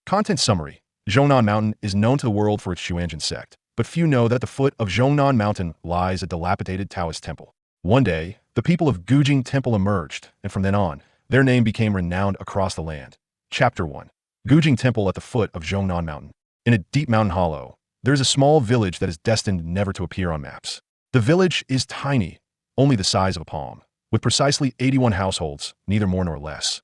Content summary. Zhongnan Mountain is known to the world for its Xuanzhen sect, but few know that at the foot of Zhongnan Mountain lies a dilapidated Taoist temple. One day, the people of Gujing Temple emerged, and from then on, their name became renowned across the land. Chapter 1. Gujing Temple at the foot of Zhongnan Mountain. In a deep mountain hollow, there is a small village that is destined never to appear on maps. The village is tiny, only the size of a palm, with precisely 81 households, neither more nor less.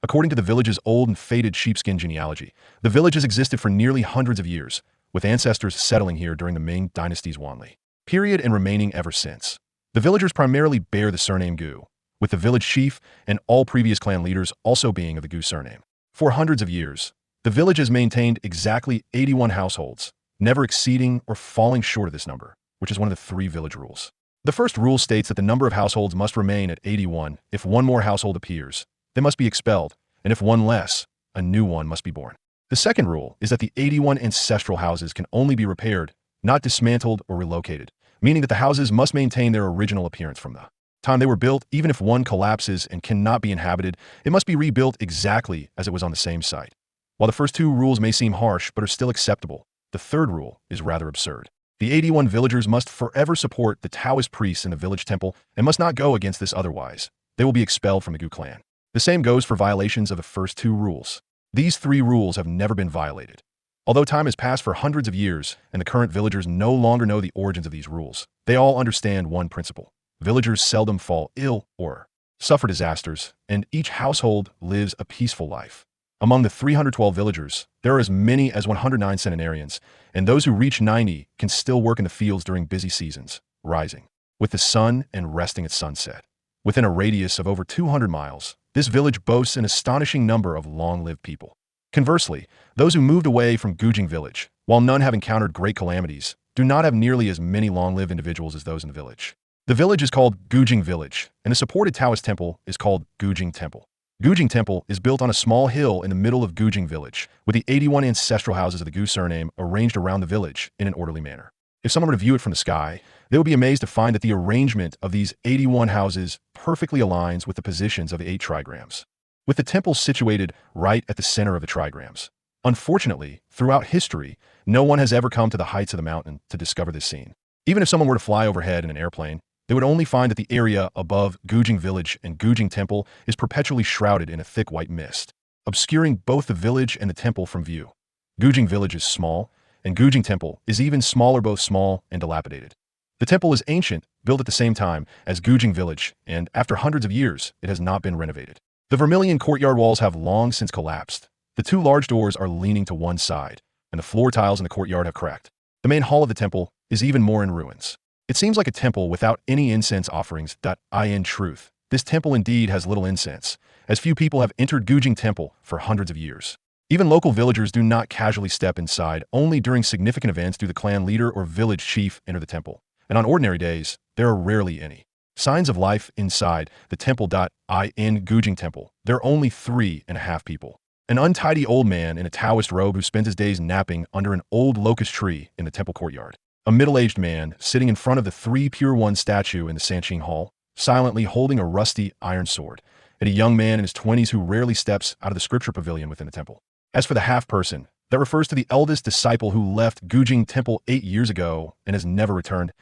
According to the village's old and faded sheepskin genealogy, the village has existed for nearly hundreds of years, with ancestors settling here during the Ming Dynasty's Wanli period and remaining ever since. The villagers primarily bear the surname Gu, with the village chief and all previous clan leaders also being of the Gu surname. For hundreds of years, the village has maintained exactly 81 households, never exceeding or falling short of this number, which is one of the 3 village rules. The first rule states that the number of households must remain at 81. If one more household appears, they must be expelled, and if one less, a new one must be born. The second rule is that the 81 ancestral houses can only be repaired, not dismantled or relocated, meaning that the houses must maintain their original appearance from the time they were built. Even if one collapses and cannot be inhabited, it must be rebuilt exactly as it was on the same site. While the first 2 rules may seem harsh but are still acceptable, the third rule is rather absurd. The 81 villagers must forever support the Taoist priests in the village temple and must not go against this otherwise. They will be expelled from the Gu clan. The same goes for violations of the first 2 rules. These 3 rules have never been violated. Although time has passed for hundreds of years and the current villagers no longer know the origins of these rules, they all understand one principle. Villagers seldom fall ill or suffer disasters, and each household lives a peaceful life. Among the 312 villagers, there are as many as 109 centenarians, and those who reach 90 can still work in the fields during busy seasons, rising with the sun and resting at sunset. Within a radius of over 200 miles, this village boasts an astonishing number of long-lived people. Conversely, those who moved away from Gujing village, while none have encountered great calamities, do not have nearly as many long-lived individuals as those in the village. The village is called Gujing Village, and the supported Taoist temple is called Gujing Temple. Gujing Temple is built on a small hill in the middle of Gujing Village, with the 81 ancestral houses of the Gu surname arranged around the village in an orderly manner. If someone were to view it from the sky, they would be amazed to find that the arrangement of these 81 houses perfectly aligns with the positions of the 8 trigrams, with the temple situated right at the center of the trigrams. Unfortunately, throughout history, no one has ever come to the heights of the mountain to discover this scene. Even if someone were to fly overhead in an airplane, they would only find that the area above Gujing Village and Gujing Temple is perpetually shrouded in a thick white mist, obscuring both the village and the temple from view. Gujing Village is small, and Gujing Temple is even smaller, both small and dilapidated. The temple is ancient, built at the same time as Gujing Village, and after hundreds of years, it has not been renovated. The vermilion courtyard walls have long since collapsed. The 2 large doors are leaning to one side, and the floor tiles in the courtyard have cracked. The main hall of the temple is even more in ruins. It seems like a temple without any incense offerings. In truth, this temple indeed has little incense, as few people have entered Gujing Temple for hundreds of years. Even local villagers do not casually step inside. Only during significant events do the clan leader or village chief enter the temple, and on ordinary days, there are rarely any signs of life inside the temple. In Gujing Temple, there are only 3.5 people. An untidy old man in a Taoist robe who spends his days napping under an old locust tree in the temple courtyard. A middle-aged man sitting in front of the 3 Pure One statue in the Sanqing Hall, silently holding a rusty iron sword, and a young man in his 20s who rarely steps out of the scripture pavilion within the temple. As for the half-person, that refers to the eldest disciple who left Gujing Temple 8 years ago and has never returned.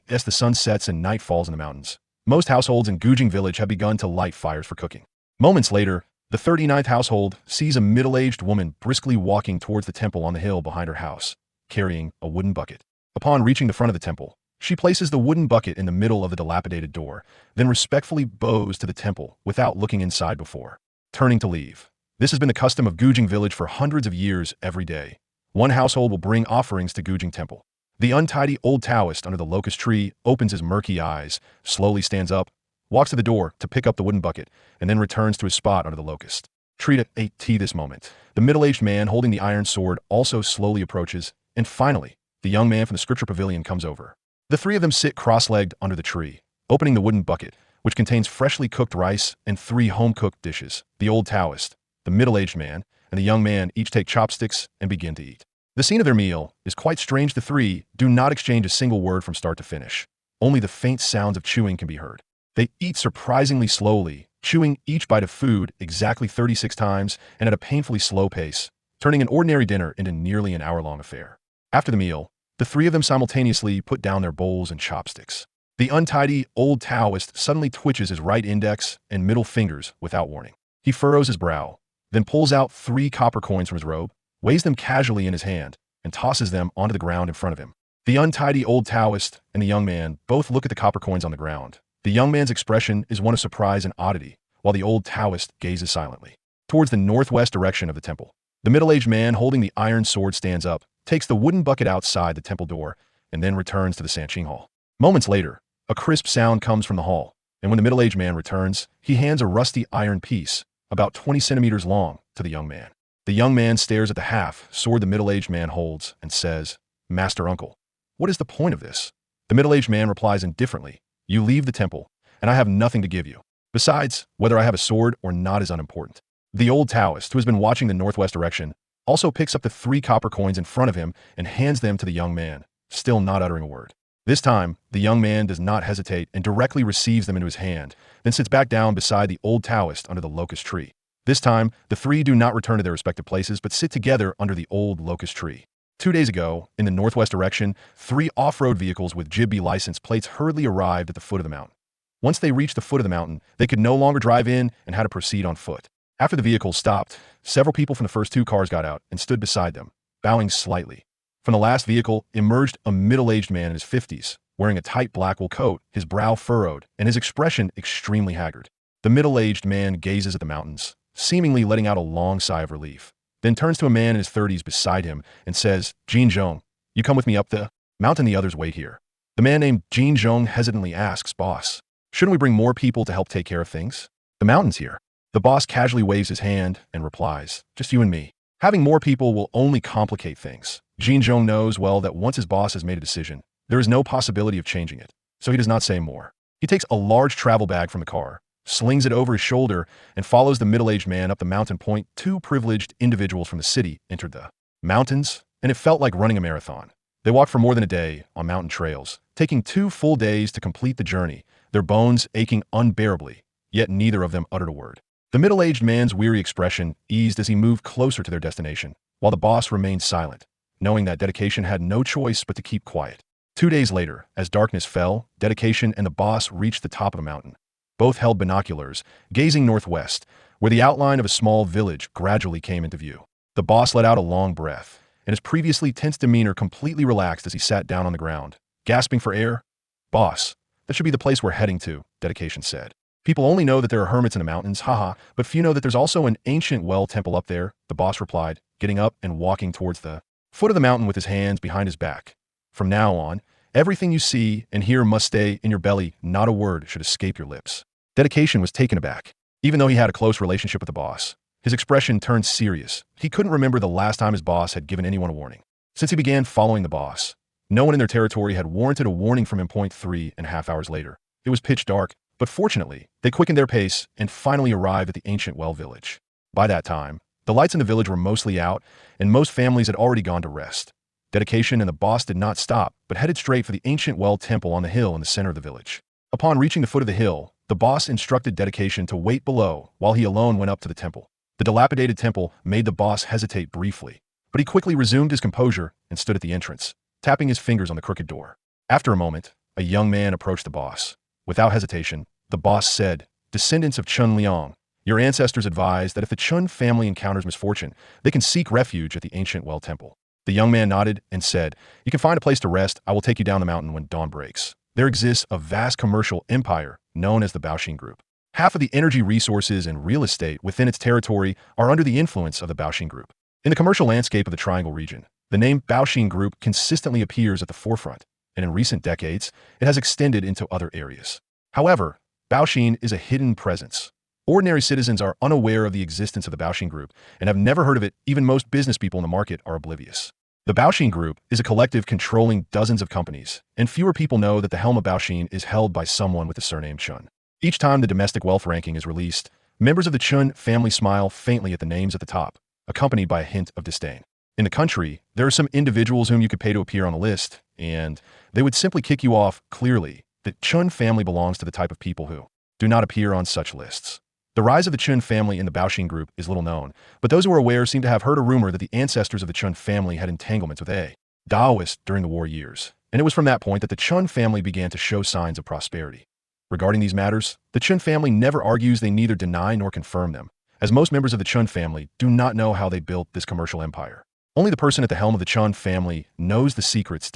As the sun sets and night falls in the mountains, most households in Gujing Village have begun to light fires for cooking. Moments later, the 39th household sees a middle-aged woman briskly walking towards the temple on the hill behind her house, carrying a wooden bucket. Upon reaching the front of the temple, she places the wooden bucket in the middle of the dilapidated door, then respectfully bows to the temple without looking inside before turning to leave. This has been the custom of Gujing Village for hundreds of years. Every day, one household will bring offerings to Gujing Temple. The untidy old Taoist under the locust tree opens his murky eyes, slowly stands up, walks to the door to pick up the wooden bucket, and then returns to his spot under the locust tree to eat tea. This moment, the middle-aged man holding the iron sword also slowly approaches, and finally, the young man from the scripture pavilion comes over. The 3 of them sit cross-legged under the tree, opening the wooden bucket, which contains freshly cooked rice and 3 home-cooked dishes. The old Taoist, the middle-aged man, and the young man each take chopsticks and begin to eat. The scene of their meal is quite strange. The 3 do not exchange a single word from start to finish. Only the faint sounds of chewing can be heard. They eat surprisingly slowly, chewing each bite of food exactly 36 times and at a painfully slow pace. turning an ordinary dinner into nearly an hour-long affair. After the meal, the three of them simultaneously put down their bowls and chopsticks. The untidy old Taoist suddenly twitches his right index and middle fingers without warning. He furrows his brow, then pulls out 3 copper coins from his robe, weighs them casually in his hand, and tosses them onto the ground in front of him. The untidy old Taoist and the young man both look at the copper coins on the ground. The young man's expression is one of surprise and oddity, while the old Taoist gazes silently towards the northwest direction of the temple. The middle-aged man holding the iron sword stands up, takes the wooden bucket outside the temple door, and then returns to the Sanqing Hall. Moments later, a crisp sound comes from the hall, and when the middle-aged man returns, he hands a rusty iron piece, about 20 centimeters long, to the young man. The young man stares at the half-sword the middle-aged man holds and says, "Master Uncle, what is the point of this?" The middle-aged man replies indifferently, "You leave the temple, and I have nothing to give you. Besides, whether I have a sword or not is unimportant." The old Taoist, who has been watching the northwest direction, also picks up the 3 copper coins in front of him and hands them to the young man, still not uttering a word. This time, the young man does not hesitate and directly receives them into his hand, then sits back down beside the old Taoist under the locust tree. This time, the 3 do not return to their respective places but sit together under the old locust tree. 2 days ago, in the northwest direction, 3 off-road vehicles with JIB license plates hurriedly arrived at the foot of the mountain. Once they reached the foot of the mountain, they could no longer drive in and had to proceed on foot. After the vehicles stopped, several people from the first 2 cars got out and stood beside them, bowing slightly. From the last vehicle emerged a middle-aged man in his 50s, wearing a tight black wool coat, his brow furrowed, and his expression extremely haggard. The middle-aged man gazes at the mountains, seemingly letting out a long sigh of relief, then turns to a man in his 30s beside him and says, "Jin Zhong, you come with me up the mountain, the others wait here." The man named Jin Zhong hesitantly asks, "Boss, shouldn't we bring more people to help take care of things? The mountain's here." The boss casually waves his hand and replies, "Just you and me. Having more people will only complicate things." Jin Zhong knows well that once his boss has made a decision, there is no possibility of changing it, so he does not say more. He takes a large travel bag from the car, slings it over his shoulder, and follows the middle-aged man up the mountain point. 2 privileged individuals from the city entered the mountains, and it felt like running a marathon. They walked for more than a day on mountain trails, taking 2 full days to complete the journey, their bones aching unbearably, yet neither of them uttered a word. The middle-aged man's weary expression eased as he moved closer to their destination, while the boss remained silent, knowing that Dedication had no choice but to keep quiet. 2 days later, as darkness fell, Dedication and the boss reached the top of the mountain. Both held binoculars, gazing northwest, where the outline of a small village gradually came into view. The boss let out a long breath, and his previously tense demeanor completely relaxed as he sat down on the ground, gasping for air. "Boss, that should be the place we're heading to," Dedication said. "People only know that there are hermits in the mountains, haha, but few know that there's also an ancient well temple up there," the boss replied, getting up and walking towards the foot of the mountain with his hands behind his back. "From now on, everything you see and hear must stay in your belly. Not a word should escape your lips." Dedication was taken aback. Even though he had a close relationship with the boss, his expression turned serious. He couldn't remember the last time his boss had given anyone a warning. Since he began following the boss, no one in their territory had warranted a warning from him. 3.5 hours later, it was pitch dark, but fortunately, they quickened their pace and finally arrived at the ancient well village. By that time, the lights in the village were mostly out, and most families had already gone to rest. Dedication and the boss did not stop, but headed straight for the ancient well temple on the hill in the center of the village. Upon reaching the foot of the hill, the boss instructed Dedication to wait below while he alone went up to the temple. The dilapidated temple made the boss hesitate briefly, but he quickly resumed his composure and stood at the entrance, tapping his fingers on the crooked door. After a moment, a young man approached the boss. Without hesitation, the boss said, "Descendants of Chun Liang, your ancestors advised that if the Chun family encounters misfortune, they can seek refuge at the ancient well temple." The young man nodded and said, "You can find a place to rest. I will take you down the mountain when dawn breaks." There exists a vast commercial empire known as the Baoxin Group. Half of the energy resources and real estate within its territory are under the influence of the Baoxin Group. In the commercial landscape of the Triangle region, the name Baoxin Group consistently appears at the forefront, and in recent decades, it has extended into other areas. However, Baoxin is a hidden presence. Ordinary citizens are unaware of the existence of the Baoxin Group and have never heard of it. Even most business people in the market are oblivious. The Baoxin Group is a collective controlling dozens of companies, and fewer people know that the helm of Baoxin is held by someone with the surname Chun. Each time the domestic wealth ranking is released, members of the Chun family smile faintly at the names at the top, accompanied by a hint of disdain. In the country, there are some individuals whom you could pay to appear on a list, and they would simply kick you off. Clearly, the Chun family belongs to the type of people who do not appear on such lists. The rise of the Chun family in the Baoxing group is little known, but those who are aware seem to have heard a rumor that the ancestors of the Chun family had entanglements with a Daoist during the war years, and it was from that point that the Chun family began to show signs of prosperity. Regarding these matters, the Chun family never argues, they neither deny nor confirm them, as most members of the Chun family do not know how they built this commercial empire. Only the person at the helm of the Chun family knows the secrets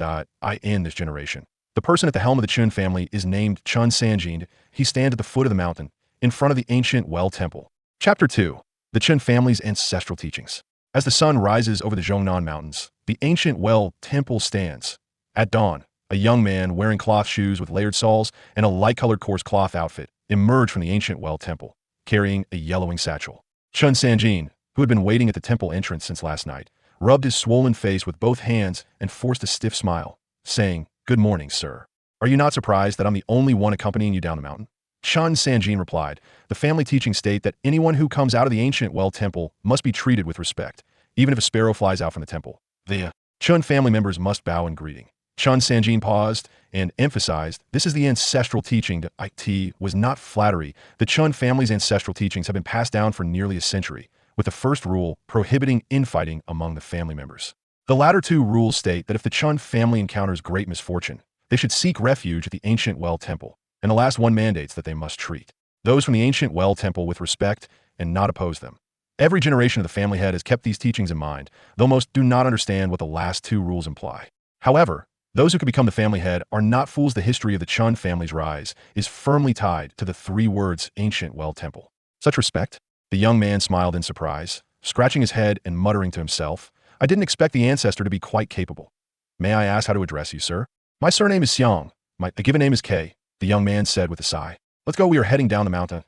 in this generation. The person at the helm of the Chun family is named Chun Sanjin. He stands at the foot of the mountain, in front of the ancient Well Temple. Chapter 2. The Chun family's ancestral teachings. As the sun rises over the Zhongnan Mountains, the ancient Well Temple stands. At dawn, a young man wearing cloth shoes with layered soles and a light-colored coarse cloth outfit emerged from the ancient Well Temple, carrying a yellowing satchel. Chun Sanjin, who had been waiting at the temple entrance since last night, rubbed his swollen face with both hands and forced a stiff smile, saying, "Good morning, sir. Are you not surprised that I'm the only one accompanying you down the mountain?" Chun Sanjin replied, "The family teachings state that anyone who comes out of the ancient Well Temple must be treated with respect, even if a sparrow flies out from the temple. The Chun family members must bow in greeting." Chun Sanjin paused and emphasized, "This is the ancestral teaching." It was not flattery. The Chun family's ancestral teachings have been passed down for nearly a century, with the first rule prohibiting infighting among the family members. The latter two rules state that if the Chun family encounters great misfortune, they should seek refuge at the ancient Well Temple, and the last one mandates that they must treat those from the ancient Well Temple with respect and not oppose them. Every generation of the family head has kept these teachings in mind, though most do not understand what the last two rules imply. However, those who could become the family head are not fools. The history of the Chun family's rise is firmly tied to the three words ancient Well Temple. Such respect? The young man smiled in surprise, scratching his head and muttering to himself, "I didn't expect the ancestor to be quite capable. May I ask how to address you, sir?" "My surname is Xiang. My given name is K," the young man said with a sigh. "Let's go, we are heading down the mountain."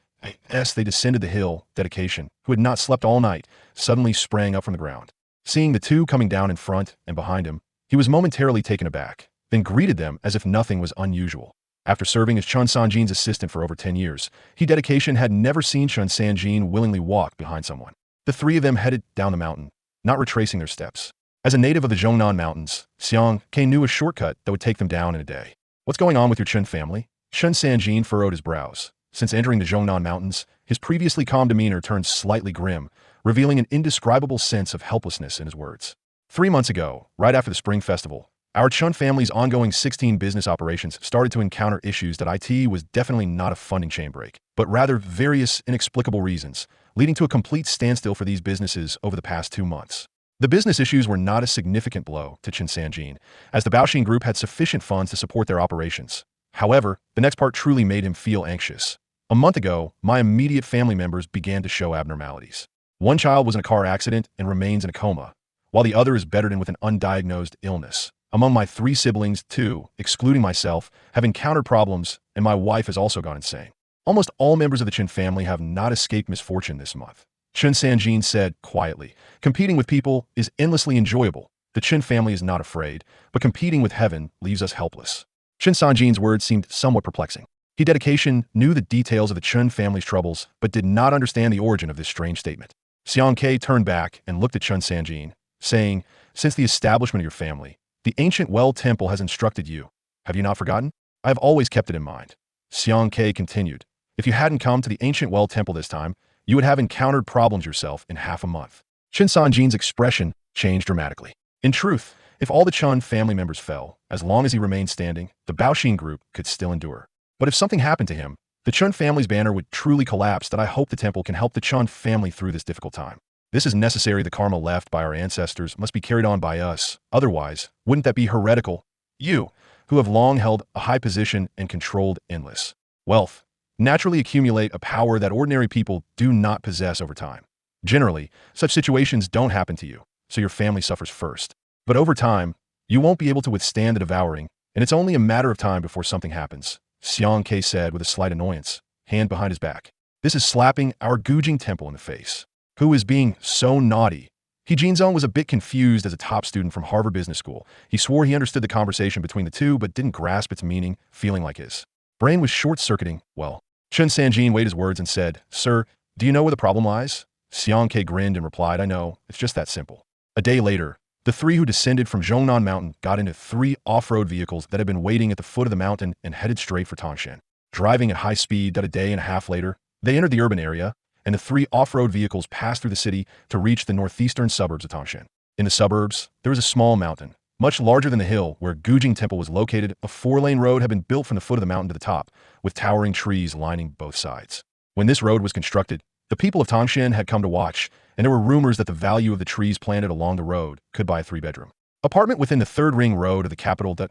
As they descended the hill, Dedication, who had not slept all night, suddenly sprang up from the ground. Seeing the two coming down in front and behind him, he was momentarily taken aback, then greeted them as if nothing was unusual. After serving as Chun Sanjin's assistant for over 10 years, Dedication had never seen Chun Sanjin willingly walk behind someone. The three of them headed down the mountain, not retracing their steps. As a native of the Zhongnan Mountains, Xiang Ke knew a shortcut that would take them down in a day. "What's going on with your Chun family?" Chun Sanjin furrowed his brows. Since entering the Zhongnan Mountains, his previously calm demeanor turned slightly grim, revealing an indescribable sense of helplessness in his words. 3 months ago, right after the Spring Festival, our Chun family's ongoing 16 business operations started to encounter issues that was definitely not a funding chain break, but rather various inexplicable reasons, leading to a complete standstill for these businesses over the past 2 months. The business issues were not a significant blow to Chun Sanjin, as the Baoxing Group had sufficient funds to support their operations. However, the next part truly made him feel anxious. A month ago, my immediate family members began to show abnormalities. One child was in a car accident and remains in a coma, while the other is bedridden with an undiagnosed illness. Among my 3 siblings, 2, excluding myself, have encountered problems, and my wife has also gone insane. Almost all members of the Chun family have not escaped misfortune this month. Chun Sanjin said quietly, "Competing with people is endlessly enjoyable. The Chun family is not afraid, but competing with heaven leaves us helpless." Chun Sanjin's words seemed somewhat perplexing. Dedication knew the details of the Chun family's troubles, but did not understand the origin of this strange statement. Xiang Ke turned back and looked at Chun Sanjin, saying, "Since the establishment of your family, the ancient Well Temple has instructed you. Have you not forgotten? I have always kept it in mind." Xiang Ke continued, "If you hadn't come to the ancient Well Temple this time, you would have encountered problems yourself in half a month." Chun Sanjin's expression changed dramatically. In truth, if all the Chun family members fell, as long as he remained standing, the Baoxing Group could still endure. But if something happened to him, the Chun family's banner would truly collapse. I hope the temple can help the Chun family through this difficult time. This is necessary. The karma left by our ancestors must be carried on by us. Otherwise, wouldn't that be heretical? You, who have long held a high position and controlled endless wealth, naturally accumulate a power that ordinary people do not possess over time. Generally, such situations don't happen to you, so your family suffers first. But over time, you won't be able to withstand the devouring, and it's only a matter of time before something happens," Xiang Ke said with a slight annoyance, hand behind his back. "This is slapping our Gujing temple in the face. Who is being so naughty?" Jinzong was a bit confused. As a top student from Harvard Business School, he swore he understood the conversation between the two but didn't grasp its meaning, feeling like his brain was short-circuiting. "Well." Chun Sanjin weighed his words and said, "Sir, do you know where the problem lies?" Xiang Ke grinned and replied, "I know, it's just that simple." A day later, the 3 who descended from Zhongnan Mountain got into 3 off-road vehicles that had been waiting at the foot of the mountain and headed straight for Tangshan. Driving at high speed, a day and a half later, They entered the urban area, and the three off-road vehicles passed through the city to reach the northeastern suburbs of Tangshan. In the suburbs, there was a small mountain, much larger than the hill where Gujing Temple was located. A four-lane road had been built from the foot of the mountain to the top, with towering trees lining both sides. When this road was constructed, the people of Tangshan had come to watch, and there were rumors that the value of the trees planted along the road could buy a three-bedroom apartment. Within the third ring road of the capital, the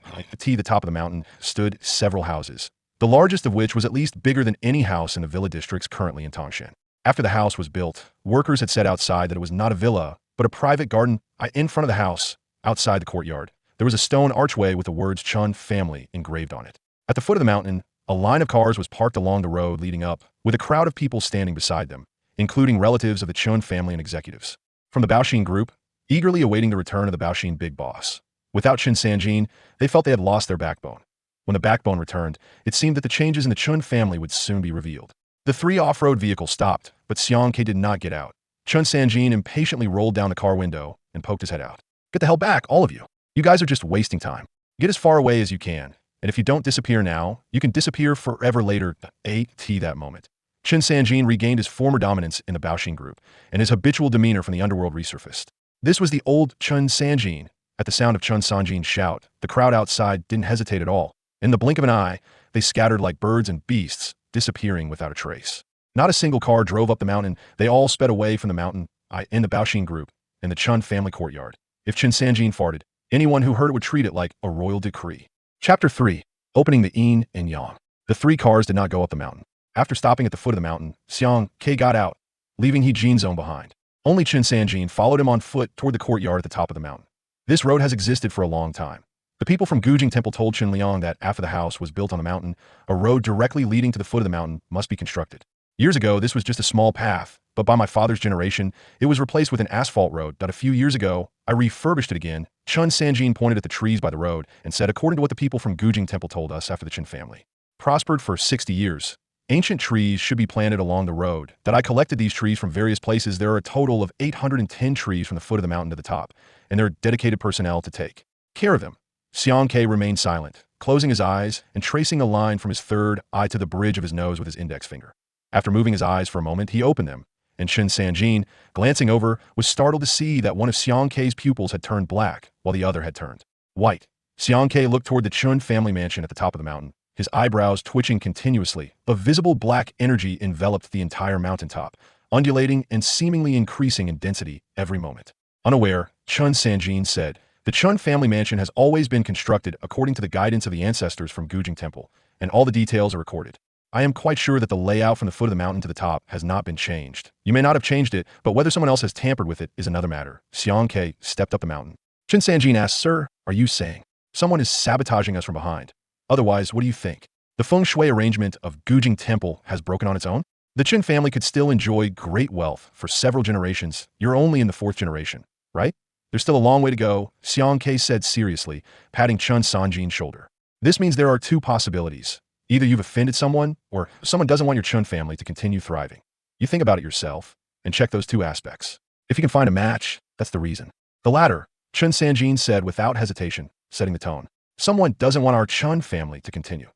top of the mountain, stood several houses, the largest of which was at least bigger than any house in the villa districts currently in Tangshan. After the house was built, workers had said outside that it was not a villa, but a private garden. In front of the house, outside the courtyard, there was a stone archway with the words Chun family engraved on it. At the foot of the mountain, a line of cars was parked along the road leading up, with a crowd of people standing beside them, including relatives of the Chun family and executives from the Baoxin group, eagerly awaiting the return of the Baoxin big boss. Without Chen Sanjin, they felt they had lost their backbone. When the backbone returned, it seemed that the changes in the Chun family would soon be revealed. The three off-road vehicles stopped, but Xiang Ke did not get out. Chun Sanjin impatiently rolled down the car window and poked his head out. "Get the hell back, all of you. You guys are just wasting time. Get as far away as you can, and if you don't disappear now, you can disappear forever later." That moment, Chen Sanjin regained his former dominance in the Baoxin group, and his habitual demeanor from the underworld resurfaced. This was the old Chun Sanjin. At the sound of Chun Sanjin's shout, the crowd outside didn't hesitate at all. In the blink of an eye, they scattered like birds and beasts, disappearing without a trace. Not a single car drove up the mountain. They all sped away from the mountain, in the Baoxin group, in the Chun family courtyard. If Chen Sanjin farted, anyone who heard it would treat it like a royal decree. Chapter 3. Opening the Yin and Yang. The three cars did not go up the mountain. After stopping at the foot of the mountain, Xiang Ke got out, leaving He Jinzong behind. Only Chen Sanjin followed him on foot toward the courtyard at the top of the mountain. This road has existed for a long time. The people from Gujing Temple told Chen Liang that after the house was built on the mountain, a road directly leading to the foot of the mountain must be constructed. Years ago, this was just a small path, but by my father's generation, it was replaced with an asphalt road that a few years ago, I refurbished it again. Chun Sanjin pointed at the trees by the road and said, according to what the people from Gujing Temple told us after the Chen family prospered for 60 years, ancient trees should be planted along the road. That I collected these trees from various places. There are a total of 810 trees from the foot of the mountain to the top, and there are dedicated personnel to take care of them. Xiang Ke remained silent, closing his eyes and tracing a line from his third eye to the bridge of his nose with his index finger. After moving his eyes for a moment, he opened them, and Chen Sanjin, glancing over, was startled to see that one of Xiang Ke's pupils had turned black, while the other had turned white. Xiang Ke looked toward the Chun family mansion at the top of the mountain, his eyebrows twitching continuously. A visible black energy enveloped the entire mountaintop, undulating and seemingly increasing in density every moment. Unaware, Chun Sanjin said, "The Chun family mansion has always been constructed according to the guidance of the ancestors from Gujing Temple, and all the details are recorded. I am quite sure that the layout from the foot of the mountain to the top has not been changed. You may not have changed it, but whether someone else has tampered with it is another matter." Xiang Ke stepped up the mountain. Chen Sanjin asked, "Sir, are you saying someone is sabotaging us from behind? Otherwise, what do you think? The feng shui arrangement of Gujing Temple has broken on its own? The Chen family could still enjoy great wealth for several generations. You're only in the fourth generation, right? There's still a long way to go," Xiang Ke said seriously, patting Chun Sanjin's shoulder. "This means there are two possibilities. Either you've offended someone, or someone doesn't want your Chun family to continue thriving. You think about it yourself, and check those two aspects. If you can find a match, that's the reason." "The latter," Chun Sanjin said without hesitation, setting the tone. "Someone doesn't want our Chun family to continue."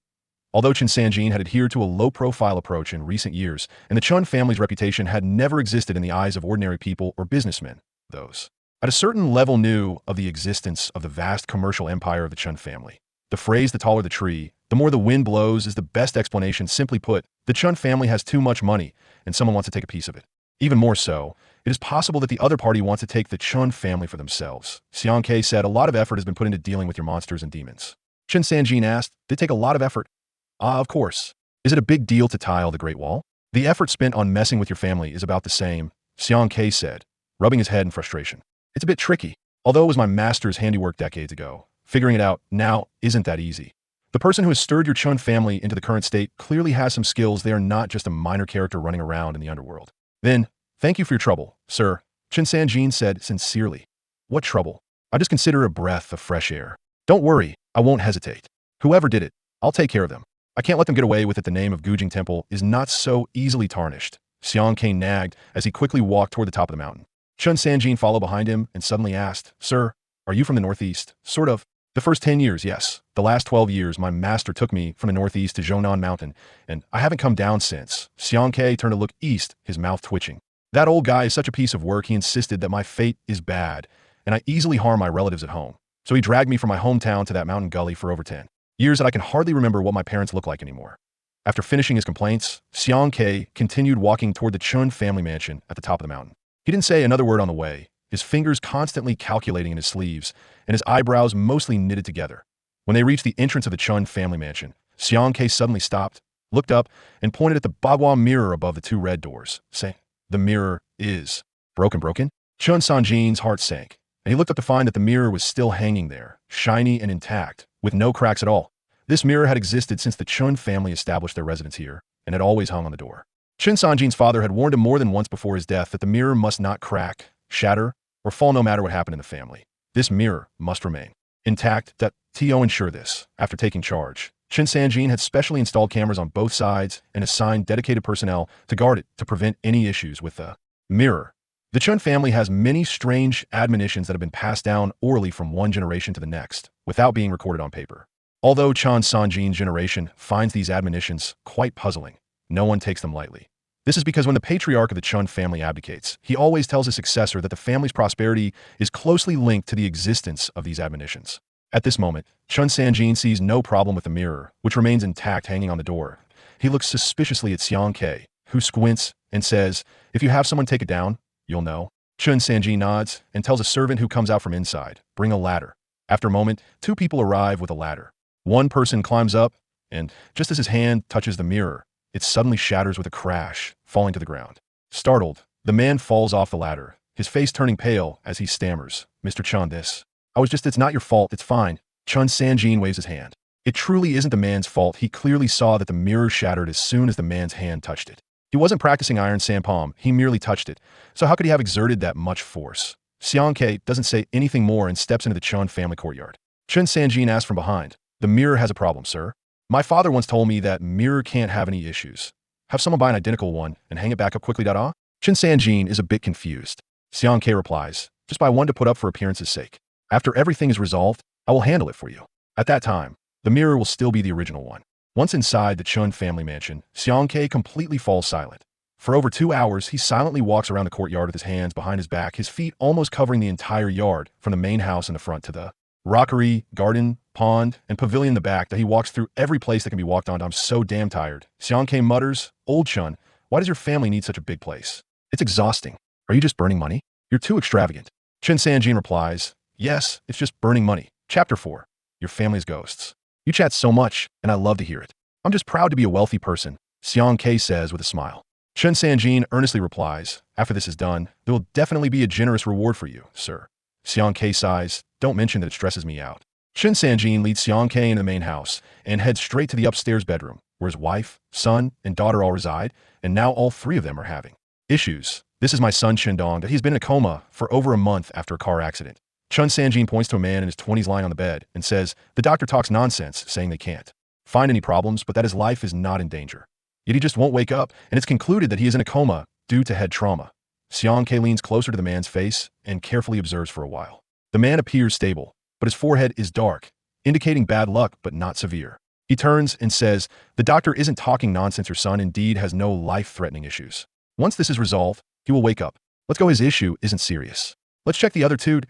Although Chen Sanjin had adhered to a low-profile approach in recent years, and the Chun family's reputation had never existed in the eyes of ordinary people or businessmen, those at a certain level knew of the existence of the vast commercial empire of the Chun family. The phrase "the taller the tree, the more the wind blows" is the best explanation. Simply put, the Chun family has too much money, and someone wants to take a piece of it. Even more so, it is possible that the other party wants to take the Chun family for themselves. Xiang Ke said, "A lot of effort has been put into dealing with your monsters and demons." Chen Sanjin asked, "They take a lot of effort?" "Ah, of course. Is it a big deal to tile the Great Wall?" "The effort spent on messing with your family is about the same," Xiang Ke said, rubbing his head in frustration. "It's a bit tricky. Although it was my master's handiwork decades ago, figuring it out now isn't that easy. The person who has stirred your Chun family into the current state clearly has some skills. They are not just a minor character running around in the underworld." "Then, thank you for your trouble, sir," Chen Sanjin said sincerely. "What trouble? I just consider a breath of fresh air. Don't worry, I won't hesitate. Whoever did it, I'll take care of them. I can't let them get away with it. The name of Gujing Temple is not so easily tarnished." Xiang Ke nagged as he quickly walked toward the top of the mountain. Chun Sanjin followed behind him and suddenly asked, "Sir, are you from the northeast?" "Sort of." The first 10 years, yes. The last 12 years, my master took me from the northeast to Zhongnan Mountain, and I haven't come down since. Xiang Ke turned to look east, his mouth twitching. That old guy is such a piece of work, he insisted that my fate is bad, and I easily harm my relatives at home. So he dragged me from my hometown to that mountain gully for over 10 years that I can hardly remember what my parents look like anymore. After finishing his complaints, Xiang Ke continued walking toward the Chun family mansion at the top of the mountain. He didn't say another word on the way, his fingers constantly calculating in his sleeves, and his eyebrows mostly knitted together. When they reached the entrance of the Chun family mansion, Xiang Ke suddenly stopped, looked up, and pointed at the Bagua mirror above the two red doors, saying, "The mirror is broken." Chun Sanjin's heart sank, and he looked up to find that the mirror was still hanging there, shiny and intact, with no cracks at all. This mirror had existed since the Chun family established their residence here, and had always hung on the door. Chun Sanjin's father had warned him more than once before his death that the mirror must not crack, shatter, or fall no matter what happened in the family. This mirror must remain intact. That Tio ensured this. After taking charge, Chun Sanjin had specially installed cameras on both sides and assigned dedicated personnel to guard it to prevent any issues with the mirror. The Chun family has many strange admonitions that have been passed down orally from one generation to the next, without being recorded on paper. Although Chun Sanjin's generation finds these admonitions quite puzzling, no one takes them lightly. This is because when the patriarch of the Chun family abdicates, he always tells his successor that the family's prosperity is closely linked to the existence of these admonitions. At this moment, Chun Sanjin sees no problem with the mirror, which remains intact hanging on the door. He looks suspiciously at Xiang Ke, who squints and says, "If you have someone take it down, you'll know." Chun Sanjin nods and tells a servant who comes out from inside, "Bring a ladder." After a moment, two people arrive with a ladder. One person climbs up, and just as his hand touches the mirror, it suddenly shatters with a crash, falling to the ground. Startled, the man falls off the ladder, his face turning pale as he stammers, "Mr. Chun, it's not your fault, it's fine." Chun Sanjin waves his hand. It truly isn't the man's fault. He clearly saw that the mirror shattered as soon as the man's hand touched it. He wasn't practicing iron sanpom, he merely touched it, so how could he have exerted that much force? Xiang Ke doesn't say anything more and steps into the Chun family courtyard. Chun Sanjin asks from behind, "The mirror has a problem, sir. My father once told me that mirror can't have any issues. Have someone buy an identical one and hang it back up quickly. Ah?" Chun Sanjin is a bit confused. Xiang Ke replies, "Just buy one to put up for appearance's sake. After everything is resolved, I will handle it for you. At that time, the mirror will still be the original one." Once inside the Chun family mansion, Xiang Ke completely falls silent. For over 2 hours, he silently walks around the courtyard with his hands behind his back, his feet almost covering the entire yard, from the main house in the front to the rockery, garden, pond, and pavilion in the back, that he walks through every place that can be walked on. "I'm so damn tired." Xiang Ke mutters, "Old Chun, why does your family need such a big place? It's exhausting. Are you just burning money? You're too extravagant." Chun Sanjin replies, "Yes, it's just burning money." Chapter 4. Your family's ghosts. "You chat so much, and I love to hear it. I'm just proud to be a wealthy person," Xiang Ke says with a smile. Chun Sanjin earnestly replies, "After this is done, there will definitely be a generous reward for you, sir." Xiang Ke sighs, "Don't mention that it stresses me out." Chun Sanjin leads Xiang Ke into the main house and heads straight to the upstairs bedroom, where his wife, son, and daughter all reside, and now all three of them are having issues. "This is my son Shindong, that he's been in a coma for over a month after a car accident." Chun Sanjin points to a man in his 20s lying on the bed and says, "The doctor talks nonsense, saying they can't find any problems, but that his life is not in danger. Yet he just won't wake up, and it's concluded that he is in a coma due to head trauma." Xiang Ke leans closer to the man's face and carefully observes for a while. The man appears stable, but his forehead is dark, indicating bad luck but not severe. He turns and says, "The doctor isn't talking nonsense. Your son indeed has no life-threatening issues. Once this is resolved, he will wake up. Let's go, his issue isn't serious. Let's check the other two."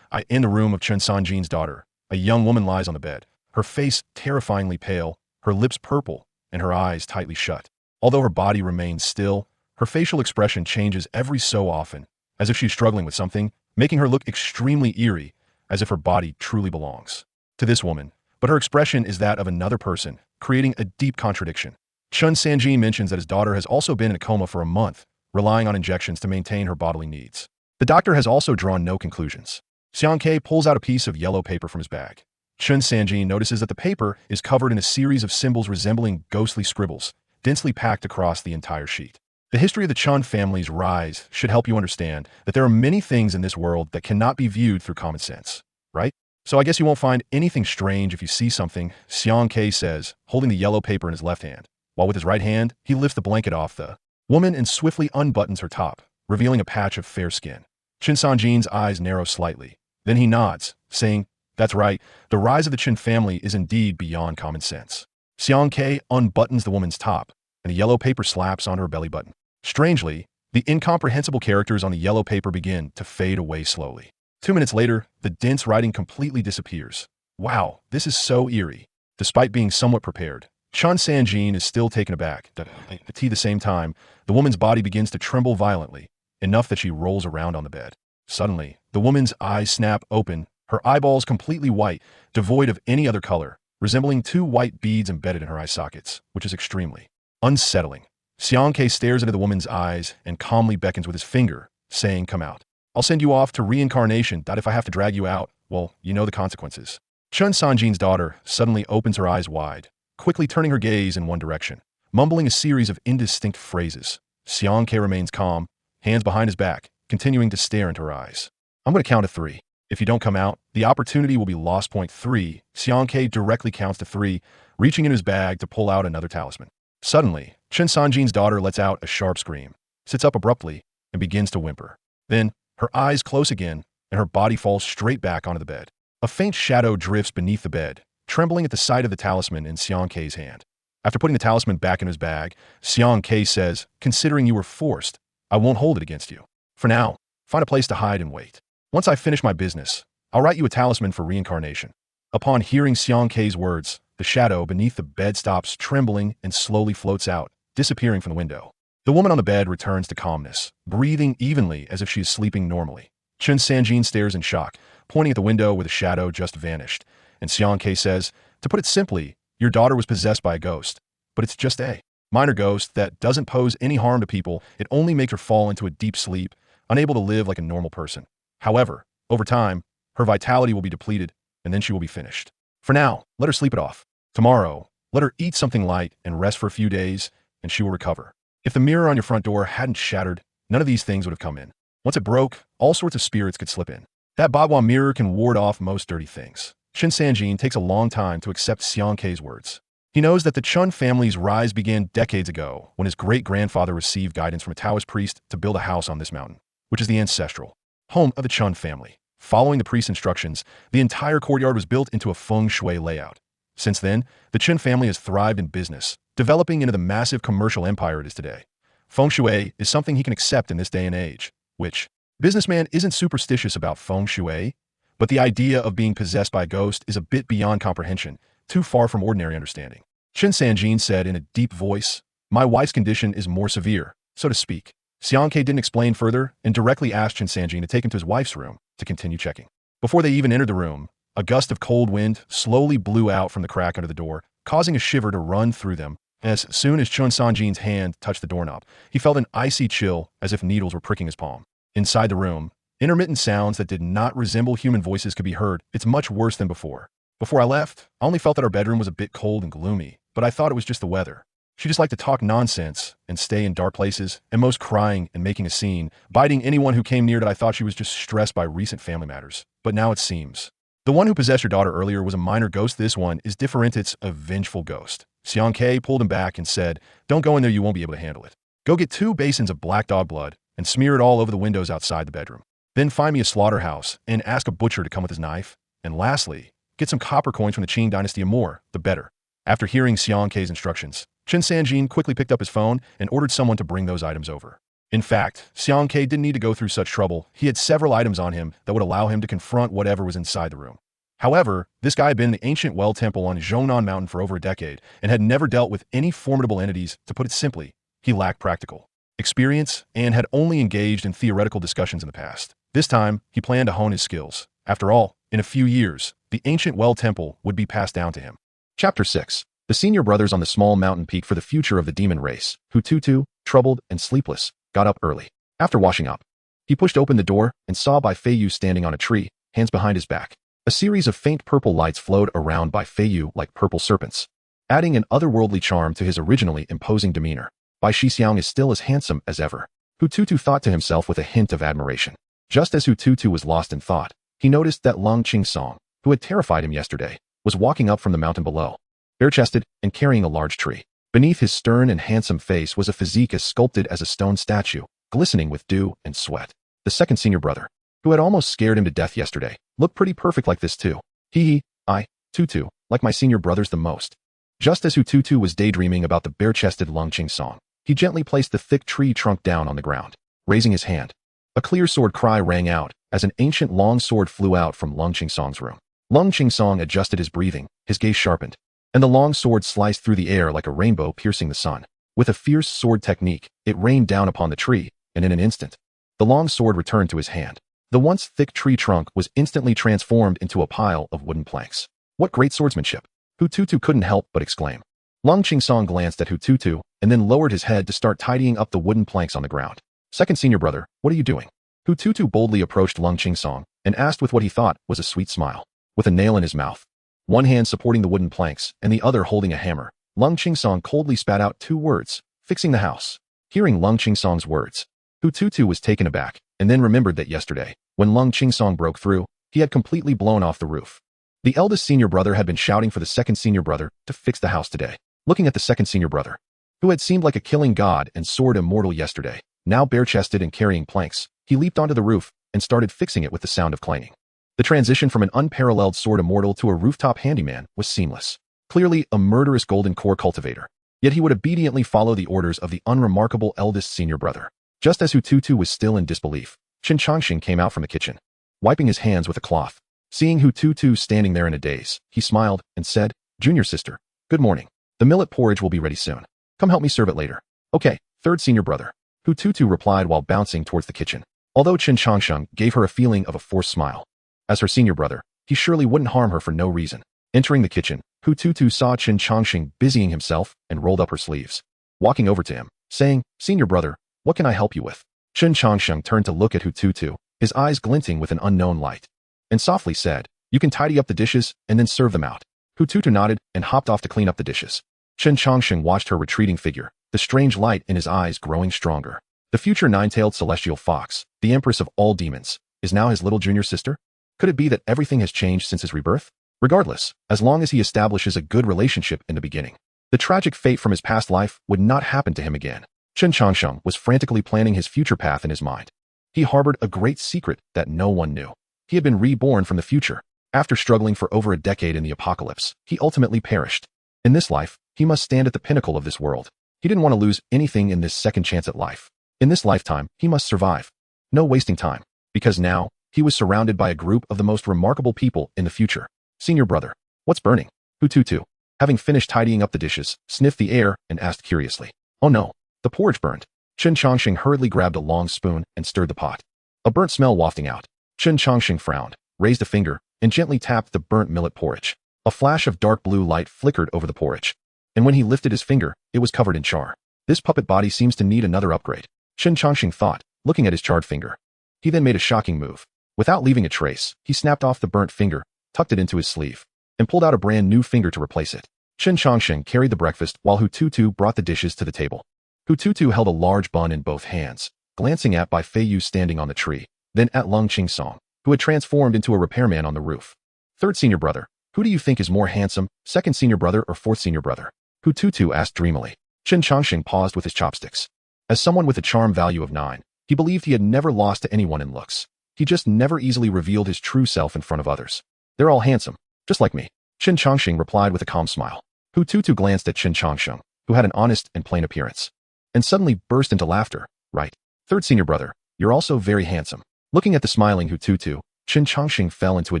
In the room of Chun Sanjin's daughter, a young woman lies on the bed, her face terrifyingly pale, her lips purple, and her eyes tightly shut. Although her body remains still, her facial expression changes every so often, as if she's struggling with something, making her look extremely eerie, as if her body truly belongs to this woman, but her expression is that of another person, creating a deep contradiction. Chun Sanjin mentions that his daughter has also been in a coma for a month, relying on injections to maintain her bodily needs. The doctor has also drawn no conclusions. Xiang Ke pulls out a piece of yellow paper from his bag. Chun Sanjin notices that the paper is covered in a series of symbols resembling ghostly scribbles, densely packed across the entire sheet. The history of the Chun family's rise should help you understand that there are many things in this world that cannot be viewed through common sense, right? "So I guess you won't find anything strange if you see something," Xiang Ke says, holding the yellow paper in his left hand, while with his right hand, he lifts the blanket off the woman and swiftly unbuttons her top, revealing a patch of fair skin. Chun Sanjin's eyes narrow slightly. Then he nods, saying, That's right, the rise of the Qin family is indeed beyond common sense. Xiang Ke unbuttons the woman's top, and the yellow paper slaps onto her belly button. Strangely, the incomprehensible characters on the yellow paper begin to fade away slowly. 2 minutes later, the dense writing completely disappears. Wow, this is so eerie. Despite being somewhat prepared, Chun Sanjin is still taken aback. At the same time, the woman's body begins to tremble violently, enough that she rolls around on the bed. Suddenly, the woman's eyes snap open, her eyeballs completely white, devoid of any other color, resembling two white beads embedded in her eye sockets, which is extremely unsettling. Xiang Ke stares into the woman's eyes and calmly beckons with his finger, saying, "Come out. I'll send you off to reincarnation. If I have to drag you out, well, you know the consequences." Chun Sanjin's daughter suddenly opens her eyes wide, quickly turning her gaze in one direction, mumbling a series of indistinct phrases. Xiang Ke remains calm, hands behind his back, continuing to stare into her eyes. "I'm going to count to 3. If you don't come out, the opportunity will be lost. Point 3. Xiang Ke directly counts to 3, reaching in his bag to pull out another talisman. Suddenly, Chun Sanjin's daughter lets out a sharp scream, sits up abruptly, and begins to whimper. Then, her eyes close again, and her body falls straight back onto the bed. A faint shadow drifts beneath the bed, trembling at the sight of the talisman in Xiang Ke's hand. After putting the talisman back in his bag, Xiang Ke says, "Considering you were forced, I won't hold it against you. For now, find a place to hide and wait. Once I finish my business, I'll write you a talisman for reincarnation." Upon hearing Xiang Ke's words, the shadow beneath the bed stops trembling and slowly floats out, disappearing from the window. The woman on the bed returns to calmness, breathing evenly as if she is sleeping normally. Chun Sanjin stares in shock, pointing at the window where the shadow just vanished, and Xiang Ke says, "To put it simply, your daughter was possessed by a ghost, but it's just a minor ghost that doesn't pose any harm to people. It only makes her fall into a deep sleep, unable to live like a normal person. However, over time, her vitality will be depleted, and then she will be finished. For now, let her sleep it off. Tomorrow, let her eat something light and rest for a few days, and she will recover." If the mirror on your front door hadn't shattered, none of these things would have come in. Once it broke, all sorts of spirits could slip in. That Bagua mirror can ward off most dirty things. Chun Sanjin takes a long time to accept Xiang Ke's words. He knows that the Chun family's rise began decades ago when his great-grandfather received guidance from a Taoist priest to build a house on this mountain, which is the ancestral home of the Chun family. Following the priest's instructions, the entire courtyard was built into a feng shui layout. Since then, the Qin family has thrived in business, developing into the massive commercial empire it is today. Feng shui is something he can accept in this day and age, which businessman isn't superstitious about feng shui, but the idea of being possessed by a ghost is a bit beyond comprehension, too far from ordinary understanding. Chun Sanjin said in a deep voice, "My wife's condition is more severe, so to speak." Xiang Ke didn't explain further and directly asked Chun Sanjin to take him to his wife's room to continue checking. Before they even entered the room, a gust of cold wind slowly blew out from the crack under the door, causing a shiver to run through them. As soon as Chun Sanjin's hand touched the doorknob, he felt an icy chill as if needles were pricking his palm. Inside the room, intermittent sounds that did not resemble human voices could be heard. "It's much worse than before. Before I left, I only felt that our bedroom was a bit cold and gloomy, but I thought it was just the weather. She just liked to talk nonsense and stay in dark places, and most crying and making a scene, biting anyone who came near that I thought she was just stressed by recent family matters. But now it seems the one who possessed your daughter earlier was a minor ghost. This one is different. It's a vengeful ghost." Xiang Ke pulled him back and said, "Don't go in there, you won't be able to handle it. Go get 2 basins of black dog blood and smear it all over the windows outside the bedroom. Then find me a slaughterhouse and ask a butcher to come with his knife. And lastly, get some copper coins from the Qing dynasty, and more, the better." After hearing Xiang Ke's instructions, Chun Sanjin quickly picked up his phone and ordered someone to bring those items over. In fact, Xiang Ke didn't need to go through such trouble. He had several items on him that would allow him to confront whatever was inside the room. However, this guy had been in the ancient well temple on Zhongnan Mountain for over a decade and had never dealt with any formidable entities. To put it simply, he lacked practical experience and had only engaged in theoretical discussions in the past. This time, he planned to hone his skills. After all, in a few years, the ancient well temple would be passed down to him. Chapter 6. The senior brothers on the small mountain peak for the future of the demon race, Hututu, troubled and sleepless, got up early. After washing up, he pushed open the door and saw Bai Feiyu standing on a tree, hands behind his back. A series of faint purple lights flowed around Bai Feiyu like purple serpents, adding an otherworldly charm to his originally imposing demeanor. Bai Shixiang is still as handsome as ever, Hututu thought to himself with a hint of admiration. Just as Hututu was lost in thought, he noticed that Long Qingsong, who had terrified him yesterday, was walking up from the mountain below, bare-chested and carrying a large tree. Beneath his stern and handsome face was a physique as sculpted as a stone statue, glistening with dew and sweat. The second senior brother, who had almost scared him to death yesterday, looked pretty perfect like this too. Hee, I, Tutu, like my senior brothers the most. Just as Hututu was daydreaming about the bare-chested Lung Chingsong, he gently placed the thick tree trunk down on the ground, raising his hand. A clear sword cry rang out as an ancient long sword flew out from Lung Chingsong's room. Lung Chingsong adjusted his breathing, his gaze sharpened, and the long sword sliced through the air like a rainbow piercing the sun. With a fierce sword technique, it rained down upon the tree, and in an instant, the long sword returned to his hand. The once thick tree trunk was instantly transformed into a pile of wooden planks. What great swordsmanship! Hututu couldn't help but exclaim. Lung Chingsong glanced at Hututu and then lowered his head to start tidying up the wooden planks on the ground. Second senior brother, what are you doing? Hututu boldly approached Lung Chingsong and asked with what he thought was a sweet smile. With a nail in his mouth, one hand supporting the wooden planks and the other holding a hammer, Lung Chingsong coldly spat out 2 words, fixing the house. Hearing Lung Chingsong's words, Hututu was taken aback and then remembered that yesterday, when Lung Chingsong broke through, he had completely blown off the roof. The eldest senior brother had been shouting for the second senior brother to fix the house today. Looking at the second senior brother, who had seemed like a killing god and sword immortal yesterday, now bare-chested and carrying planks, he leaped onto the roof and started fixing it with the sound of clanging. The transition from an unparalleled sword immortal to a rooftop handyman was seamless. Clearly a murderous golden core cultivator, yet he would obediently follow the orders of the unremarkable eldest senior brother. Just as Hututu was still in disbelief, Chen Chongqing came out from the kitchen, wiping his hands with a cloth. Seeing Hututu standing there in a daze, he smiled and said, "Junior sister, good morning. The millet porridge will be ready soon. Come help me serve it later." "Okay, third senior brother," Hututu replied while bouncing towards the kitchen. Although Chen Chongsheng gave her a feeling of a forced smile. As her senior brother, he surely wouldn't harm her for no reason. Entering the kitchen, Hututu saw Chen Chongsheng busying himself and rolled up her sleeves. Walking over to him, saying, "Senior brother, what can I help you with?" Chen Chongsheng turned to look at Hututu, his eyes glinting with an unknown light, and softly said, "You can tidy up the dishes and then serve them out." Hututu nodded and hopped off to clean up the dishes. Chen Chongsheng watched her retreating figure, the strange light in his eyes growing stronger. The future nine-tailed celestial fox, the empress of all demons, is now his little junior sister? Could it be that everything has changed since his rebirth? Regardless, as long as he establishes a good relationship in the beginning, the tragic fate from his past life would not happen to him again. Chen Chongsheng was frantically planning his future path in his mind. He harbored a great secret that no one knew. He had been reborn from the future. After struggling for over a decade in the apocalypse, he ultimately perished. In this life, he must stand at the pinnacle of this world. He didn't want to lose anything in this second chance at life. In this lifetime, he must survive. No wasting time, because now, he was surrounded by a group of the most remarkable people in the future. Senior brother, what's burning? Hututu, having finished tidying up the dishes, sniffed the air and asked curiously. Oh no, the porridge burned. Chen Chongsheng hurriedly grabbed a long spoon and stirred the pot. A burnt smell wafting out. Chen Chongsheng frowned, raised a finger, and gently tapped the burnt millet porridge. A flash of dark blue light flickered over the porridge. And when he lifted his finger, it was covered in char. This puppet body seems to need another upgrade, Chen Chongsheng thought, looking at his charred finger. He then made a shocking move. Without leaving a trace, he snapped off the burnt finger, tucked it into his sleeve, and pulled out a brand new finger to replace it. Chen Chongsheng carried the breakfast while Hututu brought the dishes to the table. Hututu held a large bun in both hands, glancing at Bai Feiyu standing on the tree, then at Lung Chingsong, who had transformed into a repairman on the roof. Third senior brother, who do you think is more handsome, second senior brother or fourth senior brother? Hututu asked dreamily. Chen Chongsheng paused with his chopsticks. As someone with a charm value of 9, he believed he had never lost to anyone in looks. He just never easily revealed his true self in front of others. They're all handsome, just like me, Chen Chongsheng replied with a calm smile. Hututu glanced at Chen Chongsheng, who had an honest and plain appearance, and suddenly burst into laughter. Right. Third senior brother, you're also very handsome. Looking at the smiling Hututu, Chen Chongsheng fell into a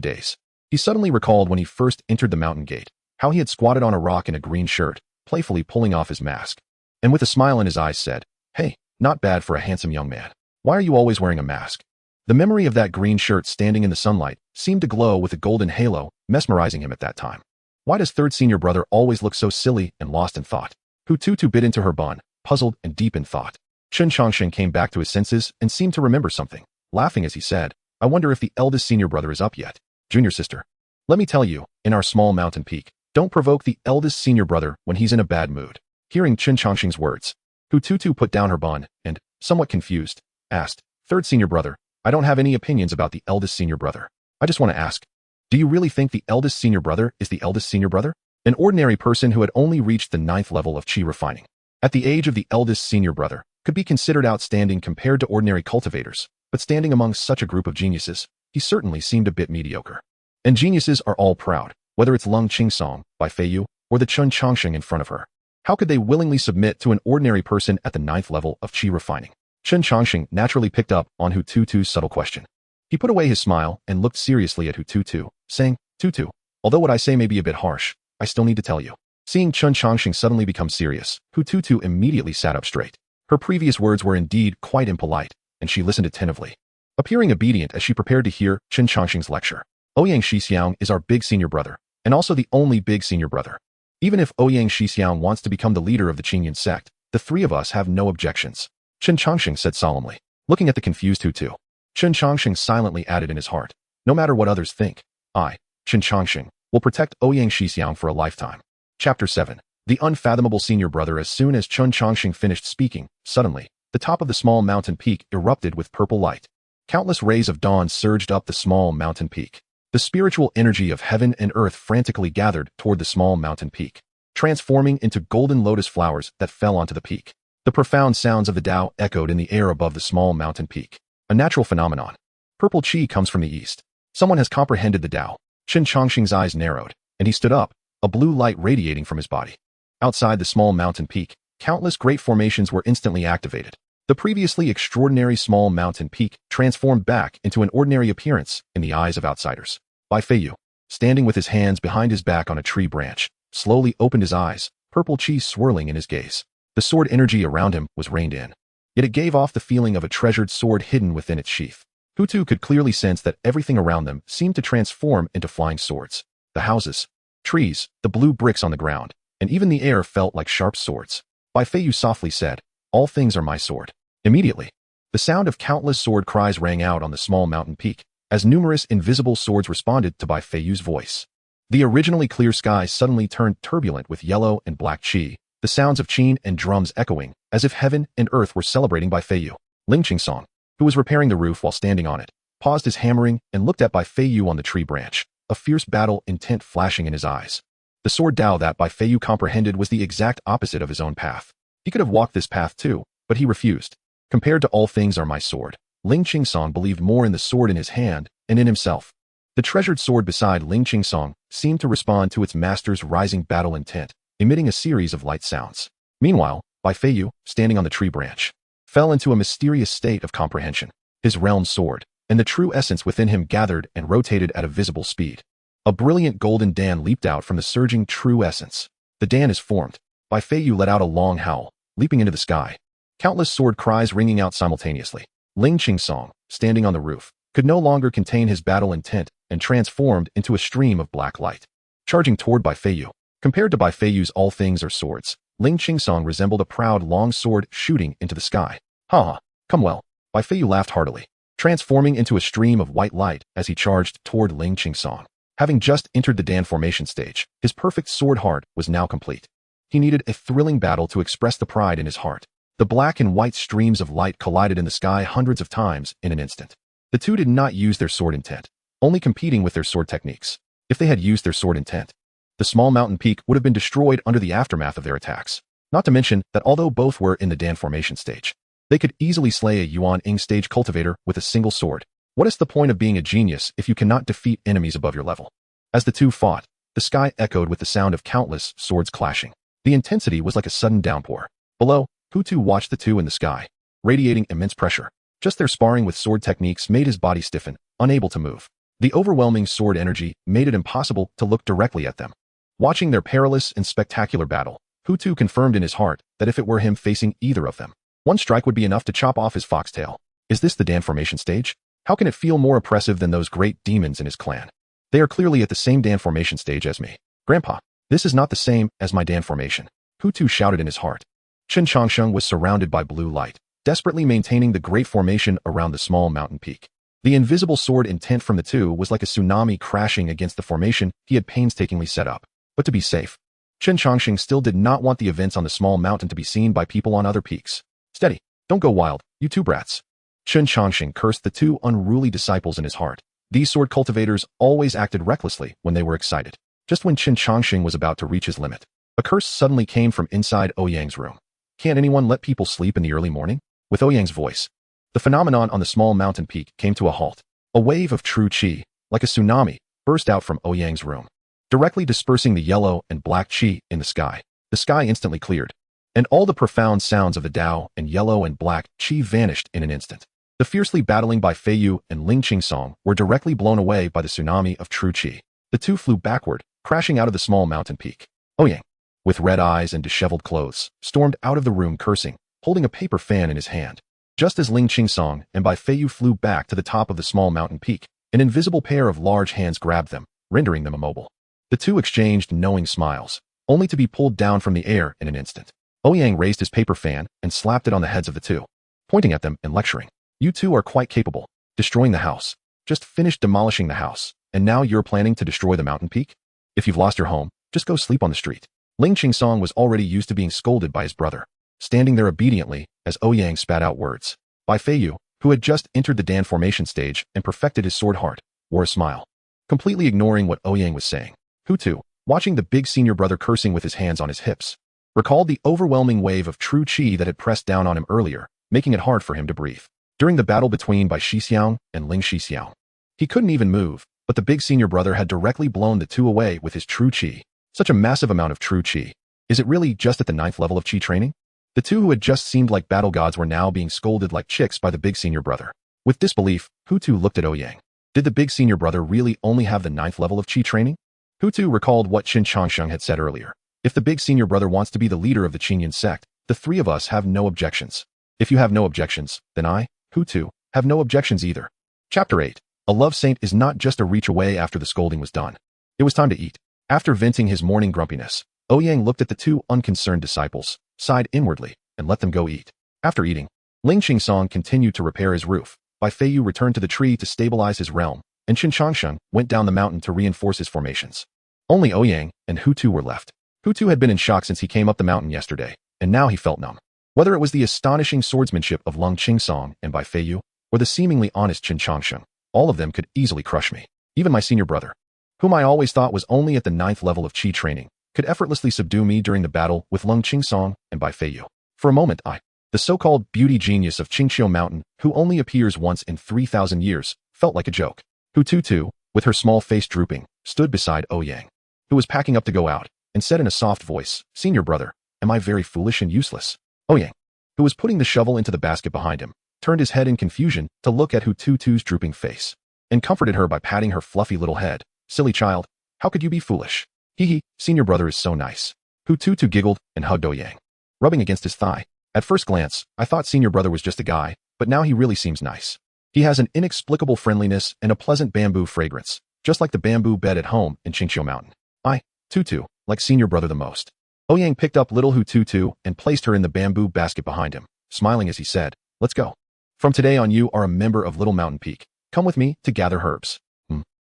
daze. He suddenly recalled when he first entered the mountain gate, how he had squatted on a rock in a green shirt, playfully pulling off his mask, and with a smile in his eyes said, "Hey, not bad for a handsome young man. Why are you always wearing a mask?" The memory of that green shirt standing in the sunlight seemed to glow with a golden halo, mesmerizing him at that time. Why does third senior brother always look so silly and lost in thought? Hututu bit into her bun, puzzled and deep in thought. Chen Chongsheng came back to his senses and seemed to remember something, laughing as he said, "I wonder if the eldest senior brother is up yet. Junior sister, let me tell you, in our small mountain peak, don't provoke the eldest senior brother when he's in a bad mood." Hearing Chen Chongsheng's words, Hututu put down her bun and, somewhat confused, asked, "Third senior brother, I don't have any opinions about the eldest senior brother. I just want to ask, do you really think the eldest senior brother is the eldest senior brother? An ordinary person who had only reached the 9th level of qi refining, at the age of the eldest senior brother, could be considered outstanding compared to ordinary cultivators, but standing among such a group of geniuses, he certainly seemed a bit mediocre. And geniuses are all proud, whether it's Lung Qingsong by Fei Yu or the Chen Chongsheng in front of her. How could they willingly submit to an ordinary person at the 9th level of qi refining? Chen Chongsheng naturally picked up on Hu Tutu's subtle question. He put away his smile and looked seriously at Hu Tutu, saying, Tutu, although what I say may be a bit harsh, I still need to tell you. Seeing Chen Chongsheng suddenly become serious, Hu Tutu immediately sat up straight. Her previous words were indeed quite impolite, and she listened attentively, appearing obedient as she prepared to hear Chen Chongsheng's lecture. Ouyang Shixiang is our big senior brother, and also the only big senior brother. Even if Ouyang Shixiang wants to become the leader of the Qingyan sect, the three of us have no objections, Chen Chongsheng said solemnly, looking at the confused Hu Tu. Chen Chongsheng silently added in his heart, no matter what others think, I, Chen Chongsheng, will protect Ouyang Shixiang for a lifetime. Chapter 7. The unfathomable senior brother. As soon as Chen Chongsheng finished speaking, suddenly, the top of the small mountain peak erupted with purple light. Countless rays of dawn surged up the small mountain peak. The spiritual energy of heaven and earth frantically gathered toward the small mountain peak, transforming into golden lotus flowers that fell onto the peak. The profound sounds of the Tao echoed in the air above the small mountain peak. A natural phenomenon. Purple qi comes from the east. Someone has comprehended the Tao. Chen Chongsheng's eyes narrowed, and he stood up, a blue light radiating from his body. Outside the small mountain peak, countless great formations were instantly activated. The previously extraordinary small mountain peak transformed back into an ordinary appearance in the eyes of outsiders. Bai Feiyu, standing with his hands behind his back on a tree branch, slowly opened his eyes, purple qi swirling in his gaze. The sword energy around him was reined in, yet it gave off the feeling of a treasured sword hidden within its sheath. Hu Tu could clearly sense that everything around them seemed to transform into flying swords. The houses, trees, the blue bricks on the ground, and even the air felt like sharp swords. Bai Feiyu softly said, all things are my sword. Immediately, the sound of countless sword cries rang out on the small mountain peak, as numerous invisible swords responded to Bai Feiyu's voice. The originally clear sky suddenly turned turbulent with yellow and black qi, the sounds of qin and drums echoing, as if heaven and earth were celebrating Bai Feiyu. Ling Qingsong, who was repairing the roof while standing on it, paused his hammering and looked at Bai Feiyu on the tree branch, a fierce battle intent flashing in his eyes. The sword Tao that Bai Feiyu comprehended was the exact opposite of his own path. He could have walked this path too, but he refused. Compared to all things are my sword, Ling Qingsong believed more in the sword in his hand and in himself. The treasured sword beside Ling Qingsong seemed to respond to its master's rising battle intent, emitting a series of light sounds. Meanwhile, Bai Feiyu, standing on the tree branch, fell into a mysterious state of comprehension. His realm sword, and the true essence within him gathered and rotated at a visible speed. A brilliant golden Dan leaped out from the surging true essence. The Dan is formed. Bai Feiyu let out a long howl, leaping into the sky. Countless sword cries ringing out simultaneously. Ling Qingsong, standing on the roof, could no longer contain his battle intent and transformed into a stream of black light, charging toward Bai Feiyu. Compared to Bai Feiyu's all things are swords, Ling Qingsong resembled a proud long sword shooting into the sky. Ha ha, come well. Bai Feiyu laughed heartily, transforming into a stream of white light as he charged toward Ling Qingsong. Having just entered the Dan formation stage, his perfect sword heart was now complete. He needed a thrilling battle to express the pride in his heart. The black and white streams of light collided in the sky hundreds of times in an instant. The two did not use their sword intent, only competing with their sword techniques. If they had used their sword intent, the small mountain peak would have been destroyed under the aftermath of their attacks. Not to mention that although both were in the Dan formation stage, they could easily slay a Yuan Ing stage cultivator with a single sword. What is the point of being a genius if you cannot defeat enemies above your level? As the two fought, the sky echoed with the sound of countless swords clashing. The intensity was like a sudden downpour. Below, Hu Tu watched the two in the sky, radiating immense pressure. Just their sparring with sword techniques made his body stiffen, unable to move. The overwhelming sword energy made it impossible to look directly at them. Watching their perilous and spectacular battle, Hu Tu confirmed in his heart that if it were him facing either of them, one strike would be enough to chop off his foxtail. Is this the Dan formation stage? How can it feel more oppressive than those great demons in his clan? They are clearly at the same Dan formation stage as me. Grandpa, this is not the same as my Dan formation. Hu Tu shouted in his heart. Chen Chongsheng was surrounded by blue light, desperately maintaining the great formation around the small mountain peak. The invisible sword intent from the two was like a tsunami crashing against the formation he had painstakingly set up. But to be safe, Chen Chongsheng still did not want the events on the small mountain to be seen by people on other peaks. Steady, don't go wild, you two brats. Chen Chongsheng cursed the two unruly disciples in his heart. These sword cultivators always acted recklessly when they were excited. Just when Chen Chongsheng was about to reach his limit, a curse suddenly came from inside Ouyang's room. Can't anyone let people sleep in the early morning? With Ouyang's voice, the phenomenon on the small mountain peak came to a halt. A wave of true qi, like a tsunami, burst out from Ouyang's room, directly dispersing the yellow and black qi in the sky. The sky instantly cleared, and all the profound sounds of the Tao and yellow and black qi vanished in an instant. The fiercely battling Bai Feiyu and Ling Qingsong were directly blown away by the tsunami of true qi. The two flew backward, crashing out of the small mountain peak. Ouyang, with red eyes and disheveled clothes, stormed out of the room cursing, holding a paper fan in his hand. Just as Ling Qingsong and Bai Feiyu flew back to the top of the small mountain peak, an invisible pair of large hands grabbed them, rendering them immobile. The two exchanged knowing smiles, only to be pulled down from the air in an instant. Ouyang raised his paper fan and slapped it on the heads of the two, pointing at them and lecturing. You two are quite capable, destroying the house. Just finished demolishing the house, and now you're planning to destroy the mountain peak? If you've lost your home, just go sleep on the street. Ling Qingsong was already used to being scolded by his brother, standing there obediently as Ouyang spat out words. Bai Feiyu, who had just entered the Dan formation stage and perfected his sword heart, wore a smile, completely ignoring what Ouyang was saying. Hu Tu, watching the big senior brother cursing with his hands on his hips, recalled the overwhelming wave of true qi that had pressed down on him earlier, making it hard for him to breathe. During the battle between Bai Shixiao and Ling Shixiao, he couldn't even move, but the big senior brother had directly blown the two away with his true qi. Such a massive amount of true qi. Is it really just at the 9th level of qi training? The two who had just seemed like battle gods were now being scolded like chicks by the big senior brother. With disbelief, Hu Tu looked at Ouyang. Did the big senior brother really only have the 9th level of qi training? Hu Tu recalled what Qin Changsheng had said earlier. If the big senior brother wants to be the leader of the Qingyun sect, the three of us have no objections. If you have no objections, then I, Hu Tu, have no objections either. Chapter 8. A love saint is not just a reach away after the scolding was done. It was time to eat. After venting his morning grumpiness, Ouyang looked at the two unconcerned disciples, sighed inwardly, and let them go eat. After eating, Ling Qingsong continued to repair his roof. Bai Feiyu returned to the tree to stabilize his realm, and Qin Changsheng went down the mountain to reinforce his formations. Only Ouyang and Hu Tu were left. Hu Tu had been in shock since he came up the mountain yesterday, and now he felt numb. Whether it was the astonishing swordsmanship of Ling Qingsong and Bai Feiyu, or the seemingly honest Qin Changsheng, all of them could easily crush me. Even my senior brother, whom I always thought was only at the 9th level of qi training, could effortlessly subdue me during the battle with Ling Qingsong and Bai Feiyu. For a moment the so-called beauty genius of Qingqiu Mountain, who only appears once in 3,000 years, felt like a joke. Hu Tu, with her small face drooping, stood beside Ouyang, who was packing up to go out, and said in a soft voice, "Senior brother, am I very foolish and useless?" Ouyang, who was putting the shovel into the basket behind him, turned his head in confusion to look at Hu Tu's drooping face, and comforted her by patting her fluffy little head. "Silly child, how could you be foolish? Hee, senior brother is so nice." Hu Tu giggled and hugged Ouyang, rubbing against his thigh. "At first glance, I thought senior brother was just a guy, but now he really seems nice. He has an inexplicable friendliness and a pleasant bamboo fragrance, just like the bamboo bed at home in Qingqiu Mountain. I, Tu, like senior brother the most." Ouyang picked up little Hu Tu and placed her in the bamboo basket behind him, smiling as he said, "Let's go. From today on you are a member of Little Mountain Peak. Come with me to gather herbs."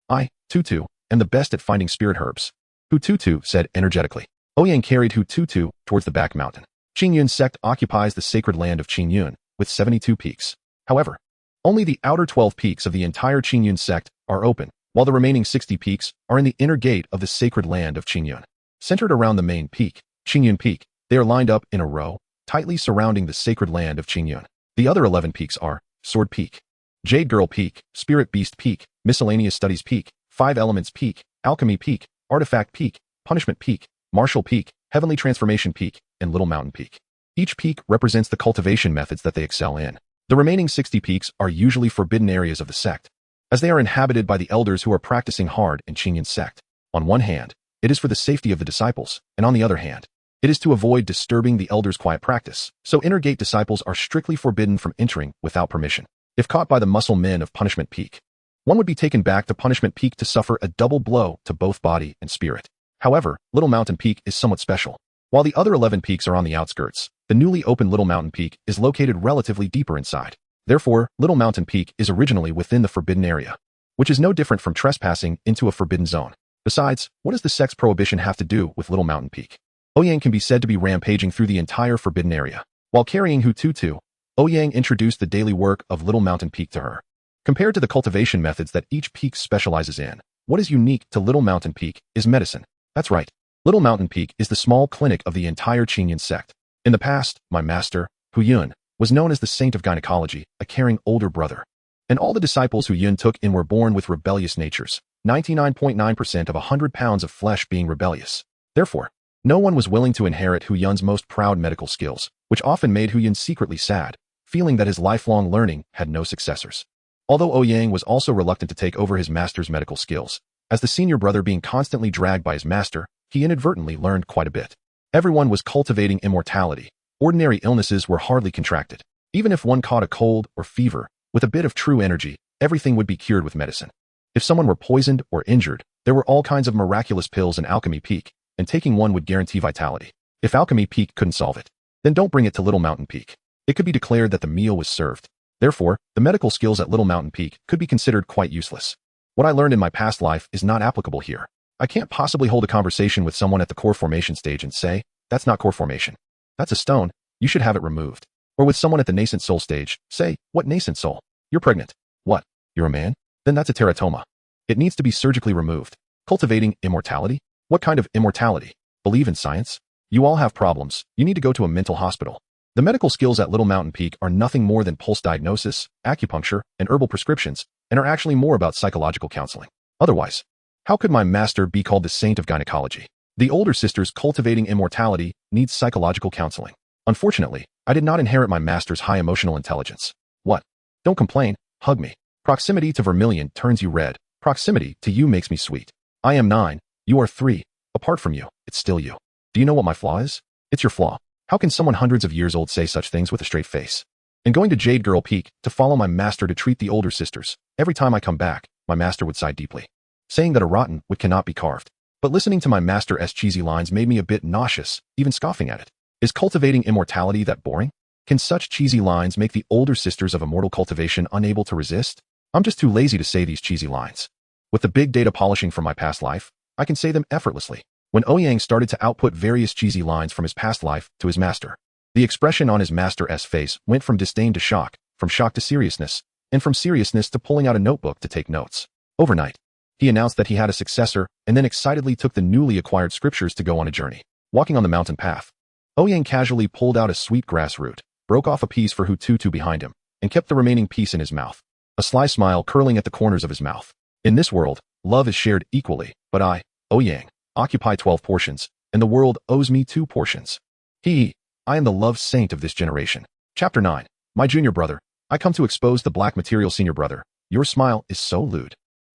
I, Tu, am the best at finding spirit herbs," Hu Tu said energetically. Ouyang carried Hu Tu towards the back mountain. Qingyun sect occupies the sacred land of Qingyun, with 72 peaks. However, only the outer 12 peaks of the entire Qingyun sect are open, while the remaining 60 peaks are in the inner gate of the sacred land of Qingyun. Centered around the main peak, Qingyun Peak, they are lined up in a row, tightly surrounding the sacred land of Qingyun. The other 11 peaks are Sword Peak, Jade Girl Peak, Spirit Beast Peak, Miscellaneous Studies Peak, Five Elements Peak, Alchemy Peak, Artifact Peak, Punishment Peak, Martial Peak, Heavenly Transformation Peak, and Little Mountain Peak. Each peak represents the cultivation methods that they excel in. The remaining 60 peaks are usually forbidden areas of the sect, as they are inhabited by the elders who are practicing hard in Qingyun sect. On one hand, it is for the safety of the disciples, and on the other hand, it is to avoid disturbing the elders' quiet practice, so inner gate disciples are strictly forbidden from entering without permission. If caught by the muscle men of Punishment Peak, one would be taken back to Punishment Peak to suffer a double blow to both body and spirit. However, Little Mountain Peak is somewhat special. While the other 11 peaks are on the outskirts, the newly opened Little Mountain Peak is located relatively deeper inside. Therefore, Little Mountain Peak is originally within the forbidden area, which is no different from trespassing into a forbidden zone. Besides, what does the sect's prohibition have to do with Little Mountain Peak? Ouyang can be said to be rampaging through the entire forbidden area. While carrying Hu Tu, Ouyang introduced the daily work of Little Mountain Peak to her. Compared to the cultivation methods that each peak specializes in, what is unique to Little Mountain Peak is medicine. That's right. Little Mountain Peak is the small clinic of the entire Qingyun sect. In the past, my master, Hu Yun, was known as the Saint of Gynecology, a caring older brother. And all the disciples Hu Yun took in were born with rebellious natures, 99.9% of 100 pounds of flesh being rebellious. Therefore, no one was willing to inherit Hu Yun's most proud medical skills, which often made Hu Yun secretly sad, feeling that his lifelong learning had no successors. Although Ouyang was also reluctant to take over his master's medical skills, as the senior brother being constantly dragged by his master, he inadvertently learned quite a bit. Everyone was cultivating immortality. Ordinary illnesses were hardly contracted. Even if one caught a cold or fever, with a bit of true energy, everything would be cured with medicine. If someone were poisoned or injured, there were all kinds of miraculous pills in Alchemy Peak, and taking one would guarantee vitality. If Alchemy Peak couldn't solve it, then don't bring it to Little Mountain Peak. It could be declared that the meal was served. Therefore, the medical skills at Little Mountain Peak could be considered quite useless. What I learned in my past life is not applicable here. I can't possibly hold a conversation with someone at the core formation stage and say, that's not core formation. That's a stone, you should have it removed. Or with someone at the nascent soul stage, say, what nascent soul? You're pregnant. What? You're a man? Then that's a teratoma. It needs to be surgically removed. Cultivating immortality? What kind of immortality? Believe in science? You all have problems. You need to go to a mental hospital. The medical skills at Little Mountain Peak are nothing more than pulse diagnosis, acupuncture, and herbal prescriptions, and are actually more about psychological counseling. Otherwise, how could my master be called the saint of gynecology? The older sisters cultivating immortality needs psychological counseling. Unfortunately, I did not inherit my master's high emotional intelligence. What? Don't complain, hug me. Proximity to vermilion turns you red. Proximity to you makes me sweet. I am 9, you are 3. Apart from you, it's still you. Do you know what my flaw is? It's your flaw. How can someone hundreds of years old say such things with a straight face? And going to Jade Girl Peak to follow my master to treat the older sisters, every time I come back, my master would sigh deeply, saying that a rotten wood cannot be carved. But listening to my master's cheesy lines made me a bit nauseous, even scoffing at it. Is cultivating immortality that boring? Can such cheesy lines make the older sisters of immortal cultivation unable to resist? I'm just too lazy to say these cheesy lines. With the big data polishing from my past life, I can say them effortlessly. When Ouyang started to output various cheesy lines from his past life to his master, the expression on his master's face went from disdain to shock, from shock to seriousness, and from seriousness to pulling out a notebook to take notes. Overnight, he announced that he had a successor and then excitedly took the newly acquired scriptures to go on a journey. Walking on the mountain path, Ouyang casually pulled out a sweet grass root, broke off a piece for Hututu behind him, and kept the remaining piece in his mouth, a sly smile curling at the corners of his mouth. In this world, love is shared equally, but I, Ouyang, occupy 12 portions, and the world owes me 2 portions. I am the love saint of this generation. Chapter 9. My junior brother, I come to expose the black material senior brother. Your smile is so lewd.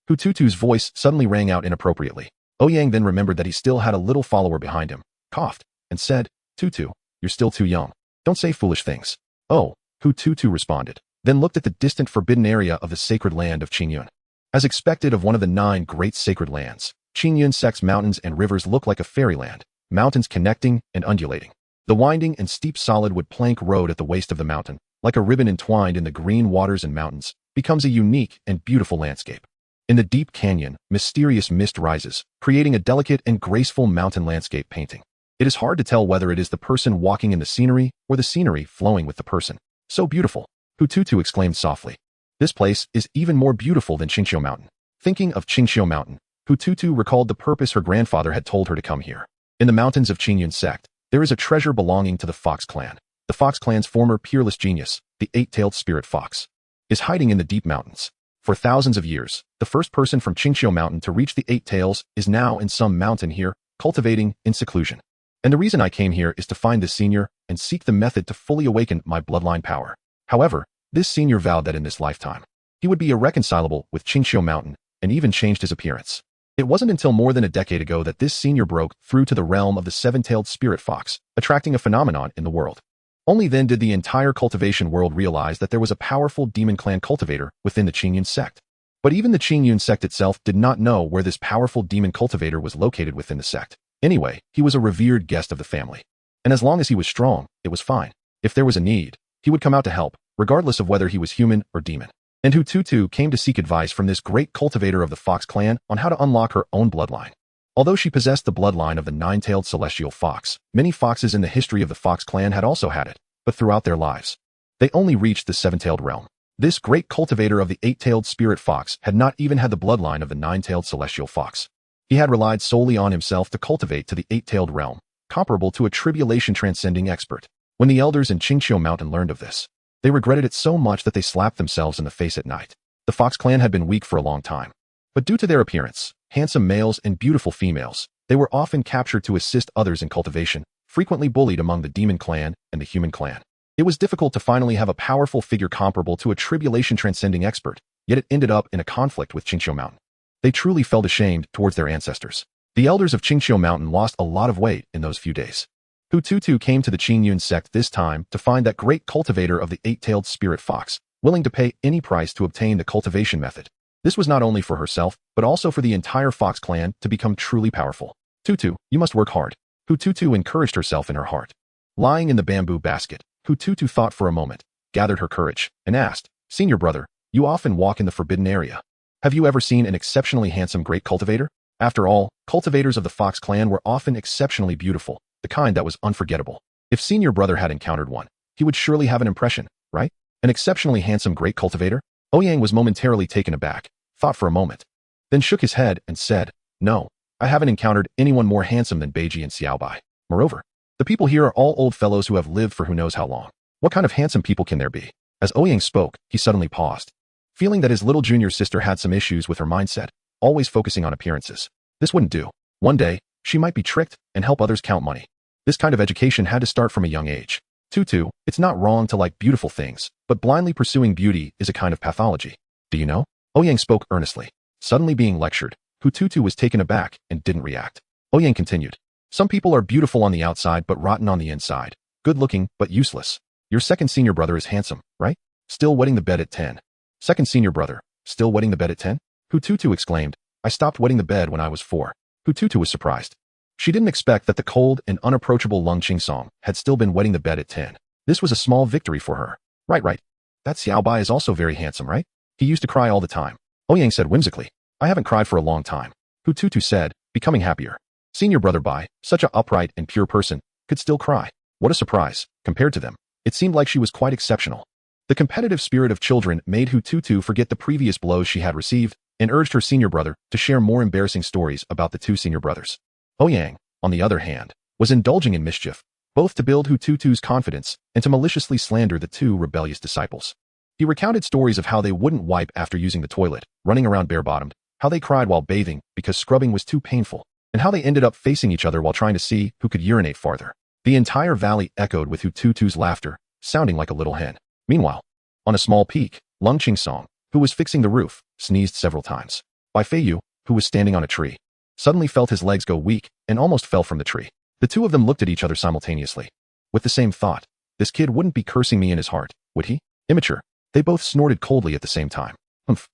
Hututu's voice suddenly rang out inappropriately. Ouyang then remembered that he still had a little follower behind him, coughed, and said, Tutu, you're still too young. Don't say foolish things. Oh, Hututu responded, then looked at the distant forbidden area of the sacred land of Qingyun. As expected of one of the 9 great sacred lands, Qingyun Sect's mountains and rivers look like a fairyland, mountains connecting and undulating. The winding and steep solid wood plank road at the waist of the mountain, like a ribbon entwined in the green waters and mountains, becomes a unique and beautiful landscape. In the deep canyon, mysterious mist rises, creating a delicate and graceful mountain landscape painting. It is hard to tell whether it is the person walking in the scenery or the scenery flowing with the person. So beautiful, Hututu exclaimed softly. This place is even more beautiful than Qingxiu Mountain. Thinking of Qingxiu Mountain, Hututu recalled the purpose her grandfather had told her to come here. In the mountains of Qingyun Sect, there is a treasure belonging to the Fox clan. The Fox clan's former peerless genius, the 8-tailed spirit fox, is hiding in the deep mountains. For thousands of years, the first person from Qingxiu Mountain to reach the 8 tails is now in some mountain here, cultivating in seclusion. And the reason I came here is to find this senior and seek the method to fully awaken my bloodline power. However, this senior vowed that in this lifetime, he would be irreconcilable with Qingxiu Mountain and even changed his appearance. It wasn't until more than a decade ago that this senior broke through to the realm of the 7-tailed spirit fox, attracting a phenomenon in the world. Only then did the entire cultivation world realize that there was a powerful demon clan cultivator within the Qingyun sect. But even the Qingyun sect itself did not know where this powerful demon cultivator was located within the sect. Anyway, he was a revered guest of the family. And as long as he was strong, it was fine. If there was a need, he would come out to help, regardless of whether he was human or demon. And Hututu came to seek advice from this great cultivator of the Fox clan on how to unlock her own bloodline. Although she possessed the bloodline of the 9-tailed celestial fox, many foxes in the history of the Fox clan had also had it, but throughout their lives, they only reached the 7-tailed realm. This great cultivator of the 8-tailed spirit fox had not even had the bloodline of the 9-tailed celestial fox. He had relied solely on himself to cultivate to the 8-tailed realm, comparable to a tribulation-transcending expert. When the elders in Qingxiu Mountain learned of this, they regretted it so much that they slapped themselves in the face at night. The Fox clan had been weak for a long time. But due to their appearance, handsome males and beautiful females, they were often captured to assist others in cultivation, frequently bullied among the demon clan and the human clan. It was difficult to finally have a powerful figure comparable to a tribulation-transcending expert, yet it ended up in a conflict with Qingqiu Mountain. They truly felt ashamed towards their ancestors. The elders of Qingqiu Mountain lost a lot of weight in those few days. Hututu came to the Qingyun sect this time to find that great cultivator of the eight-tailed spirit fox, willing to pay any price to obtain the cultivation method. This was not only for herself, but also for the entire Fox clan to become truly powerful. Tutu, you must work hard. Hututu encouraged herself in her heart. Lying in the bamboo basket, Hututu thought for a moment, gathered her courage, and asked, Senior brother, you often walk in the forbidden area. Have you ever seen an exceptionally handsome great cultivator? After all, cultivators of the Fox clan were often exceptionally beautiful, the kind that was unforgettable. If Senior brother had encountered one, he would surely have an impression, right? An exceptionally handsome great cultivator? Ouyang was momentarily taken aback, thought for a moment, then shook his head and said, No, I haven't encountered anyone more handsome than Beiji and Xiaobai. Moreover, the people here are all old fellows who have lived for who knows how long. What kind of handsome people can there be? As Ouyang spoke, he suddenly paused, feeling that his little junior sister had some issues with her mindset, always focusing on appearances. This wouldn't do. One day, she might be tricked and help others count money. This kind of education had to start from a young age. Tutu, it's not wrong to like beautiful things, but blindly pursuing beauty is a kind of pathology. Do you know? Ouyang spoke earnestly. Suddenly being lectured, Hututu was taken aback and didn't react. Ouyang continued. Some people are beautiful on the outside but rotten on the inside. Good-looking, but useless. Your second senior brother is handsome, right? Still wetting the bed at 10. Second senior brother, still wetting the bed at 10? Hututu exclaimed. I stopped wetting the bed when I was 4. Hututu was surprised. She didn't expect that the cold and unapproachable Lung Qingsong had still been wetting the bed at 10. This was a small victory for her. Right. That Xiaobai is also very handsome, right? He used to cry all the time. Ouyang said whimsically. I haven't cried for a long time. Hututu said, becoming happier. Senior brother Bai, such a upright and pure person, could still cry. What a surprise. Compared to them, it seemed like she was quite exceptional. The competitive spirit of children made Hututu forget the previous blows she had received and urged her senior brother to share more embarrassing stories about the two senior brothers. Ouyang, on the other hand, was indulging in mischief, both to build Hututu's confidence and to maliciously slander the two rebellious disciples. He recounted stories of how they wouldn't wipe after using the toilet, running around bare-bottomed, how they cried while bathing because scrubbing was too painful, and how they ended up facing each other while trying to see who could urinate farther. The entire valley echoed with Hututu's laughter, sounding like a little hen. Meanwhile, on a small peak, Lung Qingsong, who was fixing the roof, sneezed several times. Bai Feiyu, who was standing on a tree, suddenly felt his legs go weak and almost fell from the tree. The two of them looked at each other simultaneously, with the same thought. This kid wouldn't be cursing me in his heart, would he? Immature. They both snorted coldly at the same time. Humph.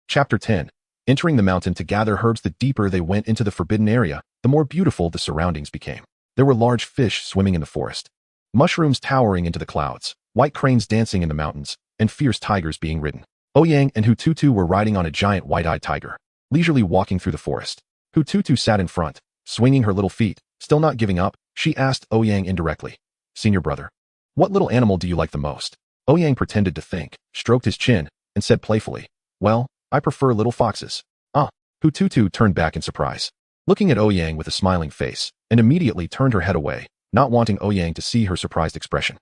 Chapter 10. Entering the mountain to gather herbs. The deeper they went into the forbidden area, the more beautiful the surroundings became. There were large fish swimming in the forest, mushrooms towering into the clouds, white cranes dancing in the mountains, and fierce tigers being ridden. Ouyang and Hututu were riding on a giant white-eyed tiger, leisurely walking through the forest. Hututu sat in front, swinging her little feet, still not giving up. She asked Ouyang indirectly, Senior brother, what little animal do you like the most? Ouyang pretended to think, stroked his chin, and said playfully, Well, I prefer little foxes. Ah. Hututu turned back in surprise, looking at Ouyang with a smiling face, and immediately turned her head away, not wanting Ouyang to see her surprised expression.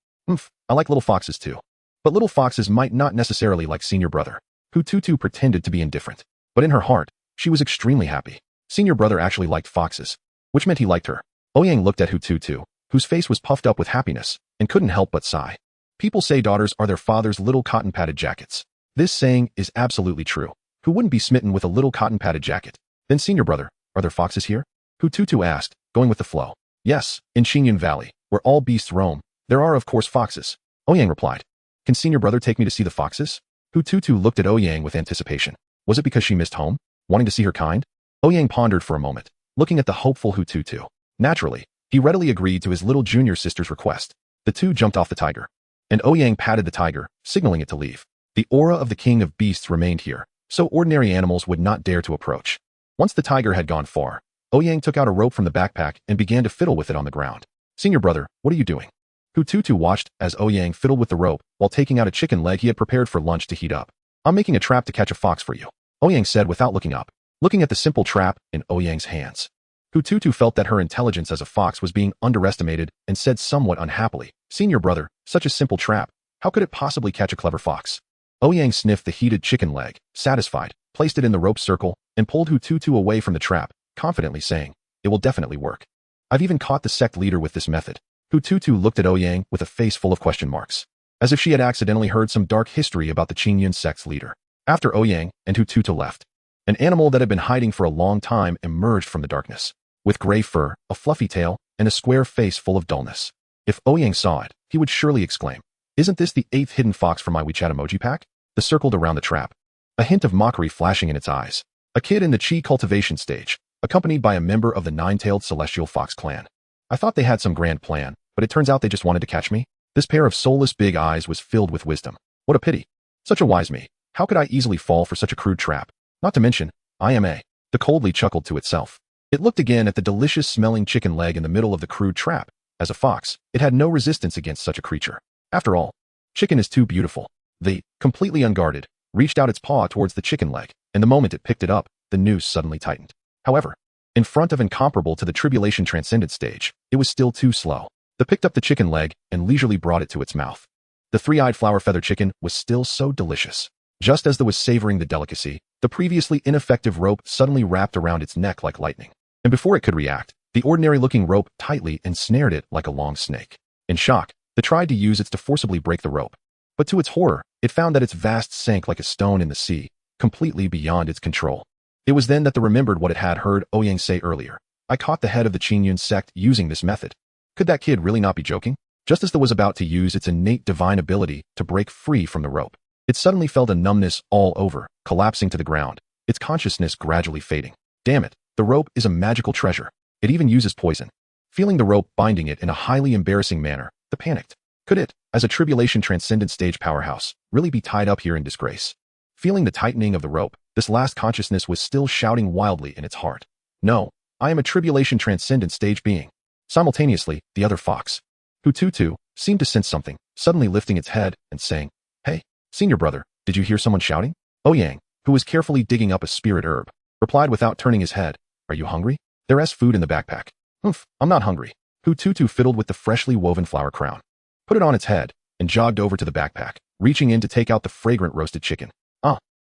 I like little foxes too. But little foxes might not necessarily like senior brother. Hututu pretended to be indifferent, but in her heart, she was extremely happy. Senior brother actually liked foxes, which meant he liked her. Ouyang looked at Hututu, whose face was puffed up with happiness, and couldn't help but sigh. People say daughters are their father's little cotton-padded jackets. This saying is absolutely true. Who wouldn't be smitten with a little cotton-padded jacket? Then senior brother, are there foxes here? Hututu asked, going with the flow. Yes, in Qingyun Valley, where all beasts roam, there are of course foxes. Ouyang replied. Can senior brother take me to see the foxes? Hututu looked at Ouyang with anticipation. Was it because she missed home, wanting to see her kind? Ouyang pondered for a moment, looking at the hopeful Hututu. Naturally, he readily agreed to his little junior sister's request. The two jumped off the tiger, and Ouyang patted the tiger, signaling it to leave. The aura of the king of beasts remained here, so ordinary animals would not dare to approach. Once the tiger had gone far, Ouyang took out a rope from the backpack and began to fiddle with it on the ground. Senior brother, what are you doing? Hututu watched as Ouyang fiddled with the rope while taking out a chicken leg he had prepared for lunch to heat up. I'm making a trap to catch a fox for you, Ouyang said without looking up, looking at the simple trap in Ouyang's hands. Hututu felt that her intelligence as a fox was being underestimated and said somewhat unhappily, Senior brother, such a simple trap, how could it possibly catch a clever fox? Ouyang sniffed the heated chicken leg, satisfied, placed it in the rope circle, and pulled Hututu away from the trap, confidently saying, "It will definitely work. I've even caught the sect leader with this method." Hututu looked at Ouyang with a face full of question marks, as if she had accidentally heard some dark history about the Qingyun sect's leader. After Ouyang and Hututu left, an animal that had been hiding for a long time emerged from the darkness, with gray fur, a fluffy tail, and a square face full of dullness. If Ouyang saw it, he would surely exclaim, "Isn't this the 8th hidden fox from my WeChat emoji pack?" It circled around the trap, a hint of mockery flashing in its eyes. A kid in the Qi cultivation stage, accompanied by a member of the nine-tailed celestial fox clan. I thought they had some grand plan, but it turns out they just wanted to catch me. This pair of soulless big eyes was filled with wisdom. What a pity. Such a wise me. How could I easily fall for such a crude trap? Not to mention, I am a. The coldly chuckled to itself. It looked again at the delicious-smelling chicken leg in the middle of the crude trap. As a fox, it had no resistance against such a creature. After all, chicken is too beautiful. The, completely unguarded, reached out its paw towards the chicken leg, and the moment it picked it up, the noose suddenly tightened. However, in front of incomparable to the tribulation transcendent stage, it was still too slow. The picked up the chicken leg and leisurely brought it to its mouth. The three-eyed flower feather chicken was still so delicious. Just as the was savoring the delicacy, the previously ineffective rope suddenly wrapped around its neck like lightning. And before it could react, the ordinary-looking rope tightly ensnared it like a long snake. In shock, it tried to use it to forcibly break the rope. But to its horror, it found that its vast sank like a stone in the sea, completely beyond its control. It was then that it remembered what it had heard Ouyang say earlier. I caught the head of the Qingyun sect using this method. Could that kid really not be joking? Just as the was about to use its innate divine ability to break free from the rope, it suddenly felt a numbness all over, collapsing to the ground, its consciousness gradually fading. Damn it, the rope is a magical treasure. It even uses poison. Feeling the rope binding it in a highly embarrassing manner, it panicked. Could it, as a tribulation transcendent stage powerhouse, really be tied up here in disgrace? Feeling the tightening of the rope, this last consciousness was still shouting wildly in its heart. No, I am a tribulation transcendent stage being. Simultaneously, the other fox, Hututu, seemed to sense something, suddenly lifting its head and saying, "Hey, senior brother, did you hear someone shouting?" Ouyang, who was carefully digging up a spirit herb, replied without turning his head, "Are you hungry? There's food in the backpack." "Humph, I'm not hungry." Hututu fiddled with the freshly woven flower crown, put it on its head, and jogged over to the backpack, reaching in to take out the fragrant roasted chicken.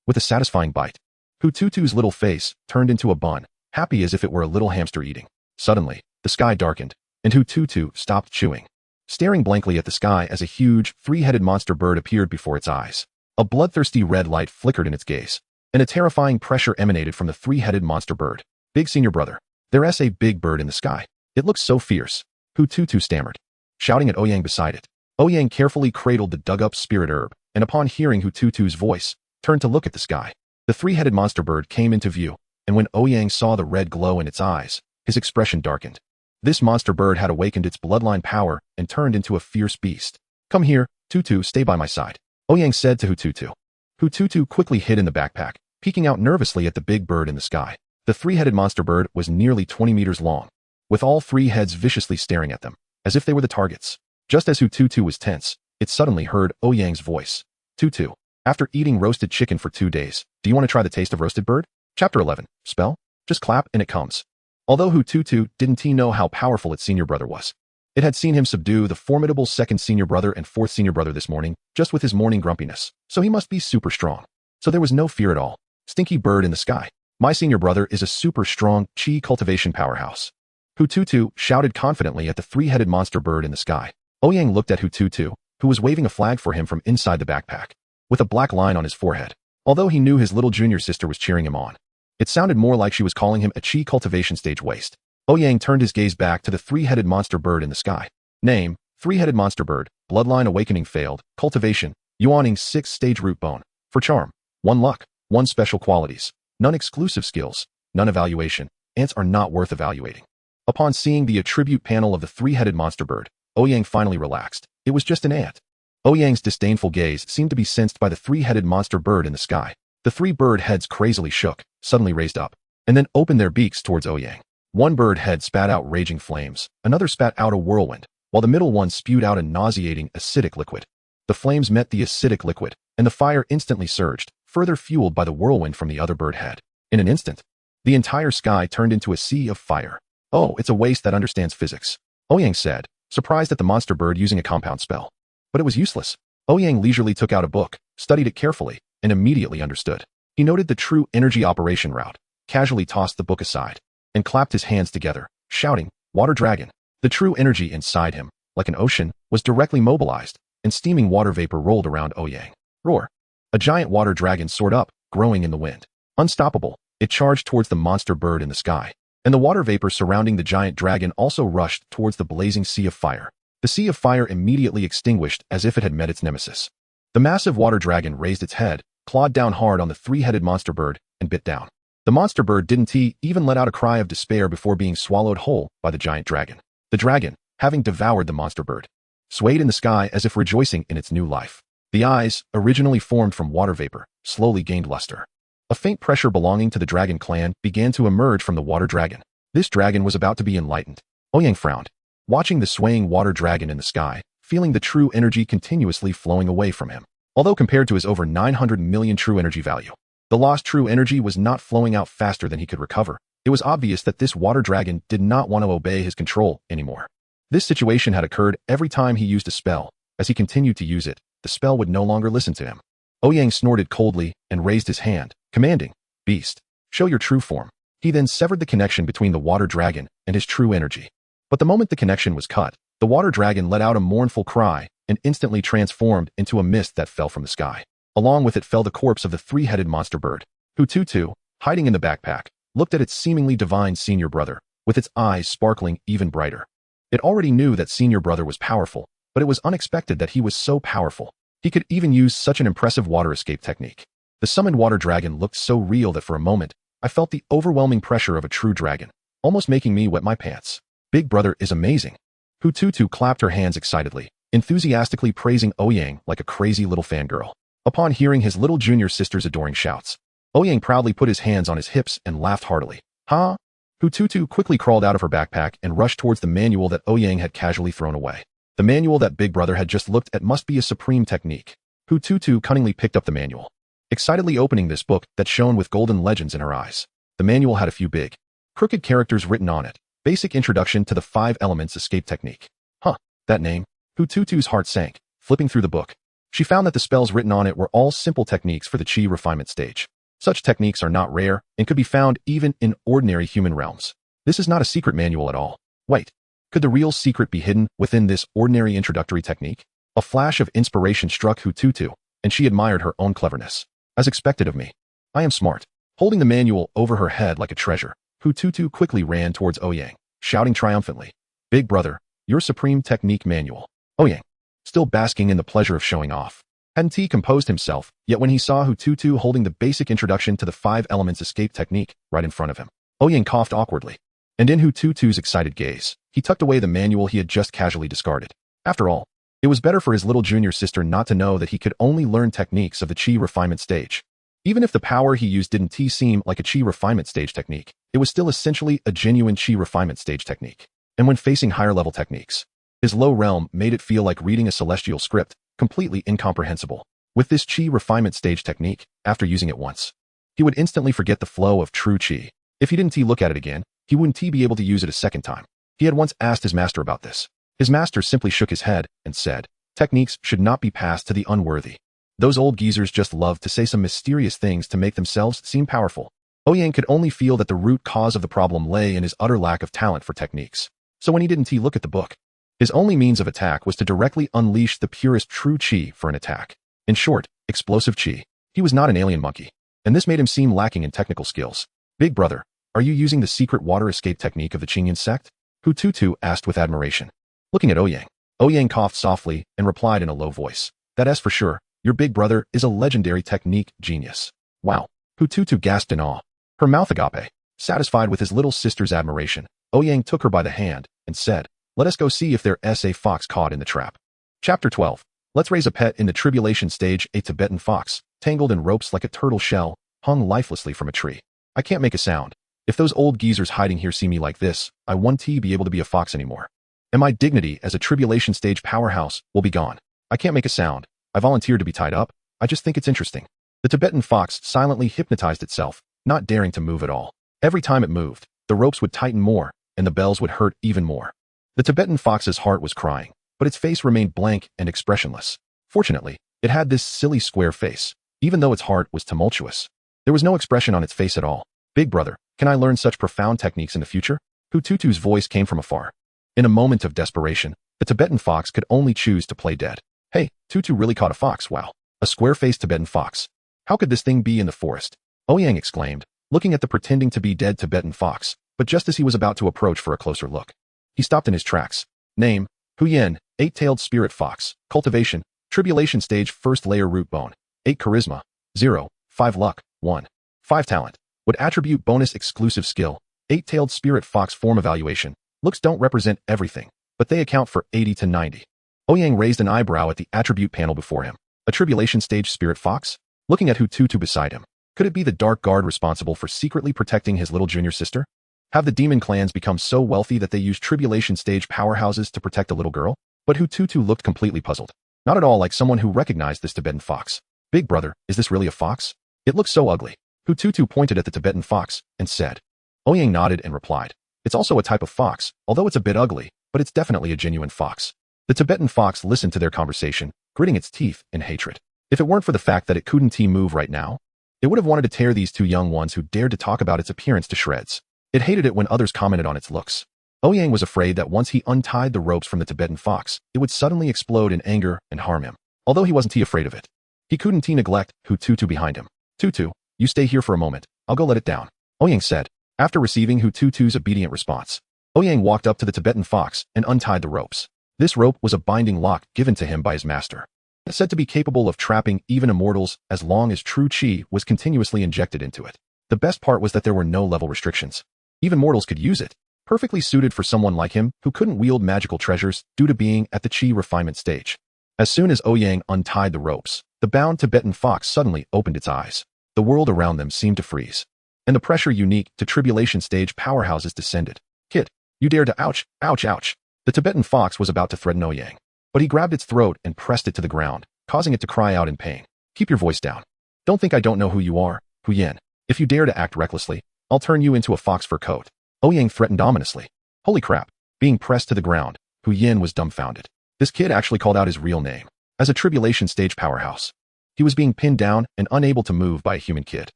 With a satisfying bite, Hututu's little face turned into a bun, happy as if it were a little hamster eating. Suddenly, the sky darkened, and Hututu stopped chewing, staring blankly at the sky as a huge, three-headed monster bird appeared before its eyes. A bloodthirsty red light flickered in its gaze, and a terrifying pressure emanated from the three-headed monster bird. "Big senior brother, there's a big bird in the sky. It looks so fierce," Hututu stammered, shouting at Ouyang beside it. Ouyang carefully cradled the dug-up spirit herb, and upon hearing Hututu's voice, turned to look at the sky. The three-headed monster bird came into view, and when Ouyang saw the red glow in its eyes, his expression darkened. This monster bird had awakened its bloodline power and turned into a fierce beast. "Come here, Tutu, stay by my side," Ouyang said to Hututu. Hututu quickly hid in the backpack, peeking out nervously at the big bird in the sky. The three-headed monster bird was nearly 20 meters long, with all three heads viciously staring at them, as if they were the targets. Just as Hututu was tense, it suddenly heard Ouyang's voice. "Tutu, after eating roasted chicken for 2 days, do you want to try the taste of roasted bird?" Chapter 11. Spell? Just clap and it comes. Although Hututu didn't know how powerful its senior brother was, it had seen him subdue the formidable second senior brother and fourth senior brother this morning, just with his morning grumpiness, so he must be super strong. So there was no fear at all. Stinky bird in the sky. My senior brother is a super strong Qi cultivation powerhouse. Hututu shouted confidently at the three-headed monster bird in the sky. Ouyang looked at Hututu, who was waving a flag for him from inside the backpack, with a black line on his forehead. Although he knew his little junior sister was cheering him on, it sounded more like she was calling him a Qi cultivation stage waste. Ouyang turned his gaze back to the three-headed monster bird in the sky. Name, three-headed monster bird, bloodline awakening failed, cultivation, Yuaning 6-stage root bone. For charm, 1 luck, 1 special qualities, none exclusive skills, none evaluation, ants are not worth evaluating. Upon seeing the attribute panel of the three-headed monster bird, Ouyang finally relaxed. It was just an ant. Ouyang's disdainful gaze seemed to be sensed by the three-headed monster bird in the sky. The 3 bird heads crazily shook, suddenly raised up, and then opened their beaks towards Ouyang. 1 bird head spat out raging flames, another spat out a whirlwind, while the middle one spewed out a nauseating, acidic liquid. The flames met the acidic liquid, and the fire instantly surged, further fueled by the whirlwind from the other bird head. In an instant, the entire sky turned into a sea of fire. "Oh, it's a waste that understands physics," Ouyang said, surprised at the monster bird using a compound spell. But it was useless. Ouyang leisurely took out a book, studied it carefully, and immediately understood. He noted the true energy operation route, casually tossed the book aside, and clapped his hands together, shouting, "Water Dragon!" The true energy inside him, like an ocean, was directly mobilized, and steaming water vapor rolled around Ouyang. Roar! A giant water dragon soared up, growing in the wind. Unstoppable, it charged towards the monster bird in the sky, and the water vapor surrounding the giant dragon also rushed towards the blazing sea of fire. The sea of fire immediately extinguished as if it had met its nemesis. The massive water dragon raised its head, clawed down hard on the three-headed monster bird, and bit down. The monster bird didn't even let out a cry of despair before being swallowed whole by the giant dragon. The dragon, having devoured the monster bird, swayed in the sky as if rejoicing in its new life. The eyes, originally formed from water vapor, slowly gained luster. A faint pressure belonging to the dragon clan began to emerge from the water dragon. This dragon was about to be enlightened. Ouyang frowned, watching the swaying water dragon in the sky, feeling the true energy continuously flowing away from him. Although compared to his over 900 million true energy value, the lost true energy was not flowing out faster than he could recover. It was obvious that this water dragon did not want to obey his control anymore. This situation had occurred every time he used a spell. As he continued to use it, the spell would no longer listen to him. Ouyang snorted coldly and raised his hand, commanding, "Beast, show your true form." He then severed the connection between the water dragon and his true energy. But the moment the connection was cut, the water dragon let out a mournful cry and instantly transformed into a mist that fell from the sky. Along with it fell the corpse of the three-headed monster bird. Hututu, hiding in the backpack, looked at its seemingly divine senior brother, with its eyes sparkling even brighter. It already knew that senior brother was powerful, but it was unexpected that he was so powerful. He could even use such an impressive water escape technique. The summoned water dragon looked so real that for a moment, I felt the overwhelming pressure of a true dragon, almost making me wet my pants. Big brother is amazing. Hututu clapped her hands excitedly, enthusiastically praising Ouyang like a crazy little fangirl. Upon hearing his little junior sister's adoring shouts, Ouyang proudly put his hands on his hips and laughed heartily. "Huh?" Hututu quickly crawled out of her backpack and rushed towards the manual that Ouyang had casually thrown away. The manual that Big Brother had just looked at must be a supreme technique. Hututu cunningly picked up the manual, excitedly opening this book that shone with golden legends in her eyes. The manual had a few big, crooked characters written on it. Basic introduction to the 5 elements escape technique. Huh, that name. Hututu's heart sank, flipping through the book. She found that the spells written on it were all simple techniques for the chi refinement stage. Such techniques are not rare and could be found even in ordinary human realms. This is not a secret manual at all. Wait, could the real secret be hidden within this ordinary introductory technique? A flash of inspiration struck Hututu, and she admired her own cleverness. As expected of me, I am smart. Holding the manual over her head like a treasure, Hututu quickly ran towards Ouyang, shouting triumphantly, "Big brother, your supreme technique manual." Ouyang, still basking in the pleasure of showing off, hadn't he composed himself, yet when he saw Hututu holding the basic introduction to the 5 elements escape technique right in front of him, Ouyang coughed awkwardly, and in Hututu's excited gaze, he tucked away the manual he had just casually discarded. After all, it was better for his little junior sister not to know that he could only learn techniques of the chi refinement stage. Even if the power he used didn't seem like a chi refinement stage technique, it was still essentially a genuine chi refinement stage technique. And when facing higher level techniques, his low realm made it feel like reading a celestial script, completely incomprehensible. With this chi refinement stage technique, after using it once, he would instantly forget the flow of true chi. If he didn't look at it again, he wouldn't be able to use it a second time. He had once asked his master about this. His master simply shook his head and said, "Techniques should not be passed to the unworthy. Those old geezers just love to say some mysterious things to make themselves seem powerful." Ouyang could only feel that the root cause of the problem lay in his utter lack of talent for techniques. So when he didn't look at the book, his only means of attack was to directly unleash the purest true chi for an attack. In short, explosive chi. He was not an alien monkey, and this made him seem lacking in technical skills. "Big brother, are you using the secret water escape technique of the Qingyan sect?" Hututu asked with admiration. Looking at Ouyang, Ouyang coughed softly and replied in a low voice, "That's for sure. Your big brother is a legendary technique genius." Wow. Hututu gasped in awe. Her mouth agape. Satisfied with his little sister's admiration, Ouyang took her by the hand and said, "Let us go see if there's a fox caught in the trap." Chapter 12. Let's raise a pet in the tribulation stage. A Tibetan fox, tangled in ropes like a turtle shell, hung lifelessly from a tree. "I can't make a sound. If those old geezers hiding here see me like this, I won't be able to be a fox anymore. And my dignity as a tribulation stage powerhouse will be gone. I can't make a sound. I volunteered to be tied up. I just think it's interesting." The Tibetan fox silently hypnotized itself, not daring to move at all. Every time it moved, the ropes would tighten more, and the bells would hurt even more. The Tibetan fox's heart was crying, but its face remained blank and expressionless. Fortunately, it had this silly square face, even though its heart was tumultuous. There was no expression on its face at all. Big brother, can I learn such profound techniques in the future? Hututu's voice came from afar. In a moment of desperation, the Tibetan fox could only choose to play dead. Hey, Tutu really caught a fox, wow. A square-faced Tibetan fox. How could this thing be in the forest? Ouyang exclaimed, looking at the pretending to be dead Tibetan fox, but just as he was about to approach for a closer look, he stopped in his tracks. Name, Huyen, 8-tailed spirit fox. Cultivation, tribulation stage first layer root bone. 8 charisma, 0, 5 luck, 1. 5 talent. Would attribute bonus exclusive skill. 8-tailed spirit fox form evaluation. Looks don't represent everything, but they account for 80 to 90. Ouyang raised an eyebrow at the attribute panel before him. A tribulation stage spirit fox? Looking at Hututu beside him. Could it be the dark guard responsible for secretly protecting his little junior sister? Have the demon clans become so wealthy that they use tribulation stage powerhouses to protect a little girl? But Hututu looked completely puzzled. Not at all like someone who recognized this Tibetan fox. Big brother, is this really a fox? It looks so ugly. Hututu pointed at the Tibetan fox and said. Ouyang nodded and replied. It's also a type of fox, although it's a bit ugly, but it's definitely a genuine fox. The Tibetan fox listened to their conversation, gritting its teeth in hatred. If it weren't for the fact that it couldn't move right now, it would have wanted to tear these two young ones who dared to talk about its appearance to shreds. It hated it when others commented on its looks. Ouyang was afraid that once he untied the ropes from the Tibetan fox, it would suddenly explode in anger and harm him. Although he wasn't afraid of it. He couldn't neglect Hututu behind him. Tutu, you stay here for a moment. I'll go let it down. Ouyang said. After receiving Hututu's obedient response, Ouyang walked up to the Tibetan fox and untied the ropes. This rope was a binding lock given to him by his master. Said to be capable of trapping even immortals as long as true chi was continuously injected into it. The best part was that there were no level restrictions. Even mortals could use it, perfectly suited for someone like him who couldn't wield magical treasures due to being at the chi refinement stage. As soon as Ouyang untied the ropes, the bound Tibetan fox suddenly opened its eyes. The world around them seemed to freeze, and the pressure unique to tribulation stage powerhouses descended. Kid, you dare to ouch, ouch, ouch. The Tibetan fox was about to threaten Ouyang, but he grabbed its throat and pressed it to the ground, causing it to cry out in pain. Keep your voice down. Don't think I don't know who you are, Huyen. If you dare to act recklessly, I'll turn you into a fox fur coat. Ouyang threatened ominously. Holy crap. Being pressed to the ground, Huyen was dumbfounded. This kid actually called out his real name. As a tribulation stage powerhouse, he was being pinned down and unable to move by a human kid.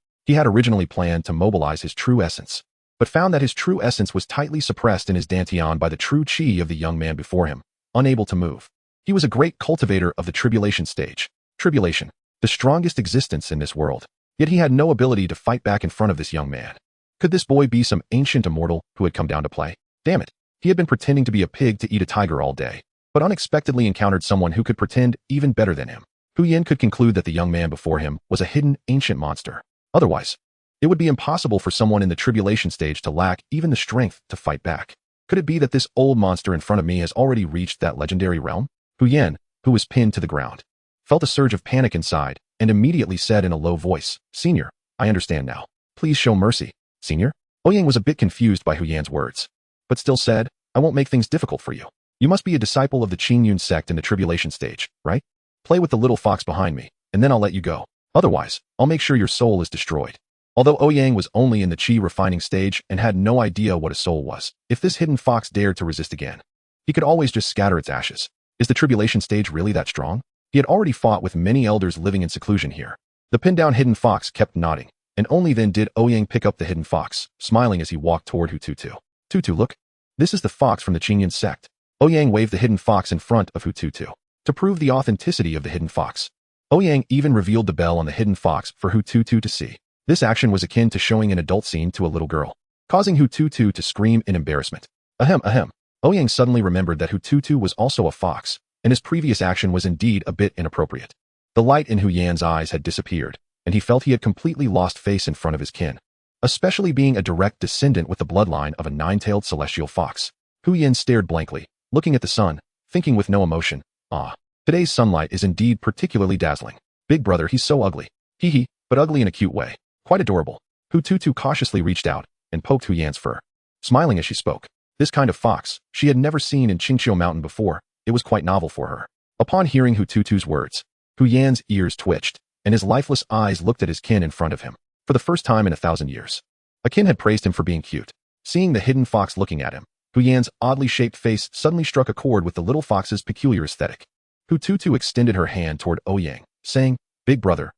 He had originally planned to mobilize his true essence, but found that his true essence was tightly suppressed in his dantian by the true chi of the young man before him, unable to move. He was a great cultivator of the tribulation stage. Tribulation, the strongest existence in this world. Yet he had no ability to fight back in front of this young man. Could this boy be some ancient immortal who had come down to play? Damn it. He had been pretending to be a pig to eat a tiger all day, but unexpectedly encountered someone who could pretend even better than him. Huyen could conclude that the young man before him was a hidden ancient monster. Otherwise, it would be impossible for someone in the tribulation stage to lack even the strength to fight back. Could it be that this old monster in front of me has already reached that legendary realm? Huyen, who was pinned to the ground, felt a surge of panic inside and immediately said in a low voice, Senior, I understand now. Please show mercy. Senior? Ouyang was a bit confused by Huyen's words, but still said, I won't make things difficult for you. You must be a disciple of the Qingyun sect in the tribulation stage, right? Play with the little fox behind me, and then I'll let you go. Otherwise, I'll make sure your soul is destroyed. Although Ouyang was only in the chi refining stage and had no idea what a soul was, if this hidden fox dared to resist again, he could always just scatter its ashes. Is the tribulation stage really that strong? He had already fought with many elders living in seclusion here. The pinned-down hidden fox kept nodding, and only then did Ouyang pick up the hidden fox, smiling as he walked toward Hututu. Tutu, look. This is the fox from the Qingyun sect. Ouyang waved the hidden fox in front of Hututu. To prove the authenticity of the hidden fox, Ouyang even revealed the bell on the hidden fox for Hututu to see. This action was akin to showing an adult scene to a little girl, causing Hututu to scream in embarrassment. Ahem, ahem. Ouyang suddenly remembered that Hututu was also a fox, and his previous action was indeed a bit inappropriate. The light in Huyen's eyes had disappeared, and he felt he had completely lost face in front of his kin, especially being a direct descendant with the bloodline of a 9-tailed celestial fox. Huyen stared blankly, looking at the sun, thinking with no emotion, ah, today's sunlight is indeed particularly dazzling. Big brother, he's so ugly. Hee hee, but ugly in a cute way. Quite adorable. Hututu cautiously reached out and poked Huyen's fur, smiling as she spoke. This kind of fox she had never seen in Qingqiu Mountain before. It was quite novel for her. Upon hearing Hututu's words, Huyen's ears twitched, and his lifeless eyes looked at his kin in front of him. For the first time in 1,000 years, a kin had praised him for being cute. Seeing the hidden fox looking at him, Huyen's oddly shaped face suddenly struck a chord with the little fox's peculiar aesthetic. Hututu extended her hand toward Ouyang, saying, Big brother,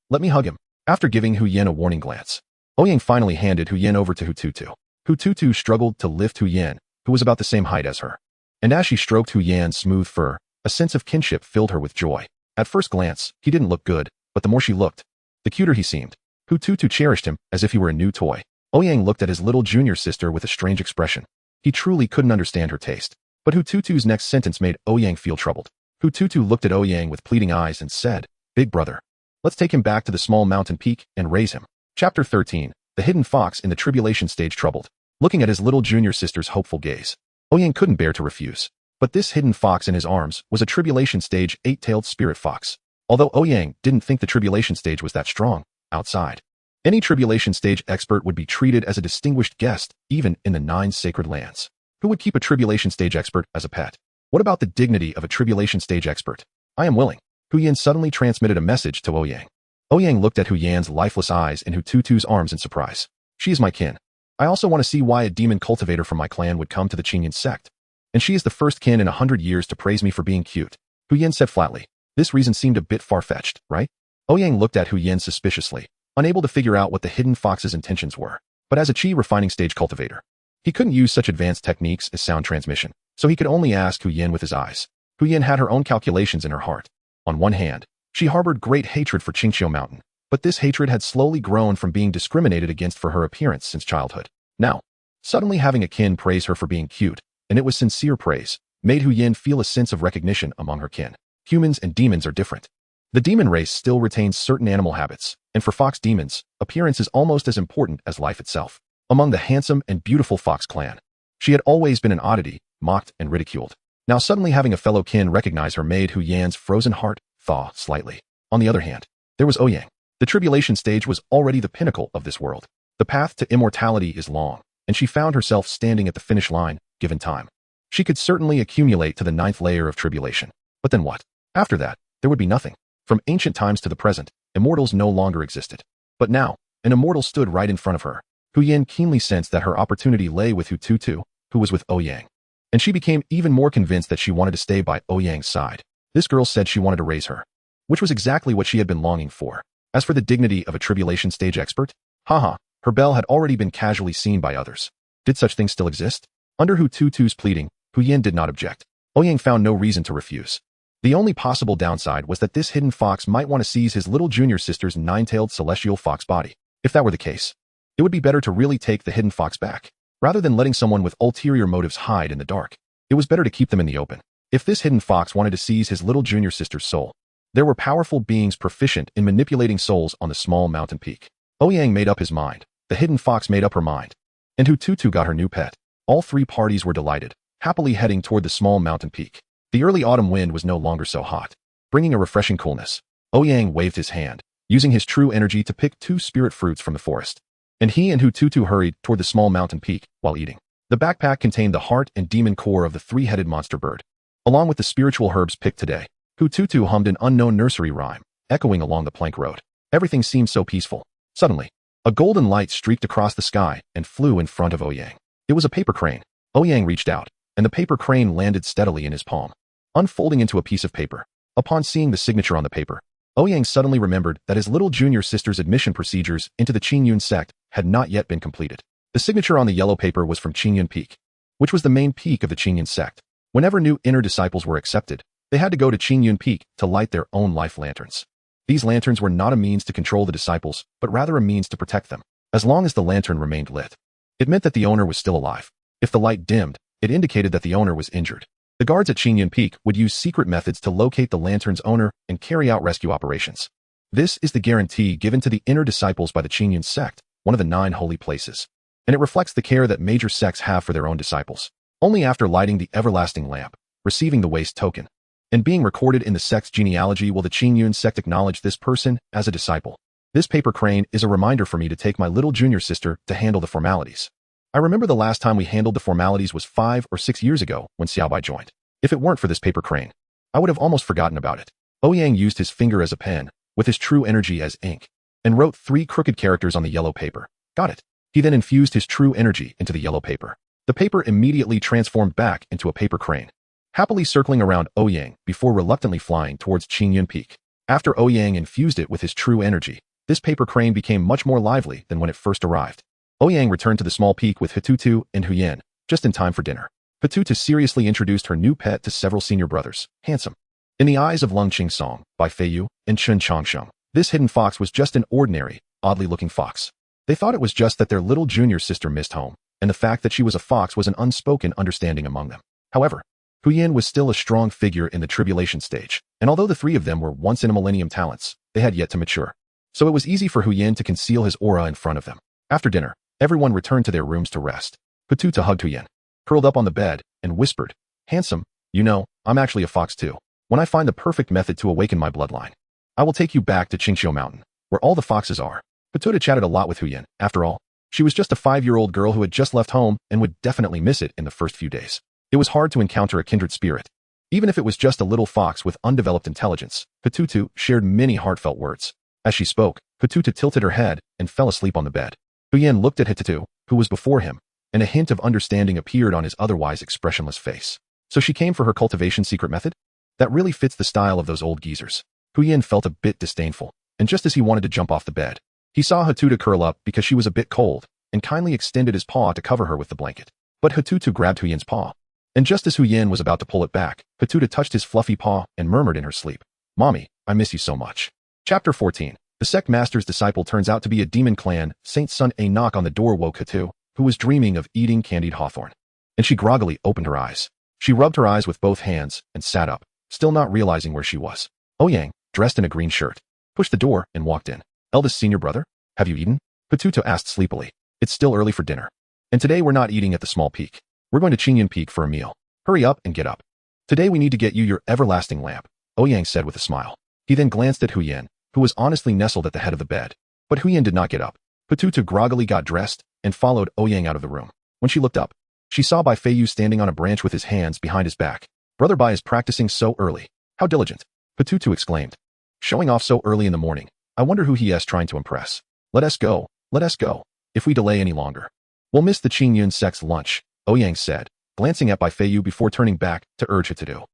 let me hug him. After giving Hu Yin a warning glance, Ouyang finally handed Hu Yin over to Hu Tutu. Hu Tutu struggled to lift Hu Yin, who was about the same height as her. And as she stroked Hu Yan's smooth fur, a sense of kinship filled her with joy. At first glance, he didn't look good, but the more she looked, the cuter he seemed. Hu Tutu cherished him as if he were a new toy. Ouyang looked at his little junior sister with a strange expression. He truly couldn't understand her taste. But Hu Tutu's next sentence made Ouyang feel troubled. Hu Tutu looked at Ouyang with pleading eyes and said, "Big brother, let's take him back to the small mountain peak and raise him." Chapter 13. The Hidden Fox in the Tribulation Stage Troubled. Looking at his little junior sister's hopeful gaze, Ouyang couldn't bear to refuse. But this hidden fox in his arms was a Tribulation Stage 8-tailed spirit fox. Although Ouyang didn't think the Tribulation Stage was that strong, outside, any Tribulation Stage expert would be treated as a distinguished guest, even in the 9 sacred lands. Who would keep a Tribulation Stage expert as a pet? What about the dignity of a Tribulation Stage expert? I am willing. Hu Yin suddenly transmitted a message to Ouyang. Ouyang looked at Hu Yan's lifeless eyes in Hu Tutu's arms in surprise. She is my kin. I also want to see why a demon cultivator from my clan would come to the Qingyan sect. And she is the first kin in 100 years to praise me for being cute. Hu Yin said flatly. This reason seemed a bit far-fetched, right? Ouyang looked at Hu Yin suspiciously, unable to figure out what the hidden fox's intentions were. But as a Qi refining stage cultivator, he couldn't use such advanced techniques as sound transmission, so he could only ask Hu Yin with his eyes. Hu Yin had her own calculations in her heart. On one hand, she harbored great hatred for Qingqiu Mountain, but this hatred had slowly grown from being discriminated against for her appearance since childhood. Now, suddenly having a kin praise her for being cute, and it was sincere praise, made Hu Yin feel a sense of recognition among her kin. Humans and demons are different. The demon race still retains certain animal habits, and for fox demons, appearance is almost as important as life itself. Among the handsome and beautiful fox clan, she had always been an oddity, mocked and ridiculed. Now suddenly having a fellow kin recognize her made Hu Yan's frozen heart thaw slightly. On the other hand, there was Ouyang. The Tribulation Stage was already the pinnacle of this world. The path to immortality is long, and she found herself standing at the finish line, given time. She could certainly accumulate to the 9th layer of tribulation. But then what? After that, there would be nothing. From ancient times to the present, immortals no longer existed. But now, an immortal stood right in front of her. Hu Yin keenly sensed that her opportunity lay with Hu Tutu, who was with Ouyang. And she became even more convinced that she wanted to stay by Ouyang's side. This girl said she wanted to raise her, which was exactly what she had been longing for. As for the dignity of a Tribulation Stage expert, haha, her belle had already been casually seen by others. Did such things still exist? Under Hu Tutu's pleading, Hu Yin did not object. Ouyang found no reason to refuse. The only possible downside was that this hidden fox might want to seize his little junior sister's 9-tailed celestial fox body. If that were the case, it would be better to really take the hidden fox back. Rather than letting someone with ulterior motives hide in the dark, it was better to keep them in the open. If this hidden fox wanted to seize his little junior sister's soul, there were powerful beings proficient in manipulating souls on the small mountain peak. Ouyang made up his mind. The hidden fox made up her mind. And Hu Tutu got her new pet. All 3 parties were delighted, happily heading toward the small mountain peak. The early autumn wind was no longer so hot, bringing a refreshing coolness. Ouyang waved his hand, using his true energy to pick 2 spirit fruits from the forest. And he and Hu Tutu hurried toward the small mountain peak while eating. The backpack contained the heart and demon core of the 3-headed monster bird. Along with the spiritual herbs picked today, Hu Tutu hummed an unknown nursery rhyme, echoing along the plank road. Everything seemed so peaceful. Suddenly, a golden light streaked across the sky and flew in front of Ouyang. It was a paper crane. Ouyang reached out, and the paper crane landed steadily in his palm, unfolding into a piece of paper. Upon seeing the signature on the paper, Ouyang suddenly remembered that his little junior sister's admission procedures into the Qingyun sect had not yet been completed. The signature on the yellow paper was from Qingyun Peak, which was the main peak of the Qingyun sect. Whenever new inner disciples were accepted, they had to go to Qingyun Peak to light their own life lanterns. These lanterns were not a means to control the disciples, but rather a means to protect them. As long as the lantern remained lit, it meant that the owner was still alive. If the light dimmed, it indicated that the owner was injured. The guards at Qingyun Peak would use secret methods to locate the lantern's owner and carry out rescue operations. This is the guarantee given to the inner disciples by the Qingyun sect, one of the 9 holy places. And it reflects the care that major sects have for their own disciples. Only after lighting the everlasting lamp, receiving the waste token, and being recorded in the sect's genealogy will the Qingyun sect acknowledge this person as a disciple. This paper crane is a reminder for me to take my little junior sister to handle the formalities. I remember the last time we handled the formalities was 5 or 6 years ago when Xiaobai joined. If it weren't for this paper crane, I would have almost forgotten about it. Ouyang used his finger as a pen, with his true energy as ink, and wrote 3 crooked characters on the yellow paper. Got it. He then infused his true energy into the yellow paper. The paper immediately transformed back into a paper crane, happily circling around Ouyang before reluctantly flying towards Qingyun Peak. After Ouyang infused it with his true energy, This paper crane became much more lively than when it first arrived. Ouyang returned to the small peak with Hatutu and Huyen, just in time for dinner. Hatutu seriously introduced her new pet to several senior brothers, handsome. In the eyes of Lung Qing Song, Bai Feiyu, and Chen Changsheng, this hidden fox was just an ordinary, oddly-looking fox. They thought it was just that their little junior sister missed home, and the fact that she was a fox was an unspoken understanding among them. However, Huyen was still a strong figure in the tribulation stage, and although the three of them were once-in-a-millennium talents, they had yet to mature. So it was easy for Huyen to conceal his aura in front of them. After dinner, everyone returned to their rooms to rest. Hatutu hugged Huyen, curled up on the bed, and whispered, "Handsome, you know, I'm actually a fox too. When I find the perfect method to awaken my bloodline, I will take you back to Qingxiu Mountain, where all the foxes are." Hatutu chatted a lot with Huyen. After all, she was just a 5-year-old girl who had just left home and would definitely miss it in the first few days. It was hard to encounter a kindred spirit. Even if it was just a little fox with undeveloped intelligence, Hatutu shared many heartfelt words. As she spoke, Hatutu tilted her head and fell asleep on the bed. Huyen looked at Hatutu, who was before him, and a hint of understanding appeared on his otherwise expressionless face. So she came for her cultivation secret method? That really fits the style of those old geezers. Huyen felt a bit disdainful, and just as he wanted to jump off the bed, he saw Hatutu curl up because she was a bit cold, and kindly extended his paw to cover her with the blanket. But Hatutu grabbed Huyen's paw. And just as Huyen was about to pull it back, Hatutu touched his fluffy paw and murmured in her sleep, "Mommy, I miss you so much." Chapter 14. The sect master's disciple turns out to be a demon clan. Saint Sun. A knock on the door woke Hatutu, who was dreaming of eating candied hawthorn. And she groggily opened her eyes. She rubbed her eyes with both hands and sat up, still not realizing where she was. Ouyang, dressed in a green shirt, pushed the door and walked in. "Eldest senior brother, have you eaten?" Hatutu asked sleepily. "It's still early for dinner. And today we're not eating at the small peak. We're going to Qingyun Peak for a meal. Hurry up and get up. Today we need to get you your everlasting lamp," Ouyang said with a smile. He then glanced at Huyen, who was honestly nestled at the head of the bed. But Huyen did not get up. Hatutu groggily got dressed and followed Ouyang out of the room. When she looked up, she saw Bai Feiyu standing on a branch with his hands behind his back. "Brother Bai is practicing so early. How diligent," Hatutu exclaimed. "Showing off so early in the morning. I wonder who he is trying to impress. Let us go. Let us go. If we delay any longer, we'll miss the Qingyun sect's lunch," Ouyang said, glancing at Bai Feiyu before turning back to urge Hatutu.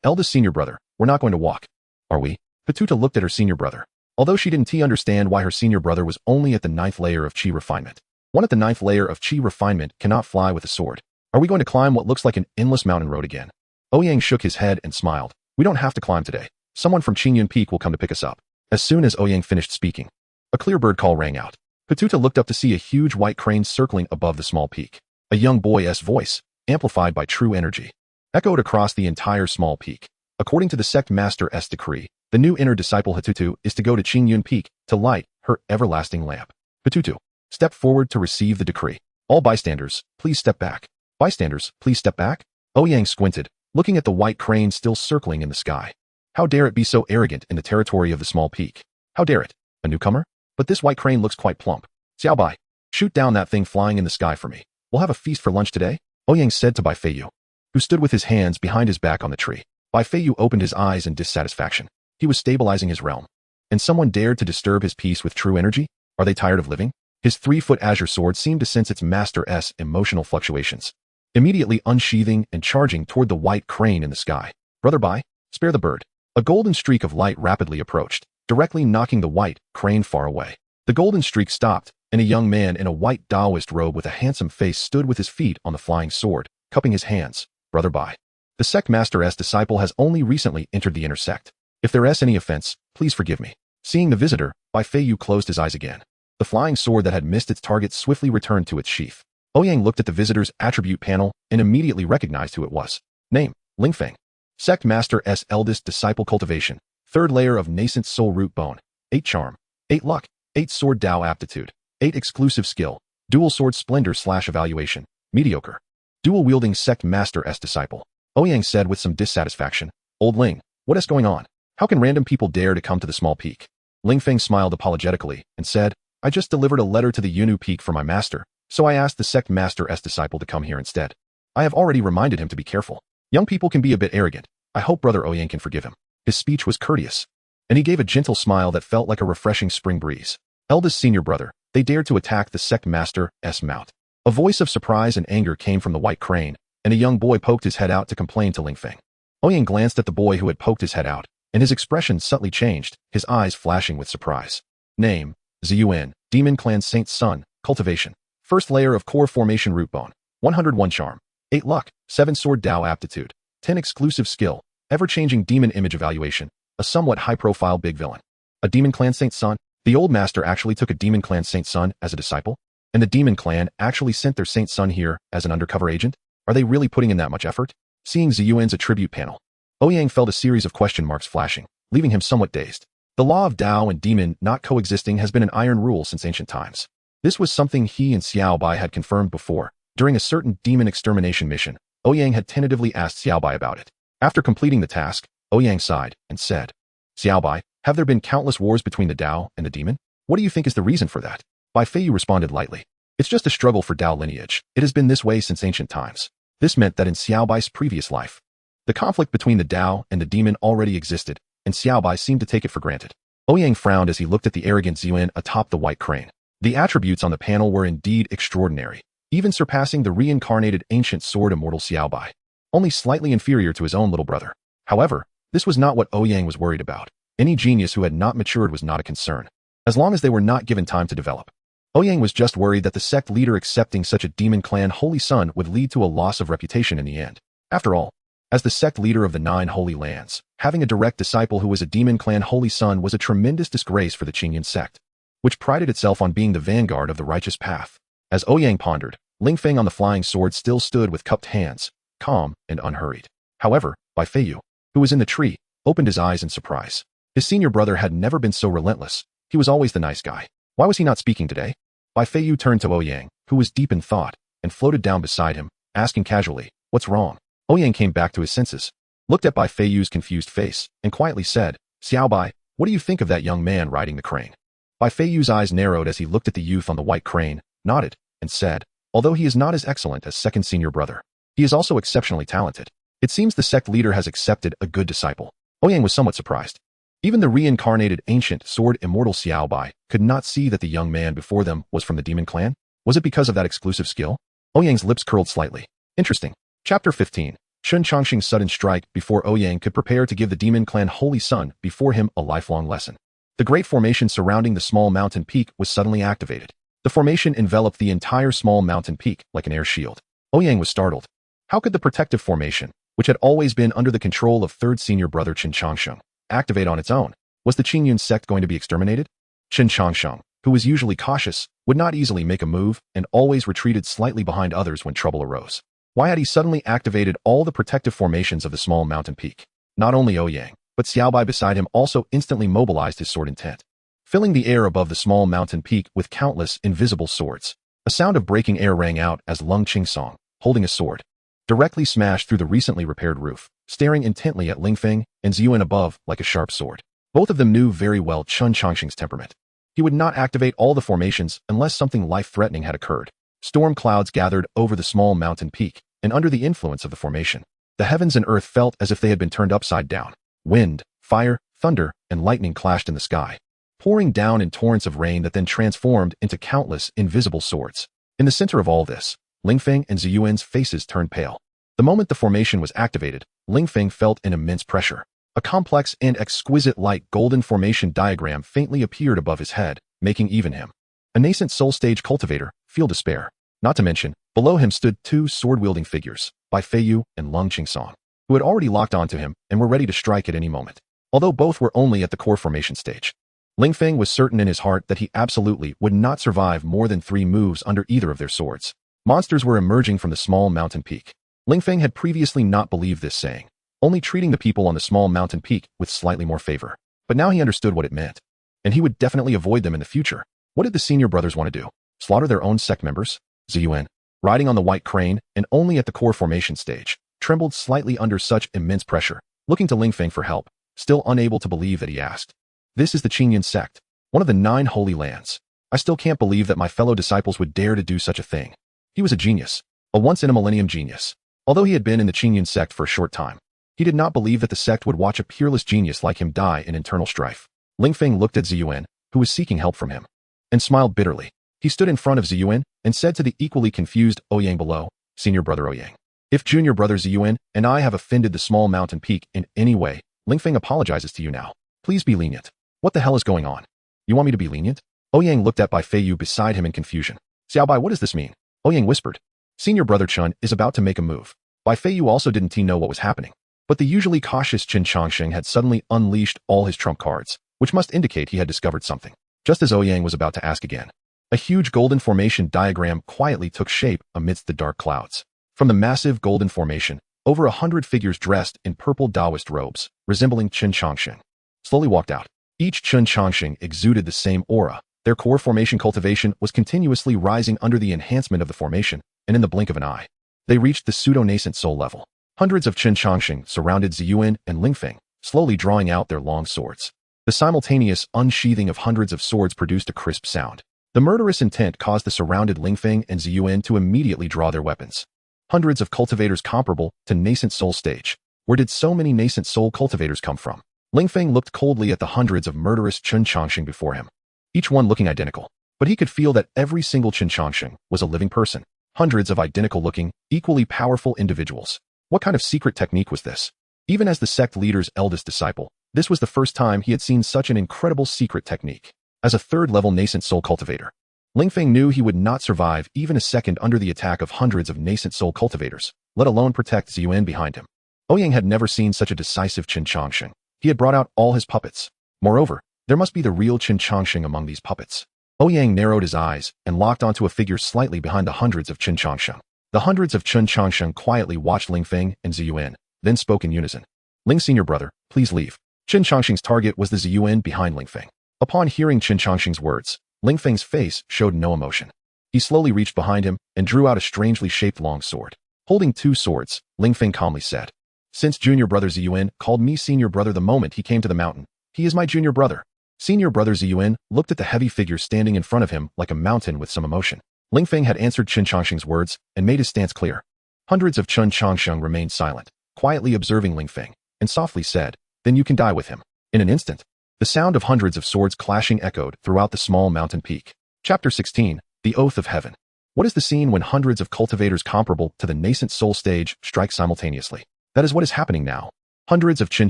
Eldest senior brother, we're not going to walk, are we?" Hatutu looked at her senior brother. Although she didn't understand why her senior brother was only at the 9th layer of Qi refinement. One at the 9th layer of Qi refinement cannot fly with a sword. "Are we going to climb what looks like an endless mountain road again?" Ouyang shook his head and smiled. "We don't have to climb today. Someone from Qingyun Peak will come to pick us up." As soon as Ouyang finished speaking, a clear bird call rang out. Hatutu looked up to see a huge white crane circling above the small peak. A young boy's voice, amplified by true energy, echoed across the entire small peak. According to the sect master's decree, the new inner disciple Hatutu is to go to Qingyun Peak to light her everlasting lamp. Hatutu, step forward to receive the decree. All bystanders, please step back. Bystanders, please step back. Ouyang squinted, looking at the white crane still circling in the sky. How dare it be so arrogant in the territory of the small peak? How dare it? A newcomer? But this white crane looks quite plump. "Xiao Bai, shoot down that thing flying in the sky for me. We'll have a feast for lunch today," Ouyang said to Bai Feiyu, who stood with his hands behind his back on the tree. Bai Feiyu opened his eyes in dissatisfaction. He was stabilizing his realm. And someone dared to disturb his peace with true energy? Are they tired of living? His 3-foot azure sword seemed to sense its master's emotional fluctuations, immediately unsheathing and charging toward the white crane in the sky. "Brother Bai, spare the bird." A golden streak of light rapidly approached, directly knocking the white crane far away. The golden streak stopped, and a young man in a white Taoist robe with a handsome face stood with his feet on the flying sword, cupping his hands. "Brother Bai, the sect master's disciple has only recently entered the inner sect. If there is any offense, please forgive me." Seeing the visitor, Bai Feiyu closed his eyes again. The flying sword that had missed its target swiftly returned to its sheath. Ouyang looked at the visitor's attribute panel and immediately recognized who it was. Name, Lingfeng. Sect master's eldest disciple cultivation. 3rd layer of nascent soul root bone. 8 charm. 8 luck. 8 sword Dao aptitude. 8 exclusive skill. Dual sword splendor / evaluation. Mediocre. Dual wielding sect master's disciple. Ouyang said with some dissatisfaction. "Old Ling, what is going on? How can random people dare to come to the small peak?" Lingfeng smiled apologetically and said, "I just delivered a letter to the Yunu Peak for my master, so I asked the sect master's disciple to come here instead. I have already reminded him to be careful. Young people can be a bit arrogant. I hope Brother Ouyang can forgive him." His speech was courteous, and he gave a gentle smile that felt like a refreshing spring breeze. "Eldest senior brother, they dared to attack the sect master's mount." A voice of surprise and anger came from the white crane, and a young boy poked his head out to complain to Lingfeng. Ouyang glanced at the boy who had poked his head out, and his expression subtly changed, his eyes flashing with surprise. Name, Ziyuan, Demon Clan Saint Sun, Cultivation. First layer of Core Formation Root Bone. 101 Charm. 8 Luck, 7 Sword Dao Aptitude. 10 Exclusive Skill. Ever-changing Demon Image Evaluation. A somewhat high-profile big villain. A Demon Clan Saint Sun? The old master actually took a Demon Clan Saint Sun as a disciple? And the Demon Clan actually sent their Saint Sun here as an undercover agent? Are they really putting in that much effort? Seeing Ziyuan's attribute panel, Ouyang felt a series of question marks flashing, leaving him somewhat dazed. The law of Dao and demon not coexisting has been an iron rule since ancient times. This was something he and Xiao Bai had confirmed before. During a certain demon extermination mission, Ouyang had tentatively asked Xiao Bai about it. After completing the task, Ouyang sighed and said, Xiao Bai, have there been countless wars between the Dao and the demon? What do you think is the reason for that? Bai Feiyu responded lightly. It's just a struggle for Dao lineage. It has been this way since ancient times. This meant that in Xiao Bai's previous life, the conflict between the Dao and the demon already existed, and Xiao Bai seemed to take it for granted. Ouyang frowned as he looked at the arrogant Ziyuan atop the white crane. The attributes on the panel were indeed extraordinary, even surpassing the reincarnated ancient sword immortal Xiao Bai, only slightly inferior to his own little brother. However, this was not what Ouyang was worried about. Any genius who had not matured was not a concern, as long as they were not given time to develop. Ouyang was just worried that the sect leader accepting such a demon clan holy son would lead to a loss of reputation in the end. After all, as the sect leader of the 9 Holy Lands, having a direct disciple who was a demon clan holy son was a tremendous disgrace for the Qingyan sect, which prided itself on being the vanguard of the righteous path. As Ouyang pondered, Ling Feng on the flying sword still stood with cupped hands, calm and unhurried. However, Bai Feiyu, who was in the tree, opened his eyes in surprise. His senior brother had never been so relentless. He was always the nice guy. Why was he not speaking today? Bai Feiyu turned to Ouyang, who was deep in thought, and floated down beside him, asking casually, what's wrong? Ouyang came back to his senses, looked at Bai Feiyu's confused face, and quietly said, Xiao Bai, what do you think of that young man riding the crane? Bai Feiyu's eyes narrowed as he looked at the youth on the white crane, nodded, and said, although he is not as excellent as second senior brother, he is also exceptionally talented. It seems the sect leader has accepted a good disciple. Ouyang was somewhat surprised. Even the reincarnated ancient sword immortal Xiao Bai could not see that the young man before them was from the demon clan. Was it because of that exclusive skill? Ouyang's lips curled slightly. Interesting. Chapter 15. Shun Chongqing's sudden strike before Ouyang could prepare to give the demon clan holy son before him a lifelong lesson. The great formation surrounding the small mountain peak was suddenly activated. The formation enveloped the entire small mountain peak like an air shield. Ouyang was startled. How could the protective formation, which had always been under the control of third senior brother Qin Changsheng, activate on its own? Was the Qingyun sect going to be exterminated? Qin Changsheng, who was usually cautious, would not easily make a move and always retreated slightly behind others when trouble arose. Why had he suddenly activated all the protective formations of the small mountain peak? Not only Ouyang, but Xiao Bai beside him also instantly mobilized his sword intent, filling the air above the small mountain peak with countless invisible swords. A sound of breaking air rang out as Lung Qingsong, holding a sword, directly smashed through the recently repaired roof, staring intently at Ling Feng and Ziyuan above like a sharp sword. Both of them knew very well Shun Chongqing's temperament. He would not activate all the formations unless something life-threatening had occurred. Storm clouds gathered over the small mountain peak, and under the influence of the formation, the heavens and earth felt as if they had been turned upside down. Wind, fire, thunder, and lightning clashed in the sky, pouring down in torrents of rain that then transformed into countless invisible swords. In the center of all this, Ling Feng and Ziyuan's faces turned pale. The moment the formation was activated, Ling Feng felt an immense pressure. A complex and exquisite light golden formation diagram faintly appeared above his head, making even him, a nascent soul stage cultivator, feel despair. Not to mention, below him stood 2 sword-wielding figures, Bai Feiyu and Lung Qingsong, who had already locked onto him and were ready to strike at any moment. Although both were only at the core formation stage, Ling Feng was certain in his heart that he absolutely would not survive more than 3 moves under either of their swords. Monsters were emerging from the small mountain peak. Ling Feng had previously not believed this saying, only treating the people on the small mountain peak with slightly more favor. But now he understood what it meant, and he would definitely avoid them in the future. What did the senior brothers want to do? Slaughter their own sect members? Ziyuan, riding on the white crane and only at the core formation stage, trembled slightly under such immense pressure, looking to Ling Feng for help, still unable to believe that he asked. This is the Qingyun sect, one of the 9 holy lands. I still can't believe that my fellow disciples would dare to do such a thing. He was a genius, a once-in-a-millennium genius. Although he had been in the Qingyun sect for a short time, he did not believe that the sect would watch a peerless genius like him die in internal strife. Ling Feng looked at Ziyuan, who was seeking help from him, and smiled bitterly. He stood in front of Ziyuan and said to the equally confused Ouyang below, Senior brother Ouyang, if junior brother Ziyuan and I have offended the small mountain peak in any way, Ling Feng apologizes to you now. Please be lenient. What the hell is going on? You want me to be lenient? Ouyang looked at Bai Feiyu beside him in confusion. Xiaobai, what does this mean? Ouyang whispered. Senior brother Chun is about to make a move. Bai Feiyu also didn't know what was happening. But the usually cautious Qin Changsheng had suddenly unleashed all his trump cards, which must indicate he had discovered something. Just as Ouyang was about to ask again, a huge golden formation diagram quietly took shape amidst the dark clouds. From the massive golden formation, over 100 figures dressed in purple Taoist robes, resembling Qin Changsheng, slowly walked out. Each Qin Changsheng exuded the same aura. Their core formation cultivation was continuously rising under the enhancement of the formation, and in the blink of an eye, they reached the pseudo-nascent soul level. Hundreds of Qin Changsheng surrounded Ziyuan and Lingfeng, slowly drawing out their long swords. The simultaneous unsheathing of hundreds of swords produced a crisp sound. The murderous intent caused the surrounded Lingfeng and Ziyuan to immediately draw their weapons. Hundreds of cultivators comparable to nascent soul stage. Where did so many nascent soul cultivators come from? Lingfeng looked coldly at the hundreds of murderous Qin Changsheng before him, each one looking identical. But he could feel that every single Qin Changsheng was a living person. Hundreds of identical-looking, equally powerful individuals. What kind of secret technique was this? Even as the sect leader's eldest disciple, this was the first time he had seen such an incredible secret technique. As a third-level nascent soul cultivator, Lingfeng knew he would not survive even a second under the attack of hundreds of nascent soul cultivators, let alone protect Ziyuan behind him. Ouyang had never seen such a decisive Qin Changsheng. He had brought out all his puppets. Moreover, there must be the real Qin Changsheng among these puppets. Ouyang narrowed his eyes and locked onto a figure slightly behind the hundreds of Qin Changsheng. The hundreds of Qin Changsheng quietly watched Lingfeng and Ziyuan, then spoke in unison. Ling senior brother, please leave. Qin Changsheng's target was the Ziyuan behind Lingfeng. Upon hearing Qin Changsheng's words, Lingfeng's face showed no emotion. He slowly reached behind him and drew out a strangely shaped long sword. Holding two swords, Lingfeng calmly said, Since junior brother Ziyuan called me senior brother the moment he came to the mountain, he is my junior brother. Senior brother Ziyuan looked at the heavy figure standing in front of him like a mountain with some emotion. Lingfeng had answered Qin Changsheng's words and made his stance clear. Hundreds of Qin Changsheng remained silent, quietly observing Lingfeng, and softly said, Then you can die with him. In an instant, the sound of hundreds of swords clashing echoed throughout the small mountain peak. Chapter 16, The Oath of Heaven. What is the scene when hundreds of cultivators comparable to the nascent soul stage strike simultaneously? That is what is happening now. Hundreds of Qin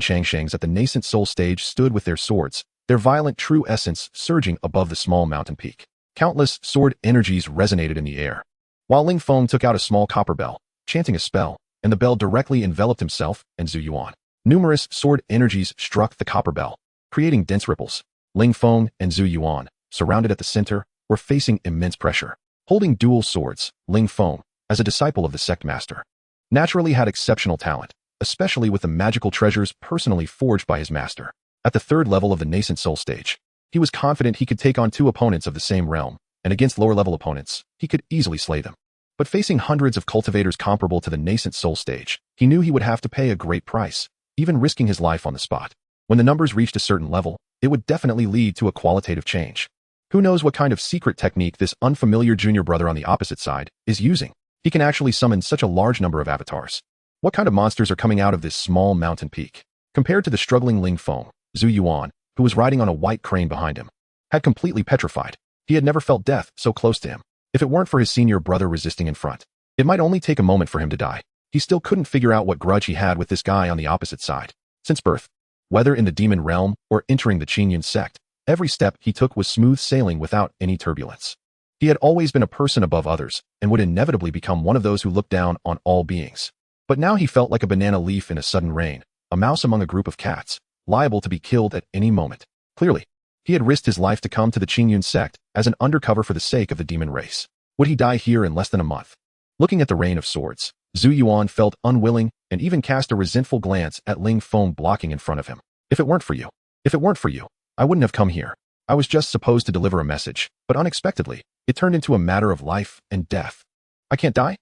Changshengs at the nascent soul stage stood with their swords, their violent true essence surging above the small mountain peak. Countless sword energies resonated in the air. While Lingfeng took out a small copper bell, chanting a spell, and the bell directly enveloped himself and Zhu Yuan. Numerous sword energies struck the copper bell, creating dense ripples. Lingfeng and Zhu Yuan, surrounded at the center, were facing immense pressure. Holding dual swords, Lingfeng, as a disciple of the sect master, naturally had exceptional talent, especially with the magical treasures personally forged by his master. At the third level of the nascent soul stage, he was confident he could take on two opponents of the same realm, and against lower-level opponents, he could easily slay them. But facing hundreds of cultivators comparable to the nascent soul stage, he knew he would have to pay a great price, even risking his life on the spot. When the numbers reached a certain level, it would definitely lead to a qualitative change. Who knows what kind of secret technique this unfamiliar junior brother on the opposite side is using? He can actually summon such a large number of avatars. What kind of monsters are coming out of this small mountain peak? Compared to the struggling Lingfeng, Zhu Yuan, who was riding on a white crane behind him, had completely petrified. He had never felt death so close to him. If it weren't for his senior brother resisting in front, it might only take a moment for him to die. He still couldn't figure out what grudge he had with this guy on the opposite side. Since birth, whether in the demon realm or entering the Qingyun sect, every step he took was smooth sailing without any turbulence. He had always been a person above others and would inevitably become one of those who looked down on all beings. But now he felt like a banana leaf in a sudden rain, a mouse among a group of cats, liable to be killed at any moment. Clearly, he had risked his life to come to the Qingyun sect as an undercover for the sake of the demon race. Would he die here in less than a month? Looking at the rain of swords, Zhu Yuan felt unwilling and even cast a resentful glance at Lingfeng blocking in front of him. If it weren't for you, I wouldn't have come here. I was just supposed to deliver a message, but unexpectedly, it turned into a matter of life and death. I can't die?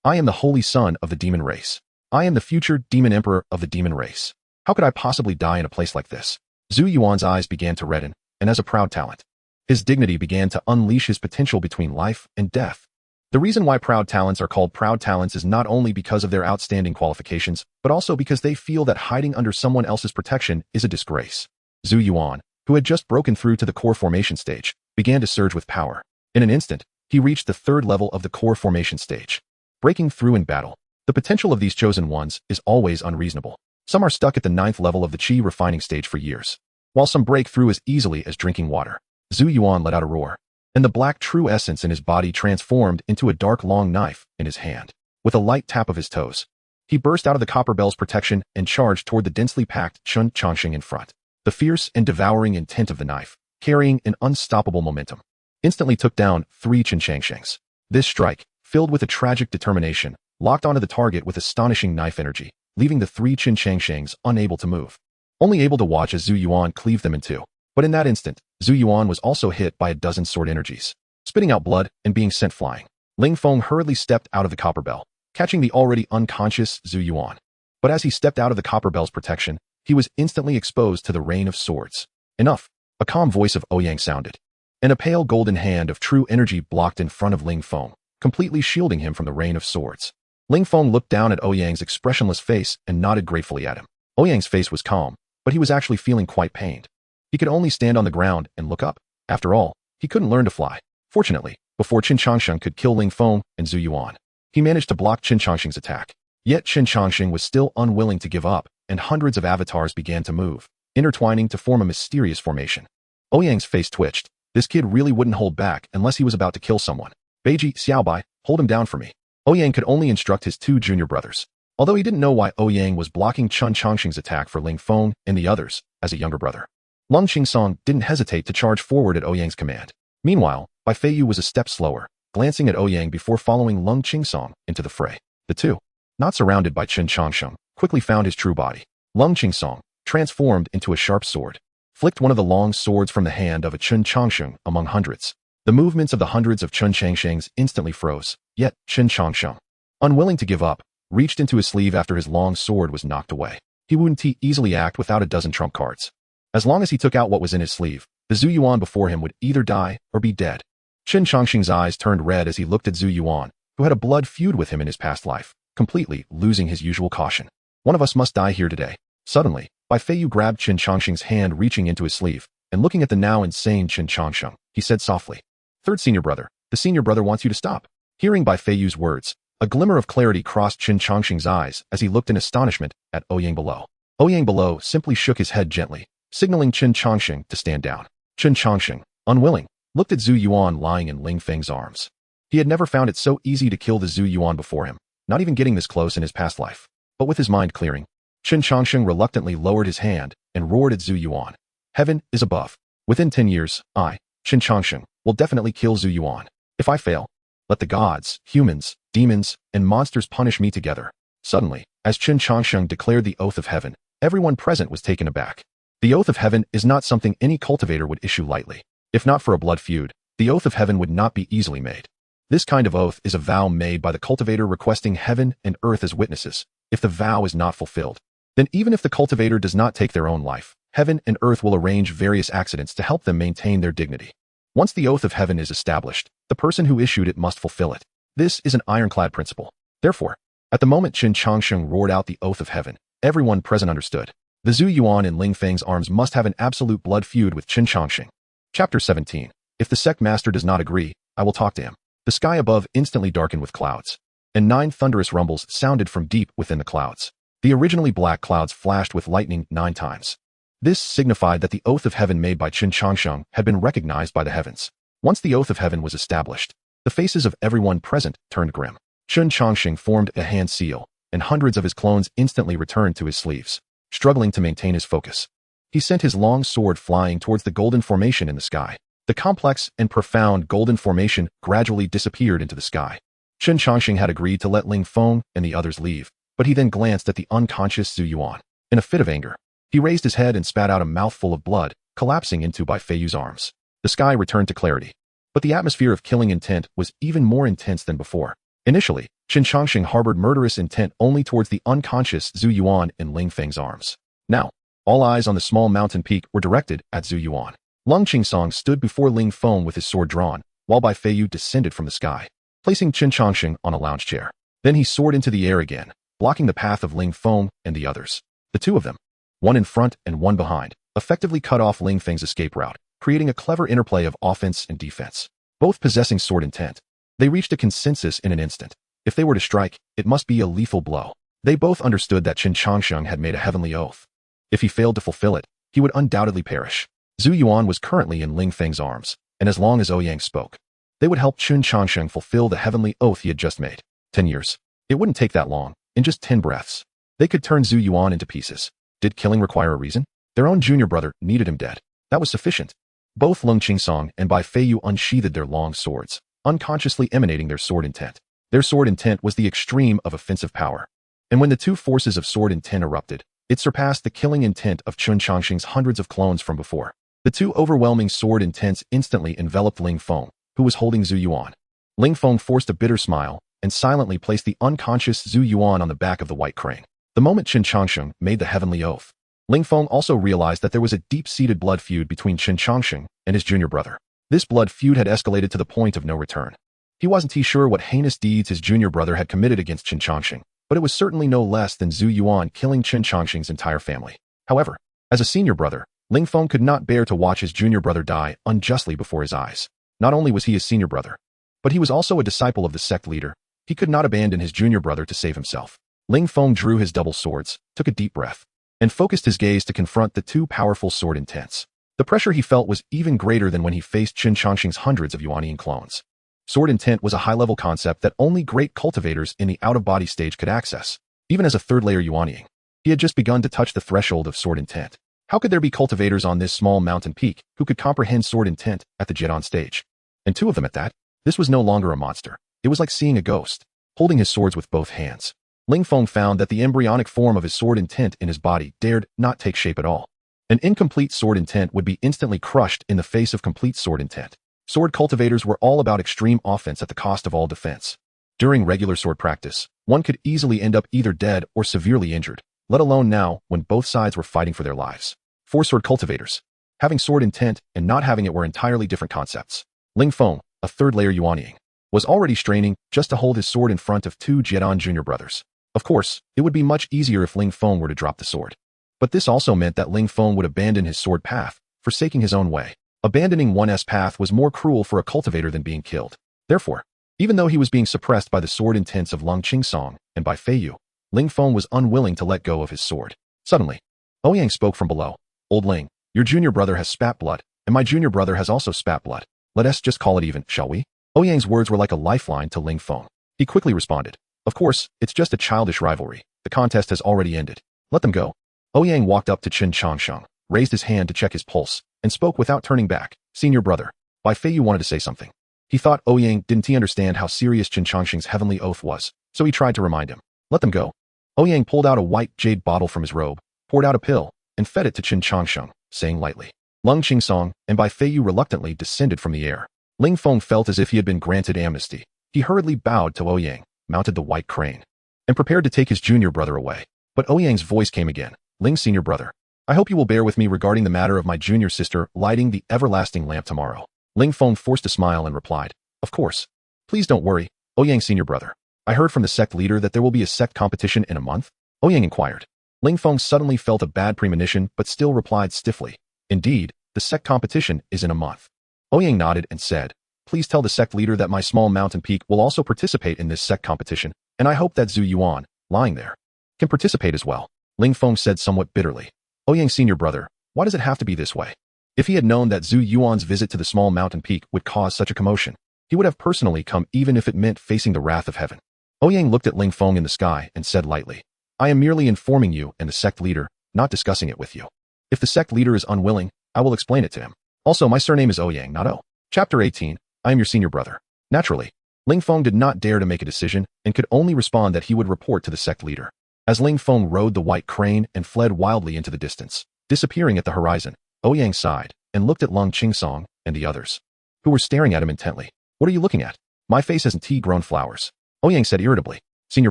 I am the holy son of the demon race. I am the future demon emperor of the demon race. How could I possibly die in a place like this? Zhu Yuan's eyes began to redden, and as a proud talent, his dignity began to unleash his potential between life and death. The reason why proud talents are called proud talents is not only because of their outstanding qualifications, but also because they feel that hiding under someone else's protection is a disgrace. Zhu Yuan, who had just broken through to the core formation stage, began to surge with power. In an instant, he reached the third level of the core formation stage. Breaking through in battle, the potential of these chosen ones is always unreasonable. Some are stuck at the ninth level of the Qi refining stage for years. while some break through as easily as drinking water. Zhu Yuan let out a roar, and the black true essence in his body transformed into a dark long knife in his hand. With a light tap of his toes, he burst out of the copper bell's protection and charged toward the densely packed Chen Chongqing in front. The fierce and devouring intent of the knife, carrying an unstoppable momentum, instantly took down 3 Chen Changshings. This strike, filled with a tragic determination, locked onto the target with astonishing knife energy, leaving the 3 Chen Changshings unable to move, only able to watch as Zhu Yuan cleave them in two. But in that instant, Zhu Yuan was also hit by a dozen sword energies, spitting out blood and being sent flying. Ling Feng hurriedly stepped out of the copper bell, catching the already unconscious Zhu Yuan. But as he stepped out of the copper bell's protection, he was instantly exposed to the rain of swords. Enough! A calm voice of Ouyang sounded, and a pale golden hand of true energy blocked in front of Ling Feng, completely shielding him from the rain of swords. Ling Feng looked down at Ouyang's expressionless face and nodded gratefully at him. Ouyang's face was calm, but he was actually feeling quite pained. He could only stand on the ground and look up. After all, he couldn't learn to fly. Fortunately, before Chen Chongqing could kill Ling Feng and Zhu Yuan, he managed to block Chen Chongqing's attack. Yet Chen Chongqing was still unwilling to give up, and hundreds of avatars began to move, intertwining to form a mysterious formation. Ouyang's face twitched. This kid really wouldn't hold back unless he was about to kill someone. Beiji, Xiaobai, hold him down for me. Ouyang could only instruct his 2 junior brothers, although he didn't know why Ouyang was blocking Chen Chongqing's attack for Ling Feng and the others as a younger brother. Lung Qingsong didn't hesitate to charge forward at Ouyang's command. Meanwhile, Bai Feiyu was a step slower, glancing at Ouyang before following Lung Qingsong into the fray. The two, not surrounded by Chen Chongqing, quickly found his true body. Lung Qingsong, transformed into a sharp sword, flicked one of the long swords from the hand of a Chen Chongqing among hundreds. The movements of the hundreds of Chen Changshings instantly froze, yet Chen Chongqing, unwilling to give up, reached into his sleeve after his long sword was knocked away. He wouldn't easily act without a dozen trump cards. As long as he took out what was in his sleeve, the Zhu Yuan before him would either die or be dead. Chen Chongqing's eyes turned red as he looked at Zhu Yuan, who had a blood feud with him in his past life, completely losing his usual caution. One of us must die here today. Suddenly, Bai Feiyu grabbed Chen Chongqing's hand, reaching into his sleeve, and looking at the now insane Chen Chongqing, he said softly, "Third senior brother, the senior brother wants you to stop." Hearing Bai Feiyu's words, a glimmer of clarity crossed Chen Chongqing's eyes as he looked in astonishment at Ouyang below. Ouyang below simply shook his head gently, signaling Chen Chongqing to stand down. Chen Chongqing, unwilling, looked at Zhu Yuan lying in Ling Feng's arms. He had never found it so easy to kill the Zhu Yuan before him, not even getting this close in his past life. But with his mind clearing, Chen Chongqing reluctantly lowered his hand and roared at Zhu Yuan. "Heaven is above. Within 10 years, I, Chen Chongqing, will definitely kill Zhu Yuan. If I fail, let the gods, humans, demons, and monsters punish me together." Suddenly, as Chen Chongqing declared the oath of heaven, everyone present was taken aback. The oath of heaven is not something any cultivator would issue lightly. If not for a blood feud, the oath of heaven would not be easily made. This kind of oath is a vow made by the cultivator requesting heaven and earth as witnesses. If the vow is not fulfilled, then even if the cultivator does not take their own life, heaven and earth will arrange various accidents to help them maintain their dignity. Once the oath of heaven is established, the person who issued it must fulfill it. This is an ironclad principle. Therefore, at the moment Chen Chongqing roared out the oath of heaven, everyone present understood. The Zhu Yuan in Ling Feng's arms must have an absolute blood feud with Chen Chongqing. Chapter 17. If the sect master does not agree, I will talk to him. The sky above instantly darkened with clouds, and 9 thunderous rumbles sounded from deep within the clouds. The originally black clouds flashed with lightning 9 times. This signified that the oath of heaven made by Chen Chongqing had been recognized by the heavens. Once the oath of heaven was established, the faces of everyone present turned grim. Chen Chongqing formed a hand seal, and hundreds of his clones instantly returned to his sleeves, struggling to maintain his focus. He sent his long sword flying towards the golden formation in the sky. The complex and profound golden formation gradually disappeared into the sky. Chen Chongqing had agreed to let Ling Feng and the others leave, but he then glanced at the unconscious Zhu Yuan. In a fit of anger, he raised his head and spat out a mouthful of blood, collapsing into Bai Feiyu's arms. The sky returned to clarity, but the atmosphere of killing intent was even more intense than before. Initially, Chen Chongqing harbored murderous intent only towards the unconscious Zhu Yuan in Ling Feng's arms. Now, all eyes on the small mountain peak were directed at Zhu Yuan. Lung Qingsong stood before Ling Feng with his sword drawn, while Bai Feiyu descended from the sky, placing Chen Chongqing on a lounge chair. Then he soared into the air again, blocking the path of Ling Feng and the others. The two of them, one in front and one behind, effectively cut off Ling Feng's escape route, creating a clever interplay of offense and defense. Both possessing sword intent, they reached a consensus in an instant. If they were to strike, it must be a lethal blow. They both understood that Chen Chongqing had made a heavenly oath. If he failed to fulfill it, he he would undoubtedly perish. Zhu Yuan was currently in Ling Feng's arms, and as long as Ouyang spoke, they would help Qin Changsheng fulfill the heavenly oath he had just made. 10 years. It wouldn't take that long. In just 10 breaths, they could turn Zhu Yuan into pieces. Did killing require a reason? Their own junior brother needed him dead. That was sufficient. Both Leng Qingsong and Bai Feiyu unsheathed their long swords, unconsciously emanating their sword intent. Their sword intent was the extreme of offensive power. And when the two forces of sword intent erupted, it surpassed the killing intent of Qin Changsheng's hundreds of clones from before. The two overwhelming sword intents instantly enveloped Ling Feng, who was holding Zhu Yuan. Ling Feng forced a bitter smile and silently placed the unconscious Zhu Yuan on the back of the white crane. The moment Qin Changsheng made the heavenly oath, Ling Feng also realized that there was a deep-seated blood feud between Qin Changsheng and his junior brother. This blood feud had escalated to the point of no return. He wasn't sure what heinous deeds his junior brother had committed against Qin Changsheng, but it was certainly no less than Zhu Yuan killing Qin Changsheng's entire family. However, as a senior brother, Ling Feng could not bear to watch his junior brother die unjustly before his eyes. Not only was he his senior brother, but he was also a disciple of the sect leader. He could not abandon his junior brother to save himself. Ling Feng drew his double swords, took a deep breath, and focused his gaze to confront the two powerful sword intents. The pressure he felt was even greater than when he faced Qin Changsheng's hundreds of Yuanian clones. Sword intent was a high-level concept that only great cultivators in the out-of-body stage could access. Even as a third-layer Yuanian, he had just begun to touch the threshold of sword intent. How could there be cultivators on this small mountain peak who could comprehend sword intent at the Jidan stage? And two of them at that? This was no longer a monster. It was like seeing a ghost, holding his swords with both hands. Ling Feng found that the embryonic form of his sword intent in his body dared not take shape at all. An incomplete sword intent would be instantly crushed in the face of complete sword intent. Sword cultivators were all about extreme offense at the cost of all defense. During regular sword practice, one could easily end up either dead or severely injured, let alone now when both sides were fighting for their lives. For sword cultivators, having sword intent and not having it were entirely different concepts. Ling Feng, a third-layer Yuanian, was already straining just to hold his sword in front of two Jiedan junior brothers. Of course, it would be much easier if Ling Feng were to drop the sword. But this also meant that Ling Feng would abandon his sword path, forsaking his own way. Abandoning one's path was more cruel for a cultivator than being killed. Therefore, even though he was being suppressed by the sword intents of Leng Qingsong and Bai Feiyu, Ling Feng was unwilling to let go of his sword. Suddenly, Ouyang spoke from below. Old Ling, your junior brother has spat blood, and my junior brother has also spat blood. Let us just call it even, shall we? Ouyang's words were like a lifeline to Ling Feng. He quickly responded, of course, it's just a childish rivalry. The contest has already ended. Let them go. Ouyang walked up to Qin Changsheng, raised his hand to check his pulse, and spoke without turning back. Senior brother, Bai Feiyu wanted to say something. He thought Ouyang didn't understand how serious Qin Changsheng's heavenly oath was, so he tried to remind him. Let them go. Ouyang pulled out a white jade bottle from his robe, poured out a pill, and fed it to Qin Changsheng, saying lightly. Leng Qingsong and Bai Feiyu reluctantly descended from the air. Ling Feng felt as if he had been granted amnesty. He hurriedly bowed to Ouyang, mounted the white crane, and prepared to take his junior brother away. But Ouyang's voice came again. Ling senior brother, I hope you will bear with me regarding the matter of my junior sister lighting the everlasting lamp tomorrow. Ling Feng forced a smile and replied, of course. Please don't worry, Ouyang senior brother. I heard from the sect leader that there will be a sect competition in a month. Ouyang inquired. Ling Feng suddenly felt a bad premonition but still replied stiffly. Indeed, the sect competition is in a month. Ouyang nodded and said, please tell the sect leader that my small mountain peak will also participate in this sect competition, and I hope that Zhu Yuan, lying there, can participate as well. Ling Feng said somewhat bitterly. Ouyang senior brother, why does it have to be this way? If he had known that Zhu Yuan's visit to the small mountain peak would cause such a commotion, he would have personally come even if it meant facing the wrath of heaven. Ouyang looked at Ling Feng in the sky and said lightly, I am merely informing you and the sect leader, not discussing it with you. If the sect leader is unwilling, I will explain it to him. Also, my surname is Ouyang, not O. Chapter 18, I am your senior brother. Naturally, Ling Feng did not dare to make a decision and could only respond that he would report to the sect leader. As Ling Feng rode the white crane and fled wildly into the distance, disappearing at the horizon, Ouyang sighed and looked at Leng Qingsong and the others, who were staring at him intently. What are you looking at? My face hasn't tea-grown flowers. Ouyang said irritably. Senior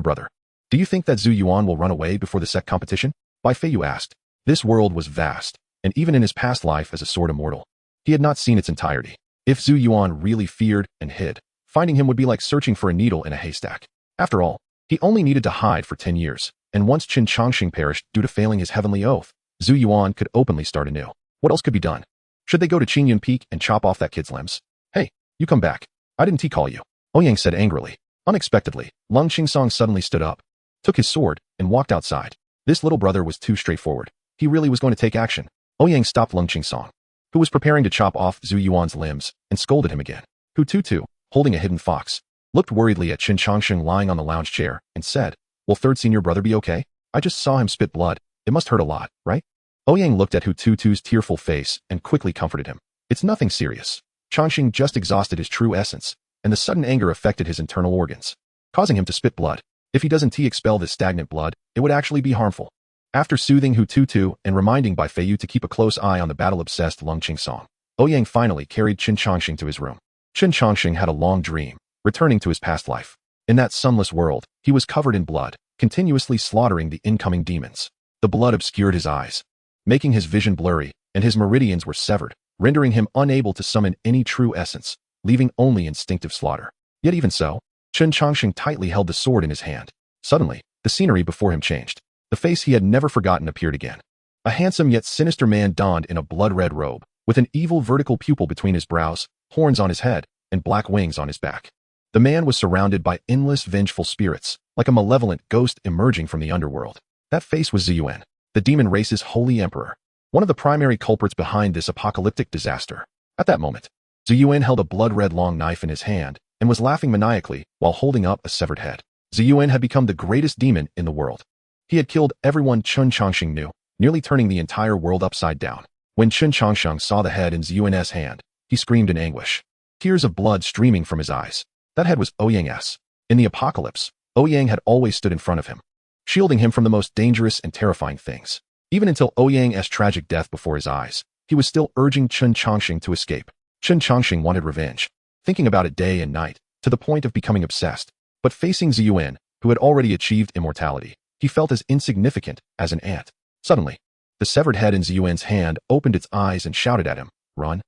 brother, do you think that Zhu Yuan will run away before the sect competition? Bai Feiyu asked. This world was vast, and even in his past life as a sword immortal, he had not seen its entirety. If Zhu Yuan really feared and hid, finding him would be like searching for a needle in a haystack. After all, he only needed to hide for 10 years, and once Qin Changsheng perished due to failing his heavenly oath, Zhu Yuan could openly start anew. What else could be done? Should they go to Qingyun Peak and chop off that kid's limbs? Hey, you come back. I didn't call you. Ouyang said angrily. Unexpectedly, Leng Qingsong suddenly stood up, took his sword, and walked outside. This little brother was too straightforward. He really was going to take action. Ouyang stopped Lung Qingsong, who was preparing to chop off Zhu Yuan's limbs, and scolded him again. Hu Tutu, holding a hidden fox, looked worriedly at Qin Changsheng lying on the lounge chair and said, "Will third senior brother be okay? I just saw him spit blood. It must hurt a lot, right?" Ouyang looked at Hu Tutu's tearful face and quickly comforted him. "It's nothing serious. Changxing just exhausted his true essence, and the sudden anger affected his internal organs, causing him to spit blood. If he doesn't expel this stagnant blood, it would actually be harmful." After soothing Hu Tutu and reminding Bai Feiyu to keep a close eye on the battle-obsessed Lung Qingsong, Ouyang finally carried Qin Changxing to his room. Qin Changxing had a long dream, returning to his past life. In that sunless world, he was covered in blood, continuously slaughtering the incoming demons. The blood obscured his eyes, making his vision blurry, and his meridians were severed, rendering him unable to summon any true essence, leaving only instinctive slaughter. Yet even so, Qin Changxing tightly held the sword in his hand. Suddenly, the scenery before him changed. The face he had never forgotten appeared again. A handsome yet sinister man donned in a blood-red robe, with an evil vertical pupil between his brows, horns on his head, and black wings on his back. The man was surrounded by endless vengeful spirits, like a malevolent ghost emerging from the underworld. That face was Ziyuan, the demon race's holy emperor, one of the primary culprits behind this apocalyptic disaster. At that moment, Ziyuan held a blood-red long knife in his hand and was laughing maniacally while holding up a severed head. Ziyuan had become the greatest demon in the world. He had killed everyone Qin Changxing knew, nearly turning the entire world upside down. When Qin Changsheng saw the head in Ziyuan's hand, he screamed in anguish, tears of blood streaming from his eyes. That head was Ouyang's. In the apocalypse, Ouyang had always stood in front of him, shielding him from the most dangerous and terrifying things. Even until Ouyang's tragic death before his eyes, he was still urging Qin Changxing to escape. Qin Changxing wanted revenge, thinking about it day and night, to the point of becoming obsessed. But facing Ziyuan, who had already achieved immortality, he felt as insignificant as an ant. Suddenly, the severed head in Ziyuan's hand opened its eyes and shouted at him, "Run!"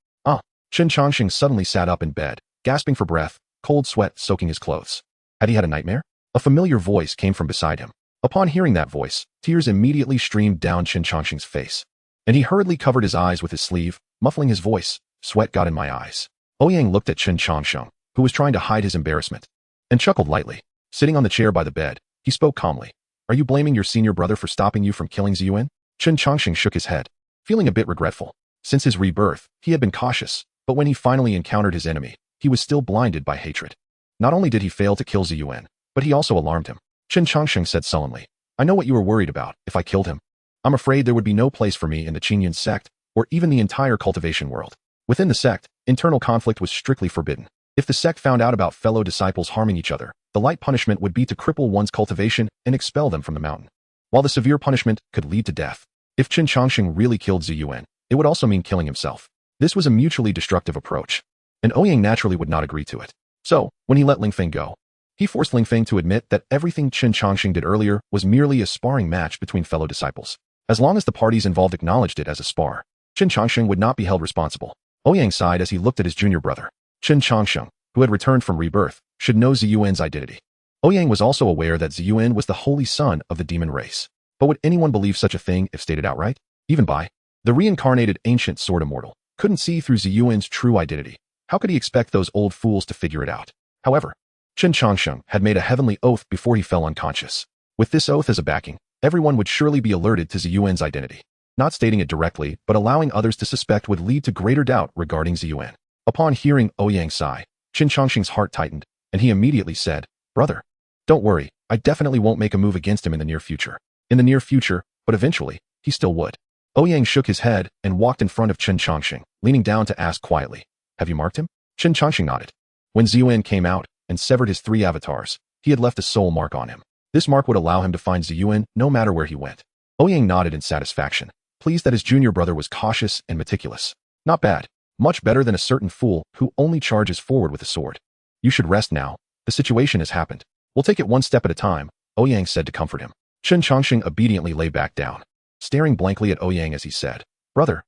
Qin Changxing suddenly sat up in bed, gasping for breath, cold sweat soaking his clothes. Had he had a nightmare? A familiar voice came from beside him. Upon hearing that voice, tears immediately streamed down Qin Changxing's face, and he hurriedly covered his eyes with his sleeve, muffling his voice. "Sweat got in my eyes." Ouyang looked at Qin Changsheng, who was trying to hide his embarrassment, and chuckled lightly. Sitting on the chair by the bed, he spoke calmly. "Are you blaming your senior brother for stopping you from killing Ziyuan?" Qin Changxing shook his head, feeling a bit regretful. Since his rebirth, he had been cautious, but when he finally encountered his enemy, he was still blinded by hatred. Not only did he fail to kill Ziyuan, but he also alarmed him. Qin Changxing said sullenly, "I know what you were worried about. If I killed him, I'm afraid there would be no place for me in the Qinyan sect, or even the entire cultivation world." Within the sect, internal conflict was strictly forbidden. If the sect found out about fellow disciples harming each other, the light punishment would be to cripple one's cultivation and expel them from the mountain, while the severe punishment could lead to death. If Qin Changxing really killed Ziyuan, it would also mean killing himself. This was a mutually destructive approach, and Ouyang naturally would not agree to it. So, when he let Ling Feng go, he forced Ling Feng to admit that everything Qin Changxing did earlier was merely a sparring match between fellow disciples. As long as the parties involved acknowledged it as a spar, Qin Changxing would not be held responsible. Ouyang sighed as he looked at his junior brother. Qin Changsheng, who had returned from rebirth, should know Ziyuan's identity. Ouyang was also aware that Ziyuan was the holy son of the demon race. But would anyone believe such a thing if stated outright? Even Bai, the reincarnated ancient sword immortal, couldn't see through Ziyuan's true identity. How could he expect those old fools to figure it out? However, Qin Changsheng had made a heavenly oath before he fell unconscious. With this oath as a backing, everyone would surely be alerted to Ziyuan's identity. Not stating it directly, but allowing others to suspect would lead to greater doubt regarding Ziyuan. Upon hearing Ouyang's sigh, Qin Changxing's heart tightened, and he immediately said, "Brother, don't worry, I definitely won't make a move against him in the near future." In the near future, but eventually, he still would. Ouyang shook his head and walked in front of Qin Changxing, leaning down to ask quietly, "Have you marked him?" Qin Changxing nodded. When Ziyuan came out and severed his 3 avatars, he had left a soul mark on him. This mark would allow him to find Ziyuan no matter where he went. Ouyang nodded in satisfaction, pleased that his junior brother was cautious and meticulous. Not bad. Much better than a certain fool who only charges forward with a sword. "You should rest now. The situation has happened. We'll take it one step at a time," Ouyang said to comfort him. Qin Changxing obediently lay back down, staring blankly at Ouyang as he said, "Brother,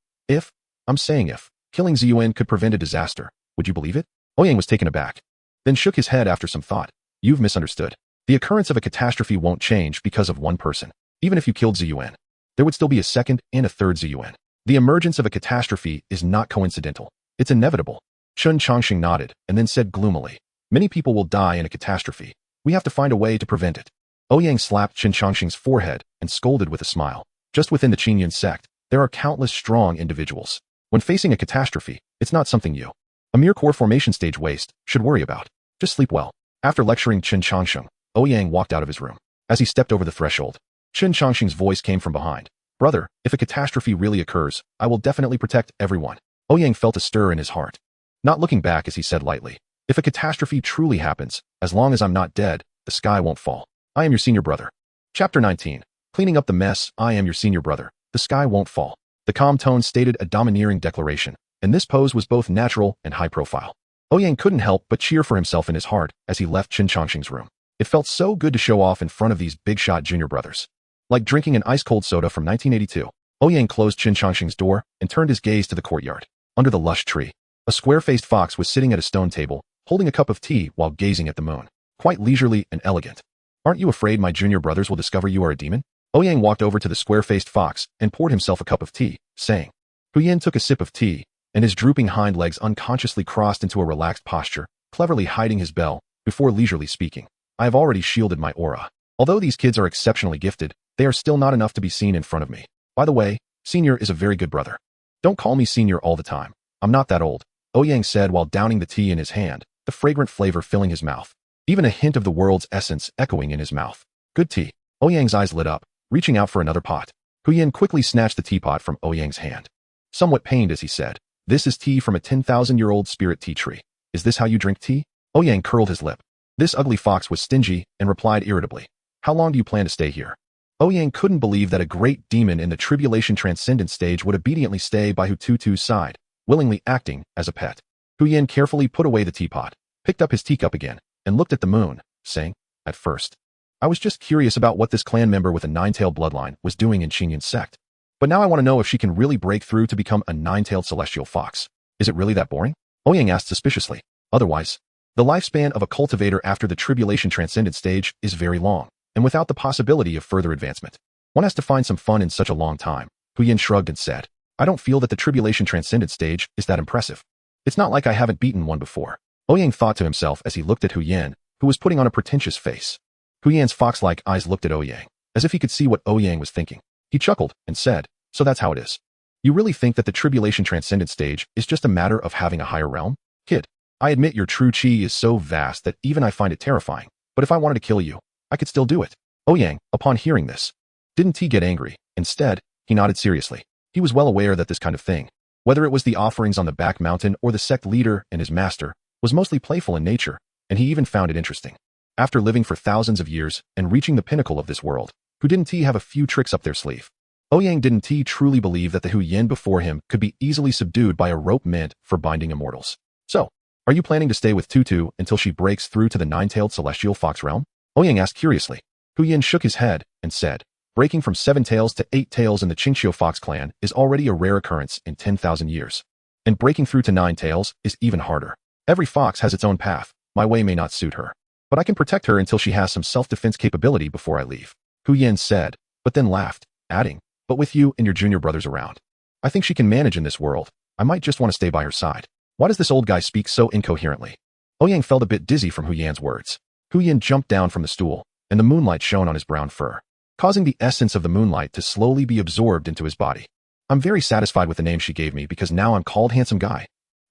I'm saying if, killing Ziyuan could prevent a disaster, would you believe it?" Ouyang was taken aback, then shook his head after some thought. "You've misunderstood. The occurrence of a catastrophe won't change because of one person. Even if you killed Ziyuan, there would still be a second and a third Ziyuan. The emergence of a catastrophe is not coincidental. It's inevitable." Qin Changxing nodded and then said gloomily, "Many people will die in a catastrophe. We have to find a way to prevent it." Ouyang slapped Qin Changxing's forehead and scolded with a smile. Just within the Qinyan sect, There are countless strong individuals. When facing a catastrophe, it's not something you, a mere core formation stage waste, should worry about. Just sleep well. After lecturing Qin Changsheng, Ouyang walked out of his room. As he stepped over the threshold, Qin Changsheng's voice came from behind. Brother, if a catastrophe really occurs, I will definitely protect everyone. Ouyang felt a stir in his heart. Not looking back as he said lightly, if a catastrophe truly happens, as long as I'm not dead, the sky won't fall. I am your senior brother. Chapter 19. Cleaning up the mess. I am your senior brother. The sky won't fall. The calm tone stated a domineering declaration, and this pose was both natural and high profile. Ouyang couldn't help but cheer for himself in his heart as he left Qin Changsheng's room. It felt so good to show off in front of these big-shot junior brothers. Like drinking an ice-cold soda from 1982. Ouyang closed Qin Changsheng's door and turned his gaze to the courtyard. Under the lush tree, a square-faced fox was sitting at a stone table, holding a cup of tea while gazing at the moon. Quite leisurely and elegant. Aren't you afraid my junior brothers will discover you are a demon? Ouyang walked over to the square-faced fox and poured himself a cup of tea, saying. Huyan took a sip of tea, and his drooping hind legs unconsciously crossed into a relaxed posture, cleverly hiding his bell, before leisurely speaking. I have already shielded my aura. Although these kids are exceptionally gifted, they are still not enough to be seen in front of me. By the way, Senior is a very good brother. Don't call me Senior all the time. I'm not that old, Ouyang said while downing the tea in his hand, the fragrant flavor filling his mouth. Even a hint of the world's essence echoing in his mouth. Good tea. Ouyang's eyes lit up, reaching out for another pot. Huyan quickly snatched the teapot from Ouyang's hand. Somewhat pained as he said, this is tea from a 10,000-year-old spirit tea tree. Is this how you drink tea? Ouyang curled his lip. This ugly fox was stingy and replied irritably. How long do you plan to stay here? Ouyang couldn't believe that a great demon in the Tribulation Transcendent stage would obediently stay by Hututu's side, willingly acting as a pet. Huyan carefully put away the teapot, picked up his teacup again, and looked at the moon, saying, at first, I was just curious about what this clan member with a nine-tailed bloodline was doing in Qinyan's sect. But now I want to know if she can really break through to become a nine-tailed celestial fox. Is it really that boring? Ouyang asked suspiciously. Otherwise, the lifespan of a cultivator after the Tribulation Transcendent stage is very long, and without the possibility of further advancement. One has to find some fun in such a long time. Huyan shrugged and said, I don't feel that the Tribulation Transcendent stage is that impressive. It's not like I haven't beaten one before. Ouyang thought to himself as he looked at Huyan, who was putting on a pretentious face. Huyan's fox-like eyes looked at Ouyang, as if he could see what Ouyang was thinking. He chuckled and said, so that's how it is. You really think that the Tribulation Transcendent stage is just a matter of having a higher realm? Kid, I admit your true chi is so vast that even I find it terrifying, but if I wanted to kill you, I could still do it. Ouyang, upon hearing this, didn't he get angry. Instead, he nodded seriously. He was well aware that this kind of thing, whether it was the offerings on the back mountain or the sect leader and his master, was mostly playful in nature, and he even found it interesting. After living for thousands of years and reaching the pinnacle of this world, who didn't he have a few tricks up their sleeve? Ouyang didn't he truly believe that the Huyan before him could be easily subdued by a rope meant for binding immortals. So, are you planning to stay with Tutu until she breaks through to the nine-tailed celestial fox realm? Ouyang asked curiously. Huyan shook his head and said, breaking from 7 tails to 8 tails in the Qingxiu fox clan is already a rare occurrence in 10,000 years. And breaking through to 9 tails is even harder. Every fox has its own path. My way may not suit her, but I can protect her until she has some self-defense capability before I leave. Huyan said, but then laughed, adding, but with you and your junior brothers around, I think she can manage in this world. I might just want to stay by her side. Why does this old guy speak so incoherently? Ouyang felt a bit dizzy from Huyan's words. Huyan jumped down from the stool, and the moonlight shone on his brown fur, causing the essence of the moonlight to slowly be absorbed into his body. I'm very satisfied with the name she gave me because now I'm called Handsome Guy.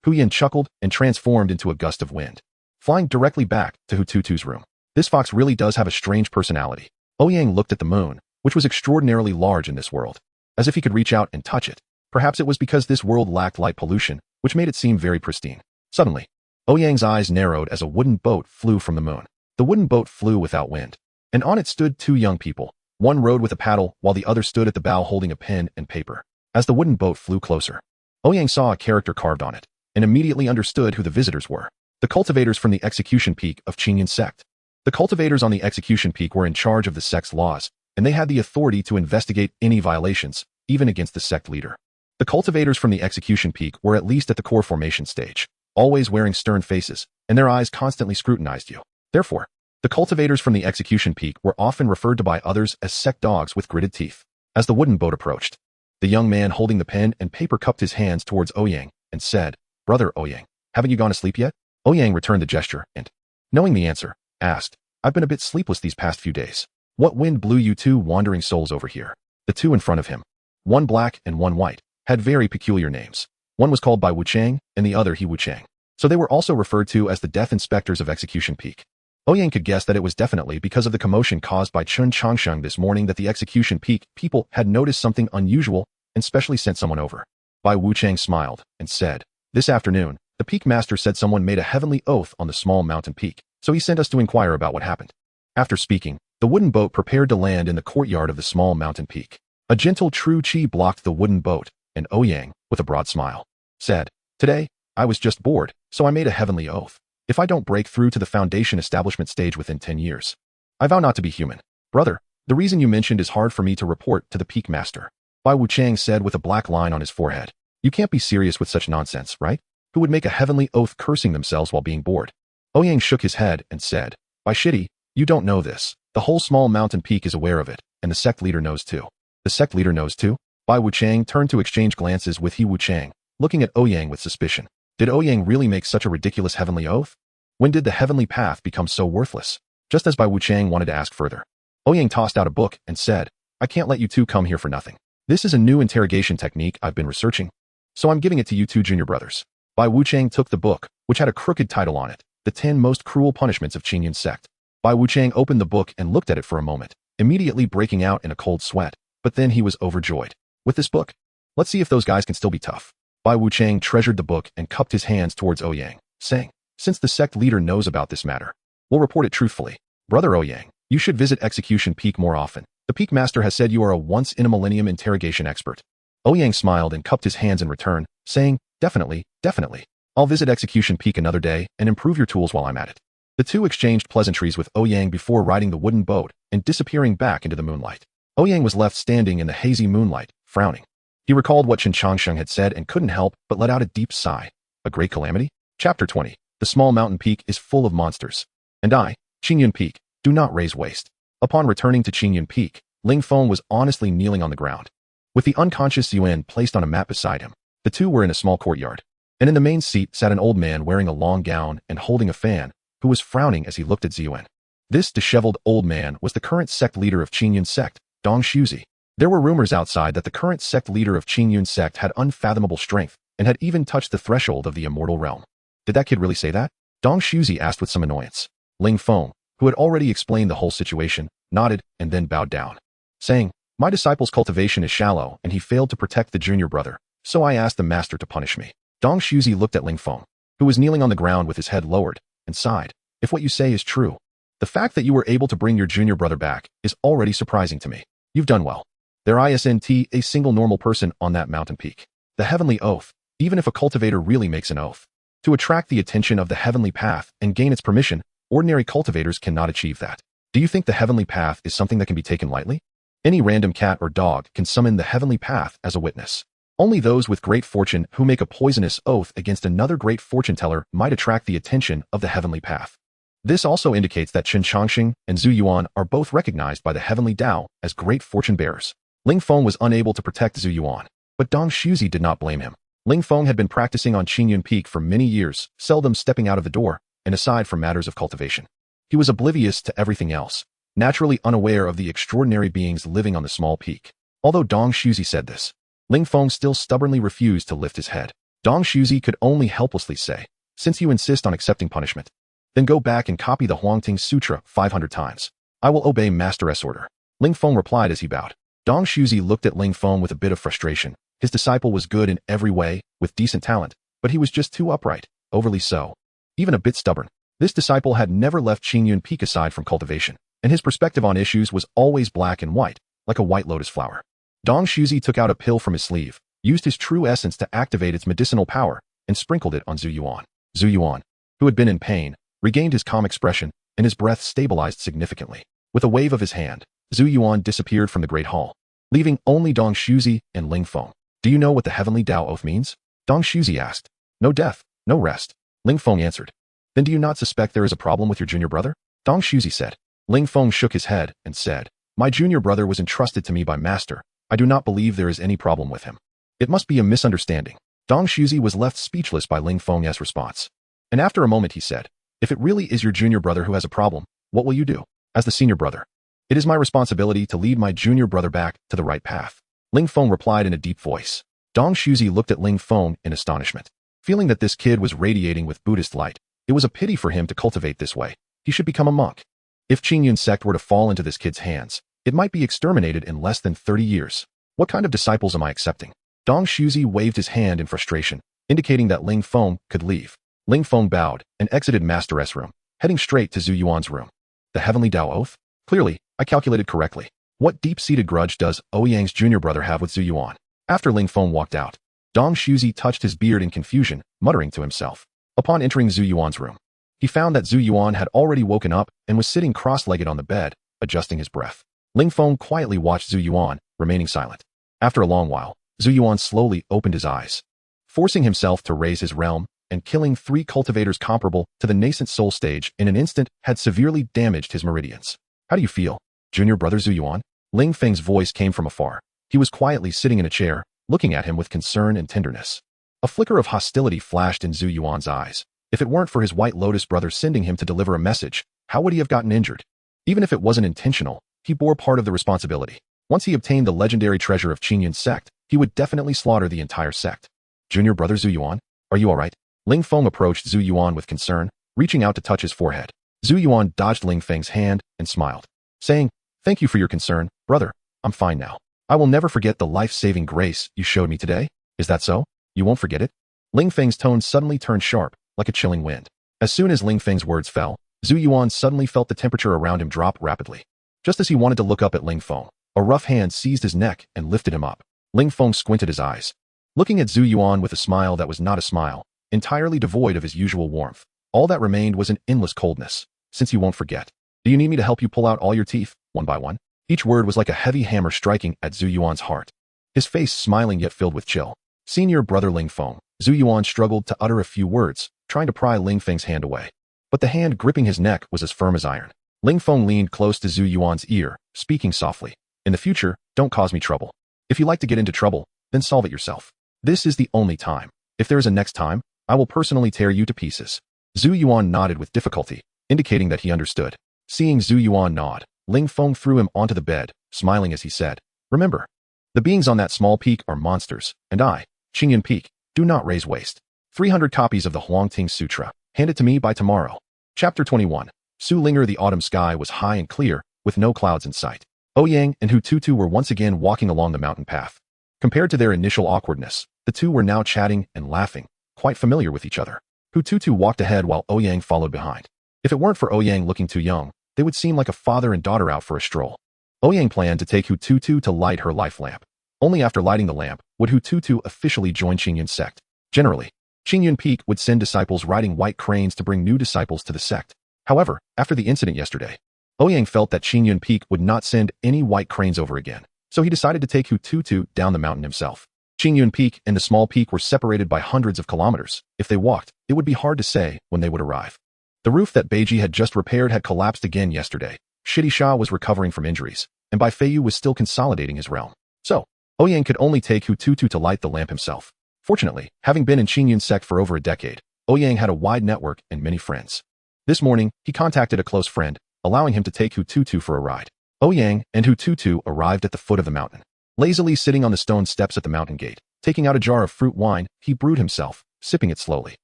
Huyan chuckled and transformed into a gust of wind, flying directly back to Hututu's room. This fox really does have a strange personality. Ouyang looked at the moon, which was extraordinarily large in this world, as if he could reach out and touch it. Perhaps it was because this world lacked light pollution, which made it seem very pristine. Suddenly, Ouyang's eyes narrowed as a wooden boat flew from the moon. The wooden boat flew without wind, and on it stood 2 young people. One rowed with a paddle while the other stood at the bow holding a pen and paper. As the wooden boat flew closer, Ouyang saw a character carved on it, and immediately understood who the visitors were. The cultivators from the execution peak of Qingyan sect. The cultivators on the execution peak were in charge of the sect's laws, and they had the authority to investigate any violations, even against the sect leader. The cultivators from the execution peak were at least at the core formation stage, always wearing stern faces, and their eyes constantly scrutinized you. Therefore, the cultivators from the execution peak were often referred to by others as sect dogs with gritted teeth. As the wooden boat approached, the young man holding the pen and paper cupped his hands towards Ouyang and said, Brother Ouyang, haven't you gone to sleep yet? Ouyang returned the gesture and, knowing the answer, asked, I've been a bit sleepless these past few days. What wind blew you 2 wandering souls over here? The 2 in front of him, one black and one white, had very peculiar names. One was called Bai Wuchang and the other He Wuchang. So they were also referred to as the Death Inspectors of Execution Peak. Ouyang could guess that it was definitely because of the commotion caused by Chun Changsheng this morning that the Execution Peak people had noticed something unusual and specially sent someone over. Bai Wuchang smiled and said, "This afternoon, the Peak Master said someone made a heavenly oath on the small mountain peak, so he sent us to inquire about what happened." After speaking, the wooden boat prepared to land in the courtyard of the small mountain peak. A gentle true chi blocked the wooden boat, and Ouyang, with a broad smile, said, "Today, I was just bored, so I made a heavenly oath. If I don't break through to the foundation establishment stage within 10 years, I vow not to be human." "Brother, the reason you mentioned is hard for me to report to the Peak Master," Bai Wuchang said with a black line on his forehead. "You can't be serious with such nonsense, right? Who would make a heavenly oath cursing themselves while being bored?" Ouyang shook his head and said, "Bai Shidi, you don't know this. The whole small mountain peak is aware of it, and the sect leader knows too." "The sect leader knows too?" Bai Wuchang turned to exchange glances with He Wuchang, looking at Ouyang with suspicion. Did Ouyang really make such a ridiculous heavenly oath? When did the heavenly path become so worthless? Just as Bai Wuchang wanted to ask further, Ouyang tossed out a book and said, "I can't let you two come here for nothing. This is a new interrogation technique I've been researching, so I'm giving it to you two junior brothers." Bai Wuchang took the book, which had a crooked title on it, The 10 Most Cruel Punishments of Qingyun Sect. Bai Wuchang opened the book and looked at it for a moment, immediately breaking out in a cold sweat, but then he was overjoyed. "With this book, let's see if those guys can still be tough." Bai Wuchang treasured the book and cupped his hands towards Ouyang, saying, "Since the sect leader knows about this matter, we'll report it truthfully. Brother Ouyang, you should visit Execution Peak more often. The Peak Master has said you are a once-in-a-millennium interrogation expert." Ouyang smiled and cupped his hands in return, saying, "Definitely, definitely. I'll visit Execution Peak another day and improve your tools while I'm at it." The two exchanged pleasantries with Ouyang before riding the wooden boat and disappearing back into the moonlight. Ouyang was left standing in the hazy moonlight, frowning. He recalled what Chen Changsheng had said and couldn't help but let out a deep sigh. A great calamity? Chapter 20. The small mountain peak is full of monsters. And I, Qingyun Peak, do not raise waste. Upon returning to Qingyun Peak, Ling Feng was honestly kneeling on the ground. With the unconscious Yuan placed on a mat beside him, the two were in a small courtyard. And in the main seat sat an old man wearing a long gown and holding a fan, who was frowning as he looked at Ziyuan. This disheveled old man was the current sect leader of Qingyun Sect, Dong Shuzi. There were rumors outside that the current sect leader of Qingyun Sect had unfathomable strength and had even touched the threshold of the immortal realm. Did that kid really say that? Dong Shuzi asked with some annoyance. Ling Feng, who had already explained the whole situation, nodded and then bowed down, saying, "My disciple's cultivation is shallow and he failed to protect the junior brother, so I asked the master to punish me." Dong Shuzi looked at Ling Feng, who was kneeling on the ground with his head lowered, and sighed. "If what you say is true, the fact that you were able to bring your junior brother back is already surprising to me. You've done well. There isn't a single normal person on that mountain peak. The heavenly oath, even if a cultivator really makes an oath, to attract the attention of the heavenly path and gain its permission, ordinary cultivators cannot achieve that. Do you think the heavenly path is something that can be taken lightly? Any random cat or dog can summon the heavenly path as a witness. Only those with great fortune who make a poisonous oath against another great fortune teller might attract the attention of the heavenly path. This also indicates that Chen Changxing and Zhu Yuan are both recognized by the heavenly Tao as great fortune bearers." Ling Feng was unable to protect Zhu Yuan, but Dong Shuzi did not blame him. Ling Feng had been practicing on Qingyun Peak for many years, seldom stepping out of the door, and aside from matters of cultivation, he was oblivious to everything else, naturally unaware of the extraordinary beings living on the small peak. Although Dong Shuzi said this, Ling Feng still stubbornly refused to lift his head. Dong Shuzi could only helplessly say, "Since you insist on accepting punishment, then go back and copy the Huangting Sutra 500 times. I will obey Master's order." Ling Feng replied as he bowed. Dong Shuzi looked at Ling Feng with a bit of frustration. His disciple was good in every way, with decent talent, but he was just too upright, overly so, even a bit stubborn. This disciple had never left Qingyun Peak aside from cultivation, and his perspective on issues was always black and white, like a white lotus flower. Dong Shuzi took out a pill from his sleeve, used his true essence to activate its medicinal power, and sprinkled it on Zhu Yuan. Zhu Yuan, who had been in pain, regained his calm expression, and his breath stabilized significantly. With a wave of his hand, Zhu Yuan disappeared from the great hall, leaving only Dong Shuzi and Ling Feng. "Do you know what the heavenly Tao oath means?" Dong Shuzi asked. "No death, no rest," Ling Feng answered. "Then do you not suspect there is a problem with your junior brother?" Dong Shuzi said. Ling Feng shook his head and said, "My junior brother was entrusted to me by Master. I do not believe there is any problem with him. It must be a misunderstanding." Dong Shuzi was left speechless by Ling Feng's response. And after a moment he said, "If it really is your junior brother who has a problem, what will you do? As the senior brother, it is my responsibility to lead my junior brother back to the right path. Ling Feng replied in a deep voice. Dong Shuzi looked at Ling Feng in astonishment. Feeling that this kid was radiating with Buddhist light, it was a pity for him to cultivate this way. He should become a monk. If Qingyun sect were to fall into this kid's hands, it might be exterminated in less than 30 years. What kind of disciples am I accepting? Dong Shuzi waved his hand in frustration, indicating that Ling Feng could leave. Ling Feng bowed and exited Master's room, heading straight to Zhu Yuan's room. The Heavenly Dao Oath? Clearly, I calculated correctly. What deep-seated grudge does Ouyang's junior brother have with Zhu Yuan? After Ling Feng walked out, Dong Shuzi touched his beard in confusion, muttering to himself. Upon entering Zhu Yuan's room, he found that Zhu Yuan had already woken up and was sitting cross-legged on the bed, adjusting his breath. Ling Feng quietly watched Zhu Yuan, remaining silent. After a long while, Zhu Yuan slowly opened his eyes, forcing himself to raise his realm, and killing 3 cultivators comparable to the nascent soul stage in an instant had severely damaged his meridians. How do you feel, junior brother Zhu Yuan? Ling Feng's voice came from afar. He was quietly sitting in a chair, looking at him with concern and tenderness. A flicker of hostility flashed in Zhu Yuan's eyes. If it weren't for his White Lotus brother sending him to deliver a message, how would he have gotten injured? Even if it wasn't intentional, he bore part of the responsibility. Once he obtained the legendary treasure of Qingyun sect, he would definitely slaughter the entire sect. Junior brother Zhu Yuan, are you alright? Ling Feng approached Zhu Yuan with concern, reaching out to touch his forehead. Zhu Yuan dodged Ling Feng's hand and smiled, saying, "Thank you for your concern, brother. I'm fine now. I will never forget the life-saving grace you showed me today. Is that so? You won't forget it?" Ling Feng's tone suddenly turned sharp, like a chilling wind. As soon as Ling Feng's words fell, Zhu Yuan suddenly felt the temperature around him drop rapidly. Just as he wanted to look up at Ling Feng, a rough hand seized his neck and lifted him up. Ling Feng squinted his eyes, looking at Zhu Yuan with a smile that was not a smile, entirely devoid of his usual warmth. All that remained was an endless coldness. "Since you won't forget, do you need me to help you pull out all your teeth, one by one?" Each word was like a heavy hammer striking at Zhu Yuan's heart. His face smiling yet filled with chill. Senior brother Ling Feng, Zhu Yuan struggled to utter a few words, trying to pry Ling Feng's hand away. But the hand gripping his neck was as firm as iron. Ling Feng leaned close to Zhu Yuan's ear, speaking softly. "In the future, don't cause me trouble. If you like to get into trouble, then solve it yourself. This is the only time. If there is a next time, I will personally tear you to pieces." Zhu Yuan nodded with difficulty, indicating that he understood. Seeing Zhu Yuan nod, Ling Feng threw him onto the bed, smiling as he said, "Remember, the beings on that small peak are monsters, and I, Qingyun Peak, do not raise waste. 300 copies of the Huangting Sutra. Hand it to me by tomorrow." Chapter 21. Su Linger. The autumn sky was high and clear, with no clouds in sight. Ouyang and Hututu were once again walking along the mountain path. Compared to their initial awkwardness, the two were now chatting and laughing, quite familiar with each other. Hututu walked ahead while Ouyang followed behind. If it weren't for Ouyang looking too young, they would seem like a father and daughter out for a stroll. Ouyang planned to take Hututu to light her life lamp. Only after lighting the lamp would Hututu officially join Qingyun sect. Generally, Qingyun Peak would send disciples riding white cranes to bring new disciples to the sect. However, after the incident yesterday, Ouyang felt that Qingyun Peak would not send any white cranes over again, so he decided to take Hututu down the mountain himself. Qingyun Peak and the small peak were separated by hundreds of kilometers. If they walked, it would be hard to say when they would arrive. The roof that Beiji had just repaired had collapsed again yesterday. Shidi Sha was recovering from injuries, and Bai Feiyu was still consolidating his realm. So, Ouyang could only take Hututu to light the lamp himself. Fortunately, having been in Qingyun sect for over a decade, Ouyang had a wide network and many friends. This morning, he contacted a close friend, allowing him to take Hututu for a ride. Ouyang and Hututu arrived at the foot of the mountain. Lazily sitting on the stone steps at the mountain gate, taking out a jar of fruit wine, he brewed himself, sipping it slowly.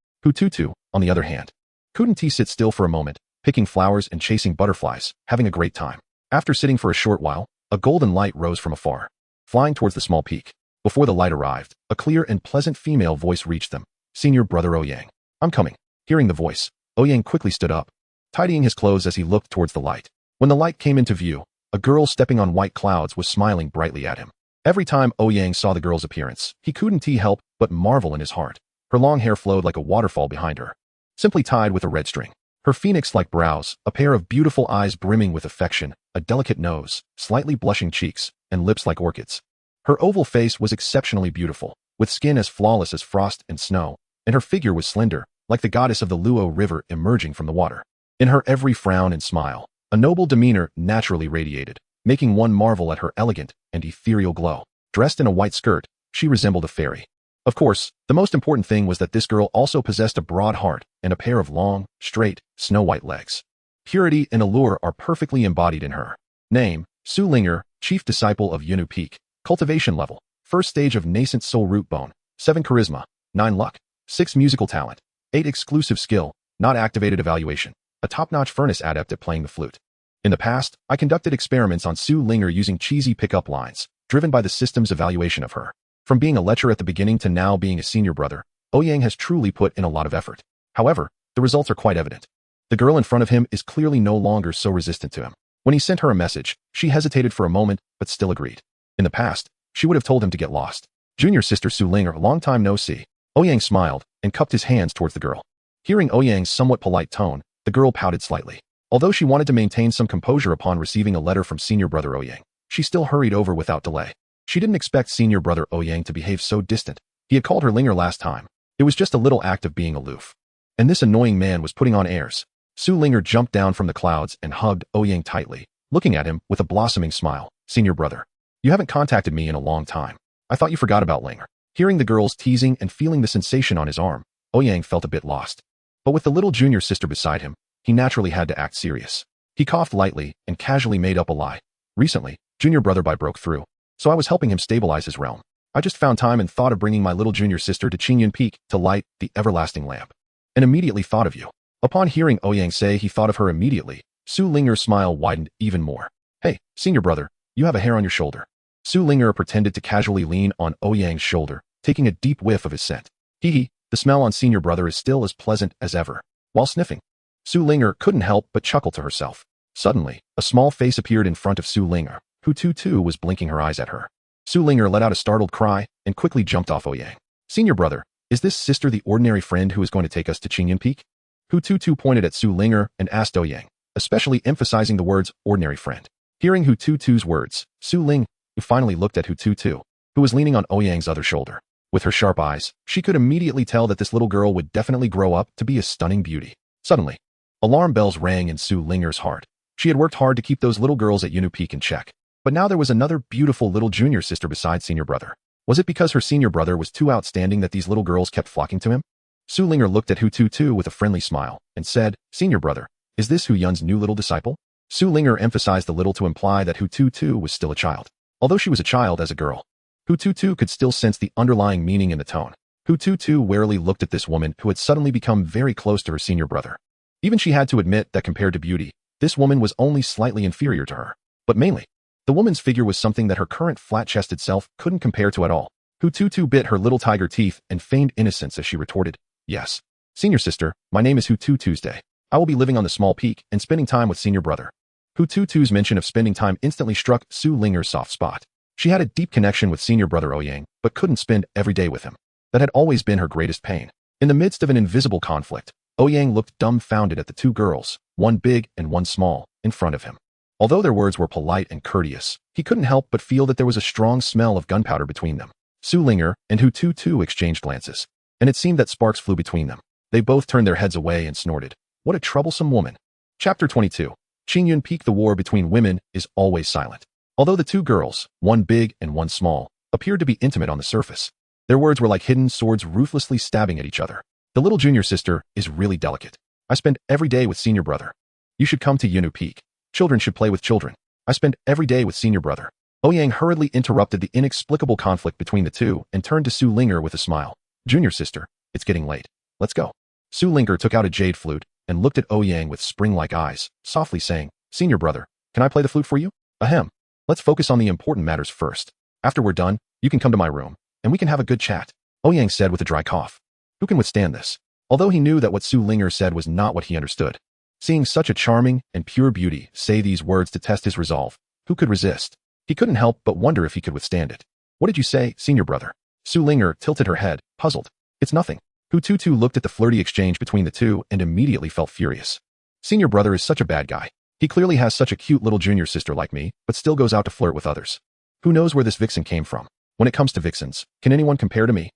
Hututu, on the other hand, couldn't he sit still for a moment, picking flowers and chasing butterflies, having a great time. After sitting for a short while, a golden light rose from afar, flying towards the small peak. Before the light arrived, a clear and pleasant female voice reached them. "Senior brother Ouyang, I'm coming." Hearing the voice, Ouyang quickly stood up, tidying his clothes as he looked towards the light. When the light came into view, a girl stepping on white clouds was smiling brightly at him. Every time Ouyang saw the girl's appearance, he couldn't help but marvel in his heart. Her long hair flowed like a waterfall behind her, simply tied with a red string. Her phoenix-like brows, a pair of beautiful eyes brimming with affection, a delicate nose, slightly blushing cheeks, and lips like orchids. Her oval face was exceptionally beautiful, with skin as flawless as frost and snow, and her figure was slender, like the goddess of the Luo River emerging from the water. In her every frown and smile, a noble demeanor naturally radiated, making one marvel at her elegant and ethereal glow. Dressed in a white skirt, she resembled a fairy. Of course, the most important thing was that this girl also possessed a broad heart and a pair of long, straight, snow-white legs. Purity and allure are perfectly embodied in her. Name, Su Linger, chief disciple of Yunu Peak. Cultivation level. First stage of nascent soul root bone. 7 charisma. 9 luck. 6 musical talent. 8 exclusive skill. Not activated evaluation. A top-notch furnace adept at playing the flute. In the past, I conducted experiments on Su Linger using cheesy pickup lines, driven by the system's evaluation of her. From being a lecher at the beginning to now being a senior brother, Ouyang has truly put in a lot of effort. However, the results are quite evident. The girl in front of him is clearly no longer so resistant to him. When he sent her a message, she hesitated for a moment, but still agreed. In the past, she would have told him to get lost. Junior sister Su Linger, long time no see. Ouyang smiled and cupped his hands towards the girl. Hearing Ouyang's somewhat polite tone, the girl pouted slightly. Although she wanted to maintain some composure upon receiving a letter from senior brother Ouyang, she still hurried over without delay. She didn't expect senior brother Ouyang to behave so distant. He had called her Linger last time. It was just a little act of being aloof. And this annoying man was putting on airs. Su Linger jumped down from the clouds and hugged Ouyang tightly, looking at him with a blossoming smile. Senior brother, you haven't contacted me in a long time. I thought you forgot about Linger. Hearing the girl's teasing and feeling the sensation on his arm, Ouyang felt a bit lost. But with the little junior sister beside him, he naturally had to act serious. He coughed lightly and casually made up a lie. Recently, junior brother Bai broke through, so I was helping him stabilize his realm. I just found time and thought of bringing my little junior sister to Qingyun Peak to light the everlasting lamp. And immediately thought of you. Upon hearing Ouyang say he thought of her immediately, Su Linger's smile widened even more. Hey, senior brother, you have a hair on your shoulder. Su Linger pretended to casually lean on Ouyang's shoulder, taking a deep whiff of his scent. Hee, the smell on senior brother is still as pleasant as ever. While sniffing, Su Linger couldn't help but chuckle to herself. Suddenly, a small face appeared in front of Su Linger, who too was blinking her eyes at her. Su Linger let out a startled cry and quickly jumped off Ouyang. Senior brother, is this sister the ordinary friend who is going to take us to Qingyun Peak? Hu Tutu pointed at Su Linger and asked Ouyang, especially emphasizing the words ordinary friend. Hearing Hu Tutu's words, Su Ling finally looked at Hu Tutu, who was leaning on Ouyang's other shoulder. With her sharp eyes, she could immediately tell that this little girl would definitely grow up to be a stunning beauty. Suddenly, alarm bells rang in Su Linger's heart. She had worked hard to keep those little girls at Yunu Peak in check. But now there was another beautiful little junior sister beside senior brother. Was it because her senior brother was too outstanding that these little girls kept flocking to him? Su Linger looked at Hu Tutu with a friendly smile and said, Senior brother, is this Hu Yun's new little disciple? Su Linger emphasized the little to imply that Hu Tutu was still a child. Although she was a child as a girl, Hu Tutu could still sense the underlying meaning in the tone. Hu Tutu warily looked at this woman who had suddenly become very close to her senior brother. Even she had to admit that compared to beauty, this woman was only slightly inferior to her. But mainly, the woman's figure was something that her current flat-chested self couldn't compare to at all. Hu Tutu bit her little tiger teeth and feigned innocence as she retorted, Yes. Senior sister, my name is Hu Tuesday. I will be living on the small peak and spending time with senior brother. Hu Tutu's mention of spending time instantly struck Su Linger's soft spot. She had a deep connection with senior brother Ouyang, but couldn't spend every day with him. That had always been her greatest pain. In the midst of an invisible conflict, Ouyang looked dumbfounded at the two girls, one big and one small, in front of him. Although their words were polite and courteous, he couldn't help but feel that there was a strong smell of gunpowder between them. Su Linger and Hu Tutu exchanged glances, and it seemed that sparks flew between them. They both turned their heads away and snorted. What a troublesome woman. Chapter 22. Qingyun Peak. The war between women is always silent. Although the two girls, one big and one small, appeared to be intimate on the surface, their words were like hidden swords ruthlessly stabbing at each other. The little junior sister is really delicate. I spend every day with senior brother. You should come to Yunu Peak. Children should play with children. I spend every day with senior brother. Ouyang hurriedly interrupted the inexplicable conflict between the two and turned to Su Linger with a smile. Junior sister, it's getting late. Let's go. Su Linger took out a jade flute and looked at Ouyang with spring-like eyes, softly saying, Senior brother, can I play the flute for you? Ahem. Let's focus on the important matters first. After we're done, you can come to my room, and we can have a good chat. Ouyang said with a dry cough. Who can withstand this? Although he knew that what Su Linger said was not what he understood. Seeing such a charming and pure beauty say these words to test his resolve, who could resist? He couldn't help but wonder if he could withstand it. What did you say, senior brother? Su Linger tilted her head, puzzled. It's nothing. Hu Tutu looked at the flirty exchange between the two and immediately felt furious. Senior brother is such a bad guy. He clearly has such a cute little junior sister like me, but still goes out to flirt with others. Who knows where this vixen came from? When it comes to vixens, can anyone compare to me?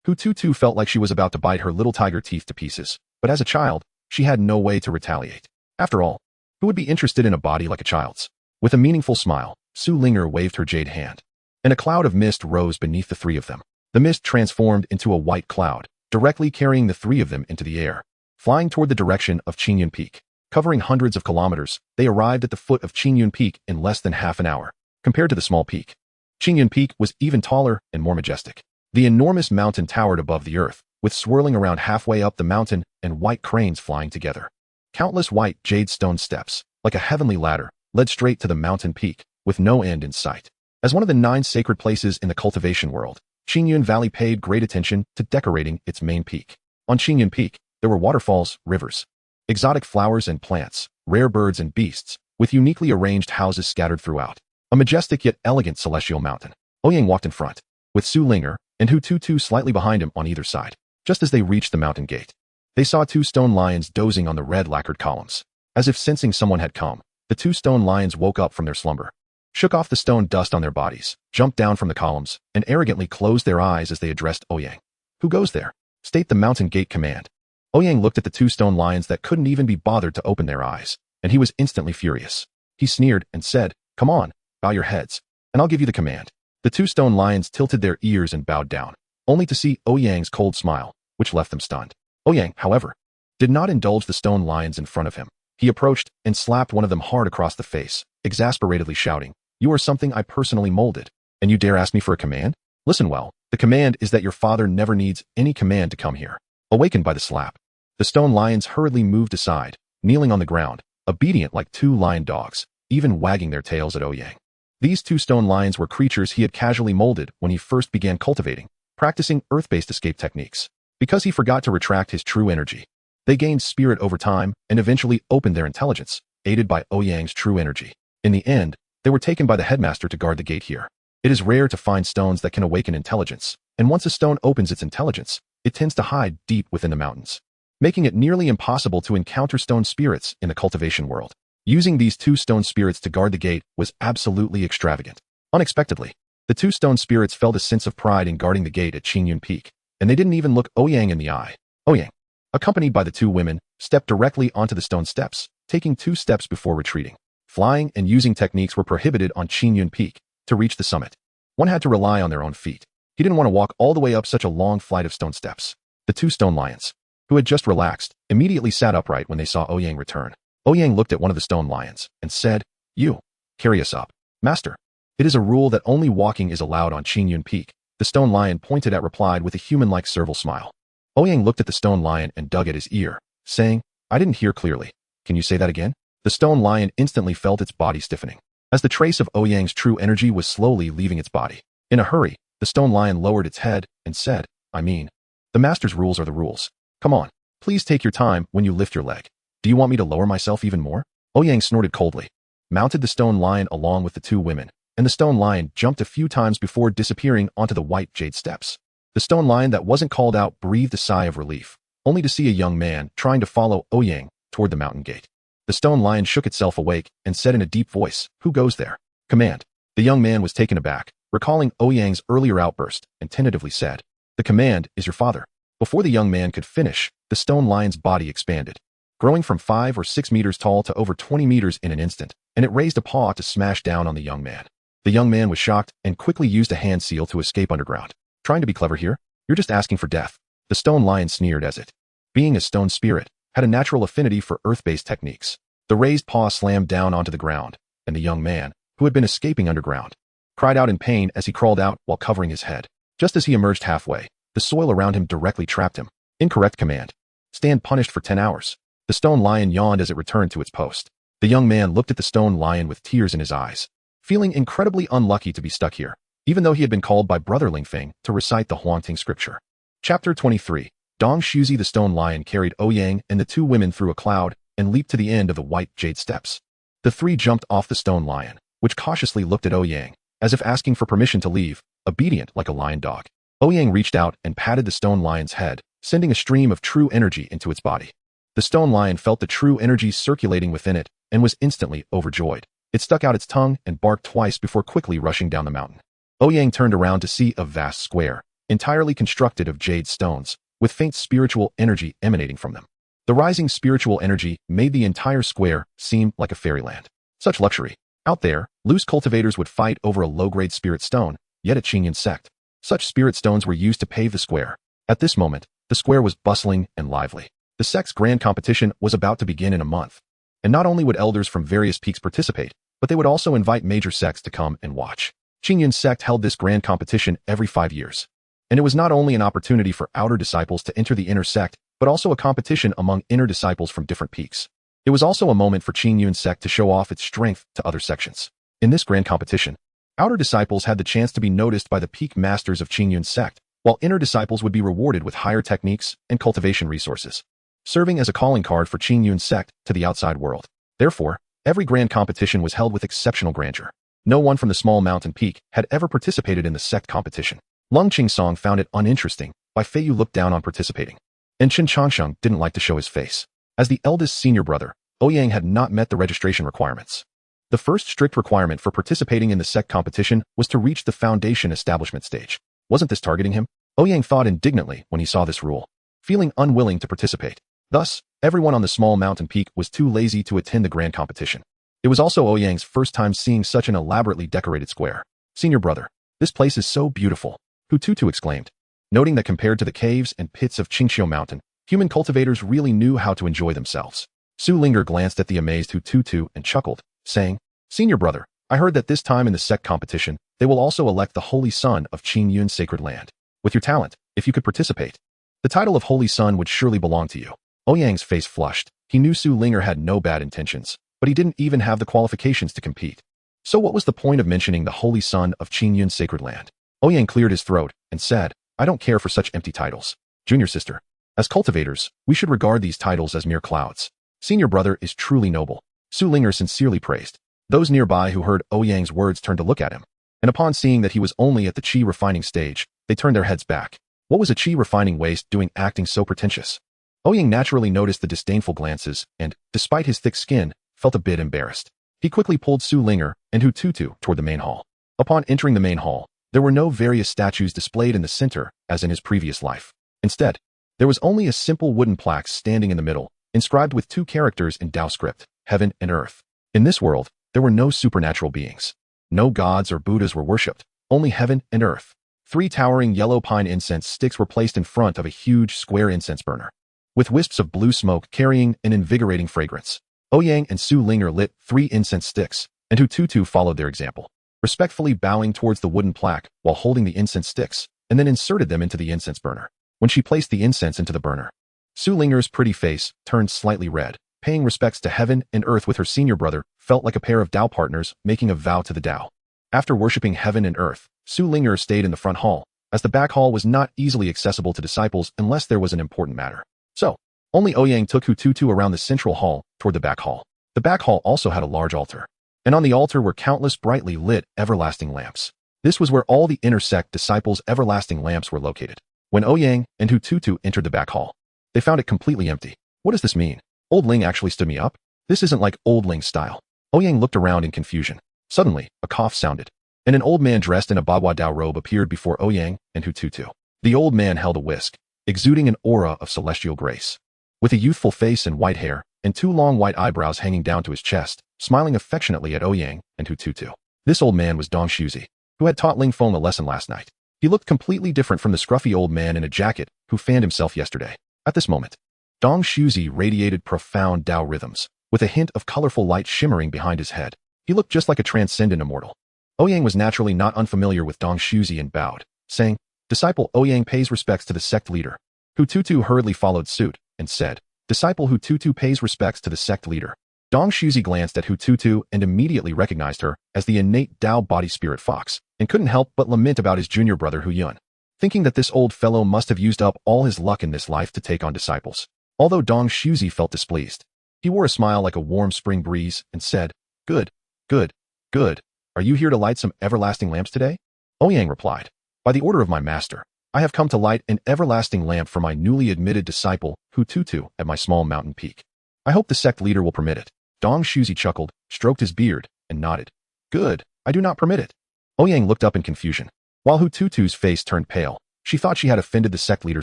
Hu Tutu felt like she was about to bite her little tiger teeth to pieces, but as a child, she had no way to retaliate. After all, who would be interested in a body like a child's? With a meaningful smile, Su Linger waved her jade hand, and a cloud of mist rose beneath the three of them. The mist transformed into a white cloud, directly carrying the three of them into the air. Flying toward the direction of Qingyun Peak. Covering hundreds of kilometers, they arrived at the foot of Qingyun Peak in less than half an hour. Compared to the small peak, Qingyun Peak was even taller and more majestic. The enormous mountain towered above the earth, with swirling around halfway up the mountain and white cranes flying together. Countless white jade stone steps, like a heavenly ladder, led straight to the mountain peak, with no end in sight. As one of the 9 sacred places in the cultivation world, Qingyun Valley paid great attention to decorating its main peak. On Qingyun Peak, there were waterfalls, rivers, exotic flowers and plants, rare birds and beasts, with uniquely arranged houses scattered throughout. A majestic yet elegant celestial mountain. Ouyang walked in front, with Su Linger and Hu Tutu slightly behind him on either side. Just as they reached the mountain gate, they saw 2 stone lions dozing on the red lacquered columns. As if sensing someone had come, the 2 stone lions woke up from their slumber, shook off the stone dust on their bodies, jumped down from the columns, and arrogantly closed their eyes as they addressed Ouyang. Who goes there? State the mountain gate command. Ouyang looked at the 2 stone lions that couldn't even be bothered to open their eyes, and he was instantly furious. He sneered and said, "Come on, bow your heads, and I'll give you the command." The 2 stone lions tilted their ears and bowed down, only to see Ouyang's cold smile, which left them stunned. Ouyang, however, did not indulge the stone lions in front of him. He approached and slapped one of them hard across the face, exasperatedly shouting, "You are something I personally molded, and you dare ask me for a command? Listen well, the command is that your father never needs any command to come here." Awakened by the slap, the stone lions hurriedly moved aside, kneeling on the ground, obedient like 2 lion dogs, even wagging their tails at Ouyang. These 2 stone lions were creatures he had casually molded when he first began cultivating, practicing earth-based escape techniques. Because he forgot to retract his true energy, they gained spirit over time and eventually opened their intelligence, aided by Ouyang's true energy. In the end, they were taken by the headmaster to guard the gate here. It is rare to find stones that can awaken intelligence, and once a stone opens its intelligence, it tends to hide deep within the mountains, making it nearly impossible to encounter stone spirits in the cultivation world. Using these 2 stone spirits to guard the gate was absolutely extravagant. Unexpectedly, the 2 stone spirits felt a sense of pride in guarding the gate at Qingyun Peak, and they didn't even look Ouyang in the eye. Ouyang, accompanied by the 2 women, stepped directly onto the stone steps, taking 2 steps before retreating. Flying and using techniques were prohibited on Qingyun Peak. To reach the summit, one had to rely on their own feet. He didn't want to walk all the way up such a long flight of stone steps. The 2 stone lions, who had just relaxed, immediately sat upright when they saw Ouyang return. Ouyang looked at one of the stone lions and said, "You, carry us up." "Master, it is a rule that only walking is allowed on Qingyun Peak," the stone lion pointed at replied with a human-like serval smile. Ouyang looked at the stone lion and dug at his ear, saying, "I didn't hear clearly. Can you say that again?" The stone lion instantly felt its body stiffening, as the trace of Ouyang's true energy was slowly leaving its body. In a hurry, the stone lion lowered its head and said, "The master's rules are the rules. Come on, please take your time when you lift your leg. Do you want me to lower myself even more?" Ouyang snorted coldly, mounted the stone lion along with the 2 women, and the stone lion jumped a few times before disappearing onto the white jade steps. The stone lion that wasn't called out breathed a sigh of relief, only to see a young man trying to follow Ouyang toward the mountain gate. The stone lion shook itself awake and said in a deep voice, "Who goes there?" "Command." The young man was taken aback, recalling Ouyang's earlier outburst, and tentatively said, "The command is your father." Before the young man could finish, the stone lion's body expanded, growing from 5 or 6 meters tall to over 20 meters in an instant, and it raised a paw to smash down on the young man. The young man was shocked and quickly used a hand seal to escape underground. "Trying to be clever here? You're just asking for death." The stone lion sneered as it, being a stone spirit, had a natural affinity for earth-based techniques. The raised paw slammed down onto the ground, and the young man, who had been escaping underground, cried out in pain as he crawled out while covering his head. Just as he emerged halfway, the soil around him directly trapped him. Incorrect command. Stand punished for 10 hours. The stone lion yawned as it returned to its post. The young man looked at the stone lion with tears in his eyes, feeling incredibly unlucky to be stuck here, even though he had been called by Brother Lingfeng to recite the Huangting scripture. Chapter 23. Dong Shuzi the stone lion carried Ouyang and the 2 women through a cloud and leaped to the end of the white jade steps. The 3 jumped off the stone lion, which cautiously looked at Ouyang, as if asking for permission to leave, obedient like a lion dog. Ouyang reached out and patted the stone lion's head, sending a stream of true energy into its body. The stone lion felt the true energy circulating within it and was instantly overjoyed. It stuck out its tongue and barked twice before quickly rushing down the mountain. Ouyang turned around to see a vast square, entirely constructed of jade stones, with faint spiritual energy emanating from them. The rising spiritual energy made the entire square seem like a fairyland. Such luxury. Out there, loose cultivators would fight over a low-grade spirit stone, yet at Qingyun sect, such spirit stones were used to pave the square. At this moment, the square was bustling and lively. The sect's grand competition was about to begin in a month. And not only would elders from various peaks participate, but they would also invite major sects to come and watch. Qingyun sect held this grand competition every 5 years. And it was not only an opportunity for outer disciples to enter the inner sect, but also a competition among inner disciples from different peaks. It was also a moment for Qingyun sect to show off its strength to other sections. In this grand competition, outer disciples had the chance to be noticed by the peak masters of Qingyun sect, while inner disciples would be rewarded with higher techniques and cultivation resources, serving as a calling card for Qingyun sect to the outside world. Therefore, every grand competition was held with exceptional grandeur. No one from the small mountain peak had ever participated in the sect competition. Lung Qingsong found it uninteresting, while Fei Yu looked down on participating. And Chen Changsheng didn't like to show his face. As the eldest senior brother, Ouyang had not met the registration requirements. The first strict requirement for participating in the sect competition was to reach the foundation establishment stage. Wasn't this targeting him? Ouyang thought indignantly when he saw this rule, feeling unwilling to participate. Thus, everyone on the small mountain peak was too lazy to attend the grand competition. It was also Ouyang's first time seeing such an elaborately decorated square. Senior brother, this place is so beautiful, Hu Tutu exclaimed, noting that compared to the caves and pits of Qingxiu Mountain, human cultivators really knew how to enjoy themselves. Su Linger glanced at the amazed Hu Tutu and chuckled, saying, Senior brother, I heard that this time in the sect competition, they will also elect the Holy Son of Qingyun's sacred land. With your talent, if you could participate, the title of Holy Son would surely belong to you. Ouyang's face flushed. He knew Su Linger had no bad intentions, but he didn't even have the qualifications to compete. So what was the point of mentioning the Holy Son of Qingyun's sacred land? Ouyang cleared his throat and said, I don't care for such empty titles. Junior sister, as cultivators, we should regard these titles as mere clouds. Senior brother is truly noble. Su Linger sincerely praised. Those nearby who heard Ouyang's words turned to look at him, and upon seeing that he was only at the qi refining stage, they turned their heads back. What was a qi refining waste doing acting so pretentious? Ouyang naturally noticed the disdainful glances and, despite his thick skin, felt a bit embarrassed. He quickly pulled Su Linger and Hu Tutu toward the main hall. Upon entering the main hall, there were no various statues displayed in the center as in his previous life. Instead, there was only a simple wooden plaque standing in the middle, inscribed with 2 characters in Tao script, heaven and earth. In this world, there were no supernatural beings. No gods or Buddhas were worshipped, only heaven and earth. 3 towering yellow pine incense sticks were placed in front of a huge square incense burner, with wisps of blue smoke carrying an invigorating fragrance. Ouyang and Su Linger lit 3 incense sticks, and Hu Tutu followed their example, respectfully bowing towards the wooden plaque while holding the incense sticks, and then inserted them into the incense burner. When she placed the incense into the burner, Su Linger's pretty face turned slightly red. Paying respects to heaven and earth with her senior brother felt like a pair of Tao partners making a vow to the Tao. After worshipping heaven and earth, Su Linger stayed in the front hall, as the back hall was not easily accessible to disciples unless there was an important matter. So, only Ouyang took Hu Tutu around the central hall toward the back hall. The back hall also had a large altar, and on the altar were countless brightly lit everlasting lamps. This was where all the inner sect disciples' everlasting lamps were located. When Ouyang and Hu Tutu entered the back hall, they found it completely empty. What does this mean? Old Ling actually stood me up? This isn't like Old Ling's style. Ouyang looked around in confusion. Suddenly, a cough sounded, and an old man dressed in a Bagua Dao robe appeared before Ouyang and Hu Tutu. The old man held a whisk, exuding an aura of celestial grace. With a youthful face and white hair, and 2 long white eyebrows hanging down to his chest, smiling affectionately at Ouyang and Hu Tutu. This old man was Dong Shuzi, who had taught Ling Feng a lesson last night. He looked completely different from the scruffy old man in a jacket who fanned himself yesterday. At this moment, Dong Shuzi radiated profound Tao rhythms, with a hint of colorful light shimmering behind his head. He looked just like a transcendent immortal. Ouyang was naturally not unfamiliar with Dong Shuzi and bowed, saying, Disciple Ouyang pays respects to the sect leader. Hu Tutu hurriedly followed suit and said, Disciple Hu Tutu pays respects to the sect leader. Dong Shuzi glanced at Hu Tutu and immediately recognized her as the innate Tao body spirit fox, and couldn't help but lament about his junior brother Hu Yun, thinking that this old fellow must have used up all his luck in this life to take on disciples. Although Dong Shuzi felt displeased, he wore a smile like a warm spring breeze and said, Good, good, good. Are you here to light some everlasting lamps today? Ouyang replied, By the order of my master, I have come to light an everlasting lamp for my newly admitted disciple, Hu Tutu, at my small mountain peak. I hope the sect leader will permit it. Dong Shuzi chuckled, stroked his beard, and nodded. Good, I do not permit it. Ouyang looked up in confusion. While Hu Tutu's face turned pale, she thought she had offended the sect leader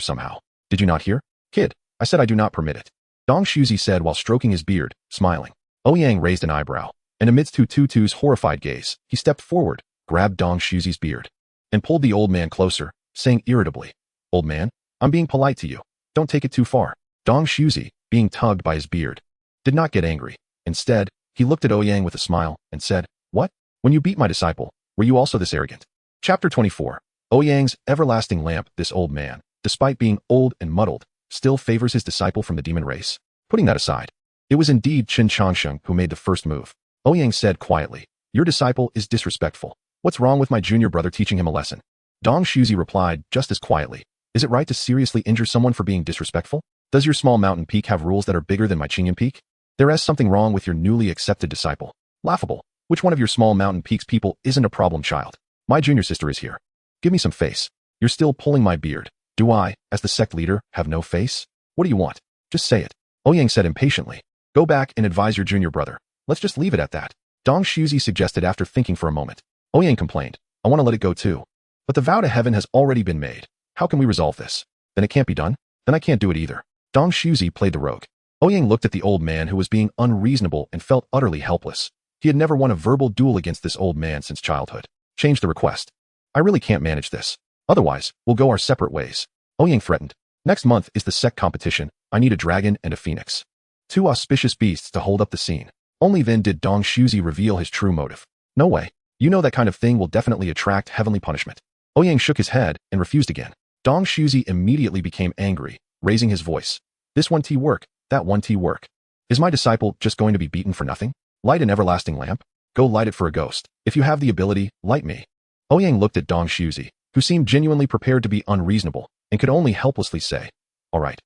somehow. Did you not hear? Kid, I said I do not permit it. Dong Shuzi said while stroking his beard, smiling. Ouyang raised an eyebrow, and amidst Hu Tutu's horrified gaze, he stepped forward, grabbed Dong Shuzi's beard, and pulled the old man closer, saying irritably, Old man, I'm being polite to you. Don't take it too far. Dong Shuzi, being tugged by his beard, did not get angry. Instead, he looked at Ouyang with a smile and said, What? When you beat my disciple, Were you also this arrogant? Chapter 24. Ouyang's everlasting lamp. This old man, despite being old and muddled, still favors his disciple from the demon race. Putting that aside, it was indeed Qin Changsheng who made the first move. Ouyang said quietly, "Your disciple is disrespectful. What's wrong with my junior brother teaching him a lesson?" Dong Shuzi replied just as quietly, "Is it right to seriously injure someone for being disrespectful? Does your small mountain peak have rules that are bigger than my Qinyan peak? There is something wrong with your newly accepted disciple. Laughable. Which one of your small mountain peaks people isn't a problem child? My junior sister is here. Give me some face. You're still pulling my beard. Do I, as the sect leader, have no face? What do you want? Just say it." Ouyang said impatiently. "Go back and advise your junior brother. Let's just leave it at that." Dong Shuzi suggested after thinking for a moment. Ouyang complained, "I want to let it go too. But the vow to heaven has already been made. How can we resolve this? Then it can't be done? Then I can't do it either." Dong Shuzi played the rogue. Ouyang looked at the old man who was being unreasonable and felt utterly helpless. He had never won a verbal duel against this old man since childhood. Change the request. "I really can't manage this. Otherwise, we'll go our separate ways." Ouyang threatened. "Next month is the sect competition. I need a dragon and a phoenix. Two auspicious beasts to hold up the scene." Only then did Dong Shuzi reveal his true motive. "No way. You know that kind of thing will definitely attract heavenly punishment." Ouyang shook his head and refused again. Dong Shuzi immediately became angry, raising his voice. "This 1T work, that 1T work. Is my disciple just going to be beaten for nothing? Light an everlasting lamp? Go light it for a ghost. If you have the ability, light me." Ouyang looked at Dong Shuzi, who seemed genuinely prepared to be unreasonable, and could only helplessly say, all right.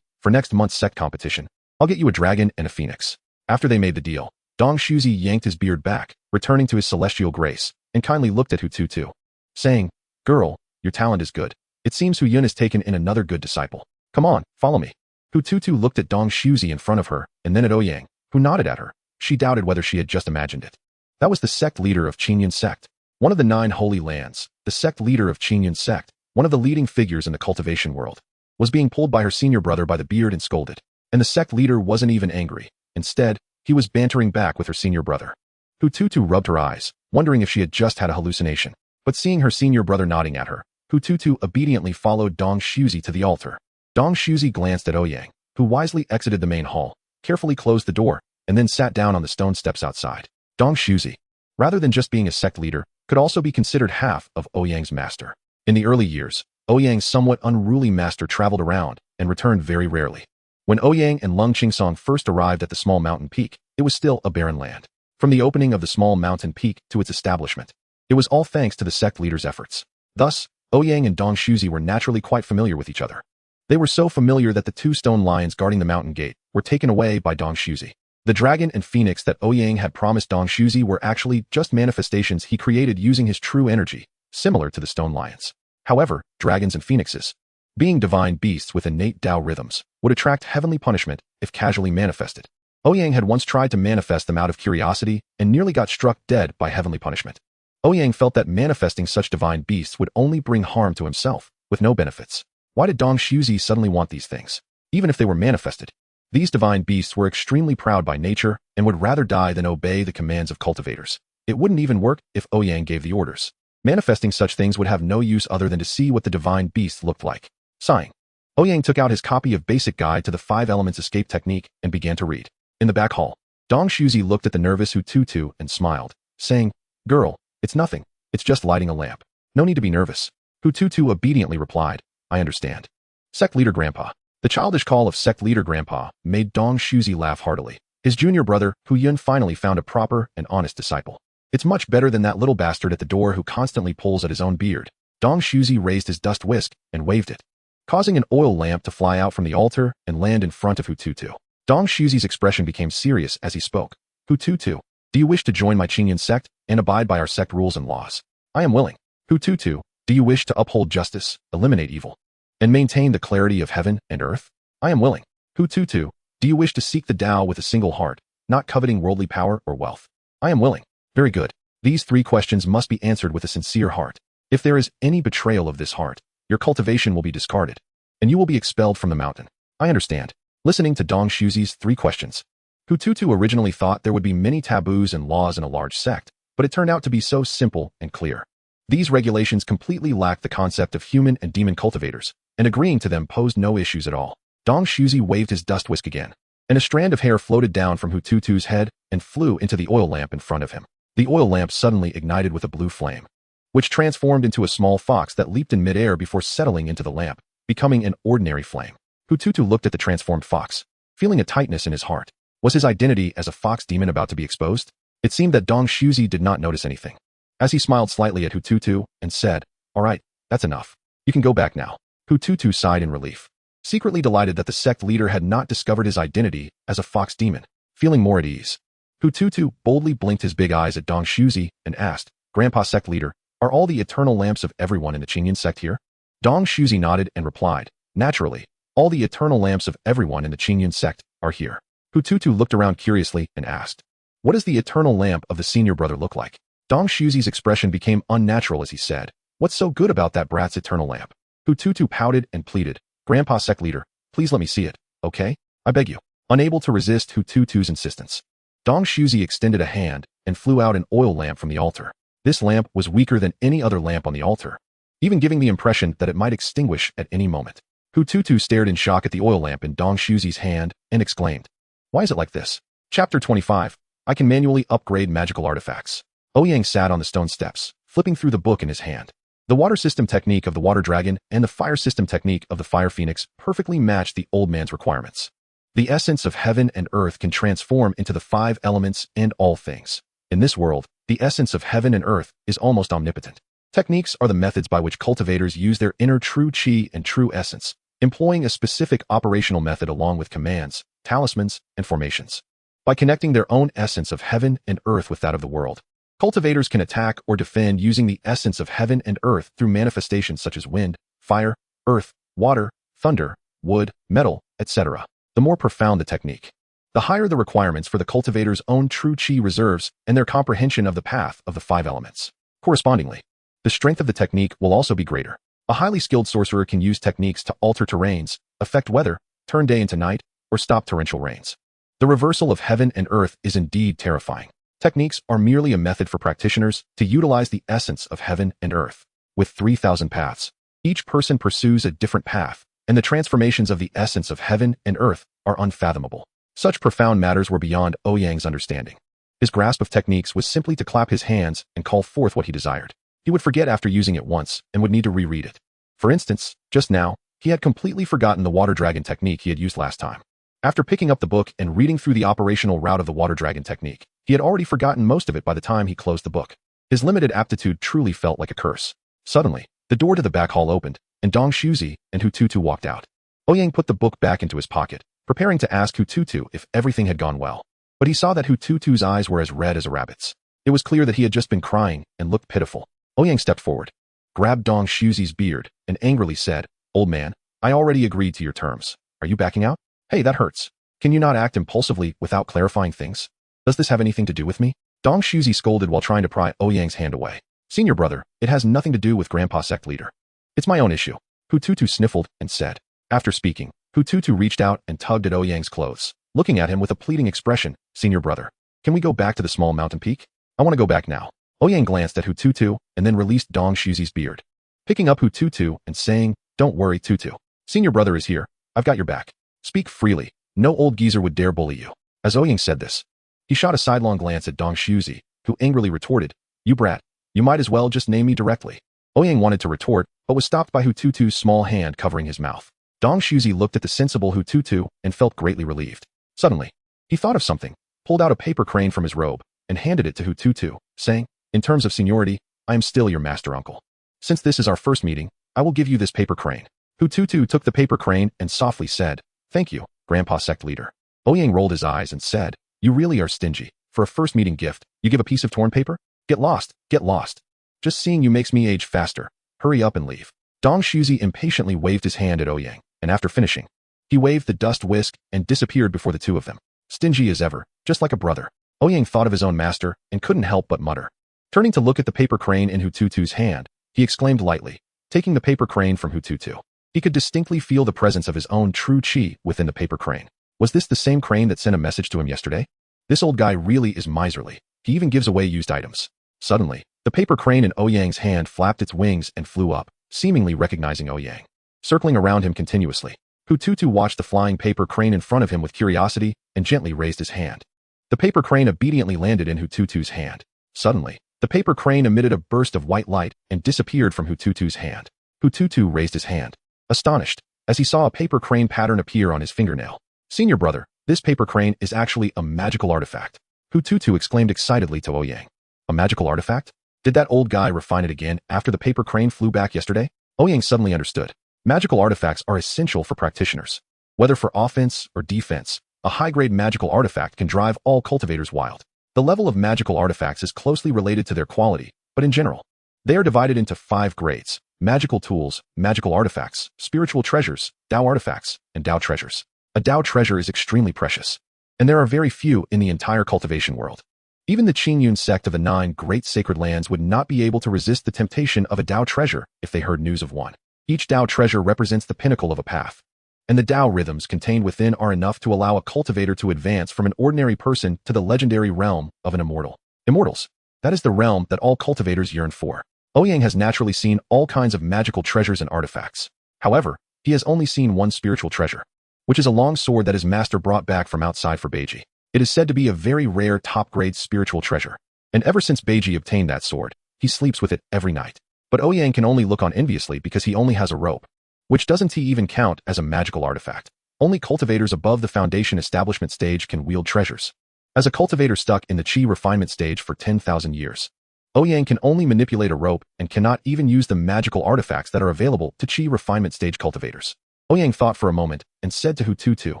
For next month's sect competition, I'll get you a dragon and a phoenix." After they made the deal, Dong Shuzi yanked his beard back, returning to his celestial grace, and kindly looked at Hu Tutu, saying, "Girl, your talent is good. It seems Hu Yun has taken in another good disciple. Come on, follow me." Hu Tutu looked at Dong Shuzi in front of her, and then at Ouyang, who nodded at her. She doubted whether she had just imagined it. That was the sect leader of Qinyan sect, one of the 9 holy lands. The sect leader of Qinyan sect, one of the leading figures in the cultivation world, was being pulled by her senior brother by the beard and scolded. And the sect leader wasn't even angry. Instead, he was bantering back with her senior brother. Hu Tutu rubbed her eyes, wondering if she had just had a hallucination. But seeing her senior brother nodding at her, Hu Tutu obediently followed Dong Shuzi to the altar. Dong Shuzi glanced at Ouyang, who wisely exited the main hall, carefully closed the door, and then sat down on the stone steps outside. Dong Shuzi, rather than just being a sect leader, could also be considered half of Ouyang's master. In the early years, Ouyang's somewhat unruly master traveled around and returned very rarely. When Ouyang and Lung Qingsong first arrived at the small mountain peak, it was still a barren land. From the opening of the small mountain peak to its establishment, it was all thanks to the sect leader's efforts. Thus, Ouyang and Dong Shuzi were naturally quite familiar with each other. They were so familiar that the 2 stone lions guarding the mountain gate were taken away by Dong Shuzi. The dragon and phoenix that Ouyang had promised Dong Shuzi were actually just manifestations he created using his true energy, similar to the stone lions. However, dragons and phoenixes, being divine beasts with innate Tao rhythms, would attract heavenly punishment if casually manifested. Ouyang had once tried to manifest them out of curiosity and nearly got struck dead by heavenly punishment. Ouyang felt that manifesting such divine beasts would only bring harm to himself, with no benefits. Why did Dong Shuzi suddenly want these things? Even if they were manifested, these divine beasts were extremely proud by nature and would rather die than obey the commands of cultivators. It wouldn't even work if Ouyang gave the orders. Manifesting such things would have no use other than to see what the divine beast looked like. Sighing, Ouyang took out his copy of Basic Guide to the 5 Elements Escape Technique and began to read. In the back hall, Dong Shuzi looked at the nervous Hu Tutu and smiled, saying, "Girl, it's nothing. It's just lighting a lamp. No need to be nervous." Hu Tutu obediently replied, "I understand." Sect Leader Grandpa. The childish call of Sect Leader Grandpa made Dong Shuzi laugh heartily. His junior brother, Hu Yun, finally found a proper and honest disciple. It's much better than that little bastard at the door who constantly pulls at his own beard. Dong Shuzi raised his dust whisk and waved it, causing an oil lamp to fly out from the altar and land in front of Hu Tutu. Dong Shuzi's expression became serious as he spoke. "Hu Tutu, do you wish to join my Qinyan sect and abide by our sect rules and laws?" "I am willing." "Hu Tutu, do you wish to uphold justice, eliminate evil, and maintain the clarity of heaven and earth?" "I am willing." "Hu Tutu, do you wish to seek the Tao with a single heart, not coveting worldly power or wealth?" "I am willing." "Very good. These 3 questions must be answered with a sincere heart. If there is any betrayal of this heart, your cultivation will be discarded, and you will be expelled from the mountain." "I understand." Listening to Dong Shuzi's 3 questions, Hu Tutu originally thought there would be many taboos and laws in a large sect, but it turned out to be so simple and clear. These regulations completely lacked the concept of human and demon cultivators, and agreeing to them posed no issues at all. Dong Shuzi waved his dust whisk again, and a strand of hair floated down from Hu Tutu's head and flew into the oil lamp in front of him. The oil lamp suddenly ignited with a blue flame, which transformed into a small fox that leaped in midair before settling into the lamp, becoming an ordinary flame. Hututu looked at the transformed fox, feeling a tightness in his heart. Was his identity as a fox demon about to be exposed? It seemed that Dong Shuzi did not notice anything, as he smiled slightly at Hututu and said, "All right, that's enough. You can go back now." Hututu sighed in relief, secretly delighted that the sect leader had not discovered his identity as a fox demon. Feeling more at ease, Hututu boldly blinked his big eyes at Dong Shuzi and asked, "Grandpa sect leader, are all the eternal lamps of everyone in the Qingyan sect here?" Dong Shuzi nodded and replied, "Naturally, all the eternal lamps of everyone in the Qingyan sect are here." Hututu looked around curiously and asked, "What does the eternal lamp of the senior brother look like?" Dong Shuzi's expression became unnatural as he said, "What's so good about that brat's eternal lamp?" Hututu pouted and pleaded, "Grandpa sect leader, please let me see it, okay? I beg you." Unable to resist Hututu's insistence, Dong Shuzi extended a hand and flew out an oil lamp from the altar. This lamp was weaker than any other lamp on the altar, even giving the impression that it might extinguish at any moment. Hututu stared in shock at the oil lamp in Dong Shuzi's hand and exclaimed, "Why is it like this?" Chapter 25. I can manually upgrade magical artifacts. Ouyang sat on the stone steps, flipping through the book in his hand. The water system technique of the water dragon and the fire system technique of the fire phoenix perfectly matched the old man's requirements. The essence of heaven and earth can transform into the 5 elements and all things. In this world, the essence of heaven and earth is almost omnipotent. Techniques are the methods by which cultivators use their inner true chi and true essence, employing a specific operational method along with commands, talismans, and formations. By connecting their own essence of heaven and earth with that of the world, cultivators can attack or defend using the essence of heaven and earth through manifestations such as wind, fire, earth, water, thunder, wood, metal, etc. The more profound the technique, the higher the requirements for the cultivator's own true chi reserves and their comprehension of the path of the 5 elements. Correspondingly, the strength of the technique will also be greater. A highly skilled sorcerer can use techniques to alter terrains, affect weather, turn day into night, or stop torrential rains. The reversal of heaven and earth is indeed terrifying. Techniques are merely a method for practitioners to utilize the essence of heaven and earth. With 3,000 paths, each person pursues a different path, and the transformations of the essence of heaven and earth are unfathomable. Such profound matters were beyond Ouyang's understanding. His grasp of techniques was simply to clap his hands and call forth what he desired. He would forget after using it once and would need to reread it. For instance, just now, he had completely forgotten the water dragon technique he had used last time. After picking up the book and reading through the operational route of the water dragon technique, he had already forgotten most of it by the time he closed the book. His limited aptitude truly felt like a curse. Suddenly, the door to the back hall opened, and Dong Shuzi and Hututu walked out. Ouyang put the book back into his pocket, preparing to ask Hututu if everything had gone well. But he saw that Hututu's eyes were as red as a rabbit's. It was clear that he had just been crying and looked pitiful. Ouyang stepped forward, grabbed Dong Shuzi's beard, and angrily said, "Old man, I already agreed to your terms. Are you backing out? Hey, that hurts. Can you not act impulsively without clarifying things? Does this have anything to do with me?" Dong Shuzi scolded while trying to pry Ouyang's hand away. "Senior brother, it has nothing to do with Grandpa sect leader. It's my own issue." Hututu sniffled and said. After speaking, Hututu reached out and tugged at Ouyang's clothes, looking at him with a pleading expression. "Senior brother, can we go back to the small mountain peak? I want to go back now." Ouyang glanced at Hututu and then released Dong Shuzi's beard, picking up Hututu and saying, "Don't worry, Tutu. Senior brother is here. I've got your back. Speak freely. No old geezer would dare bully you." As Ouyang said this, he shot a sidelong glance at Dong Shuzi, who angrily retorted, "You brat, you might as well just name me directly." Ouyang wanted to retort, but was stopped by Hututu's small hand covering his mouth. Dong Shuzi looked at the sensible Hututu and felt greatly relieved. Suddenly, he thought of something, pulled out a paper crane from his robe, and handed it to Hututu, saying, "In terms of seniority, I am still your master uncle. Since this is our first meeting, I will give you this paper crane." Hututu took the paper crane and softly said, "Thank you, Grandpa sect leader." Ouyang rolled his eyes and said, "You really are stingy. For a first meeting gift, you give a piece of torn paper? Get lost, get lost. Just seeing you makes me age faster. Hurry up and leave." Dong Shuzi impatiently waved his hand at Ouyang, and after finishing, he waved the dust whisk and disappeared before the two of them. Stingy as ever, just like a brother. Ouyang thought of his own master and couldn't help but mutter. Turning to look at the paper crane in Hututu's hand, he exclaimed lightly, taking the paper crane from Hututu. He could distinctly feel the presence of his own true chi within the paper crane. Was this the same crane that sent a message to him yesterday? This old guy really is miserly. He even gives away used items. Suddenly, the paper crane in Ouyang's hand flapped its wings and flew up, seemingly recognizing Ouyang. Circling around him continuously, Hututu watched the flying paper crane in front of him with curiosity and gently raised his hand. The paper crane obediently landed in Hututu's hand. Suddenly, the paper crane emitted a burst of white light and disappeared from Hututu's hand. Hututu raised his hand, astonished, as he saw a paper crane pattern appear on his fingernail. Senior brother, this paper crane is actually a magical artifact. Hututu exclaimed excitedly to Ouyang. A magical artifact? Did that old guy refine it again after the paper crane flew back yesterday? Ouyang suddenly understood. Magical artifacts are essential for practitioners. Whether for offense or defense, a high-grade magical artifact can drive all cultivators wild. The level of magical artifacts is closely related to their quality, but in general, they are divided into 5 grades: magical tools, magical artifacts, spiritual treasures, Dao artifacts, and Dao treasures. A Dao treasure is extremely precious, and there are very few in the entire cultivation world. Even the Qingyun sect of the 9 great sacred lands would not be able to resist the temptation of a Dao treasure if they heard news of one. Each Dao treasure represents the pinnacle of a path, and the Dao rhythms contained within are enough to allow a cultivator to advance from an ordinary person to the legendary realm of an immortal. Immortals. That is the realm that all cultivators yearn for. Ouyang has naturally seen all kinds of magical treasures and artifacts. However, he has only seen one spiritual treasure, which is a long sword that his master brought back from outside for Beiji. It is said to be a very rare top-grade spiritual treasure, and ever since Beiji obtained that sword, he sleeps with it every night. But Ouyang can only look on enviously because he only has a rope, which doesn't even count as a magical artifact. Only cultivators above the foundation establishment stage can wield treasures. As a cultivator stuck in the Qi refinement stage for 10,000 years, Ouyang can only manipulate a rope and cannot even use the magical artifacts that are available to Qi refinement stage cultivators. Ouyang thought for a moment and said to Hututu,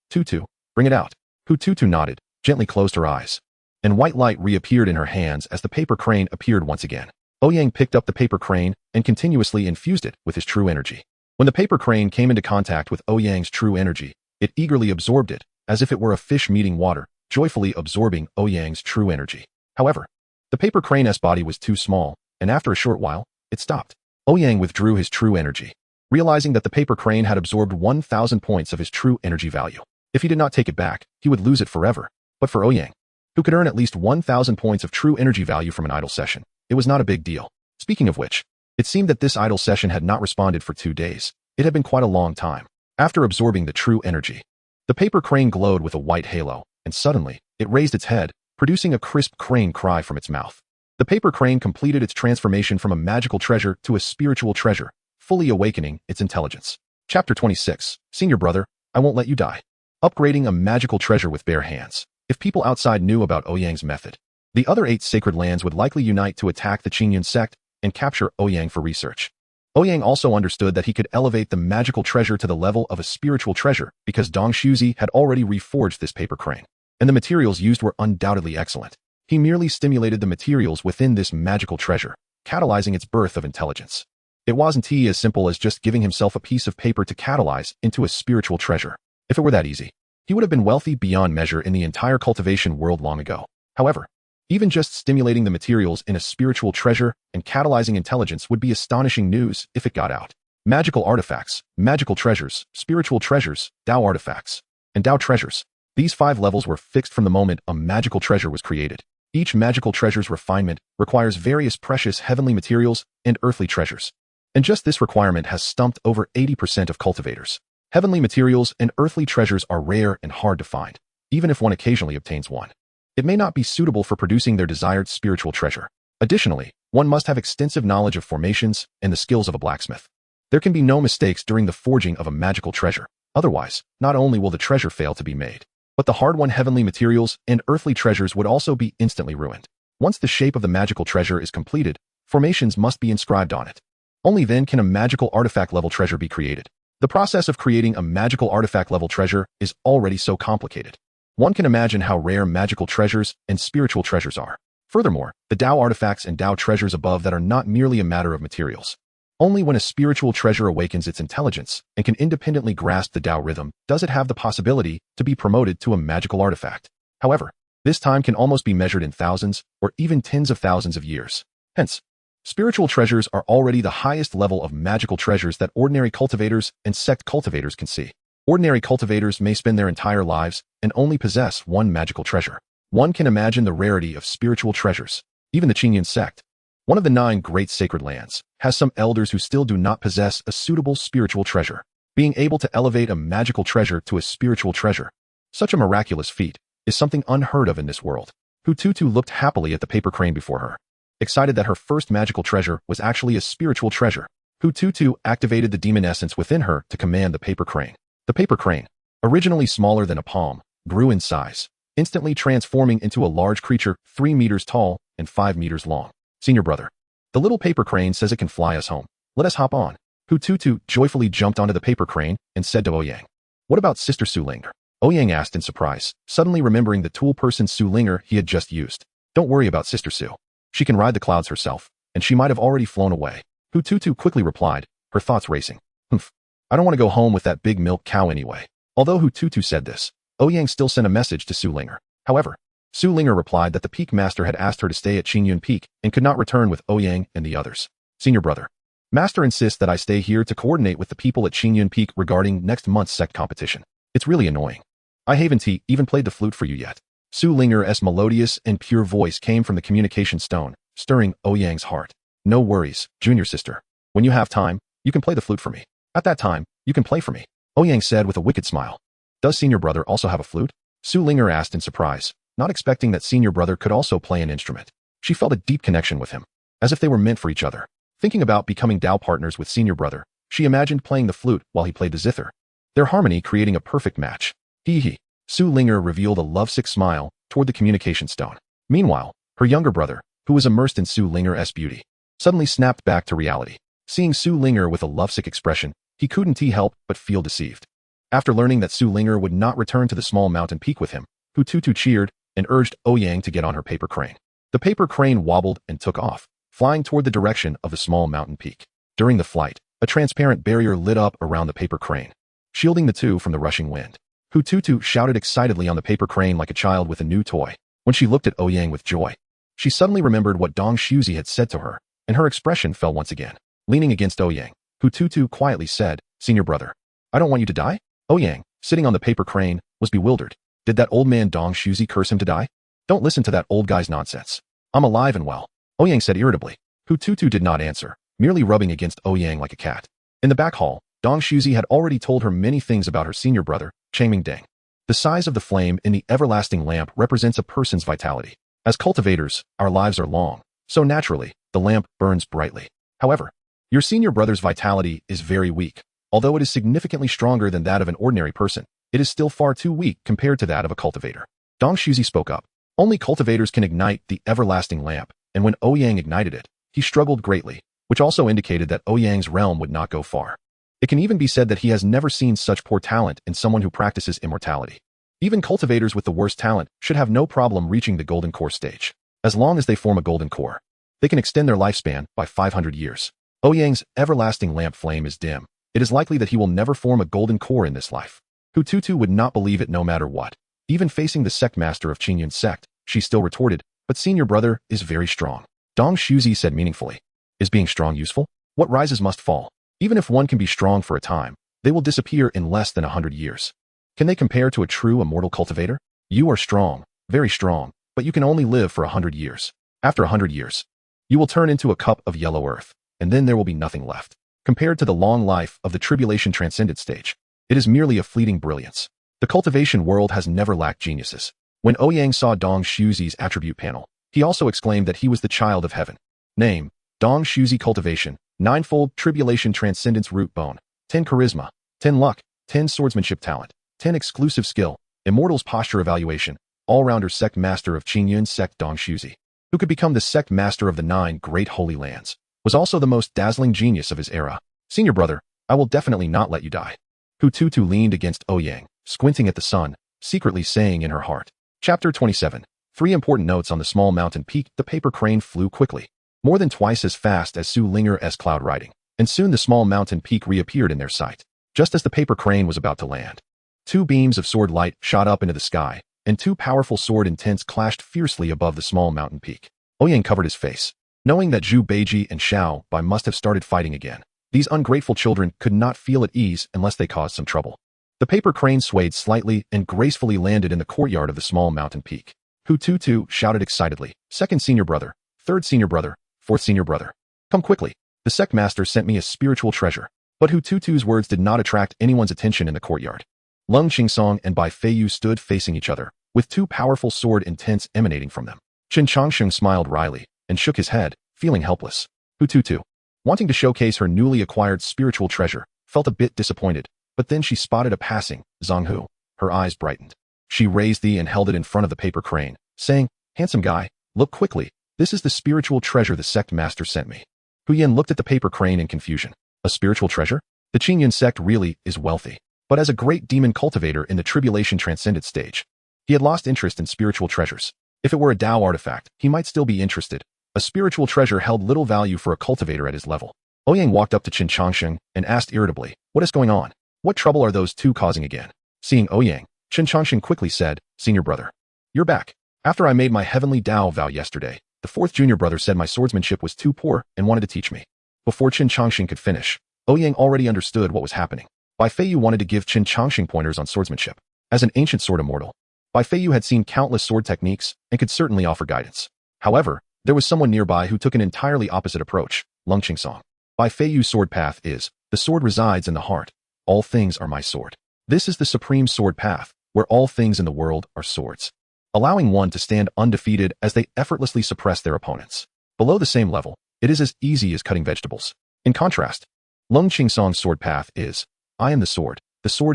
"Tutu, bring it out." Hututu nodded, gently closed her eyes, and white light reappeared in her hands as the paper crane appeared once again. Ouyang picked up the paper crane and continuously infused it with his true energy. When the paper crane came into contact with Ouyang's true energy, it eagerly absorbed it, as if it were a fish meeting water, joyfully absorbing Ouyang's true energy. However, the paper crane's body was too small, and after a short while, it stopped. Ouyang withdrew his true energy, realizing that the paper crane had absorbed 1,000 points of his true energy value. If he did not take it back, he would lose it forever. But for Ouyang, who could earn at least 1,000 points of true energy value from an idle session, it was not a big deal. Speaking of which, it seemed that this idle session had not responded for 2 days. It had been quite a long time. After absorbing the true energy, the paper crane glowed with a white halo, and suddenly, it raised its head, producing a crisp crane cry from its mouth. The paper crane completed its transformation from a magical treasure to a spiritual treasure, fully awakening its intelligence. Chapter 26. Senior brother, I won't let you die. Upgrading a magical treasure with bare hands. If people outside knew about Ouyang's method, the other 8 sacred lands would likely unite to attack the Qingyun sect and capture Ouyang for research. Ouyang also understood that he could elevate the magical treasure to the level of a spiritual treasure because Dong Shuzi had already reforged this paper crane, and the materials used were undoubtedly excellent. He merely stimulated the materials within this magical treasure, catalyzing its birth of intelligence. It wasn't as simple as just giving himself a piece of paper to catalyze into a spiritual treasure. If it were that easy, he would have been wealthy beyond measure in the entire cultivation world long ago. However, even just stimulating the materials in a spiritual treasure and catalyzing intelligence would be astonishing news if it got out. Magical artifacts, magical treasures, spiritual treasures, Dao artifacts, and Dao treasures. These 5 levels were fixed from the moment a magical treasure was created. Each magical treasure's refinement requires various precious heavenly materials and earthly treasures. And just this requirement has stumped over 80% of cultivators. Heavenly materials and earthly treasures are rare and hard to find, even if one occasionally obtains one. It may not be suitable for producing their desired spiritual treasure. Additionally, one must have extensive knowledge of formations and the skills of a blacksmith. There can be no mistakes during the forging of a magical treasure. Otherwise, not only will the treasure fail to be made, but the hard-won heavenly materials and earthly treasures would also be instantly ruined. Once the shape of the magical treasure is completed, formations must be inscribed on it. Only then can a magical artifact-level treasure be created. The process of creating a magical artifact-level treasure is already so complicated. One can imagine how rare magical treasures and spiritual treasures are. Furthermore, the Dao artifacts and Dao treasures above that are not merely a matter of materials. Only when a spiritual treasure awakens its intelligence and can independently grasp the Dao rhythm does it have the possibility to be promoted to a magical artifact. However, this time can almost be measured in thousands or even tens of thousands of years. Hence, spiritual treasures are already the highest level of magical treasures that ordinary cultivators and sect cultivators can see. Ordinary cultivators may spend their entire lives and only possess one magical treasure. One can imagine the rarity of spiritual treasures. Even the Qingyun sect, one of the 9 great sacred lands, has some elders who still do not possess a suitable spiritual treasure. Being able to elevate a magical treasure to a spiritual treasure, such a miraculous feat, is something unheard of in this world. Hututu looked happily at the paper crane before her, excited that her first magical treasure was actually a spiritual treasure. Hututu activated the demon essence within her to command the paper crane. The paper crane, originally smaller than a palm, grew in size, instantly transforming into a large creature 3 meters tall and 5 meters long. Senior brother, the little paper crane says it can fly us home. Let us hop on. Hututu joyfully jumped onto the paper crane and said to Ouyang, "What about Sister Su Linger?" Ouyang asked in surprise, suddenly remembering the tool person Su Linger he had just used. "Don't worry about Sister Su. She can ride the clouds herself, and she might have already flown away." Hututu quickly replied, her thoughts racing. "Humph. I don't want to go home with that big milk cow anyway." Although Hututu said this, Ouyang still sent a message to Su Linger. However, Su Linger replied that the Peak Master had asked her to stay at Qingyun Peak and could not return with Ouyang and the others. "Senior brother, Master insists that I stay here to coordinate with the people at Qingyun Peak regarding next month's sect competition. It's really annoying. I haven't even played the flute for you yet." Su Linger's melodious and pure voice came from the communication stone, stirring Ouyang's heart. "No worries, junior sister. When you have time, you can play the flute for me. At that time, you can play for me," Ouyang said with a wicked smile. "Does senior brother also have a flute?" Su Linger asked in surprise, not expecting that senior brother could also play an instrument. She felt a deep connection with him, as if they were meant for each other. Thinking about becoming Dao partners with senior brother, she imagined playing the flute while he played the zither, their harmony creating a perfect match. Hee. Su Linger revealed a lovesick smile toward the communication stone. Meanwhile, her younger brother, who was immersed in Su Linger's beauty, suddenly snapped back to reality. Seeing Su Linger with a lovesick expression, he couldn't help but feel deceived. After learning that Su Linger would not return to the small mountain peak with him, Hututu cheered and urged Ouyang to get on her paper crane. The paper crane wobbled and took off, flying toward the direction of the small mountain peak. During the flight, a transparent barrier lit up around the paper crane, shielding the two from the rushing wind. Hututu shouted excitedly on the paper crane like a child with a new toy. When she looked at Ouyang with joy, she suddenly remembered what Dong Shuzi had said to her, and her expression fell once again. Leaning against Ouyang, Hututu quietly said, "Senior brother, I don't want you to die?" Ouyang, sitting on the paper crane, was bewildered. Did that old man Dong Shuzi curse him to die? "Don't listen to that old guy's nonsense. I'm alive and well," Ouyang said irritably. Hututu did not answer, merely rubbing against Ouyang like a cat. In the back hall, Dong Shuzi had already told her many things about her senior brother, Changming Deng. The size of the flame in the everlasting lamp represents a person's vitality. As cultivators, our lives are long, so naturally, the lamp burns brightly. However, your senior brother's vitality is very weak. Although it is significantly stronger than that of an ordinary person, it is still far too weak compared to that of a cultivator. Dong Shuzi spoke up. Only cultivators can ignite the everlasting lamp, and when Ouyang ignited it, he struggled greatly, which also indicated that Ouyang's realm would not go far. It can even be said that he has never seen such poor talent in someone who practices immortality. Even cultivators with the worst talent should have no problem reaching the golden core stage. As long as they form a golden core, they can extend their lifespan by 500 years. Ouyang's everlasting lamp flame is dim. It is likely that he will never form a golden core in this life. Hututu would not believe it no matter what. Even facing the sect master of Qingyun sect, she still retorted, "But senior brother is very strong." Dong Shuzi said meaningfully, "Is being strong useful? What rises must fall. Even if one can be strong for a time, they will disappear in less than 100 years. Can they compare to a true immortal cultivator? You are strong, very strong, but you can only live for 100 years. After 100 years, you will turn into a cup of yellow earth, and then there will be nothing left. Compared to the long life of the tribulation transcendent stage, it is merely a fleeting brilliance. The cultivation world has never lacked geniuses." When Ouyang saw Dong Shuzi's attribute panel, he also exclaimed that he was the child of heaven. Name: Dong Shuzi Cultivation, 9-fold Tribulation Transcendence Root Bone, 10 Charisma, 10 Luck, 10 Swordsmanship Talent, 10 Exclusive Skill, Immortals Posture Evaluation, All-Rounder Sect Master of Qingyun Sect Dong Shuzi, who could become the Sect Master of the 9 Great Holy Lands, was also the most dazzling genius of his era. "Senior brother, I will definitely not let you die." Hututu leaned against Ouyang, squinting at the sun, secretly saying in her heart. Chapter 27. 3 important notes on the small mountain peak. The paper crane flew quickly, more than twice as fast as Su Linger's cloud riding, and soon the small mountain peak reappeared in their sight. Just as the paper crane was about to land, 2 beams of sword light shot up into the sky, and 2 powerful sword intents clashed fiercely above the small mountain peak. Ouyang covered his face, knowing that Zhu Beiji and Xiao Bai must have started fighting again. These ungrateful children could not feel at ease unless they caused some trouble. The paper crane swayed slightly and gracefully landed in the courtyard of the small mountain peak. Hututu shouted excitedly, "Second senior brother, third senior brother, fourth senior brother. Come quickly. The sect master sent me a spiritual treasure." But Hututu's words did not attract anyone's attention in the courtyard. Lung Qingsong and Bai Feiyu stood facing each other, with two powerful sword intents emanating from them. Chen Changsheng smiled wryly and shook his head, feeling helpless. Hututu, wanting to showcase her newly acquired spiritual treasure, felt a bit disappointed, but then she spotted a passing Zhang Hu. Her eyes brightened. She raised the and held it in front of the paper crane, saying, "Handsome guy, look quickly. This is the spiritual treasure the sect master sent me." Hu Yin looked at the paper crane in confusion. A spiritual treasure? The Qingyan sect really is wealthy. But as a great demon cultivator in the tribulation transcended stage, he had lost interest in spiritual treasures. If it were a Dao artifact, he might still be interested. A spiritual treasure held little value for a cultivator at his level. Ouyang walked up to Chen Changsheng and asked irritably, "What is going on? What trouble are those two causing again?" Seeing Ouyang, Chen Changsheng quickly said, "Senior brother, you're back. After I made my heavenly Dao vow yesterday, the fourth junior brother said my swordsmanship was too poor and wanted to teach me." Before Chen Changsheng could finish, Ouyang already understood what was happening. Bai Feiyu wanted to give Chen Changsheng pointers on swordsmanship. As an ancient sword immortal, Bai Feiyu had seen countless sword techniques and could certainly offer guidance. However, there was someone nearby who took an entirely opposite approach, Lung Qingsong. Bai Feiyu's sword path is, the sword resides in the heart. All things are my sword. This is the supreme sword path, where all things in the world are swords, allowing one to stand undefeated as they effortlessly suppress their opponents. Below the same level, it is as easy as cutting vegetables. In contrast, Lung Qingsong's sword path is, I am the sword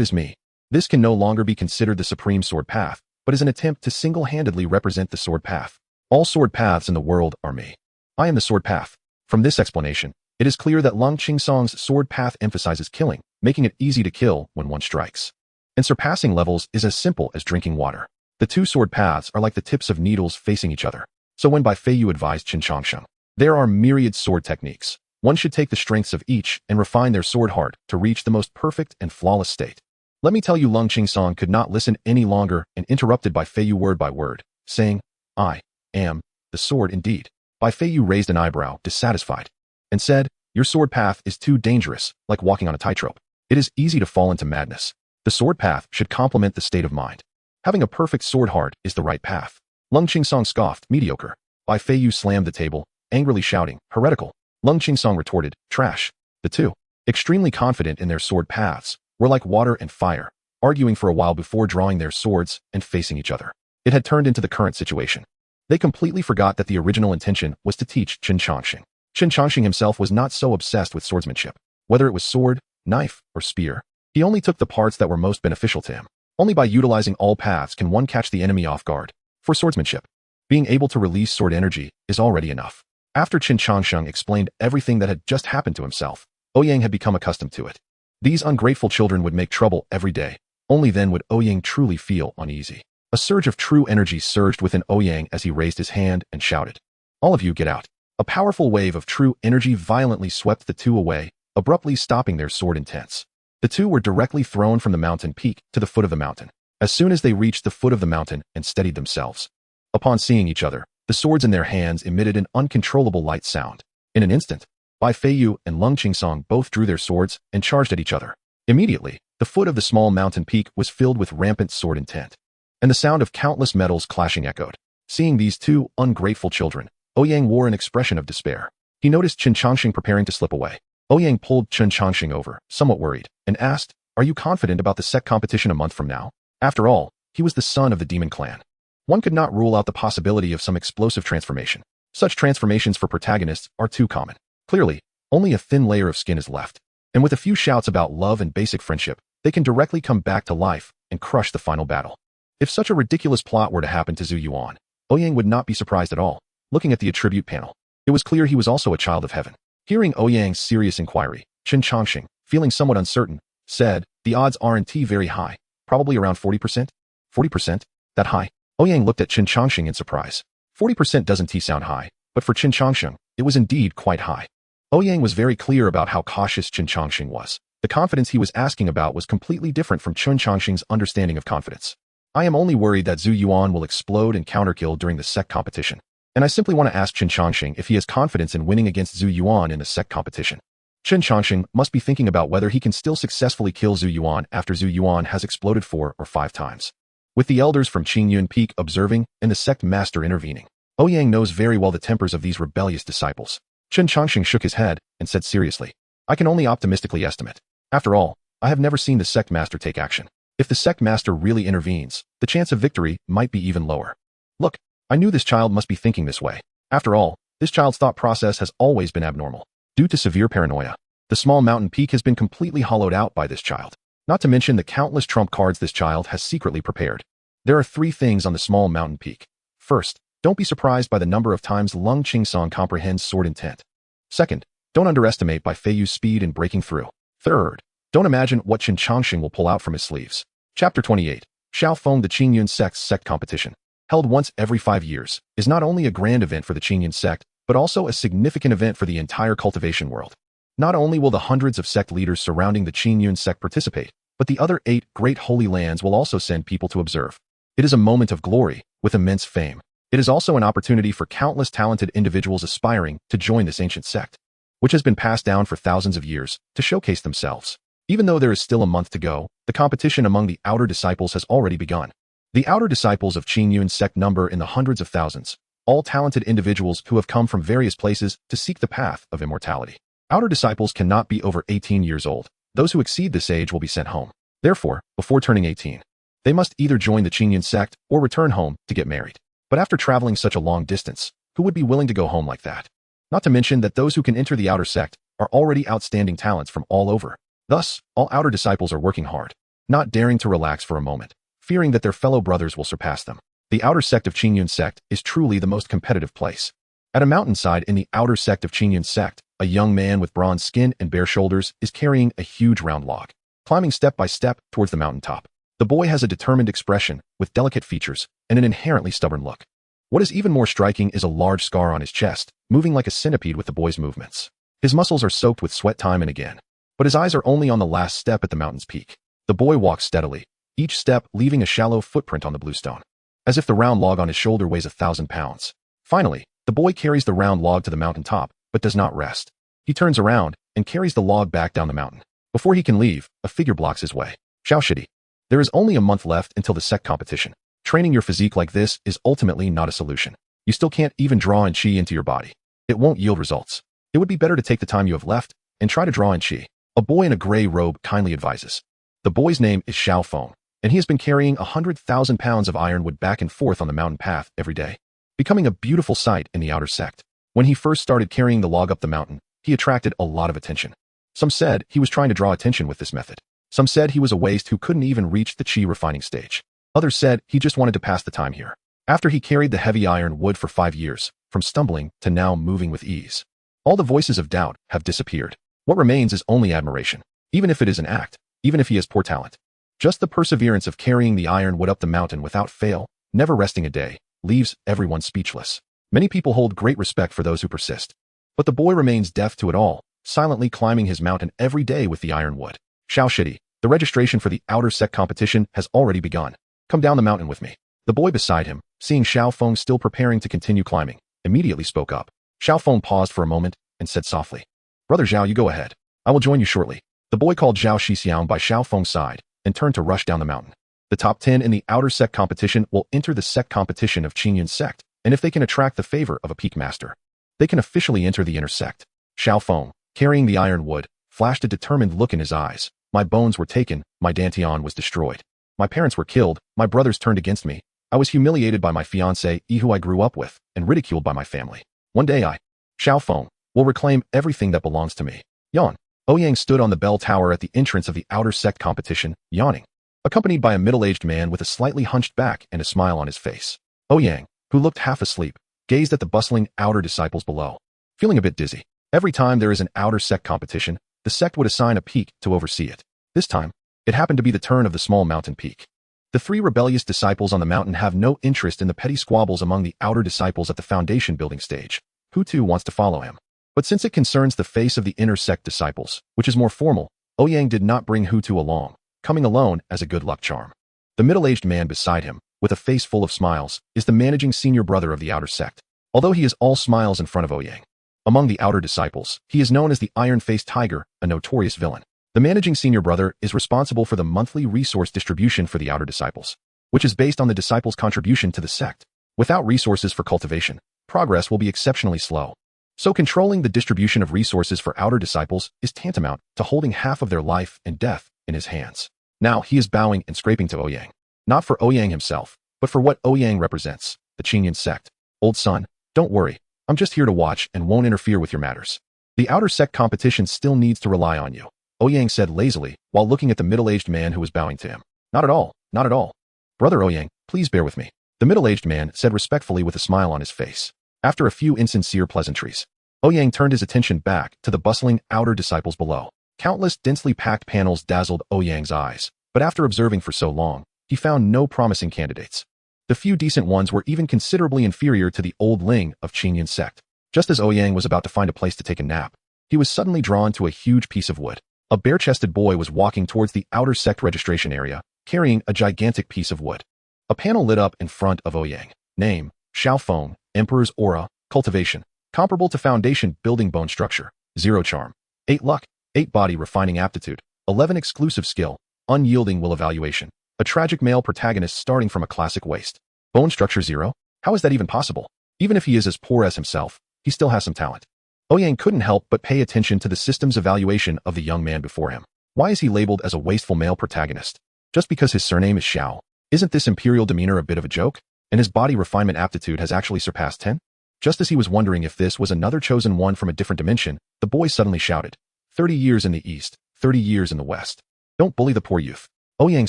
is me. This can no longer be considered the supreme sword path, but is an attempt to single-handedly represent the sword path. All sword paths in the world are me. I am the sword path. From this explanation, it is clear that Lung Qingsong's sword path emphasizes killing, making it easy to kill when one strikes. And surpassing levels is as simple as drinking water. The two sword paths are like the tips of needles facing each other. So when Bai Feiyu advised Chen Changsheng, there are myriad sword techniques. One should take the strengths of each and refine their sword heart to reach the most perfect and flawless state. Let me tell you, Lung Qingsong could not listen any longer and interrupted Bai Feiyu word by word, saying, I am the sword indeed. Bai Feiyu raised an eyebrow, dissatisfied, and said, your sword path is too dangerous, like walking on a tightrope. It is easy to fall into madness. The sword path should complement the state of mind. Having a perfect sword heart is the right path. Lung Qingsong scoffed, mediocre. Bai Feiyu slammed the table, angrily shouting, heretical. Lung Qingsong retorted, trash. The two, extremely confident in their sword paths, were like water and fire, arguing for a while before drawing their swords and facing each other. It had turned into the current situation. They completely forgot that the original intention was to teach Chen Changsheng. Chen Changsheng himself was not so obsessed with swordsmanship. Whether it was sword, knife, or spear, he only took the parts that were most beneficial to him. Only by utilizing all paths can one catch the enemy off guard. For swordsmanship, being able to release sword energy is already enough. After Chen Changsheng explained everything that had just happened to himself, Ouyang had become accustomed to it. These ungrateful children would make trouble every day. Only then would Ouyang truly feel uneasy. A surge of true energy surged within Ouyang as he raised his hand and shouted, all of you get out. A powerful wave of true energy violently swept the two away, abruptly stopping their sword intents. The two were directly thrown from the mountain peak to the foot of the mountain. As soon as they reached the foot of the mountain and steadied themselves, upon seeing each other, the swords in their hands emitted an uncontrollable light sound. In an instant, Bai Feiyu and Lung Qingsong both drew their swords and charged at each other. Immediately, the foot of the small mountain peak was filled with rampant sword intent, and the sound of countless metals clashing echoed. Seeing these two ungrateful children, Ouyang wore an expression of despair. He noticed Chen Changsheng preparing to slip away. Ouyang pulled Chen Changsheng over, somewhat worried, and asked, are you confident about the sect competition a month from now? After all, he was the son of the demon clan. One could not rule out the possibility of some explosive transformation. Such transformations for protagonists are too common. Clearly, only a thin layer of skin is left. And with a few shouts about love and basic friendship, they can directly come back to life and crush the final battle. If such a ridiculous plot were to happen to Zhu Yuan, Ouyang would not be surprised at all. Looking at the attribute panel, it was clear he was also a child of heaven. Hearing Ouyang's serious inquiry, Chen Changsheng, feeling somewhat uncertain, said, the odds aren't very high, probably around 40%? 40%? That high? Ouyang looked at Chen Changsheng in surprise. 40% doesn't sound high, but for Chen Changsheng, it was indeed quite high. Ouyang was very clear about how cautious Chen Changsheng was. The confidence he was asking about was completely different from Chen Changsheng's understanding of confidence. I am only worried that Zhu Yuan will explode and counterkill during the sect competition. And I simply want to ask Chen Changsheng if he has confidence in winning against Zhu Yuan in the sect competition. Chen Changsheng must be thinking about whether he can still successfully kill Zhu Yuan after Zhu Yuan has exploded 4 or 5 times. With the elders from Qingyun Peak observing and the sect master intervening, Ouyang knows very well the tempers of these rebellious disciples. Chen Changsheng shook his head and said seriously, I can only optimistically estimate. After all, I have never seen the sect master take action. If the sect master really intervenes, the chance of victory might be even lower. Look, I knew this child must be thinking this way. After all, this child's thought process has always been abnormal. Due to severe paranoia, the small mountain peak has been completely hollowed out by this child. Not to mention the countless trump cards this child has secretly prepared. There are 3 things on the small mountain peak. First, don't be surprised by the number of times Lung Qingsong comprehends sword intent. Second, don't underestimate Bai Feiyu's speed in breaking through. Third, don't imagine what Chen Changxing will pull out from his sleeves. Chapter 28. Xiaofeng, the Qingyun sect's sect competition, held once every 5 years, is not only a grand event for the Qingyun sect, but also a significant event for the entire cultivation world. Not only will the hundreds of sect leaders surrounding the Qingyun sect participate, but the other 8 great holy lands will also send people to observe. It is a moment of glory, with immense fame. It is also an opportunity for countless talented individuals aspiring to join this ancient sect, which has been passed down for thousands of years, to showcase themselves. Even though there is still a month to go, the competition among the outer disciples has already begun. The outer disciples of Qingyun sect number in the hundreds of thousands, all talented individuals who have come from various places to seek the path of immortality. Outer disciples cannot be over 18 years old. Those who exceed this age will be sent home. Therefore, before turning 18, they must either join the Qingyun sect or return home to get married. But after traveling such a long distance, who would be willing to go home like that? Not to mention that those who can enter the outer sect are already outstanding talents from all over. Thus, all outer disciples are working hard, not daring to relax for a moment, fearing that their fellow brothers will surpass them. The outer sect of Qingyun sect is truly the most competitive place. At a mountainside in the outer sect of Qingyun sect, a young man with bronze skin and bare shoulders is carrying a huge round log, climbing step by step towards the mountaintop. The boy has a determined expression, with delicate features, and an inherently stubborn look. What is even more striking is a large scar on his chest, moving like a centipede with the boy's movements. His muscles are soaked with sweat time and again, but his eyes are only on the last step at the mountain's peak. The boy walks steadily, each step leaving a shallow footprint on the bluestone, as if the round log on his shoulder weighs 1,000 pounds. Finally, the boy carries the round log to the mountaintop, but does not rest. He turns around and carries the log back down the mountain. Before he can leave, a figure blocks his way. Xiaoshidi. There is only a month left until the sect competition. Training your physique like this is ultimately not a solution. You still can't even draw in qi into your body. It won't yield results. It would be better to take the time you have left and try to draw in qi. A boy in a gray robe kindly advises. The boy's name is Xiaofeng, and he has been carrying 100,000 pounds of ironwood back and forth on the mountain path every day, becoming a beautiful sight in the outer sect. When he first started carrying the log up the mountain, he attracted a lot of attention. Some said he was trying to draw attention with this method. Some said he was a waste who couldn't even reach the qi refining stage. Others said he just wanted to pass the time here. After he carried the heavy iron wood for 5 years, from stumbling to now moving with ease, all the voices of doubt have disappeared. What remains is only admiration, even if it is an act, even if he has poor talent. Just the perseverance of carrying the iron wood up the mountain without fail, never resting a day, leaves everyone speechless. Many people hold great respect for those who persist. But the boy remains deaf to it all, silently climbing his mountain every day with the iron wood. Xiaoshidi, the registration for the outer sect competition has already begun. Come down the mountain with me. The boy beside him, seeing Xiaofeng still preparing to continue climbing, immediately spoke up. Xiaofeng paused for a moment and said softly, "Brother Zhao, you go ahead. I will join you shortly." The boy called Zhao Shixiang by Xiaofeng's side and turned to rush down the mountain. The top 10 in the outer sect competition will enter the sect competition of Qingyun sect, and if they can attract the favor of a peak master, they can officially enter the inner sect. Xiaofeng, carrying the iron wood, flashed a determined look in his eyes. My bones were taken, my dantian was destroyed. My parents were killed, my brothers turned against me. I was humiliated by my fiancé, who I grew up with, and ridiculed by my family. One day I, Xiaofeng, will reclaim everything that belongs to me. Yawn. Ouyang stood on the bell tower at the entrance of the outer sect competition, yawning, accompanied by a middle-aged man with a slightly hunched back and a smile on his face. Ouyang, who looked half asleep, gazed at the bustling outer disciples below, feeling a bit dizzy. Every time there is an outer sect competition, the sect would assign a peak to oversee it. This time, it happened to be the turn of the small mountain peak. The 3 rebellious disciples on the mountain have no interest in the petty squabbles among the outer disciples at the foundation building stage. Hu Tu wants to follow him. But since it concerns the face of the inner sect disciples, which is more formal, Ouyang did not bring Hu Tu along, coming alone as a good luck charm. The middle-aged man beside him, with a face full of smiles, is the managing senior brother of the outer sect. Although he is all smiles in front of Ouyang, among the outer disciples, he is known as the Iron-Faced Tiger, a notorious villain. The managing senior brother is responsible for the monthly resource distribution for the outer disciples, which is based on the disciples' contribution to the sect. Without resources for cultivation, progress will be exceptionally slow. So controlling the distribution of resources for outer disciples is tantamount to holding half of their life and death in his hands. Now he is bowing and scraping to Ouyang. Not for Ouyang himself, but for what Ouyang represents, the Qingyun sect. Old son, don't worry. I'm just here to watch and won't interfere with your matters. The outer sect competition still needs to rely on you, Ouyang said lazily while looking at the middle-aged man who was bowing to him. Not at all, not at all. Brother Ouyang, please bear with me, the middle-aged man said respectfully with a smile on his face. After a few insincere pleasantries, Ouyang turned his attention back to the bustling outer disciples below. Countless densely packed panels dazzled Ouyang's eyes, but after observing for so long, he found no promising candidates. The few decent ones were even considerably inferior to the old Ling of Qingyun sect. Just as Ouyang was about to find a place to take a nap, he was suddenly drawn to a huge piece of wood. A bare-chested boy was walking towards the outer sect registration area, carrying a gigantic piece of wood. A panel lit up in front of Ouyang. Name, Xiaofeng, Emperor's Aura, Cultivation. Comparable to Foundation Building Bone Structure. 0 Charm. 8 Luck. 8 Body Refining Aptitude. 11 Exclusive Skill. Unyielding Will Evaluation. A tragic male protagonist starting from a classic waste. Bone Structure 0? How is that even possible? Even if he is as poor as himself, he still has some talent. Ouyang couldn't help but pay attention to the system's evaluation of the young man before him. Why is he labeled as a wasteful male protagonist? Just because his surname is Xiao? Isn't this imperial demeanor a bit of a joke? And his body refinement aptitude has actually surpassed 10? Just as he was wondering if this was another chosen one from a different dimension, the boy suddenly shouted, 30 years in the east, 30 years in the west. Don't bully the poor youth. Ouyang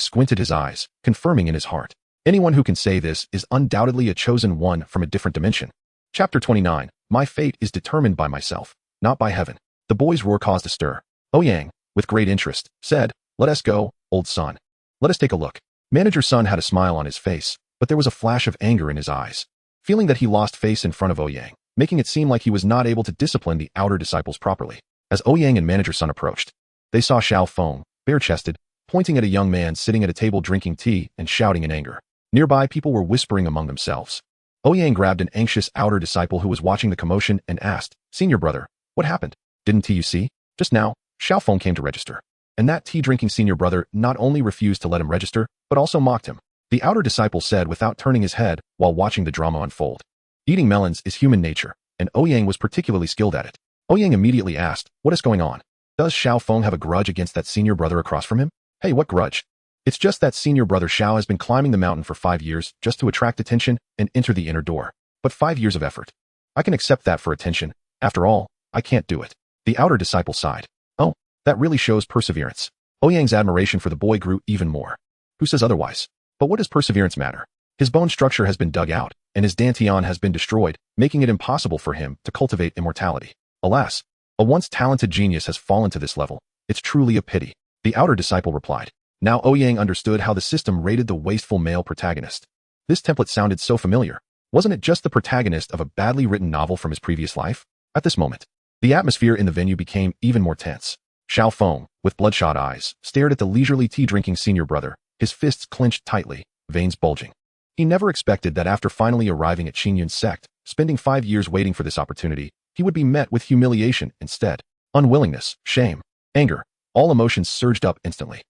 squinted his eyes, confirming in his heart. Anyone who can say this is undoubtedly a chosen one from a different dimension. Chapter 29. My fate is determined by myself, not by heaven. The boy's roar caused a stir. Ouyang, with great interest, said, let us go, old son. Let us take a look. Manager Sun had a smile on his face, but there was a flash of anger in his eyes. Feeling that he lost face in front of Ouyang, making it seem like he was not able to discipline the outer disciples properly. As Ouyang and Manager Sun approached, they saw Xiaofeng, bare-chested, pointing at a young man sitting at a table drinking tea and shouting in anger. Nearby people were whispering among themselves. Ouyang grabbed an anxious outer disciple who was watching the commotion and asked, Senior brother, what happened? Didn't you see? Just now, Xiaofeng came to register. And that tea-drinking senior brother not only refused to let him register, but also mocked him. The outer disciple said without turning his head while watching the drama unfold. Eating melons is human nature, and Ouyang was particularly skilled at it. Ouyang immediately asked, what is going on? Does Xiaofeng have a grudge against that senior brother across from him? Hey, what grudge? It's just that senior brother Xiao has been climbing the mountain for 5 years just to attract attention and enter the inner door. But 5 years of effort. I can accept that for attention. After all, I can't do it. The outer disciple sighed. Oh, that really shows perseverance. Ouyang's admiration for the boy grew even more. Who says otherwise? But what does perseverance matter? His bone structure has been dug out, and his dantian has been destroyed, making it impossible for him to cultivate immortality. Alas, a once talented genius has fallen to this level. It's truly a pity. The outer disciple replied. Now Ouyang understood how the system rated the wasteful male protagonist. This template sounded so familiar. Wasn't it just the protagonist of a badly written novel from his previous life? At this moment, the atmosphere in the venue became even more tense. Xiaofeng, with bloodshot eyes, stared at the leisurely tea-drinking senior brother, his fists clenched tightly, veins bulging. He never expected that after finally arriving at Qingyun sect, spending 5 years waiting for this opportunity, he would be met with humiliation instead. Unwillingness, shame, anger, all emotions surged up instantly.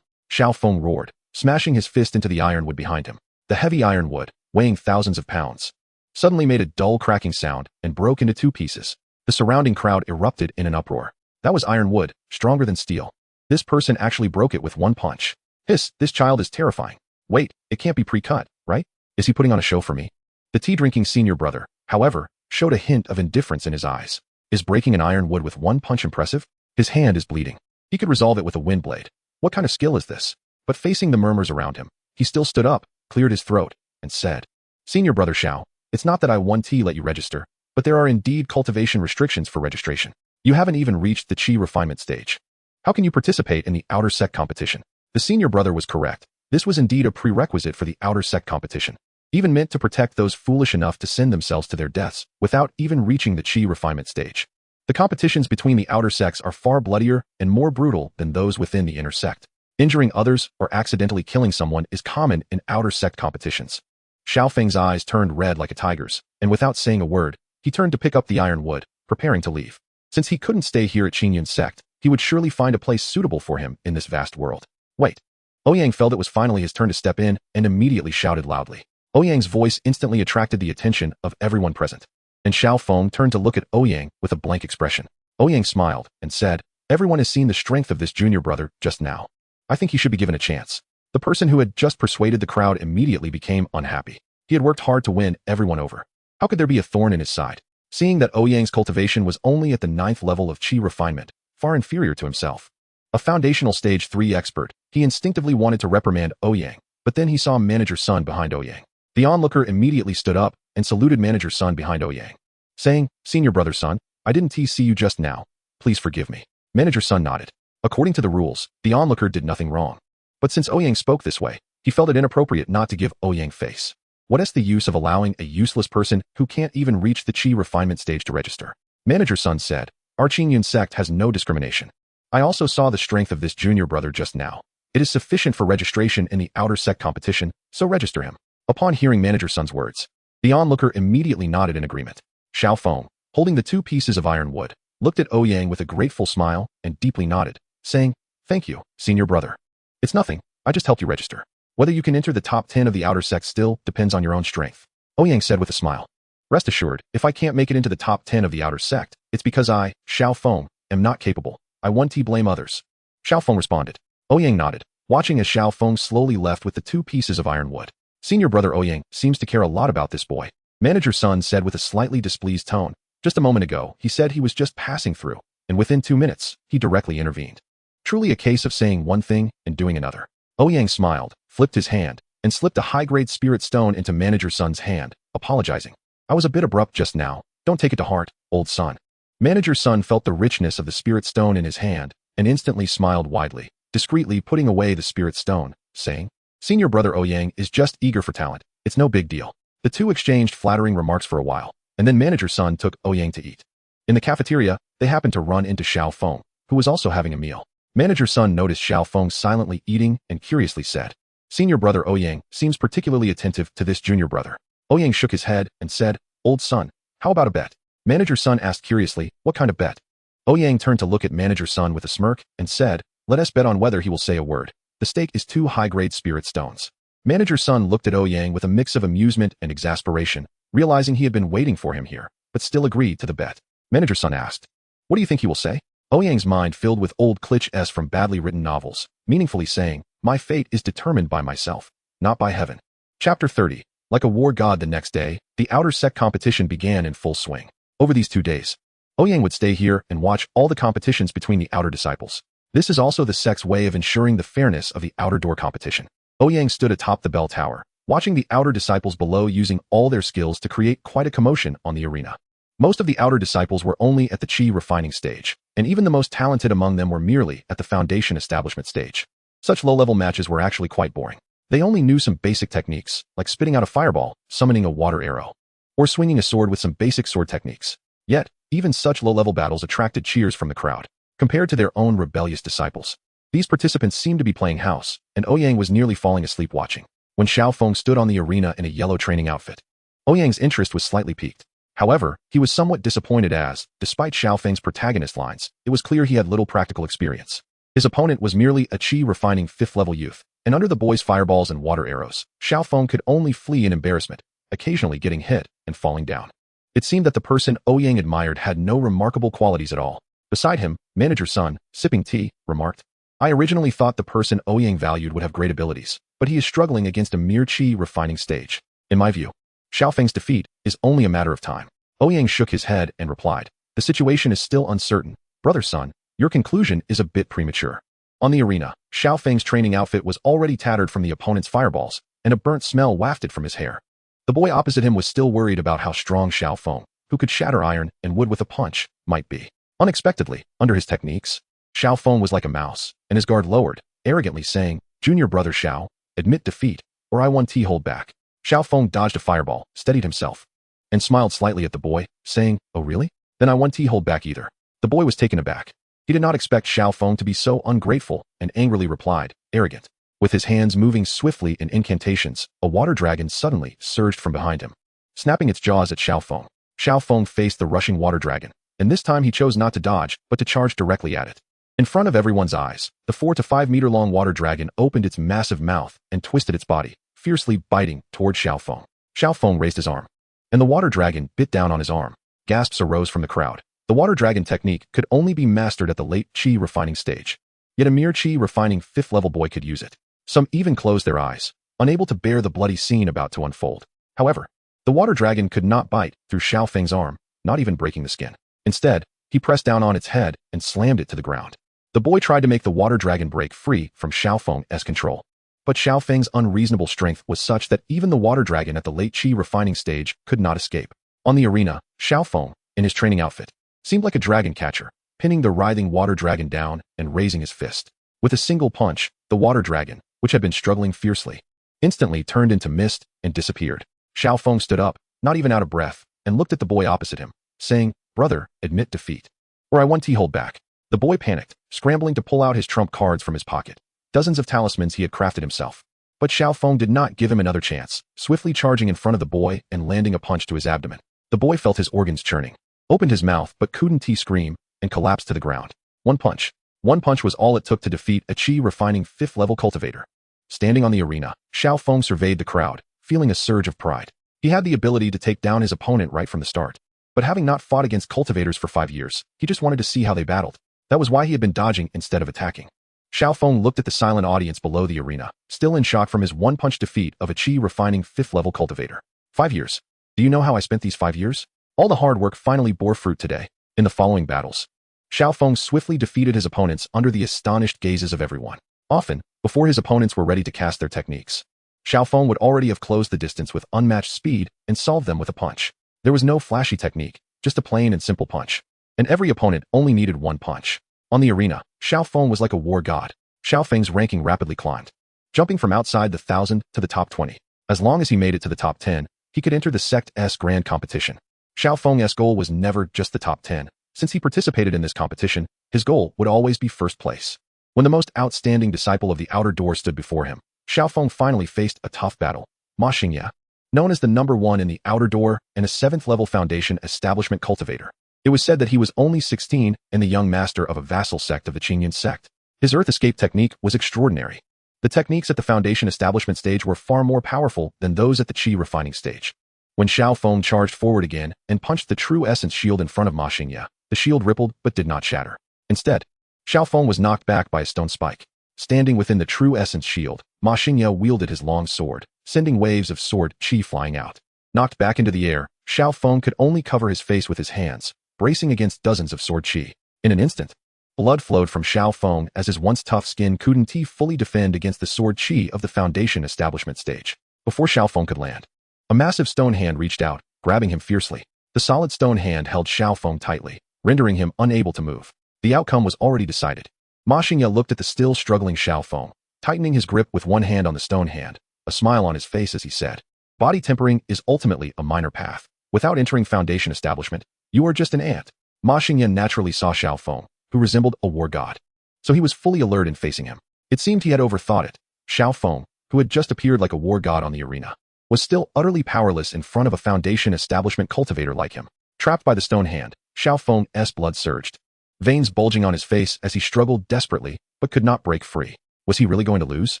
Xiaofeng roared, smashing his fist into the ironwood behind him. The heavy ironwood, weighing thousands of pounds, suddenly made a dull cracking sound and broke into 2 pieces. The surrounding crowd erupted in an uproar. That was ironwood, stronger than steel. This person actually broke it with 1 punch. Hiss, this child is terrifying. Wait, it can't be pre-cut, right? Is he putting on a show for me? The tea-drinking senior brother, however, showed a hint of indifference in his eyes. Is breaking an ironwood with 1 punch impressive? His hand is bleeding. He could resolve it with a wind blade. What kind of skill is this? But facing the murmurs around him, he still stood up, cleared his throat, and said, Senior brother Xiao, it's not that I want to let you register, but there are indeed cultivation restrictions for registration. You haven't even reached the Qi refinement stage. How can you participate in the outer sect competition? The senior brother was correct. This was indeed a prerequisite for the outer sect competition, even meant to protect those foolish enough to send themselves to their deaths without even reaching the Qi refinement stage. The competitions between the outer sects are far bloodier and more brutal than those within the inner sect. Injuring others or accidentally killing someone is common in outer sect competitions. Xiaofeng's eyes turned red like a tiger's, and without saying a word, he turned to pick up the ironwood, preparing to leave. Since he couldn't stay here at Qingyun sect, he would surely find a place suitable for him in this vast world. Wait. Ouyang felt it was finally his turn to step in and immediately shouted loudly. Ouyang's voice instantly attracted the attention of everyone present. And Xiaofeng turned to look at Ouyang with a blank expression. Ouyang smiled and said, Everyone has seen the strength of this junior brother just now. I think he should be given a chance. The person who had just persuaded the crowd immediately became unhappy. He had worked hard to win everyone over. How could there be a thorn in his side? Seeing that Ouyang's cultivation was only at the 9th level of qi refinement, far inferior to himself. A foundational stage 3 expert, he instinctively wanted to reprimand Ouyang, but then he saw Manager Sun behind Ouyang. The onlooker immediately stood up and saluted Manager Sun behind Ouyang, saying, "Senior brother Sun, I didn't see you just now. Please forgive me." Manager Sun nodded. According to the rules, the onlooker did nothing wrong. But since Ouyang spoke this way, he felt it inappropriate not to give Ouyang face. What is the use of allowing a useless person who can't even reach the qi refinement stage to register? Manager Sun said, "Our Qingyun sect has no discrimination. I also saw the strength of this junior brother just now. It is sufficient for registration in the outer sect competition, so register him." Upon hearing Manager Sun's words, the onlooker immediately nodded in agreement. Xiao Feng, holding the 2 pieces of iron wood, looked at Ouyang with a grateful smile and deeply nodded, saying, "Thank you, senior brother. It's nothing, I just helped you register. Whether you can enter the top 10 of the outer sect still depends on your own strength," Ouyang said with a smile. "Rest assured, if I can't make it into the top 10 of the outer sect, it's because I, Xiao Feng, am not capable. I want to blame others." Xiao Feng responded. Ouyang nodded, watching as Xiao Feng slowly left with the 2 pieces of iron wood. "Senior brother Ouyang seems to care a lot about this boy," Manager Sun said with a slightly displeased tone. Just a moment ago, he said he was just passing through, and within 2 minutes, he directly intervened. Truly a case of saying one thing and doing another. Ouyang smiled, flipped his hand, and slipped a high-grade spirit stone into Manager Sun's hand, apologizing. "I was a bit abrupt just now. Don't take it to heart, old son." Manager Sun felt the richness of the spirit stone in his hand and instantly smiled widely, discreetly putting away the spirit stone, saying, "Senior brother Ouyang is just eager for talent. It's no big deal." The 2 exchanged flattering remarks for a while, and then Manager Sun took Ouyang to eat. In the cafeteria, they happened to run into Xiao Feng, who was also having a meal. Manager Sun noticed Xiao Feng silently eating and curiously said, "Senior brother Ouyang seems particularly attentive to this junior brother." Ouyang shook his head and said, "Old son, how about a bet?" Manager Sun asked curiously, "What kind of bet?" Ouyang turned to look at Manager Sun with a smirk and said, "Let us bet on whether he will say a word. The stake is 2 high-grade spirit stones." Manager Sun looked at Ouyang with a mix of amusement and exasperation, realizing he had been waiting for him here, but still agreed to the bet. Manager Sun asked, "What do you think he will say?" Ouyang's mind filled with old cliches from badly written novels, meaningfully saying, "My fate is determined by myself, not by heaven." Chapter 30. Like a war god the next day, the outer sect competition began in full swing. Over these 2 days, Ouyang would stay here and watch all the competitions between the outer disciples. This is also the sect's way of ensuring the fairness of the outer door competition. Ouyang stood atop the bell tower, watching the outer disciples below using all their skills to create quite a commotion on the arena. Most of the outer disciples were only at the qi refining stage, and even the most talented among them were merely at the foundation establishment stage. Such low-level matches were actually quite boring. They only knew some basic techniques, like spitting out a fireball, summoning a water arrow, or swinging a sword with some basic sword techniques. Yet, even such low-level battles attracted cheers from the crowd, compared to their own rebellious disciples. These participants seemed to be playing house, and Ouyang was nearly falling asleep watching, when Xiao Feng stood on the arena in a yellow training outfit. Ouyang's interest was slightly piqued. However, he was somewhat disappointed as, despite Xiao Feng's protagonist lines, it was clear he had little practical experience. His opponent was merely a qi-refining 5th-level youth, and under the boy's fireballs and water arrows, Xiao Feng could only flee in embarrassment, occasionally getting hit and falling down. It seemed that the person Ouyang admired had no remarkable qualities at all. Beside him, Manager Sun, sipping tea, remarked, "I originally thought the person Ouyang valued would have great abilities, but he is struggling against a mere qi-refining stage. In my view, Xiao Feng's defeat is only a matter of time." Ouyang shook his head and replied, "The situation is still uncertain. Brother Sun, your conclusion is a bit premature." On the arena, Xiao Feng's training outfit was already tattered from the opponent's fireballs, and a burnt smell wafted from his hair. The boy opposite him was still worried about how strong Xiao Feng, who could shatter iron and wood with a punch, might be. Unexpectedly, under his techniques, Xiao Feng was like a mouse, and his guard lowered, arrogantly saying, "Junior brother Xiao, admit defeat, or I want to hold back." Xiao Feng dodged a fireball, steadied himself, and smiled slightly at the boy, saying, "Oh really? Then I want to hold back either." The boy was taken aback. He did not expect Xiao Feng to be so ungrateful, and angrily replied, "Arrogant." With his hands moving swiftly in incantations, a water dragon suddenly surged from behind him, snapping its jaws at Xiao Feng. Xiao Feng faced the rushing water dragon, and this time he chose not to dodge, but to charge directly at it. In front of everyone's eyes, the 4 to 5 meter long water dragon opened its massive mouth and twisted its body, fiercely biting toward Xiao Feng. Xiao Feng raised his arm, and the water dragon bit down on his arm. Gasps arose from the crowd. The water dragon technique could only be mastered at the late qi refining stage. Yet a mere chi refining 5th level boy could use it. Some even closed their eyes, unable to bear the bloody scene about to unfold. However, the water dragon could not bite through Xiao Feng's arm, not even breaking the skin. Instead, he pressed down on its head and slammed it to the ground. The boy tried to make the water dragon break free from Xiao Feng's control. But Xiao Feng's unreasonable strength was such that even the water dragon at the late chi refining stage could not escape. On the arena, Xiao Feng, in his training outfit, seemed like a dragon catcher, pinning the writhing water dragon down and raising his fist. With a single punch, the water dragon, which had been struggling fiercely, instantly turned into mist and disappeared. Xiao Feng stood up, not even out of breath, and looked at the boy opposite him, saying, "Brother, admit defeat, or I won't hold back." The boy panicked, scrambling to pull out his trump cards from his pocket. Dozens of talismans he had crafted himself. But Xiao Feng did not give him another chance, swiftly charging in front of the boy and landing a punch to his abdomen. The boy felt his organs churning, opened his mouth but couldn't scream, and collapsed to the ground. One punch. One punch was all it took to defeat a chi refining 5th level cultivator. Standing on the arena, Xiao Feng surveyed the crowd, feeling a surge of pride. He had the ability to take down his opponent right from the start. But having not fought against cultivators for 5 years, he just wanted to see how they battled. That was why he had been dodging instead of attacking. Xiao Feng looked at the silent audience below the arena, still in shock from his one-punch defeat of a chi refining 5th level cultivator. 5 years. Do you know how I spent these 5 years? All the hard work finally bore fruit today. In the following battles, Xiao Feng swiftly defeated his opponents under the astonished gazes of everyone. Often, before his opponents were ready to cast their techniques, Xiao Feng would already have closed the distance with unmatched speed and solved them with a punch. There was no flashy technique, just a plain and simple punch. And every opponent only needed one punch. On the arena, Xiao Feng was like a war god. Xiao Feng's ranking rapidly climbed, jumping from outside the 1,000 to the top 20. As long as he made it to the top 10, he could enter the Sect's Grand Competition. Xiao Feng's goal was never just the top 10. Since he participated in this competition, his goal would always be first place. When the most outstanding disciple of the outer door stood before him, Xiao Feng finally faced a tough battle. Ma Xingye, known as the #1 in the outer door and a 7th level foundation establishment cultivator. It was said that he was only 16 and the young master of a vassal sect of the Qingyan sect. His earth escape technique was extraordinary. The techniques at the foundation establishment stage were far more powerful than those at the chi refining stage. When Xiao Feng charged forward again and punched the true essence shield in front of Ma Xingye, the shield rippled but did not shatter. Instead, Xiao Feng was knocked back by a stone spike. Standing within the true essence shield, Ma Xingye wielded his long sword, sending waves of sword chi flying out. Knocked back into the air, Xiao Feng could only cover his face with his hands, bracing against dozens of sword chi. In an instant, blood flowed from Xiao Feng as his once tough skin couldn't fully defend against the sword chi of the foundation establishment stage. Before Xiao Feng could land, a massive stone hand reached out, grabbing him fiercely. The solid stone hand held Xiao Feng tightly, rendering him unable to move. The outcome was already decided. Ma Xingye looked at the still struggling Xiao Feng, tightening his grip with one hand on the stone hand, a smile on his face as he said, "Body tempering is ultimately a minor path. Without entering foundation establishment, you are just an ant." Ma Xingye naturally saw Xiao Feng, who resembled a war god. So he was fully alert in facing him. It seemed he had overthought it. Xiao Feng, who had just appeared like a war god on the arena, was still utterly powerless in front of a foundation establishment cultivator like him. Trapped by the stone hand, Xiao Feng's blood surged, veins bulging on his face as he struggled desperately, but could not break free. Was he really going to lose?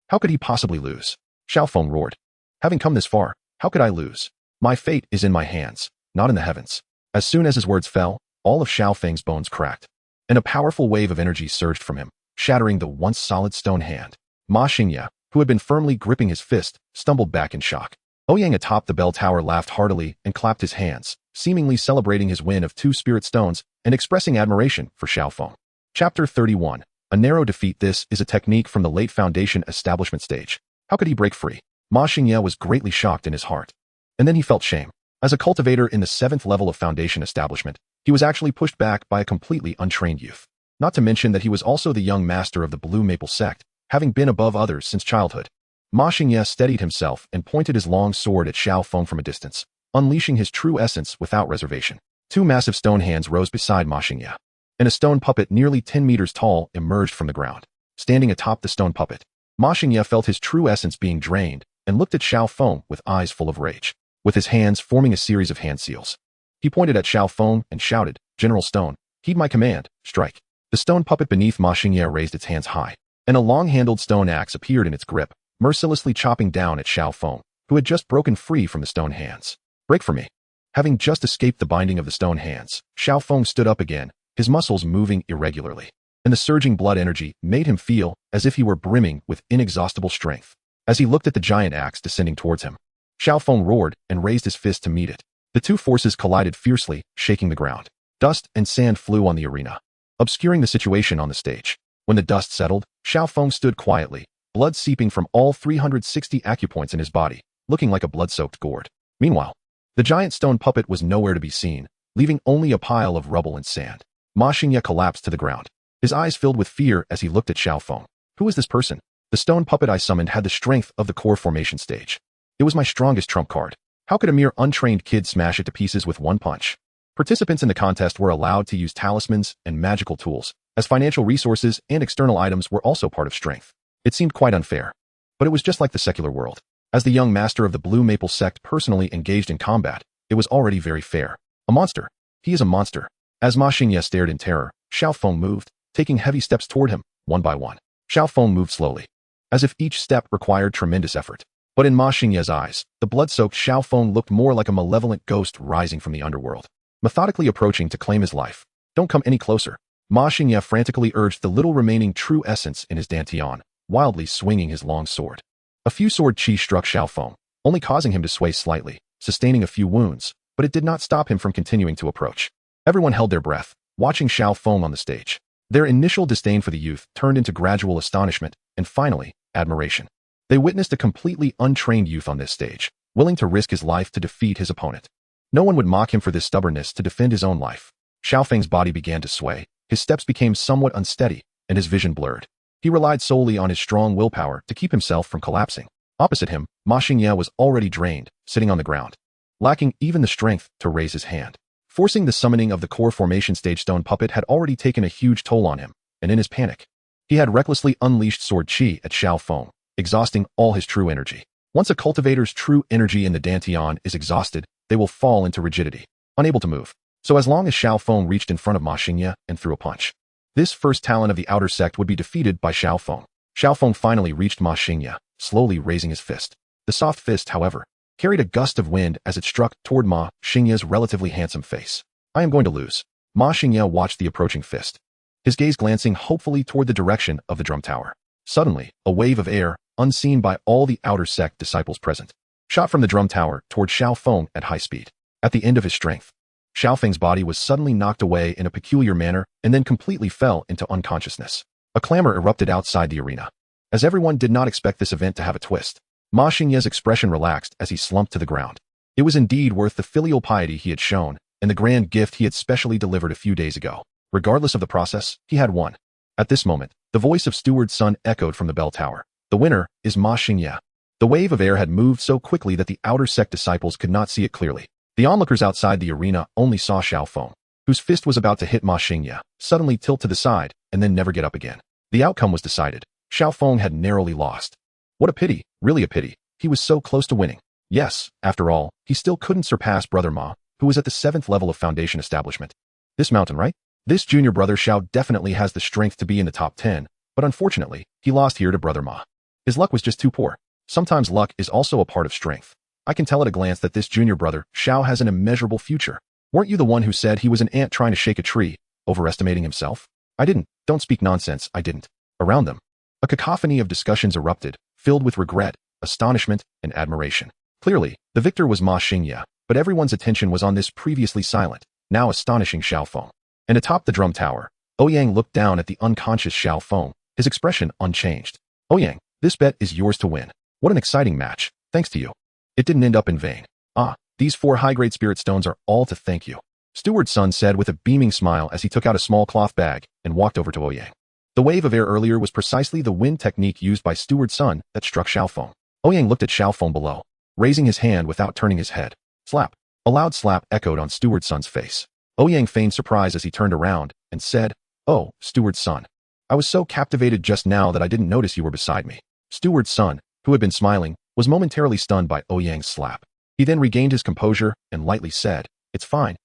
How could he possibly lose? Xiao Feng roared. "Having come this far, how could I lose? My fate is in my hands, not in the heavens." As soon as his words fell, all of Xiao Feng's bones cracked, and a powerful wave of energy surged from him, shattering the once solid stone hand. Ma Xingye, who had been firmly gripping his fist, stumbled back in shock. Ouyang atop the bell tower laughed heartily and clapped his hands, seemingly celebrating his win of 2 spirit stones and expressing admiration for Xiao Feng. Chapter 31. A narrow defeat. This is a technique from the late foundation establishment stage. How could he break free? Ma Xingye was greatly shocked in his heart. And then he felt shame. As a cultivator in the 7th level of foundation establishment, he was actually pushed back by a completely untrained youth. Not to mention that he was also the young master of the Blue Maple sect, having been above others since childhood. Ma Xingye steadied himself and pointed his long sword at Xiao Feng from a distance, unleashing his true essence without reservation. 2 massive stone hands rose beside Ma Xingye, and a stone puppet nearly 10 meters tall emerged from the ground. Standing atop the stone puppet, Ma Xingye felt his true essence being drained and looked at Xiao Feng with eyes full of rage, with his hands forming a series of hand seals. He pointed at Xiao Feng and shouted, "General Stone, heed my command, strike." The stone puppet beneath Ma Xingye raised its hands high, and a long-handled stone axe appeared in its grip, mercilessly chopping down at Xiao Feng, who had just broken free from the stone hands. "Break from me." Having just escaped the binding of the stone hands, Xiao Feng stood up again, his muscles moving irregularly. and the surging blood energy made him feel as if he were brimming with inexhaustible strength. As he looked at the giant axe descending towards him, Xiaofeng roared and raised his fist to meet it. The two forces collided fiercely, shaking the ground. Dust and sand flew on the arena, obscuring the situation on the stage. When the dust settled, Xiaofeng stood quietly, blood seeping from all 360 acupoints in his body, looking like a blood-soaked gourd. Meanwhile, the giant stone puppet was nowhere to be seen, leaving only a pile of rubble and sand. Ma Xingye collapsed to the ground, his eyes filled with fear as he looked at Xiaofeng. Who is this person? The stone puppet I summoned had the strength of the core formation stage. It was my strongest trump card. How could a mere untrained kid smash it to pieces with one punch? Participants in the contest were allowed to use talismans and magical tools, as financial resources and external items were also part of strength. It seemed quite unfair. But it was just like the secular world. As the young master of the Blue Maple sect personally engaged in combat, it was already very fair. A monster. He is a monster. As Ma Xingye stared in terror, Xiaofeng moved, taking heavy steps toward him, one by one. Xiaofeng moved slowly, as if each step required tremendous effort. But in Ma Xingye's eyes, the blood-soaked Xiaofeng looked more like a malevolent ghost rising from the underworld, methodically approaching to claim his life. Don't come any closer. Ma Xingye frantically urged the little remaining true essence in his dantian, wildly swinging his long sword. A few sword chi struck Xiaofeng, only causing him to sway slightly, sustaining a few wounds, but it did not stop him from continuing to approach. Everyone held their breath, watching Xiaofeng on the stage. Their initial disdain for the youth turned into gradual astonishment, and finally, admiration. They witnessed a completely untrained youth on this stage, willing to risk his life to defeat his opponent. No one would mock him for this stubbornness to defend his own life. Xiaofeng's body began to sway, his steps became somewhat unsteady, and his vision blurred. He relied solely on his strong willpower to keep himself from collapsing. Opposite him, Ma Xingye was already drained, sitting on the ground, lacking even the strength to raise his hand. Forcing the summoning of the core formation stage stone puppet had already taken a huge toll on him, and in his panic, he had recklessly unleashed sword chi at Xiaofeng, exhausting all his true energy. Once a cultivator's true energy in the dantian is exhausted, they will fall into rigidity, unable to move. So as long as Xiaofeng reached in front of Ma Xingye and threw a punch, this first talent of the outer sect would be defeated by Xiaofeng. Xiaofeng finally reached Ma Xingye, slowly raising his fist. The soft fist, however, carried a gust of wind as it struck toward Ma Xingye's relatively handsome face. I am going to lose. Ma Xingye watched the approaching fist, his gaze glancing hopefully toward the direction of the drum tower. Suddenly, a wave of air, unseen by all the outer sect disciples present, shot from the drum tower toward Xiaofeng at high speed. At the end of his strength, Xiaofeng's body was suddenly knocked away in a peculiar manner and then completely fell into unconsciousness. A clamor erupted outside the arena. As everyone did not expect this event to have a twist, Ma Xingye's expression relaxed as he slumped to the ground. It was indeed worth the filial piety he had shown and the grand gift he had specially delivered a few days ago. Regardless of the process, he had won. At this moment, the voice of Steward's son echoed from the bell tower. The winner is Ma Xingye. The wave of air had moved so quickly that the outer sect disciples could not see it clearly. The onlookers outside the arena only saw Xiaofeng, whose fist was about to hit Ma Xingye, suddenly tilt to the side and then never get up again. The outcome was decided. Xiaofeng had narrowly lost. What a pity, really a pity. He was so close to winning. Yes, after all, he still couldn't surpass Brother Ma, who was at the 7th level of Foundation establishment. This mountain, right? This junior brother Xiao definitely has the strength to be in the top 10, but unfortunately, he lost here to Brother Ma. His luck was just too poor. Sometimes luck is also a part of strength. I can tell at a glance that this junior brother, Xiao, has an immeasurable future. Weren't you the one who said he was an ant trying to shake a tree, overestimating himself? I didn't. Don't speak nonsense, I didn't. Around them, a cacophony of discussions erupted, filled with regret, astonishment, and admiration. Clearly, the victor was Ma Xingye, but everyone's attention was on this previously silent, now astonishing Xiaofeng. And atop the drum tower, Ouyang looked down at the unconscious Xiaofeng, his expression unchanged. Ouyang, this bet is yours to win. What an exciting match, thanks to you. It didn't end up in vain. Ah, these 4 high-grade spirit stones are all to thank you. Steward's son said with a beaming smile as he took out a small cloth bag and walked over to Ouyang. The wave of air earlier was precisely the wind technique used by Steward's son that struck Xiaofeng. Ouyang looked at Xiaofeng below, raising his hand without turning his head. Slap. A loud slap echoed on Steward's son's face. Ouyang feigned surprise as he turned around and said, "Oh, Steward's son. I was so captivated just now that I didn't notice you were beside me." Steward's son, who had been smiling, was momentarily stunned by Ouyang's slap. He then regained his composure and lightly said, it's fine,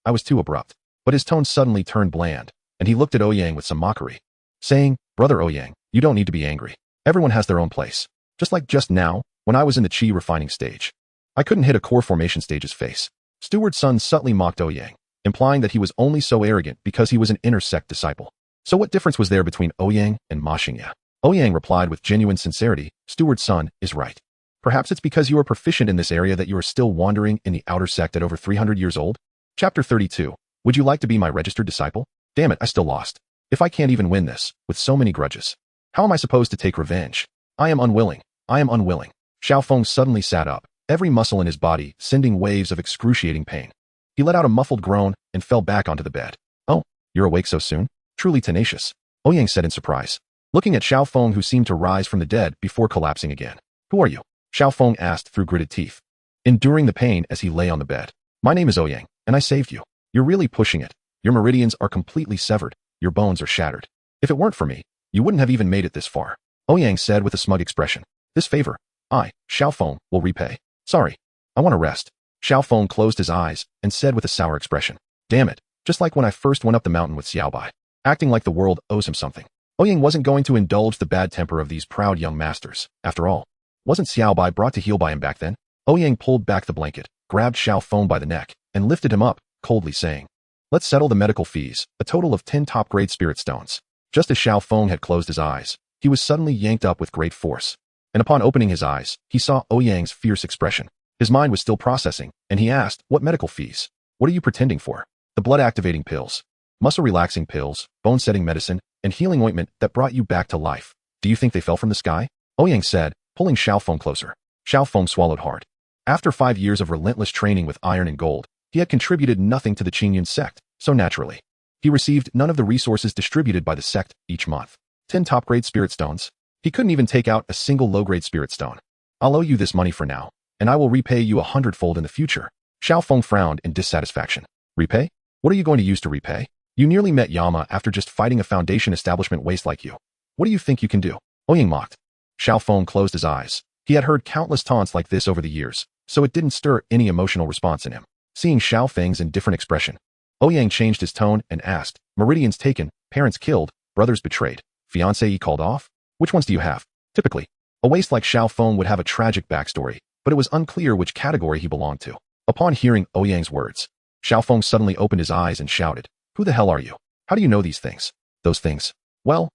I was too abrupt." But his tone suddenly turned bland, and he looked at Ouyang with some mockery, saying, "Brother Ouyang, you don't need to be angry. Everyone has their own place. Just like just now, when I was in the chi refining stage. I couldn't hit a core formation stage's face." Steward's son subtly mocked Ouyang, implying that he was only so arrogant because he was an inner sect disciple. So what difference was there between Ouyang and Ma Xingye? Ouyang replied with genuine sincerity, Steward's son is right. Perhaps it's because you are proficient in this area that you are still wandering in the outer sect at over 300 years old? Chapter 32. Would you like to be my registered disciple? Damn it, I still lost. If I can't even win this, with so many grudges, how am I supposed to take revenge? I am unwilling. I am unwilling. Xiaofeng suddenly sat up, every muscle in his body sending waves of excruciating pain. He let out a muffled groan and fell back onto the bed. Oh, you're awake so soon? Truly tenacious, Ouyang said in surprise, looking at Xiaofeng who seemed to rise from the dead before collapsing again. Who are you? Xiaofeng asked through gritted teeth, enduring the pain as he lay on the bed. My name is Ouyang, and I saved you. You're really pushing it. Your meridians are completely severed. Your bones are shattered. If it weren't for me, you wouldn't have even made it this far, Ouyang said with a smug expression. This favor, I, Xiaofeng, will repay. Sorry, I want to rest. Xiaofeng closed his eyes and said with a sour expression. Damn it, just like when I first went up the mountain with Xiaobai, acting like the world owes him something. Ouyang wasn't going to indulge the bad temper of these proud young masters. After all, wasn't Xiaobai brought to heel by him back then? Ouyang pulled back the blanket, grabbed Xiaofeng by the neck, and lifted him up, coldly saying, let's settle the medical fees, a total of 10 top-grade spirit stones. Just as Xiaofeng had closed his eyes, he was suddenly yanked up with great force. And upon opening his eyes, he saw Ouyang's fierce expression. His mind was still processing, and he asked, what medical fees? What are you pretending for? The blood-activating pills, muscle-relaxing pills, bone-setting medicine, and healing ointment that brought you back to life. Do you think they fell from the sky? Ouyang said, pulling Xiaofeng closer. Xiaofeng swallowed hard. After 5 years of relentless training with iron and gold, he had contributed nothing to the Qingyun sect, so naturally, he received none of the resources distributed by the sect each month. 10 top-grade spirit stones. He couldn't even take out a single low-grade spirit stone. I'll owe you this money for now, and I will repay you 100-fold in the future. Xiaofeng frowned in dissatisfaction. Repay? What are you going to use to repay? You nearly met Yama after just fighting a foundation establishment waste like you. What do you think you can do? Ouyang mocked. Xiaofeng closed his eyes. He had heard countless taunts like this over the years, so it didn't stir any emotional response in him. Seeing Xiaofeng's indifferent expression, Ouyang changed his tone and asked, meridians taken, parents killed, brothers betrayed, fiancé called off? Which ones do you have? Typically, a waste like Xiaofeng would have a tragic backstory, but it was unclear which category he belonged to. Upon hearing Ouyang's words, Xiaofeng suddenly opened his eyes and shouted, who the hell are you? How do you know these things? Those things? Well,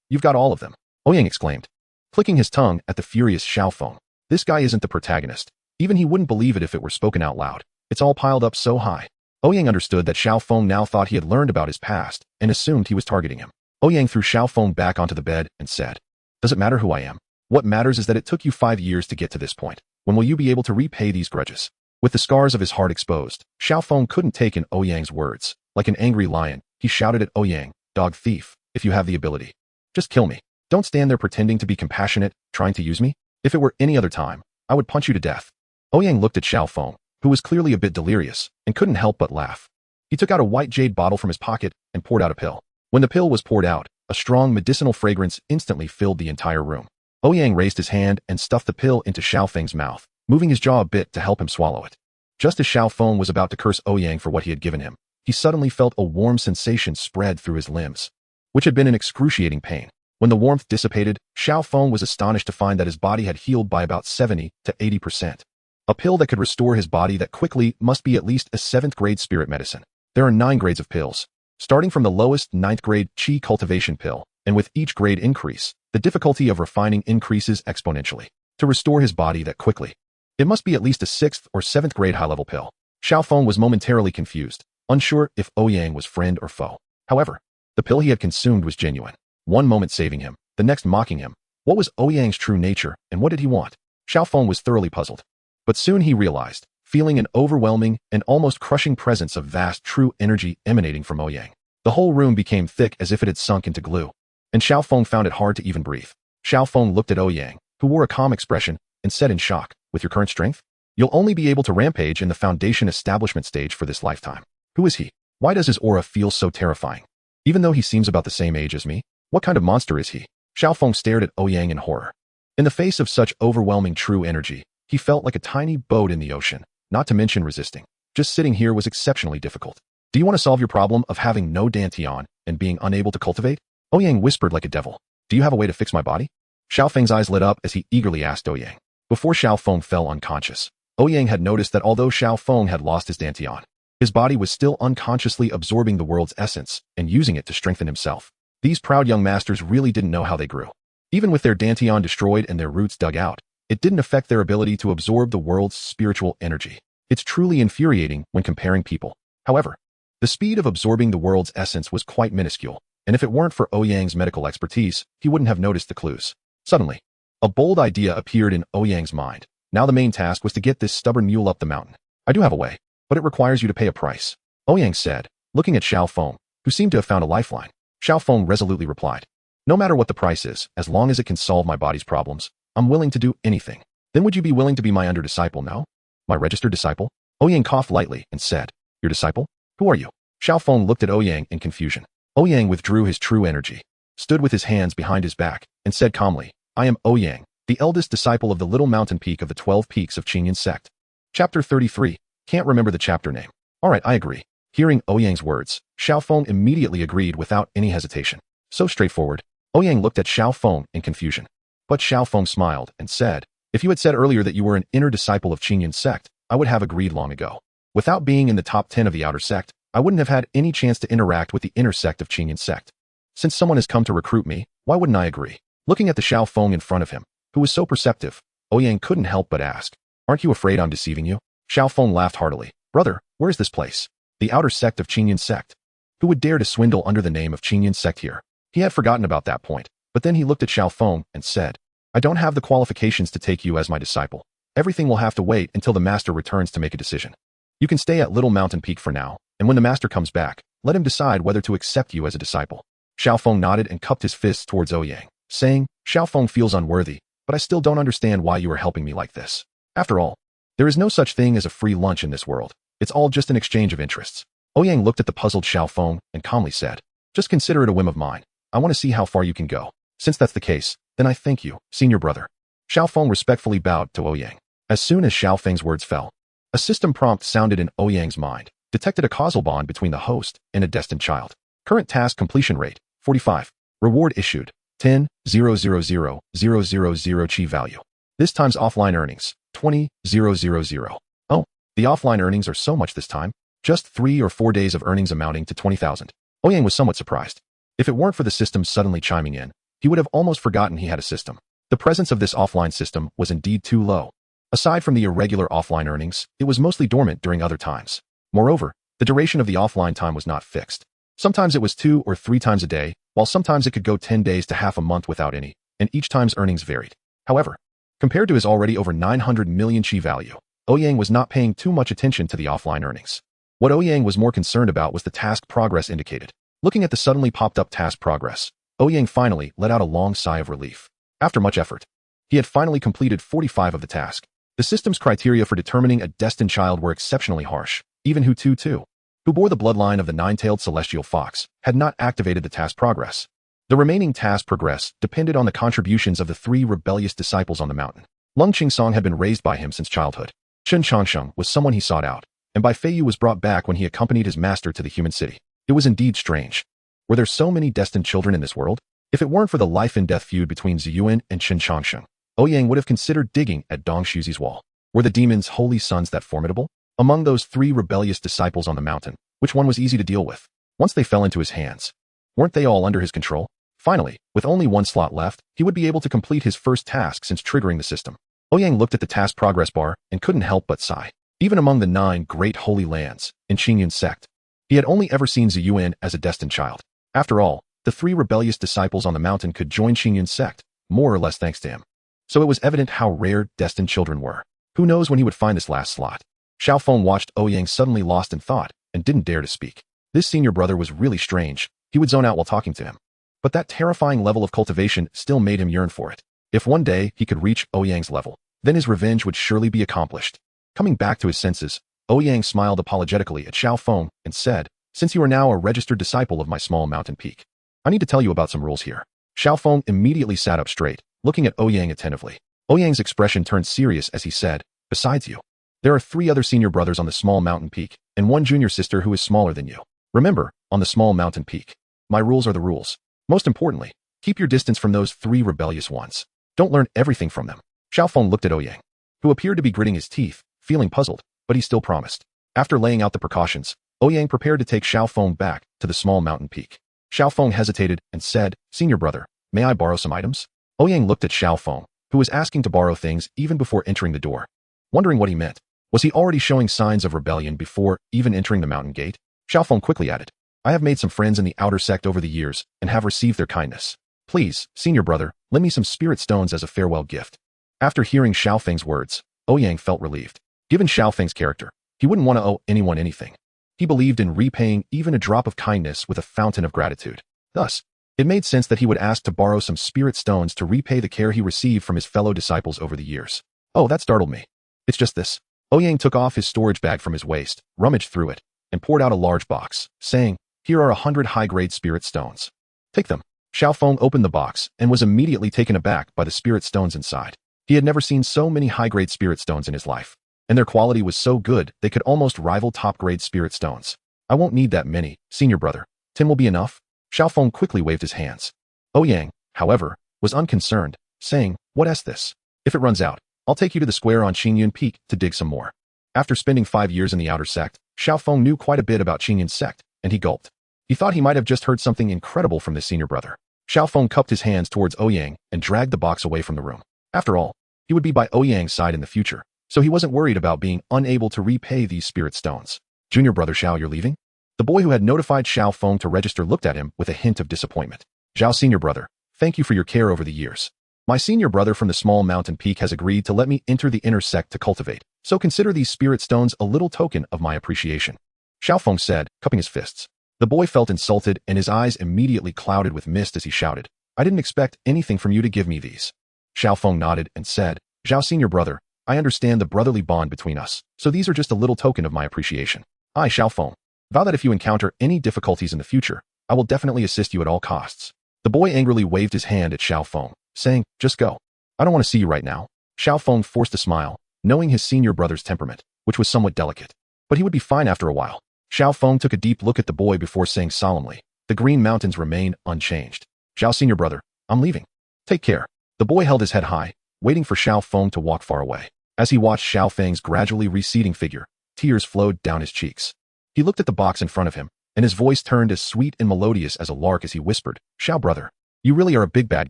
you've got all of them, Ouyang exclaimed, clicking his tongue at the furious Xiaofeng. This guy isn't the protagonist. Even he wouldn't believe it if it were spoken out loud. It's all piled up so high. Ouyang understood that Xiaofeng now thought he had learned about his past and assumed he was targeting him. Ouyang threw Xiaofeng back onto the bed and said, does it matter who I am? What matters is that it took you 5 years to get to this point. When will you be able to repay these grudges? With the scars of his heart exposed, Xiaofeng couldn't take in Ouyang's words. Like an angry lion, he shouted at Ouyang, dog thief, if you have the ability, just kill me. Don't stand there pretending to be compassionate, trying to use me. If it were any other time, I would punch you to death. Ouyang looked at Xiaofeng, who was clearly a bit delirious, and couldn't help but laugh. He took out a white jade bottle from his pocket and poured out a pill. When the pill was poured out, a strong medicinal fragrance instantly filled the entire room. Ouyang raised his hand and stuffed the pill into Xiaofeng's mouth, moving his jaw a bit to help him swallow it. Just as Xiaofeng was about to curse Ouyang for what he had given him, he suddenly felt a warm sensation spread through his limbs, which had been in excruciating pain. When the warmth dissipated, Xiaofeng was astonished to find that his body had healed by about 70 to 80%. A pill that could restore his body that quickly must be at least a 7th grade spirit medicine. There are 9 grades of pills, starting from the lowest 9th grade Qi cultivation pill, and with each grade increase, the difficulty of refining increases exponentially. To restore his body that quickly, it must be at least a 6th or 7th grade high-level pill. Xiaofeng was momentarily confused, unsure if Ouyang was friend or foe. However, the pill he had consumed was genuine. One moment saving him, the next mocking him. What was Ouyang's true nature, and what did he want? Xiaofeng was thoroughly puzzled. But soon he realized, feeling an overwhelming and almost crushing presence of vast true energy emanating from Ouyang. The whole room became thick as if it had sunk into glue, and Xiaofeng found it hard to even breathe. Xiaofeng looked at Ouyang, who wore a calm expression, and said in shock, with your current strength, you'll only be able to rampage in the foundation establishment stage for this lifetime. Who is he? Why does his aura feel so terrifying? Even though he seems about the same age as me, what kind of monster is he? Xiaofeng stared at Ouyang in horror. In the face of such overwhelming true energy, he felt like a tiny boat in the ocean, not to mention resisting. Just sitting here was exceptionally difficult. Do you want to solve your problem of having no Dantian and being unable to cultivate? Ouyang whispered like a devil. Do you have a way to fix my body? Xiaofeng's eyes lit up as he eagerly asked Ouyang. Before Xiaofeng fell unconscious, Ouyang had noticed that although Xiaofeng had lost his Dantian, his body was still unconsciously absorbing the world's essence and using it to strengthen himself. These proud young masters really didn't know how they grew. Even with their Danteon destroyed and their roots dug out, it didn't affect their ability to absorb the world's spiritual energy. It's truly infuriating when comparing people. However, the speed of absorbing the world's essence was quite minuscule, and if it weren't for Ouyang's medical expertise, he wouldn't have noticed the clues. Suddenly, a bold idea appeared in Ouyang's mind. Now the main task was to get this stubborn mule up the mountain. I do have a way, but it requires you to pay a price, Ouyang said, looking at Xiao Feng, who seemed to have found a lifeline. Xiao Feng resolutely replied, no matter what the price is, as long as it can solve my body's problems, I'm willing to do anything. Then would you be willing to be my under-disciple now? My registered disciple? Ouyang coughed lightly and said, your disciple? Who are you? Xiao Feng looked at Ouyang in confusion. Ouyang withdrew his true energy, stood with his hands behind his back, and said calmly, I am Ouyang, the eldest disciple of the Little Mountain Peak of the 12 Peaks of Qingyan Sect. Chapter 33. Can't remember the chapter name. Alright, I agree. Hearing Ouyang's words, Xiao Feng immediately agreed without any hesitation. So straightforward. Ouyang looked at Xiao Feng in confusion. But Xiao Feng smiled and said, if you had said earlier that you were an inner disciple of Qingyan Sect, I would have agreed long ago. Without being in the top 10 of the outer sect, I wouldn't have had any chance to interact with the inner sect of Qingyan Sect. Since someone has come to recruit me, why wouldn't I agree? Looking at the Xiao Feng in front of him, who was so perceptive, Ouyang couldn't help but ask, aren't you afraid I'm deceiving you? Xiao Feng laughed heartily. Brother, where's this place? The outer sect of Qingyan Sect. Who would dare to swindle under the name of Qingyan Sect here? He had forgotten about that point, but then he looked at Xiao Feng and said, I don't have the qualifications to take you as my disciple. Everything will have to wait until the master returns to make a decision. You can stay at Little Mountain Peak for now, and when the master comes back, let him decide whether to accept you as a disciple. Xiao Feng nodded and cupped his fists towards Ouyang, saying, Xiao Feng feels unworthy, but I still don't understand why you are helping me like this. After all, there is no such thing as a free lunch in this world. It's all just an exchange of interests. Ouyang looked at the puzzled Xiao Feng and calmly said, just consider it a whim of mine. I want to see how far you can go. Since that's the case, then I thank you, senior brother. Xiao Feng respectfully bowed to Ouyang. As soon as Xiao Feng's words fell, a system prompt sounded in Ouyang's mind, detected a causal bond between the host and a destined child. Current task completion rate, 45. Reward issued, 10,000,000 chi value. This time's offline earnings, 20,000. Oh, the offline earnings are so much this time. Just 3 or 4 days of earnings amounting to 20,000. Ouyang was somewhat surprised. If it weren't for the system suddenly chiming in, he would have almost forgotten he had a system. The presence of this offline system was indeed too low. Aside from the irregular offline earnings, it was mostly dormant during other times. Moreover, the duration of the offline time was not fixed. Sometimes it was 2 or 3 times a day, while sometimes it could go 10 days to half a month without any, and each time's earnings varied. However, compared to his already over 900 million chi value, Ouyang was not paying too much attention to the offline earnings. What Ouyang was more concerned about was the task progress indicated. Looking at the suddenly popped up task progress, Ouyang finally let out a long sigh of relief. After much effort, he had finally completed 45 of the task. The system's criteria for determining a destined child were exceptionally harsh. Even Hu Tu, who bore the bloodline of the nine-tailed celestial fox, had not activated the task progress. The remaining task progress depended on the contributions of the 3 rebellious disciples on the mountain. Lung Qingsong had been raised by him since childhood. Chen Changsheng was someone he sought out, and Bai Feiyu was brought back when he accompanied his master to the human city. It was indeed strange. Were there so many destined children in this world? If it weren't for the life-and-death feud between Ziyuan and Chen Changsheng, Ouyang would have considered digging at Dong Shuzi's wall. Were the demon's holy sons that formidable? Among those 3 rebellious disciples on the mountain, which one was easy to deal with? Once they fell into his hands, weren't they all under his control? Finally, with only 1 slot left, he would be able to complete his first task since triggering the system. Ouyang looked at the task progress bar and couldn't help but sigh. Even among the 9 great holy lands in Qingyan Sect, he had only ever seen Ziyuan as a destined child. After all, the 3 rebellious disciples on the mountain could join Qingyan Sect, more or less thanks to him. So it was evident how rare destined children were. Who knows when he would find this last slot? Xiao Feng watched Ouyang suddenly lost in thought and didn't dare to speak. This senior brother was really strange. He would zone out while talking to him. But that terrifying level of cultivation still made him yearn for it. If one day he could reach Ouyang's level, then his revenge would surely be accomplished. Coming back to his senses, Ouyang smiled apologetically at Xiao Feng and said, since you are now a registered disciple of my small mountain peak, I need to tell you about some rules here. Xiao Feng immediately sat up straight, looking at Ouyang attentively. Ouyang's expression turned serious as he said, besides you, there are 3 other senior brothers on the small mountain peak, and 1 junior sister who is smaller than you. Remember, on the small mountain peak, my rules are the rules. Most importantly, keep your distance from those 3 rebellious ones. Don't learn everything from them. Xiao Feng looked at Ouyang, who appeared to be gritting his teeth, feeling puzzled, but he still promised. After laying out the precautions, Ouyang prepared to take Xiao Feng back to the small mountain peak. Xiao Feng hesitated and said, "Senior brother, may I borrow some items?" Ouyang looked at Xiao Feng, who was asking to borrow things even before entering the door. Wondering what he meant. Was he already showing signs of rebellion before even entering the mountain gate? Xiao Feng quickly added, "I have made some friends in the outer sect over the years and have received their kindness. Please, senior brother, lend me some spirit stones as a farewell gift." After hearing Xiao Feng's words, Ouyang felt relieved. Given Xiao Feng's character, he wouldn't want to owe anyone anything. He believed in repaying even a drop of kindness with a fountain of gratitude. Thus, it made sense that he would ask to borrow some spirit stones to repay the care he received from his fellow disciples over the years. Oh, that startled me. It's just this. Ouyang took off his storage bag from his waist, rummaged through it, and poured out a large box, saying, "Here are 100 high-grade spirit stones. Take them." Xiao Feng opened the box and was immediately taken aback by the spirit stones inside. He had never seen so many high-grade spirit stones in his life, and their quality was so good they could almost rival top-grade spirit stones. "I won't need that many, senior brother. 10 will be enough." Xiao Feng quickly waved his hands. Ouyang, however, was unconcerned, saying, "What's this? If it runs out, I'll take you to the square on Qingyun Peak to dig some more." After spending 5 years in the outer sect, Xiao Feng knew quite a bit about Qingyun sect, and he gulped. He thought he might have just heard something incredible from this senior brother. Xiao Feng cupped his hands towards Ouyang and dragged the box away from the room. After all, he would be by Ouyang's side in the future, so he wasn't worried about being unable to repay these spirit stones. "Junior brother Xiao, you're leaving?" The boy who had notified Xiao Feng to register looked at him with a hint of disappointment. "Zhao senior brother, thank you for your care over the years. My senior brother from the small mountain peak has agreed to let me enter the inner sect to cultivate, so consider these spirit stones a little token of my appreciation," Xiao Feng said, cupping his fists. The boy felt insulted and his eyes immediately clouded with mist as he shouted, "I didn't expect anything from you to give me these." Xiao Feng nodded and said, "Zhao senior brother, I understand the brotherly bond between us, so these are just a little token of my appreciation. I, Xiao Feng, vow that if you encounter any difficulties in the future, I will definitely assist you at all costs." The boy angrily waved his hand at Xiao Feng, saying, "Just go. I don't want to see you right now." Xiao Feng forced a smile, knowing his senior brother's temperament, which was somewhat delicate. But he would be fine after a while. Xiao Feng took a deep look at the boy before saying solemnly, "The Green Mountains remain unchanged. Zhao senior brother, I'm leaving. Take care." The boy held his head high, waiting for Xiao Feng to walk far away. As he watched Xiao Feng's gradually receding figure, tears flowed down his cheeks. He looked at the box in front of him, and his voice turned as sweet and melodious as a lark as he whispered, "Xiao brother, you really are a big bad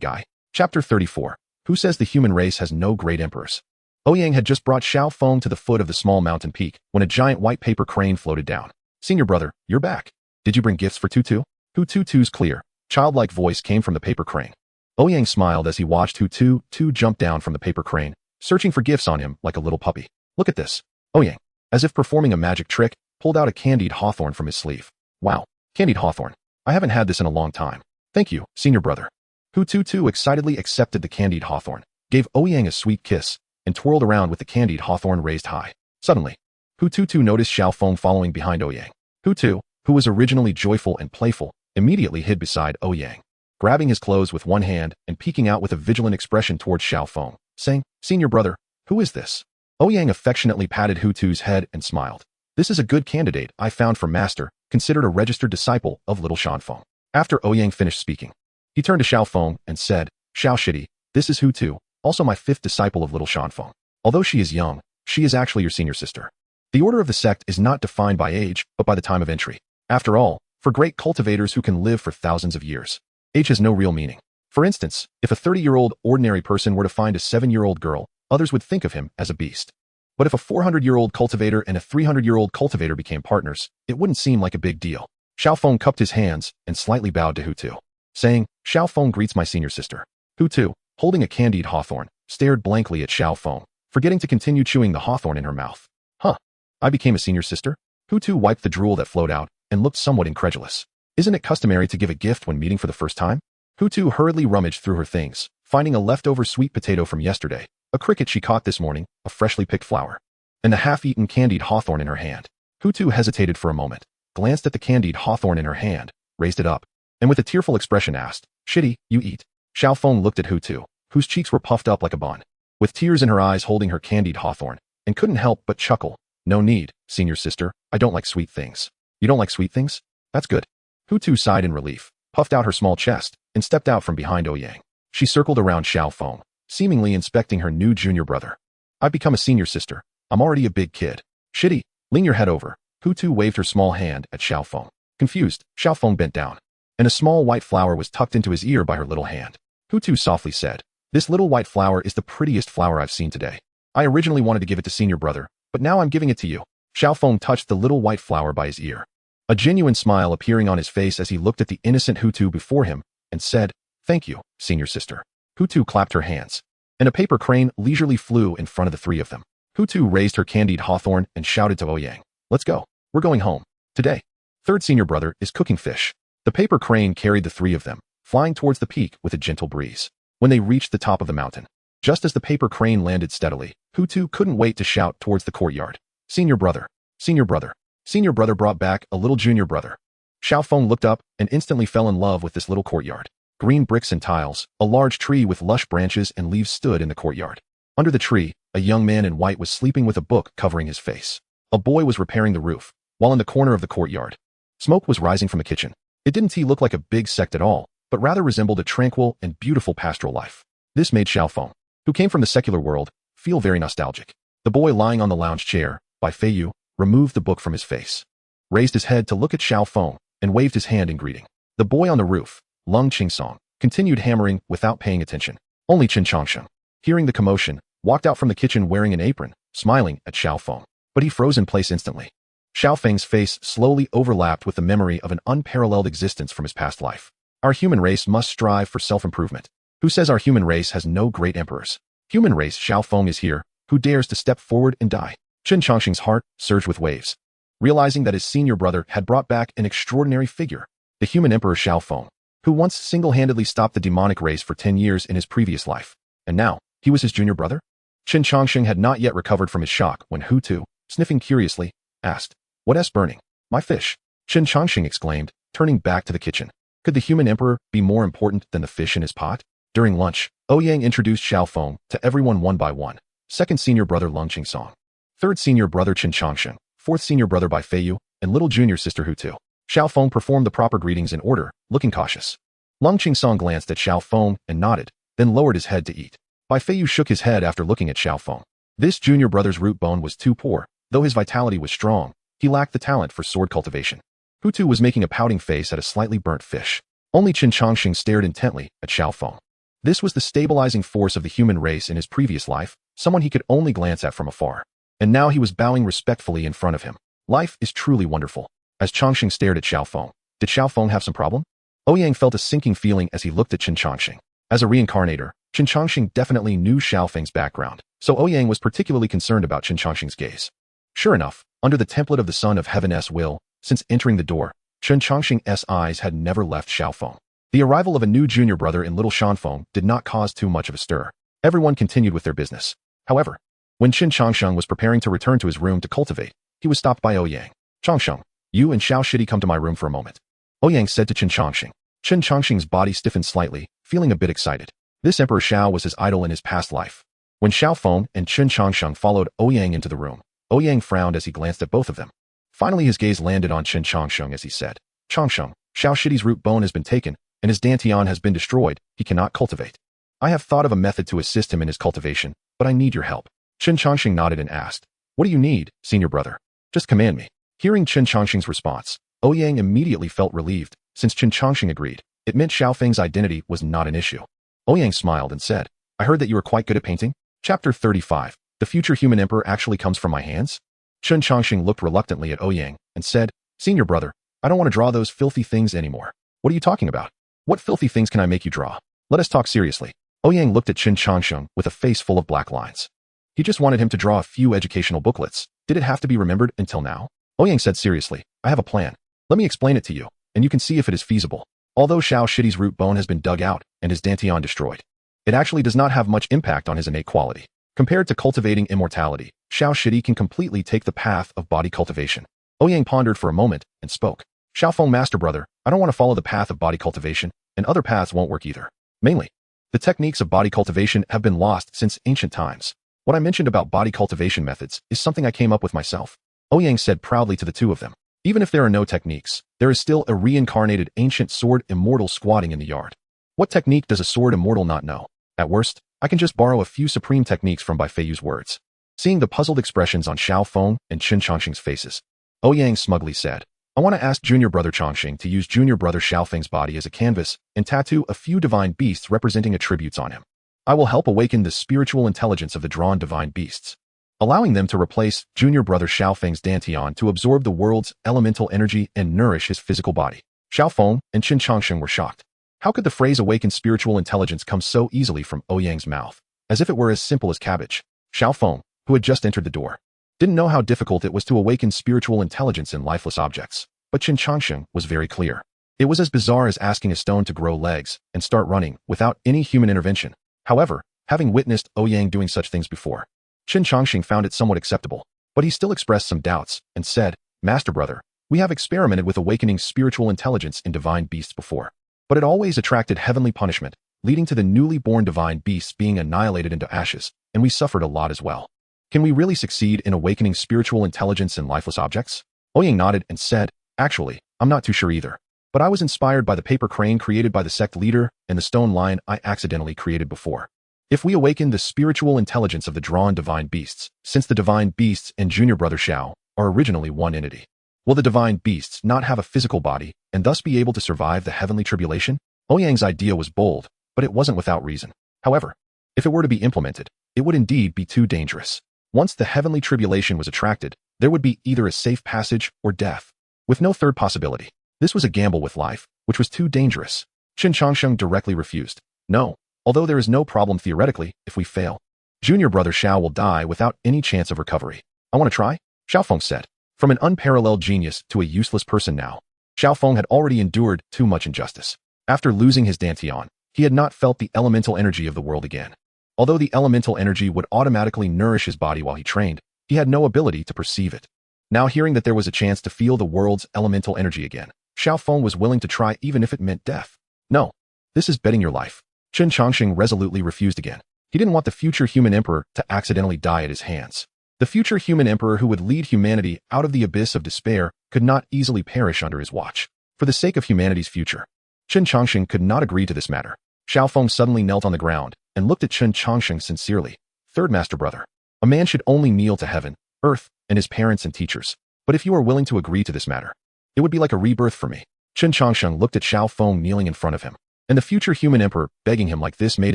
guy." Chapter 34. Who says the human race has no great emperors? Ouyang had just brought Xiao Feng to the foot of the small mountain peak when a giant white paper crane floated down. "Senior brother, you're back. Did you bring gifts for Tutu?" Tutu's clear, childlike voice came from the paper crane. Ouyang smiled as he watched Tutu jump down from the paper crane, searching for gifts on him like a little puppy. "Look at this." Ouyang, as if performing a magic trick, pulled out a candied hawthorn from his sleeve. "Wow, candied hawthorn. I haven't had this in a long time. Thank you, senior brother." Tutu excitedly accepted the candied hawthorn, gave Ouyang a sweet kiss, and twirled around with the candied hawthorn raised high. Suddenly, Tutu noticed Xiao Feng following behind Ouyang. Tutu, who was originally joyful and playful, immediately hid beside Ouyang, grabbing his clothes with one hand and peeking out with a vigilant expression towards Xiao Feng, saying, "Senior brother, who is this?" Ouyang affectionately patted Tutu's head and smiled. "This is a good candidate I found for master, considered a registered disciple of little Shanfeng." After Ouyang finished speaking, he turned to Xiao Feng and said, "Xiao Shidi, this is Tutu, also my 5th disciple of little Shanfeng. Although she is young, she is actually your senior sister. The order of the sect is not defined by age, but by the time of entry. After all, for great cultivators who can live for thousands of years, age has no real meaning. For instance, if a 30-year-old ordinary person were to find a 7-year-old girl, others would think of him as a beast. But if a 400-year-old cultivator and a 300-year-old cultivator became partners, it wouldn't seem like a big deal." Xiao Feng cupped his hands and slightly bowed to Tutu, saying, "Xiao Feng greets my senior sister." Tutu, holding a candied hawthorn, stared blankly at Xiao Feng, forgetting to continue chewing the hawthorn in her mouth. "Huh. I became a senior sister?" Tutu wiped the drool that flowed out and looked somewhat incredulous. "Isn't it customary to give a gift when meeting for the first time?" Tutu hurriedly rummaged through her things, finding a leftover sweet potato from yesterday, a cricket she caught this morning, a freshly picked flower, and a half-eaten candied hawthorn in her hand. Tutu hesitated for a moment, glanced at the candied hawthorn in her hand, raised it up, and with a tearful expression asked, "Shidi, you eat?" Xiao Feng looked at Tutu, whose cheeks were puffed up like a bun, with tears in her eyes holding her candied hawthorn, and couldn't help but chuckle. "No need, senior sister, I don't like sweet things." "You don't like sweet things? That's good." Tutu sighed in relief, puffed out her small chest, and stepped out from behind Ouyang. She circled around Xiao Feng, seemingly inspecting her new junior brother. "I've become a senior sister. I'm already a big kid. Shidi, lean your head over." Tutu waved her small hand at Xiao Feng. Confused, Xiao Feng bent down. and a small white flower was tucked into his ear by her little hand. Hu Tu softly said, "This little white flower is the prettiest flower I've seen today. I originally wanted to give it to senior brother, but now I'm giving it to you." Xiao Feng touched the little white flower by his ear, a genuine smile appearing on his face as he looked at the innocent Hu Tu before him and said, "Thank you, senior sister." Hu Tu clapped her hands, and a paper crane leisurely flew in front of the three of them. Hu Tu raised her candied hawthorn and shouted to Ouyang, "Let's go. We're going home. Today. Third senior brother is cooking fish." The paper crane carried the three of them, flying towards the peak with a gentle breeze. When they reached the top of the mountain, just as the paper crane landed steadily, Hu Tu couldn't wait to shout towards the courtyard, "Senior brother! Senior brother! Senior brother brought back a little junior brother." Xiao Feng looked up and instantly fell in love with this little courtyard. Green bricks and tiles, a large tree with lush branches and leaves stood in the courtyard. Under the tree, a young man in white was sleeping with a book covering his face. A boy was repairing the roof, while in the corner of the courtyard, smoke was rising from a kitchen. It didn't look like a big sect at all, but rather resembled a tranquil and beautiful pastoral life. This made Xiao Feng, who came from the secular world, feel very nostalgic. The boy lying on the lounge chair, by Fei Yu, removed the book from his face, raised his head to look at Xiao Feng, and waved his hand in greeting. The boy on the roof, Lung Qingsong, continued hammering without paying attention. Only Chen Changsheng, hearing the commotion, walked out from the kitchen wearing an apron, smiling at Xiao Feng, but he froze in place instantly. Xiao Feng's face slowly overlapped with the memory of an unparalleled existence from his past life. Our human race must strive for self-improvement. Who says our human race has no great emperors? Human race Xiao Feng is here, who dares to step forward and die? Chen Changsheng's heart surged with waves, realizing that his senior brother had brought back an extraordinary figure, the human emperor Xiao Feng, who once single-handedly stopped the demonic race for 10 years in his previous life. And now, he was his junior brother? Chen Changsheng had not yet recovered from his shock when Hu Tu, sniffing curiously, asked, "What's burning?" "My fish," Chen Changsheng exclaimed, turning back to the kitchen. Could the human emperor be more important than the fish in his pot? During lunch, Ouyang introduced Xiao Feng to everyone one by one. Second senior brother Lung Qingsong, third senior brother Chen Changsheng, fourth senior brother Bai Feiyu, and little junior sister Hu Tu. Xiao Feng performed the proper greetings in order, looking cautious. Lung Qingsong glanced at Xiao Feng and nodded, then lowered his head to eat. Bai Feiyu shook his head after looking at Xiao Feng. This junior brother's root bone was too poor. Though his vitality was strong, he lacked the talent for sword cultivation. Hu Tu was making a pouting face at a slightly burnt fish. Only Chen Changsheng stared intently at Xiao Feng. This was the stabilizing force of the human race in his previous life, someone he could only glance at from afar. And now he was bowing respectfully in front of him. Life is truly wonderful. As Changsheng stared at Xiao Feng, did Xiao Feng have some problem? Ouyang felt a sinking feeling as he looked at Chen Changsheng. As a reincarnator, Chen Changsheng definitely knew Xiao Feng's background, so Ouyang was particularly concerned about Chen Changsheng's gaze. Sure enough, under the template of the Son of Heaven's will, since entering the door, Chen Changsheng's eyes had never left Xiao Feng. The arrival of a new junior brother in little Shanfeng did not cause too much of a stir. Everyone continued with their business. However, when Chen Changsheng was preparing to return to his room to cultivate, he was stopped by Ouyang. "Changsheng, you and Xiao Shidi come to my room for a moment," Ouyang said to Chen Changsheng. Chen Changsheng's body stiffened slightly, feeling a bit excited. This Emperor Xiao was his idol in his past life. When Xiao Feng and Chen Changsheng followed Ouyang into the room, Ouyang frowned as he glanced at both of them. Finally his gaze landed on Chen Changsheng as he said, "Changsheng, Xiao Shidi's root bone has been taken, and his dantian has been destroyed. He cannot cultivate. I have thought of a method to assist him in his cultivation, but I need your help." Chen Changsheng nodded and asked, "What do you need, senior brother? Just command me." Hearing Chen Changsheng's response, Ouyang immediately felt relieved. Since Chen Changsheng agreed, it meant Xiao Feng's identity was not an issue. Ouyang smiled and said, "I heard that you are quite good at painting?" Chapter 35. The future human emperor actually comes from my hands? Chen Changsheng looked reluctantly at Ouyang and said, "Senior brother, I don't want to draw those filthy things anymore." "What are you talking about? What filthy things can I make you draw? Let us talk seriously." Ouyang looked at Chen Changsheng with a face full of black lines. He just wanted him to draw a few educational booklets. Did it have to be remembered until now? Ouyang said seriously, "I have a plan. Let me explain it to you, and you can see if it is feasible." Although Xiao Shidi's root bone has been dug out and his dantian destroyed, it actually does not have much impact on his innate quality. Compared to cultivating immortality, Xiao Shidi can completely take the path of body cultivation. Ouyang pondered for a moment and spoke. "Xiao Feng master brother, I don't want to follow the path of body cultivation, and other paths won't work either. Mainly, the techniques of body cultivation have been lost since ancient times. What I mentioned about body cultivation methods is something I came up with myself." Ouyang said proudly to the two of them. Even if there are no techniques, there is still a reincarnated ancient sword immortal squatting in the yard. What technique does a sword immortal not know? At worst, I can just borrow a few supreme techniques from Bai Feiyu's words. Seeing the puzzled expressions on Xiao Feng and Chen Changsheng's faces, Ouyang smugly said, I want to ask junior brother Chongqing to use junior brother Xiaofeng's body as a canvas and tattoo a few divine beasts representing attributes on him. I will help awaken the spiritual intelligence of the drawn divine beasts, allowing them to replace junior brother Xiaofeng's Dantian to absorb the world's elemental energy and nourish his physical body. Xiaofeng and Qin Chongqing were shocked. How could the phrase awaken spiritual intelligence come so easily from Ouyang's mouth, as if it were as simple as cabbage? Xiaofeng, who had just entered the door, didn't know how difficult it was to awaken spiritual intelligence in lifeless objects, but Qin Chongqing was very clear. It was as bizarre as asking a stone to grow legs and start running without any human intervention. However, having witnessed Ouyang doing such things before, Qin Chongqing found it somewhat acceptable, but he still expressed some doubts and said, Master brother, we have experimented with awakening spiritual intelligence in divine beasts before, but it always attracted heavenly punishment, leading to the newly born divine beasts being annihilated into ashes, and we suffered a lot as well. Can we really succeed in awakening spiritual intelligence in lifeless objects? Ouyang nodded and said, Actually, I'm not too sure either, but I was inspired by the paper crane created by the sect leader and the stone lion I accidentally created before. If we awaken the spiritual intelligence of the drawn divine beasts, since the divine beasts and junior brother Xiao are originally one entity, will the divine beasts not have a physical body and thus be able to survive the heavenly tribulation? Ouyang's idea was bold, but it wasn't without reason. However, if it were to be implemented, it would indeed be too dangerous. Once the heavenly tribulation was attracted, there would be either a safe passage or death, with no third possibility. This was a gamble with life, which was too dangerous. Qin Chongqing directly refused. No, although there is no problem theoretically if we fail. Junior brother Xiao will die without any chance of recovery. I want to try? Xiaofeng said. From an unparalleled genius to a useless person now, Xiaofeng had already endured too much injustice. After losing his Dantian, he had not felt the elemental energy of the world again. Although the elemental energy would automatically nourish his body while he trained, he had no ability to perceive it. Now hearing that there was a chance to feel the world's elemental energy again, Xiaofeng was willing to try even if it meant death. No, this is betting your life. Qin Chongqing resolutely refused again. He didn't want the future human emperor to accidentally die at his hands. The future human emperor who would lead humanity out of the abyss of despair could not easily perish under his watch. For the sake of humanity's future, Qin Chongqing could not agree to this matter. Xiaofeng suddenly knelt on the ground and looked at Qin Chongqing sincerely. Third master brother, a man should only kneel to heaven, earth, and his parents and teachers. But if you are willing to agree to this matter, it would be like a rebirth for me. Qin Chongqing looked at Xiaofeng kneeling in front of him, and the future human emperor begging him like this made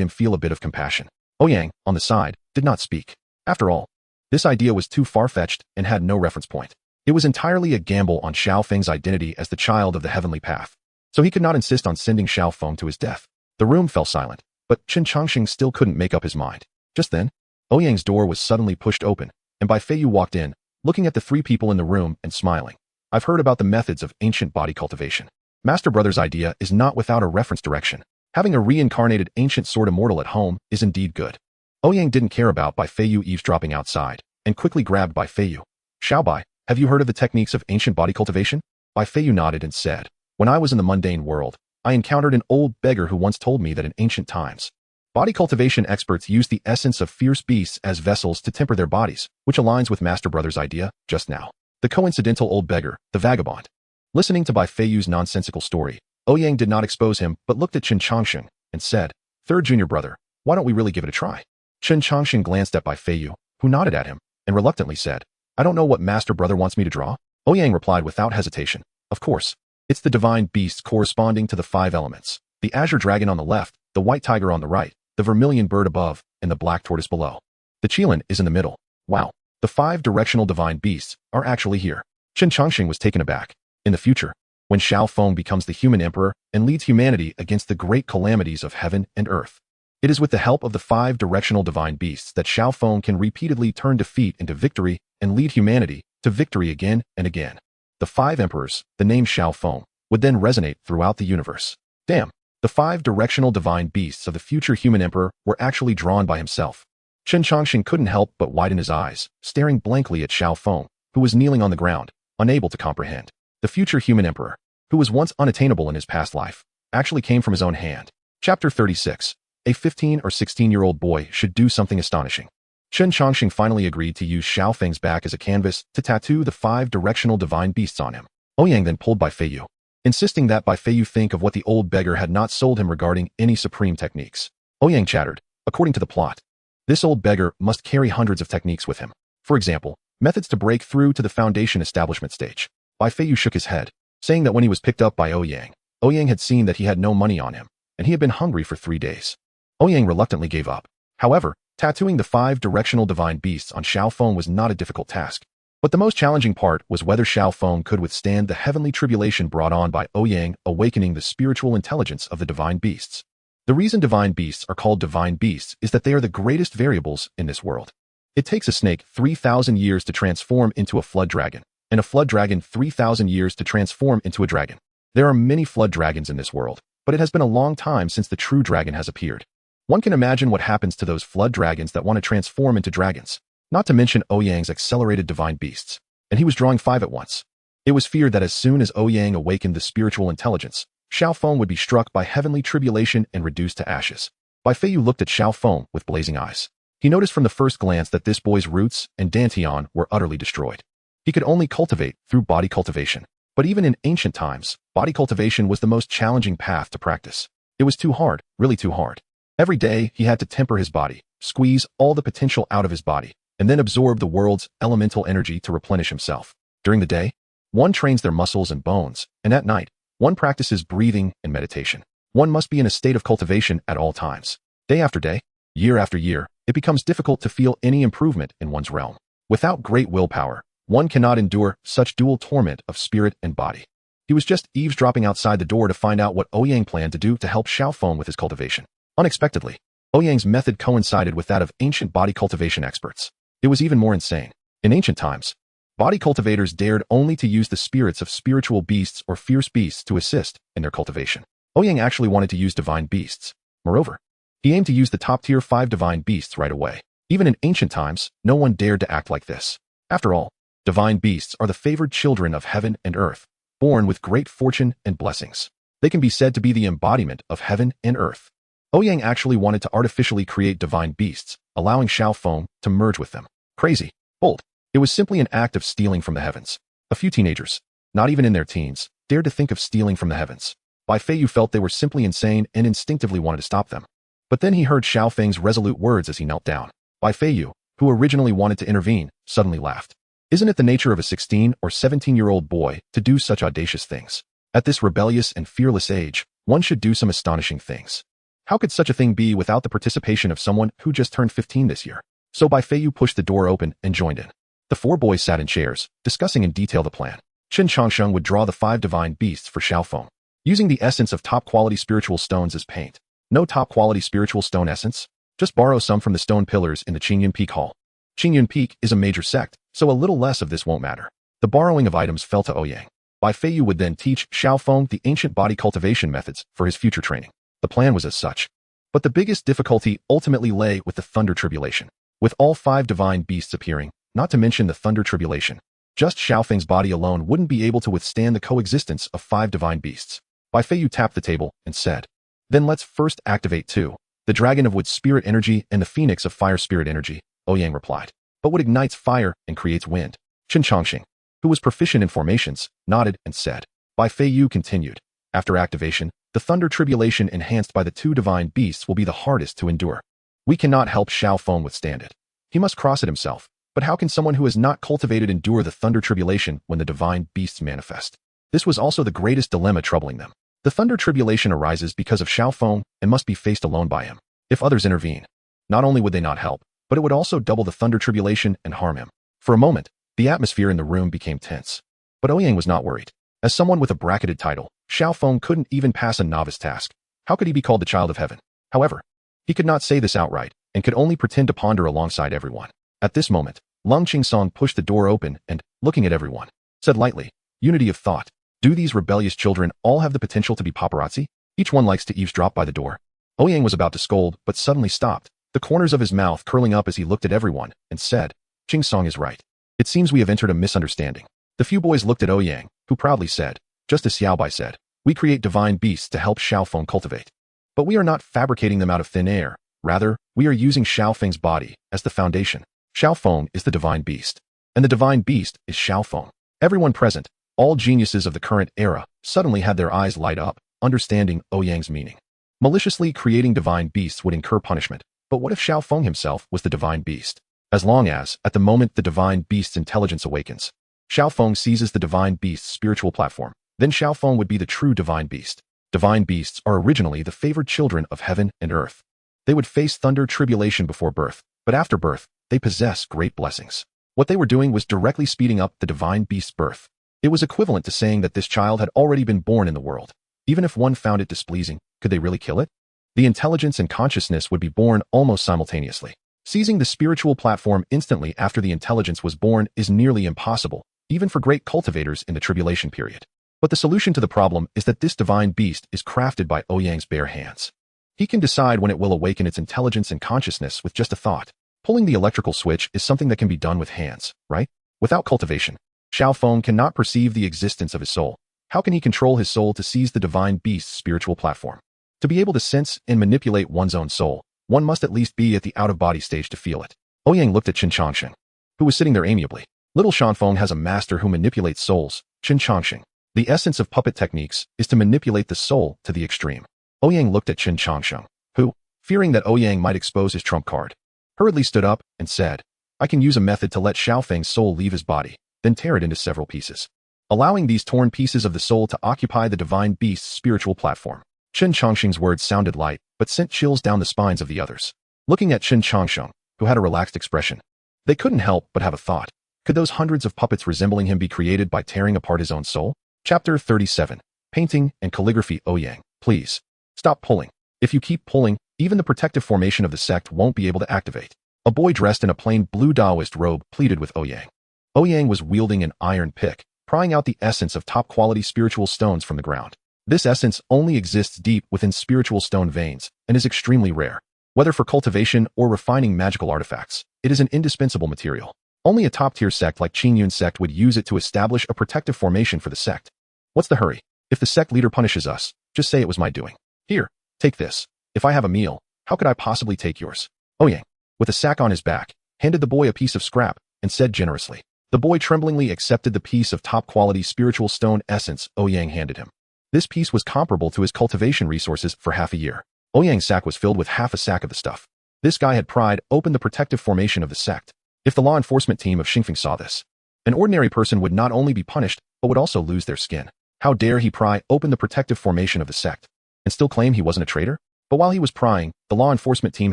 him feel a bit of compassion. Ouyang, on the side, did not speak. After all, this idea was too far-fetched and had no reference point. It was entirely a gamble on Xiaofeng's identity as the child of the heavenly path, so he could not insist on sending Xiaofeng to his death. The room fell silent, but Qin Chongqing still couldn't make up his mind. Just then, Ouyang's door was suddenly pushed open, and Bai Feiyu walked in, looking at the three people in the room and smiling. I've heard about the methods of ancient body cultivation. Master Brother's idea is not without a reference direction. Having a reincarnated ancient sword immortal at home is indeed good. Ouyang didn't care about Bai Feiyu eavesdropping outside, and quickly grabbed Bai Feiyu. Xiaobai, have you heard of the techniques of ancient body cultivation? Bai Feiyu nodded and said, when I was in the mundane world, I encountered an old beggar who once told me that in ancient times, body cultivation experts used the essence of fierce beasts as vessels to temper their bodies, which aligns with Master Brother's idea just now. The coincidental old beggar, the vagabond. Listening to Bai Feiyu's nonsensical story, Ouyang did not expose him but looked at Qin Chongqing and said, Third junior brother, why don't we really give it a try? Qin Chongqing glanced at Bai Feiyu, who nodded at him, and reluctantly said, I don't know what Master Brother wants me to draw. Ouyang replied without hesitation, of course. It's the divine beasts corresponding to the 5 elements. The azure dragon on the left, the white tiger on the right, the vermilion bird above, and the black tortoise below. The qilin is in the middle. Wow, the 5 directional divine beasts are actually here. Qin Chongqing was taken aback. In the future, when Xiaofeng becomes the human emperor and leads humanity against the great calamities of heaven and earth, it is with the help of the 5 directional divine beasts that Xiaofeng can repeatedly turn defeat into victory and lead humanity to victory again and again. The 5 emperors, the name Xiaofeng, would then resonate throughout the universe. Damn, the 5 directional divine beasts of the future human emperor were actually drawn by himself. Qin Chongqing couldn't help but widen his eyes, staring blankly at Xiaofeng, who was kneeling on the ground, unable to comprehend. The future human emperor, who was once unattainable in his past life, actually came from his own hand. Chapter 36. A 15 or 16-year-old boy should do something astonishing. Qin Chongqing finally agreed to use Xiaofeng's back as a canvas to tattoo the 5 directional divine beasts on him. Ouyang then pulled Bai Feiyu, insisting that Bai Feiyu think of what the old beggar had not sold him regarding any supreme techniques. Ouyang chattered, according to the plot, this old beggar must carry hundreds of techniques with him. For example, methods to break through to the foundation establishment stage. Bai Feiyu shook his head, saying that when he was picked up by Ouyang had seen that he had no money on him, and he had been hungry for 3 days. Ouyang reluctantly gave up. However, tattooing the 5 directional divine beasts on Xiao Feng was not a difficult task. But the most challenging part was whether Xiao Feng could withstand the heavenly tribulation brought on by Ouyang awakening the spiritual intelligence of the divine beasts. The reason divine beasts are called divine beasts is that they are the greatest variables in this world. It takes a snake 3,000 years to transform into a flood dragon, and a flood dragon 3,000 years to transform into a dragon. There are many flood dragons in this world, but it has been a long time since the true dragon has appeared. One can imagine what happens to those flood dragons that want to transform into dragons, not to mention Ouyang's accelerated divine beasts, and he was drawing 5 at once. It was feared that as soon as Ouyang awakened the spiritual intelligence, Xiao Feng would be struck by heavenly tribulation and reduced to ashes. Bai Feiyu looked at Xiao Feng with blazing eyes. He noticed from the first glance that this boy's roots and dantian were utterly destroyed. He could only cultivate through body cultivation. But even in ancient times, body cultivation was the most challenging path to practice. It was too hard, really too hard. Every day, he had to temper his body, squeeze all the potential out of his body, and then absorb the world's elemental energy to replenish himself. During the day, one trains their muscles and bones, and at night, one practices breathing and meditation. One must be in a state of cultivation at all times. Day after day, year after year, it becomes difficult to feel any improvement in one's realm. Without great willpower, one cannot endure such dual torment of spirit and body. He was just eavesdropping outside the door to find out what Ouyang planned to do to help Xiao Feng with his cultivation. Unexpectedly, Ouyang's method coincided with that of ancient body cultivation experts. It was even more insane. In ancient times, body cultivators dared only to use the spirits of spiritual beasts or fierce beasts to assist in their cultivation. Ouyang actually wanted to use divine beasts. Moreover, he aimed to use the top-tier 5 divine beasts right away. Even in ancient times, no one dared to act like this. After all, divine beasts are the favored children of heaven and earth, born with great fortune and blessings. They can be said to be the embodiment of heaven and earth. Ouyang actually wanted to artificially create divine beasts, allowing Xiao Feng to merge with them. Crazy. Bold. It was simply an act of stealing from the heavens. A few teenagers, not even in their teens, dared to think of stealing from the heavens. Bai Feiyu felt they were simply insane and instinctively wanted to stop them. But then he heard Xiao Feng's resolute words as he knelt down. Bai Feiyu, who originally wanted to intervene, suddenly laughed. Isn't it the nature of a 16 or 17-year-old boy to do such audacious things? At this rebellious and fearless age, one should do some astonishing things. How could such a thing be without the participation of someone who just turned 15 this year? So Bai Feiyu pushed the door open and joined in. The 4 boys sat in chairs, discussing in detail the plan. Qin Changsheng would draw the 5 divine beasts for Xiao Feng, using the essence of top-quality spiritual stones as paint. No top-quality spiritual stone essence? Just borrow some from the stone pillars in the Qingyun Peak Hall. Qingyun Peak is a major sect, so a little less of this won't matter. The borrowing of items fell to Ouyang. Bai Feiyu would then teach Xiao Feng the ancient body cultivation methods for his future training. The plan was as such. But the biggest difficulty ultimately lay with the Thunder Tribulation. With all 5 divine beasts appearing, not to mention the Thunder Tribulation, just Xiao Feng's body alone wouldn't be able to withstand the coexistence of 5 divine beasts. Bai Feiyu tapped the table and said, "Then let's first activate 2. The Dragon of Wood Spirit Energy and the Phoenix of Fire Spirit Energy," Ouyang replied. "But what ignites fire and creates wind?" Qin Changsheng, who was proficient in formations, nodded and said. Bai Feiyu continued, "After activation, the Thunder Tribulation enhanced by the 2 divine beasts will be the hardest to endure. We cannot help Xiao Feng withstand it. He must cross it himself. But how can someone who has not cultivated endure the Thunder Tribulation when the divine beasts manifest?" This was also the greatest dilemma troubling them. The Thunder Tribulation arises because of Xiao Feng and must be faced alone by him. If others intervene, not only would they not help, but it would also double the Thunder Tribulation and harm him. For a moment, the atmosphere in the room became tense. But Ouyang was not worried. As someone with a bracketed title, Xiao Feng couldn't even pass a novice task. How could he be called the child of heaven? However, he could not say this outright, and could only pretend to ponder alongside everyone. At this moment, Lung Qingsong pushed the door open and, looking at everyone, said lightly, "Unity of thought. Do these rebellious children all have the potential to be paparazzi? Each one likes to eavesdrop by the door." Ouyang was about to scold, but suddenly stopped, the corners of his mouth curling up as he looked at everyone, and said, "Qingsong is right. It seems we have entered a misunderstanding." The few boys looked at Ouyang, who proudly said, just as Xiaobai said, "We create divine beasts to help Xiao Feng cultivate. But we are not fabricating them out of thin air. Rather, we are using Xiao Feng's body as the foundation. Xiao Feng is the divine beast, and the divine beast is Xiao Feng." Everyone present, all geniuses of the current era, suddenly had their eyes light up, understanding Ouyang's meaning. Maliciously creating divine beasts would incur punishment, but what if Xiao Feng himself was the divine beast? As long as, at the moment the divine beast's intelligence awakens, Xiao Feng seizes the divine beast's spiritual platform. Then Xiao Feng would be the true divine beast. Divine beasts are originally the favored children of heaven and earth. They would face thunder tribulation before birth, but after birth, they possess great blessings. What they were doing was directly speeding up the divine beast's birth. It was equivalent to saying that this child had already been born in the world. Even if one found it displeasing, could they really kill it? The intelligence and consciousness would be born almost simultaneously. Seizing the spiritual platform instantly after the intelligence was born is nearly impossible, even for great cultivators in the tribulation period. But the solution to the problem is that this divine beast is crafted by Ouyang's bare hands. He can decide when it will awaken its intelligence and consciousness with just a thought. Pulling the electrical switch is something that can be done with hands, right? Without cultivation, Xiao Feng cannot perceive the existence of his soul. How can he control his soul to seize the divine beast's spiritual platform? To be able to sense and manipulate one's own soul, one must at least be at the out-of-body stage to feel it. Ouyang looked at Qin Changsheng, who was sitting there amiably. Little Shanfeng has a master who manipulates souls, Qin Changsheng. The essence of puppet techniques is to manipulate the soul to the extreme. Ouyang looked at Qin Changsheng, who, fearing that Ouyang might expose his trump card, hurriedly stood up and said, I can use a method to let Xiao Feng's soul leave his body, then tear it into several pieces, allowing these torn pieces of the soul to occupy the divine beast's spiritual platform. Qin Changsheng's words sounded light, but sent chills down the spines of the others. Looking at Qin Changsheng, who had a relaxed expression, they couldn't help but have a thought. Could those hundreds of puppets resembling him be created by tearing apart his own soul? Chapter 37. Painting and Calligraphy. Ouyang, please, stop pulling. If you keep pulling, even the protective formation of the sect won't be able to activate. A boy dressed in a plain blue Taoist robe pleaded with Ouyang. Ouyang was wielding an iron pick, prying out the essence of top-quality spiritual stones from the ground. This essence only exists deep within spiritual stone veins and is extremely rare. Whether for cultivation or refining magical artifacts, it is an indispensable material. Only a top-tier sect like Qingyun sect would use it to establish a protective formation for the sect. What's the hurry? If the sect leader punishes us, just say it was my doing. Here, take this. If I have a meal, how could I possibly take yours? Ouyang, with a sack on his back, handed the boy a piece of scrap and said generously. The boy tremblingly accepted the piece of top-quality spiritual stone essence Ouyang handed him. This piece was comparable to his cultivation resources for half a year. Ouyang's sack was filled with half a sack of the stuff. This guy had pried open the protective formation of the sect. If the law enforcement team of Xingfeng saw this, an ordinary person would not only be punished, but would also lose their skin. How dare he pry open the protective formation of the sect, and still claim he wasn't a traitor? But while he was prying, the law enforcement team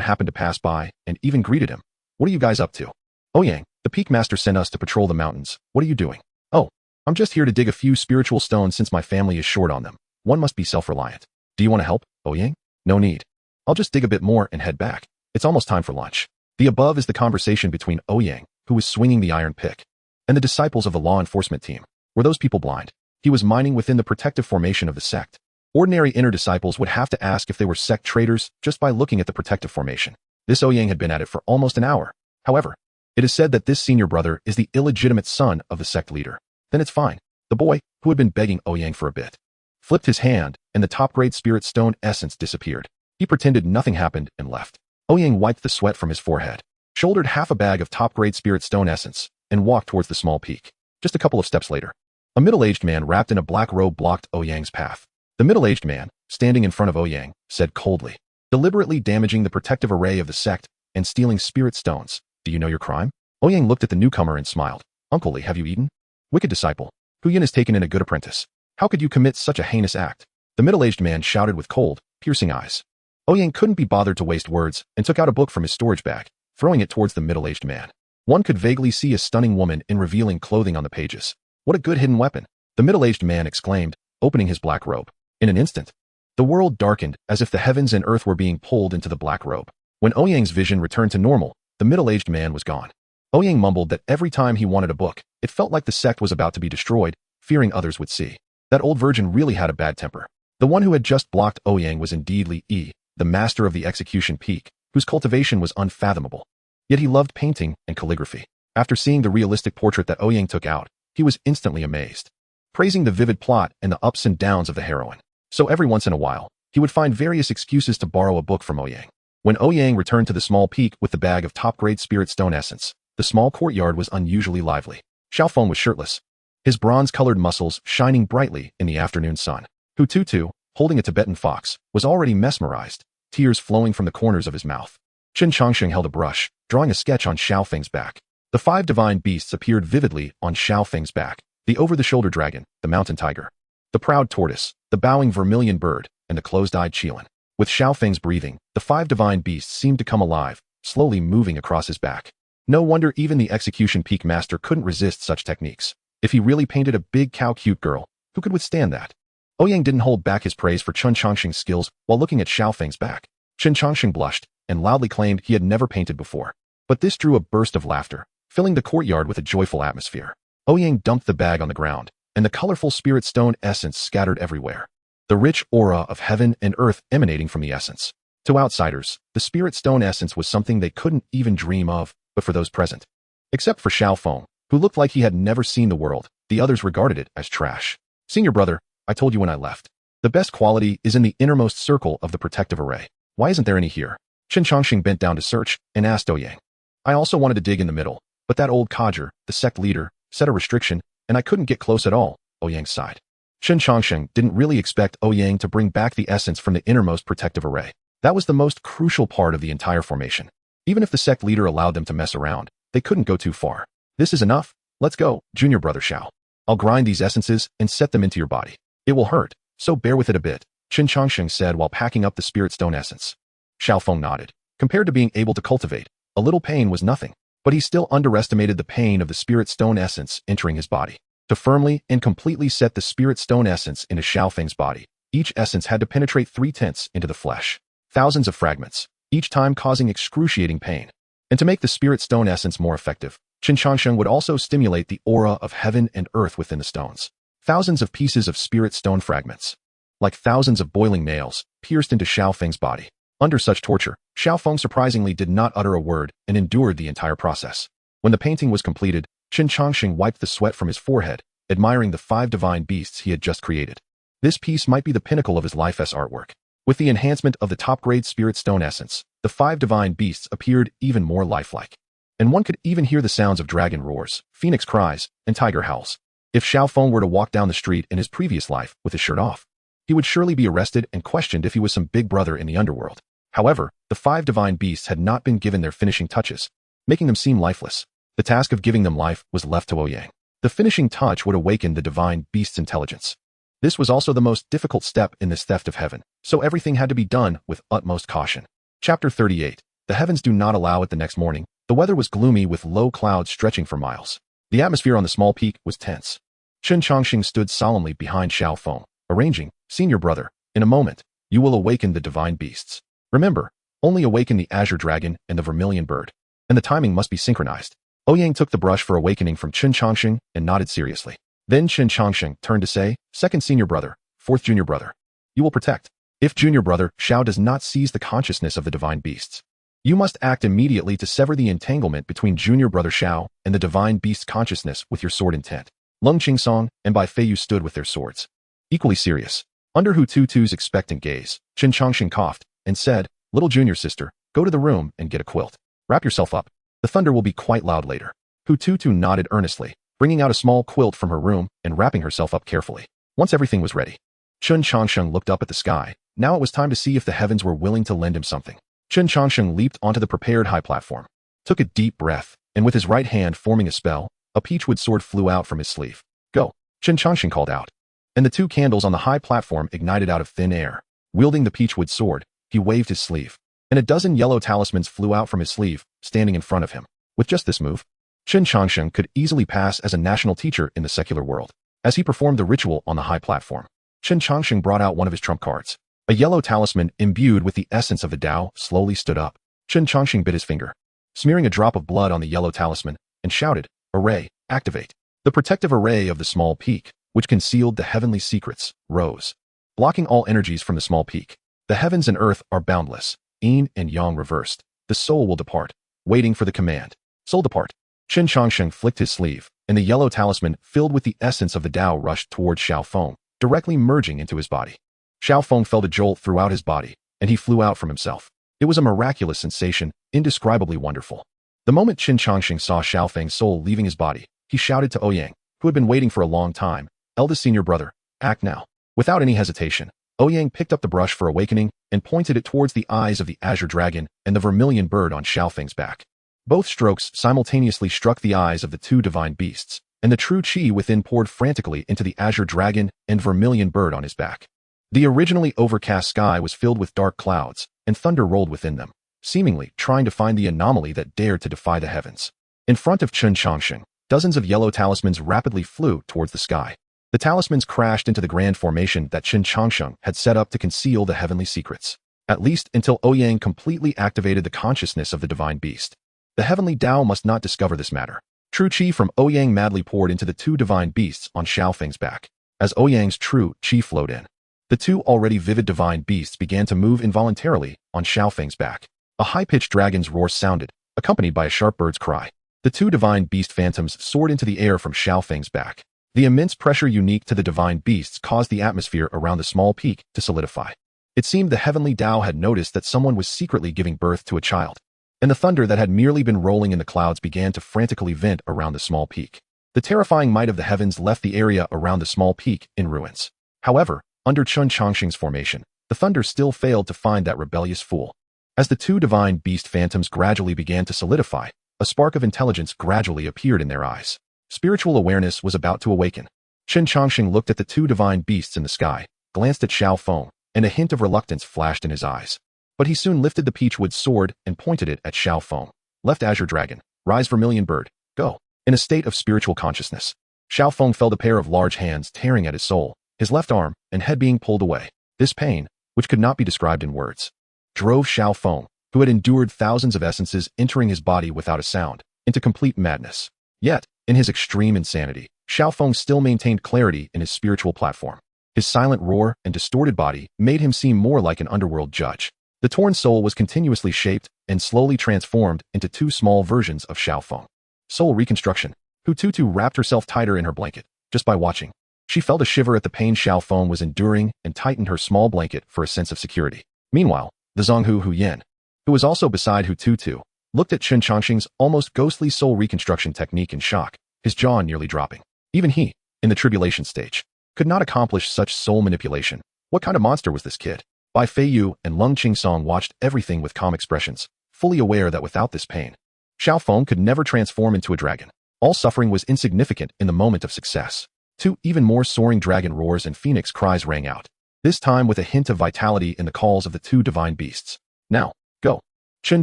happened to pass by and even greeted him. What are you guys up to? Ouyang, the Peak Master sent us to patrol the mountains. What are you doing? Oh, I'm just here to dig a few spiritual stones since my family is short on them. One must be self-reliant. Do you want to help, Ouyang? No need. I'll just dig a bit more and head back. It's almost time for lunch. The above is the conversation between Ouyang, who was swinging the iron pick, and the disciples of the law enforcement team. Were those people blind? He was mining within the protective formation of the sect. Ordinary inner disciples would have to ask if they were sect traitors just by looking at the protective formation. This Ouyang had been at it for almost an hour. However, it is said that this senior brother is the illegitimate son of the sect leader. Then it's fine. The boy, who had been begging Ouyang for a bit, flipped his hand, and the top-grade spirit stone essence disappeared. He pretended nothing happened and left. Ouyang wiped the sweat from his forehead, shouldered half a bag of top-grade spirit stone essence, and walked towards the small peak. Just a couple of steps later, a middle-aged man wrapped in a black robe blocked Ouyang's path. The middle-aged man, standing in front of Ouyang, said coldly, deliberately damaging the protective array of the sect and stealing spirit stones. Do you know your crime? Ouyang looked at the newcomer and smiled. Uncle Li, have you eaten? Wicked disciple. Huyan has taken in a good apprentice. How could you commit such a heinous act? The middle-aged man shouted with cold, piercing eyes. Ouyang couldn't be bothered to waste words and took out a book from his storage bag, throwing it towards the middle-aged man. One could vaguely see a stunning woman in revealing clothing on the pages. What a good hidden weapon, the middle-aged man exclaimed, opening his black robe. In an instant, the world darkened as if the heavens and earth were being pulled into the black robe. When Ouyang's vision returned to normal, the middle-aged man was gone. Ouyang mumbled that every time he wanted a book, it felt like the sect was about to be destroyed, fearing others would see. That old virgin really had a bad temper. The one who had just blocked Ouyang was indeed Li Yi, the master of the execution peak, whose cultivation was unfathomable. Yet he loved painting and calligraphy. After seeing the realistic portrait that Ouyang took out, he was instantly amazed, praising the vivid plot and the ups and downs of the heroine. So every once in a while, he would find various excuses to borrow a book from Ouyang. When Ouyang returned to the small peak with the bag of top-grade spirit stone essence, the small courtyard was unusually lively. Xiao Feng was shirtless, his bronze-colored muscles shining brightly in the afternoon sun. Hu Tutu, holding a Tibetan fox, was already mesmerized, tears flowing from the corners of his mouth. Qin Changsheng held a brush, drawing a sketch on Xiao Feng's back. The 5 divine beasts appeared vividly on Xiao Feng's back: the over-the-shoulder dragon, the mountain tiger, the proud tortoise, the bowing vermilion bird, and the closed-eyed Qilin. With Xiao Feng's breathing, the 5 divine beasts seemed to come alive, slowly moving across his back. No wonder even the execution peak master couldn't resist such techniques. If he really painted a big cow-cute girl, who could withstand that? Ouyang didn't hold back his praise for Chen Chongqing's skills while looking at Xiao Feng's back. Chen Chongqing blushed and loudly claimed he had never painted before. But this drew a burst of laughter, filling the courtyard with a joyful atmosphere. Ouyang dumped the bag on the ground, and the colorful spirit stone essence scattered everywhere. The rich aura of heaven and earth emanating from the essence. To outsiders, the spirit stone essence was something they couldn't even dream of, but for those present, except for Xiao Feng, who looked like he had never seen the world, the others regarded it as trash. Senior brother, I told you when I left. The best quality is in the innermost circle of the protective array. Why isn't there any here? Chen Chongqing bent down to search and asked Ouyang. I also wanted to dig in the middle, but that old codger, the sect leader, set a restriction, and I couldn't get close at all, Ouyang sighed. Chen Chongqing didn't really expect Ouyang to bring back the essence from the innermost protective array. That was the most crucial part of the entire formation. Even if the sect leader allowed them to mess around, they couldn't go too far. This is enough. Let's go, junior brother Xiao. I'll grind these essences and set them into your body. It will hurt, so bear with it a bit, Chen Chongqing said while packing up the spirit stone essence. Xiao Feng nodded. Compared to being able to cultivate, a little pain was nothing, but he still underestimated the pain of the spirit stone essence entering his body. To firmly and completely set the spirit stone essence into Xiao Feng's body, each essence had to penetrate 3/10 into the flesh. Thousands of fragments, each time causing excruciating pain. And to make the spirit stone essence more effective, Chen Chongqing would also stimulate the aura of heaven and earth within the stones. Thousands of pieces of spirit stone fragments, like thousands of boiling nails, pierced into Xiao Feng's body. Under such torture, Xiao Feng surprisingly did not utter a word and endured the entire process. When the painting was completed, Chen Chongqing wiped the sweat from his forehead, admiring the 5 divine beasts he had just created. This piece might be the pinnacle of his life-s artwork. With the enhancement of the top-grade spirit stone essence, the 5 divine beasts appeared even more lifelike. And one could even hear the sounds of dragon roars, phoenix cries, and tiger howls. If Xiao Feng were to walk down the street in his previous life with his shirt off, he would surely be arrested and questioned if he was some big brother in the underworld. However, the 5 divine beasts had not been given their finishing touches, making them seem lifeless. The task of giving them life was left to Ouyang. The finishing touch would awaken the divine beast's intelligence. This was also the most difficult step in this theft of heaven, so everything had to be done with utmost caution. Chapter 38. The heavens do not allow it. The next morning, the weather was gloomy with low clouds stretching for miles. The atmosphere on the small peak was tense. Chen Chongqing stood solemnly behind Xiao Feng, arranging, Senior brother, in a moment, you will awaken the divine beasts. Remember, only awaken the azure dragon and the vermilion bird. And the timing must be synchronized. Ouyang took the brush for awakening from Chen Chongqing and nodded seriously. Then Chen Chongqing turned to say, Second senior brother, fourth junior brother. You will protect. If junior brother Xiao does not seize the consciousness of the divine beasts, you must act immediately to sever the entanglement between junior brother Xiao and the divine beast's consciousness with your sword intent. Lung Qingsong and Bai Feiyu stood with their swords, equally serious. Under Hu Tutu's expectant gaze, Chen Chongqing coughed and said, Little junior sister, go to the room and get a quilt. Wrap yourself up. The thunder will be quite loud later. Hu Tutu nodded earnestly, bringing out a small quilt from her room and wrapping herself up carefully. Once everything was ready, Chen Chongqing looked up at the sky. Now it was time to see if the heavens were willing to lend him something. Chen Chongqing leaped onto the prepared high platform, took a deep breath, and with his right hand forming a spell, a peachwood sword flew out from his sleeve. Go! Chen Chongqing called out. And the 2 candles on the high platform ignited out of thin air. Wielding the peachwood sword, he waved his sleeve, and a dozen yellow talismans flew out from his sleeve, standing in front of him. With just this move, Chen Chongqing could easily pass as a national teacher in the secular world. As he performed the ritual on the high platform, Chen Chongqing brought out one of his trump cards. A yellow talisman imbued with the essence of the Tao slowly stood up. Chen Chongqing bit his finger, smearing a drop of blood on the yellow talisman, and shouted, Array, activate. The protective array of the small peak, which concealed the heavenly secrets, rose, blocking all energies from the small peak. The heavens and earth are boundless, yin and yang reversed. The soul will depart, waiting for the command. Soul depart. Chen Chongqing flicked his sleeve, and the yellow talisman filled with the essence of the Tao rushed towards Xiao Feng, directly merging into his body. Xiao Feng felt a jolt throughout his body, and he flew out from himself. It was a miraculous sensation, indescribably wonderful. The moment Chen Chongqing saw Xiao Feng's soul leaving his body, he shouted to Ouyang, who had been waiting for a long time, Eldest senior brother, act now. Without any hesitation, Ouyang picked up the brush for awakening and pointed it towards the eyes of the azure dragon and the vermilion bird on Xiao Feng's back. Both strokes simultaneously struck the eyes of the two divine beasts, and the true chi within poured frantically into the azure dragon and vermilion bird on his back. The originally overcast sky was filled with dark clouds, and thunder rolled within them, seemingly trying to find the anomaly that dared to defy the heavens. In front of Chen Changsheng, dozens of yellow talismans rapidly flew towards the sky. The talismans crashed into the grand formation that Chen Changsheng had set up to conceal the heavenly secrets, at least until Ouyang completely activated the consciousness of the divine beast. The heavenly Tao must not discover this matter. True Qi from Ouyang madly poured into the two divine beasts on Xiaofeng's back. As Ouyang's true Qi flowed in, the two already vivid divine beasts began to move involuntarily on Xiaofeng's back. A high-pitched dragon's roar sounded, accompanied by a sharp bird's cry. The two divine beast phantoms soared into the air from Xiaofeng's back. The immense pressure unique to the divine beasts caused the atmosphere around the small peak to solidify. It seemed the heavenly Tao had noticed that someone was secretly giving birth to a child, and the thunder that had merely been rolling in the clouds began to frantically vent around the small peak. The terrifying might of the heavens left the area around the small peak in ruins. However, under Chen Changsheng's formation, the thunder still failed to find that rebellious fool. As the two divine beast phantoms gradually began to solidify, a spark of intelligence gradually appeared in their eyes. Spiritual awareness was about to awaken. Chen Changsheng looked at the two divine beasts in the sky, glanced at Xiaofeng, and a hint of reluctance flashed in his eyes. But he soon lifted the peachwood sword and pointed it at Xiaofeng. Left azure dragon, rise vermilion bird, go. In a state of spiritual consciousness, Xiaofeng felt a pair of large hands tearing at his soul, his left arm and head being pulled away. This pain, which could not be described in words, drove Xiaofeng, who had endured thousands of essences entering his body without a sound, into complete madness. Yet, in his extreme insanity, Xiaofeng still maintained clarity in his spiritual platform. His silent roar and distorted body made him seem more like an underworld judge. The torn soul was continuously shaped and slowly transformed into two small versions of Xiaofeng. Soul reconstruction. Hu Tutu wrapped herself tighter in her blanket, just by watching. She felt a shiver at the pain Xiaofeng was enduring and tightened her small blanket for a sense of security. Meanwhile, the Zonghu Huyan, who was also beside Hu Tutu, looked at Chen Changsheng's almost ghostly soul reconstruction technique in shock, his jaw nearly dropping. Even he, in the tribulation stage, could not accomplish such soul manipulation. What kind of monster was this kid? Bai Feiyu and Lung Qingsong watched everything with calm expressions, fully aware that without this pain, Xiaofeng could never transform into a dragon. All suffering was insignificant in the moment of success. Two even more soaring dragon roars and phoenix cries rang out, this time with a hint of vitality in the calls of the two divine beasts. Now, go. Chen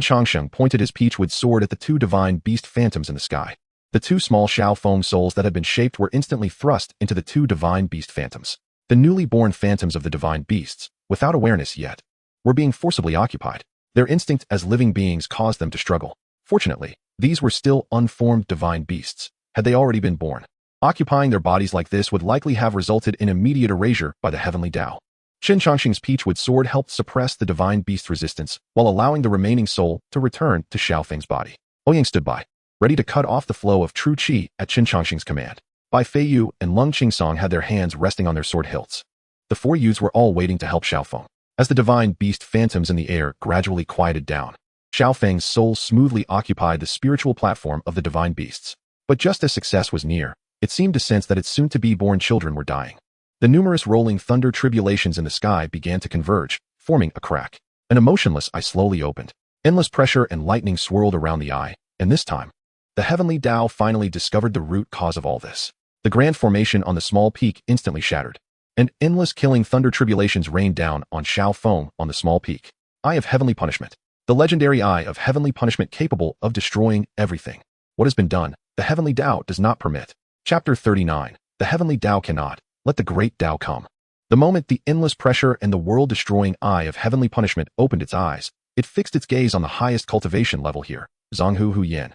Changsheng pointed his peachwood sword at the two divine beast phantoms in the sky. The two small Xiaofeng souls that had been shaped were instantly thrust into the two divine beast phantoms. The newly born phantoms of the divine beasts, without awareness yet, were being forcibly occupied. Their instinct as living beings caused them to struggle. Fortunately, these were still unformed divine beasts. Had they already been born, occupying their bodies like this would likely have resulted in immediate erasure by the heavenly Tao. Chen Changsheng's peachwood sword helped suppress the divine beast's resistance while allowing the remaining soul to return to Xiaofeng's body. Ouyang stood by, ready to cut off the flow of true qi at Chen Changsheng's command. Bai Feiyu and Lung Qingsong had their hands resting on their sword hilts. The four youths were all waiting to help Xiaofeng. As the divine beast phantoms in the air gradually quieted down, Xiaofeng's soul smoothly occupied the spiritual platform of the divine beasts. But just as success was near, it seemed to sense that its soon-to-be-born children were dying. The numerous rolling thunder tribulations in the sky began to converge, forming a crack. An emotionless eye slowly opened. Endless pressure and lightning swirled around the eye, and this time, the heavenly Tao finally discovered the root cause of all this. The grand formation on the small peak instantly shattered, and endless killing thunder tribulations rained down on Xiaofeng on the small peak. Eye of Heavenly Punishment. The legendary Eye of Heavenly Punishment capable of destroying everything. What has been done, the heavenly Tao does not permit. Chapter 39. The heavenly Tao cannot. Let the great Tao come. The moment the endless pressure and the world-destroying Eye of Heavenly Punishment opened its eyes, it fixed its gaze on the highest cultivation level here, Zonghu Huyan.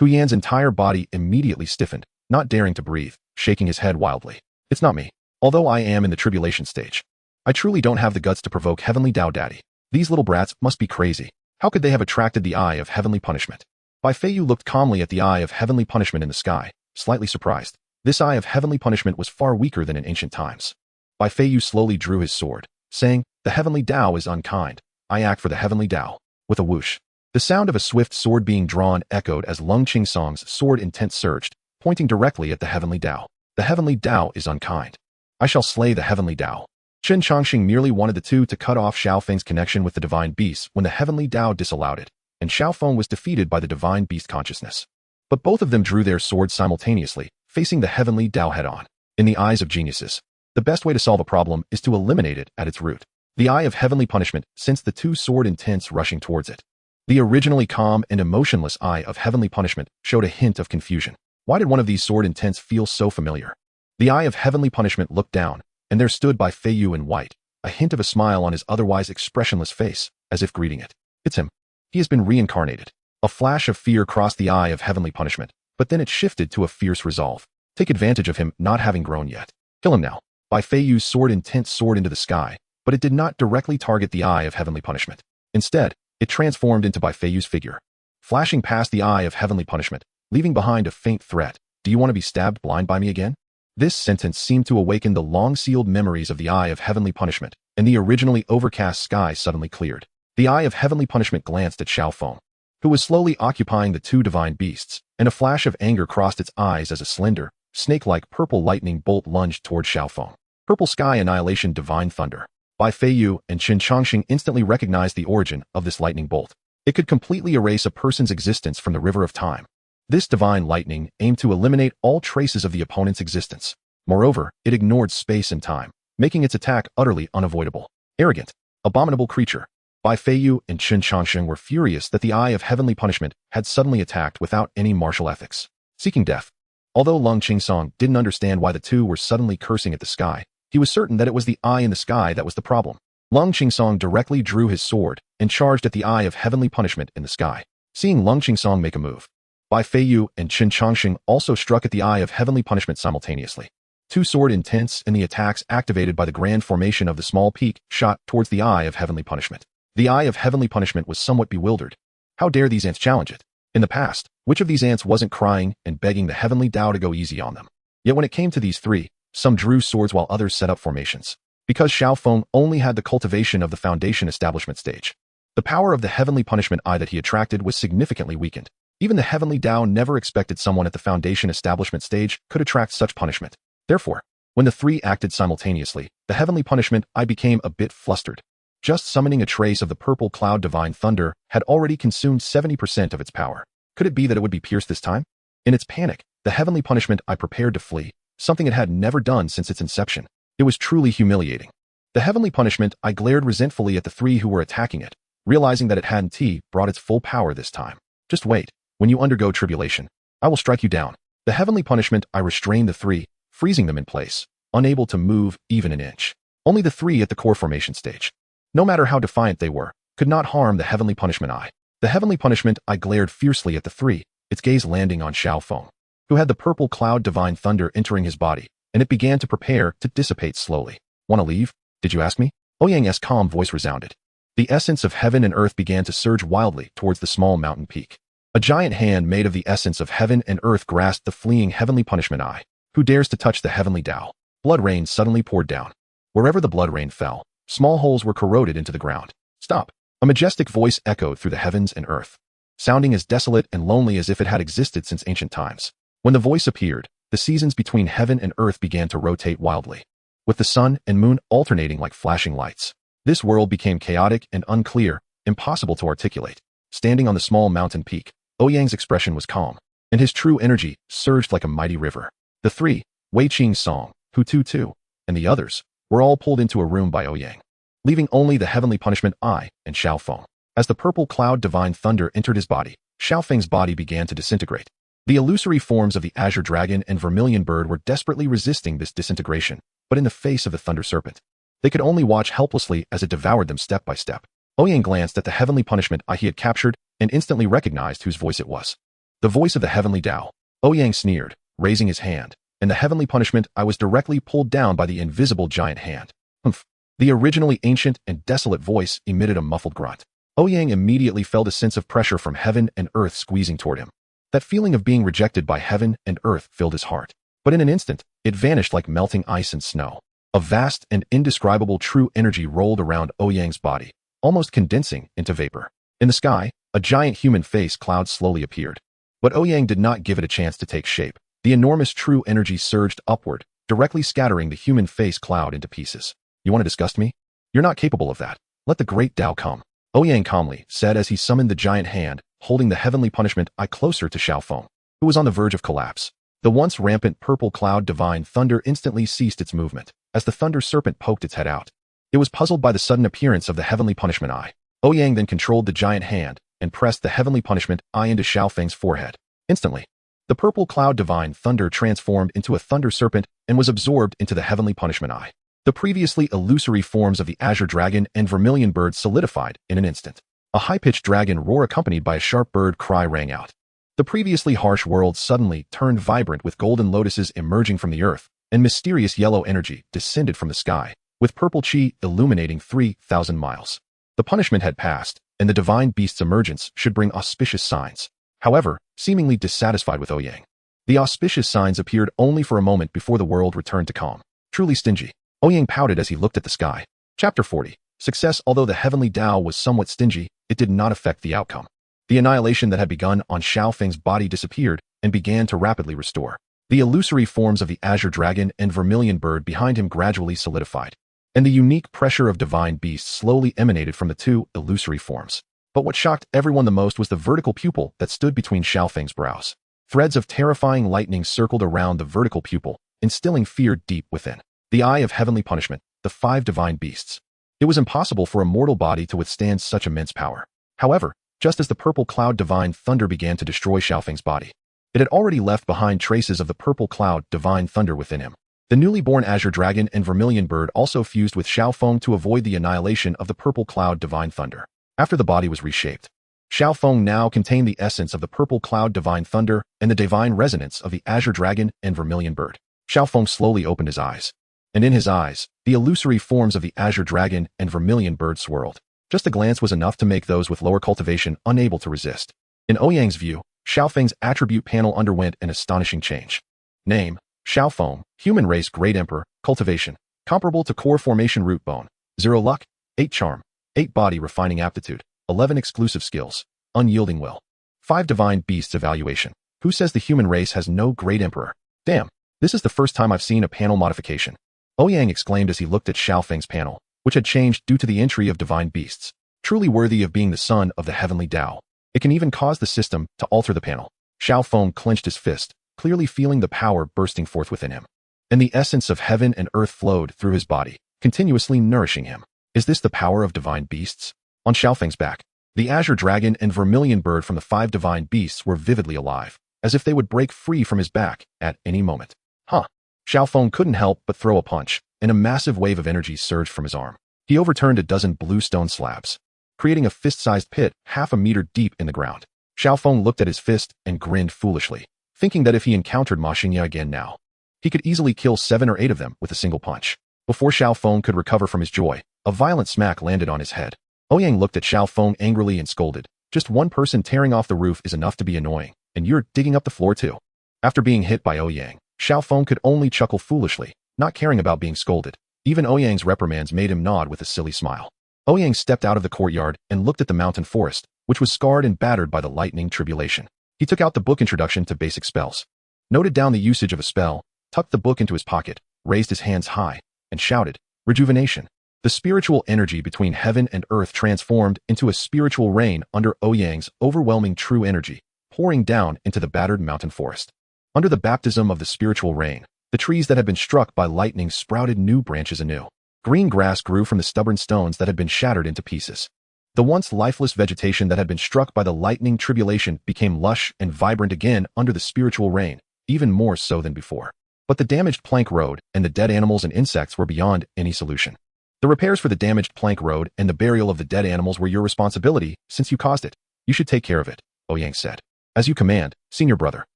Huyan's entire body immediately stiffened, not daring to breathe, shaking his head wildly. It's not me. Although I am in the tribulation stage, I truly don't have the guts to provoke Heavenly Tao Daddy. These little brats must be crazy. How could they have attracted the Eye of Heavenly Punishment? Bai Feiyu looked calmly at the Eye of Heavenly Punishment in the sky, slightly surprised. This Eye of Heavenly Punishment was far weaker than in ancient times. Bai Feiyu slowly drew his sword, saying, the heavenly Tao is unkind. I act for the heavenly Tao. With a whoosh, the sound of a swift sword being drawn echoed as Lung Qingsong's sword intent surged, pointing directly at the heavenly Tao. The heavenly Tao is unkind. I shall slay the heavenly Tao. Chen Changsheng merely wanted the two to cut off Xiaofeng's connection with the divine beasts when the heavenly Tao disallowed it. and Xiaofeng was defeated by the divine beast consciousness. But both of them drew their swords simultaneously, facing the heavenly Tao head-on. In the eyes of geniuses, the best way to solve a problem is to eliminate it at its root. The eye of heavenly punishment sensed the two sword intents rushing towards it. The originally calm and emotionless eye of heavenly punishment showed a hint of confusion. Why did one of these sword intents feel so familiar? The eye of heavenly punishment looked down, and there stood by Fei Yu in white, a hint of a smile on his otherwise expressionless face, as if greeting it. It's him. He has been reincarnated. A flash of fear crossed the eye of heavenly punishment, but then it shifted to a fierce resolve. Take advantage of him not having grown yet. Kill him now. By Fei Yu's sword intent soared into the sky, but it did not directly target the eye of heavenly punishment. Instead, it transformed into Bai Feiyu's figure, flashing past the eye of heavenly punishment, leaving behind a faint threat. Do you want to be stabbed blind by me again? This sentence seemed to awaken the long-sealed memories of the eye of heavenly punishment, and the originally overcast sky suddenly cleared. The eye of heavenly punishment glanced at Xiaofeng, who was slowly occupying the two divine beasts, and a flash of anger crossed its eyes as a slender, snake-like purple lightning bolt lunged toward Xiaofeng. Purple sky annihilation divine thunder. Bai Feiyu and Qin Chongxing instantly recognized the origin of this lightning bolt. It could completely erase a person's existence from the river of time. This divine lightning aimed to eliminate all traces of the opponent's existence. Moreover, it ignored space and time, making its attack utterly unavoidable. Arrogant, abominable creature. Bai Feiyu and Qin Chongxing were furious that the eye of heavenly punishment had suddenly attacked without any martial ethics, seeking death. Although Lung Qingsong didn't understand why the two were suddenly cursing at the sky, he was certain that it was the eye in the sky that was the problem. Lung Qingsong directly drew his sword and charged at the eye of heavenly punishment in the sky. Seeing Lung Qingsong make a move, Bai Feiyu and Qin Chongxing also struck at the eye of heavenly punishment simultaneously. Two sword intents and the attacks activated by the grand formation of the small peak shot towards the eye of heavenly punishment. The eye of heavenly punishment was somewhat bewildered. How dare these ants challenge it? In the past, which of these ants wasn't crying and begging the heavenly Tao to go easy on them? Yet when it came to these three, some drew swords while others set up formations. Because Xiaofeng only had the cultivation of the foundation establishment stage, the power of the heavenly punishment eye that he attracted was significantly weakened. Even the heavenly Tao never expected someone at the foundation establishment stage could attract such punishment. Therefore, when the three acted simultaneously, the heavenly punishment eye became a bit flustered. Just summoning a trace of the purple cloud divine thunder had already consumed 70% of its power. Could it be that it would be pierced this time? In its panic, the heavenly punishment eye prepared to flee, something it had never done since its inception. It was truly humiliating. The heavenly punishment eye glared resentfully at the three who were attacking it, realizing that it hadn't brought its full power this time. Just wait. When you undergo tribulation, I will strike you down. The heavenly punishment eye restrained the three, freezing them in place, unable to move even an inch. Only the three at the core formation stage, no matter how defiant they were, could not harm the heavenly punishment eye. The heavenly punishment eye glared fiercely at the three, its gaze landing on Xiaofeng, who had the purple cloud divine thunder entering his body, and it began to prepare to dissipate slowly. Want to leave? Did you ask me? Ouyang's calm voice resounded. The essence of heaven and earth began to surge wildly towards the small mountain peak. A giant hand made of the essence of heaven and earth grasped the fleeing heavenly punishment eye. Who dares to touch the heavenly Tao? Blood rain suddenly poured down. Wherever the blood rain fell, small holes were corroded into the ground. Stop! A majestic voice echoed through the heavens and earth, sounding as desolate and lonely as if it had existed since ancient times. When the voice appeared, the seasons between heaven and earth began to rotate wildly, with the sun and moon alternating like flashing lights. This world became chaotic and unclear, impossible to articulate. Standing on the small mountain peak, Ouyang's expression was calm, and his true energy surged like a mighty river. The three, Wei Qingsong, Hu Tu, and the others, were all pulled into a room by Ouyang, leaving only the heavenly punishment eye and Xiaofeng. As the purple cloud divine thunder entered his body, Xiaofeng's body began to disintegrate. The illusory forms of the azure dragon and vermilion bird were desperately resisting this disintegration, but in the face of the thunder serpent, they could only watch helplessly as it devoured them step by step. Ouyang glanced at the heavenly punishment eye he had captured and instantly recognized whose voice it was. The voice of the heavenly Tao. Ouyang sneered, raising his hand, and the heavenly punishment eye was directly pulled down by the invisible giant hand. Humph. The originally ancient and desolate voice emitted a muffled grunt. Ouyang immediately felt a sense of pressure from heaven and earth squeezing toward him. That feeling of being rejected by heaven and earth filled his heart. But in an instant, it vanished like melting ice and snow. A vast and indescribable true energy rolled around Ouyang's body, almost condensing into vapor. In the sky, a giant human face cloud slowly appeared. But Ouyang did not give it a chance to take shape. The enormous true energy surged upward, directly scattering the human face cloud into pieces. You want to disgust me? You're not capable of that. Let the great Tao come. Ouyang calmly said as he summoned the giant hand, holding the heavenly punishment eye closer to Xiaofeng, who was on the verge of collapse. The once rampant purple cloud divine thunder instantly ceased its movement, as the thunder serpent poked its head out. It was puzzled by the sudden appearance of the heavenly punishment eye. Ouyang then controlled the giant hand and pressed the heavenly punishment eye into Xiaofeng's forehead. Instantly, the purple cloud divine thunder transformed into a thunder serpent and was absorbed into the heavenly punishment eye. The previously illusory forms of the azure dragon and vermilion bird solidified in an instant. A high-pitched dragon roar accompanied by a sharp bird cry rang out. The previously harsh world suddenly turned vibrant with golden lotuses emerging from the earth, and mysterious yellow energy descended from the sky, with purple chi illuminating 3,000 miles. The punishment had passed, and the divine beast's emergence should bring auspicious signs. However, seemingly dissatisfied with Ouyang, the auspicious signs appeared only for a moment before the world returned to calm. Truly stingy. Ouyang pouted as he looked at the sky. Chapter 40. Success. Although the heavenly Tao was somewhat stingy, it did not affect the outcome. The annihilation that had begun on Xiaofeng's body disappeared and began to rapidly restore. The illusory forms of the azure dragon and vermilion bird behind him gradually solidified, and the unique pressure of divine beasts slowly emanated from the two illusory forms. But what shocked everyone the most was the vertical pupil that stood between Xiaofeng's brows. Threads of terrifying lightning circled around the vertical pupil, instilling fear deep within. The eye of heavenly punishment, the 5 divine beasts. It was impossible for a mortal body to withstand such immense power. However, just as the purple cloud divine thunder began to destroy Xiaofeng's body, it had already left behind traces of the purple cloud divine thunder within him. The newly born azure dragon and vermilion bird also fused with Xiaofeng to avoid the annihilation of the purple cloud divine thunder. After the body was reshaped, Xiaofeng now contained the essence of the purple cloud divine thunder and the divine resonance of the azure dragon and vermilion bird. Xiaofeng slowly opened his eyes, and in his eyes, the illusory forms of the azure dragon and vermilion bird swirled. Just a glance was enough to make those with lower cultivation unable to resist. In Ouyang's view, Xiaofeng's attribute panel underwent an astonishing change. Name: Xiaofeng, human race Great Emperor, cultivation, comparable to core formation root bone, 0 luck, 8 charm, 8 body refining aptitude, 11 exclusive skills, unyielding will. 5 divine beasts evaluation. Who says the human race has no Great Emperor? Damn, this is the first time I've seen a panel modification. Ouyang exclaimed as he looked at Xiaofeng's panel, which had changed due to the entry of divine beasts. Truly worthy of being the son of the heavenly Tao. It can even cause the system to alter the panel. Xiaofeng clenched his fist, clearly feeling the power bursting forth within him. And the essence of heaven and earth flowed through his body, continuously nourishing him. Is this the power of divine beasts? On Xiaofeng's back, the azure dragon and vermilion bird from the 5 divine beasts were vividly alive, as if they would break free from his back at any moment. Huh. Xiaofeng couldn't help but throw a punch, and a massive wave of energy surged from his arm. He overturned a dozen blue stone slabs, creating a fist-sized pit half a meter deep in the ground. Xiaofeng looked at his fist and grinned foolishly, thinking that if he encountered Ma Xingye again now, he could easily kill 7 or 8 of them with a single punch. Before Xiaofeng could recover from his joy, a violent smack landed on his head. Ouyang looked at Xiaofeng angrily and scolded. Just one person tearing off the roof is enough to be annoying, and you're digging up the floor too. After being hit by Ouyang, Xiaofeng could only chuckle foolishly, not caring about being scolded. Even Ouyang's reprimands made him nod with a silly smile. Ouyang stepped out of the courtyard and looked at the mountain forest, which was scarred and battered by the lightning tribulation. He took out the book Introduction to Basic Spells, noted down the usage of a spell, tucked the book into his pocket, raised his hands high, and shouted, "Rejuvenation." The spiritual energy between heaven and earth transformed into a spiritual rain under Ouyang's overwhelming true energy, pouring down into the battered mountain forest. Under the baptism of the spiritual rain, the trees that had been struck by lightning sprouted new branches anew. Green grass grew from the stubborn stones that had been shattered into pieces. The once lifeless vegetation that had been struck by the lightning tribulation became lush and vibrant again under the spiritual rain, even more so than before. But the damaged plank road and the dead animals and insects were beyond any solution. The repairs for the damaged plank road and the burial of the dead animals were your responsibility, since you caused it. You should take care of it, Ouyang said. As you command, senior brother.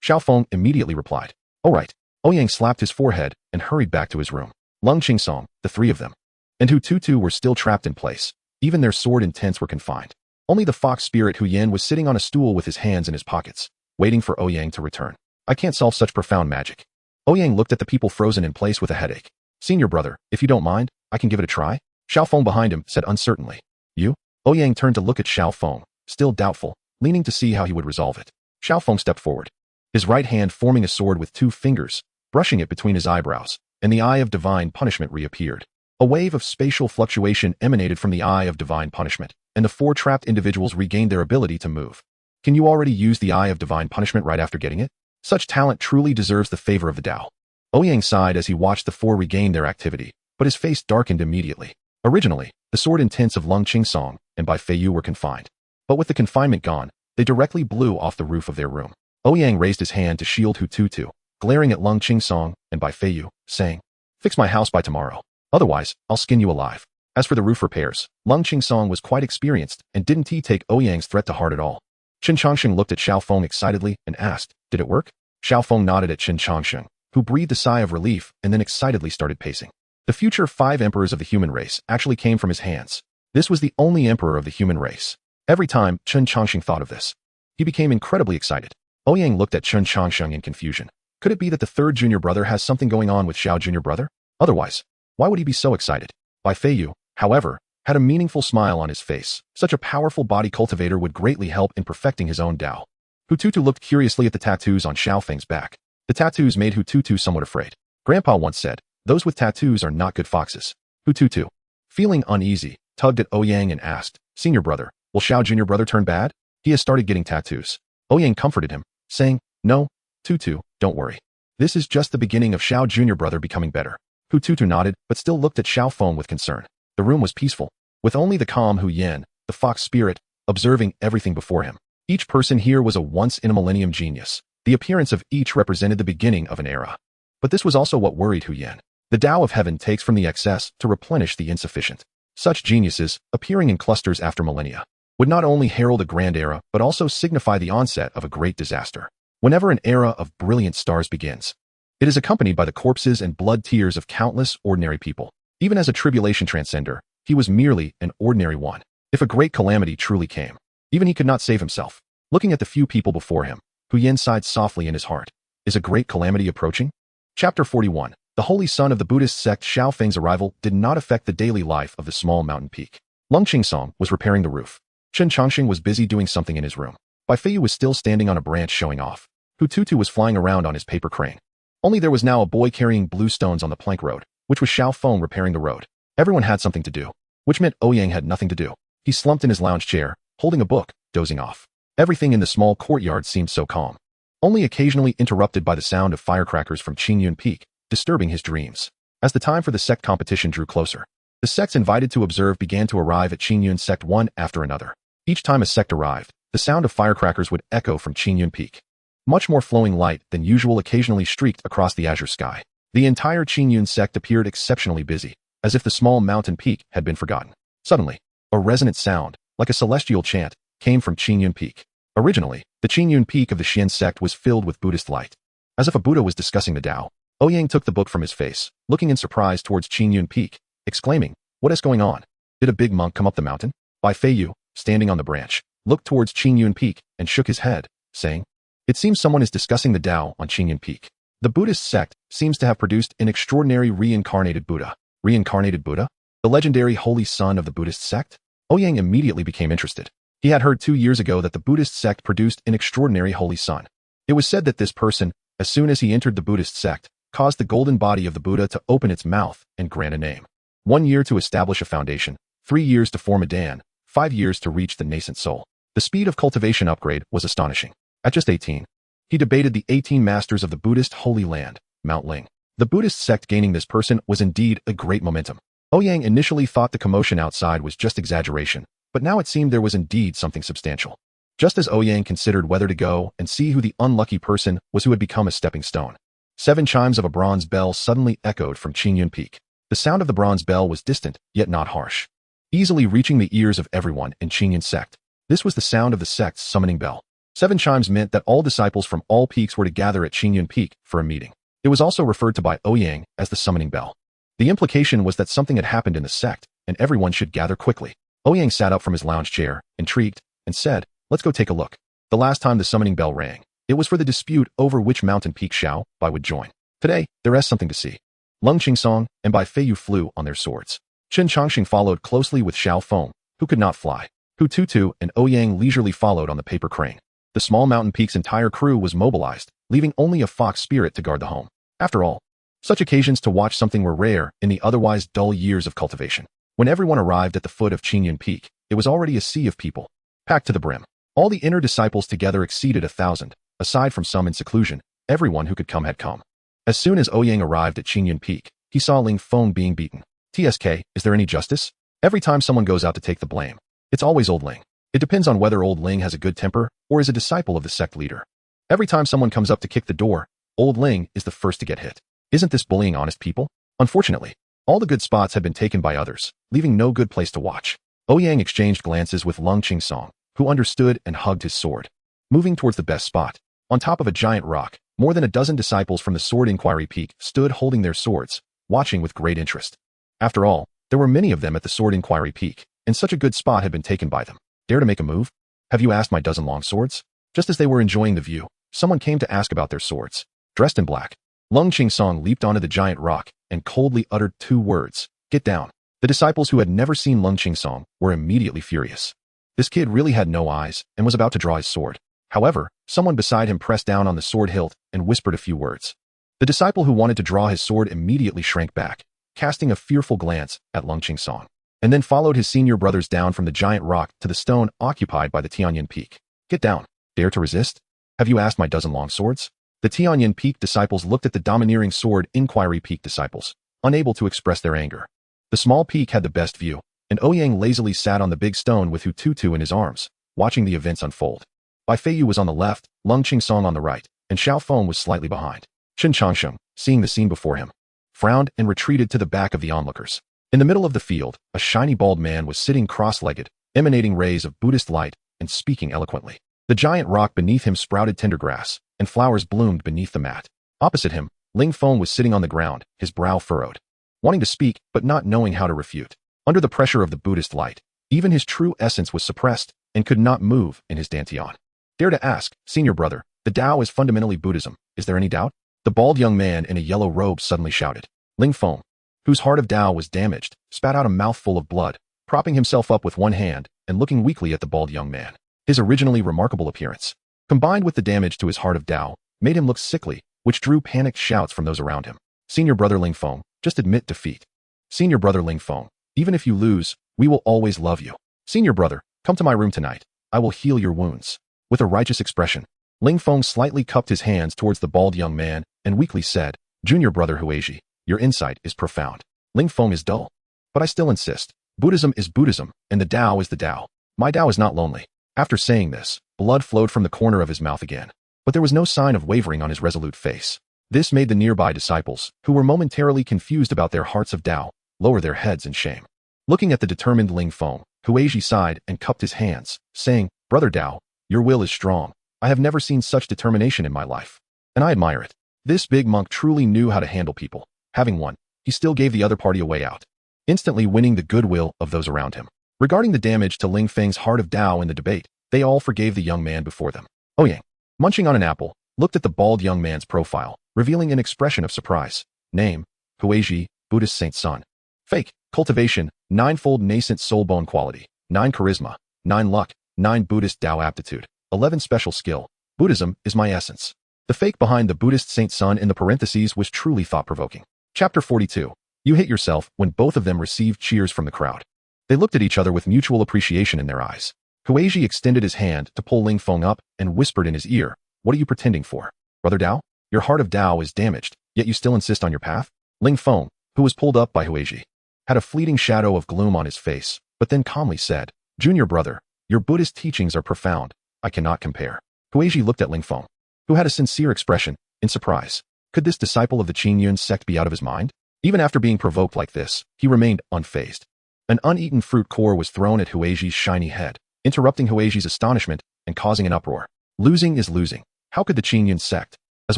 Xiaofeng immediately replied. All right. Ouyang slapped his forehead and hurried back to his room. Lung Qingsong, the 3 of them, and Hu Tutu were still trapped in place. Even their sword and tents were confined. Only the fox spirit Hu Yin was sitting on a stool with his hands in his pockets, waiting for Ouyang to return. I can't solve such profound magic. Ouyang looked at the people frozen in place with a headache. Senior brother, if you don't mind, I can give it a try? Xiaofeng behind him said uncertainly. You? Ouyang turned to look at Xiaofeng, still doubtful, leaning to see how he would resolve it. Xiaofeng stepped forward, his right hand forming a sword with 2 fingers, brushing it between his eyebrows, and the eye of divine punishment reappeared. A wave of spatial fluctuation emanated from the eye of divine punishment, and the 4 trapped individuals regained their ability to move. Can you already use the Eye of Divine Punishment right after getting it? Such talent truly deserves the favor of the Tao. Ouyang sighed as he watched the 4 regain their activity, but his face darkened immediately. Originally, the sword and tints of Lung Qingsong and Bai Feiyu were confined. But with the confinement gone, they directly blew off the roof of their room. Ouyang raised his hand to shield Hu Tutu, glaring at Lung Qingsong and Bai Feiyu, saying, "Fix my house by tomorrow. Otherwise, I'll skin you alive." As for the roof repairs, Lung Qingsong was quite experienced, and didn't he take Ouyang's threat to heart at all. Qin Changsheng looked at Xiao Feng excitedly and asked, "Did it work?" Xiao Feng nodded at Qin Changsheng, who breathed a sigh of relief and then excitedly started pacing. The future 5 emperors of the human race actually came from his hands. This was the only emperor of the human race. Every time Qin Changsheng thought of this, he became incredibly excited. Ouyang looked at Qin Changsheng in confusion. Could it be that the 3rd junior brother has something going on with Xiao junior brother? Otherwise, why would he be so excited? Bai Feiyu, however, had a meaningful smile on his face. Such a powerful body cultivator would greatly help in perfecting his own Tao. Hu Tutu looked curiously at the tattoos on Xiao Feng's back. The tattoos made Hu Tutu somewhat afraid. Grandpa once said, "Those with tattoos are not good foxes." Hu Tutu, feeling uneasy, tugged at Ouyang and asked, "Senior brother, will Xiao junior brother turn bad? He has started getting tattoos." Ouyang comforted him, saying, "No, Tutu, don't worry. This is just the beginning of Xiao junior brother becoming better." Hu Tutu nodded, but still looked at Xiao Feng with concern. The room was peaceful, with only the calm Hu Yan, the fox spirit, observing everything before him. Each person here was a once-in-a-millennium genius. The appearance of each represented the beginning of an era. But this was also what worried Hu Yan. The Tao of Heaven takes from the excess to replenish the insufficient. Such geniuses, appearing in clusters after millennia, would not only herald a grand era but also signify the onset of a great disaster. Whenever an era of brilliant stars begins, it is accompanied by the corpses and blood tears of countless ordinary people. Even as a tribulation transcender, he was merely an ordinary one. If a great calamity truly came, even he could not save himself. Looking at the few people before him, Hu Yan sighed softly in his heart. Is a great calamity approaching? Chapter 41. The holy son of the Buddhist sect Xiao Feng's arrival did not affect the daily life of the small mountain peak. Lung Qingsong was repairing the roof. Qin Changsheng was busy doing something in his room. Bai Feiyu was still standing on a branch showing off. Hu Tutu was flying around on his paper crane. Only there was now a boy carrying blue stones on the plank road, which was Xiao Feng repairing the road. Everyone had something to do, which meant Ouyang had nothing to do. He slumped in his lounge chair, holding a book, dozing off. Everything in the small courtyard seemed so calm, only occasionally interrupted by the sound of firecrackers from Qingyun Peak, disturbing his dreams. As the time for the sect competition drew closer, the sects invited to observe began to arrive at Qingyun Sect one after another. Each time a sect arrived, the sound of firecrackers would echo from Qingyun Peak. Much more flowing light than usual occasionally streaked across the azure sky. The entire Qingyun sect appeared exceptionally busy, as if the small mountain peak had been forgotten. Suddenly, a resonant sound, like a celestial chant, came from Qingyun Peak. Originally, the Qingyun Peak of the Xian sect was filled with Buddhist light. As if a Buddha was discussing the Tao, Ouyang took the book from his face, looking in surprise towards Qingyun Peak, exclaiming, "What is going on? Did a big monk come up the mountain?" Bai Feiyu, standing on the branch, looked towards Qingyun Peak and shook his head, saying, "It seems someone is discussing the Tao on Qingyun Peak. The Buddhist sect seems to have produced an extraordinary reincarnated Buddha." Reincarnated Buddha? The legendary holy son of the Buddhist sect? Ouyang immediately became interested. He had heard 2 years ago that the Buddhist sect produced an extraordinary holy son. It was said that this person, as soon as he entered the Buddhist sect, caused the golden body of the Buddha to open its mouth and grant a name. 1 year to establish a foundation, 3 years to form a Dan, 5 years to reach the nascent soul. The speed of cultivation upgrade was astonishing. At just 18, he debated the 18 masters of the Buddhist holy land, Mount Ling. The Buddhist sect gaining this person was indeed a great momentum. Ouyang initially thought the commotion outside was just exaggeration, but now it seemed there was indeed something substantial. Just as Ouyang considered whether to go and see who the unlucky person was who had become a stepping stone, 7 chimes of a bronze bell suddenly echoed from Qingyun Peak. The sound of the bronze bell was distant, yet not harsh, easily reaching the ears of everyone in Qingyun sect. This was the sound of the sect's summoning bell. 7 chimes meant that all disciples from all peaks were to gather at Qingyun Peak for a meeting. It was also referred to by Ouyang as the summoning bell. The implication was that something had happened in the sect, and everyone should gather quickly. Ouyang sat up from his lounge chair, intrigued, and said, "Let's go take a look." The last time the summoning bell rang, it was for the dispute over which mountain peak Xiao Bai would join. Today, there is something to see. Lung Qingsong and Bai Feiyu flew on their swords. Qin Changsheng followed closely with Xiao Feng, who could not fly. Hu Tutu and Ouyang leisurely followed on the paper crane. The small mountain peak's entire crew was mobilized, leaving only a fox spirit to guard the home. After all, such occasions to watch something were rare in the otherwise dull years of cultivation. When everyone arrived at the foot of Qingyun Peak, it was already a sea of people, packed to the brim. All the inner disciples together exceeded 1,000. Aside from some in seclusion, everyone who could come had come. As soon as Ouyang arrived at Qingyun Peak, he saw Ling Feng being beaten. TSK, is there any justice? Every time someone goes out to take the blame, it's always old Ling. It depends on whether old Ling has a good temper or is a disciple of the sect leader. Every time someone comes up to kick the door, old Ling is the first to get hit. Isn't this bullying honest people? Unfortunately, all the good spots had been taken by others, leaving no good place to watch. Ouyang exchanged glances with Lung Qingsong, who understood and hugged his sword. Moving towards the best spot, on top of a giant rock, more than a dozen disciples from the Sword Inquiry Peak stood holding their swords, watching with great interest. After all, there were many of them at the Sword Inquiry Peak, and such a good spot had been taken by them. Dare to make a move? Have you asked my dozen long swords? Just as they were enjoying the view, someone came to ask about their swords. Dressed in black, Lung Qingsong leaped onto the giant rock and coldly uttered 2 words, "Get down." The disciples who had never seen Lung Qingsong were immediately furious. This kid really had no eyes and was about to draw his sword. However, someone beside him pressed down on the sword hilt and whispered a few words. The disciple who wanted to draw his sword immediately shrank back, casting a fearful glance at Lung Qingsong, and then followed his senior brothers down from the giant rock to the stone occupied by the Tianyan Peak. "Get down. Dare to resist? Have you asked my dozen long swords?" The Tianyan Peak disciples looked at the domineering Sword Inquiry Peak disciples, unable to express their anger. The small peak had the best view, and Ouyang lazily sat on the big stone with Hututu in his arms, watching the events unfold. Bai Feiyu was on the left, Lung Qingsong on the right, and Xiao Feng was slightly behind. Chen Changsheng, seeing the scene before him, frowned and retreated to the back of the onlookers. In the middle of the field, a shiny bald man was sitting cross-legged, emanating rays of Buddhist light and speaking eloquently. The giant rock beneath him sprouted tender grass, and flowers bloomed beneath the mat. Opposite him, Ling Feng was sitting on the ground, his brow furrowed, wanting to speak but not knowing how to refute. Under the pressure of the Buddhist light, even his true essence was suppressed and could not move in his dantian. "Dare to ask, senior brother, the Tao is fundamentally Buddhism. Is there any doubt?" The bald young man in a yellow robe suddenly shouted. Ling Feng, whose heart of Tao was damaged, spat out a mouthful of blood, propping himself up with one hand and looking weakly at the bald young man. His originally remarkable appearance, combined with the damage to his heart of Tao, made him look sickly, which drew panicked shouts from those around him. "Senior brother Ling Feng, just admit defeat. Senior brother Ling Feng, even if you lose, we will always love you. Senior brother, come to my room tonight. I will heal your wounds." With a righteous expression, Ling Feng slightly cupped his hands towards the bald young man and weakly said, "Junior brother Huizhi, your insight is profound. Ling Feng is dull. But I still insist. Buddhism is Buddhism, and the Tao is the Tao. My Tao is not lonely." After saying this, blood flowed from the corner of his mouth again, but there was no sign of wavering on his resolute face. This made the nearby disciples, who were momentarily confused about their hearts of Tao, lower their heads in shame. Looking at the determined Ling Feng, Huizhi sighed and cupped his hands, saying, "Brother Tao, your will is strong. I have never seen such determination in my life, and I admire it." This big monk truly knew how to handle people. Having won, he still gave the other party a way out, instantly winning the goodwill of those around him. Regarding the damage to Ling Feng's heart of Tao in the debate, they all forgave the young man before them. Ouyang, munching on an apple, looked at the bald young man's profile, revealing an expression of surprise. Name, Huizhi, Buddhist Saint Sun. Fake, cultivation, 9-fold nascent soul bone quality, 9 charisma, 9 luck, 9 Buddhist Tao aptitude, 11 special skill. Buddhism is my essence. The fake behind the Buddhist Saint Sun in the parentheses was truly thought-provoking. Chapter 42. You hit yourself when both of them received cheers from the crowd. They looked at each other with mutual appreciation in their eyes. Huizhi extended his hand to pull Ling Feng up and whispered in his ear, "What are you pretending for? Brother Tao? Your heart of Tao is damaged, yet you still insist on your path?" Ling Feng, who was pulled up by Huizhi, had a fleeting shadow of gloom on his face, but then calmly said, "Junior brother, your Buddhist teachings are profound. I cannot compare." Huizhi looked at Ling Feng, who had a sincere expression, in surprise. Could this disciple of the Qingyun sect be out of his mind? Even after being provoked like this, he remained unfazed. An uneaten fruit core was thrown at Huizhi's shiny head, interrupting Huizhi's astonishment and causing an uproar. Losing is losing. How could the Qingyun sect, as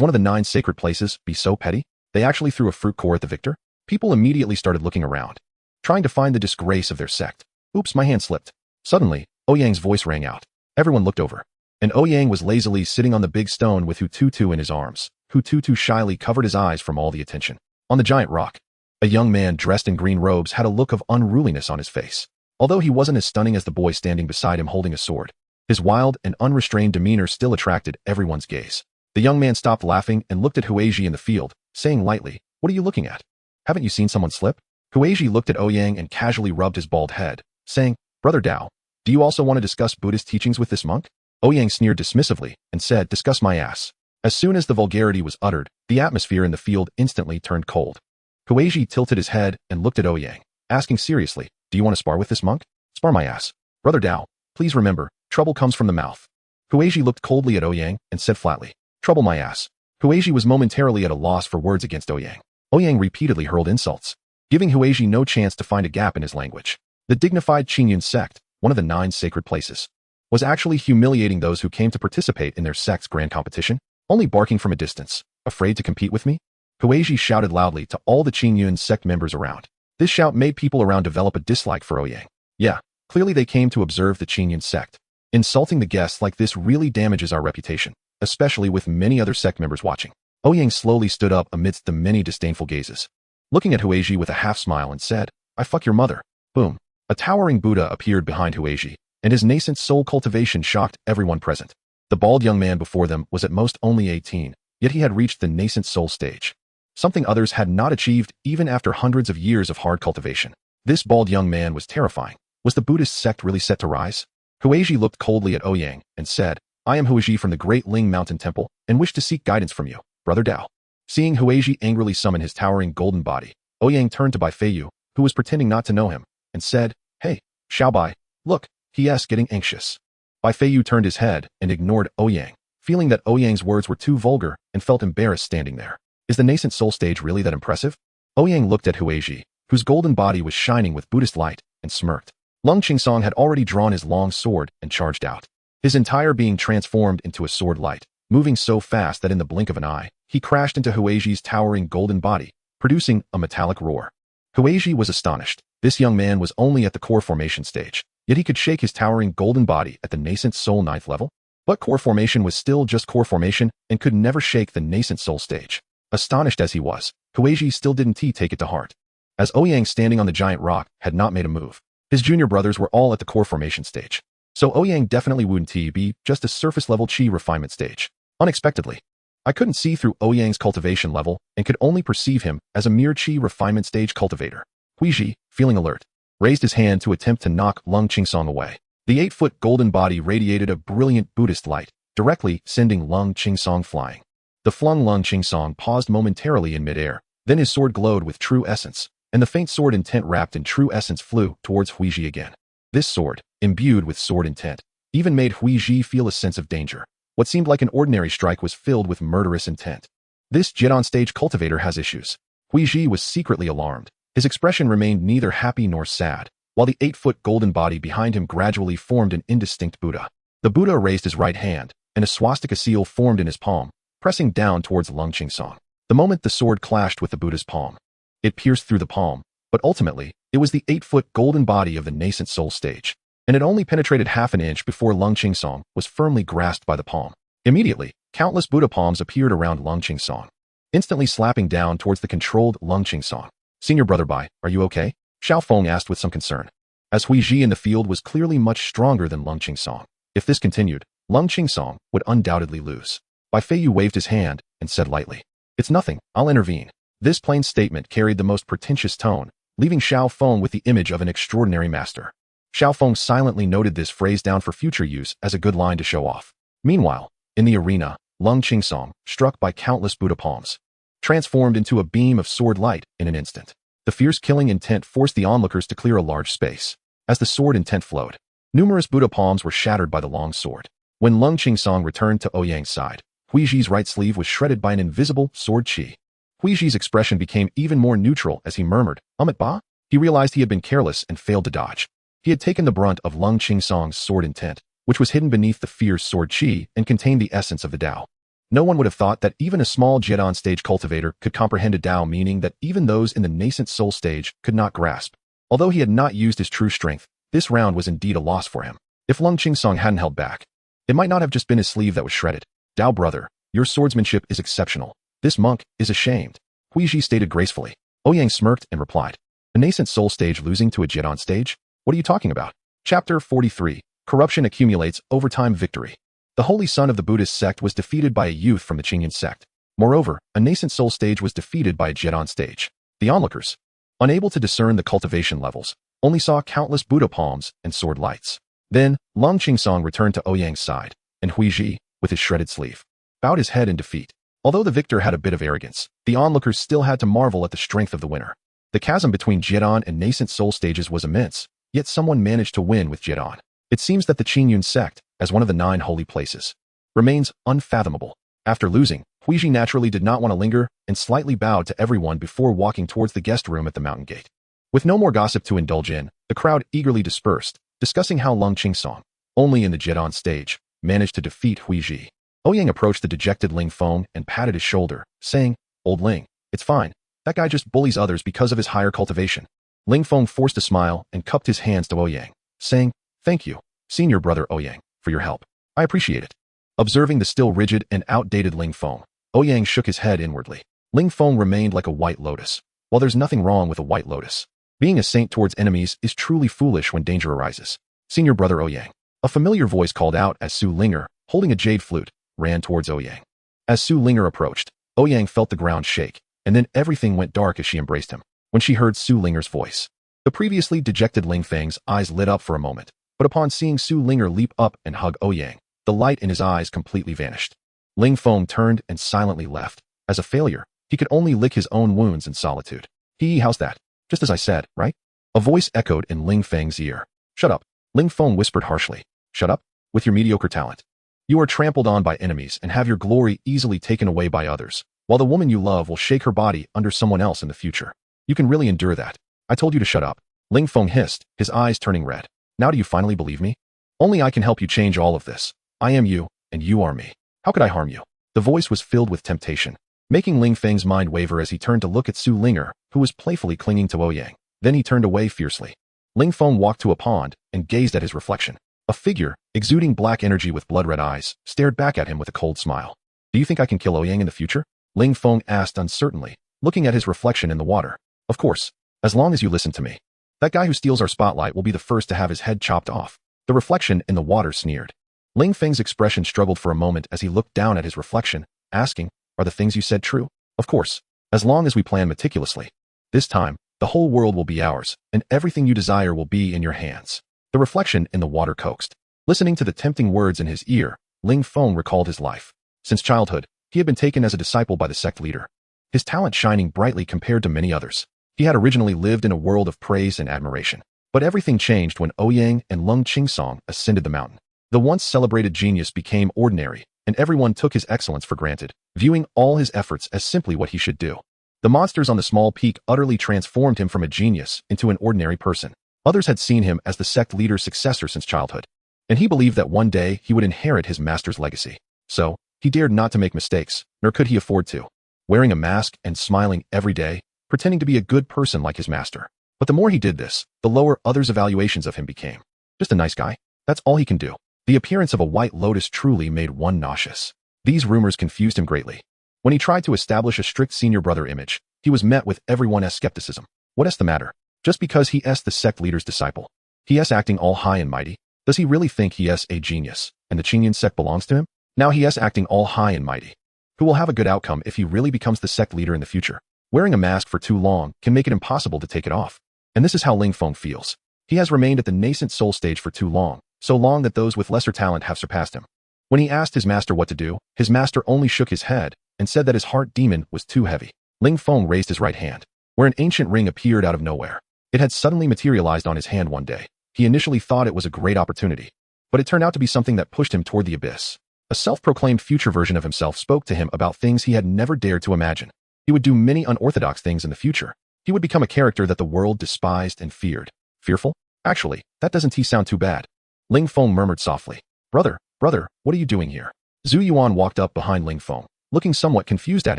one of the 9 sacred places, be so petty? They actually threw a fruit core at the victor? People immediately started looking around, trying to find the disgrace of their sect. Oops, my hand slipped. Suddenly, Ouyang's voice rang out. Everyone looked over, and Ouyang was lazily sitting on the big stone with Hututu in his arms. Hututu shyly covered his eyes from all the attention. On the giant rock, a young man dressed in green robes had a look of unruliness on his face. Although he wasn't as stunning as the boy standing beside him holding a sword, his wild and unrestrained demeanor still attracted everyone's gaze. The young man stopped laughing and looked at Huizhi in the field, saying lightly, "What are you looking at? Haven't you seen someone slip?" Huiji looked at Ouyang and casually rubbed his bald head, saying, "Brother Dao, do you also want to discuss Buddhist teachings with this monk?" Ouyang sneered dismissively and said, "Discuss my ass." As soon as the vulgarity was uttered, the atmosphere in the field instantly turned cold. Huiji tilted his head and looked at Ouyang, asking seriously, "Do you want to spar with this monk?" "Spar my ass. Brother Dao, please remember, trouble comes from the mouth." Huiji looked coldly at Ouyang and said flatly, "Trouble my ass." Huiji was momentarily at a loss for words against Ouyang. Ouyang repeatedly hurled insults, giving Huiji no chance to find a gap in his language. The dignified Qingyun sect, one of the 9 sacred places, was actually humiliating those who came to participate in their sect's grand competition, only barking from a distance, afraid to compete with me. Huiji shouted loudly to all the Qingyun sect members around. This shout made people around develop a dislike for Ouyang. Yeah, clearly they came to observe the Qingyun sect. Insulting the guests like this really damages our reputation, especially with many other sect members watching. Ouyang slowly stood up amidst the many disdainful gazes, looking at Huiji with a half-smile and said, "I fuck your mother." Boom. A towering Buddha appeared behind Huiji, and his nascent soul cultivation shocked everyone present. The bald young man before them was at most only 18, yet he had reached the nascent soul stage, something others had not achieved even after hundreds of years of hard cultivation. This bald young man was terrifying. Was the Buddhist sect really set to rise? Huiji looked coldly at Ouyang and said, "I am Huiji from the Great Ling Mountain Temple and wish to seek guidance from you, Brother Dao." Seeing Huiji angrily summon his towering golden body, Ouyang turned to Bai Feiyu, who was pretending not to know him, and said, "Hey, Xiao Bai, look," he asked, getting anxious. Bai Feiyu turned his head and ignored Ouyang, feeling that Ouyang's words were too vulgar and felt embarrassed standing there. Is the nascent soul stage really that impressive? Ouyang looked at Huiji, whose golden body was shining with Buddhist light, and smirked. Lung Qingsong had already drawn his long sword and charged out, his entire being transformed into a sword light, moving so fast that in the blink of an eye, he crashed into Huiji's towering golden body, producing a metallic roar. Huiji was astonished. This young man was only at the core formation stage, yet he could shake his towering golden body at the nascent soul 9th level. But core formation was still just core formation and could never shake the nascent soul stage. Astonished as he was, Huiji still didn't take it to heart, as Ouyang standing on the giant rock had not made a move. His junior brothers were all at the core formation stage, so Ouyang definitely wouldn't be just a surface-level Qi refinement stage. Unexpectedly, I couldn't see through Ouyang's cultivation level and could only perceive him as a mere Qi refinement stage cultivator. Huiji, feeling alert, raised his hand to attempt to knock Lung Qingsong away. The 8-foot golden body radiated a brilliant Buddhist light, directly sending Lung Qingsong flying. The flung Lung Qingsong paused momentarily in midair, then his sword glowed with true essence, and the faint sword intent wrapped in true essence flew towards Huiji again. This sword, imbued with sword intent, even made Huiji feel a sense of danger. What seemed like an ordinary strike was filled with murderous intent. This Jidan stage cultivator has issues. Huiji was secretly alarmed. His expression remained neither happy nor sad, while the 8-foot golden body behind him gradually formed an indistinct Buddha. The Buddha raised his right hand, and a swastika seal formed in his palm, pressing down towards Lung Qingsong. The moment the sword clashed with the Buddha's palm, it pierced through the palm, but ultimately, it was the 8-foot golden body of the nascent soul stage, and it only penetrated half an inch before Lung Qingsong was firmly grasped by the palm. Immediately, countless Buddha palms appeared around Lung Qingsong, instantly slapping down towards the controlled Lung Qingsong. "Senior Brother Bai, are you okay?" Xiao Feng asked with some concern, as Huiji in the field was clearly much stronger than Lung Qingsong. If this continued, Lung Qingsong would undoubtedly lose. Bai Feiyu waved his hand and said lightly, "It's nothing, I'll intervene." This plain statement carried the most pretentious tone, leaving Xiao Feng with the image of an extraordinary master. Xiao Feng silently noted this phrase down for future use as a good line to show off. Meanwhile, in the arena, Lung Qingsong, struck by countless Buddha palms, transformed into a beam of sword light in an instant. The fierce killing intent forced the onlookers to clear a large space. As the sword intent flowed, numerous Buddha palms were shattered by the long sword. When Lung Qingsong returned to Ouyang's side, Huiji's right sleeve was shredded by an invisible sword qi. Huiji's expression became even more neutral as he murmured, "Amit Ba?" He realized he had been careless and failed to dodge. He had taken the brunt of Lung Qingsong's sword intent, which was hidden beneath the fierce sword qi and contained the essence of the Tao. No one would have thought that even a small Jidan stage cultivator could comprehend a Tao meaning that even those in the nascent soul stage could not grasp. Although he had not used his true strength, this round was indeed a loss for him. If Lung Qingsong hadn't held back, it might not have just been his sleeve that was shredded. "Dao brother, your swordsmanship is exceptional. This monk is ashamed," Huiji stated gracefully. Ouyang smirked and replied, "A nascent soul stage losing to a Jidan stage? What are you talking about?" Chapter 43. Corruption accumulates over time. Victory. The holy son of the Buddhist sect was defeated by a youth from the Qingyun sect. Moreover, a nascent soul stage was defeated by a Jidan stage. The onlookers, unable to discern the cultivation levels, only saw countless Buddha palms and sword lights. Then, Lung Qingsong returned to Ouyang's side, and Huiji, with his shredded sleeve, bowed his head in defeat. Although the victor had a bit of arrogance, the onlookers still had to marvel at the strength of the winner. The chasm between Jiedon and nascent soul stages was immense, yet someone managed to win with Jiedon. It seems that the Qingyun sect, as one of the 9 holy places, remains unfathomable. After losing, Huiji naturally did not want to linger and slightly bowed to everyone before walking towards the guest room at the mountain gate. With no more gossip to indulge in, the crowd eagerly dispersed, discussing how Lung Qingsong, only in the Jiedon stage, managed to defeat Huiji. Ouyang approached the dejected Ling Feng and patted his shoulder, saying, "Old Ling, it's fine. That guy just bullies others because of his higher cultivation." Ling Feng forced a smile and cupped his hands to Ouyang, saying, "Thank you, senior brother Ouyang, for your help. I appreciate it." Observing the still rigid and outdated Ling Feng, Ouyang shook his head inwardly. Ling Feng remained like a white lotus. While there's nothing wrong with a white lotus, being a saint towards enemies is truly foolish when danger arises. "Senior brother Ouyang." A familiar voice called out as Su Linger, holding a jade flute, ran towards Ouyang. As Su Linger approached, Ouyang felt the ground shake, and then everything went dark as she embraced him. When she heard Su Linger's voice, the previously dejected Ling Feng's eyes lit up for a moment, but upon seeing Su Linger leap up and hug Ouyang, the light in his eyes completely vanished. Ling Feng turned and silently left. As a failure, he could only lick his own wounds in solitude. How's that? Just as I said, right?" A voice echoed in Ling Feng's ear. "Shut up," Ling Feng whispered harshly. "Shut up, with your mediocre talent. You are trampled on by enemies and have your glory easily taken away by others, while the woman you love will shake her body under someone else in the future. You can really endure that. I told you to shut up." Ling Feng hissed, his eyes turning red. "Now do you finally believe me? Only I can help you change all of this. I am you, and you are me. How could I harm you?" The voice was filled with temptation, making Ling Feng's mind waver as he turned to look at Su Linger, who was playfully clinging to Ouyang. Then he turned away fiercely. Ling Feng walked to a pond and gazed at his reflection. A figure, exuding black energy with blood-red eyes, stared back at him with a cold smile. "Do you think I can kill Ouyang in the future?" Ling Feng asked uncertainly, looking at his reflection in the water. "Of course, as long as you listen to me. That guy who steals our spotlight will be the first to have his head chopped off." The reflection in the water sneered. Ling Feng's expression struggled for a moment as he looked down at his reflection, asking, "Are the things you said true?" "Of course, as long as we plan meticulously. This time, the whole world will be ours, and everything you desire will be in your hands." The reflection in the water coaxed. Listening to the tempting words in his ear, Ling Feng recalled his life. Since childhood, he had been taken as a disciple by the sect leader, his talent shining brightly compared to many others. He had originally lived in a world of praise and admiration. But everything changed when Ouyang and Lung Qingsong ascended the mountain. The once celebrated genius became ordinary, and everyone took his excellence for granted, viewing all his efforts as simply what he should do. The monsters on the small peak utterly transformed him from a genius into an ordinary person. Others had seen him as the sect leader's successor since childhood, and he believed that one day he would inherit his master's legacy. So, he dared not to make mistakes, nor could he afford to. Wearing a mask and smiling every day, pretending to be a good person like his master. But the more he did this, the lower others' evaluations of him became. Just a nice guy. That's all he can do. The appearance of a white lotus truly made one nauseous. These rumors confused him greatly. When he tried to establish a strict senior brother image, he was met with everyone's skepticism. What's the matter? Just because he's the sect leader's disciple, he's acting all high and mighty? Does he really think he's a genius, and the Qingyun sect belongs to him? Now he's acting all high and mighty. Who will have a good outcome if he really becomes the sect leader in the future? Wearing a mask for too long can make it impossible to take it off. And this is how Ling Feng feels. He has remained at the nascent soul stage for too long, so long that those with lesser talent have surpassed him. When he asked his master what to do, his master only shook his head and said that his heart demon was too heavy. Ling Feng raised his right hand, where an ancient ring appeared out of nowhere. It had suddenly materialized on his hand one day. He initially thought it was a great opportunity, but it turned out to be something that pushed him toward the abyss. A self-proclaimed future version of himself spoke to him about things he had never dared to imagine. He would do many unorthodox things in the future. He would become a character that the world despised and feared. Fearful? Actually, that doesn't sound too bad. Ling Feng murmured softly. Brother, what are you doing here?" Zhu Yuan walked up behind Ling Feng, looking somewhat confused at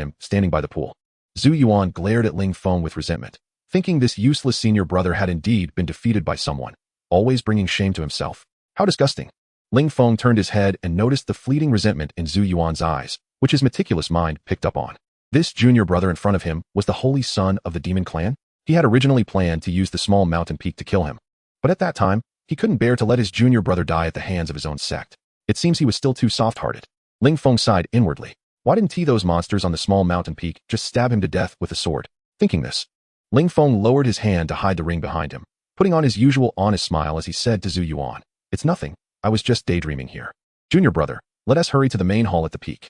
him, standing by the pool. Zhu Yuan glared at Ling Feng with resentment, thinking this useless senior brother had indeed been defeated by someone, always bringing shame to himself. How disgusting. Ling Feng turned his head and noticed the fleeting resentment in Zhu Yuan's eyes, which his meticulous mind picked up on. This junior brother in front of him was the holy son of the demon clan. He had originally planned to use the small mountain peak to kill him. But at that time, he couldn't bear to let his junior brother die at the hands of his own sect. It seems he was still too soft-hearted. Ling Feng sighed inwardly. Why didn't those monsters on the small mountain peak just stab him to death with a sword? Thinking this, Ling Feng lowered his hand to hide the ring behind him, putting on his usual honest smile as he said to Zhu Yuan, "It's nothing. I was just daydreaming here. Junior brother, let us hurry to the main hall at the peak."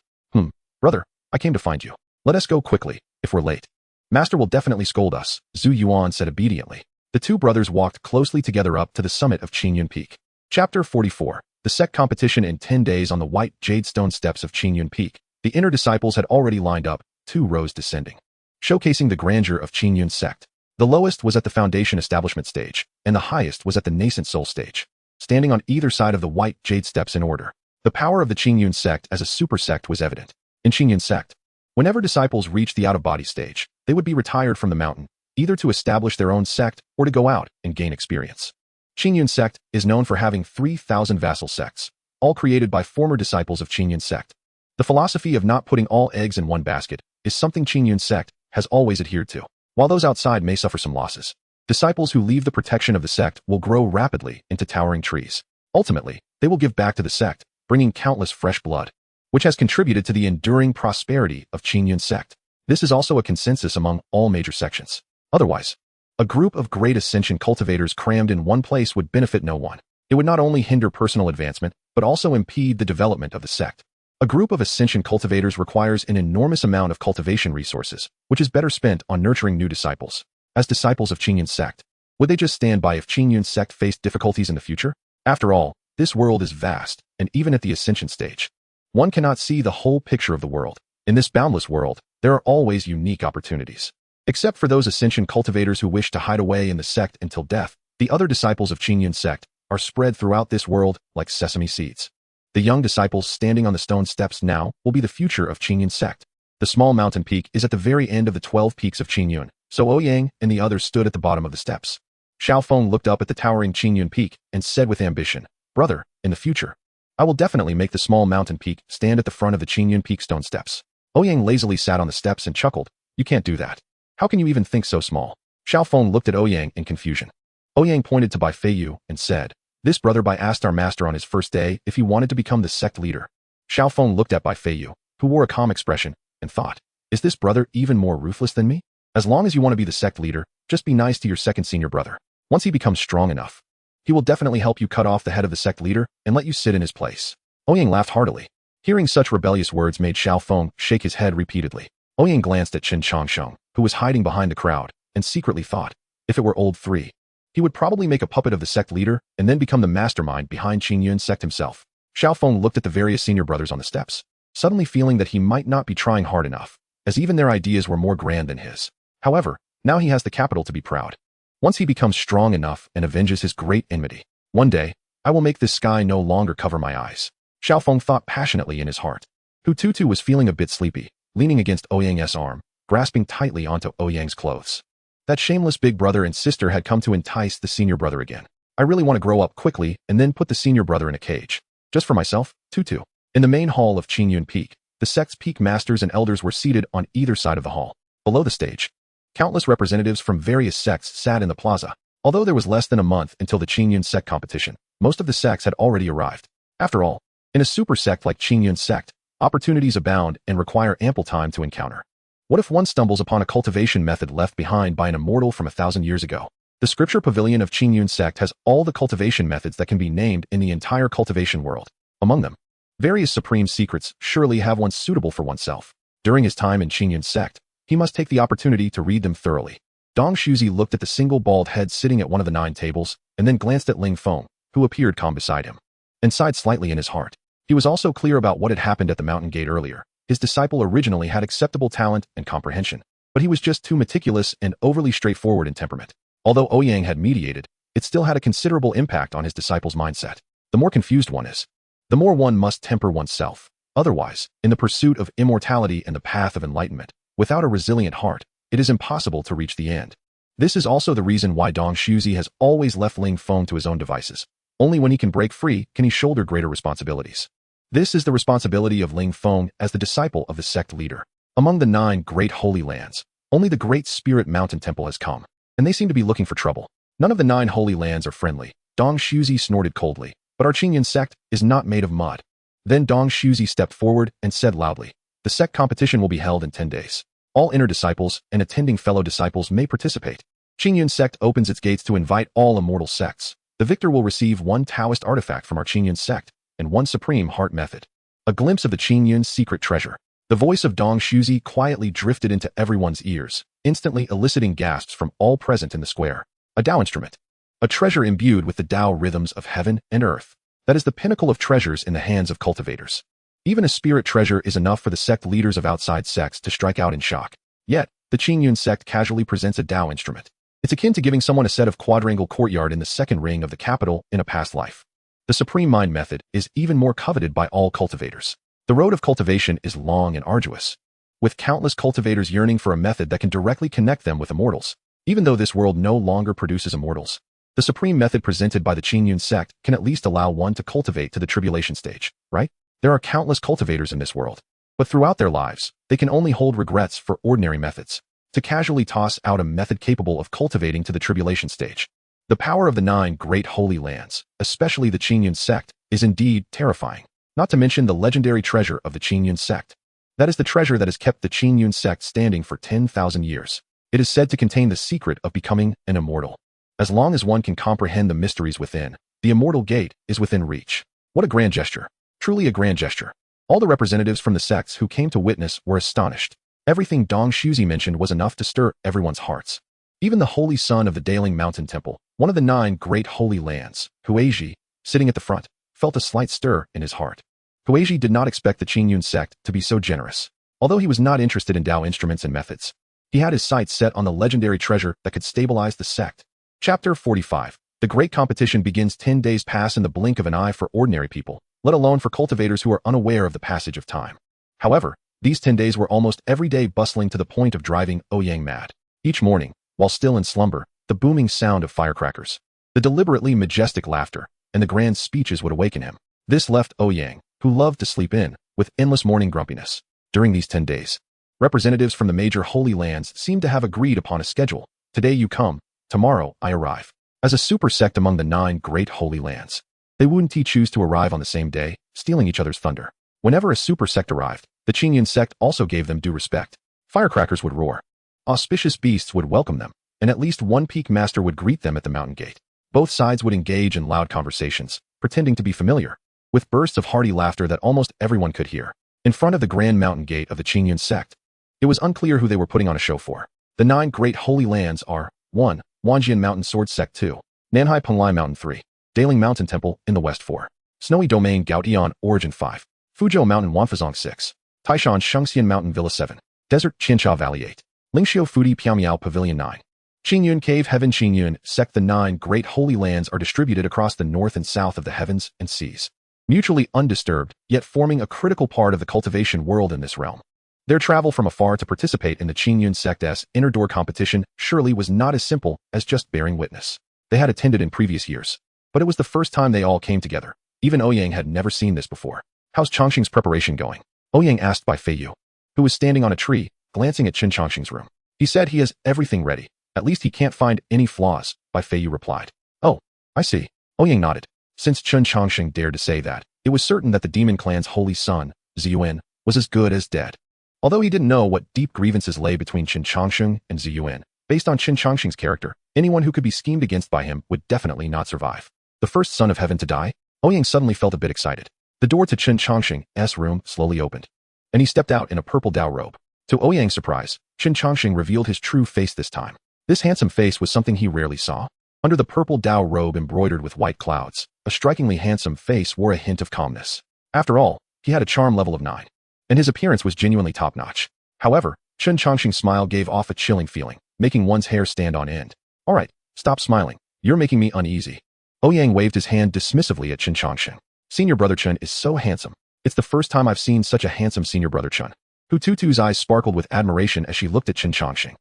Brother, I came to find you. Let us go quickly, if we're late. Master will definitely scold us, Zhu Yuan said obediently. The two brothers walked closely together up to the summit of Qingyun Peak. Chapter 44. The sect competition in 10 days on the white jadestone steps of Qingyun Peak. The inner disciples had already lined up, 2 rows descending, showcasing the grandeur of Qingyun sect. The lowest was at the foundation establishment stage, and the highest was at the nascent soul stage, standing on either side of the white jade steps in order. The power of the Qingyun sect as a super sect was evident. In Qingyun sect, whenever disciples reached the out-of-body stage, they would be retired from the mountain, either to establish their own sect or to go out and gain experience. Qingyun sect is known for having 3,000 vassal sects, all created by former disciples of Qingyun sect. The philosophy of not putting all eggs in one basket is something Qingyun sect has always adhered to. While those outside may suffer some losses, disciples who leave the protection of the sect will grow rapidly into towering trees. Ultimately, they will give back to the sect, bringing countless fresh blood, which has contributed to the enduring prosperity of Qingyun sect. This is also a consensus among all major sections. Otherwise, a group of great ascension cultivators crammed in one place would benefit no one. It would not only hinder personal advancement, but also impede the development of the sect. A group of ascension cultivators requires an enormous amount of cultivation resources, which is better spent on nurturing new disciples. As disciples of Qingyun sect, would they just stand by if Qingyun sect faced difficulties in the future? After all, this world is vast, and even at the ascension stage, one cannot see the whole picture of the world. In this boundless world, there are always unique opportunities. Except for those ascension cultivators who wish to hide away in the sect until death, the other disciples of Qingyun sect are spread throughout this world like sesame seeds. The young disciples standing on the stone steps now will be the future of Qingyun sect. The small mountain peak is at the very end of the 12 peaks of Qingyun, so Ouyang and the others stood at the bottom of the steps. Xiaofeng looked up at the towering Qingyun peak and said with ambition, "Brother, in the future, I will definitely make the small mountain peak stand at the front of the Qingyun peak stone steps." Ouyang lazily sat on the steps and chuckled, "You can't do that. How can you even think so small?" Xiaofeng looked at Ouyang in confusion. Ouyang pointed to Bai Feiyu and said, "This brother Bai asked our master on his first day if he wanted to become the sect leader." Xiaofeng looked at Bai Feiyu, who wore a calm expression, and thought, "Is this brother even more ruthless than me? As long as you want to be the sect leader, just be nice to your second senior brother. Once he becomes strong enough, he will definitely help you cut off the head of the sect leader and let you sit in his place." Ouyang laughed heartily. Hearing such rebellious words made Xiaofeng shake his head repeatedly. Ouyang glanced at Qin Changsheng, who was hiding behind the crowd, and secretly thought, if it were old 3, he would probably make a puppet of the sect leader and then become the mastermind behind Qingyun sect himself. Xiaofeng looked at the various senior brothers on the steps, suddenly feeling that he might not be trying hard enough, as even their ideas were more grand than his. However, now he has the capital to be proud. Once he becomes strong enough and avenges his great enmity, one day, I will make this sky no longer cover my eyes. Xiaofeng thought passionately in his heart. Hu Tutu was feeling a bit sleepy, leaning against Ouyang's arm, grasping tightly onto Ouyang's clothes. That shameless big brother and sister had come to entice the senior brother again. I really want to grow up quickly and then put the senior brother in a cage. Just for myself, Tutu. In the main hall of Qingyun Peak, the sect's peak masters and elders were seated on either side of the hall. Below the stage, countless representatives from various sects sat in the plaza. Although there was less than a month until the Qingyun sect competition, most of the sects had already arrived. After all, in a super sect like Qingyun sect, opportunities abound and require ample time to encounter. What if one stumbles upon a cultivation method left behind by an immortal from 1,000 years ago? The scripture pavilion of Qingyun sect has all the cultivation methods that can be named in the entire cultivation world. Among them, various supreme secrets surely have one suitable for oneself. During his time in Qingyun sect, he must take the opportunity to read them thoroughly. Dong Shuzi looked at the single bald head sitting at one of the 9 tables, and then glanced at Ling Feng, who appeared calm beside him, and sighed slightly in his heart. He was also clear about what had happened at the mountain gate earlier. His disciple originally had acceptable talent and comprehension, but he was just too meticulous and overly straightforward in temperament. Although Ouyang had mediated, it still had a considerable impact on his disciple's mindset. The more confused one is, the more one must temper oneself. Otherwise, in the pursuit of immortality and the path of enlightenment, without a resilient heart, it is impossible to reach the end. This is also the reason why Dong Shuzi has always left Ling Feng to his own devices. Only when he can break free can he shoulder greater responsibilities. This is the responsibility of Ling Feng as the disciple of the sect leader. Among the 9 great holy lands, only the Great Spirit Mountain Temple has come, and they seem to be looking for trouble. None of the 9 holy lands are friendly. Dong Shuzi snorted coldly, but our Qingyun sect is not made of mud. Then Dong Shuzi stepped forward and said loudly, "The sect competition will be held in 10 days. All inner disciples and attending fellow disciples may participate. Qingyun sect opens its gates to invite all immortal sects. The victor will receive one Taoist artifact from our Qingyun sect and one Supreme Heart Method. A glimpse of the Qingyun's secret treasure. The voice of Dong Shuzi quietly drifted into everyone's ears, instantly eliciting gasps from all present in the square. A Tao instrument. A treasure imbued with the Tao rhythms of heaven and earth. That is the pinnacle of treasures in the hands of cultivators. Even a spirit treasure is enough for the sect leaders of outside sects to strike out in shock. Yet, the Qingyun sect casually presents a Tao instrument. It's akin to giving someone a set of quadrangle courtyard in the second ring of the capital in a past life. The Supreme Mind Method is even more coveted by all cultivators. The road of cultivation is long and arduous, with countless cultivators yearning for a method that can directly connect them with immortals. Even though this world no longer produces immortals, the Supreme Method presented by the Qingyun sect can at least allow one to cultivate to the tribulation stage, right? There are countless cultivators in this world, but throughout their lives, they can only hold regrets for ordinary methods. To casually toss out a method capable of cultivating to the tribulation stage. The power of the 9 great holy lands, especially the Qingyun sect, is indeed terrifying. Not to mention the legendary treasure of the Qingyun sect. That is the treasure that has kept the Qingyun sect standing for 10,000 years. It is said to contain the secret of becoming an immortal. As long as one can comprehend the mysteries within, the immortal gate is within reach. What a grand gesture. Truly a grand gesture. All the representatives from the sects who came to witness were astonished. Everything Dong Shuzi mentioned was enough to stir everyone's hearts. Even the holy son of the Daling Mountain Temple, one of the 9 great holy lands, Huizhi, sitting at the front, felt a slight stir in his heart. Huizhi did not expect the Qingyun sect to be so generous. Although he was not interested in Tao instruments and methods, he had his sights set on the legendary treasure that could stabilize the sect. Chapter 45. The great competition begins. 10 days pass in the blink of an eye for ordinary people, let alone for cultivators who are unaware of the passage of time. However, these 10 days were almost every day bustling to the point of driving Ouyang mad. Each morning, while still in slumber, the booming sound of firecrackers, the deliberately majestic laughter, and the grand speeches would awaken him. This left Ouyang, who loved to sleep in, with endless morning grumpiness. During these 10 days, representatives from the major holy lands seemed to have agreed upon a schedule. Today you come, tomorrow I arrive. As a super sect among the 9 great holy lands, they wouldn't choose to arrive on the same day, stealing each other's thunder. Whenever a super sect arrived, the Qingyun sect also gave them due respect. Firecrackers would roar. Auspicious beasts would welcome them, and at least one peak master would greet them at the mountain gate. Both sides would engage in loud conversations, pretending to be familiar, with bursts of hearty laughter that almost everyone could hear. In front of the grand mountain gate of the Qingyun sect, it was unclear who they were putting on a show for. The 9 great holy lands are 1. Wanjian Mountain Sword Sect 2. Nanhai Penglai Mountain 3. Daling Mountain Temple in the west 4. Snowy Domain Gaotian Origin 5. Fuzhou Mountain Wanfazong 6. Taishan Shengxian Mountain Villa 7. Desert Qinsha Valley 8. Lingxiu Fudi Piaomiao Pavilion 9. Qingyun Cave Heaven Qingyun Sect. The 9 great holy lands are distributed across the north and south of the heavens and seas, mutually undisturbed, yet forming a critical part of the cultivation world in this realm. Their travel from afar to participate in the Qingyun sect's inner door competition surely was not as simple as just bearing witness. They had attended in previous years, but it was the first time they all came together. Even Ouyang had never seen this before. How's Chongqing's preparation going? Ouyang asked by Fei Yu, who was standing on a tree, glancing at Qin Chongqing's room. He said he has everything ready. At least he can't find any flaws, Bai Feiyu replied. Oh, I see. Ouyang nodded. Since Qin Chongqing dared to say that, it was certain that the demon clan's holy son, Ziyuan, was as good as dead. Although he didn't know what deep grievances lay between Qin Chongqing and Ziyuan, based on Qin Chongqing's character, anyone who could be schemed against by him would definitely not survive. The first son of heaven to die? Ouyang suddenly felt a bit excited. The door to Qin Chongqing's room slowly opened, and he stepped out in a purple Dao robe. To Ouyang's surprise, Qin Chongqing revealed his true face this time. This handsome face was something he rarely saw. Under the purple Dao robe embroidered with white clouds, a strikingly handsome face wore a hint of calmness. After all, he had a charm level of 9, and his appearance was genuinely top-notch. However, Qin Chongqing's smile gave off a chilling feeling, making one's hair stand on end. All right, stop smiling. You're making me uneasy. Ouyang waved his hand dismissively at Qin Chongqing. Senior brother Qin is so handsome. It's the first time I've seen such a handsome senior brother Qin. Hu Tutu's eyes sparkled with admiration as she looked at Qin Chongqing.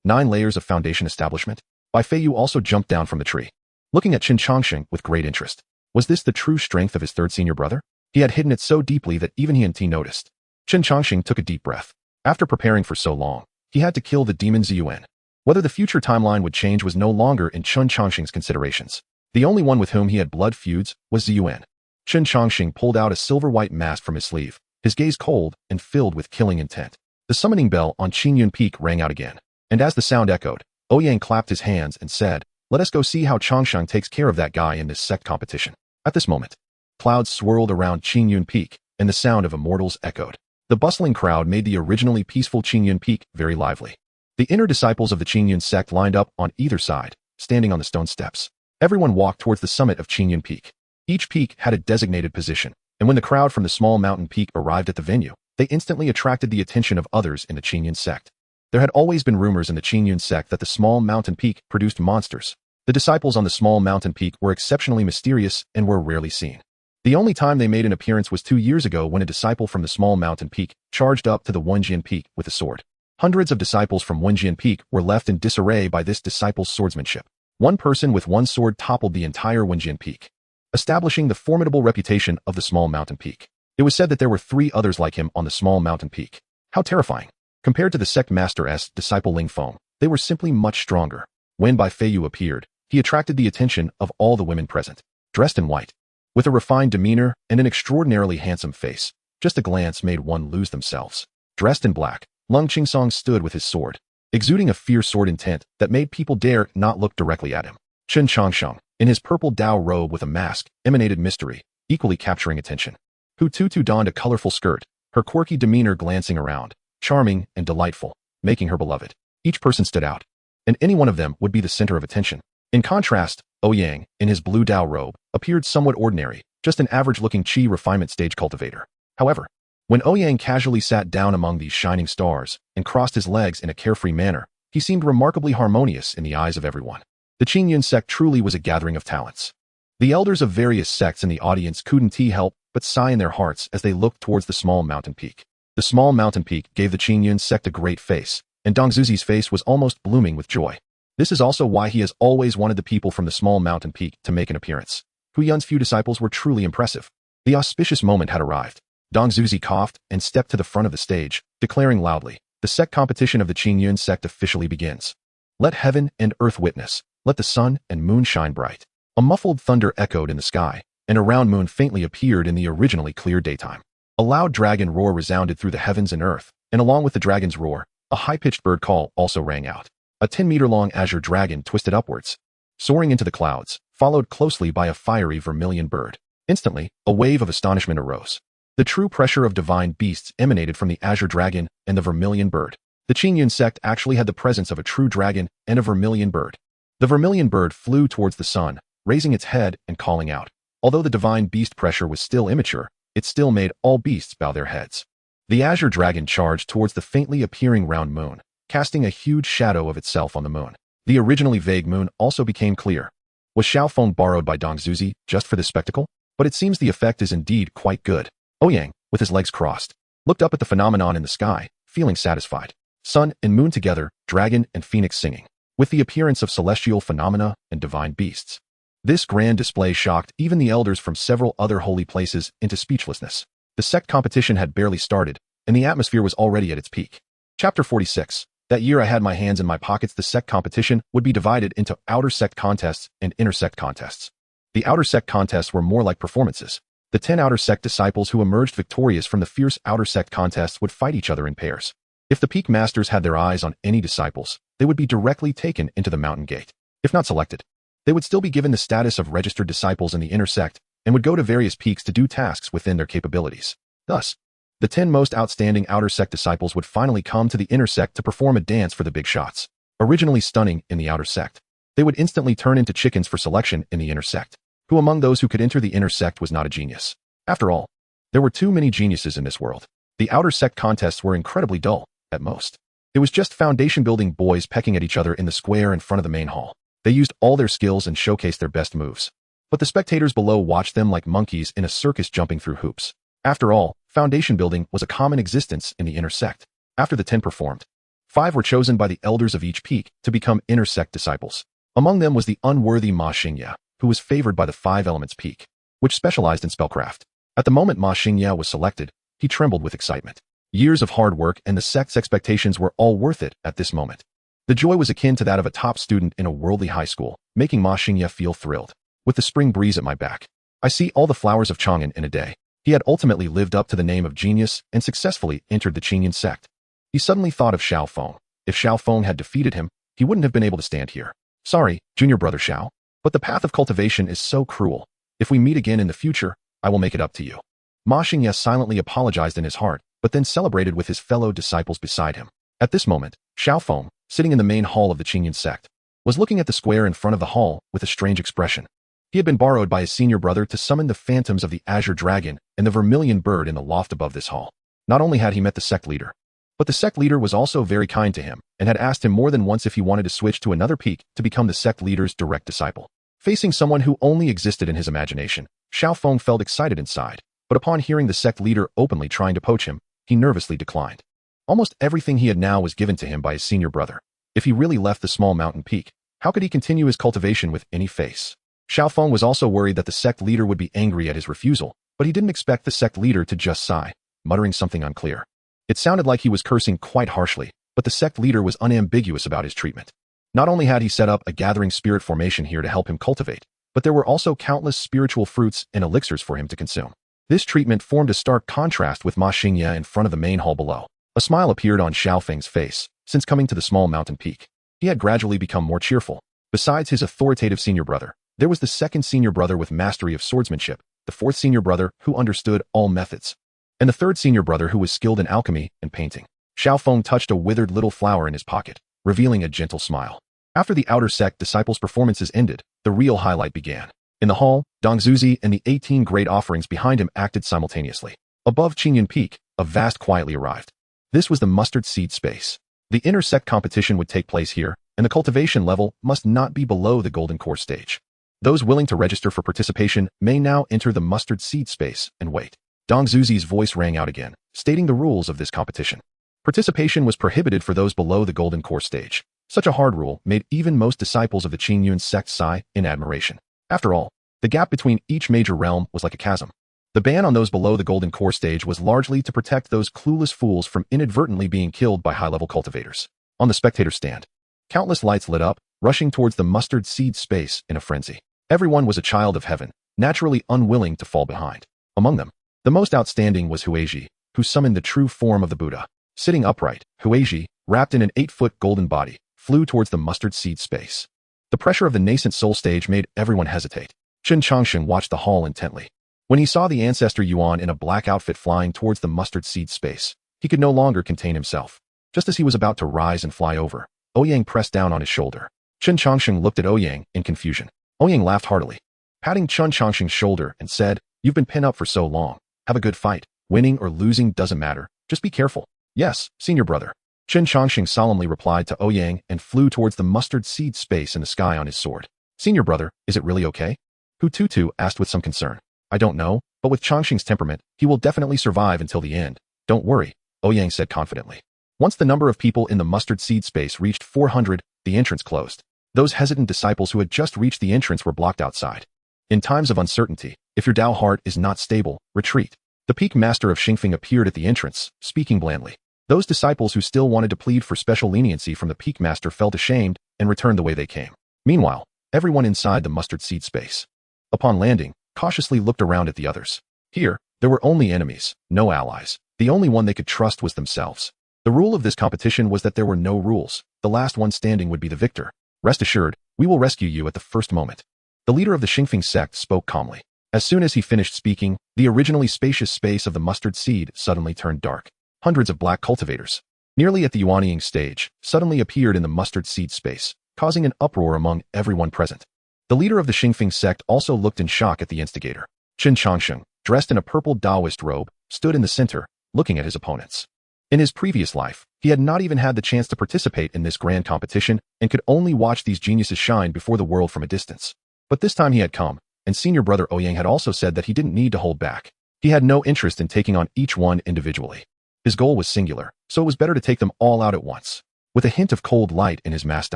9 layers of foundation establishment? Bai Feiyu also jumped down from the tree, looking at Qin Chongqing with great interest. Was this the true strength of his third senior brother? He had hidden it so deeply that even he and T noticed. Qin Chongqing took a deep breath. After preparing for so long, he had to kill the demon Ziyuan. Whether the future timeline would change was no longer in Qin Chongqing's considerations. The only one with whom he had blood feuds was Ziyuan. Qin Chongqing pulled out a silver-white mask from his sleeve, his gaze cold and filled with killing intent. The The summoning bell on Qingyun Peak rang out again, and as the sound echoed, Ouyang clapped his hands and said, "Let us go see how Changshan takes care of that guy in this sect competition." At this moment, clouds swirled around Qingyun Peak, and the sound of immortals echoed. The bustling crowd made the originally peaceful Qingyun Peak very lively. The inner disciples of the Qingyun sect lined up on either side, standing on the stone steps. Everyone walked towards the summit of Qingyun Peak. Each peak had a designated position, and when the crowd from the small mountain peak arrived at the venue, they instantly attracted the attention of others in the Qingyun sect. There had always been rumors in the Qingyun sect that the small mountain peak produced monsters. The disciples on the small mountain peak were exceptionally mysterious and were rarely seen. The only time they made an appearance was 2 years ago when a disciple from the small mountain peak charged up to the Wenjian Peak with a sword. Hundreds of disciples from Wenjian Peak were left in disarray by this disciple's swordsmanship. One person with one sword toppled the entire Wenjian Peak, establishing the formidable reputation of the small mountain peak. It was said that there were 3 others like him on the small mountain peak. How terrifying! Compared to the sect master's disciple Ling Feng, they were simply much stronger. When Bai Feiyu appeared, he attracted the attention of all the women present. Dressed in white, with a refined demeanor and an extraordinarily handsome face, just a glance made one lose themselves. Dressed in black, Lung Qingsong stood with his sword, exuding a fierce sword intent that made people dare not look directly at him. Chen Changsheng, in his purple Dao robe with a mask, emanated mystery, equally capturing attention. Hu Tutu donned a colorful skirt, her quirky demeanor glancing around, charming and delightful, making her beloved. Each person stood out, and any one of them would be the center of attention. In contrast, Ouyang, in his blue Dao robe, appeared somewhat ordinary, just an average-looking Qi refinement stage cultivator. However, when Ouyang casually sat down among these shining stars and crossed his legs in a carefree manner, he seemed remarkably harmonious in the eyes of everyone. The Qingyun sect truly was a gathering of talents. The elders of various sects in the audience couldn't help but sigh in their hearts as they looked towards the small mountain peak. The small mountain peak gave the Qingyun sect a great face, and Dong Zuzi's face was almost blooming with joy. This is also why he has always wanted the people from the small mountain peak to make an appearance. Hu Yun's few disciples were truly impressive. The auspicious moment had arrived. Dong Zuzi coughed and stepped to the front of the stage, declaring loudly, "The sect competition of the Qingyun sect officially begins. Let heaven and earth witness, let the sun and moon shine bright." A muffled thunder echoed in the sky, and a round moon faintly appeared in the originally clear daytime. A loud dragon roar resounded through the heavens and earth, and along with the dragon's roar, a high-pitched bird call also rang out. A 10-meter-long azure dragon twisted upwards, soaring into the clouds, followed closely by a fiery vermilion bird. Instantly, a wave of astonishment arose. The true pressure of divine beasts emanated from the azure dragon and the vermilion bird. The Qingyun sect actually had the presence of a true dragon and a vermilion bird. The vermilion bird flew towards the sun, raising its head and calling out. Although the divine beast pressure was still immature, it still made all beasts bow their heads. The azure dragon charged towards the faintly appearing round moon, casting a huge shadow of itself on the moon. The originally vague moon also became clear. Was Xiaofeng borrowed by Dong Zuzi just for this spectacle? But it seems the effect is indeed quite good. Ouyang, with his legs crossed, looked up at the phenomenon in the sky, feeling satisfied. Sun and moon together, dragon and phoenix singing, with the appearance of celestial phenomena and divine beasts. This grand display shocked even the elders from several other holy places into speechlessness. The sect competition had barely started, and the atmosphere was already at its peak. Chapter 46. That year I had my hands in my pockets. The sect competition would be divided into outer sect contests and inner sect contests. The outer sect contests were more like performances. The 10 outer sect disciples who emerged victorious from the fierce outer sect contests would fight each other in pairs. If the peak masters had their eyes on any disciples, they would be directly taken into the mountain gate. If not selected, they would still be given the status of registered disciples in the inner sect and would go to various peaks to do tasks within their capabilities. Thus, the 10 most outstanding outer sect disciples would finally come to the inner sect to perform a dance for the big shots. Originally stunning in the outer sect, they would instantly turn into chickens for selection in the inner sect. Who among those who could enter the inner sect was not a genius? After all, there were too many geniuses in this world. The outer sect contests were incredibly dull, at most. It was just foundation-building boys pecking at each other in the square in front of the main hall. They used all their skills and showcased their best moves. But the spectators below watched them like monkeys in a circus jumping through hoops. After all, foundation building was a common existence in the inner sect. After the 10 performed, 5 were chosen by the elders of each peak to become inner sect disciples. Among them was the unworthy Ma Xingye, who was favored by the 5 Elements peak, which specialized in spellcraft. At the moment Ma Xingye was selected, he trembled with excitement. Years of hard work and the sect's expectations were all worth it at this moment. The joy was akin to that of a top student in a worldly high school, making Ma Xingye feel thrilled. With the spring breeze at my back, I see all the flowers of Chang'an in a day. He had ultimately lived up to the name of genius and successfully entered the Qingyun sect. He suddenly thought of Xiao Feng. If Xiao Feng had defeated him, he wouldn't have been able to stand here. Sorry, junior brother Xiao, but the path of cultivation is so cruel. If we meet again in the future, I will make it up to you. Ma Xingye silently apologized in his heart, but then celebrated with his fellow disciples beside him. At this moment, Xiao Feng, sitting in the main hall of the Qingyun sect, was looking at the square in front of the hall with a strange expression. He had been borrowed by his senior brother to summon the phantoms of the Azure Dragon and the Vermilion Bird in the loft above this hall. Not only had he met the sect leader, but the sect leader was also very kind to him and had asked him more than once if he wanted to switch to another peak to become the sect leader's direct disciple. Facing someone who only existed in his imagination, Xiao Feng felt excited inside, but upon hearing the sect leader openly trying to poach him, he nervously declined. Almost everything he had now was given to him by his senior brother. If he really left the small mountain peak, how could he continue his cultivation with any face? Xiao Feng was also worried that the sect leader would be angry at his refusal, but he didn't expect the sect leader to just sigh, muttering something unclear. It sounded like he was cursing quite harshly, but the sect leader was unambiguous about his treatment. Not only had he set up a gathering spirit formation here to help him cultivate, but there were also countless spiritual fruits and elixirs for him to consume. This treatment formed a stark contrast with Ma Xingye in front of the main hall below. A smile appeared on Xiao Feng's face. Since coming to the small mountain peak, he had gradually become more cheerful. Besides his authoritative senior brother, there was the second senior brother with mastery of swordsmanship, the fourth senior brother who understood all methods, and the third senior brother who was skilled in alchemy and painting. Xiao Feng touched a withered little flower in his pocket, revealing a gentle smile. After the outer sect disciples' performances ended, the real highlight began. In the hall, Dong Zuzi and the 18 great offerings behind him acted simultaneously. Above Qingyun Peak, a vast quietly arrived. This was the mustard seed space. The inner sect competition would take place here, and the cultivation level must not be below the golden core stage. Those willing to register for participation may now enter the mustard seed space and wait. Dong Zuzi's voice rang out again, stating the rules of this competition. Participation was prohibited for those below the golden core stage. Such a hard rule made even most disciples of the Qingyun sect sigh in admiration. After all, the gap between each major realm was like a chasm. The ban on those below the golden core stage was largely to protect those clueless fools from inadvertently being killed by high-level cultivators. On the spectator stand, countless lights lit up, rushing towards the mustard seed space in a frenzy. Everyone was a child of heaven, naturally unwilling to fall behind. Among them, the most outstanding was Huizhi, who summoned the true form of the Buddha. Sitting upright, Huizhi, wrapped in an 8-foot golden body, flew towards the mustard seed space. The pressure of the nascent soul stage made everyone hesitate. Chen Changsheng watched the hall intently. When he saw the ancestor Yuan in a black outfit flying towards the mustard seed space, he could no longer contain himself. Just as he was about to rise and fly over, Ouyang pressed down on his shoulder. Chen Changsheng looked at Ouyang in confusion. Ouyang laughed heartily, patting Chen Changsheng's shoulder and said, "You've been pinned up for so long. Have a good fight. Winning or losing doesn't matter. Just be careful." "Yes, senior brother." Chen Changsheng solemnly replied to Ouyang and flew towards the mustard seed space in the sky on his sword. "Senior brother, is it really okay?" Hu Tutu asked with some concern. "I don't know, but with Changsheng's temperament, he will definitely survive until the end. Don't worry," Ouyang said confidently. Once the number of people in the mustard seed space reached 400, the entrance closed. Those hesitant disciples who had just reached the entrance were blocked outside. In times of uncertainty, if your Dao heart is not stable, retreat. The peak master of Xingfeng appeared at the entrance, speaking blandly. Those disciples who still wanted to plead for special leniency from the peak master felt ashamed and returned the way they came. Meanwhile, everyone inside the mustard seed space, upon landing, cautiously looked around at the others. Here, there were only enemies, no allies. The only one they could trust was themselves. The rule of this competition was that there were no rules. The last one standing would be the victor. "Rest assured, we will rescue you at the first moment." The leader of the Xingfeng sect spoke calmly. As soon as he finished speaking, the originally spacious space of the mustard seed suddenly turned dark. Hundreds of black cultivators, nearly at the Yuanying stage, suddenly appeared in the mustard seed space, causing an uproar among everyone present. The leader of the Xingfeng sect also looked in shock at the instigator. Chen Changsheng, dressed in a purple Taoist robe, stood in the center, looking at his opponents. In his previous life, he had not even had the chance to participate in this grand competition and could only watch these geniuses shine before the world from a distance. But this time he had come, and senior brother Ouyang had also said that he didn't need to hold back. He had no interest in taking on each one individually. His goal was singular, so it was better to take them all out at once. With a hint of cold light in his masked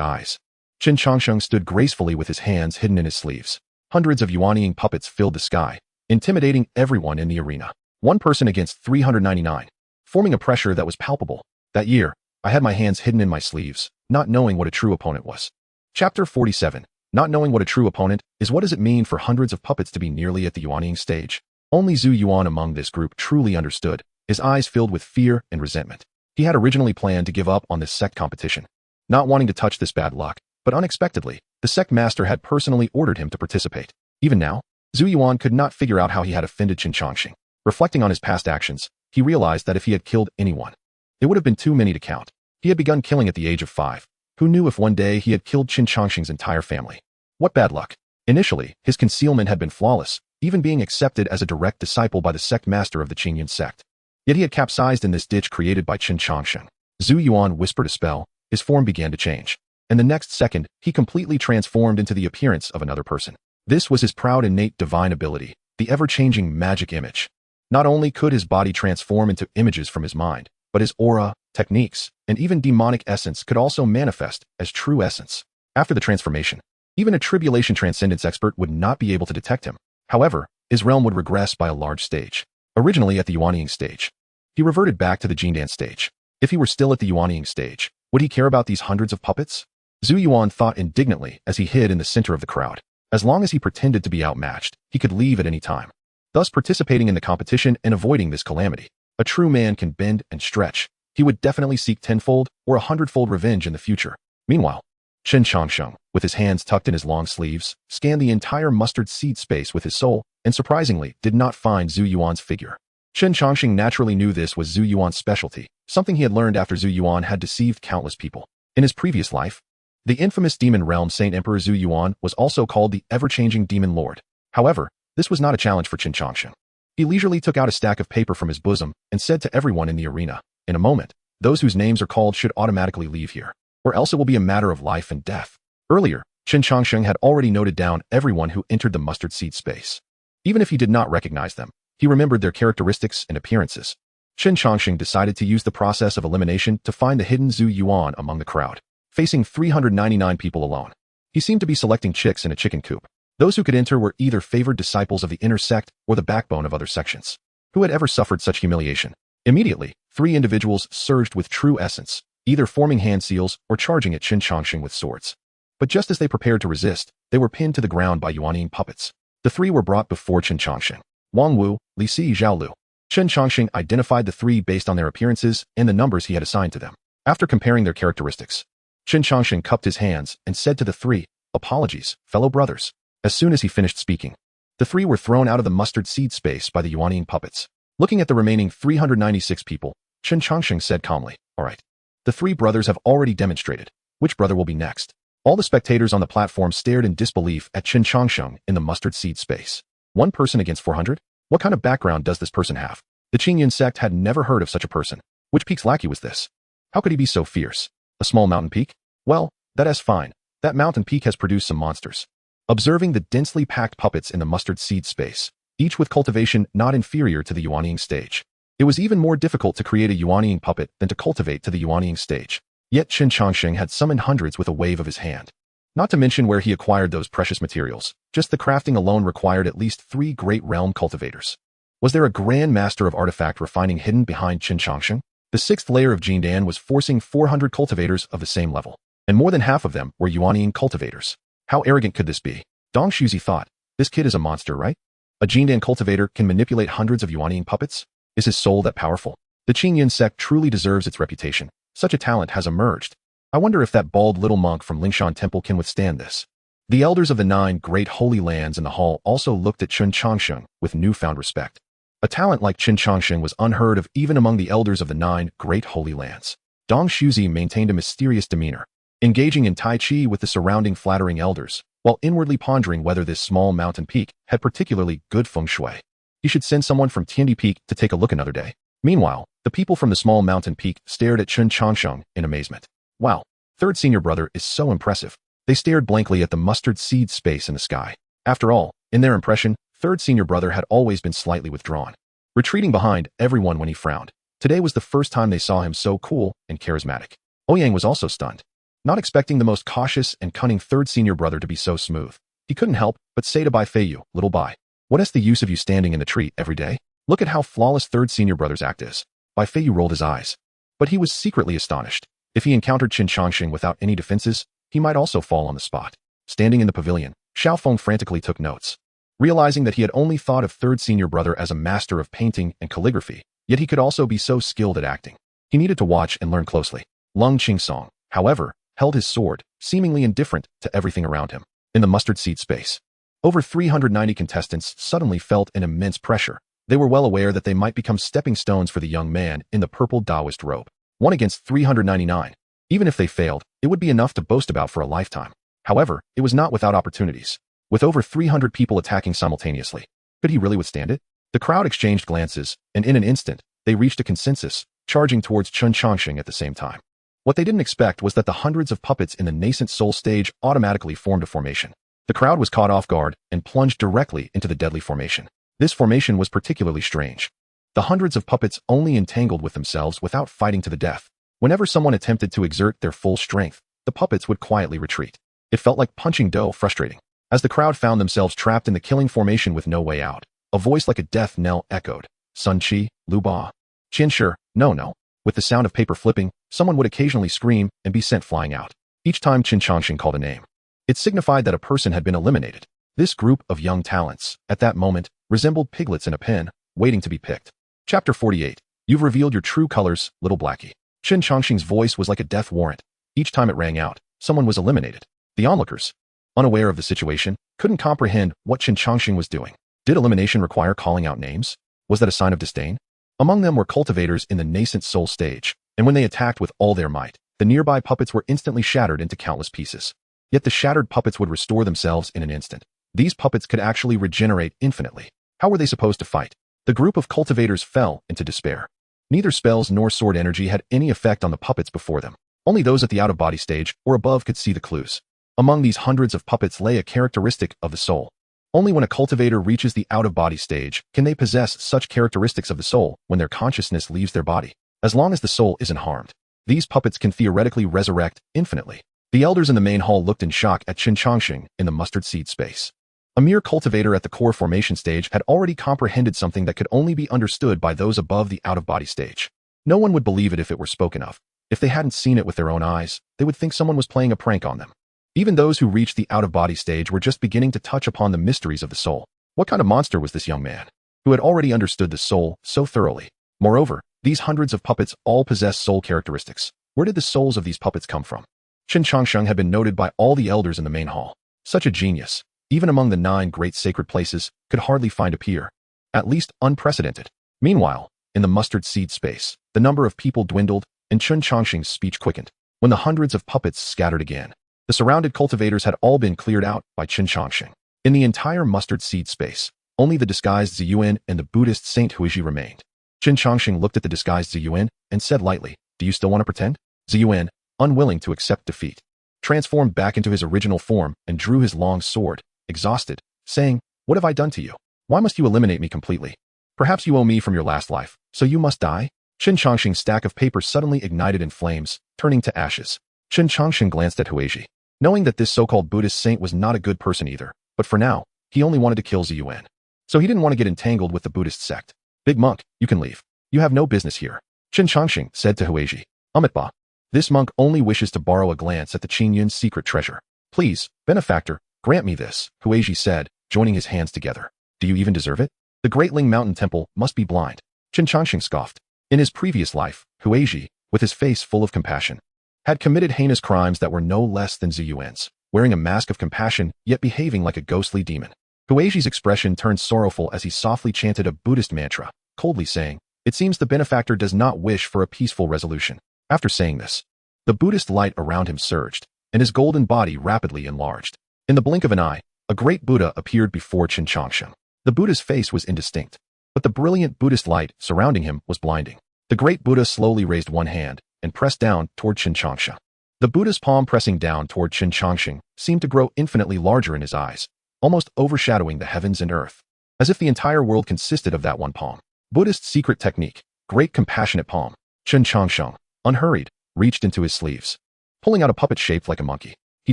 eyes, Chen Changsheng stood gracefully with his hands hidden in his sleeves. Hundreds of Yuanying puppets filled the sky, intimidating everyone in the arena. One person against 399, forming a pressure that was palpable. That year, I had my hands hidden in my sleeves, not knowing what a true opponent was. Chapter 47. Not knowing what a true opponent is. What does it mean for hundreds of puppets to be nearly at the Yuanying stage? Only Zhu Yuan among this group truly understood, his eyes filled with fear and resentment. He had originally planned to give up on this sect competition, not wanting to touch this bad luck, but unexpectedly, the sect master had personally ordered him to participate. Even now, Zhu Yuan could not figure out how he had offended Qin Changxing. Reflecting on his past actions, he realized that if he had killed anyone, it would have been too many to count. He had begun killing at the age of 5. Who knew if one day he had killed Qin Changxing's entire family? What bad luck. Initially, his concealment had been flawless, even being accepted as a direct disciple by the sect master of the Qingyun sect. Yet he had capsized in this ditch created by Qin Changxing. Zhu Yuan whispered a spell, his form began to change. And the next second, he completely transformed into the appearance of another person. This was his proud innate divine ability, the ever-changing magic image. Not only could his body transform into images from his mind, but his aura, techniques, and even demonic essence could also manifest as true essence. After the transformation, even a tribulation transcendence expert would not be able to detect him. However, his realm would regress by a large stage. Originally at the Yuanying stage, he reverted back to the Jindan stage. If he were still at the Yuanying stage, would he care about these hundreds of puppets? Zhu Yuan thought indignantly as he hid in the center of the crowd. As long as he pretended to be outmatched, he could leave at any time, thus participating in the competition and avoiding this calamity. A true man can bend and stretch. He would definitely seek tenfold or 100-fold revenge in the future. Meanwhile, Qin Changxing, with his hands tucked in his long sleeves, scanned the entire mustard seed space with his soul, and surprisingly did not find Zhu Yuan's figure. Qin Changxing naturally knew this was Zhu Yuan's specialty, something he had learned after Zhu Yuan had deceived countless people. In his previous life, the infamous demon realm Saint Emperor Zhu Yuan was also called the ever-changing demon lord. However, this was not a challenge for Qin Changxing. He leisurely took out a stack of paper from his bosom and said to everyone in the arena, "In a moment, those whose names are called should automatically leave here, or else it will be a matter of life and death." Earlier, Qin Changxing had already noted down everyone who entered the mustard seed space. Even if he did not recognize them, he remembered their characteristics and appearances. Qin Changxing decided to use the process of elimination to find the hidden Zhu Yuan among the crowd. Facing 399 people alone, he seemed to be selecting chicks in a chicken coop. Those who could enter were either favored disciples of the inner sect or the backbone of other sections. Who had ever suffered such humiliation? Immediately, 3 individuals surged with true essence, either forming hand seals or charging at Qin Changxing with swords. But just as they prepared to resist, they were pinned to the ground by Yuanying puppets. The 3 were brought before Qin Changxing. Wang Wu, Li Si, Zhao Lu. Qin Changxing identified the 3 based on their appearances and the numbers he had assigned to them. After comparing their characteristics, Qin Changxing cupped his hands and said to the 3, "Apologies, fellow brothers." As soon as he finished speaking, the 3 were thrown out of the mustard seed space by the Yuanying puppets. Looking at the remaining 396 people, Qin Changxing said calmly, "All right. The 3 brothers have already demonstrated. Which brother will be next?" All the spectators on the platform stared in disbelief at Qin Changxing in the mustard seed space. 1 person against 400? What kind of background does this person have? The Qingyun sect had never heard of such a person. Which peak's lackey was this? How could he be so fierce? A small mountain peak? Well, that's fine. That mountain peak has produced some monsters. Observing the densely packed puppets in the mustard seed space, each with cultivation not inferior to the Yuanying stage. It was even more difficult to create a Yuanying puppet than to cultivate to the Yuanying stage. Yet Qin Changxing had summoned hundreds with a wave of his hand. Not to mention where he acquired those precious materials. Just the crafting alone required at least 3 great realm cultivators. Was there a grand master of artifact refining hidden behind Qin Changxing? The 6th layer of Jindan was forcing 400 cultivators of the same level, and more than half of them were Yuanying cultivators. How arrogant could this be? Dong Shuzi thought, this kid is a monster, right? A Jindan cultivator can manipulate hundreds of Yuanying puppets? Is his soul that powerful? The Qingyun sect truly deserves its reputation. Such a talent has emerged. I wonder if that bald little monk from Lingshan Temple can withstand this. The elders of the 9 great holy lands in the hall also looked at Qin Changxing with newfound respect. A talent like Qin Changxing was unheard of even among the elders of the 9 great holy lands. Dong Shuzi maintained a mysterious demeanor, engaging in Tai Chi with the surrounding flattering elders, while inwardly pondering whether this small mountain peak had particularly good feng shui. He should send someone from Tiandi Peak to take a look another day. Meanwhile, the people from the small mountain peak stared at Qin Changxing in amazement. Wow, 3rd senior brother is so impressive. They stared blankly at the mustard seed space in the sky. After all, in their impression, 3rd senior brother had always been slightly withdrawn, retreating behind everyone when he frowned. Today was the first time they saw him so cool and charismatic. Ouyang was also stunned, not expecting the most cautious and cunning 3rd senior brother to be so smooth. He couldn't help but say to Bai Feiyu, "Little Bai, what is the use of you standing in the tree every day? Look at how flawless 3rd senior brother's act is." Bai Feiyu rolled his eyes, but he was secretly astonished. If he encountered Qin Changxing without any defenses, he might also fall on the spot. Standing in the pavilion, Xiao Feng frantically took notes. Realizing that he had only thought of 3rd senior brother as a master of painting and calligraphy, yet he could also be so skilled at acting. He needed to watch and learn closely. Lung Qingsong, however, held his sword, seemingly indifferent to everything around him. In the mustard seed space, over 390 contestants suddenly felt an immense pressure. They were well aware that they might become stepping stones for the young man in the purple Taoist robe. 1 against 399. Even if they failed, it would be enough to boast about for a lifetime. However, it was not without opportunities. With over 300 people attacking simultaneously, could he really withstand it? The crowd exchanged glances, and in an instant, they reached a consensus, charging towards Chen Chongqing at the same time. What they didn't expect was that the hundreds of puppets in the nascent soul stage automatically formed a formation. The crowd was caught off guard and plunged directly into the deadly formation. This formation was particularly strange. The hundreds of puppets only entangled with themselves without fighting to the death. Whenever someone attempted to exert their full strength, the puppets would quietly retreat. It felt like punching dough, frustrating. As the crowd found themselves trapped in the killing formation with no way out, a voice like a death knell echoed. Sun Qi, Lu Ba. Qian Shi, no. With the sound of paper flipping, someone would occasionally scream and be sent flying out. Each time Chen Chongqing called a name, it signified that a person had been eliminated. This group of young talents, at that moment, resembled piglets in a pen, waiting to be picked. Chapter 48. You've revealed your true colors, little Blackie. Chen Chongqing's voice was like a death warrant. Each time it rang out, someone was eliminated. The onlookers, unaware of the situation, couldn't comprehend what Chen Chongqing was doing. Did elimination require calling out names? Was that a sign of disdain? Among them were cultivators in the nascent soul stage, and when they attacked with all their might, the nearby puppets were instantly shattered into countless pieces. Yet the shattered puppets would restore themselves in an instant. These puppets could actually regenerate infinitely. How were they supposed to fight? The group of cultivators fell into despair. Neither spells nor sword energy had any effect on the puppets before them. Only those at the out-of-body stage or above could see the clues. Among these hundreds of puppets lay a characteristic of the soul. Only when a cultivator reaches the out-of-body stage can they possess such characteristics of the soul when their consciousness leaves their body. As long as the soul isn't harmed, these puppets can theoretically resurrect infinitely. The elders in the main hall looked in shock at Chen Chongqing in the mustard seed space. A mere cultivator at the core formation stage had already comprehended something that could only be understood by those above the out-of-body stage. No one would believe it if it were spoken of. If they hadn't seen it with their own eyes, they would think someone was playing a prank on them. Even those who reached the out-of-body stage were just beginning to touch upon the mysteries of the soul. What kind of monster was this young man, who had already understood the soul so thoroughly? Moreover, these hundreds of puppets all possess soul characteristics. Where did the souls of these puppets come from? Chen Chongqing had been noted by all the elders in the main hall. Such a genius, even among the 9 great sacred places, could hardly find a peer. At least unprecedented. Meanwhile, in the mustard seed space, the number of people dwindled, and Chen Chongqing's speech quickened. When the hundreds of puppets scattered again, the surrounded cultivators had all been cleared out by Chen Chongqing. In the entire mustard seed space, only the disguised Ziyuan and the Buddhist Saint Huiji remained. Chen Chongqing looked at the disguised Ziyuan and said lightly, "Do you still want to pretend?" Ziyuan, unwilling to accept defeat, transformed back into his original form and drew his long sword, exhausted, saying, "What have I done to you? Why must you eliminate me completely? Perhaps you owe me from your last life, so you must die?" Chen Chongqing's stack of paper suddenly ignited in flames, turning to ashes. Chen Chongqing glanced at Huiji, knowing that this so-called Buddhist saint was not a good person either, but for now, he only wanted to kill Ziyuan. So he didn't want to get entangled with the Buddhist sect. "Big monk, you can leave. You have no business here," Chen Chongqing said to Huiji. "Amitba. This monk only wishes to borrow a glance at the Qingyun's secret treasure. Please, benefactor, grant me this," Huiji said, joining his hands together. "Do you even deserve it? The Great Ling Mountain Temple must be blind." Chen Chongqing scoffed. In his previous life, Huiji, with his face full of compassion, had committed heinous crimes that were no less than Ziyuan's, wearing a mask of compassion yet behaving like a ghostly demon. Huiji's expression turned sorrowful as he softly chanted a Buddhist mantra, coldly saying, "It seems the benefactor does not wish for a peaceful resolution." After saying this, the Buddhist light around him surged, and his golden body rapidly enlarged. In the blink of an eye, a great Buddha appeared before Chen Chongqing. The Buddha's face was indistinct, but the brilliant Buddhist light surrounding him was blinding. The great Buddha slowly raised one hand and pressed down toward Chen Chongqing. The Buddha's palm pressing down toward Chen Chongqing seemed to grow infinitely larger in his eyes, almost overshadowing the heavens and earth, as if the entire world consisted of that one palm. Buddhist secret technique, great compassionate palm. Chen Chongqing, unhurried, reached into his sleeves. Pulling out a puppet shaped like a monkey, he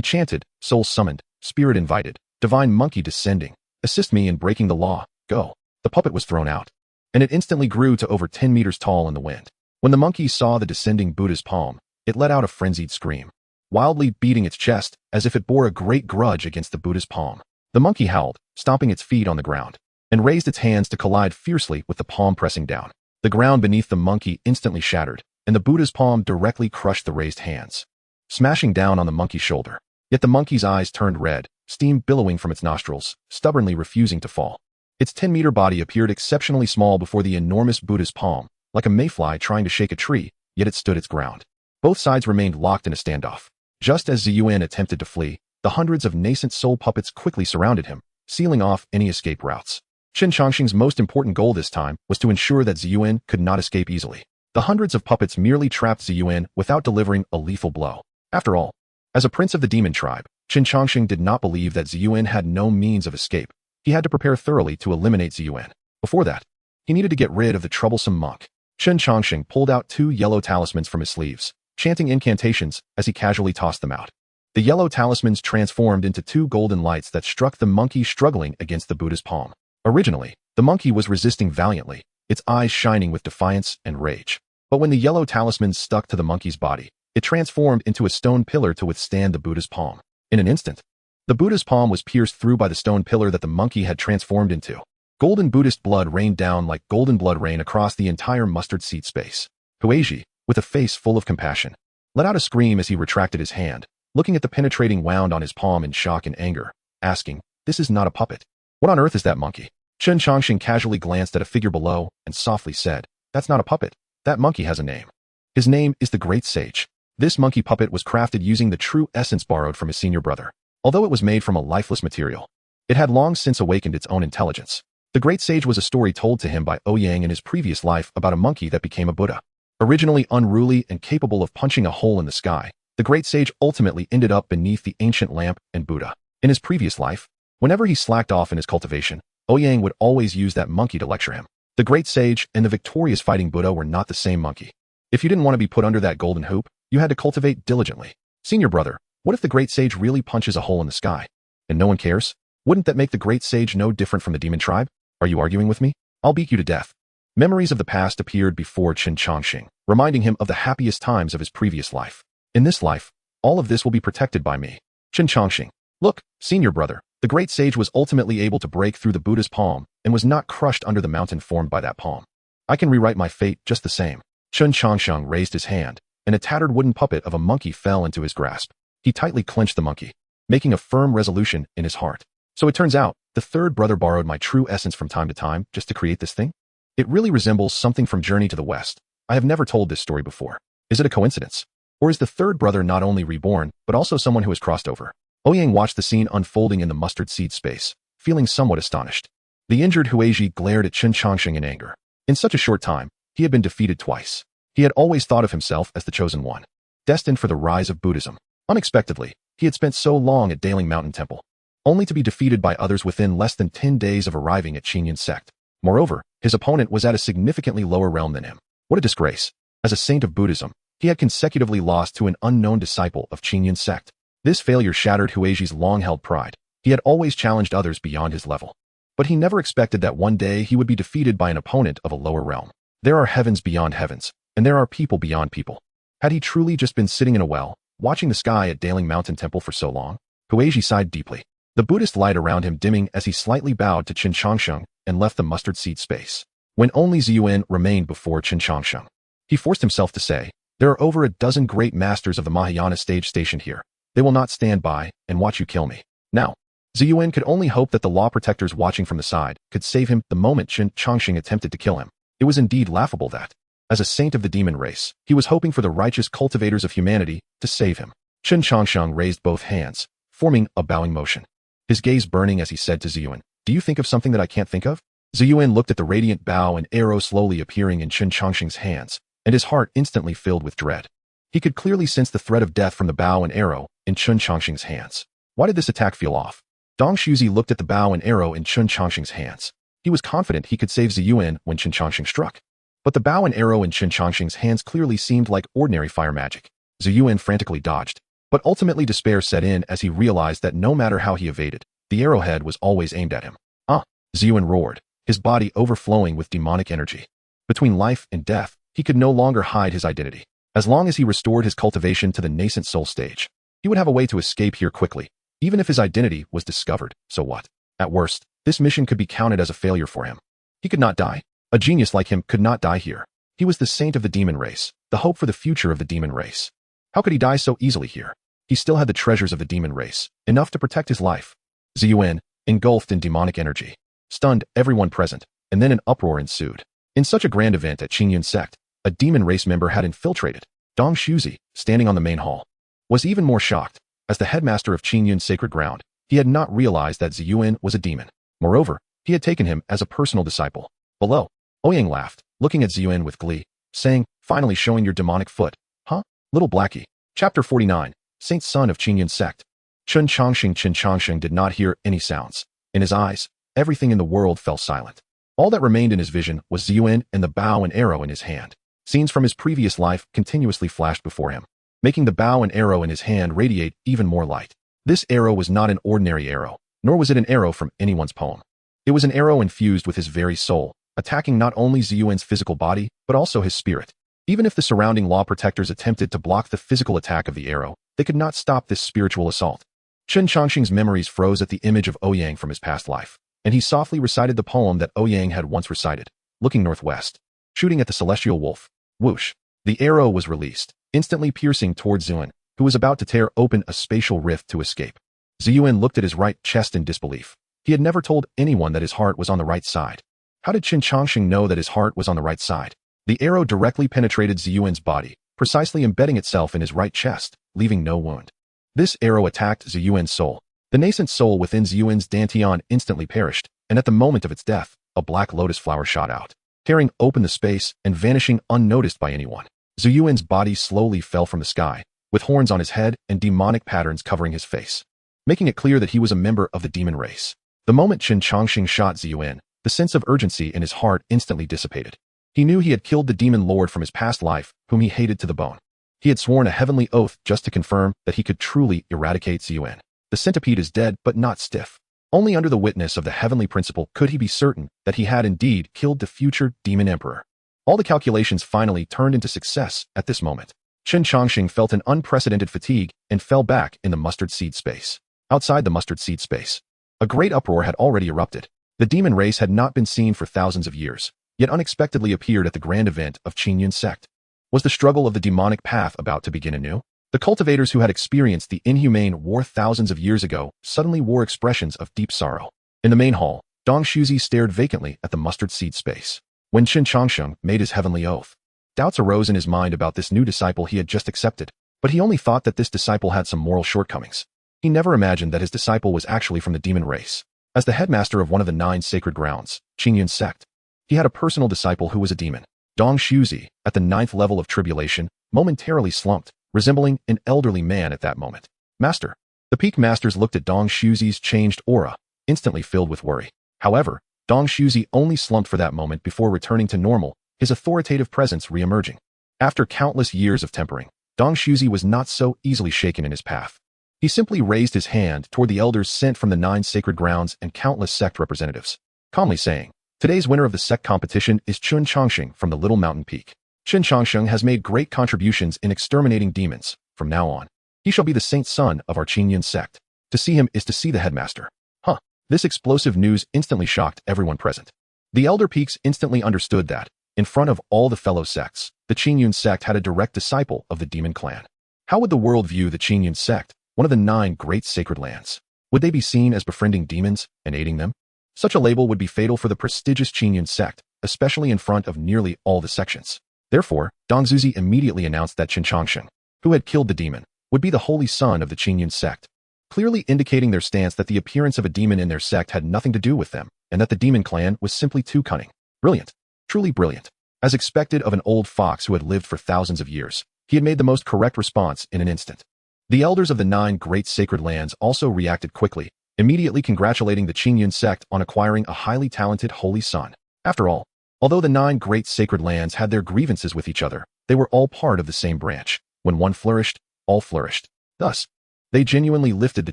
chanted, "Soul summoned, spirit invited, divine monkey descending, assist me in breaking the law, go." The puppet was thrown out, and it instantly grew to over 10 meters tall in the wind. When the monkey saw the descending Buddha's palm, it let out a frenzied scream, wildly beating its chest as if it bore a great grudge against the Buddha's palm. The monkey howled, stomping its feet on the ground, and raised its hands to collide fiercely with the palm pressing down. The ground beneath the monkey instantly shattered, and the Buddha's palm directly crushed the raised hands, smashing down on the monkey's shoulder. Yet the monkey's eyes turned red, steam billowing from its nostrils, stubbornly refusing to fall. Its 10-meter body appeared exceptionally small before the enormous Buddha's palm, like a mayfly trying to shake a tree, yet it stood its ground. Both sides remained locked in a standoff. Just as Ziyuan attempted to flee, the hundreds of nascent soul puppets quickly surrounded him, sealing off any escape routes. Qin Changxing's most important goal this time was to ensure that Ziyuan could not escape easily. The hundreds of puppets merely trapped Ziyuan without delivering a lethal blow. After all, as a prince of the demon tribe, Qin Changxing did not believe that Ziyuan had no means of escape. He had to prepare thoroughly to eliminate Ziyuan. Before that, he needed to get rid of the troublesome monk. Qin Changxing pulled out 2 yellow talismans from his sleeves, chanting incantations as he casually tossed them out. The yellow talismans transformed into 2 golden lights that struck the monkey struggling against the Buddha's palm. Originally, the monkey was resisting valiantly, its eyes shining with defiance and rage. But when the yellow talismans stuck to the monkey's body, it transformed into a stone pillar to withstand the Buddha's palm. In an instant, the Buddha's palm was pierced through by the stone pillar that the monkey had transformed into. Golden Buddhist blood rained down like golden blood rain across the entire mustard seed space. Huiji, with a face full of compassion, let out a scream as he retracted his hand, looking at the penetrating wound on his palm in shock and anger, asking, "This is not a puppet. What on earth is that monkey?" Qin Changxing casually glanced at a figure below and softly said, "That's not a puppet. That monkey has a name. His name is the Great Sage." This monkey puppet was crafted using the true essence borrowed from his senior brother. Although it was made from a lifeless material, it had long since awakened its own intelligence. The Great Sage was a story told to him by Ouyang in his previous life about a monkey that became a Buddha. Originally unruly and capable of punching a hole in the sky, the Great Sage ultimately ended up beneath the ancient lamp and Buddha. In his previous life, whenever he slacked off in his cultivation, Ouyang would always use that monkey to lecture him. The Great Sage and the victorious fighting Buddha were not the same monkey. If you didn't want to be put under that golden hoop, you had to cultivate diligently. Senior brother, what if the Great Sage really punches a hole in the sky? And no one cares? Wouldn't that make the Great Sage no different from the demon tribe? Are you arguing with me? I'll beat you to death. Memories of the past appeared before Qin Changxing, reminding him of the happiest times of his previous life. In this life, all of this will be protected by me. Qin Changxing. Look, senior brother, the Great Sage was ultimately able to break through the Buddha's palm and was not crushed under the mountain formed by that palm. I can rewrite my fate just the same. Qin Changxing raised his hand, and a tattered wooden puppet of a monkey fell into his grasp. He tightly clenched the monkey, making a firm resolution in his heart. So it turns out, the third brother borrowed my true essence from time to time just to create this thing? It really resembles something from Journey to the West. I have never told this story before. Is it a coincidence? Or is the third brother not only reborn, but also someone who has crossed over? Ouyang watched the scene unfolding in the mustard seed space, feeling somewhat astonished. The injured Huiji glared at Qin Changxing in anger. In such a short time, he had been defeated twice. He had always thought of himself as the chosen one, destined for the rise of Buddhism. Unexpectedly, he had spent so long at Daling Mountain Temple, only to be defeated by others within less than 10 days of arriving at Qinyan sect. Moreover, his opponent was at a significantly lower realm than him. What a disgrace. As a saint of Buddhism, he had consecutively lost to an unknown disciple of Qinyan sect. This failure shattered Huiji's long-held pride. He had always challenged others beyond his level. But he never expected that one day he would be defeated by an opponent of a lower realm. There are heavens beyond heavens, and there are people beyond people. Had he truly just been sitting in a well, watching the sky at Daling Mountain Temple for so long? Huiji sighed deeply. The Buddhist light around him dimming as he slightly bowed to Qin Changxing and left the mustard seed space. When only Ziyuan remained before Qin Changxing, he forced himself to say, "There are over a dozen great masters of the Mahayana stage stationed here. They will not stand by and watch you kill me." Now, Ziyuan could only hope that the law protectors watching from the side could save him the moment Qin Changxing attempted to kill him. It was indeed laughable that, as a saint of the demon race, he was hoping for the righteous cultivators of humanity to save him. Qin Changxing raised both hands, forming a bowing motion, his gaze burning as he said to Ziyuan, "Do you think of something that I can't think of?" Ziyuan looked at the radiant bow and arrow slowly appearing in Qin Changxing's hands, and his heart instantly filled with dread. He could clearly sense the threat of death from the bow and arrow in Qin Changxing's hands. Why did this attack feel off? Dong Shuzi looked at the bow and arrow in Qin Changxing's hands. He was confident he could save Ziyuan when Qin Changxing struck. But the bow and arrow in Qin Changxing's hands clearly seemed like ordinary fire magic. Ziyuan frantically dodged, but ultimately despair set in as he realized that no matter how he evaded, the arrowhead was always aimed at him. "Ah!" Ziyuan roared, his body overflowing with demonic energy. Between life and death, he could no longer hide his identity. As long as he restored his cultivation to the nascent soul stage, he would have a way to escape here quickly. Even if his identity was discovered, so what? At worst, this mission could be counted as a failure for him. He could not die. A genius like him could not die here. He was the saint of the demon race, the hope for the future of the demon race. How could he die so easily here? He still had the treasures of the demon race, enough to protect his life. Ziyuan, engulfed in demonic energy, stunned everyone present, and then an uproar ensued. In such a grand event at Qingyun sect, a demon race member had infiltrated. Dong Shuzi, standing on the main hall, was even more shocked. As the headmaster of Qingyun sacred ground, he had not realized that Ziyuan was a demon. Moreover, he had taken him as a personal disciple. Below, Ouyang laughed, looking at Ziyuan with glee, saying, "Finally showing your demonic foot, huh? Little Blackie." Chapter 49, Saint Son of Qingyun Sect. Chen Changsheng did not hear any sounds. In his eyes, everything in the world fell silent. All that remained in his vision was Ziyuan and the bow and arrow in his hand. Scenes from his previous life continuously flashed before him, making the bow and arrow in his hand radiate even more light. This arrow was not an ordinary arrow, nor was it an arrow from anyone's poem. It was an arrow infused with his very soul, attacking not only Ziyuan's physical body, but also his spirit. Even if the surrounding law protectors attempted to block the physical attack of the arrow, they could not stop this spiritual assault. Chen Changsheng's memories froze at the image of Ouyang from his past life, and he softly recited the poem that Ouyang had once recited, looking northwest, shooting at the celestial wolf. Whoosh! The arrow was released, instantly piercing towards Ziyuan, who was about to tear open a spatial rift to escape. Ziyuan looked at his right chest in disbelief. He had never told anyone that his heart was on the right side. How did Chen Changsheng know that his heart was on the right side? The arrow directly penetrated Ziyuan's body, precisely embedding itself in his right chest, leaving no wound. This arrow attacked Ziyuan's soul. The nascent soul within Ziyuan's dantian instantly perished, and at the moment of its death, a black lotus flower shot out, tearing open the space and vanishing unnoticed by anyone. Ziyuan's body slowly fell from the sky, with horns on his head and demonic patterns covering his face, making it clear that he was a member of the demon race. The moment Chen Changsheng shot Ziyuan, the sense of urgency in his heart instantly dissipated. He knew he had killed the demon lord from his past life, whom he hated to the bone. He had sworn a heavenly oath just to confirm that he could truly eradicate Ziyuan. The centipede is dead but not stiff. Only under the witness of the heavenly principle could he be certain that he had indeed killed the future demon emperor. All the calculations finally turned into success at this moment. Chen Changsheng felt an unprecedented fatigue and fell back in the mustard seed space. Outside the mustard seed space, a great uproar had already erupted. The demon race had not been seen for thousands of years, yet unexpectedly appeared at the grand event of Qingyun sect. Was the struggle of the demonic path about to begin anew? The cultivators who had experienced the inhumane war thousands of years ago suddenly wore expressions of deep sorrow. In the main hall, Dong Shuzi stared vacantly at the mustard seed space. When Chen Changsheng made his heavenly oath, doubts arose in his mind about this new disciple he had just accepted, but he only thought that this disciple had some moral shortcomings. He never imagined that his disciple was actually from the demon race. As the headmaster of one of the 9 sacred grounds, Qingyun sect, he had a personal disciple who was a demon. Dong Shuzi, at the 9th level of tribulation, momentarily slumped, resembling an elderly man at that moment. Master. The peak masters looked at Dong Shuzi's changed aura, instantly filled with worry. However, Dong Shuzi only slumped for that moment before returning to normal, his authoritative presence re-emerging. After countless years of tempering, Dong Shuzi was not so easily shaken in his path. He simply raised his hand toward the elders sent from the 9 sacred grounds and countless sect representatives, calmly saying, "Today's winner of the sect competition is Chen Changsheng from the Little Mountain Peak. Chen Changsheng has made great contributions in exterminating demons. From now on, he shall be the saint son of our Qingyun sect. To see him is to see the headmaster." Huh. This explosive news instantly shocked everyone present. The elder peaks instantly understood that, in front of all the fellow sects, the Qingyun sect had a direct disciple of the demon clan. How would the world view the Qingyun sect, one of the 9 great sacred lands? Would they be seen as befriending demons and aiding them? Such a label would be fatal for the prestigious Qingyun sect, especially in front of nearly all the sections. Therefore, Dong Shuzi immediately announced that Chen Changsheng, who had killed the demon, would be the holy son of the Qingyun sect, clearly indicating their stance that the appearance of a demon in their sect had nothing to do with them, and that the demon clan was simply too cunning. Brilliant. Truly brilliant. As expected of an old fox who had lived for thousands of years, he had made the most correct response in an instant. The elders of the 9 great sacred lands also reacted quickly, immediately congratulating the Qingyun sect on acquiring a highly talented holy son. After all, although the 9 great sacred lands had their grievances with each other, they were all part of the same branch. When one flourished, all flourished. Thus, they genuinely lifted the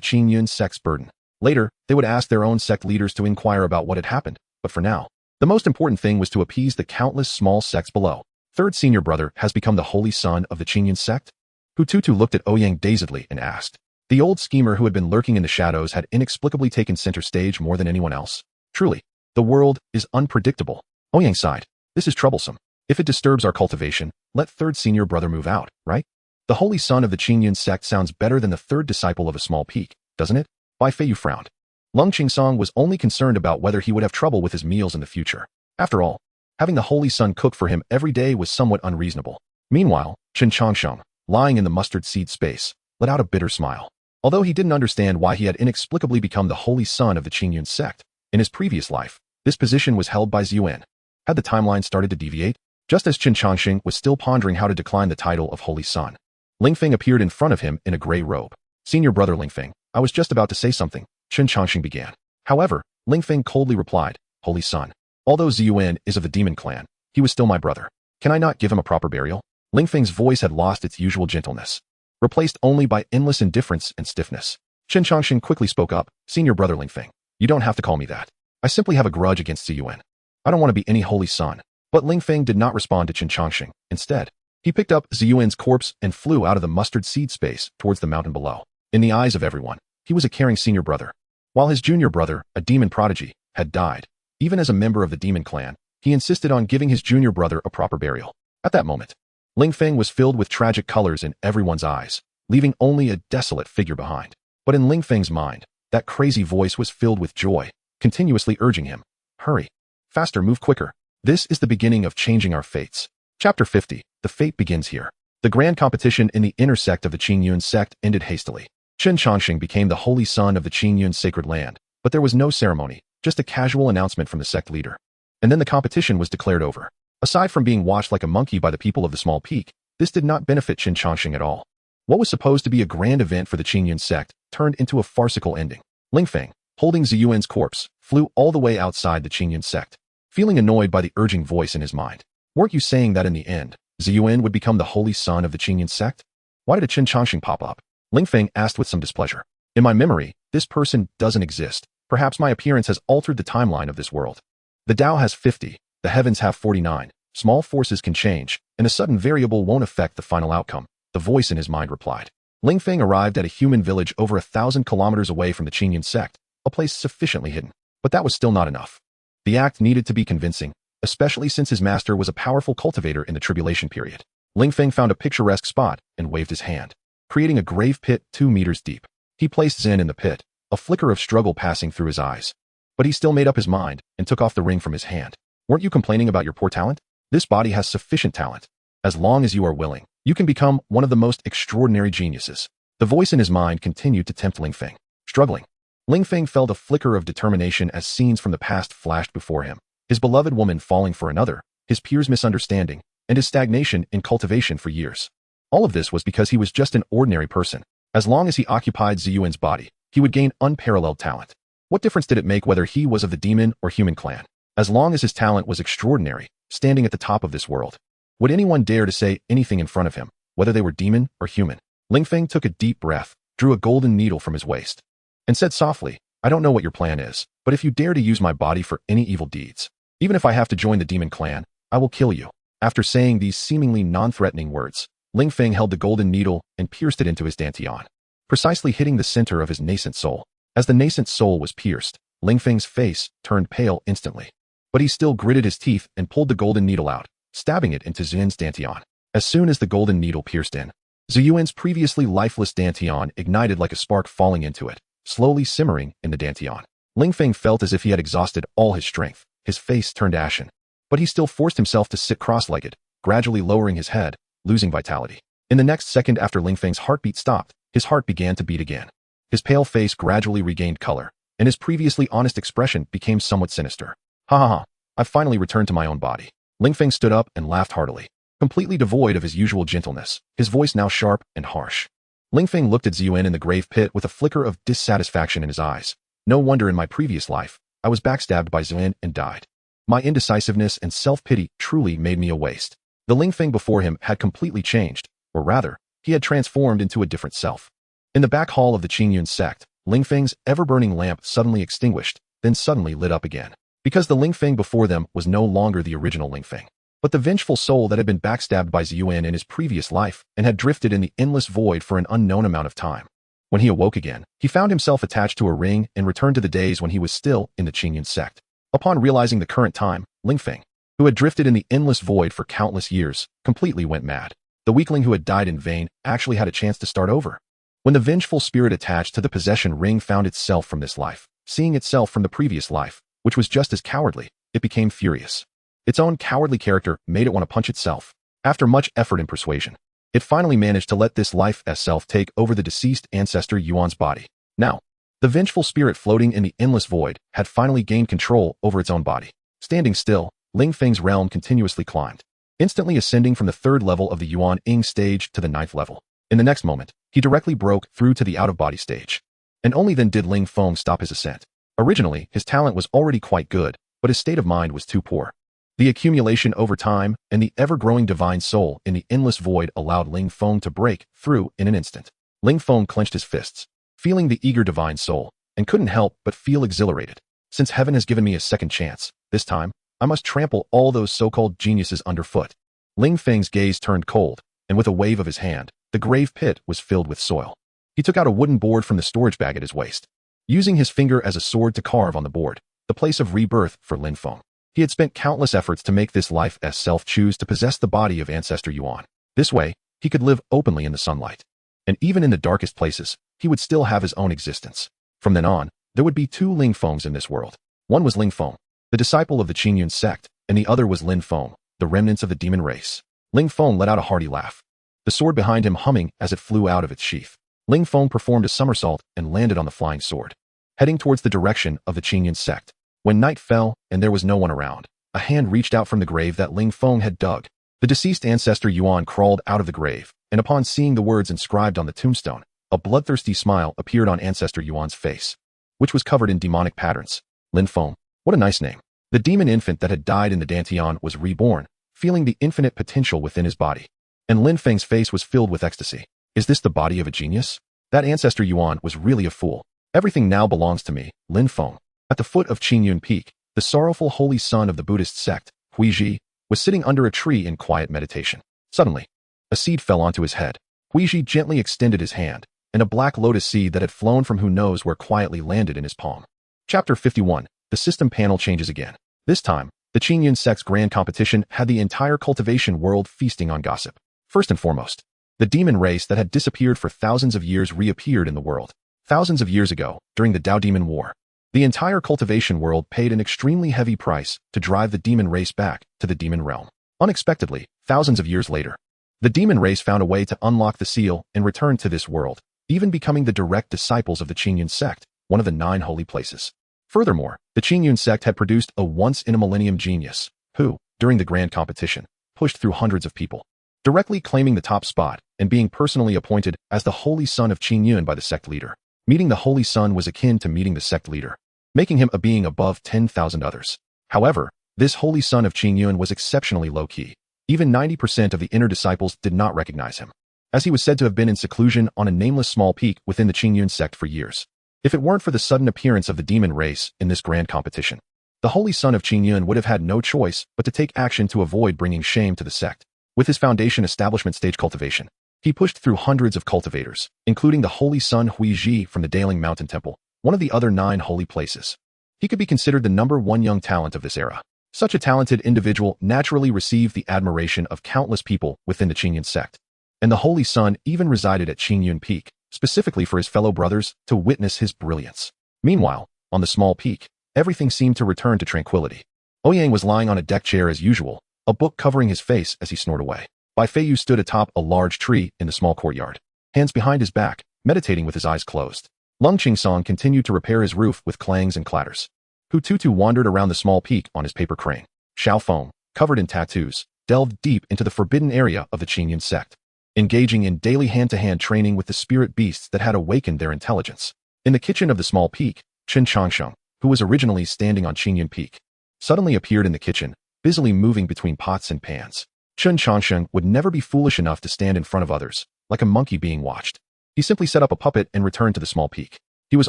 Qingyun sect's burden. Later, they would ask their own sect leaders to inquire about what had happened, but for now, the most important thing was to appease the countless small sects below. Third senior brother has become the holy son of the Qingyun sect? Hututu looked at Ouyang dazedly and asked. The old schemer who had been lurking in the shadows had inexplicably taken center stage more than anyone else. Truly, the world is unpredictable. Ouyang sighed. This is troublesome. If it disturbs our cultivation, let third senior brother move out, right? The holy son of the Qingyun sect sounds better than the third disciple of a small peak, doesn't it? Bai Feiyu frowned. Leng Qingsong was only concerned about whether he would have trouble with his meals in the future. After all, having the holy son cook for him every day was somewhat unreasonable. Meanwhile, Chen Changsheng, lying in the mustard seed space, let out a bitter smile. Although he didn't understand why he had inexplicably become the holy son of the Qingyun sect, in his previous life, this position was held by Ziyuan. Had the timeline started to deviate? Just as Chen Changsheng was still pondering how to decline the title of holy son, Lingfeng appeared in front of him in a gray robe. Senior brother Lingfeng, I was just about to say something, Chen Changsheng began. However, Lingfeng coldly replied, holy son. Although Ziyuan is of the demon clan, he was still my brother. Can I not give him a proper burial? Lingfeng's voice had lost its usual gentleness, replaced only by endless indifference and stiffness. Chen Changsheng quickly spoke up, senior brother Lingfeng, you don't have to call me that. I simply have a grudge against Ziyuan. I don't want to be any holy son. But Lingfeng did not respond to Chen Changsheng. Instead, he picked up Ziyuan's corpse and flew out of the mustard seed space towards the mountain below. In the eyes of everyone, he was a caring senior brother. While his junior brother, a demon prodigy, had died, even as a member of the demon clan, he insisted on giving his junior brother a proper burial. At that moment, Lingfeng was filled with tragic colors in everyone's eyes, leaving only a desolate figure behind. But in Lingfeng's mind, that crazy voice was filled with joy, continuously urging him, hurry, faster, move quicker. This is the beginning of changing our fates. Chapter 50, the fate begins here. The grand competition in the inner sect of the Qingyun sect ended hastily. Chen Changsheng became the holy son of the Qingyun sacred land, but there was no ceremony, just a casual announcement from the sect leader. And then the competition was declared over. Aside from being watched like a monkey by the people of the small peak, this did not benefit Chen Changsheng at all. What was supposed to be a grand event for the Qingyun sect turned into a farcical ending. Lingfeng, holding Ziyuan's corpse, flew all the way outside the Qingyun sect, feeling annoyed by the urging voice in his mind. Weren't you saying that in the end, Ziyuan would become the holy son of the Qingyun sect? Why did a Chen Changsheng pop up? Lingfeng asked with some displeasure. In my memory, this person doesn't exist. Perhaps my appearance has altered the timeline of this world. The Tao has 50, the heavens have 49. Small forces can change, and a sudden variable won't affect the final outcome, the voice in his mind replied. Lingfeng arrived at a human village over 1,000 kilometers away from the Qingyun sect, a place sufficiently hidden. But that was still not enough. The act needed to be convincing, especially since his master was a powerful cultivator in the tribulation period. Lingfeng found a picturesque spot and waved his hand, creating a grave pit 2 meters deep. He placed Zen in the pit, a flicker of struggle passing through his eyes. But he still made up his mind and took off the ring from his hand. Weren't you complaining about your poor talent? This body has sufficient talent. As long as you are willing, you can become one of the most extraordinary geniuses. The voice in his mind continued to tempt Lingfeng. Struggling, Lingfeng felt a flicker of determination as scenes from the past flashed before him. His beloved woman falling for another, his peers' misunderstanding, and his stagnation in cultivation for years. All of this was because he was just an ordinary person. As long as he occupied Ziyuan's body, he would gain unparalleled talent. What difference did it make whether he was of the demon or human clan? As long as his talent was extraordinary, standing at the top of this world. Would anyone dare to say anything in front of him, whether they were demon or human? Lingfeng took a deep breath, drew a golden needle from his waist, and said softly, I don't know what your plan is, but if you dare to use my body for any evil deeds, even if I have to join the demon clan, I will kill you. After saying these seemingly non-threatening words, Lingfeng held the golden needle and pierced it into his dantian, precisely hitting the center of his nascent soul. As the nascent soul was pierced, Lingfeng's face turned pale instantly. But he still gritted his teeth and pulled the golden needle out, stabbing it into Ziyuan's dantian. As soon as the golden needle pierced in, Ziyuan's previously lifeless dantian ignited like a spark falling into it, slowly simmering in the dantian. Lingfeng felt as if he had exhausted all his strength. His face turned ashen. But he still forced himself to sit cross-legged, gradually lowering his head, losing vitality. In the next second after Lingfeng's heartbeat stopped, his heart began to beat again. His pale face gradually regained color, and his previously honest expression became somewhat sinister. Ha ha ha, I've finally returned to my own body. Lingfeng stood up and laughed heartily, completely devoid of his usual gentleness, his voice now sharp and harsh. Lingfeng looked at Ziyuan in the grave pit with a flicker of dissatisfaction in his eyes. No wonder in my previous life, I was backstabbed by Ziyuan and died. My indecisiveness and self-pity truly made me a waste. The Lingfeng before him had completely changed, or rather, he had transformed into a different self. In the back hall of the Qingyun sect, Lingfeng's ever-burning lamp suddenly extinguished, then suddenly lit up again. Because the Lingfeng before them was no longer the original Lingfeng, but the vengeful soul that had been backstabbed by Ziyuan in his previous life and had drifted in the endless void for an unknown amount of time. When he awoke again, he found himself attached to a ring and returned to the days when he was still in the Qingyun sect. Upon realizing the current time, Lingfeng, who had drifted in the endless void for countless years, completely went mad. The weakling who had died in vain actually had a chance to start over. When the vengeful spirit attached to the possession ring found itself from this life, seeing itself from the previous life, which was just as cowardly, it became furious. Its own cowardly character made it want to punch itself. After much effort and persuasion, it finally managed to let this life as self take over the deceased ancestor Yuan's body. Now, the vengeful spirit floating in the endless void had finally gained control over its own body. Standing still, Ling Feng's realm continuously climbed, instantly ascending from the 3rd level of the Yuan Ying stage to the 9th level. In the next moment, he directly broke through to the out-of-body stage. And only then did Ling Feng stop his ascent. Originally, his talent was already quite good, but his state of mind was too poor. The accumulation over time and the ever-growing divine soul in the endless void allowed Ling Feng to break through in an instant. Ling Feng clenched his fists, feeling the eager divine soul, and couldn't help but feel exhilarated. Since heaven has given me a second chance, this time, I must trample all those so-called geniuses underfoot. Ling Feng's gaze turned cold, and with a wave of his hand, the grave pit was filled with soil. He took out a wooden board from the storage bag at his waist, using his finger as a sword to carve on the board, the place of rebirth for Lin Feng. He had spent countless efforts to make this life as self choose to possess the body of Ancestor Yuan. This way, he could live openly in the sunlight. And even in the darkest places, he would still have his own existence. From then on, there would be 2 Ling Fengs in this world. One was Ling Feng, the disciple of the Qingyun sect, and the other was Lin Feng, the remnants of the demon race. Ling Feng let out a hearty laugh, the sword behind him humming as it flew out of its sheath. Ling Feng performed a somersault and landed on the flying sword, heading towards the direction of the Qingyun sect. When night fell and there was no one around, a hand reached out from the grave that Ling Feng had dug. The deceased ancestor Yuan crawled out of the grave, and upon seeing the words inscribed on the tombstone, a bloodthirsty smile appeared on Ancestor Yuan's face, which was covered in demonic patterns. Lin Feng, what a nice name. The demon infant that had died in the Dantian was reborn, feeling the infinite potential within his body. And Lin Feng's face was filled with ecstasy. Is this the body of a genius? That Ancestor Yuan was really a fool. Everything now belongs to me, Lin Feng. At the foot of Qingyun Peak, the sorrowful holy son of the Buddhist sect, Huizhi, was sitting under a tree in quiet meditation. Suddenly, a seed fell onto his head. Huizhi gently extended his hand, and a black lotus seed that had flown from who knows where quietly landed in his palm. Chapter 51. The system panel changes again. This time, the Qingyun sect's grand competition had the entire cultivation world feasting on gossip. First and foremost, the demon race that had disappeared for thousands of years reappeared in the world. Thousands of years ago, during the Dao Demon War, the entire cultivation world paid an extremely heavy price to drive the demon race back to the demon realm. Unexpectedly, thousands of years later, the demon race found a way to unlock the seal and return to this world, even becoming the direct disciples of the Qingyun sect, one of the 9 holy places. Furthermore, the Qingyun sect had produced a once-in-a-millennium genius, who, during the grand competition, pushed through hundreds of people, directly claiming the top spot and being personally appointed as the Holy Son of Qingyun by the sect leader. Meeting the Holy Son was akin to meeting the sect leader, making him a being above 10,000 others. However, this Holy Son of Qingyun was exceptionally low-key. Even 90% of the inner disciples did not recognize him, as he was said to have been in seclusion on a nameless small peak within the Qingyun sect for years. If it weren't for the sudden appearance of the demon race in this grand competition, the Holy Son of Qingyun would have had no choice but to take action to avoid bringing shame to the sect. With his foundation establishment stage cultivation, he pushed through hundreds of cultivators, including the Holy Son Huizhi from the Daling Mountain Temple, one of the other 9 holy places. He could be considered the #1 young talent of this era. Such a talented individual naturally received the admiration of countless people within the Qingyun sect. And the Holy Son even resided at Qingyun Peak, specifically for his fellow brothers to witness his brilliance. Meanwhile, on the small peak, everything seemed to return to tranquility. Ouyang was lying on a deck chair as usual, a book covering his face as he snored away. Bai Feiyu stood atop a large tree in the small courtyard, hands behind his back, meditating with his eyes closed. Lung Qingsong continued to repair his roof with clangs and clatters. Hu Tutu wandered around the small peak on his paper crane. Xiao Feng, covered in tattoos, delved deep into the forbidden area of the Qingyun sect, engaging in daily hand-to-hand training with the spirit beasts that had awakened their intelligence. In the kitchen of the small peak, Chen Changsheng, who was originally standing on Qingyun Peak, suddenly appeared in the kitchen, busily moving between pots and pans. Chen Changsheng would never be foolish enough to stand in front of others, like a monkey being watched. He simply set up a puppet and returned to the small peak. He was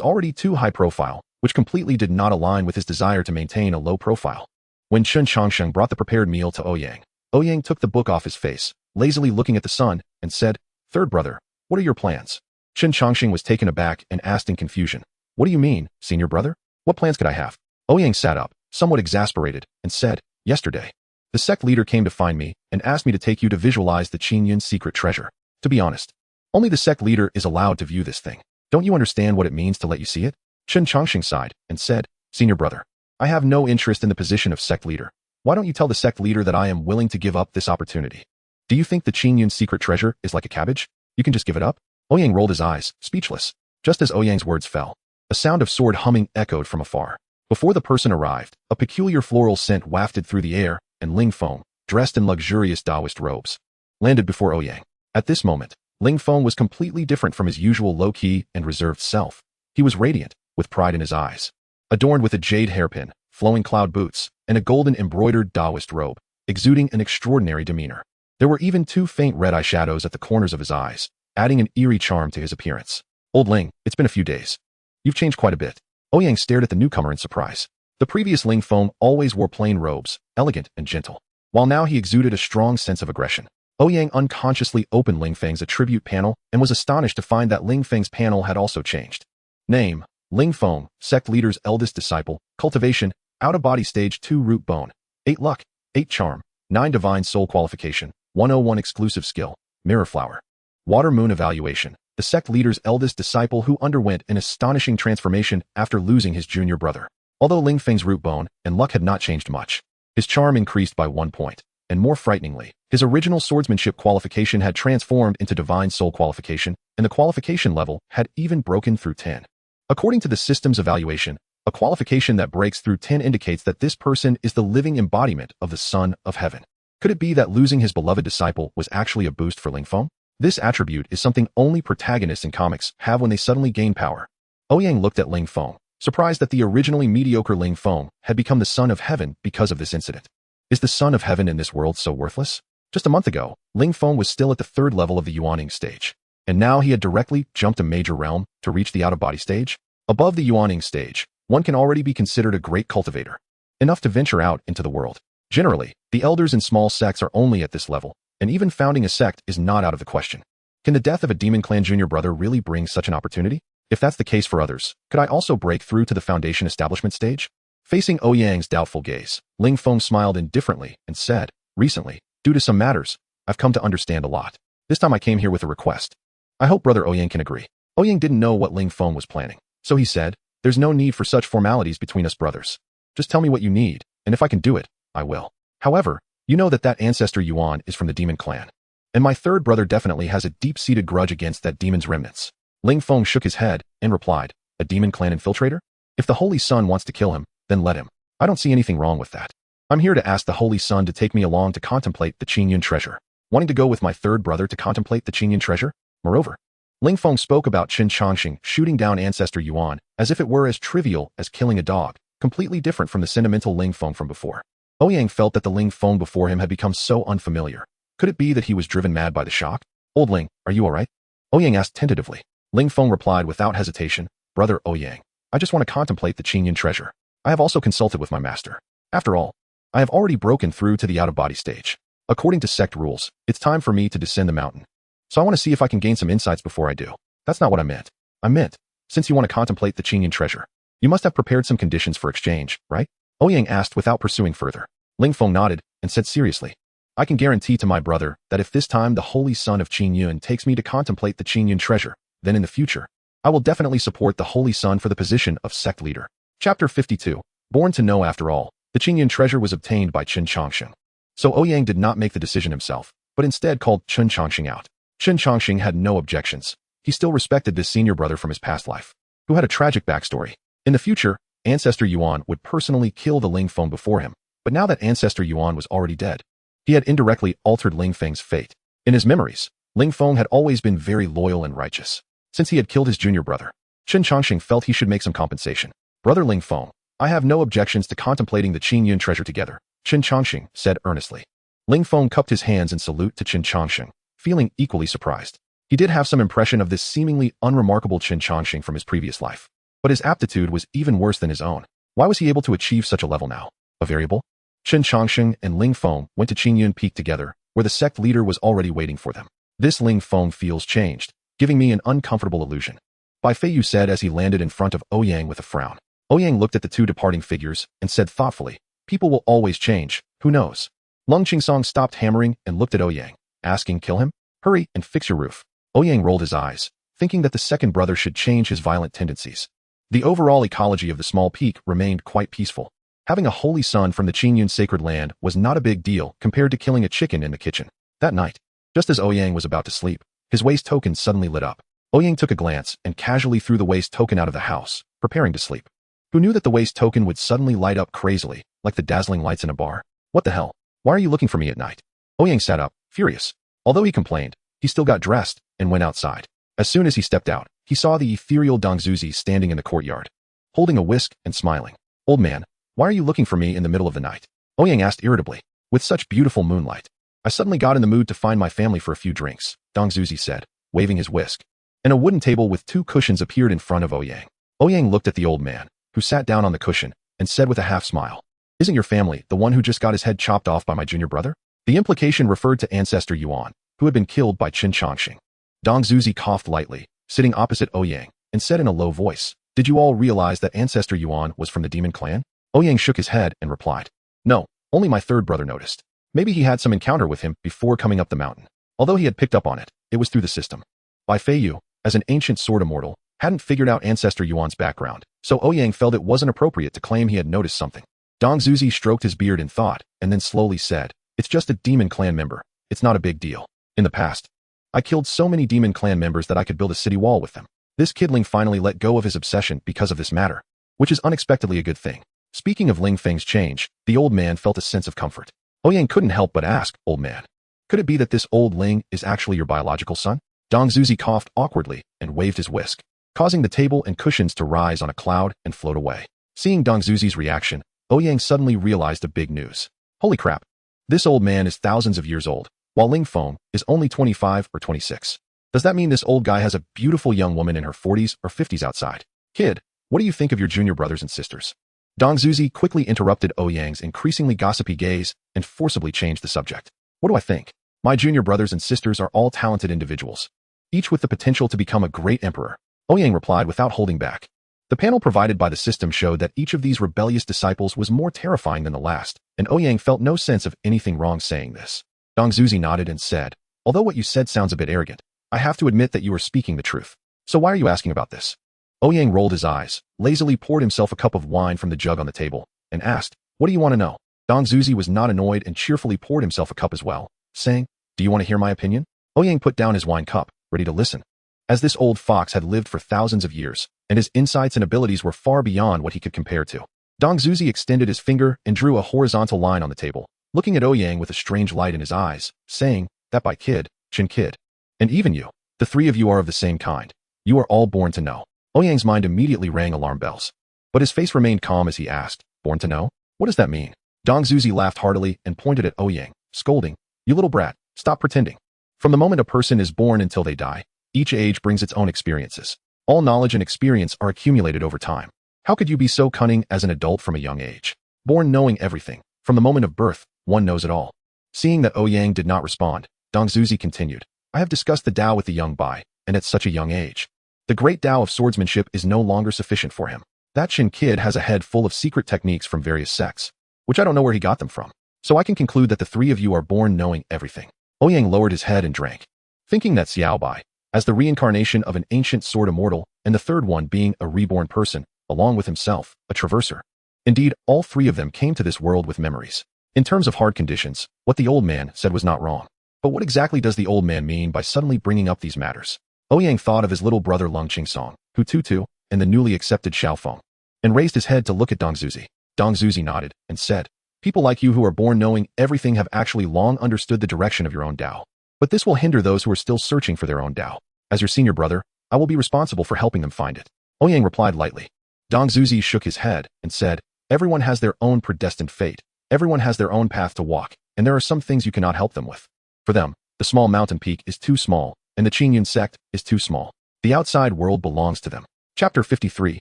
already too high profile, which completely did not align with his desire to maintain a low profile. When Chen Changsheng brought the prepared meal to Ouyang, Ouyang took the book off his face, lazily looking at the sun, and said, "Third brother, what are your plans?" Chen Changsheng was taken aback and asked in confusion, "What do you mean, senior brother? What plans could I have?" Ouyang sat up, somewhat exasperated, and said, "Yesterday, The sect leader came to find me and asked me to take you to visualize the Qingyun's secret treasure. To be honest, only the sect leader is allowed to view this thing. Don't you understand what it means to let you see it? Chen Chongqing sighed and said, Senior brother, I have no interest in the position of sect leader. Why don't you tell the sect leader that I am willing to give up this opportunity? Do you think the Qingyun's secret treasure is like a cabbage? You can just give it up? Ouyang rolled his eyes, speechless. Just as Ouyang's words fell, a sound of sword humming echoed from afar. Before the person arrived, a peculiar floral scent wafted through the air, and Ling Feng, dressed in luxurious Taoist robes, landed before Ouyang. At this moment, Ling Feng was completely different from his usual low-key and reserved self. He was radiant, with pride in his eyes. Adorned with a jade hairpin, flowing cloud boots, and a golden embroidered Taoist robe, exuding an extraordinary demeanor. There were even 2 faint red eyeshadows at the corners of his eyes, adding an eerie charm to his appearance. Old Ling, it's been a few days. You've changed quite a bit. Ouyang stared at the newcomer in surprise. The previous Ling Feng always wore plain robes, elegant and gentle, while now he exuded a strong sense of aggression. Ouyang unconsciously opened Ling Feng's attribute panel and was astonished to find that Ling Feng's panel had also changed. Name, Ling Feng, sect leader's eldest disciple, cultivation, out-of-body stage 2 root bone, 8 luck, 8 charm, 9 divine soul qualification, 101 exclusive skill, mirror flower. Water moon evaluation, the sect leader's eldest disciple who underwent an astonishing transformation after losing his junior brother. Although Ling Feng's root bone and luck had not changed much, his charm increased by 1 point, and more frighteningly, his original swordsmanship qualification had transformed into divine soul qualification, and the qualification level had even broken through 10. According to the system's evaluation, a qualification that breaks through 10 indicates that this person is the living embodiment of the Son of Heaven. Could it be that losing his beloved disciple was actually a boost for Ling Feng? This attribute is something only protagonists in comics have when they suddenly gain power. Ouyang looked at Ling Feng, surprised that the originally mediocre Ling Feng had become the Son of Heaven because of this incident. Is the Son of Heaven in this world so worthless? Just a month ago, Ling Feng was still at the 3rd level of the Yuaning stage, and now he had directly jumped a major realm to reach the out-of-body stage. Above the Yuaning stage, one can already be considered a great cultivator, enough to venture out into the world. Generally, the elders in small sects are only at this level, and even founding a sect is not out of the question. Can the death of a demon clan junior brother really bring such an opportunity? If that's the case for others, could I also break through to the foundation establishment stage? Facing Ouyang's doubtful gaze, Ling Feng smiled indifferently and said, Recently, due to some matters, I've come to understand a lot. This time I came here with a request. I hope Brother Ouyang can agree. Ouyang didn't know what Ling Feng was planning, so he said, There's no need for such formalities between us brothers. Just tell me what you need, and if I can do it, I will. However, you know that ancestor Yuan is from the demon clan, and my 3rd brother definitely has a deep-seated grudge against that demon's remnants. Ling Feng shook his head and replied, A demon clan infiltrator? If the Holy Sun wants to kill him, then let him. I don't see anything wrong with that. I'm here to ask the Holy Sun to take me along to contemplate the Qingyun treasure. Wanting to go with my 3rd brother to contemplate the Qingyun treasure? Moreover, Ling Feng spoke about Chen Chongqing shooting down ancestor Yuan as if it were as trivial as killing a dog, completely different from the sentimental Ling Feng from before. Ouyang felt that the Ling Feng before him had become so unfamiliar. Could it be that he was driven mad by the shock? Old Ling, are you alright? Ouyang asked tentatively. Ling Feng replied without hesitation, Brother Ouyang, I just want to contemplate the Qingyun treasure. I have also consulted with my master. After all, I have already broken through to the out-of-body stage. According to sect rules, it's time for me to descend the mountain. So I want to see if I can gain some insights before I do. That's not what I meant. I meant, since you want to contemplate the Qingyun treasure, you must have prepared some conditions for exchange, right? Ouyang asked without pursuing further. Ling Feng nodded and said seriously, I can guarantee to my brother that if this time the Holy Son of Qingyun takes me to contemplate the Qingyun treasure, then in the future, I will definitely support the Holy Sun for the position of sect leader. Chapter 52. Born to know after all, the Qingyun treasure was obtained by Chen Chongqing. So Ouyang did not make the decision himself, but instead called Chen Chongqing out. Chen Chongqing had no objections. He still respected this senior brother from his past life, who had a tragic backstory. In the future, Ancestor Yuan would personally kill the Ling Feng before him, but now that Ancestor Yuan was already dead, he had indirectly altered Ling Feng's fate. In his memories, Ling Feng had always been very loyal and righteous. Since he had killed his junior brother, Chen Chongqing felt he should make some compensation. Brother Ling Feng, I have no objections to contemplating the Qingyun treasure together, Chen Chongqing said earnestly. Ling Feng cupped his hands in salute to Chen Chongqing, feeling equally surprised. He did have some impression of this seemingly unremarkable Chen Chongqing from his previous life, but his aptitude was even worse than his own. Why was he able to achieve such a level now? A variable? Chen Chongqing and Ling Feng went to Qingyun Peak together, where the sect leader was already waiting for them. This Ling Feng feels changed, giving me an uncomfortable illusion, Bai Feiyu said as he landed in front of Ouyang with a frown. Ouyang looked at the two departing figures and said thoughtfully, people will always change, who knows? Lung Qingsong stopped hammering and looked at Ouyang, asking, "Kill him? Hurry and fix your roof." Ouyang rolled his eyes, thinking that the second brother should change his violent tendencies. The overall ecology of the small peak remained quite peaceful. Having a holy son from the Qingyun sacred land was not a big deal compared to killing a chicken in the kitchen. That night, just as Ouyang was about to sleep, his waste token suddenly lit up. Ouyang took a glance and casually threw the waste token out of the house, preparing to sleep. Who knew that the waste token would suddenly light up crazily, like the dazzling lights in a bar? What the hell? Why are you looking for me at night? Ouyang sat up, furious. Although he complained, he still got dressed and went outside. As soon as he stepped out, he saw the ethereal Dong Zuzi standing in the courtyard, holding a whisk and smiling. "Old man, why are you looking for me in the middle of the night?" Ouyang asked irritably. "With such beautiful moonlight. I suddenly got in the mood to find my family for a few drinks," Dong Zuzi said, waving his whisk. And a wooden table with 2 cushions appeared in front of Ouyang. Ouyang looked at the old man, who sat down on the cushion, and said with a half-smile, "Isn't your family the one who just got his head chopped off by my junior brother?" The implication referred to Ancestor Yuan, who had been killed by Qin Chongqing. Dong Zuzi coughed lightly, sitting opposite Ouyang, and said in a low voice, "Did you all realize that Ancestor Yuan was from the demon clan?" Ouyang shook his head and replied, "No, only my third brother noticed. Maybe he had some encounter with him before coming up the mountain. Although he had picked up on it, it was through the system. Bai Feiyu, as an ancient sword immortal, hadn't figured out Ancestor Yuan's background, so Ouyang felt it wasn't appropriate to claim he had noticed something." Dong Zuzi stroked his beard in thought, and then slowly said, "It's just a demon clan member. It's not a big deal. In the past, I killed so many demon clan members that I could build a city wall with them." This kidling finally let go of his obsession because of this matter, which is unexpectedly a good thing. Speaking of Ling Feng's change, the old man felt a sense of comfort. Ouyang couldn't help but ask, "Old man, could it be that this old Ling is actually your biological son?" Dong Zuzi coughed awkwardly and waved his whisk, causing the table and cushions to rise on a cloud and float away. Seeing Dong Zuzi's reaction, Ouyang suddenly realized the big news. Holy crap. This old man is thousands of years old, while Ling Feng is only 25 or 26. Does that mean this old guy has a beautiful young woman in her 40s or 50s outside? "Kid, what do you think of your junior brothers and sisters?" Dong Zuzi quickly interrupted Ouyang's increasingly gossipy gaze and forcibly changed the subject. "What do I think? My junior brothers and sisters are all talented individuals, each with the potential to become a great emperor," Ouyang replied without holding back. The panel provided by the system showed that each of these rebellious disciples was more terrifying than the last, and Ouyang felt no sense of anything wrong saying this. Dong Zuzi nodded and said, "Although what you said sounds a bit arrogant, I have to admit that you are speaking the truth. So why are you asking about this?" Ouyang rolled his eyes, lazily poured himself a cup of wine from the jug on the table, and asked, "What do you want to know?" Dong Zuzi was not annoyed and cheerfully poured himself a cup as well, saying, "Do you want to hear my opinion?" Ouyang put down his wine cup, ready to listen. As this old fox had lived for thousands of years, and his insights and abilities were far beyond what he could compare to. Dong Zuzi extended his finger and drew a horizontal line on the table, looking at Ouyang with a strange light in his eyes, saying, "That by kid, Qin kid. And even you. The 3 of you are of the same kind. You are all born to know." Ouyang's mind immediately rang alarm bells. But his face remained calm as he asked, "Born to know? What does that mean?" Dong Zuzi laughed heartily and pointed at Ouyang, scolding, "You little brat, stop pretending. From the moment a person is born until they die, each age brings its own experiences. All knowledge and experience are accumulated over time. How could you be so cunning as an adult from a young age? Born knowing everything. From the moment of birth, one knows it all." Seeing that Ouyang did not respond, Dong Zuzi continued, "I have discussed the Tao with the young Bai, and at such a young age. The great Tao of swordsmanship is no longer sufficient for him. That Qin kid has a head full of secret techniques from various sects, which I don't know where he got them from. So I can conclude that the 3 of you are born knowing everything." Ouyang lowered his head and drank, thinking that Xiao Bai, as the reincarnation of an ancient sword immortal, and the third one being a reborn person, along with himself, a traverser. Indeed, all 3 of them came to this world with memories. In terms of hard conditions, what the old man said was not wrong. But what exactly does the old man mean by suddenly bringing up these matters? Ouyang thought of his little brother Lung Qingsong, Hu Tutu, and the newly accepted Xiao Feng, and raised his head to look at Dong Zuzi. Dong Zuzi nodded and said, "People like you who are born knowing everything have actually long understood the direction of your own Tao. But this will hinder those who are still searching for their own Tao. As your senior brother, I will be responsible for helping them find it." Ouyang replied lightly. Dong Zuzi shook his head and said, "Everyone has their own predestined fate. Everyone has their own path to walk, and there are some things you cannot help them with. For them, the small mountain peak is too small, and the Qingyun sect is too small. The outside world belongs to them." Chapter 53,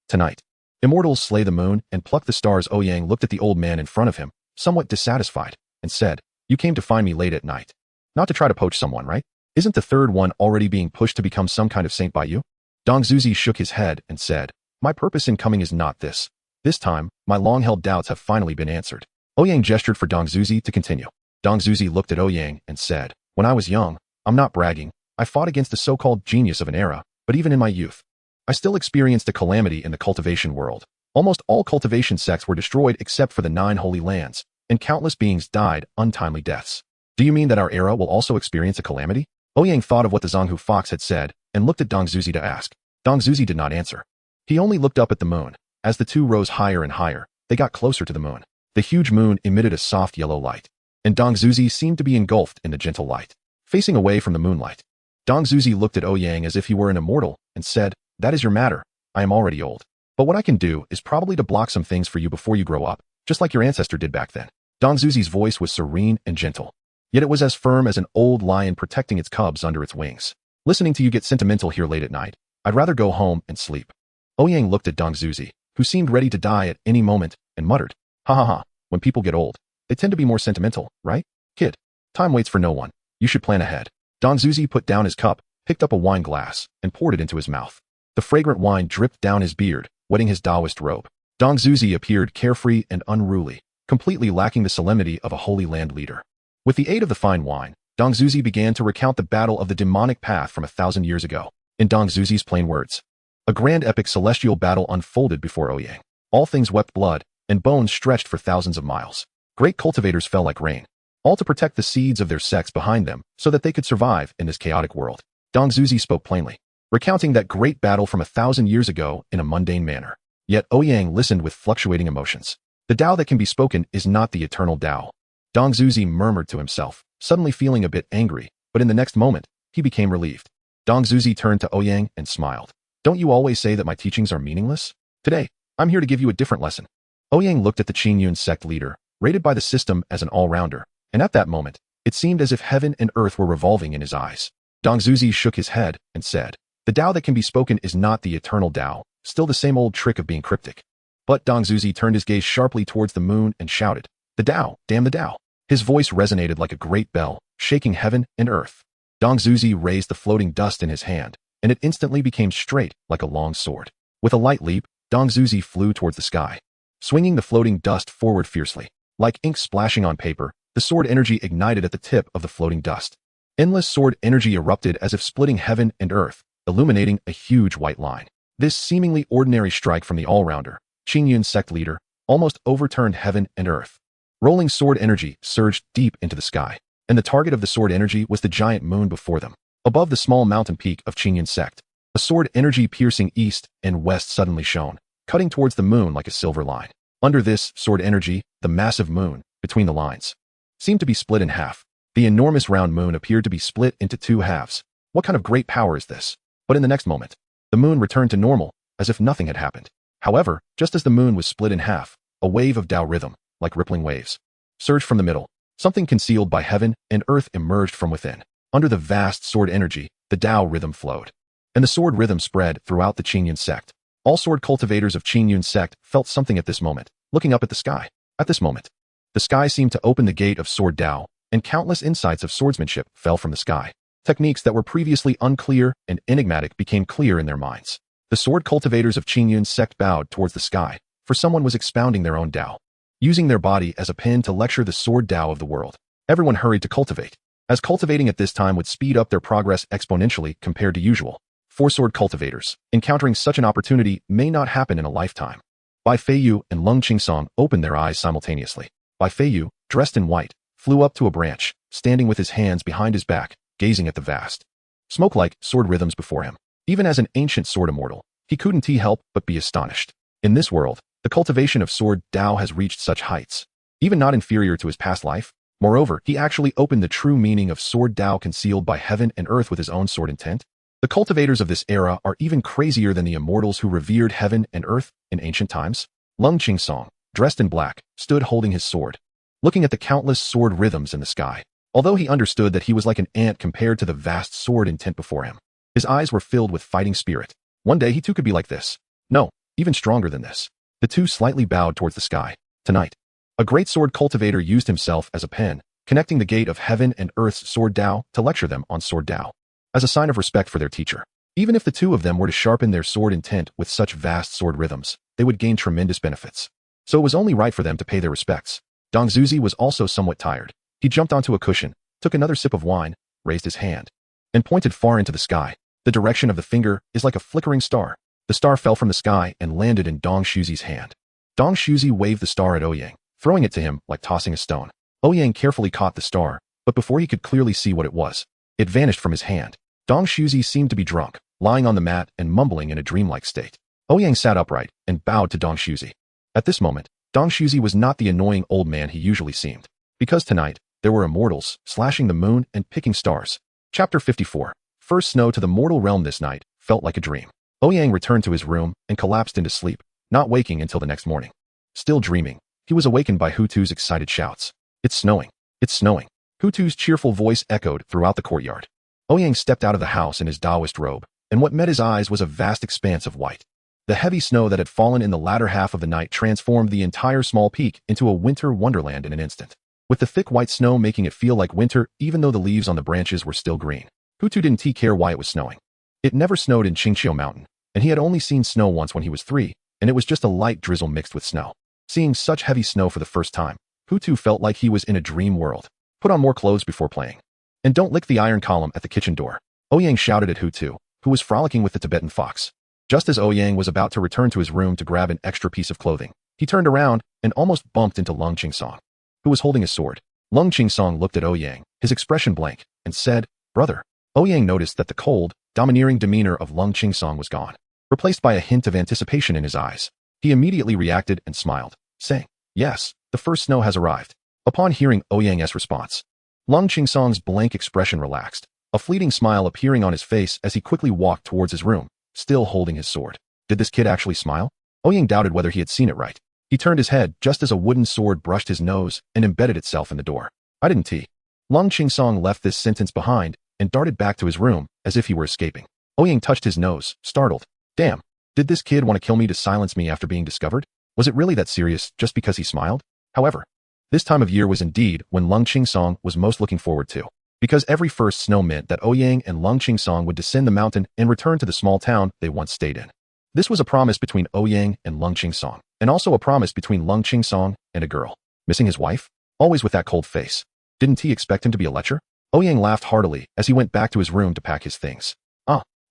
Tonight. Immortals slay the moon and pluck the stars. Ouyang looked at the old man in front of him, somewhat dissatisfied, and said, "You came to find me late at night. Not to try to poach someone, right? Isn't the third one already being pushed to become some kind of saint by you?" Dong Zuzi shook his head and said, "My purpose in coming is not this. This time, my long-held doubts have finally been answered." Ouyang gestured for Dong Zuzi to continue. Dong Zuzi looked at Ouyang and said, "When I was young, I'm not bragging, I fought against the so-called genius of an era, but even in my youth, I still experienced a calamity in the cultivation world. Almost all cultivation sects were destroyed except for the 9 holy lands, and countless beings died untimely deaths. Do you mean that our era will also experience a calamity?" Ouyang thought of what the Zhonghu fox had said and looked at Dong Zuzi to ask. Dong Zuzi did not answer. He only looked up at the moon. As the two rose higher and higher, they got closer to the moon. The huge moon emitted a soft yellow light, and Dong Zuzi seemed to be engulfed in the gentle light, facing away from the moonlight. Dong Zuzi looked at Ouyang as if he were an immortal and said, "That is your matter. I am already old. But what I can do is probably to block some things for you before you grow up, just like your ancestor did back then." Dong Zuzi's voice was serene and gentle, yet it was as firm as an old lion protecting its cubs under its wings. "Listening to you get sentimental here late at night. I'd rather go home and sleep." Ouyang looked at Dong Zuzi, who seemed ready to die at any moment, and muttered, "Ha ha ha, when people get old, they tend to be more sentimental, right? Kid, time waits for no one. You should plan ahead." Dong Zuzi put down his cup, picked up a wine glass, and poured it into his mouth. The fragrant wine dripped down his beard, wetting his Taoist robe. Dong Zuzi appeared carefree and unruly, completely lacking the solemnity of a Holy Land leader. With the aid of the fine wine, Dong Zuzi began to recount the battle of the demonic path from 1,000 years ago. In Dong Zuzi's plain words, a grand epic celestial battle unfolded before Ouyang. All things wept blood, and bones stretched for thousands of miles. Great cultivators fell like rain, all to protect the seeds of their sects behind them so that they could survive in this chaotic world. Dong Zuzi spoke plainly, recounting that great battle from 1,000 years ago in a mundane manner. Yet Ouyang listened with fluctuating emotions. The Tao that can be spoken is not the eternal Tao. Dong Zuzi murmured to himself, suddenly feeling a bit angry, but in the next moment, he became relieved. Dong Zuzi turned to Ouyang and smiled. "Don't you always say that my teachings are meaningless? Today, I'm here to give you a different lesson." Ouyang looked at the Qingyun sect leader, rated by the system as an all-rounder, and at that moment, it seemed as if heaven and earth were revolving in his eyes. Dong Zuzi shook his head and said, "The Tao that can be spoken is not the eternal Tao, still the same old trick of being cryptic." But Dong Zuzi turned his gaze sharply towards the moon and shouted, "The Tao, damn the Tao." His voice resonated like a great bell, shaking heaven and earth. Dong Zuzi raised the floating dust in his hand, and it instantly became straight like a long sword. With a light leap, Dong Zuzi flew towards the sky, swinging the floating dust forward fiercely. Like ink splashing on paper, the sword energy ignited at the tip of the floating dust. Endless sword energy erupted as if splitting heaven and earth, illuminating a huge white line. This seemingly ordinary strike from the all-rounder, Qingyun sect leader, almost overturned heaven and earth. Rolling sword energy surged deep into the sky, and the target of the sword energy was the giant moon before them. Above the small mountain peak of Qingyun sect, a sword energy piercing east and west suddenly shone, cutting towards the moon like a silver line. Under this sword energy, the massive moon, between the lines, seemed to be split in half. The enormous round moon appeared to be split into 2 halves. What kind of great power is this? But in the next moment, the moon returned to normal, as if nothing had happened. However, just as the moon was split in half, a wave of Tao rhythm, like rippling waves, surged from the middle. Something concealed by heaven and earth emerged from within. Under the vast sword energy, the Tao rhythm flowed, and the sword rhythm spread throughout the Qingyun sect. All sword cultivators of Qingyun sect felt something at this moment, looking up at the sky. At this moment, the sky seemed to open the gate of sword Tao, and countless insights of swordsmanship fell from the sky. Techniques that were previously unclear and enigmatic became clear in their minds. The sword cultivators of Qingyun sect bowed towards the sky, for someone was expounding their own Tao, using their body as a pen to lecture the sword Tao of the world. Everyone hurried to cultivate, as cultivating at this time would speed up their progress exponentially compared to usual. 4 sword cultivators, encountering such an opportunity may not happen in a lifetime. Bai Feiyu and Lung Qingsong opened their eyes simultaneously. Bai Feiyu, dressed in white, flew up to a branch, standing with his hands behind his back, gazing at the vast, smoke-like sword rhythms before him. Even as an ancient sword immortal, he couldn't help but be astonished. In this world, the cultivation of sword Tao has reached such heights, even not inferior to his past life. Moreover, he actually opened the true meaning of sword Tao concealed by heaven and earth with his own sword intent. The cultivators of this era are even crazier than the immortals who revered heaven and earth in ancient times. Lung Qingsong, dressed in black, stood holding his sword, looking at the countless sword rhythms in the sky. Although he understood that he was like an ant compared to the vast sword intent before him, his eyes were filled with fighting spirit. One day he too could be like this. No, even stronger than this. The two slightly bowed towards the sky. Tonight, a great sword cultivator used himself as a pen, connecting the gate of heaven and earth's sword Tao to lecture them on sword Tao, as a sign of respect for their teacher. Even if the two of them were to sharpen their sword intent with such vast sword rhythms, they would gain tremendous benefits. So it was only right for them to pay their respects. Dong Zuzi was also somewhat tired. He jumped onto a cushion, took another sip of wine, raised his hand, and pointed far into the sky. The direction of the finger is like a flickering star. The star fell from the sky and landed in Dong Shuzi's hand. Dong Shuzi waved the star at Ouyang, throwing it to him like tossing a stone. Ouyang carefully caught the star, but before he could clearly see what it was, it vanished from his hand. Dong Shuzi seemed to be drunk, lying on the mat and mumbling in a dreamlike state. Ouyang sat upright and bowed to Dong Shuzi. At this moment, Dong Shuzi was not the annoying old man he usually seemed, because tonight, there were immortals slashing the moon and picking stars. Chapter 54. First snow to the mortal realm this night felt like a dream. Ouyang returned to his room and collapsed into sleep, not waking until the next morning. Still dreaming, he was awakened by Hutu's excited shouts. It's snowing. It's snowing. Hutu's cheerful voice echoed throughout the courtyard. Ouyang stepped out of the house in his Taoist robe, and what met his eyes was a vast expanse of white. The heavy snow that had fallen in the latter half of the night transformed the entire small peak into a winter wonderland in an instant. With the thick white snow making it feel like winter even though the leaves on the branches were still green. Hutu didn't care why it was snowing. It never snowed in Qingqiu Mountain, and he had only seen snow once when he was 3, and it was just a light drizzle mixed with snow. Seeing such heavy snow for the first time, Hutu felt like he was in a dream world. Put on more clothes before playing. And don't lick the iron column at the kitchen door. Ouyang shouted at Hutu, who was frolicking with the Tibetan fox. Just as Ouyang was about to return to his room to grab an extra piece of clothing, he turned around and almost bumped into Lung Qingsong, who was holding a sword. Lung Qingsong looked at Ouyang, his expression blank, and said, "Brother." Ouyang noticed that the cold, domineering demeanor of Lung Qingsong was gone, replaced by a hint of anticipation in his eyes. He immediately reacted and smiled, saying, "Yes, the first snow has arrived." Upon hearing Ouyang's response, Lung Qingsong's blank expression relaxed, a fleeting smile appearing on his face as he quickly walked towards his room, still holding his sword. Did this kid actually smile? Ouyang doubted whether he had seen it right. He turned his head just as a wooden sword brushed his nose and embedded itself in the door. "I didn't tea." Lung Qingsong left this sentence behind and darted back to his room as if he were escaping. Ouyang touched his nose, startled. Damn, did this kid want to kill me to silence me after being discovered? Was it really that serious just because he smiled? However, this time of year was indeed when Lung Qingsong was most looking forward to, because every first snow meant that Ouyang and Lung Qingsong would descend the mountain and return to the small town they once stayed in. This was a promise between Ouyang and Lung Qingsong, and also a promise between Lung Qingsong and a girl. Missing his wife? Always with that cold face. Didn't he expect him to be a lecher? Ouyang laughed heartily as he went back to his room to pack his things.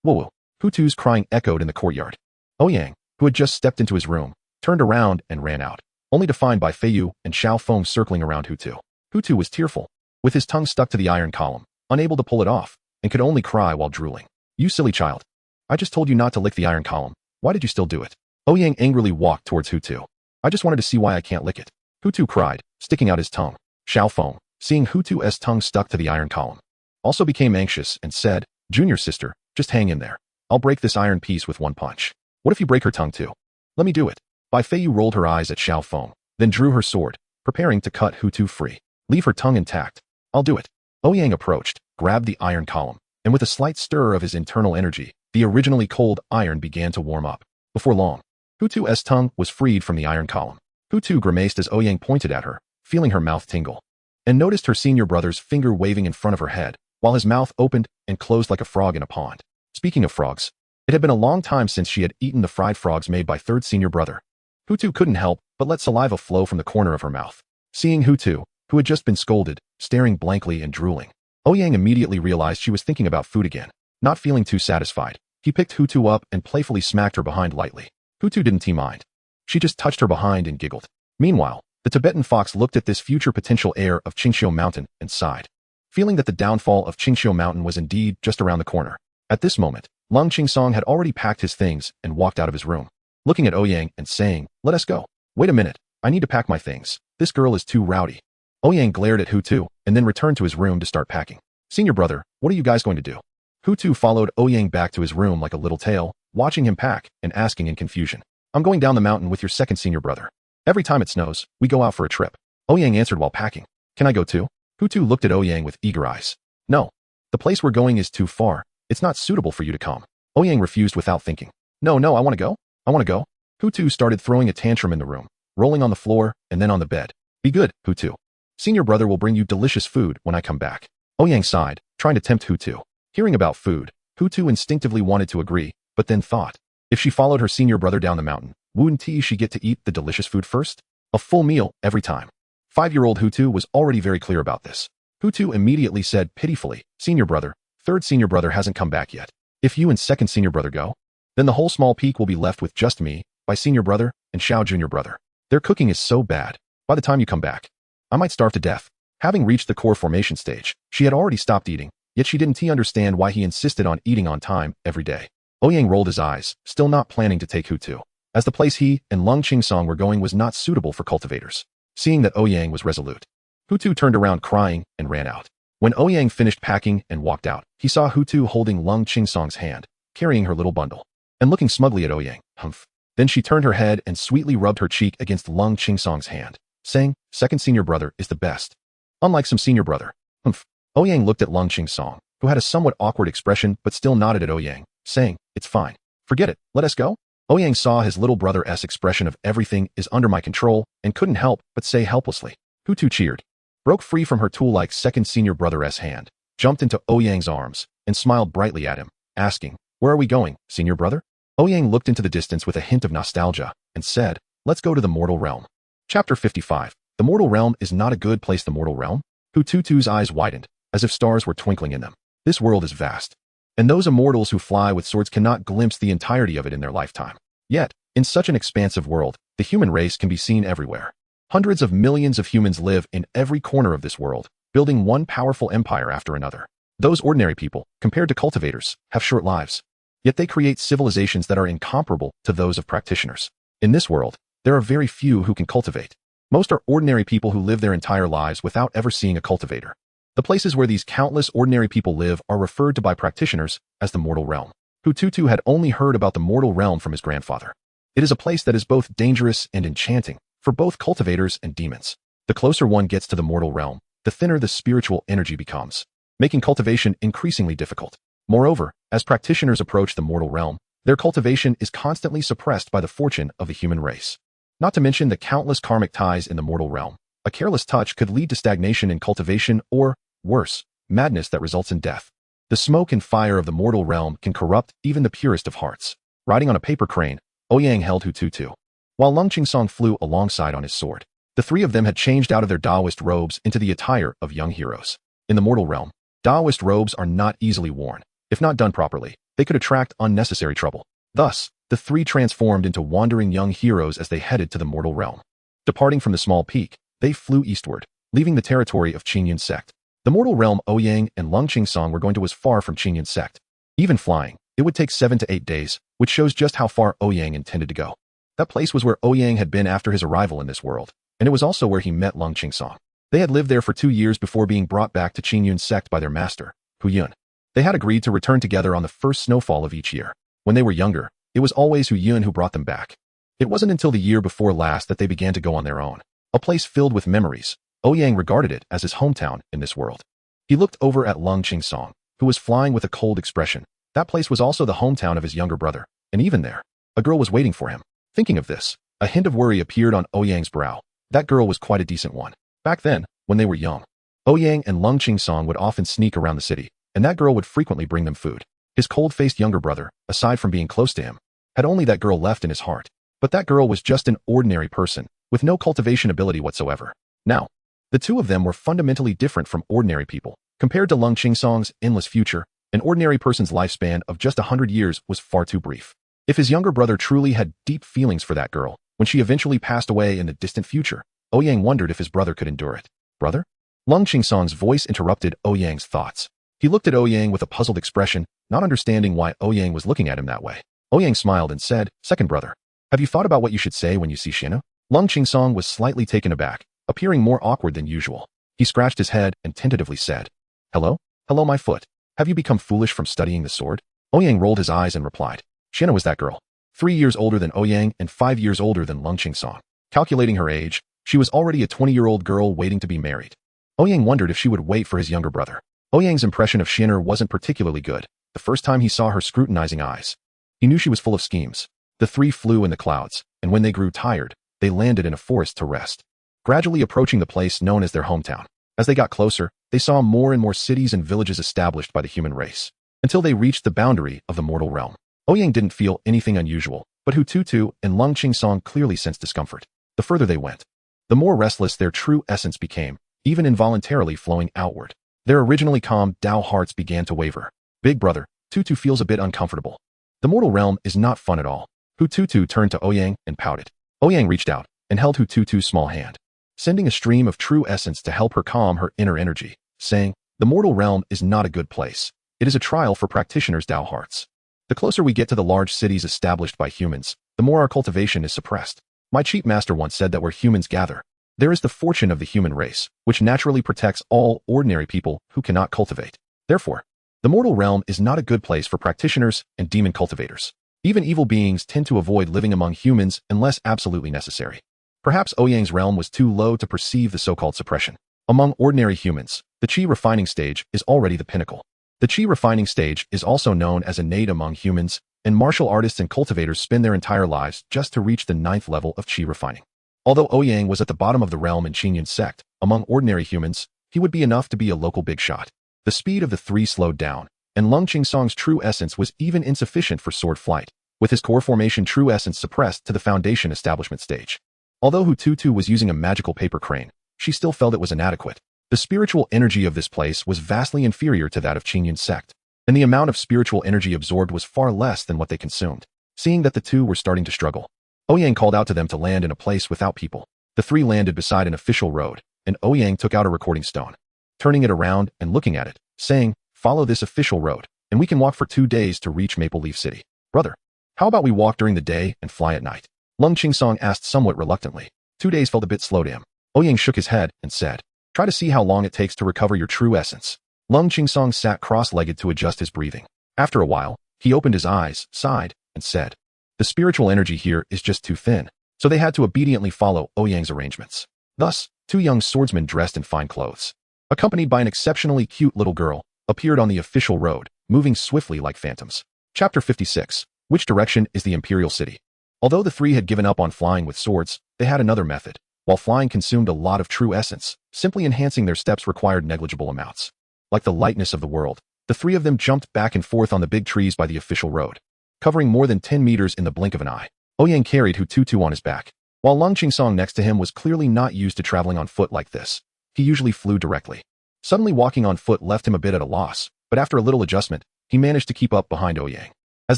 Whoa. Hutu's crying echoed in the courtyard. Ouyang, who had just stepped into his room, turned around and ran out, only to find Bai Feiyu and Xiao Feng circling around Hutu. Hutu was tearful, with his tongue stuck to the iron column, unable to pull it off, and could only cry while drooling. "You silly child. I just told you not to lick the iron column. Why did you still do it?" Ouyang angrily walked towards Hutu. "I just wanted to see why I can't lick it." Hutu cried, sticking out his tongue. Xiao Feng, seeing Hutu's tongue stuck to the iron column, also became anxious and said, "Junior sister, just hang in there. I'll break this iron piece with one punch." "What if you break her tongue too?" "Let me do it." Bai Feiyu rolled her eyes at Xiao Feng, then drew her sword, preparing to cut Hutu free. "Leave her tongue intact. I'll do it." Ouyang approached, grabbed the iron column, and with a slight stir of his internal energy, the originally cold iron began to warm up. Before long, Hutu's tongue was freed from the iron column. Hutu grimaced as Ouyang pointed at her, feeling her mouth tingle, and noticed her senior brother's finger waving in front of her head, while his mouth opened and closed like a frog in a pond. Speaking of frogs, it had been a long time since she had eaten the fried frogs made by third senior brother. Hutu couldn't help but let saliva flow from the corner of her mouth. Seeing Hutu, who had just been scolded, staring blankly and drooling, Ouyang immediately realized she was thinking about food again. Not feeling too satisfied, he picked Hutu up and playfully smacked her behind lightly. Hutu didn't mind. She just touched her behind and giggled. Meanwhile, the Tibetan fox looked at this future potential heir of Qingqiu Mountain and sighed, feeling that the downfall of Qingqiu Mountain was indeed just around the corner. At this moment, Lung Qingsong had already packed his things and walked out of his room, looking at Ouyang and saying, "Let us go." "Wait a minute, I need to pack my things. This girl is too rowdy." Ouyang glared at Hutu and then returned to his room to start packing. "Senior brother, what are you guys going to do?" Hutu followed Ouyang back to his room like a little tail, watching him pack and asking in confusion. "I'm going down the mountain with your second senior brother. Every time it snows, we go out for a trip." Ouyang answered while packing. "Can I go too?" Hutu looked at Ouyang with eager eyes. "No. The place we're going is too far. It's not suitable for you to come." Ouyang refused without thinking. No, I want to go. I want to go." Hutu started throwing a tantrum in the room, rolling on the floor and then on the bed. "Be good, Hutu. Senior brother will bring you delicious food when I come back." Ouyang sighed, trying to tempt Hutu. Hearing about food, Hutu instinctively wanted to agree, but then thought, if she followed her senior brother down the mountain, wouldn't she get to eat the delicious food first? A full meal every time. 5-year-old Hutu was already very clear about this. Hutu immediately said pitifully, "Senior brother, third senior brother hasn't come back yet. If you and second senior brother go, then the whole small peak will be left with just me, my senior brother, and Xiao junior brother. Their cooking is so bad. By the time you come back, I might starve to death." Having reached the core formation stage, she had already stopped eating, yet she didn't understand why he insisted on eating on time every day. Ouyang rolled his eyes, still not planning to take Hutu, as the place he and Lung Qingsong were going was not suitable for cultivators. Seeing that Ouyang was resolute, Hutu turned around crying and ran out. When Ouyang finished packing and walked out, he saw Hutu holding Lung Qingsong's hand, carrying her little bundle, and looking smugly at Ouyang. Humph. Then she turned her head and sweetly rubbed her cheek against Lung Qingsong's hand, saying, "Second senior brother is the best. Unlike some senior brother." Humph. Ouyang looked at Lung Qingsong, who had a somewhat awkward expression but still nodded at Ouyang, saying, "It's fine. Forget it. Let us go." Ouyang saw his little brother's expression of everything is under my control and couldn't help but say helplessly. Hutu cheered, broke free from her tool-like second senior brother's hand, jumped into Ouyang's arms, and smiled brightly at him, asking, "Where are we going, senior brother?" Ouyang looked into the distance with a hint of nostalgia and said, "Let's go to the mortal realm." Chapter 55. The mortal realm is not a good place. The mortal realm? Hutu's eyes widened, as if stars were twinkling in them. This world is vast, and those immortals who fly with swords cannot glimpse the entirety of it in their lifetime. Yet, in such an expansive world, the human race can be seen everywhere. Hundreds of millions of humans live in every corner of this world, building one powerful empire after another. Those ordinary people, compared to cultivators, have short lives. Yet they create civilizations that are incomparable to those of practitioners. In this world, there are very few who can cultivate. Most are ordinary people who live their entire lives without ever seeing a cultivator. The places where these countless ordinary people live are referred to by practitioners as the mortal realm. Hutu had only heard about the mortal realm from his grandfather. It is a place that is both dangerous and enchanting for both cultivators and demons. The closer one gets to the mortal realm, the thinner the spiritual energy becomes, making cultivation increasingly difficult. Moreover, as practitioners approach the mortal realm, their cultivation is constantly suppressed by the fortune of the human race. Not to mention the countless karmic ties in the mortal realm. A careless touch could lead to stagnation in cultivation or, worse, madness that results in death. The smoke and fire of the mortal realm can corrupt even the purest of hearts. Riding on a paper crane, Ouyang held Hutu, while Lung Qingsong flew alongside on his sword. The three of them had changed out of their Taoist robes into the attire of young heroes. In the mortal realm, Taoist robes are not easily worn. If not done properly, they could attract unnecessary trouble. Thus, the three transformed into wandering young heroes as they headed to the mortal realm. Departing from the small peak, they flew eastward, leaving the territory of Qingyun sect. The mortal realm Ouyang and Lung Qingsong were going to was far from Qingyun sect. Even flying, it would take 7 to 8 days, which shows just how far Ouyang intended to go. That place was where Ouyang had been after his arrival in this world, and it was also where he met Lung Qingsong. They had lived there for 2 years before being brought back to Qingyun sect by their master, Hu Yun. They had agreed to return together on the first snowfall of each year. When they were younger, it was always Hu Yun who brought them back. It wasn't until the year before last that they began to go on their own. A place filled with memories, Ouyang regarded it as his hometown in this world. He looked over at Lung Qingsong, who was flying with a cold expression. That place was also the hometown of his younger brother, and even there, a girl was waiting for him. Thinking of this, a hint of worry appeared on Ouyang's brow. That girl was quite a decent one. Back then, when they were young, Ouyang and Lung Qingsong would often sneak around the city, and that girl would frequently bring them food. His cold-faced younger brother, aside from being close to him, had only that girl left in his heart. But that girl was just an ordinary person, with no cultivation ability whatsoever. Now, the two of them were fundamentally different from ordinary people. Compared to Lung Qingsong's endless future, an ordinary person's lifespan of just 100 years was far too brief. If his younger brother truly had deep feelings for that girl, when she eventually passed away in the distant future, Ouyang wondered if his brother could endure it. Brother? Lung Qingsong's voice interrupted Ouyang's thoughts. He looked at Ouyang with a puzzled expression, not understanding why Ouyang was looking at him that way. Ouyang smiled and said, "Second brother, have you thought about what you should say when you see Xianu?" Lung Qingsong was slightly taken aback, appearing more awkward than usual. He scratched his head and tentatively said, "Hello? Hello, my foot. Have you become foolish from studying the sword?" Ouyang rolled his eyes and replied, "Xianu was that girl. 3 years older than Ouyang and 5 years older than Lung Qingsong. Calculating her age, she was already a 20-year-old girl waiting to be married." Ouyang wondered if she would wait for his younger brother. Ouyang's impression of Xianu wasn't particularly good. The first time he saw her scrutinizing eyes, he knew she was full of schemes. The three flew in the clouds, and when they grew tired, they landed in a forest to rest, gradually approaching the place known as their hometown. As they got closer, they saw more and more cities and villages established by the human race, until they reached the boundary of the mortal realm. Ouyang didn't feel anything unusual, but Hutu and Lung Qingsong clearly sensed discomfort. The further they went, the more restless their true essence became, even involuntarily flowing outward. Their originally calm Dao hearts began to waver. Big brother, Tutu feels a bit uncomfortable. The mortal realm is not fun at all. Hututu turned to Ouyang and pouted. Ouyang reached out and held Hututu's small hand, sending a stream of true essence to help her calm her inner energy, saying, the mortal realm is not a good place. It is a trial for practitioners' Dao hearts. The closer we get to the large cities established by humans, the more our cultivation is suppressed. My chief master once said that where humans gather, there is the fortune of the human race, which naturally protects all ordinary people who cannot cultivate. Therefore, the mortal realm is not a good place for practitioners and demon cultivators. Even evil beings tend to avoid living among humans unless absolutely necessary. Perhaps Ouyang's realm was too low to perceive the so-called suppression. Among ordinary humans, the Qi refining stage is already the pinnacle. The Qi refining stage is also known as innate among humans, and martial artists and cultivators spend their entire lives just to reach the 9th level of Qi refining. Although Ouyang was at the bottom of the realm in Qingyun sect, among ordinary humans, he would be enough to be a local big shot. The speed of the three slowed down, and Lung Qingsong's true essence was even insufficient for sword flight, with his core formation true essence suppressed to the foundation establishment stage. Although Hututu was using a magical paper crane, she still felt it was inadequate. The spiritual energy of this place was vastly inferior to that of Qingyun sect, and the amount of spiritual energy absorbed was far less than what they consumed. Seeing that the two were starting to struggle, Ouyang called out to them to land in a place without people. The three landed beside an official road, and Ouyang took out a recording stone, turning it around and looking at it, saying, follow this official road, and we can walk for 2 days to reach Maple Leaf City. Brother, how about we walk during the day and fly at night? Lung Qingsong asked somewhat reluctantly. 2 days felt a bit slow to him. Ouyang shook his head and said, try to see how long it takes to recover your true essence. Lung Qingsong sat cross-legged to adjust his breathing. After a while, he opened his eyes, sighed, and said, the spiritual energy here is just too thin, so they had to obediently follow Ouyang's arrangements. Thus, 2 young swordsmen dressed in fine clothes, accompanied by an exceptionally cute little girl, appeared on the official road, moving swiftly like phantoms. Chapter 56. Which direction is the Imperial City? Although the three had given up on flying with swords, they had another method. While flying consumed a lot of true essence, simply enhancing their steps required negligible amounts. Like the lightness of the world, the three of them jumped back and forth on the big trees by the official road, covering more than 10 meters in the blink of an eye. Ouyang carried Hututu on his back, while Lung Qingsong next to him was clearly not used to traveling on foot like this. He usually flew directly. Suddenly walking on foot left him a bit at a loss, but after a little adjustment, he managed to keep up behind Ouyang. As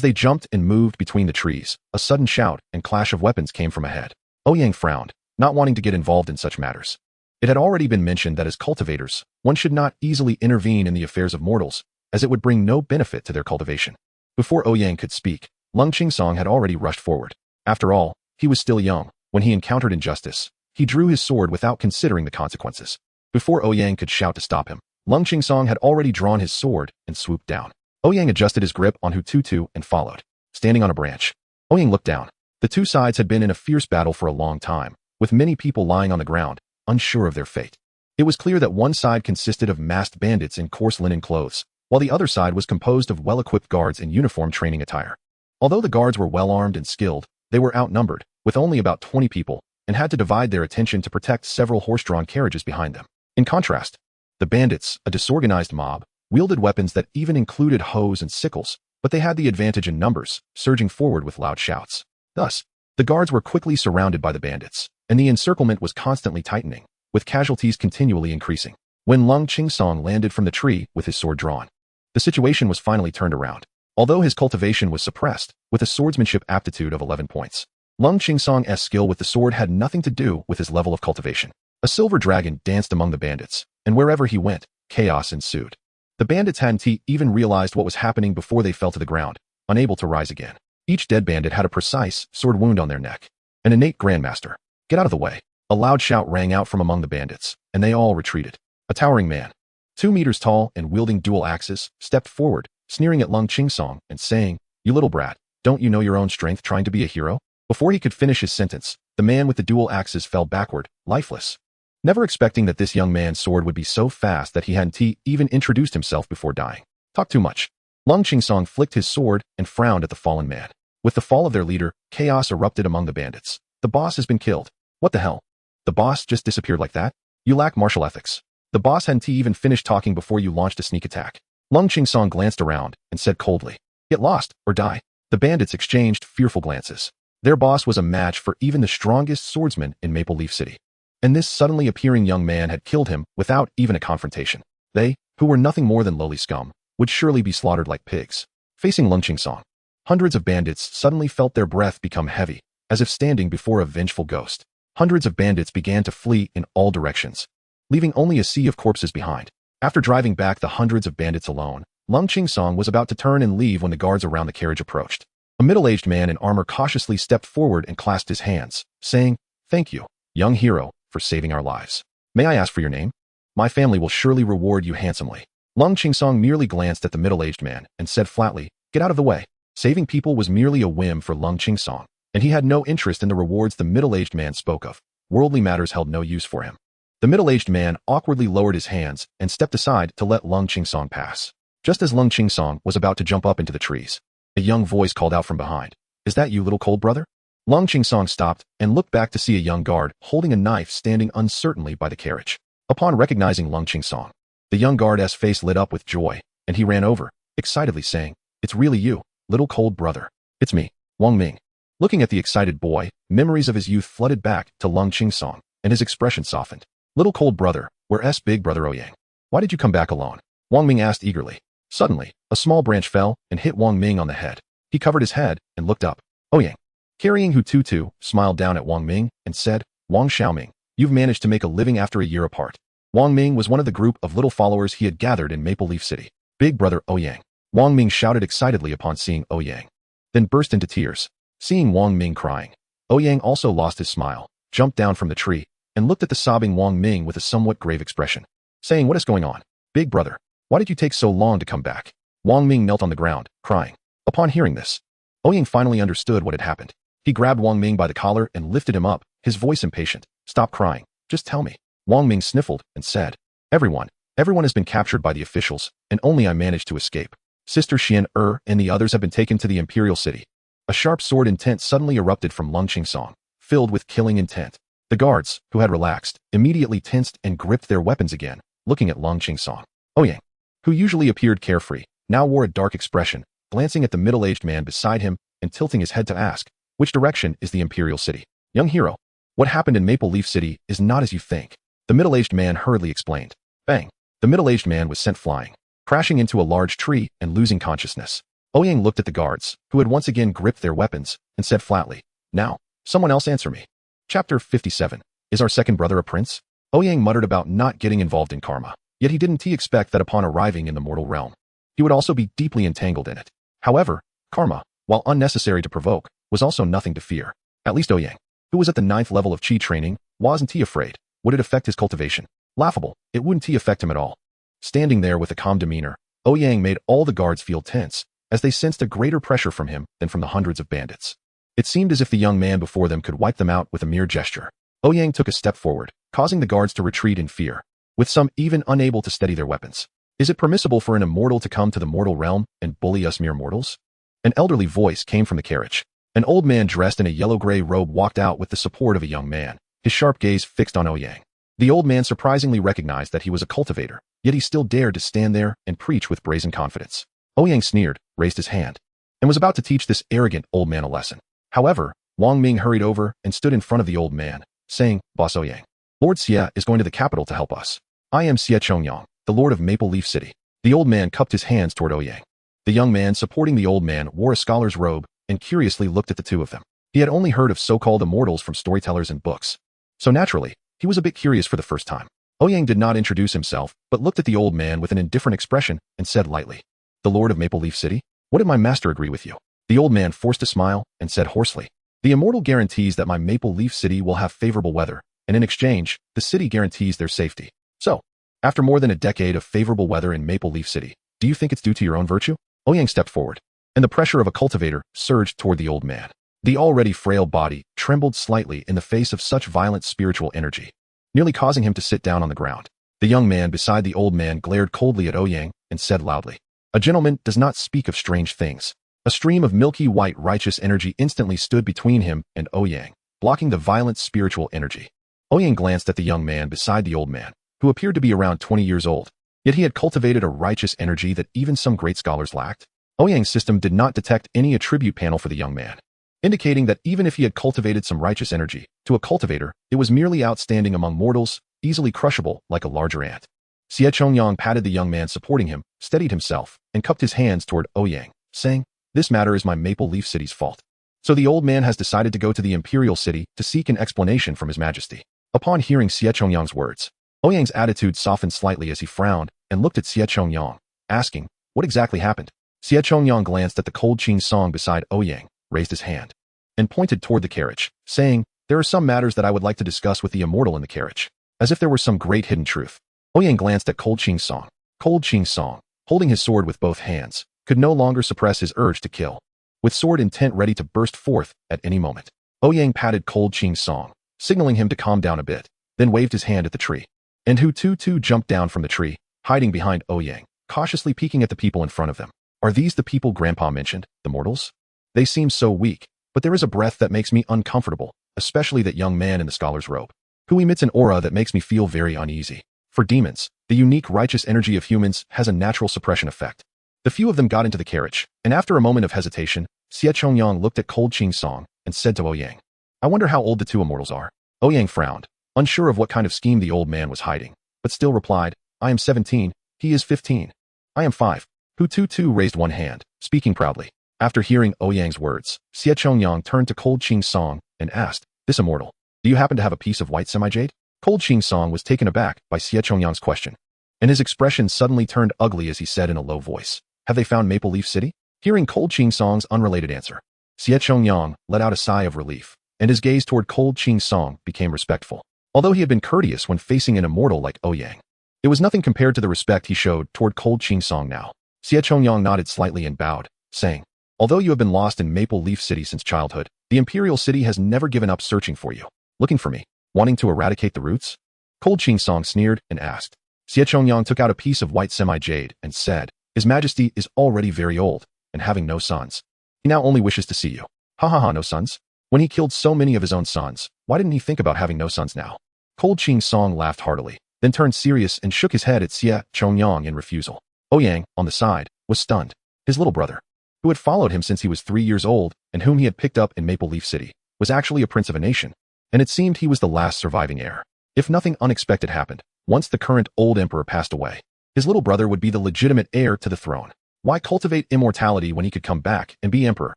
they jumped and moved between the trees, a sudden shout and clash of weapons came from ahead. Ouyang frowned, not wanting to get involved in such matters. It had already been mentioned that as cultivators, one should not easily intervene in the affairs of mortals, as it would bring no benefit to their cultivation. Before Ouyang could speak, Lung Qingsong had already rushed forward. After all, he was still young. When he encountered injustice, he drew his sword without considering the consequences. Before Ouyang could shout to stop him, Lung Qingsong had already drawn his sword and swooped down. Ouyang adjusted his grip on Hututu and followed, standing on a branch. Ouyang looked down. The two sides had been in a fierce battle for a long time, with many people lying on the ground, unsure of their fate. It was clear that one side consisted of masked bandits in coarse linen clothes, while the other side was composed of well-equipped guards in uniform training attire. Although the guards were well-armed and skilled, they were outnumbered, with only about 20 people, and had to divide their attention to protect several horse-drawn carriages behind them. In contrast, the bandits, a disorganized mob, wielded weapons that even included hoes and sickles, but they had the advantage in numbers, surging forward with loud shouts. Thus, the guards were quickly surrounded by the bandits, and the encirclement was constantly tightening, with casualties continually increasing. When Lung Qingsong landed from the tree with his sword drawn, the situation was finally turned around. Although his cultivation was suppressed, with a swordsmanship aptitude of 11 points, Lung Qingsong's skill with the sword had nothing to do with his level of cultivation. A silver dragon danced among the bandits, and wherever he went, chaos ensued. The bandits hadn't even realized what was happening before they fell to the ground, unable to rise again. Each dead bandit had a precise sword wound on their neck. An innate grandmaster. Get out of the way. A loud shout rang out from among the bandits, and they all retreated. A towering man, 2 meters tall and wielding dual axes, stepped forward, sneering at Lung Qingsong and saying, "You little brat, don't you know your own strength trying to be a hero?" Before he could finish his sentence, the man with the dual axes fell backward, lifeless. Never expecting that this young man's sword would be so fast that he hadn't even introduced himself before dying. Talk too much. Lung Qingsong flicked his sword and frowned at the fallen man. With the fall of their leader, chaos erupted among the bandits. The boss has been killed. What the hell? The boss just disappeared like that? You lack martial ethics. The boss hadn't even finished talking before you launched a sneak attack. Lung Qingsong glanced around and said coldly, "Get lost, or die." The bandits exchanged fearful glances. Their boss was a match for even the strongest swordsman in Maple Leaf City. and this suddenly appearing young man had killed him without even a confrontation. They, who were nothing more than lowly scum, would surely be slaughtered like pigs. Facing Lung Qingsong, hundreds of bandits suddenly felt their breath become heavy, as if standing before a vengeful ghost. Hundreds of bandits began to flee in all directions, leaving only a sea of corpses behind. After driving back the hundreds of bandits alone, Lung Qingsong was about to turn and leave when the guards around the carriage approached. A middle-aged man in armor cautiously stepped forward and clasped his hands, saying, "Thank you, young hero, for saving our lives. May I ask for your name? My family will surely reward you handsomely." Lung Qingsong merely glanced at the middle-aged man and said flatly, "Get out of the way." Saving people was merely a whim for Lung Qingsong, and he had no interest in the rewards the middle-aged man spoke of. Worldly matters held no use for him. The middle-aged man awkwardly lowered his hands and stepped aside to let Lung Qingsong pass. Just as Lung Qingsong was about to jump up into the trees, a young voice called out from behind, "Is that you, little cold brother?" Lung Qingsong stopped and looked back to see a young guard holding a knife standing uncertainly by the carriage. Upon recognizing Lung Qingsong, the young guard's face lit up with joy, and he ran over, excitedly saying, "It's really you, little cold brother. It's me, Wang Ming." Looking at the excited boy, memories of his youth flooded back to Lung Qingsong, and his expression softened. "Little cold brother, where's big brother Ouyang? Why did you come back alone?" Wang Ming asked eagerly. Suddenly, a small branch fell and hit Wang Ming on the head. He covered his head and looked up. Ouyang, carrying Hu Tutu, smiled down at Wang Ming and said, "Wang Xiaoming, you've managed to make a living after a year apart." Wang Ming was one of the group of little followers he had gathered in Maple Leaf City. "Big brother Ouyang," Wang Ming shouted excitedly upon seeing Ouyang, then burst into tears. Seeing Wang Ming crying, Ouyang also lost his smile, jumped down from the tree, and looked at the sobbing Wang Ming with a somewhat grave expression, saying, "What is going on? Big brother, why did you take so long to come back?" Wang Ming knelt on the ground, crying. Upon hearing this, Ouyang finally understood what had happened. He grabbed Wang Ming by the collar and lifted him up, his voice impatient. "Stop crying, just tell me." Wang Ming sniffled and said, Everyone has been captured by the officials, and only I managed to escape. Sister Xian and the others have been taken to the Imperial City." A sharp sword intent suddenly erupted from Lung Qingsong, filled with killing intent. The guards, who had relaxed, immediately tensed and gripped their weapons again, looking at Lung Qingsong. Ouyang, who usually appeared carefree, now wore a dark expression, glancing at the middle-aged man beside him and tilting his head to ask, "Which direction is the Imperial City?" "Young hero, what happened in Maple Leaf City is not as you think," the middle-aged man hurriedly explained. Bang! The middle-aged man was sent flying, crashing into a large tree and losing consciousness. Ouyang looked at the guards, who had once again gripped their weapons, and said flatly, "Now, someone else answer me." Chapter 57. Is our second brother a prince? Ouyang muttered about not getting involved in karma, yet he didn't expect that upon arriving in the mortal realm, he would also be deeply entangled in it. However, karma, while unnecessary to provoke, was also nothing to fear. At least Ouyang, who was at the 9th level of Qi training, wasn't afraid. Would it affect his cultivation? Laughable, it wouldn't affect him at all. Standing there with a calm demeanor, Ouyang made all the guards feel tense, as they sensed a greater pressure from him than from the hundreds of bandits. It seemed as if the young man before them could wipe them out with a mere gesture. Ouyang took a step forward, causing the guards to retreat in fear, with some even unable to steady their weapons. "Is it permissible for an immortal to come to the mortal realm and bully us mere mortals?" An elderly voice came from the carriage. An old man dressed in a yellow-gray robe walked out with the support of a young man, his sharp gaze fixed on Ouyang. The old man surprisingly recognized that he was a cultivator, yet he still dared to stand there and preach with brazen confidence. Ouyang sneered, raised his hand, and was about to teach this arrogant old man a lesson. However, Wang Ming hurried over and stood in front of the old man, saying, "Boss Ouyang, Lord Xie is going to the capital to help us. I am Xie Chongyang, the Lord of Maple Leaf City." The old man cupped his hands toward Ouyang. The young man supporting the old man wore a scholar's robe and curiously looked at the two of them. He had only heard of so-called immortals from storytellers and books, so naturally, he was a bit curious for the first time. Ouyang did not introduce himself, but looked at the old man with an indifferent expression and said lightly, "The Lord of Maple Leaf City? What did my master agree with you?" The old man forced a smile and said hoarsely, "The immortal guarantees that my Maple Leaf City will have favorable weather, and in exchange, the city guarantees their safety. So, after more than a decade of favorable weather in Maple Leaf City, do you think it's due to your own virtue?" Ouyang stepped forward, and the pressure of a cultivator surged toward the old man. The already frail body trembled slightly in the face of such violent spiritual energy, nearly causing him to sit down on the ground. The young man beside the old man glared coldly at Ouyang and said loudly, "A gentleman does not speak of strange things." A stream of milky white righteous energy instantly stood between him and Ouyang, blocking the violent spiritual energy. Ouyang glanced at the young man beside the old man, who appeared to be around 20 years old, yet he had cultivated a righteous energy that even some great scholars lacked. Ouyang's system did not detect any attribute panel for the young man. indicating that even if he had cultivated some righteous energy, to a cultivator, it was merely outstanding among mortals, easily crushable like a larger ant. Xie Chongyang patted the young man supporting him, steadied himself, and cupped his hands toward Ouyang, saying, "This matter is my Maple Leaf City's fault." So the old man has decided to go to the Imperial City to seek an explanation from His Majesty. Upon hearing Xie Chongyang's words, Ouyang's attitude softened slightly as he frowned and looked at Xie Chongyang, asking, "What exactly happened?" Xie Chongyang glanced at the cold Qing song beside Ouyang, raised his hand, and pointed toward the carriage, saying, "There are some matters that I would like to discuss with the immortal in the carriage," as if there were some great hidden truth. Ouyang glanced at Cold Qing Song. Cold Qing Song, holding his sword with both hands, could no longer suppress his urge to kill, with sword intent ready to burst forth at any moment. Ouyang patted Cold Qing Song, signaling him to calm down a bit, then waved his hand at the tree. And Hu Tu jumped down from the tree, hiding behind Ouyang, cautiously peeking at the people in front of them. Are these the people Grandpa mentioned, the mortals? They seem so weak, but there is a breath that makes me uncomfortable, especially that young man in the scholar's robe, who emits an aura that makes me feel very uneasy. For demons, the unique righteous energy of humans has a natural suppression effect. The few of them got into the carriage, and after a moment of hesitation, Xie Chongyang looked at Cold Qing Song and said to Ouyang, "I wonder how old the two immortals are." Ouyang frowned, unsure of what kind of scheme the old man was hiding, but still replied, "I am 17, he is 15. I am 5. Hu Tu raised one hand, speaking proudly. After hearing Ouyang's words, Xie Chongyang turned to Cold Qing Song and asked, "This immortal, do you happen to have a piece of white semi-jade?" Cold Qing Song was taken aback by Xie Chongyang's question, and his expression suddenly turned ugly as he said in a low voice, "Have they found Maple Leaf City?" Hearing Cold Qing Song's unrelated answer, Xie Chongyang let out a sigh of relief, and his gaze toward Cold Qing Song became respectful. Although he had been courteous when facing an immortal like Ouyang, it was nothing compared to the respect he showed toward Cold Qing Song now. Xie Chongyang nodded slightly and bowed, saying, "Although you have been lost in Maple Leaf City since childhood, the Imperial City has never given up searching for you. Looking for me, wanting to eradicate the roots?" Cold Qing Song sneered and asked. Xie Chongyang took out a piece of white semi-jade and said, "His Majesty is already very old, and having no sons. He now only wishes to see you." "Ha ha ha, no sons? When he killed so many of his own sons, why didn't he think about having no sons now?" Cold Qing Song laughed heartily, then turned serious and shook his head at Xie Chongyang in refusal. Ouyang, on the side, was stunned. His little brother, who had followed him since he was 3 years old and whom he had picked up in Maple Leaf City, was actually a prince of a nation, and it seemed he was the last surviving heir. If nothing unexpected happened, once the current old emperor passed away, his little brother would be the legitimate heir to the throne. Why cultivate immortality when he could come back and be emperor?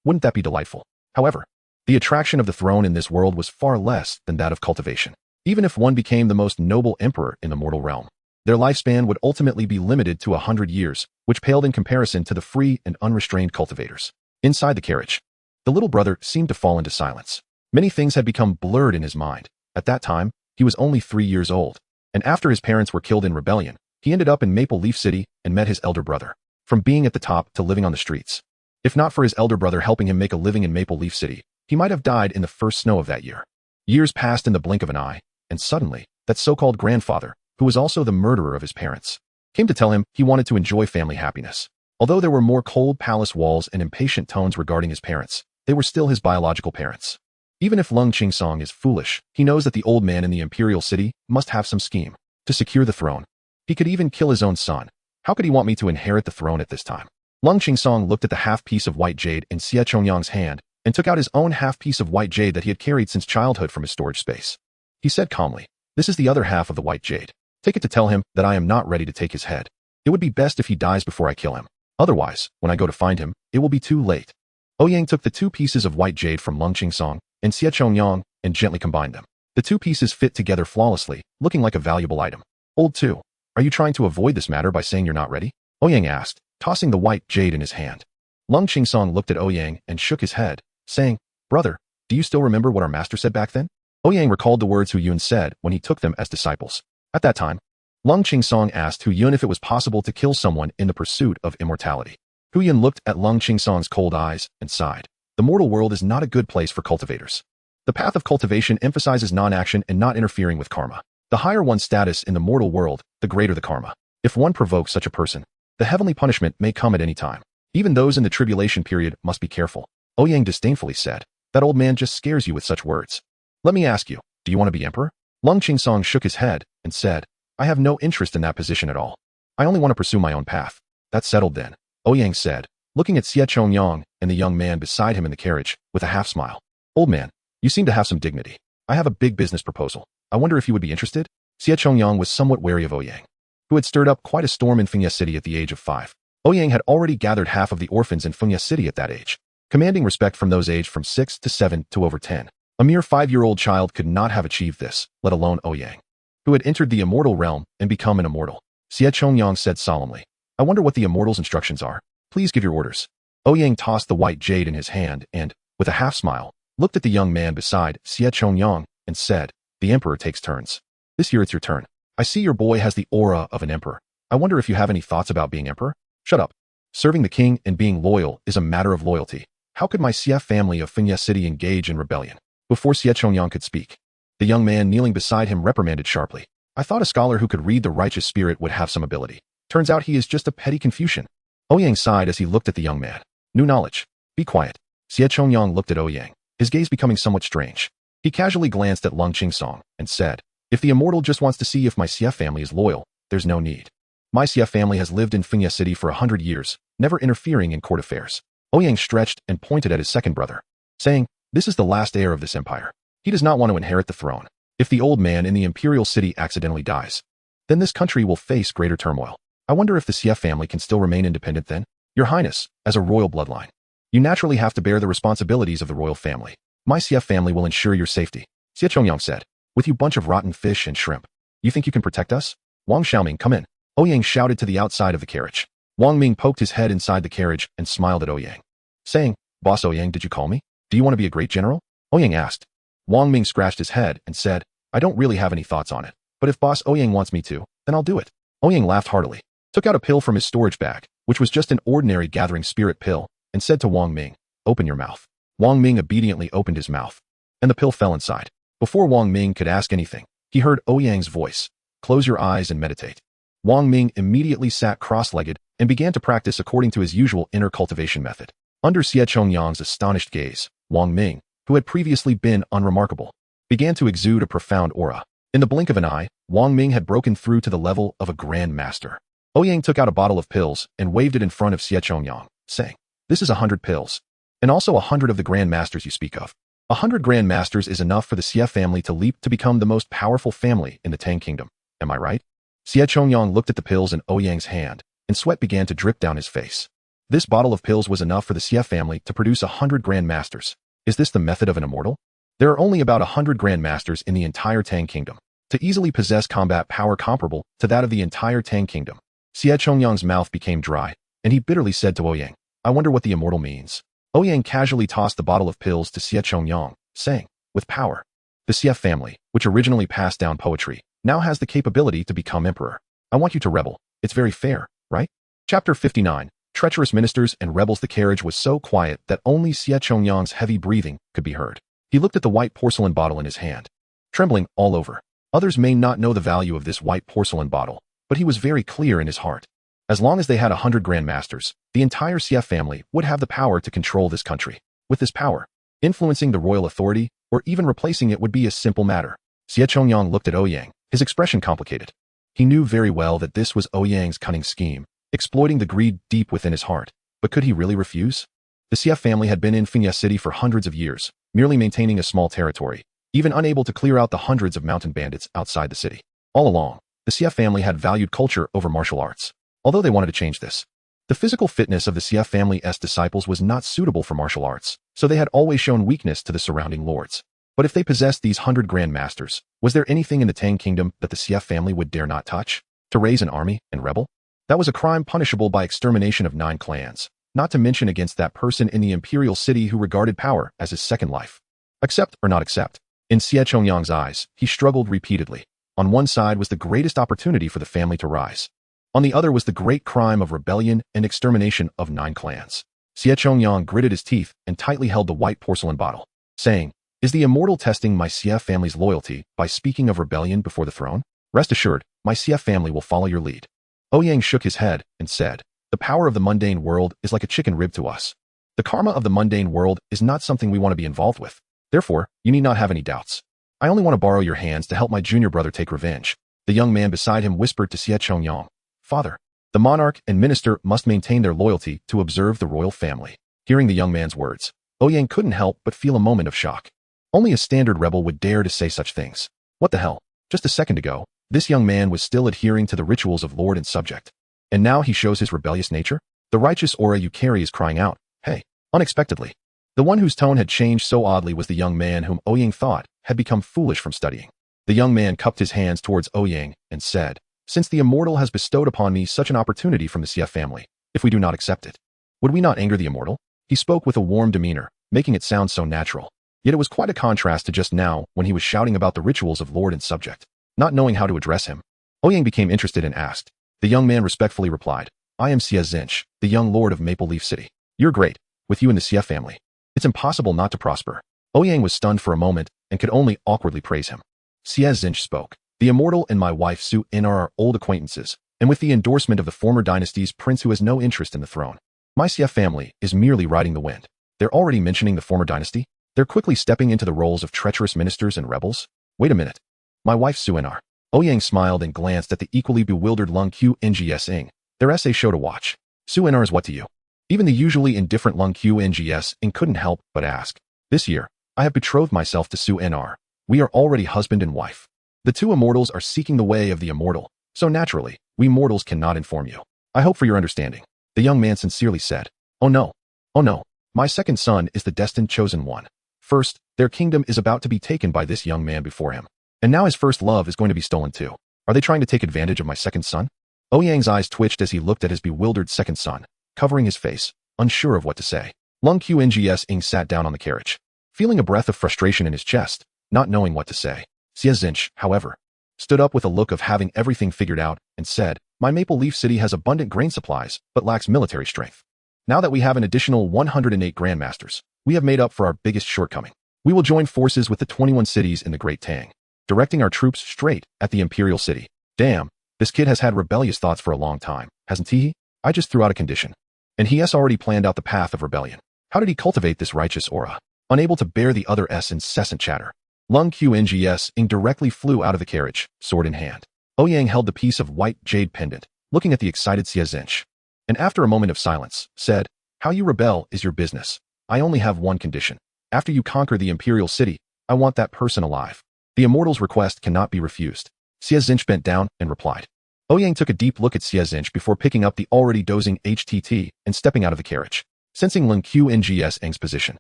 Wouldn't that be delightful? However, the attraction of the throne in this world was far less than that of cultivation. Even if one became the most noble emperor in the mortal realm, their lifespan would ultimately be limited to 100 years, which paled in comparison to the free and unrestrained cultivators. Inside the carriage, the little brother seemed to fall into silence. Many things had become blurred in his mind. At that time, he was only 3 years old, and after his parents were killed in rebellion, he ended up in Maple Leaf City and met his elder brother. From being at the top to living on the streets. If not for his elder brother helping him make a living in Maple Leaf City, he might have died in the first snow of that year. Years passed in the blink of an eye, and suddenly, that so-called grandfather, who was also the murderer of his parents, came to tell him he wanted to enjoy family happiness. Although there were more cold palace walls and impatient tones regarding his parents, they were still his biological parents. Even if Lung Qingsong is foolish, he knows that the old man in the Imperial City must have some scheme to secure the throne. He could even kill his own son. How could he want me to inherit the throne at this time? Lung Qingsong looked at the half-piece of white jade in Xie Chongyang's hand and took out his own half-piece of white jade that he had carried since childhood from his storage space. He said calmly, "This is the other half of the white jade. Take it to tell him that I am not ready to take his head. It would be best if he dies before I kill him. Otherwise, when I go to find him, it will be too late." Ouyang took the 2 pieces of white jade from Lung Qingsong and Xie Chongyang and gently combined them. The 2 pieces fit together flawlessly, looking like a valuable item. "Old too. Are you trying to avoid this matter by saying you're not ready?" Ouyang asked, tossing the white jade in his hand. Lung Qingsong looked at Ouyang and shook his head, saying, "Brother, do you still remember what our master said back then?" Ouyang recalled the words Hu Yun said when he took them as disciples. At that time, Lung Qingsong asked Hu Yun if it was possible to kill someone in the pursuit of immortality. Hu Yun looked at Lung Qingsong's cold eyes and sighed. The mortal world is not a good place for cultivators. The path of cultivation emphasizes non-action and not interfering with karma. The higher one's status in the mortal world, the greater the karma. If one provokes such a person, the heavenly punishment may come at any time. Even those in the tribulation period must be careful. Ouyang disdainfully said, "That old man just scares you with such words. Let me ask you, do you want to be emperor?" Lung Qingsong shook his head and said, "I have no interest in that position at all. I only want to pursue my own path." "That's settled then," Ouyang said, looking at Xie Chongyang and the young man beside him in the carriage with a half-smile. "Old man, you seem to have some dignity. I have a big business proposal. I wonder if you would be interested?" Xie Chongyang was somewhat wary of Ouyang, who had stirred up quite a storm in Fengye City at the age of 5. Ouyang had already gathered half of the orphans in Fengye City at that age, commanding respect from those aged from 6 to 7 to over 10. A mere 5-year-old child could not have achieved this, let alone Ouyang, who had entered the immortal realm and become an immortal. Xie Chongyang said solemnly, "I wonder what the immortal's instructions are. Please give your orders." Ouyang tossed the white jade in his hand and, with a half-smile, looked at the young man beside Xie Chongyang and said, "The emperor takes turns. This year it's your turn. I see your boy has the aura of an emperor. I wonder if you have any thoughts about being emperor?" "Shut up. Serving the king and being loyal is a matter of loyalty. How could my Xie family of Fengye City engage in rebellion?" Before Xie Chongyang could speak, the young man kneeling beside him reprimanded sharply. "I thought a scholar who could read the righteous spirit would have some ability. Turns out he is just a petty Confucian." Ouyang sighed as he looked at the young man. "New knowledge. Be quiet." Xie Chongyang looked at Ouyang, his gaze becoming somewhat strange. He casually glanced at Lung Qingsong and said, "If the immortal just wants to see if my Xie family is loyal, there's no need. My Xie family has lived in Fengye City for 100 years, never interfering in court affairs." Ouyang stretched and pointed at his second brother, saying, "This is the last heir of this empire. He does not want to inherit the throne. If the old man in the imperial city accidentally dies, then this country will face greater turmoil. I wonder if the Xie family can still remain independent then? Your Highness, as a royal bloodline, you naturally have to bear the responsibilities of the royal family. My Xie family will ensure your safety." Xie Chongyang said, "With you bunch of rotten fish and shrimp, you think you can protect us? Wang Xiaoming, come in." Ouyang shouted to the outside of the carriage. Wang Ming poked his head inside the carriage and smiled at Ouyang, saying, "Boss Ouyang, did you call me? Do you want to be a great general?" Ouyang asked. Wang Ming scratched his head and said, "I don't really have any thoughts on it, but if Boss Ouyang wants me to, then I'll do it." Ouyang laughed heartily, took out a pill from his storage bag, which was just an ordinary gathering spirit pill, and said to Wang Ming, "Open your mouth." Wang Ming obediently opened his mouth, and the pill fell inside. Before Wang Ming could ask anything, he heard Ouyang's voice, "Close your eyes and meditate." Wang Ming immediately sat cross-legged and began to practice according to his usual inner cultivation method. Under Xie Chongyang's astonished gaze, Wang Ming, who had previously been unremarkable, began to exude a profound aura. In the blink of an eye, Wang Ming had broken through to the level of a grand master. Ouyang took out a bottle of pills and waved it in front of Xie Chongyang, saying, "This is 100 pills, and also 100 of the grand masters you speak of. 100 grand masters is enough for the Xie family to leap to become the most powerful family in the Tang Kingdom. Am I right?" Xie Chongyang looked at the pills in Ouyang's hand, and sweat began to drip down his face. This bottle of pills was enough for the Xie family to produce 100 grand masters. Is this the method of an immortal? There are only about 100 grand masters in the entire Tang Kingdom to easily possess combat power comparable to that of the entire Tang Kingdom. Xie Chongyang's mouth became dry, and he bitterly said to Ouyang, "I wonder what the immortal means." Ouyang casually tossed the bottle of pills to Xie Chongyang, saying, "With power, the Xie family, which originally passed down poetry, now has the capability to become emperor. I want you to rebel. It's very fair, right?" Chapter 59. Treacherous Ministers and Rebels. The carriage was so quiet that only Xie Chongyang's heavy breathing could be heard. He looked at the white porcelain bottle in his hand, trembling all over. Others may not know the value of this white porcelain bottle, but he was very clear in his heart. As long as they had 100 grand masters, the entire Xie family would have the power to control this country. With this power, influencing the royal authority or even replacing it would be a simple matter. Xie Chongyang looked at Ouyang, his expression complicated. He knew very well that this was Ouyang's cunning scheme, exploiting the greed deep within his heart. But could he really refuse? The Xie family had been in Fengye City for hundreds of years, merely maintaining a small territory, even unable to clear out the hundreds of mountain bandits outside the city. All along, the Xie family had valued culture over martial arts, although they wanted to change this. The physical fitness of the Xie family's disciples was not suitable for martial arts, so they had always shown weakness to the surrounding lords. But if they possessed these 100 grand masters, was there anything in the Tang Kingdom that the Xie family would dare not touch? To raise an army and rebel? That was a crime punishable by extermination of 9 clans, not to mention against that person in the imperial city who regarded power as his second life. Accept or not accept? In Xie Chongyang's eyes, he struggled repeatedly. On one side was the greatest opportunity for the family to rise. On the other was the great crime of rebellion and extermination of 9 clans. Xie Chongyang gritted his teeth and tightly held the white porcelain bottle, saying, "Is the immortal testing my Xie family's loyalty by speaking of rebellion before the throne? Rest assured, my Xie family will follow your lead." Ouyang shook his head and said, "The power of the mundane world is like a chicken rib to us. The karma of the mundane world is not something we want to be involved with. Therefore, you need not have any doubts. I only want to borrow your hands to help my junior brother take revenge." The young man beside him whispered to Xie Chongyang, "Father, The monarch and minister must maintain their loyalty to observe the royal family. Hearing the young man's words, Ouyang couldn't help but feel a moment of shock. Only a standard rebel would dare to say such things. What the hell? Just a second ago, this young man was still adhering to the rituals of lord and subject. And now he shows his rebellious nature? The righteous aura you carry is crying out, hey, unexpectedly. The one whose tone had changed so oddly was the young man whom Ouyang thought had become foolish from studying. The young man cupped his hands towards Ouyang and said, since the immortal has bestowed upon me such an opportunity from the Xie family, if we do not accept it, would we not anger the immortal? He spoke with a warm demeanor, making it sound so natural. Yet it was quite a contrast to just now when he was shouting about the rituals of lord and subject. Not knowing how to address him, Ouyang became interested and asked. The young man respectfully replied, I am Xie Zinch, the young lord of Maple Leaf City. You're great, with you in the Xie family. It's impossible not to prosper. Ouyang was stunned for a moment and could only awkwardly praise him. Xie Zinch spoke. The immortal and my wife Su In are old acquaintances, and with the endorsement of the former dynasty's prince who has no interest in the throne. My Xie family is merely riding the wind. They're already mentioning the former dynasty? They're quickly stepping into the roles of treacherous ministers and rebels? Wait a minute. My wife Su In are. Ouyang smiled and glanced at the equally bewildered Lung Qngs Ing. Their essay showed a watch. Su In are is what to you? Even the usually indifferent Lung Qngs Ing couldn't help but ask. This year, I have betrothed myself to Su In are. We are already husband and wife. The two immortals are seeking the way of the immortal, so naturally, we mortals cannot inform you. I hope for your understanding. The young man sincerely said. Oh no. Oh no. My second son is the destined chosen one. First, their kingdom is about to be taken by this young man before him. And now his first love is going to be stolen too. Are they trying to take advantage of my second son? Ouyang's eyes twitched as he looked at his bewildered second son, covering his face, unsure of what to say. Lung Qngs Ing sat down on the carriage, feeling a breath of frustration in his chest, not knowing what to say. Xie Zinch, however, stood up with a look of having everything figured out and said, my Maple Leaf City has abundant grain supplies, but lacks military strength. Now that we have an additional 108 grandmasters, we have made up for our biggest shortcoming. We will join forces with the 21 cities in the Great Tang, directing our troops straight at the Imperial City. Damn, this kid has had rebellious thoughts for a long time, hasn't he? I just threw out a condition. And he has already planned out the path of rebellion. How did he cultivate this righteous aura? Unable to bear the other S incessant chatter, Lung Qngs Ing directly flew out of the carriage, sword in hand. Ouyang held the piece of white jade pendant, looking at the excited Xie Zinch. And after a moment of silence, said, how you rebel is your business. I only have one condition. After you conquer the Imperial City, I want that person alive. The immortal's request cannot be refused. Xie Zinch bent down and replied. Ouyang took a deep look at Xie Zinch before picking up the already dozing HTT and stepping out of the carriage. Sensing Lung Qngs Ing's position,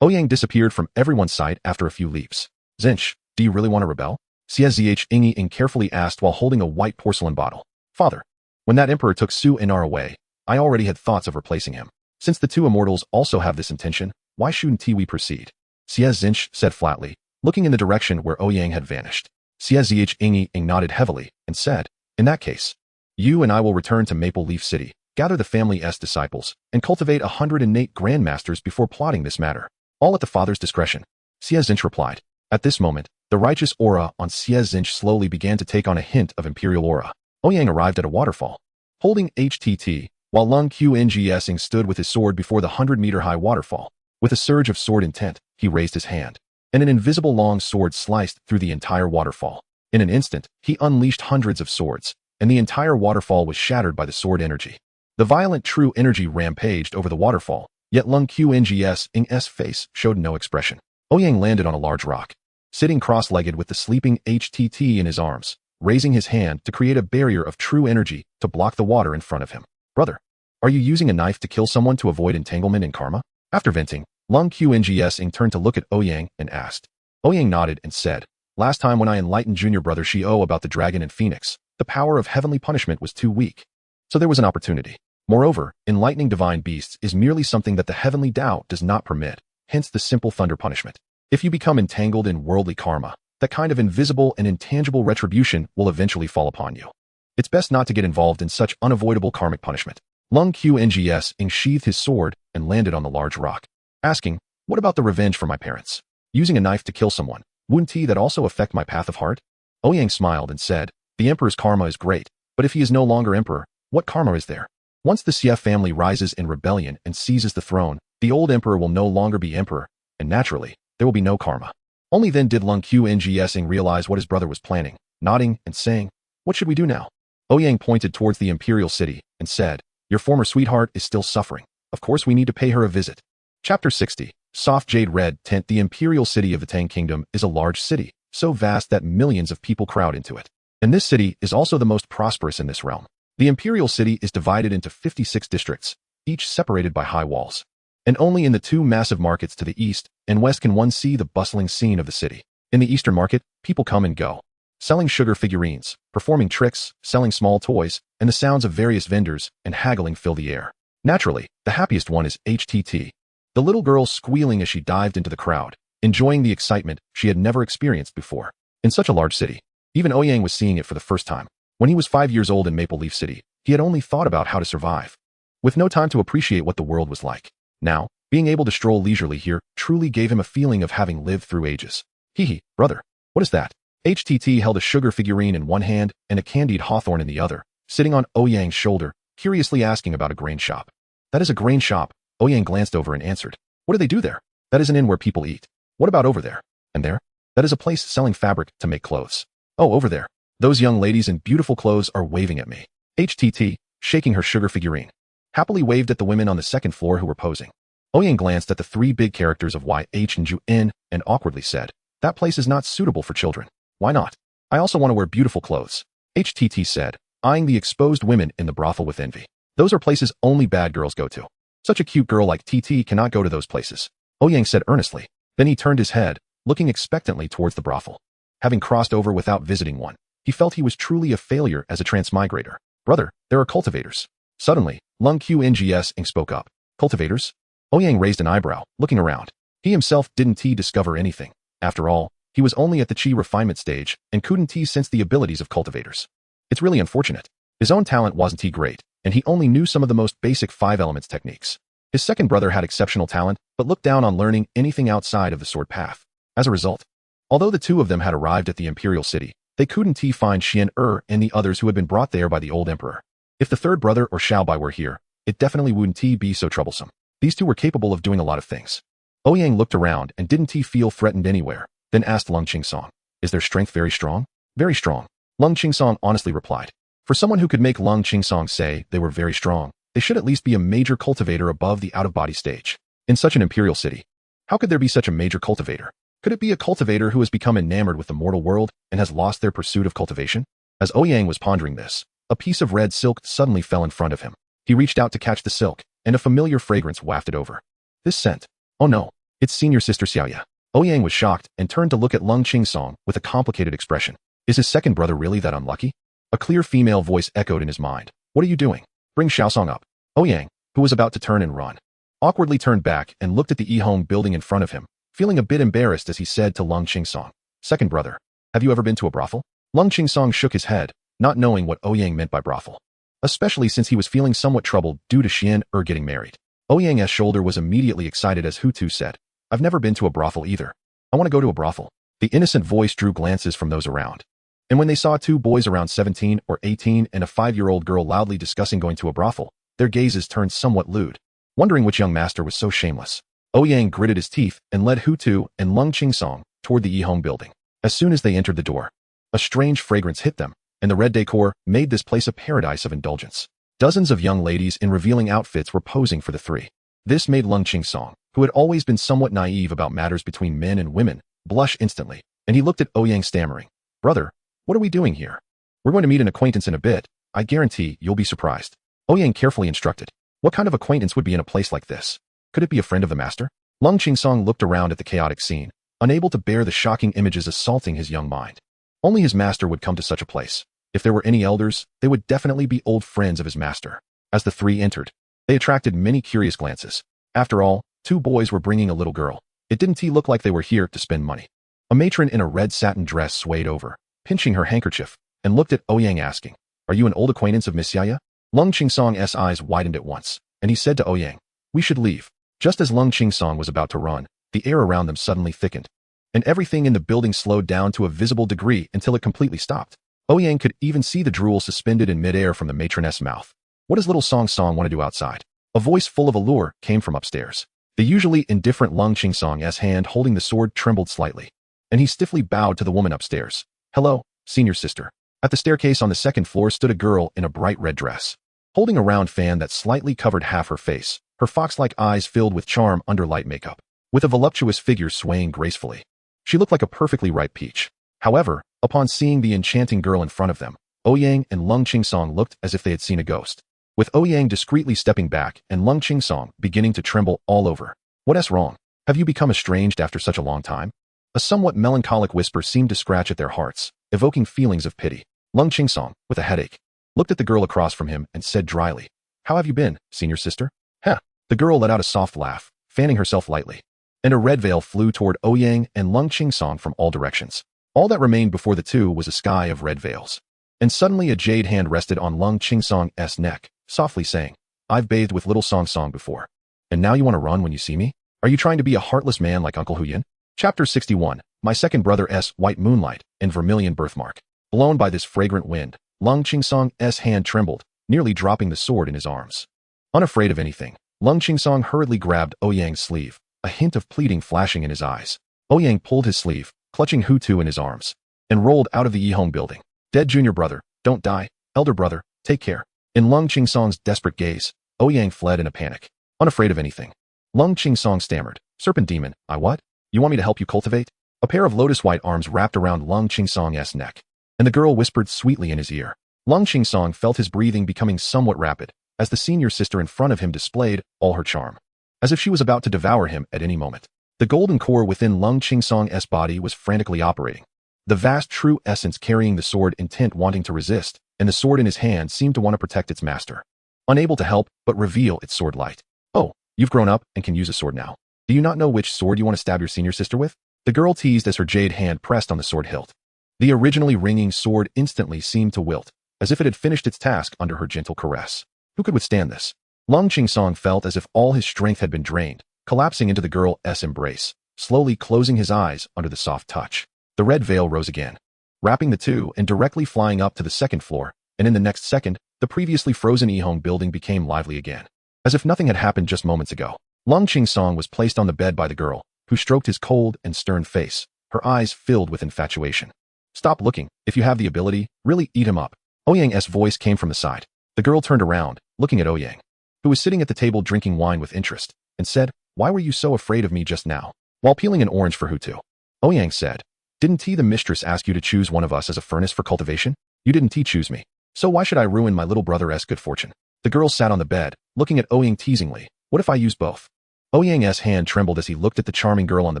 Ouyang disappeared from everyone's sight after a few leaps. Zinch, do you really want to rebel? Xie Ing carefully asked while holding a white porcelain bottle. Father, when that emperor took Su In are away, I already had thoughts of replacing him. Since the two immortals also have this intention, why shouldn't we proceed? Xie Zinch said flatly, looking in the direction where Ouyang had vanished. Xie Ing nodded heavily and said, in that case, you and I will return to Maple Leaf City, gather the family's disciples, and cultivate 108 grandmasters before plotting this matter. All at the father's discretion. Xie Zinch replied. At this moment, the righteous aura on Xie Zinch slowly began to take on a hint of imperial aura. Ouyang arrived at a waterfall, holding HTT, while Lung Qngs Ing stood with his sword before the 100-meter-high waterfall. With a surge of sword intent, he raised his hand, and an invisible long sword sliced through the entire waterfall. In an instant, he unleashed hundreds of swords, and the entire waterfall was shattered by the sword energy. The violent true energy rampaged over the waterfall, yet Lung Qngs Ing's face showed no expression. Ouyang landed on a large rock, sitting cross-legged with the sleeping HTT in his arms, raising his hand to create a barrier of true energy to block the water in front of him. Brother, are you using a knife to kill someone to avoid entanglement in karma? After venting, Lung Qngs Ing turned to look at Ouyang and asked. Ouyang nodded and said, last time when I enlightened junior brother Shio about the dragon and phoenix, the power of heavenly punishment was too weak. So there was an opportunity. Moreover, enlightening divine beasts is merely something that the heavenly Tao does not permit, hence the simple thunder punishment. If you become entangled in worldly karma, that kind of invisible and intangible retribution will eventually fall upon you. It's best not to get involved in such unavoidable karmic punishment. Lung Qngs Ing sheathed his sword and landed on the large rock, asking, what about the revenge for my parents? Using a knife to kill someone, wouldn't that also affect my path of heart? Ouyang smiled and said, the emperor's karma is great, but if he is no longer emperor, what karma is there? Once the Xie family rises in rebellion and seizes the throne, the old emperor will no longer be emperor, and naturally, there will be no karma. Only then did Lung Qngs Ing realize what his brother was planning, nodding and saying, what should we do now? Ouyang pointed towards the imperial city and said, "Your former sweetheart is still suffering. Of course we need to pay her a visit." Chapter 60. Soft Jade Red Tint. The imperial city of the Tang Kingdom is a large city, so vast that millions of people crowd into it. And this city is also the most prosperous in this realm. The imperial city is divided into 56 districts, each separated by high walls. And only in the two massive markets to the east and west can one see the bustling scene of the city. In the eastern market, people come and go, selling sugar figurines, performing tricks, selling small toys, and the sounds of various vendors and haggling fill the air. Naturally, the happiest one is HTT, the little girl squealing as she dived into the crowd, enjoying the excitement she had never experienced before. In such a large city, even Ouyang was seeing it for the first time. When he was 5 years old in Maple Leaf City, he had only thought about how to survive, with no time to appreciate what the world was like. Now, being able to stroll leisurely here truly gave him a feeling of having lived through ages. Hee, brother, what is that? HTT held a sugar figurine in one hand and a candied hawthorn in the other, sitting on Ouyang's shoulder, curiously asking about a grain shop. That is a grain shop. Ouyang glanced over and answered. What do they do there? That is an inn where people eat. What about over there? And there? That is a place selling fabric to make clothes. Oh, over there. Those young ladies in beautiful clothes are waving at me. HTT, shaking her sugar figurine, happily waved at the women on the second floor who were posing. Ouyang glanced at the three big characters of YH and Ju-in and awkwardly said, "That place is not suitable for children. Why not? I also want to wear beautiful clothes," HTT said, eyeing the exposed women in the brothel with envy. "Those are places only bad girls go to. Such a cute girl like TT cannot go to those places," Ouyang said earnestly. Then he turned his head, looking expectantly towards the brothel. Having crossed over without visiting one, he felt he was truly a failure as a transmigrator. "Brother, there are cultivators." Suddenly, Lung Qngs spoke up. "Cultivators?" Ouyang raised an eyebrow, looking around. He himself didn't discover anything. After all, he was only at the Qi refinement stage and couldn't sense the abilities of cultivators. It's really unfortunate. His own talent wasn't great, and he only knew some of the most basic 5 elements techniques. His second brother had exceptional talent, but looked down on learning anything outside of the sword path. As a result, although the two of them had arrived at the imperial city, they couldn't find Xian and the others who had been brought there by the old emperor. If the third brother or Xiaobai were here, it definitely wouldn't be so troublesome. These two were capable of doing a lot of things. Ouyang looked around and didn't feel threatened anywhere, then asked Lung Qingsong, "Is their strength very strong?" "Very strong," Lung Qingsong honestly replied. For someone who could make Lung Qingsong say they were very strong, they should at least be a major cultivator above the out-of-body stage. In such an imperial city, how could there be such a major cultivator? Could it be a cultivator who has become enamored with the mortal world and has lost their pursuit of cultivation? As Ouyang was pondering this, a piece of red silk suddenly fell in front of him. He reached out to catch the silk, and a familiar fragrance wafted over. This scent. Oh no, it's senior sister Xiaoya. Ouyang was shocked and turned to look at Lung Qingsong with a complicated expression. Is his second brother really that unlucky? A clear female voice echoed in his mind. "What are you doing? Bring Xiaosong up." Ouyang, who was about to turn and run, awkwardly turned back and looked at the E-Home building in front of him, feeling a bit embarrassed as he said to Lung Qingsong, "Second brother, have you ever been to a brothel?" Lung Qingsong shook his head, not knowing what Ouyang meant by brothel, especially since he was feeling somewhat troubled due to Xian getting married. Ouyang's shoulder was immediately excited as Hutu said, "I've never been to a brothel either. I want to go to a brothel." The innocent voice drew glances from those around. And when they saw 2 boys around 17 or 18 and a 5-year-old girl loudly discussing going to a brothel, their gazes turned somewhat lewd, wondering which young master was so shameless. Ouyang gritted his teeth and led Hutu and Lung Qingsong toward the E-Home building. As soon as they entered the door, a strange fragrance hit them, and the red decor made this place a paradise of indulgence. Dozens of young ladies in revealing outfits were posing for the three. This made Lung Qingsong, who had always been somewhat naive about matters between men and women, blush instantly, and he looked at Ouyang stammering, "Brother, what are we doing here? We're going to meet an acquaintance in a bit. I guarantee you'll be surprised." Ouyang carefully instructed, "What kind of acquaintance would be in a place like this? Could it be a friend of the master?" Lung Qingsong looked around at the chaotic scene, unable to bear the shocking images assaulting his young mind. Only his master would come to such a place. If there were any elders, they would definitely be old friends of his master. As the three entered, they attracted many curious glances. After all, 2 boys were bringing a little girl. It didn't look like they were here to spend money. A matron in a red satin dress swayed over, pinching her handkerchief, and looked at Ouyang asking, "Are you an old acquaintance of Miss Xiaoya?" Lung Qingsong's eyes widened at once, and he said to Ouyang, "We should leave." Just as Lung Qingsong was about to run, the air around them suddenly thickened, and everything in the building slowed down to a visible degree until it completely stopped. Ouyang could even see the drool suspended in midair from the matroness mouth. "What does little Song want to do outside?" A voice full of allure came from upstairs. The usually indifferent Lung Qingsong's hand holding the sword trembled slightly, and he stiffly bowed to the woman upstairs. "Hello, senior sister. At the staircase on the second floor stood a girl in a bright red dress, holding a round fan that slightly covered half her face, her fox-like eyes filled with charm under light makeup, with a voluptuous figure swaying gracefully. She looked like a perfectly ripe peach. However, upon seeing the enchanting girl in front of them, Ouyang and Lung Qingsong looked as if they had seen a ghost, with Ouyang discreetly stepping back and Lung Qingsong beginning to tremble all over. "What's wrong? Have you become estranged after such a long time?" A somewhat melancholic whisper seemed to scratch at their hearts, evoking feelings of pity. Lung Qingsong, with a headache, looked at the girl across from him and said dryly, "How have you been, senior sister?" "Heh." The girl let out a soft laugh, fanning herself lightly, and a red veil flew toward Ouyang and Lung Qingsong from all directions. All that remained before the two was a sky of red veils. And suddenly a jade hand rested on Lung Qingsong's neck, softly saying, "I've bathed with little Song Song before. And now you want to run when you see me? Are you trying to be a heartless man like Uncle Huyin?" Chapter 61. My second brother's white moonlight and vermilion birthmark. Blown by this fragrant wind, Lung Qingsong's hand trembled, nearly dropping the sword in his arms. Unafraid of anything, Lung Qingsong hurriedly grabbed Ouyang's sleeve, a hint of pleading flashing in his eyes. Ouyang pulled his sleeve, clutching Hutu in his arms, and rolled out of the Yihong building. "Dead junior brother, don't die. Elder brother, take care." In Lung Qingsong's desperate gaze, Ouyang fled in a panic, unafraid of anything. Lung Qingsong stammered, "Serpent demon, I what? You want me to help you cultivate?" A pair of lotus-white arms wrapped around Lung Qingsong's neck, and the girl whispered sweetly in his ear. Lung Qingsong felt his breathing becoming somewhat rapid, as the senior sister in front of him displayed all her charm, as if she was about to devour him at any moment. The golden core within Lung Qingsong's body was frantically operating, the vast true essence carrying the sword intent wanting to resist, and the sword in his hand seemed to want to protect its master, unable to help but reveal its sword light. "Oh, you've grown up and can use a sword now. Do you not know which sword you want to stab your senior sister with?" The girl teased as her jade hand pressed on the sword hilt. The originally ringing sword instantly seemed to wilt, as if it had finished its task under her gentle caress. Who could withstand this? Lung Qingsong felt as if all his strength had been drained, collapsing into the girl's embrace, slowly closing his eyes under the soft touch. The red veil rose again, wrapping the two and directly flying up to the second floor, and in the next second, the previously frozen Yihong building became lively again, as if nothing had happened just moments ago. Lung Qingsong was placed on the bed by the girl, who stroked his cold and stern face, her eyes filled with infatuation. "Stop looking. If you have the ability, really eat him up." Ouyang's voice came from the side. The girl turned around, looking at Ouyang, who was sitting at the table drinking wine with interest, and said, "Why were you so afraid of me just now?" While peeling an orange for Hutu, Ouyang said, "Didn't the mistress ask you to choose one of us as a furnace for cultivation? You didn't choose me. So why should I ruin my little brother's good fortune?" The girl sat on the bed, looking at Ouyang teasingly. "What if I use both?" Ouyang's hand trembled as he looked at the charming girl on the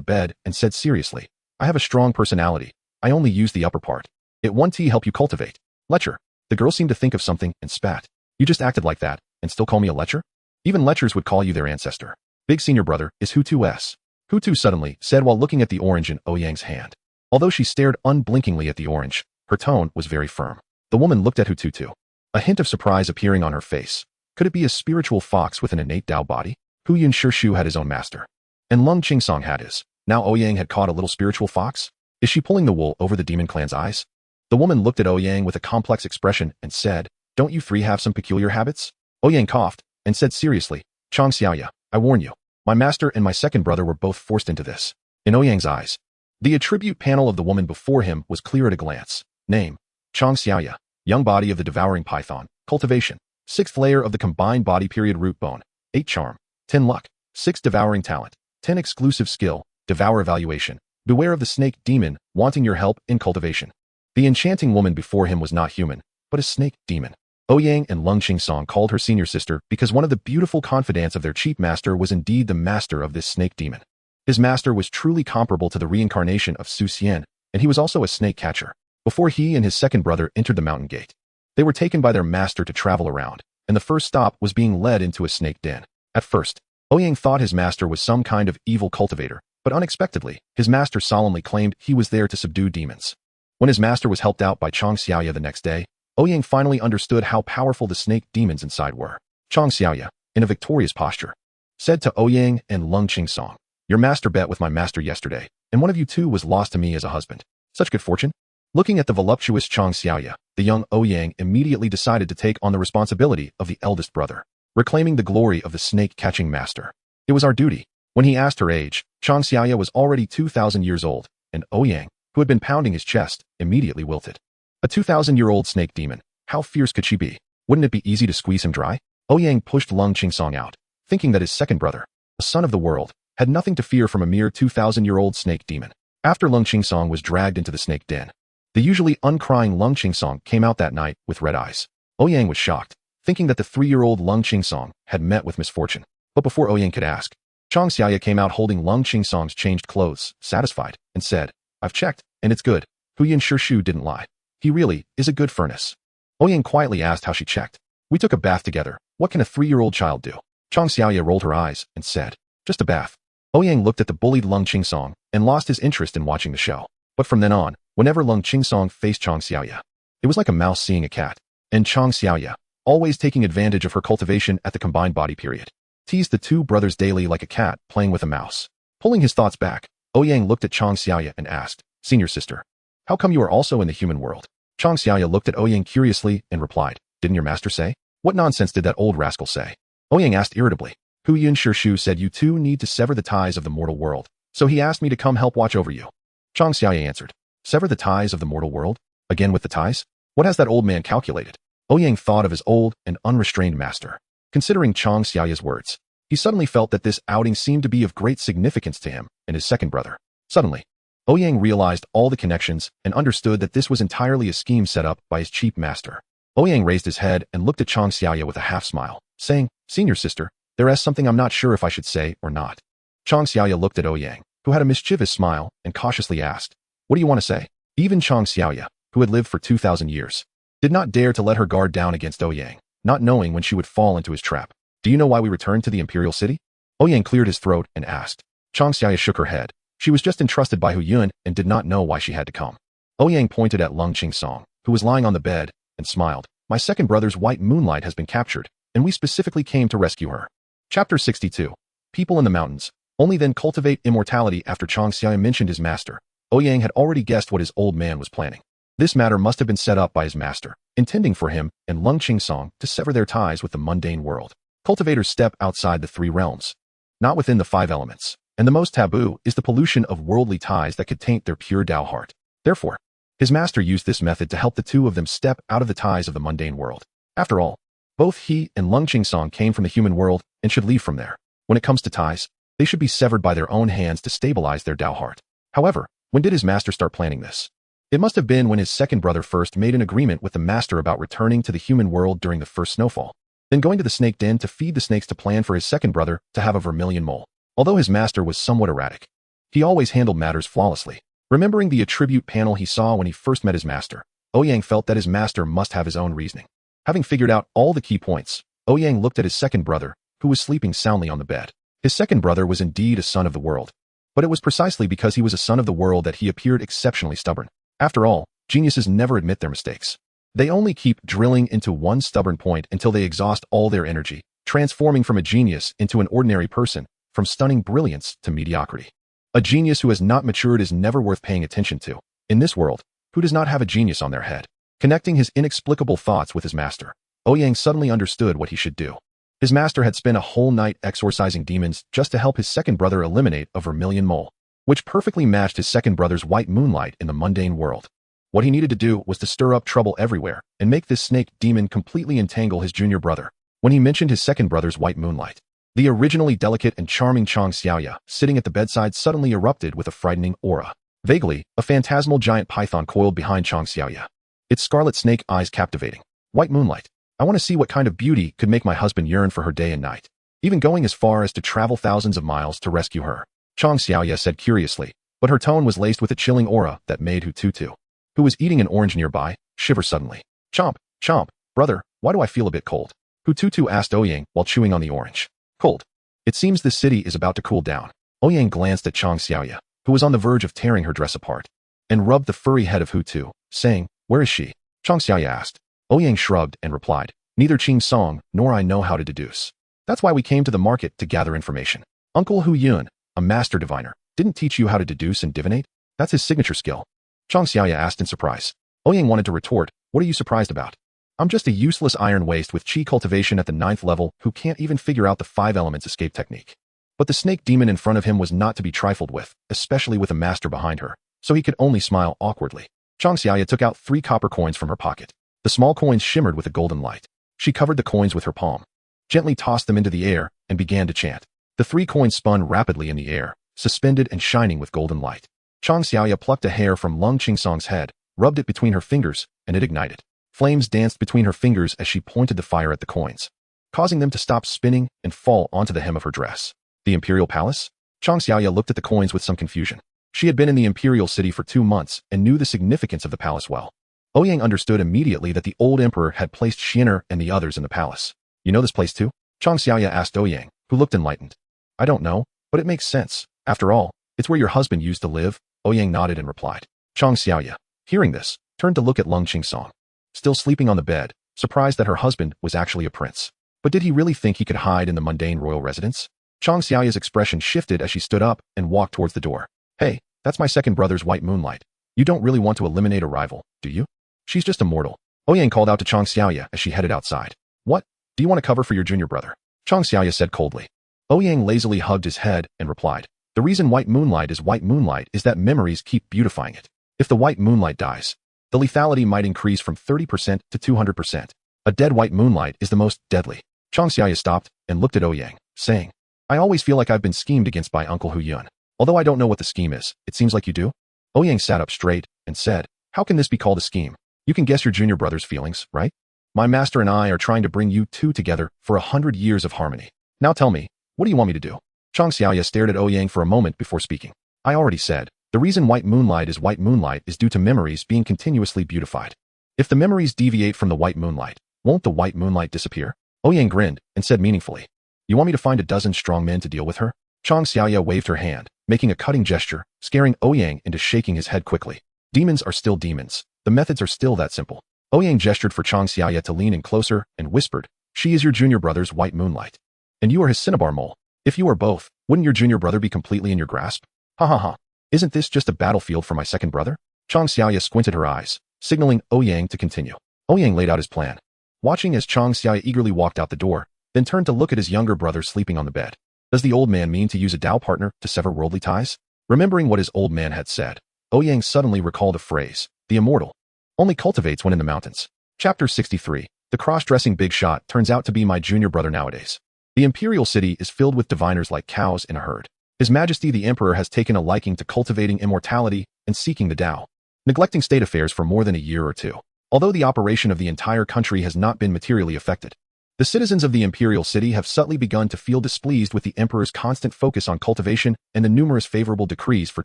bed and said seriously, "I have a strong personality. I only use the upper part. It won't help you cultivate." "Lecher." The girl seemed to think of something and spat. "You just acted like that and still call me a lecher? Even lechers would call you their ancestor. Big senior brother is Hutu. Hutu suddenly said while looking at the orange in Ouyang's hand. Although she stared unblinkingly at the orange, her tone was very firm. The woman looked at Hutu too, a hint of surprise appearing on her face. Could it be a spiritual fox with an innate Dao body? Huyin Shirshu had his own master, and Lung Qingsong had his. Now Ouyang had caught a little spiritual fox? Is she pulling the wool over the demon clan's eyes? The woman looked at Ouyang with a complex expression and said, "Don't you three have some peculiar habits?" Ouyang coughed and said seriously, "Chang Xiaoya, I warn you. My master and my second brother were both forced into this." In Ouyang's eyes, the attribute panel of the woman before him was clear at a glance. Name: Chang Xiaoya, young body of the devouring python. Cultivation: 6th layer of the combined body period root bone. 8 charm, 10 luck, 6 devouring talent, 10 exclusive skill, devour evaluation. Beware of the snake demon wanting your help in cultivation. The enchanting woman before him was not human, but a snake demon. Ouyang and Lung Qingsong called her senior sister because one of the beautiful confidants of their chief master was indeed the master of this snake demon. His master was truly comparable to the reincarnation of Su Xian, and he was also a snake catcher. Before he and his second brother entered the mountain gate, they were taken by their master to travel around, and the first stop was being led into a snake den. At first, Ouyang thought his master was some kind of evil cultivator, but unexpectedly, his master solemnly claimed he was there to subdue demons. When his master was helped out by Chang Xiaoya the next day, Ouyang finally understood how powerful the snake demons inside were. Chang Xiaoya, in a victorious posture, said to Ouyang and Lung Qingsong, "Your master bet with my master yesterday, and one of you two was lost to me as a husband. Such good fortune?" Looking at the voluptuous Chang Xiaoya, the young Ouyang immediately decided to take on the responsibility of the eldest brother, reclaiming the glory of the snake-catching master. "It was our duty." When he asked her age, Chang Xiaoya was already 2,000 years old, and Ouyang, who had been pounding his chest, immediately wilted. A 2,000-year-old snake demon. How fierce could she be? Wouldn't it be easy to squeeze him dry? Ouyang pushed Lung Qingsong out, thinking that his second brother, a son of the world, had nothing to fear from a mere 2,000-year-old snake demon. After Lung Qingsong was dragged into the snake den, the usually uncrying Lung Qingsong came out that night with red eyes. Ouyang was shocked, thinking that the 3-year-old Lung Qingsong had met with misfortune. But before Ouyang could ask, Chang Xiaoya came out holding Lung Qingsong's changed clothes, satisfied, and said, "I've checked, and it's good. Hu Yin Shu didn't lie. He really is a good furnace." Ouyang quietly asked how she checked. "We took a bath together. What can a 3-year-old child do?" Chang Xiaoya rolled her eyes and said, "Just a bath." Ouyang looked at the bullied Lung Qingsong and lost his interest in watching the show. But from then on, whenever Lung Qingsong faced Chang Xiaoya, it was like a mouse seeing a cat. And Chang Xiaoya, always taking advantage of her cultivation at the combined body period, teased the two brothers daily like a cat playing with a mouse. Pulling his thoughts back, Ouyang looked at Chang Xiaoya and asked, "Senior sister, how come you are also in the human world?" Chang Xiaoya looked at Ouyang curiously and replied, "Didn't your master say?" "What nonsense did that old rascal say?" Ouyang asked irritably. "Hu Yin Shu said you two need to sever the ties of the mortal world, so he asked me to come help watch over you." Chang Xiaoya answered, "Sever the ties of the mortal world? Again with the ties? What has that old man calculated?" Ouyang thought of his old and unrestrained master. Considering Chang Xiaoya's words, he suddenly felt that this outing seemed to be of great significance to him and his second brother. Suddenly, Ouyang realized all the connections and understood that this was entirely a scheme set up by his cheap master. Ouyang raised his head and looked at Chang Xiaoya with a half-smile, saying, "Senior sister, there is something I'm not sure if I should say or not." Chang Xiaoya looked at Ouyang, who had a mischievous smile, and cautiously asked, "What do you want to say?" Even Chang Xiaoya, who had lived for 2,000 years, did not dare to let her guard down against Ouyang, not knowing when she would fall into his trap. "Do you know why we returned to the imperial city?" Ouyang cleared his throat and asked. Chang Xiaoya shook her head. She was just entrusted by Hu Yun and did not know why she had to come. Ouyang pointed at Lung Qingsong, who was lying on the bed, and smiled. "My second brother's white moonlight has been captured, and we specifically came to rescue her." Chapter 62. People in the Mountains. Only then cultivate immortality. After Chang Xiaoya mentioned his master, Ouyang had already guessed what his old man was planning. This matter must have been set up by his master, intending for him and Lung Qingsong to sever their ties with the mundane world. Cultivators step outside the 3 realms, not within the 5 elements, and the most taboo is the pollution of worldly ties that could taint their pure Tao heart. Therefore, his master used this method to help the two of them step out of the ties of the mundane world. After all, both he and Lung Qingsong came from the human world and should leave from there. When it comes to ties, they should be severed by their own hands to stabilize their Tao heart. However, when did his master start planning this? It must have been when his second brother first made an agreement with the master about returning to the human world during the first snowfall, then going to the snake den to feed the snakes to plan for his second brother to have a vermilion mole. Although his master was somewhat erratic, he always handled matters flawlessly. Remembering the attribute panel he saw when he first met his master, Ouyang felt that his master must have his own reasoning. Having figured out all the key points, Ouyang looked at his second brother, who was sleeping soundly on the bed. His second brother was indeed a son of the world, but it was precisely because he was a son of the world that he appeared exceptionally stubborn. After all, geniuses never admit their mistakes. They only keep drilling into one stubborn point until they exhaust all their energy, transforming from a genius into an ordinary person, from stunning brilliance to mediocrity. A genius who has not matured is never worth paying attention to. In this world, who does not have a genius on their head? Connecting his inexplicable thoughts with his master, Ouyang suddenly understood what he should do. His master had spent a whole night exorcising demons just to help his second brother eliminate a vermilion mole, which perfectly matched his second brother's white moonlight in the mundane world. What he needed to do was to stir up trouble everywhere and make this snake demon completely entangle his junior brother. When he mentioned his second brother's white moonlight, the originally delicate and charming Chang Xiaoya, sitting at the bedside, suddenly erupted with a frightening aura. Vaguely, a phantasmal giant python coiled behind Chang Xiaoya, its scarlet snake eyes captivating. "White moonlight. I want to see what kind of beauty could make my husband yearn for her day and night, even going as far as to travel thousands of miles to rescue her," Chang Xiaoya said curiously, but her tone was laced with a chilling aura that made Hu Tutu, who was eating an orange nearby, shiver suddenly. "Chomp, chomp, brother, why do I feel a bit cold?" Hu Tutu asked Ouyang while chewing on the orange. "Cold. It seems this city is about to cool down." Ouyang glanced at Chang Xiaoya, who was on the verge of tearing her dress apart, and rubbed the furry head of Hu Tu, saying, "Where is she?" Chang Xiaoya asked. Ouyang shrugged and replied, "Neither Qingsong nor I know how to deduce. That's why we came to the market to gather information. Uncle Hu Yun, a master diviner, didn't teach you how to deduce and divinate? That's his signature skill." Chang Xiaoya asked in surprise. Ouyang wanted to retort, "What are you surprised about? I'm just a useless iron waste with chi cultivation at the 9th level who can't even figure out the 5 elements escape technique." But the snake demon in front of him was not to be trifled with, especially with a master behind her, so he could only smile awkwardly. Chang Xiaoya took out 3 copper coins from her pocket. The small coins shimmered with a golden light. She covered the coins with her palm, gently tossed them into the air, and began to chant. The 3 coins spun rapidly in the air, suspended and shining with golden light. Chang Xiaoya plucked a hair from Lung Qingsong's head, rubbed it between her fingers, and it ignited. Flames danced between her fingers as she pointed the fire at the coins, causing them to stop spinning and fall onto the hem of her dress. The Imperial Palace? Chang Xiaoya looked at the coins with some confusion. She had been in the Imperial City for 2 months and knew the significance of the palace well. Ouyang understood immediately that the old emperor had placed Xian'er and the others in the palace. You know this place too? Chang Xiaoya asked Ouyang, who looked enlightened. I don't know, but it makes sense. After all, it's where your husband used to live. Ouyang nodded and replied. Chang Xiaoya, hearing this, turned to look at Lung Qingsong, still sleeping on the bed, surprised that her husband was actually a prince. But did he really think he could hide in the mundane royal residence? Chang Xiaoya's expression shifted as she stood up and walked towards the door. Hey, that's my second brother's White Moonlight. You don't really want to eliminate a rival, do you? She's just a mortal. Ouyang called out to Chang Xiaoya as she headed outside. What? Do you want to cover for your junior brother? Chang Xiaoya said coldly. Ouyang lazily hugged his head and replied. The reason White Moonlight is that memories keep beautifying it. If the White Moonlight dies, the lethality might increase from 30% to 200%. A dead White Moonlight is the most deadly. Chang Xiaoya stopped and looked at Ouyang, saying, I always feel like I've been schemed against by Uncle Hu Yun. Although I don't know what the scheme is, it seems like you do. Ouyang sat up straight and said, How can this be called a scheme? You can guess your junior brother's feelings, right? My master and I are trying to bring you two together for 100 years of harmony. Now tell me, what do you want me to do? Chang Xiaoya stared at Ouyang for a moment before speaking. I already said, the reason White Moonlight is due to memories being continuously beautified. If the memories deviate from the White Moonlight, won't the White Moonlight disappear? Ouyang grinned and said meaningfully, You want me to find a dozen strong men to deal with her? Chang Xiaoya waved her hand, making a cutting gesture, scaring Ouyang into shaking his head quickly. Demons are still demons. The methods are still that simple. Ouyang gestured for Chang Xiaoya to lean in closer and whispered, She is your junior brother's White Moonlight. And you are his Cinnabar mole. If you are both, wouldn't your junior brother be completely in your grasp? Ha ha ha. Isn't this just a battlefield for my second brother? Chang Xiaoya squinted her eyes, signaling Ouyang to continue. Ouyang laid out his plan, watching as Chang Xiaoya eagerly walked out the door, then turned to look at his younger brother sleeping on the bed. Does the old man mean to use a Dao partner to sever worldly ties? Remembering what his old man had said, Ouyang suddenly recalled the phrase, the immortal only cultivates when in the mountains. Chapter 63. The cross-dressing big shot turns out to be my junior brother nowadays. The Imperial City is filled with diviners like cows in a herd. His Majesty the Emperor has taken a liking to cultivating immortality and seeking the Tao, neglecting state affairs for more than a year or two. Although the operation of the entire country has not been materially affected, the citizens of the Imperial City have subtly begun to feel displeased with the Emperor's constant focus on cultivation and the numerous favorable decrees for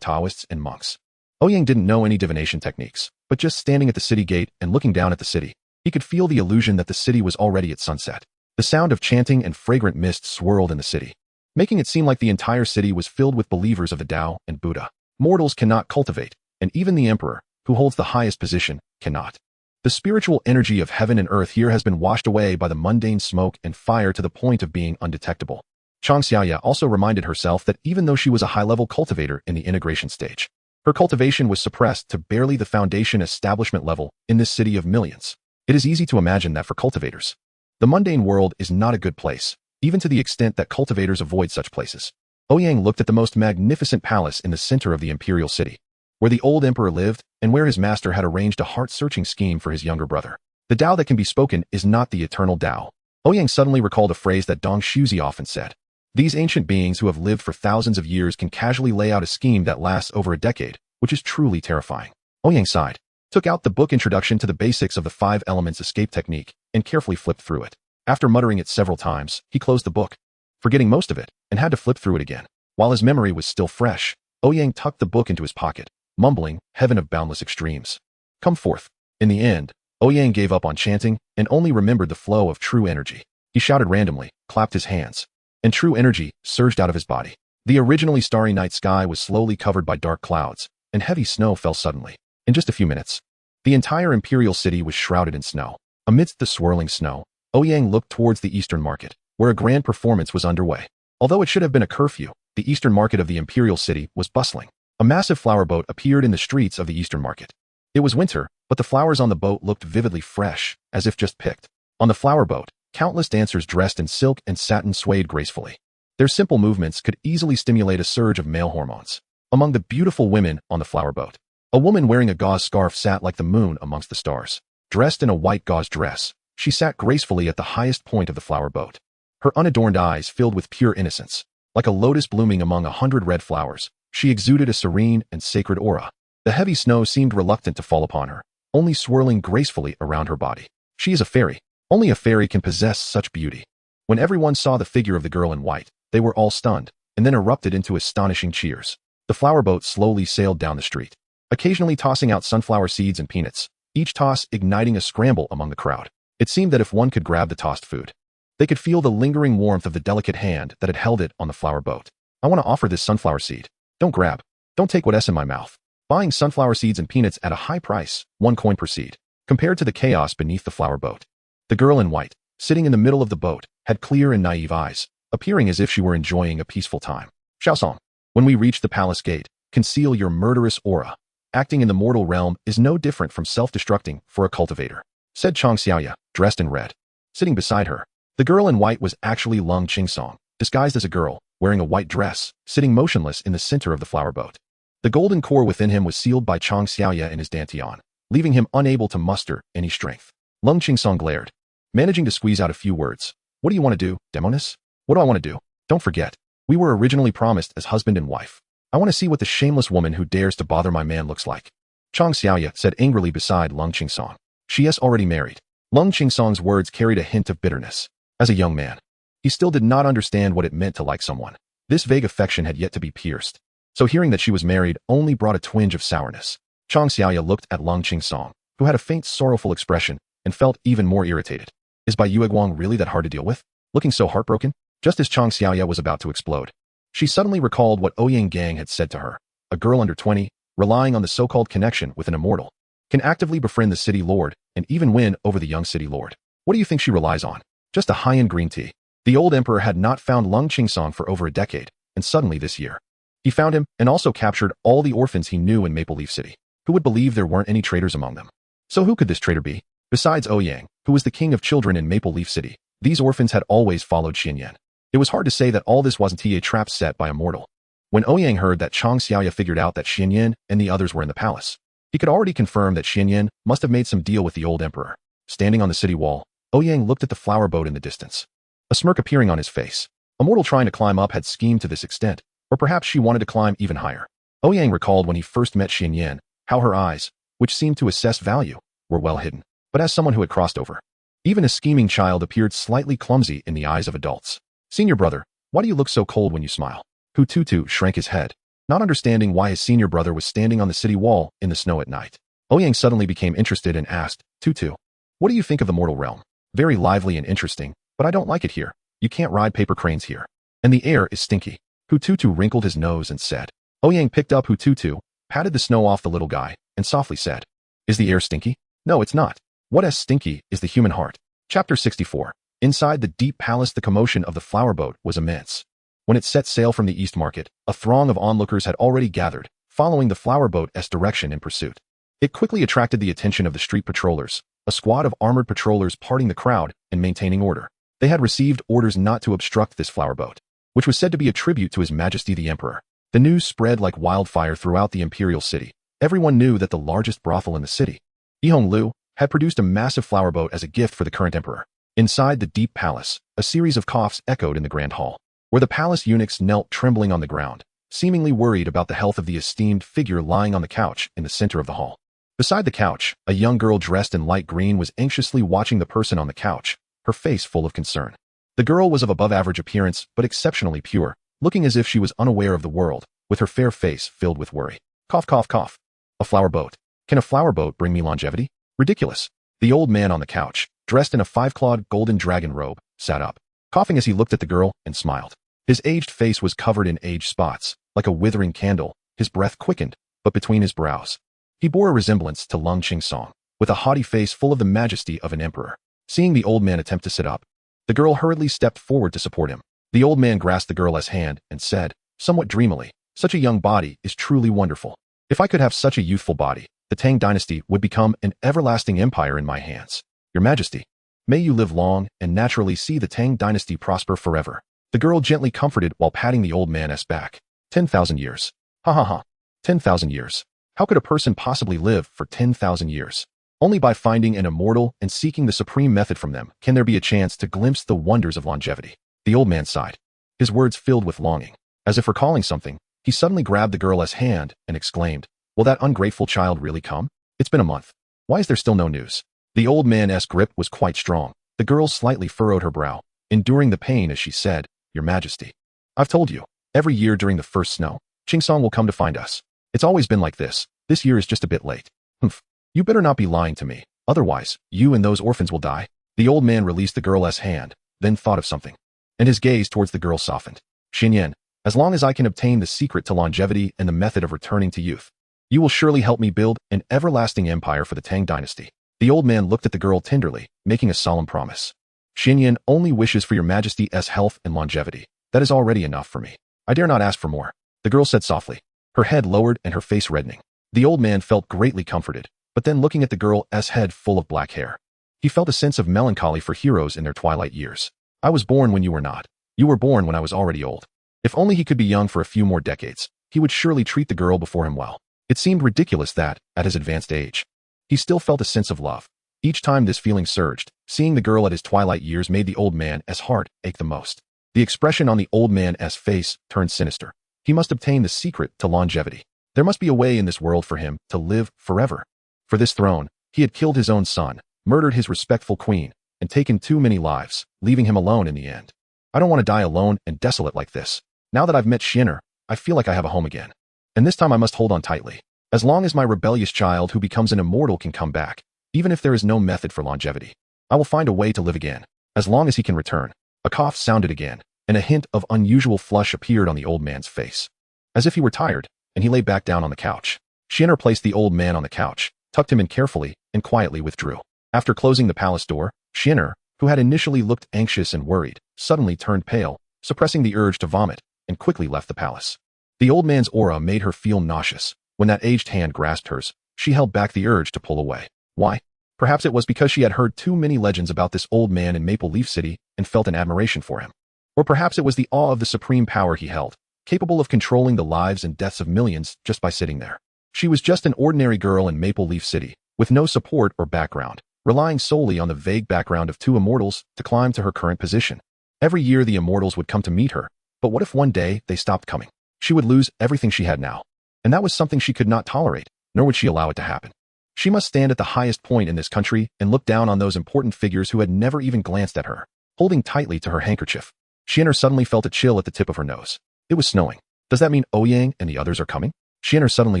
Taoists and monks. Ouyang didn't know any divination techniques, but just standing at the city gate and looking down at the city, he could feel the illusion that the city was already at sunset. The sound of chanting and fragrant mist swirled in the city, making it seem like the entire city was filled with believers of the Tao and Buddha. Mortals cannot cultivate, and even the Emperor, who holds the highest position, cannot. The spiritual energy of heaven and earth here has been washed away by the mundane smoke and fire to the point of being undetectable. Chang Xiaoya also reminded herself that even though she was a high-level cultivator in the integration stage, her cultivation was suppressed to barely the foundation establishment level in this city of millions. It is easy to imagine that for cultivators, the mundane world is not a good place, even to the extent that cultivators avoid such places. Ouyang looked at the most magnificent palace in the center of the Imperial City, where the old emperor lived and where his master had arranged a heart-searching scheme for his younger brother. The Tao that can be spoken is not the eternal Tao. Ouyang suddenly recalled a phrase that Dong Shuzi often said. These ancient beings who have lived for thousands of years can casually lay out a scheme that lasts over a decade, which is truly terrifying. Ouyang sighed, took out the book Introduction to the Basics of the 5 Elements Escape Technique, and carefully flipped through it. After muttering it several times, he closed the book, forgetting most of it, and had to flip through it again. While his memory was still fresh, Ouyang tucked the book into his pocket, mumbling, Heaven of boundless extremes. Come forth. In the end, Ouyang gave up on chanting and only remembered the flow of true energy. He shouted randomly, clapped his hands, and true energy surged out of his body. The originally starry night sky was slowly covered by dark clouds, and heavy snow fell suddenly. In just a few minutes, the entire Imperial City was shrouded in snow. Amidst the swirling snow, Ouyang looked towards the Eastern Market, where a grand performance was underway. Although it should have been a curfew, the Eastern Market of the Imperial City was bustling. A massive flower boat appeared in the streets of the Eastern Market. It was winter, but the flowers on the boat looked vividly fresh, as if just picked. On the flower boat, countless dancers dressed in silk and satin swayed gracefully. Their simple movements could easily stimulate a surge of male hormones. Among the beautiful women on the flower boat, A woman wearing a gauze scarf sat like the moon amongst the stars. Dressed in a white gauze dress, she sat gracefully at the highest point of the flower boat. Her unadorned eyes filled with pure innocence. Like a lotus blooming among 100 red flowers, she exuded a serene and sacred aura. The heavy snow seemed reluctant to fall upon her, only swirling gracefully around her body. She is a fairy. Only a fairy can possess such beauty. When everyone saw the figure of the girl in white, they were all stunned, and then erupted into astonishing cheers. The flower boat slowly sailed down the street, occasionally tossing out sunflower seeds and peanuts, each toss igniting a scramble among the crowd. It seemed that if one could grab the tossed food, they could feel the lingering warmth of the delicate hand that had held it on the flower boat. I want to offer this sunflower seed. Don't grab. Don't take what's in my mouth. Buying sunflower seeds and peanuts at a high price, 1 coin per seed, compared to the chaos beneath the flower boat. The girl in white, sitting in the middle of the boat, had clear and naive eyes, appearing as if she were enjoying a peaceful time. Xiaosong, when we reach the palace gate, conceal your murderous aura. Acting in the mortal realm is no different from self-destructing for a cultivator, said Chang Xiaoya, dressed in red. Sitting beside her, the girl in white was actually Lung Qingsong, disguised as a girl, wearing a white dress, sitting motionless in the center of the flower boat. The golden core within him was sealed by Chang Xiaoya and his dantian, leaving him unable to muster any strength. Lung Qingsong glared, managing to squeeze out a few words. What do you want to do, Demonis? What do I want to do? Don't forget, we were originally promised as husband and wife. I want to see what the shameless woman who dares to bother my man looks like. Chang Xiaoya said angrily beside Lung Qingsong. She is already married. Lung Qingsong's words carried a hint of bitterness. As a young man, he still did not understand what it meant to like someone. This vague affection had yet to be pierced. So hearing that she was married only brought a twinge of sourness. Chang Xiaoya looked at Lung Qingsong, who had a faint sorrowful expression, and felt even more irritated. Is Bai Yueguang really that hard to deal with? Looking so heartbroken? Just as Chang Xiaoya was about to explode, she suddenly recalled what Ouyang Gang had said to her. A girl under 20, relying on the so-called connection with an immortal, can actively befriend the city lord and even win over the young city lord. What do you think she relies on? Just a high-end green tea. The old emperor had not found Lung Qingsong for over a decade, and suddenly this year, he found him and also captured all the orphans he knew in Maple Leaf City. Who would believe there weren't any traitors among them? So who could this traitor be? Besides Ouyang, who was the king of children in Maple Leaf City, these orphans had always followed Xianyan. It was hard to say that all this wasn't a trap set by a mortal. When Ouyang heard that Chang Xiaoya figured out that Xianyan and the others were in the palace, he could already confirm that Xianyan must have made some deal with the old emperor. Standing on the city wall, Ouyang looked at the flower boat in the distance, a smirk appearing on his face. A mortal trying to climb up had schemed to this extent, or perhaps she wanted to climb even higher. Ouyang recalled when he first met Xianyan, how her eyes, which seemed to assess value, were well hidden. But as someone who had crossed over, even a scheming child appeared slightly clumsy in the eyes of adults. Senior brother, why do you look so cold when you smile? Hu Tutu shrank his head, not understanding why his senior brother was standing on the city wall in the snow at night. Ouyang suddenly became interested and asked, Tutu, what do you think of the mortal realm? Very lively and interesting, but I don't like it here. You can't ride paper cranes here. And the air is stinky. Hu Tutu wrinkled his nose and said. Ouyang picked up Hu Tutu, patted the snow off the little guy, and softly said, Is the air stinky? No, it's not. What is stinky is the human heart. Chapter 64. Inside the deep palace, the commotion of the flower boat was immense. When it set sail from the East Market, a throng of onlookers had already gathered, following the flower boat's direction in pursuit. It quickly attracted the attention of the street patrollers, a squad of armored patrollers parting the crowd and maintaining order. They had received orders not to obstruct this flower boat, which was said to be a tribute to His Majesty the Emperor. The news spread like wildfire throughout the imperial city. Everyone knew that the largest brothel in the city, Yihong Lu, had produced a massive flower boat as a gift for the current emperor. Inside the deep palace, a series of coughs echoed in the grand hall, where the palace eunuchs knelt trembling on the ground, seemingly worried about the health of the esteemed figure lying on the couch in the center of the hall. Beside the couch, a young girl dressed in light green was anxiously watching the person on the couch, her face full of concern. The girl was of above-average appearance, but exceptionally pure, looking as if she was unaware of the world, with her fair face filled with worry. Cough, cough, cough. A flower boat. Can a flower boat bring me longevity? Ridiculous. The old man on the couch, dressed in a five-clawed golden dragon robe, sat up, coughing as he looked at the girl and smiled. His aged face was covered in age spots, like a withering candle. His breath quickened, but between his brows, he bore a resemblance to Lung Qingsong, with a haughty face full of the majesty of an emperor. Seeing the old man attempt to sit up, the girl hurriedly stepped forward to support him. The old man grasped the girl's hand and said, somewhat dreamily, such a young body is truly wonderful. If I could have such a youthful body, the Tang dynasty would become an everlasting empire in my hands. Your Majesty, may you live long and naturally see the Tang dynasty prosper forever. The girl gently comforted while patting the old man's back. 10,000 years. Ha ha ha. 10,000 years. How could a person possibly live for 10,000 years? Only by finding an immortal and seeking the supreme method from them can there be a chance to glimpse the wonders of longevity. The old man sighed, his words filled with longing. As if recalling something, he suddenly grabbed the girl's hand and exclaimed, "Will that ungrateful child really come? It's been a month. Why is there still no news?" The old man's grip was quite strong. The girl slightly furrowed her brow, enduring the pain as she said, "Your Majesty, I've told you, every year during the first snow, Chingsong will come to find us. It's always been like this. This year is just a bit late." "Humph. You better not be lying to me. Otherwise, you and those orphans will die." The old man released the girl's hand, then thought of something, and his gaze towards the girl softened. "Xinyan, as long as I can obtain the secret to longevity and the method of returning to youth, you will surely help me build an everlasting empire for the Tang dynasty." The old man looked at the girl tenderly, making a solemn promise. "Xinyan only wishes for your Majesty's health and longevity. That is already enough for me. I dare not ask for more," the girl said softly, her head lowered and her face reddening. The old man felt greatly comforted, but then looking at the girl's head full of black hair, he felt a sense of melancholy for heroes in their twilight years. "I was born when you were not. You were born when I was already old." If only he could be young for a few more decades, he would surely treat the girl before him well. It seemed ridiculous that, at his advanced age, he still felt a sense of love. Each time this feeling surged, seeing the girl at his twilight years made the old man's heart ache the most. The expression on the old man's face turned sinister. He must obtain the secret to longevity. There must be a way in this world for him to live forever. For this throne, he had killed his own son, murdered his respectful queen, and taken too many lives, leaving him alone in the end. "I don't want to die alone and desolate like this. Now that I've met Xin'er, I feel like I have a home again. And this time I must hold on tightly. As long as my rebellious child who becomes an immortal can come back, even if there is no method for longevity, I will find a way to live again. As long as he can return." A cough sounded again, and a hint of unusual flush appeared on the old man's face. As if he were tired, and he lay back down on the couch. Xin'er placed the old man on the couch, tucked him in carefully, and quietly withdrew. After closing the palace door, Xin'er, who had initially looked anxious and worried, suddenly turned pale, suppressing the urge to vomit, and quickly left the palace. The old man's aura made her feel nauseous. When that aged hand grasped hers, she held back the urge to pull away. Why? Perhaps it was because she had heard too many legends about this old man in Maple Leaf City and felt an admiration for him. Or perhaps it was the awe of the supreme power he held, capable of controlling the lives and deaths of millions just by sitting there. She was just an ordinary girl in Maple Leaf City, with no support or background, relying solely on the vague background of two immortals to climb to her current position. Every year the immortals would come to meet her, but what if one day they stopped coming? She would lose everything she had now. And that was something she could not tolerate, nor would she allow it to happen. She must stand at the highest point in this country and look down on those important figures who had never even glanced at her, holding tightly to her handkerchief. Xin'er suddenly felt a chill at the tip of her nose. It was snowing. Does that mean Ouyang and the others are coming? Xin'er suddenly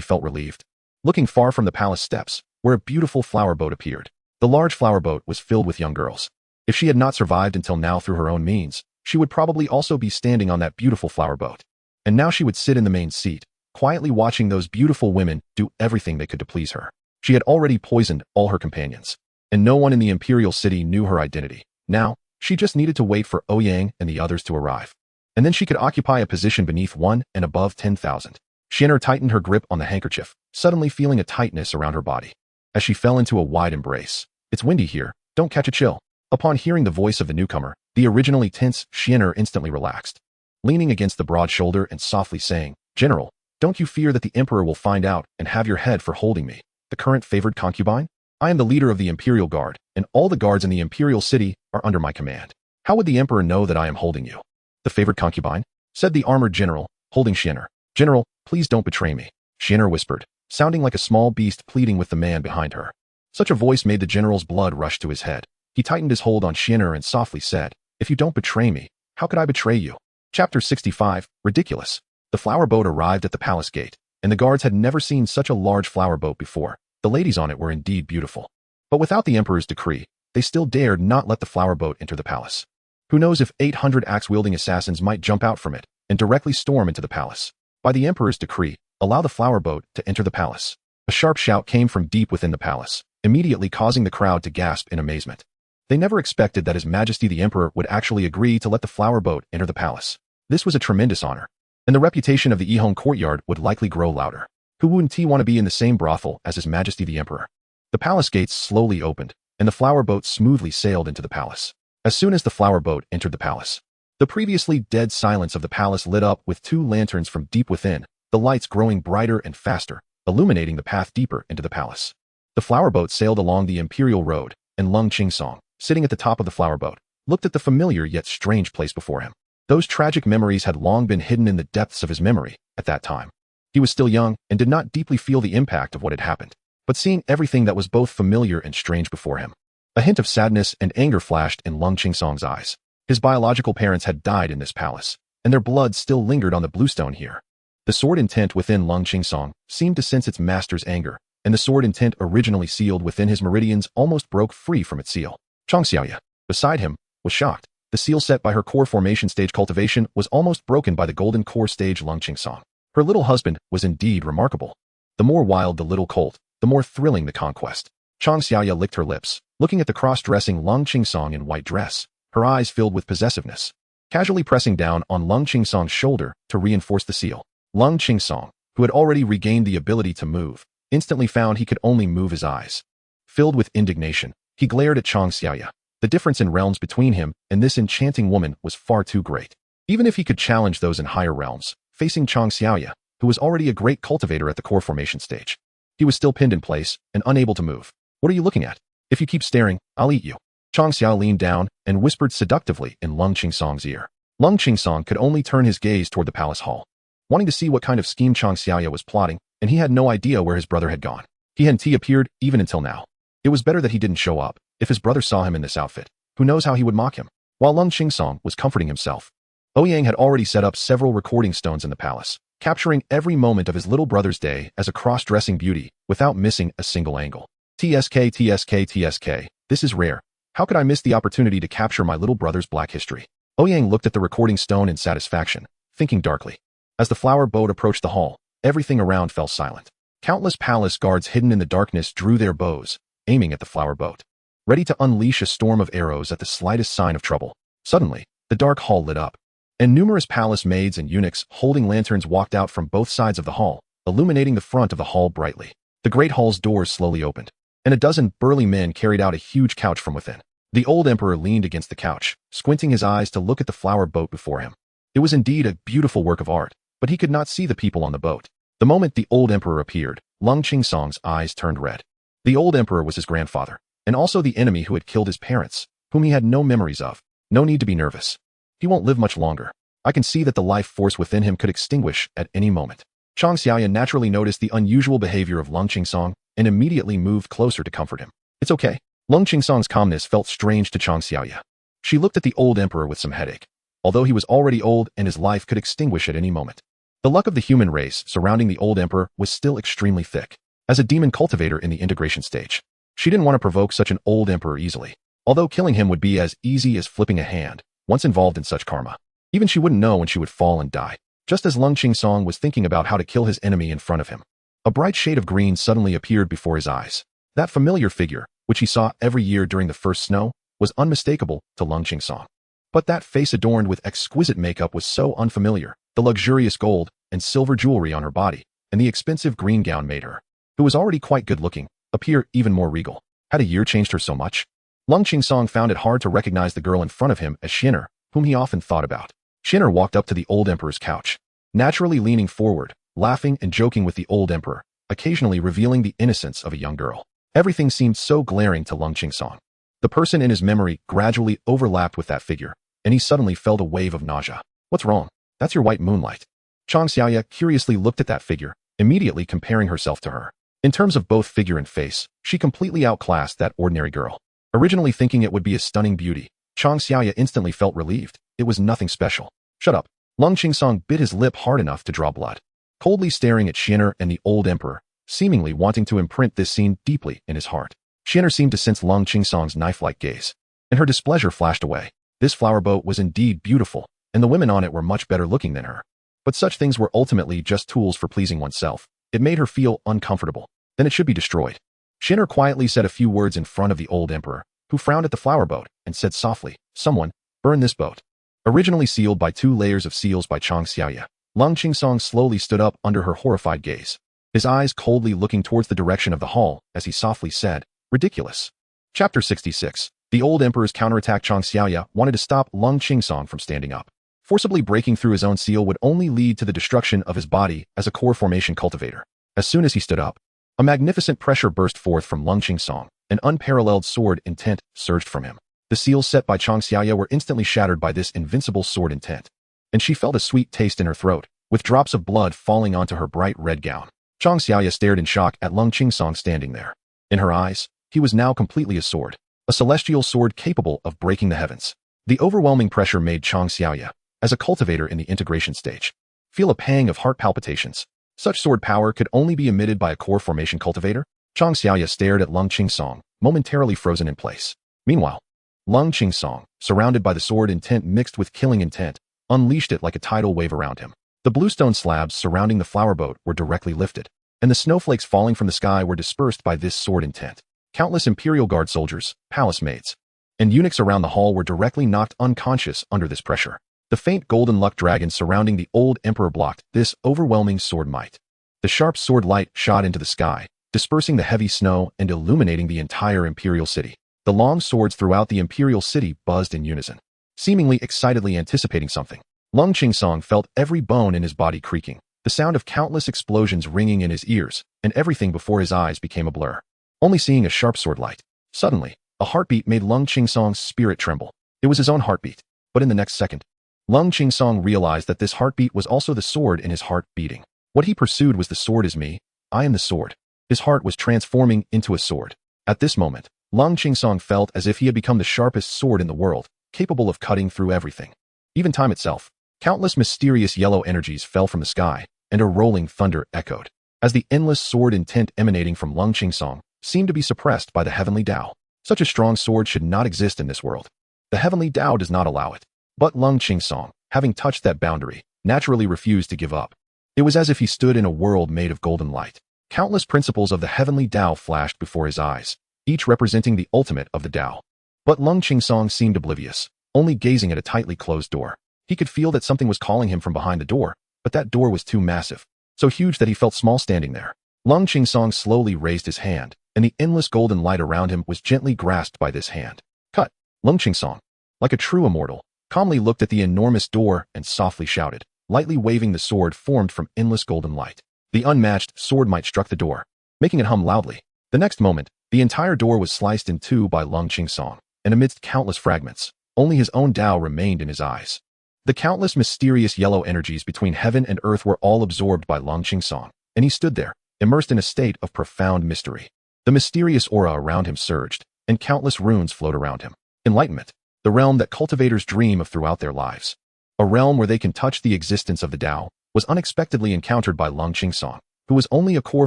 felt relieved. Looking far from the palace steps, where a beautiful flower boat appeared. The large flower boat was filled with young girls. If she had not survived until now through her own means, she would probably also be standing on that beautiful flower boat. And now she would sit in the main seat, quietly watching those beautiful women do everything they could to please her. She had already poisoned all her companions, and no one in the imperial city knew her identity. Now, she just needed to wait for Ouyang and the others to arrive. And then she could occupy a position beneath 1 and above 10,000. Xin'er tightened her grip on the handkerchief, suddenly feeling a tightness around her body. As she fell into a wide embrace. "It's windy here, don't catch a chill." Upon hearing the voice of the newcomer, the originally tense Xin'er instantly relaxed. Leaning against the broad shoulder and softly saying, "General, don't you fear that the Emperor will find out and have your head for holding me, the current favored concubine? I am the leader of the Imperial Guard, and all the guards in the Imperial City are under my command. How would the Emperor know that I am holding you?" "The favored concubine?" said the armored general, holding Xin'er. "General, please don't betray me," Xin'er whispered, sounding like a small beast pleading with the man behind her. Such a voice made the general's blood rush to his head. He tightened his hold on Xin'er and softly said, "If you don't betray me, how could I betray you?" Chapter 65, Ridiculous. The flower boat arrived at the palace gate, and the guards had never seen such a large flower boat before. The ladies on it were indeed beautiful. But without the emperor's decree, they still dared not let the flower boat enter the palace. Who knows if 800 axe-wielding assassins might jump out from it and directly storm into the palace. By the emperor's decree, allow the flower boat to enter the palace. A sharp shout came from deep within the palace, immediately causing the crowd to gasp in amazement. They never expected that His Majesty the Emperor would actually agree to let the flower boat enter the palace. This was a tremendous honor, and the reputation of the Yihong courtyard would likely grow louder. Who wouldn't want to be in the same brothel as His Majesty the Emperor? The palace gates slowly opened, and the flower boat smoothly sailed into the palace. As soon as the flower boat entered the palace, the previously dead silence of the palace lit up with two lanterns from deep within, the lights growing brighter and faster, illuminating the path deeper into the palace. The flower boat sailed along the imperial road, and Lung Qingsong, sitting at the top of the flower boat, looked at the familiar yet strange place before him. Those tragic memories had long been hidden in the depths of his memory at that time. He was still young and did not deeply feel the impact of what had happened, but seeing everything that was both familiar and strange before him. A hint of sadness and anger flashed in Lung Qingsong's eyes. His biological parents had died in this palace, and their blood still lingered on the bluestone here. The sword intent within Lung Qingsong seemed to sense its master's anger, and the sword intent originally sealed within his meridians almost broke free from its seal. Chang Xiaoya, beside him, was shocked. The seal set by her core formation stage cultivation was almost broken by the golden core stage Lung Qingsong. Her little husband was indeed remarkable. The more wild the little colt, the more thrilling the conquest. Chang Xiaoya licked her lips, looking at the cross-dressing Lung Qingsong in white dress, her eyes filled with possessiveness. Casually pressing down on Lung Qingsong's shoulder to reinforce the seal. Lung Qingsong, who had already regained the ability to move, instantly found he could only move his eyes. Filled with indignation, he glared at Chang Xiaoya. The difference in realms between him and this enchanting woman was far too great. Even if he could challenge those in higher realms, facing Chang Xiaoya, who was already a great cultivator at the core formation stage, he was still pinned in place and unable to move. What are you looking at? If you keep staring, I'll eat you. Chang Xiao leaned down and whispered seductively in Lung Qingsong's ear. Lung Qingsong could only turn his gaze toward the palace hall, wanting to see what kind of scheme Chang Xiaoya was plotting, and he had no idea where his brother had gone. He hadn't appeared even until now. It was better that he didn't show up. If his brother saw him in this outfit, who knows how he would mock him? While Lung Qingsong was comforting himself, Ouyang had already set up several recording stones in the palace, capturing every moment of his little brother's day as a cross-dressing beauty without missing a single angle. TSK, TSK, TSK, this is rare. How could I miss the opportunity to capture my little brother's black history? Ouyang looked at the recording stone in satisfaction, thinking darkly. As the flower boat approached the hall, everything around fell silent. Countless palace guards hidden in the darkness drew their bows, aiming at the flower boat, ready to unleash a storm of arrows at the slightest sign of trouble. Suddenly, the dark hall lit up, and numerous palace maids and eunuchs holding lanterns walked out from both sides of the hall, illuminating the front of the hall brightly. The great hall's doors slowly opened, and a dozen burly men carried out a huge couch from within. The old emperor leaned against the couch, squinting his eyes to look at the flower boat before him. It was indeed a beautiful work of art, but he could not see the people on the boat. The moment the old emperor appeared, Lung Qingsong's eyes turned red. The old emperor was his grandfather, and also the enemy who had killed his parents, whom he had no memories of. No need to be nervous. He won't live much longer. I can see that the life force within him could extinguish at any moment. Chang Xiaoya naturally noticed the unusual behavior of Lung Qingsong and immediately moved closer to comfort him. It's okay. Lung Qingsong's calmness felt strange to Chang Xiaoya. She looked at the old emperor with some headache, although he was already old and his life could extinguish at any moment. The luck of the human race surrounding the old emperor was still extremely thick. As a demon cultivator in the integration stage, she didn't want to provoke such an old emperor easily, although killing him would be as easy as flipping a hand, once involved in such karma. Even she wouldn't know when she would fall and die. Just as Lung Qingsong was thinking about how to kill his enemy in front of him, a bright shade of green suddenly appeared before his eyes. That familiar figure, which he saw every year during the first snow, was unmistakable to Lung Qingsong. But that face adorned with exquisite makeup was so unfamiliar. The luxurious gold and silver jewelry on her body and the expensive green gown made her, who was already quite good-looking, appear even more regal. Had a year changed her so much? Lung Qingsong found it hard to recognize the girl in front of him as Xin'er, whom he often thought about. Xin'er walked up to the old emperor's couch, naturally leaning forward, laughing and joking with the old emperor, occasionally revealing the innocence of a young girl. Everything seemed so glaring to Lung Qingsong. The person in his memory gradually overlapped with that figure, and he suddenly felt a wave of nausea. What's wrong? That's your white moonlight. Chang Xiaoya curiously looked at that figure, immediately comparing herself to her. In terms of both figure and face, she completely outclassed that ordinary girl. Originally thinking it would be a stunning beauty, Chang Xiaoya instantly felt relieved. It was nothing special. Shut up. Lung Qingsong bit his lip hard enough to draw blood, coldly staring at Xin'er and the old emperor, seemingly wanting to imprint this scene deeply in his heart. Xin'er seemed to sense Lung Qingsong's knife-like gaze, and her displeasure flashed away. This flower boat was indeed beautiful, and the women on it were much better looking than her. But such things were ultimately just tools for pleasing oneself. It made her feel uncomfortable. Then it should be destroyed. Xin'er quietly said a few words in front of the old emperor, who frowned at the flower boat and said softly, "Someone, burn this boat." Originally sealed by 2 layers of seals by Chang Xiaoya, Lung Qingsong slowly stood up under her horrified gaze, his eyes coldly looking towards the direction of the hall as he softly said, "Ridiculous." Chapter 66. The old emperor's counterattack. Chang Xiaoya wanted to stop Lung Qingsong from standing up. Forcibly breaking through his own seal would only lead to the destruction of his body as a core formation cultivator. As soon as he stood up, a magnificent pressure burst forth from Lung Qingsong. An unparalleled sword intent surged from him. The seals set by Chang Xiaoya were instantly shattered by this invincible sword intent, and she felt a sweet taste in her throat, with drops of blood falling onto her bright red gown. Chang Xiaoya stared in shock at Lung Qingsong standing there. In her eyes, he was now completely a sword, a celestial sword capable of breaking the heavens. The overwhelming pressure made Chang Xiaoya, as a cultivator in the integration stage, feel a pang of heart palpitations. Such sword power could only be emitted by a core formation cultivator. Chang Xiaoya stared at Lung Qingsong, momentarily frozen in place. Meanwhile, Lung Qingsong, surrounded by the sword intent mixed with killing intent, unleashed it like a tidal wave around him. The bluestone slabs surrounding the flower boat were directly lifted, and the snowflakes falling from the sky were dispersed by this sword intent. Countless Imperial Guard soldiers, palace maids, and eunuchs around the hall were directly knocked unconscious under this pressure. The faint golden luck dragon surrounding the old emperor blocked this overwhelming sword might. The sharp sword light shot into the sky, dispersing the heavy snow and illuminating the entire imperial city. The long swords throughout the imperial city buzzed in unison, seemingly excitedly anticipating something. Lung Qingsong felt every bone in his body creaking, the sound of countless explosions ringing in his ears, and everything before his eyes became a blur, only seeing a sharp sword light. Suddenly, a heartbeat made Lung Qingsong's spirit tremble. It was his own heartbeat, but in the next second, Lung Qingsong realized that this heartbeat was also the sword in his heart beating. What he pursued was the sword is me, I am the sword. His heart was transforming into a sword. At this moment, Lung Qingsong felt as if he had become the sharpest sword in the world, capable of cutting through everything. Even time itself. Countless mysterious yellow energies fell from the sky, and a rolling thunder echoed, as the endless sword intent emanating from Lung Qingsong seemed to be suppressed by the heavenly Tao. Such a strong sword should not exist in this world. The heavenly Tao does not allow it. But Lung Qingsong, having touched that boundary, naturally refused to give up. It was as if he stood in a world made of golden light. Countless principles of the heavenly Tao flashed before his eyes, each representing the ultimate of the Tao. But Lung Qingsong seemed oblivious, only gazing at a tightly closed door. He could feel that something was calling him from behind the door, but that door was too massive, so huge that he felt small standing there. Lung Qingsong slowly raised his hand, and the endless golden light around him was gently grasped by this hand. Cut! Lung Qingsong, like a true immortal, calmly looked at the enormous door and softly shouted, lightly waving the sword formed from endless golden light. The unmatched sword might struck the door, making it hum loudly. The next moment, the entire door was sliced in two by Lung Qingsong, and amidst countless fragments, only his own Tao remained in his eyes. The countless mysterious yellow energies between heaven and earth were all absorbed by Lung Qingsong, and he stood there, immersed in a state of profound mystery. The mysterious aura around him surged, and countless runes flowed around him. Enlightenment, the realm that cultivators dream of throughout their lives. A realm where they can touch the existence of the Tao, was unexpectedly encountered by Lung Qingsong, who was only a core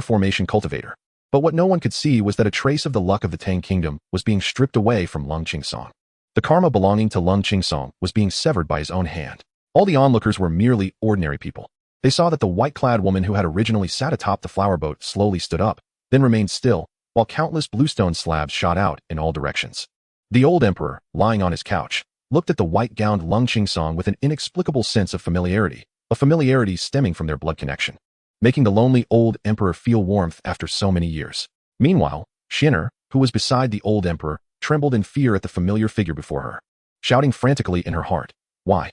formation cultivator. But what no one could see was that a trace of the luck of the Tang Kingdom was being stripped away from Lung Qingsong. The karma belonging to Lung Qingsong was being severed by his own hand. All the onlookers were merely ordinary people. They saw that the white-clad woman who had originally sat atop the flower boat slowly stood up, then remained still, while countless bluestone slabs shot out in all directions. The old emperor, lying on his couch, looked at the white-gowned Lung Qingsong with an inexplicable sense of familiarity, a familiarity stemming from their blood connection, making the lonely old emperor feel warmth after so many years. Meanwhile, Xin'er, who was beside the old emperor, trembled in fear at the familiar figure before her, shouting frantically in her heart, Why?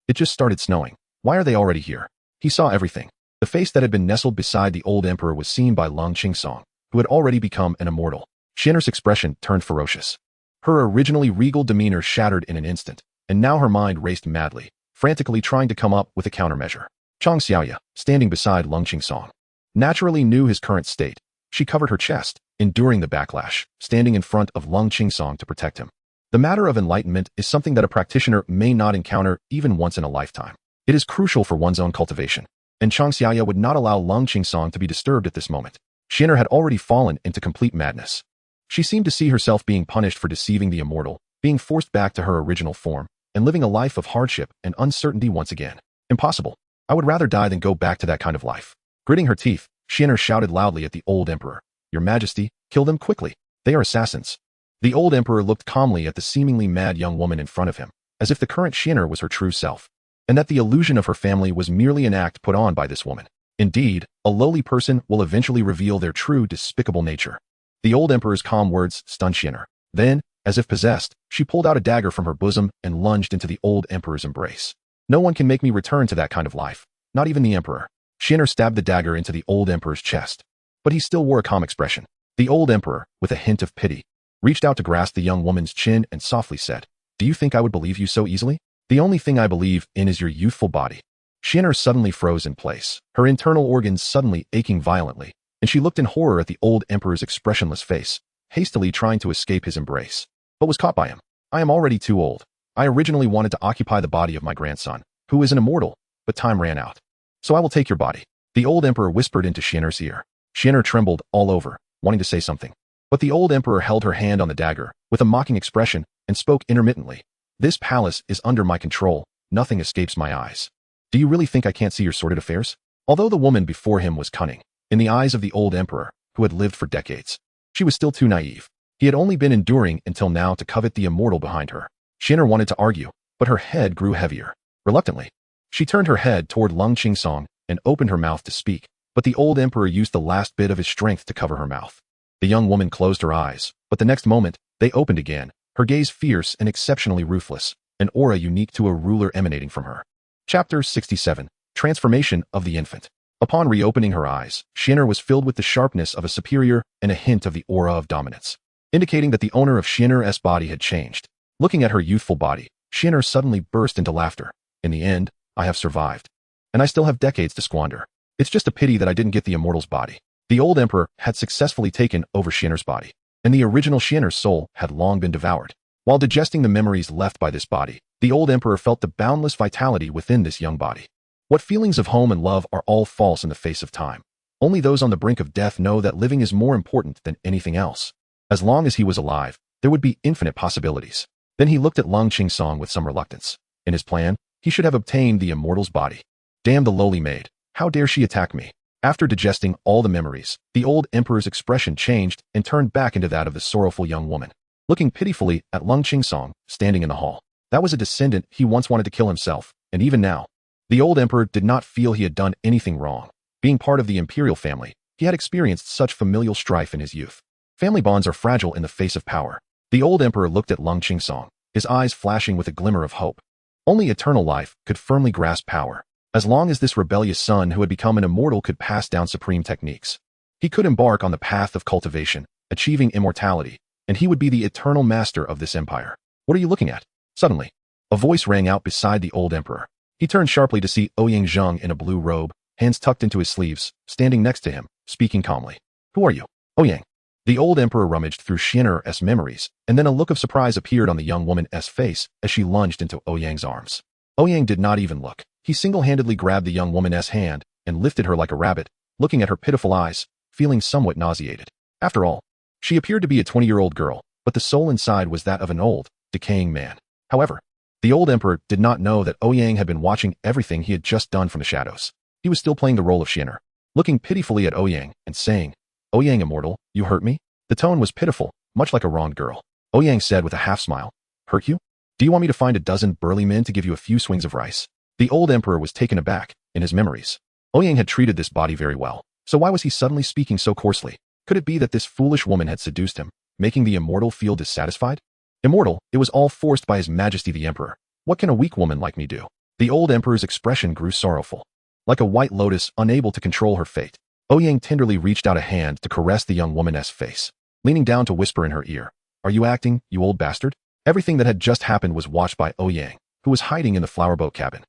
It just started snowing. Why are they already here? He saw everything. The face that had been nestled beside the old emperor was seen by Lung Qingsong, who had already become an immortal. Xin'er's expression turned ferocious. Her originally regal demeanor shattered in an instant, and now her mind raced madly, frantically trying to come up with a countermeasure. Chang Xiaoya, standing beside Lung Qingsong, naturally knew his current state. She covered her chest, enduring the backlash, standing in front of Lung Qingsong to protect him. The matter of enlightenment is something that a practitioner may not encounter even once in a lifetime. It is crucial for one's own cultivation, and Chang Xiaoya would not allow Lung Qingsong to be disturbed at this moment. Xin'er had already fallen into complete madness. She seemed to see herself being punished for deceiving the immortal, being forced back to her original form, and living a life of hardship and uncertainty once again. Impossible. I would rather die than go back to that kind of life. Gritting her teeth, Xin'er shouted loudly at the old emperor, Your Majesty, kill them quickly. They are assassins. The old emperor looked calmly at the seemingly mad young woman in front of him, as if the current Xin'er was her true self, and that the illusion of her family was merely an act put on by this woman. Indeed, a lowly person will eventually reveal their true despicable nature. The old emperor's calm words stunned Xin'er. Then, as if possessed, she pulled out a dagger from her bosom and lunged into the old emperor's embrace. No one can make me return to that kind of life, not even the emperor. Shienner stabbed the dagger into the old emperor's chest. But he still wore a calm expression. The old emperor, with a hint of pity, reached out to grasp the young woman's chin and softly said, "Do you think I would believe you so easily? The only thing I believe in is your youthful body." Shienner suddenly froze in place, her internal organs suddenly aching violently, and she looked in horror at the old emperor's expressionless face, hastily trying to escape his embrace, but was caught by him. "I am already too old. I originally wanted to occupy the body of my grandson, who is an immortal, but time ran out. So I will take your body," the old emperor whispered into Shienner's ear. Shienner trembled all over, wanting to say something. But the old emperor held her hand on the dagger, with a mocking expression, and spoke intermittently. "This palace is under my control. Nothing escapes my eyes. Do you really think I can't see your sordid affairs?" Although the woman before him was cunning, in the eyes of the old emperor, who had lived for decades, she was still too naive. He had only been enduring until now to covet the immortal behind her. Shienner wanted to argue, but her head grew heavier. Reluctantly, she turned her head toward Lung Qingsong and opened her mouth to speak, but the old emperor used the last bit of his strength to cover her mouth. The young woman closed her eyes, but the next moment, they opened again, her gaze fierce and exceptionally ruthless, an aura unique to a ruler emanating from her. Chapter 67. Transformation of the Infant. Upon reopening her eyes, Shienner was filled with the sharpness of a superior and a hint of the aura of dominance, indicating that the owner of Shienner's body had changed. Looking at her youthful body, Shienner suddenly burst into laughter. "In the end, I have survived. And I still have decades to squander. It's just a pity that I didn't get the immortal's body." The old emperor had successfully taken over Shienner's body, and the original Shienner's soul had long been devoured. While digesting the memories left by this body, the old emperor felt the boundless vitality within this young body. What feelings of home and love are all false in the face of time? Only those on the brink of death know that living is more important than anything else. As long as he was alive, there would be infinite possibilities. Then he looked at Lung Qingsong with some reluctance. In his plan, he should have obtained the immortal's body. Damn the lowly maid. How dare she attack me? After digesting all the memories, the old emperor's expression changed and turned back into that of the sorrowful young woman, looking pitifully at Lung Qingsong, standing in the hall. That was a descendant he once wanted to kill himself, and even now, the old emperor did not feel he had done anything wrong. Being part of the imperial family, he had experienced such familial strife in his youth. Family bonds are fragile in the face of power. The old emperor looked at Lung Qingsong, his eyes flashing with a glimmer of hope. Only eternal life could firmly grasp power. As long as this rebellious son who had become an immortal could pass down supreme techniques, he could embark on the path of cultivation, achieving immortality, and he would be the eternal master of this empire. "What are you looking at?" Suddenly, a voice rang out beside the old emperor. He turned sharply to see Ouyang Zheng in a blue robe, hands tucked into his sleeves, standing next to him, speaking calmly. "Who are you?" "Ouyang." The old emperor rummaged through Shienner's memories, and then a look of surprise appeared on the young woman's face as she lunged into Ouyang's arms. Ouyang did not even look. He single-handedly grabbed the young woman's hand and lifted her like a rabbit, looking at her pitiful eyes, feeling somewhat nauseated. After all, she appeared to be a 20-year-old girl, but the soul inside was that of an old, decaying man. However, the old emperor did not know that Ouyang had been watching everything he had just done from the shadows. He was still playing the role of Shienner, looking pitifully at Ouyang and saying, "Ouyang immortal, you hurt me?" The tone was pitiful, much like a wronged girl. Ouyang said with a half-smile, "Hurt you? Do you want me to find a dozen burly men to give you a few swings of rice?" The old emperor was taken aback, in his memories. Ouyang had treated this body very well, so why was he suddenly speaking so coarsely? Could it be that this foolish woman had seduced him, making the immortal feel dissatisfied? Immortal, it was all forced by His Majesty the Emperor. What can a weak woman like me do? The old emperor's expression grew sorrowful. Like a white lotus unable to control her fate, Ouyang tenderly reached out a hand to caress the young woman's face, leaning down to whisper in her ear, "Are you acting, you old bastard?" Everything that had just happened was watched by Ouyang, who was hiding in the flower boat cabin.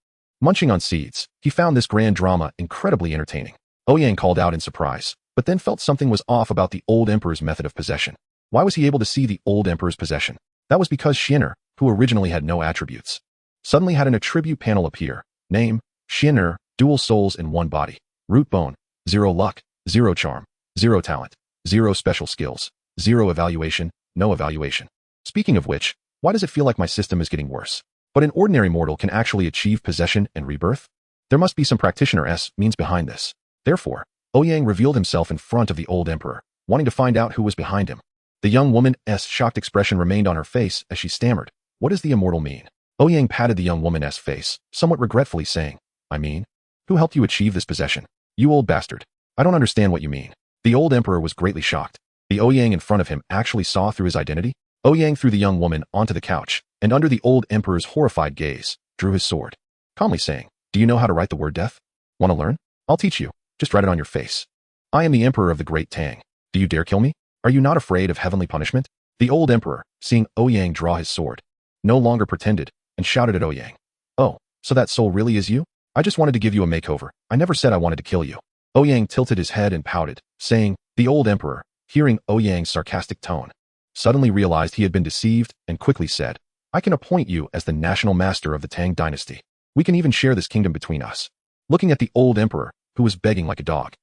Munching on seeds, he found this grand drama incredibly entertaining. Ouyang called out in surprise, but then felt something was off about the old emperor's method of possession. Why was he able to see the old emperor's possession? That was because Shienner, who originally had no attributes, suddenly had an attribute panel appear. Name, Shienner, dual souls in one body. Root bone, 0 luck, 0 charm, 0 talent, 0 special skills, 0 evaluation, no evaluation. Speaking of which, why does it feel like my system is getting worse? But an ordinary mortal can actually achieve possession and rebirth? There must be some practitioner's means behind this. Therefore, Ouyang revealed himself in front of the old emperor, wanting to find out who was behind him. The young woman's shocked expression remained on her face as she stammered, "What does the immortal mean?" Ouyang patted the young woman's face, somewhat regretfully saying, "I mean, who helped you achieve this possession? You old bastard. I don't understand what you mean." The old emperor was greatly shocked. The Ouyang in front of him actually saw through his identity. Ouyang threw the young woman onto the couch, and under the old emperor's horrified gaze, drew his sword, calmly saying, "Do you know how to write the word death? Want to learn? I'll teach you. Just write it on your face. I am the emperor of the Great Tang. Do you dare kill me? Are you not afraid of heavenly punishment? The old emperor, seeing Ouyang draw his sword, no longer pretended and shouted at Ouyang. Oh, so that soul really is you? I just wanted to give you a makeover. I never said I wanted to kill you. Ouyang tilted his head and pouted, saying, the old emperor, hearing Ouyang's sarcastic tone, suddenly realized he had been deceived and quickly said, I can appoint you as the national master of the Tang dynasty. We can even share this kingdom between us. Looking at the old emperor, who was begging like a dog,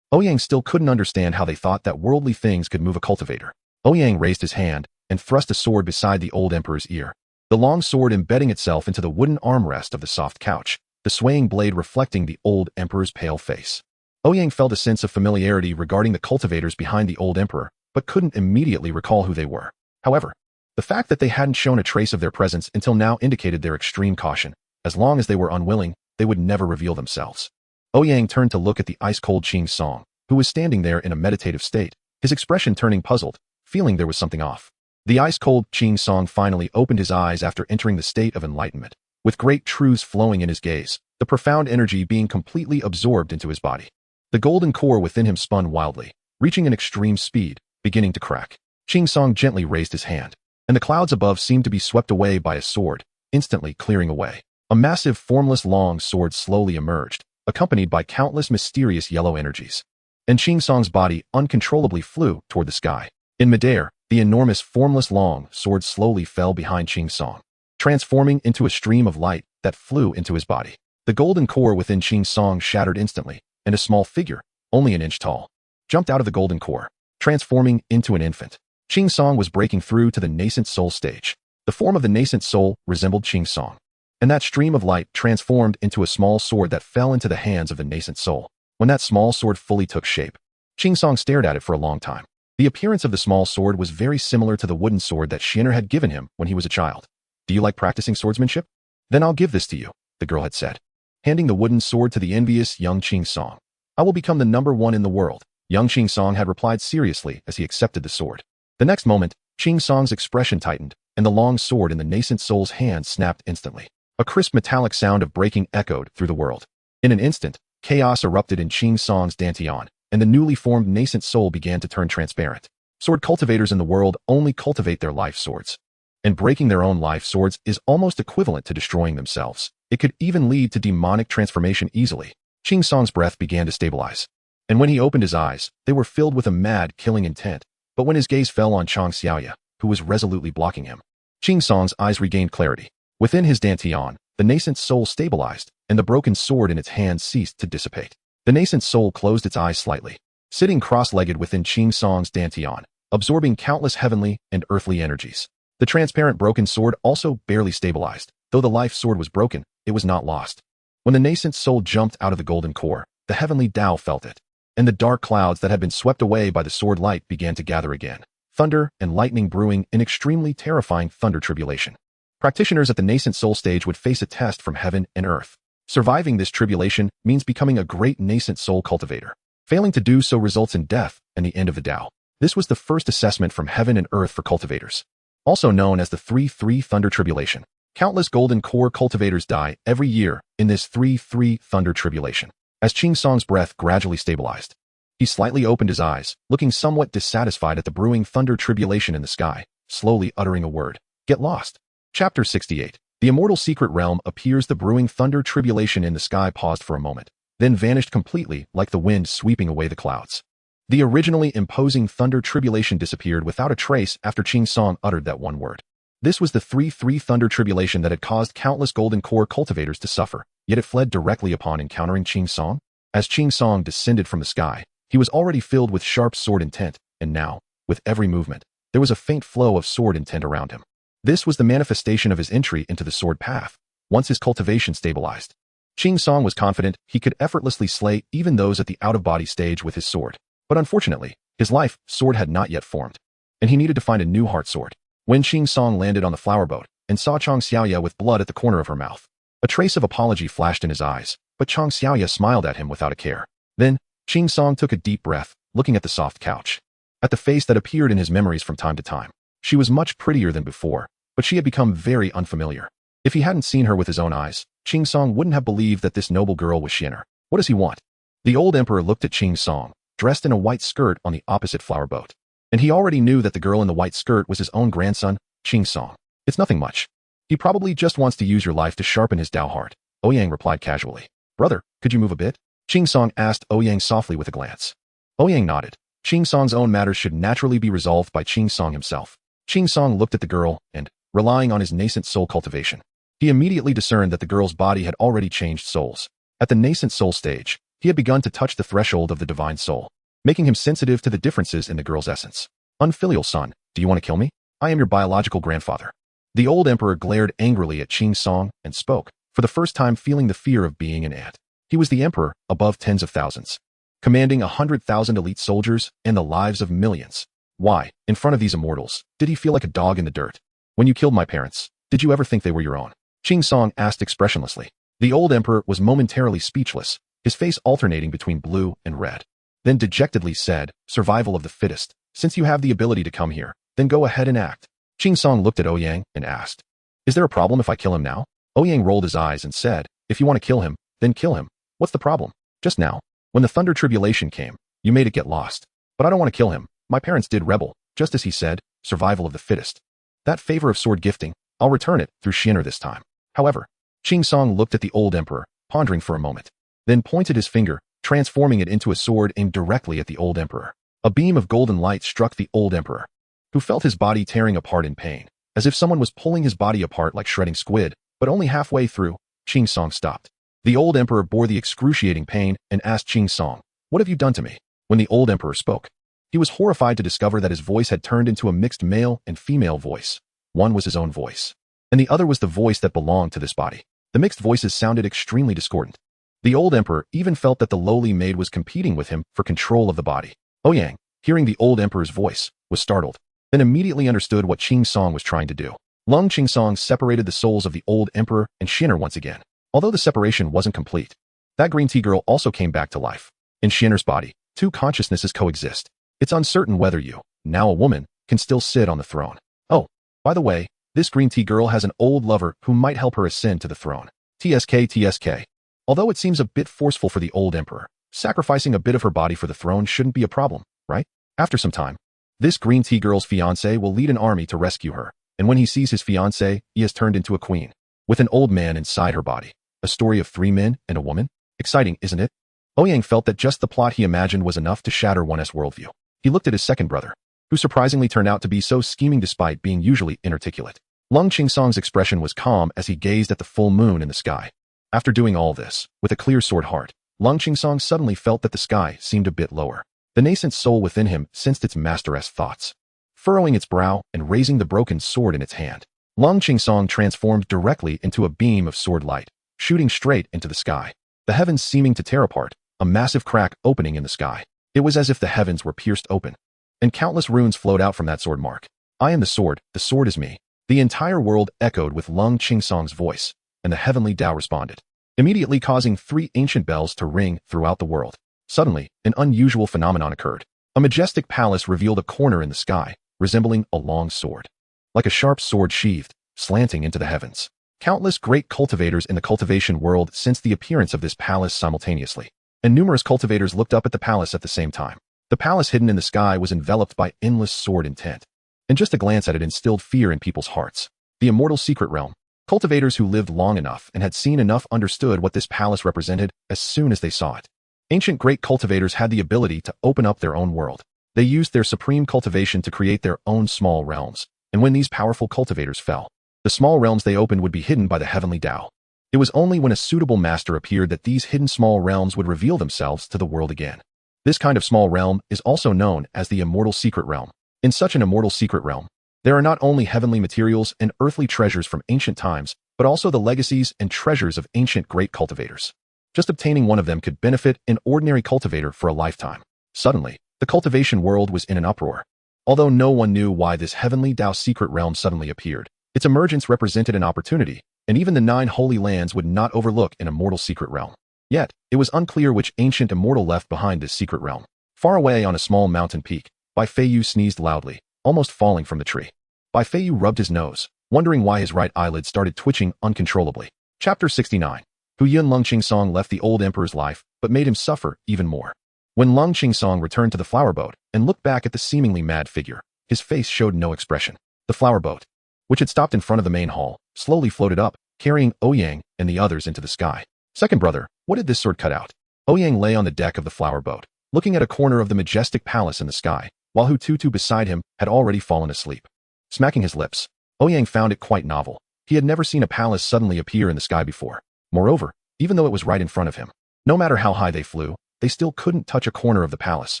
Ouyang still couldn't understand how they thought that worldly things could move a cultivator. Ouyang raised his hand and thrust a sword beside the old emperor's ear, the long sword embedding itself into the wooden armrest of the soft couch, the swaying blade reflecting the old emperor's pale face. Ouyang felt a sense of familiarity regarding the cultivators behind the old emperor, but couldn't immediately recall who they were. However, the fact that they hadn't shown a trace of their presence until now indicated their extreme caution. As long as they were unwilling, they would never reveal themselves. Ouyang turned to look at the ice-cold Qing Song, who was standing there in a meditative state, his expression turning puzzled, feeling there was something off. The ice-cold Qing Song finally opened his eyes after entering the state of enlightenment, with great truths flowing in his gaze, the profound energy being completely absorbed into his body. The golden core within him spun wildly, reaching an extreme speed, beginning to crack. Qing Song gently raised his hand, and the clouds above seemed to be swept away by a sword, instantly clearing away. A massive, formless long sword slowly emerged, accompanied by countless mysterious yellow energies. And Qing Song's body uncontrollably flew toward the sky. In midair, the enormous, formless long sword slowly fell behind Qing Song, transforming into a stream of light that flew into his body. The golden core within Qing Song shattered instantly, and a small figure, only an inch tall, jumped out of the golden core, transforming into an infant. Qing Song was breaking through to the nascent soul stage. The form of the nascent soul resembled Qing Song, and that stream of light transformed into a small sword that fell into the hands of the nascent soul. When that small sword fully took shape, Qing Song stared at it for a long time. The appearance of the small sword was very similar to the wooden sword that Xian'er had given him when he was a child. Do you like practicing swordsmanship? Then I'll give this to you, the girl had said, handing the wooden sword to the envious young Qing Song. I will become the #1 in the world, young Qing Song had replied seriously as he accepted the sword. The next moment, Qing Song's expression tightened, and the long sword in the nascent soul's hand snapped instantly. A crisp metallic sound of breaking echoed through the world. In an instant, chaos erupted in Qing Song's dantian, and the newly formed nascent soul began to turn transparent. Sword cultivators in the world only cultivate their life swords. And breaking their own life swords is almost equivalent to destroying themselves. It could even lead to demonic transformation easily. Qing Song's breath began to stabilize. And when he opened his eyes, they were filled with a mad, killing intent. But when his gaze fell on Chang Xiaoya, who was resolutely blocking him, Qing Song's eyes regained clarity. Within his dantian, the nascent soul stabilized, and the broken sword in its hand ceased to dissipate. The nascent soul closed its eyes slightly, sitting cross-legged within Qing Song's dantian, absorbing countless heavenly and earthly energies. The transparent broken sword also barely stabilized. Though the life sword was broken, it was not lost. When the nascent soul jumped out of the golden core, the heavenly Tao felt it, and the dark clouds that had been swept away by the sword light began to gather again. Thunder and lightning brewing in extremely terrifying thunder tribulation. Practitioners at the nascent soul stage would face a test from heaven and earth. Surviving this tribulation means becoming a great nascent soul cultivator. Failing to do so results in death and the end of the Tao. This was the first assessment from heaven and earth for cultivators, also known as the 3-3 Thunder Tribulation. Countless golden core cultivators die every year in this 3-3 Thunder Tribulation. As Qing Song's breath gradually stabilized, he slightly opened his eyes, looking somewhat dissatisfied at the brewing thunder tribulation in the sky, slowly uttering a word. Get lost. Chapter 68. The immortal secret realm appears. The brewing thunder tribulation in the sky paused for a moment, then vanished completely like the wind sweeping away the clouds. The originally imposing thunder tribulation disappeared without a trace after Qing Song uttered that one word. This was the 3-3 thunder tribulation that had caused countless golden core cultivators to suffer, yet it fled directly upon encountering Qing Song. As Qing Song descended from the sky, he was already filled with sharp sword intent, and now, with every movement, there was a faint flow of sword intent around him. This was the manifestation of his entry into the sword path, once his cultivation stabilized. Qing Song was confident he could effortlessly slay even those at the out-of-body stage with his sword. But unfortunately, his life sword had not yet formed, and he needed to find a new heart sword. When Qing Song landed on the flower boat and saw Chang Xiaoya with blood at the corner of her mouth, a trace of apology flashed in his eyes, but Chang Xiaoya smiled at him without a care. Then, Qing Song took a deep breath, looking at the soft couch, at the face that appeared in his memories from time to time. She was much prettier than before, but she had become very unfamiliar. If he hadn't seen her with his own eyes, Qing Song wouldn't have believed that this noble girl was Xian'er. What does he want? The old emperor looked at Qing Song, dressed in a white skirt on the opposite flower boat. And he already knew that the girl in the white skirt was his own grandson, Qing Song. It's nothing much. He probably just wants to use your life to sharpen his Dao heart, Ouyang replied casually. Brother, could you move a bit? Qing Song asked Ouyang softly with a glance. Ouyang nodded. Qing Song's own matters should naturally be resolved by Qing Song himself. Qing Song looked at the girl and, relying on his nascent soul cultivation, he immediately discerned that the girl's body had already changed souls. At the nascent soul stage, he had begun to touch the threshold of the divine soul, making him sensitive to the differences in the girl's essence. Unfilial son, do you want to kill me? I am your biological grandfather. The old emperor glared angrily at Qing Song and spoke, for the first time feeling the fear of being an ant. He was the emperor, above tens of thousands, commanding 100,000 elite soldiers and the lives of millions. Why, in front of these immortals, did he feel like a dog in the dirt? When you killed my parents, did you ever think they were your own? Qing Song asked expressionlessly. The old emperor was momentarily speechless, his face alternating between blue and red. Then dejectedly said, survival of the fittest. Since you have the ability to come here, then go ahead and act. Qing Song looked at Ouyang and asked, is there a problem if I kill him now? Ouyang rolled his eyes and said, if you want to kill him, then kill him. What's the problem? Just now, when the thunder tribulation came, you made it get lost. But I don't want to kill him. My parents did rebel, just as he said, survival of the fittest. That favor of sword gifting, I'll return it through Shiner this time. However, Qing Song looked at the old emperor, pondering for a moment, then pointed his finger, transforming it into a sword aimed directly at the old emperor. A beam of golden light struck the old emperor, who felt his body tearing apart in pain, as if someone was pulling his body apart like shredding squid, but only halfway through, Qing Song stopped. The old emperor bore the excruciating pain and asked Qing Song, what have you done to me? When the old emperor spoke, he was horrified to discover that his voice had turned into a mixed male and female voice. One was his own voice, and the other was the voice that belonged to this body. The mixed voices sounded extremely discordant. The old emperor even felt that the lowly maid was competing with him for control of the body. Ouyang, hearing the old emperor's voice, was startled, then immediately understood what Qing Song was trying to do. Lung Qing Song separated the souls of the old emperor and Shiner once again. Although the separation wasn't complete, that green tea girl also came back to life. In Shiner's body, two consciousnesses coexist. It's uncertain whether you, now a woman, can still sit on the throne. Oh, by the way, this green tea girl has an old lover who might help her ascend to the throne. TSK. Although it seems a bit forceful for the old emperor, sacrificing a bit of her body for the throne shouldn't be a problem, right? After some time, this green tea girl's fiancé will lead an army to rescue her, and when he sees his fiancé, he has turned into a queen, with an old man inside her body. A story of 3 men and a woman? Exciting, isn't it? Ouyang felt that just the plot he imagined was enough to shatter one's worldview. He looked at his second brother, who surprisingly turned out to be so scheming despite being usually inarticulate. Lung Qing Song's expression was calm as he gazed at the full moon in the sky. After doing all this, with a clear sword heart, Lung Qing Song suddenly felt that the sky seemed a bit lower. The nascent soul within him sensed its master's thoughts. Furrowing its brow and raising the broken sword in its hand, Lung Qing Song transformed directly into a beam of sword light, shooting straight into the sky. The heavens seeming to tear apart, a massive crack opening in the sky. It was as if the heavens were pierced open, and countless runes flowed out from that sword mark. I am the sword is me. The entire world echoed with Lung Qing Song's voice, and the heavenly Tao responded, immediately causing 3 ancient bells to ring throughout the world. Suddenly, an unusual phenomenon occurred. A majestic palace revealed a corner in the sky, resembling a long sword, like a sharp sword sheathed, slanting into the heavens. Countless great cultivators in the cultivation world sensed the appearance of this palace simultaneously, and numerous cultivators looked up at the palace at the same time. The palace hidden in the sky was enveloped by endless sword intent, and just a glance at it instilled fear in people's hearts. The immortal secret realm. Cultivators who lived long enough and had seen enough understood what this palace represented as soon as they saw it. Ancient great cultivators had the ability to open up their own world. They used their supreme cultivation to create their own small realms, and when these powerful cultivators fell, the small realms they opened would be hidden by the heavenly Tao. It was only when a suitable master appeared that these hidden small realms would reveal themselves to the world again. This kind of small realm is also known as the immortal secret realm. In such an immortal secret realm, there are not only heavenly materials and earthly treasures from ancient times, but also the legacies and treasures of ancient great cultivators. Just obtaining one of them could benefit an ordinary cultivator for a lifetime. Suddenly, the cultivation world was in an uproar. Although no one knew why this heavenly Tao secret realm suddenly appeared, its emergence represented an opportunity, and even the 9 holy lands would not overlook an immortal secret realm. Yet, it was unclear which ancient immortal left behind this secret realm. Far away on a small mountain peak, Bai Feiyu sneezed loudly, almost falling from the tree. Bai Feiyu rubbed his nose, wondering why his right eyelid started twitching uncontrollably. Chapter 69. Hu Yun Lung Qingsong left the old emperor's life, but made him suffer even more. When Lung Qingsong returned to the flower boat and looked back at the seemingly mad figure, his face showed no expression. The flower boat, which had stopped in front of the main hall, slowly floated up, carrying Ouyang and the others into the sky. Second brother, what did this sword cut out? Ouyang lay on the deck of the flower boat, looking at a corner of the majestic palace in the sky, while Hu Tutu beside him had already fallen asleep. Smacking his lips, Ouyang found it quite novel. He had never seen a palace suddenly appear in the sky before. Moreover, even though it was right in front of him, no matter how high they flew, they still couldn't touch a corner of the palace,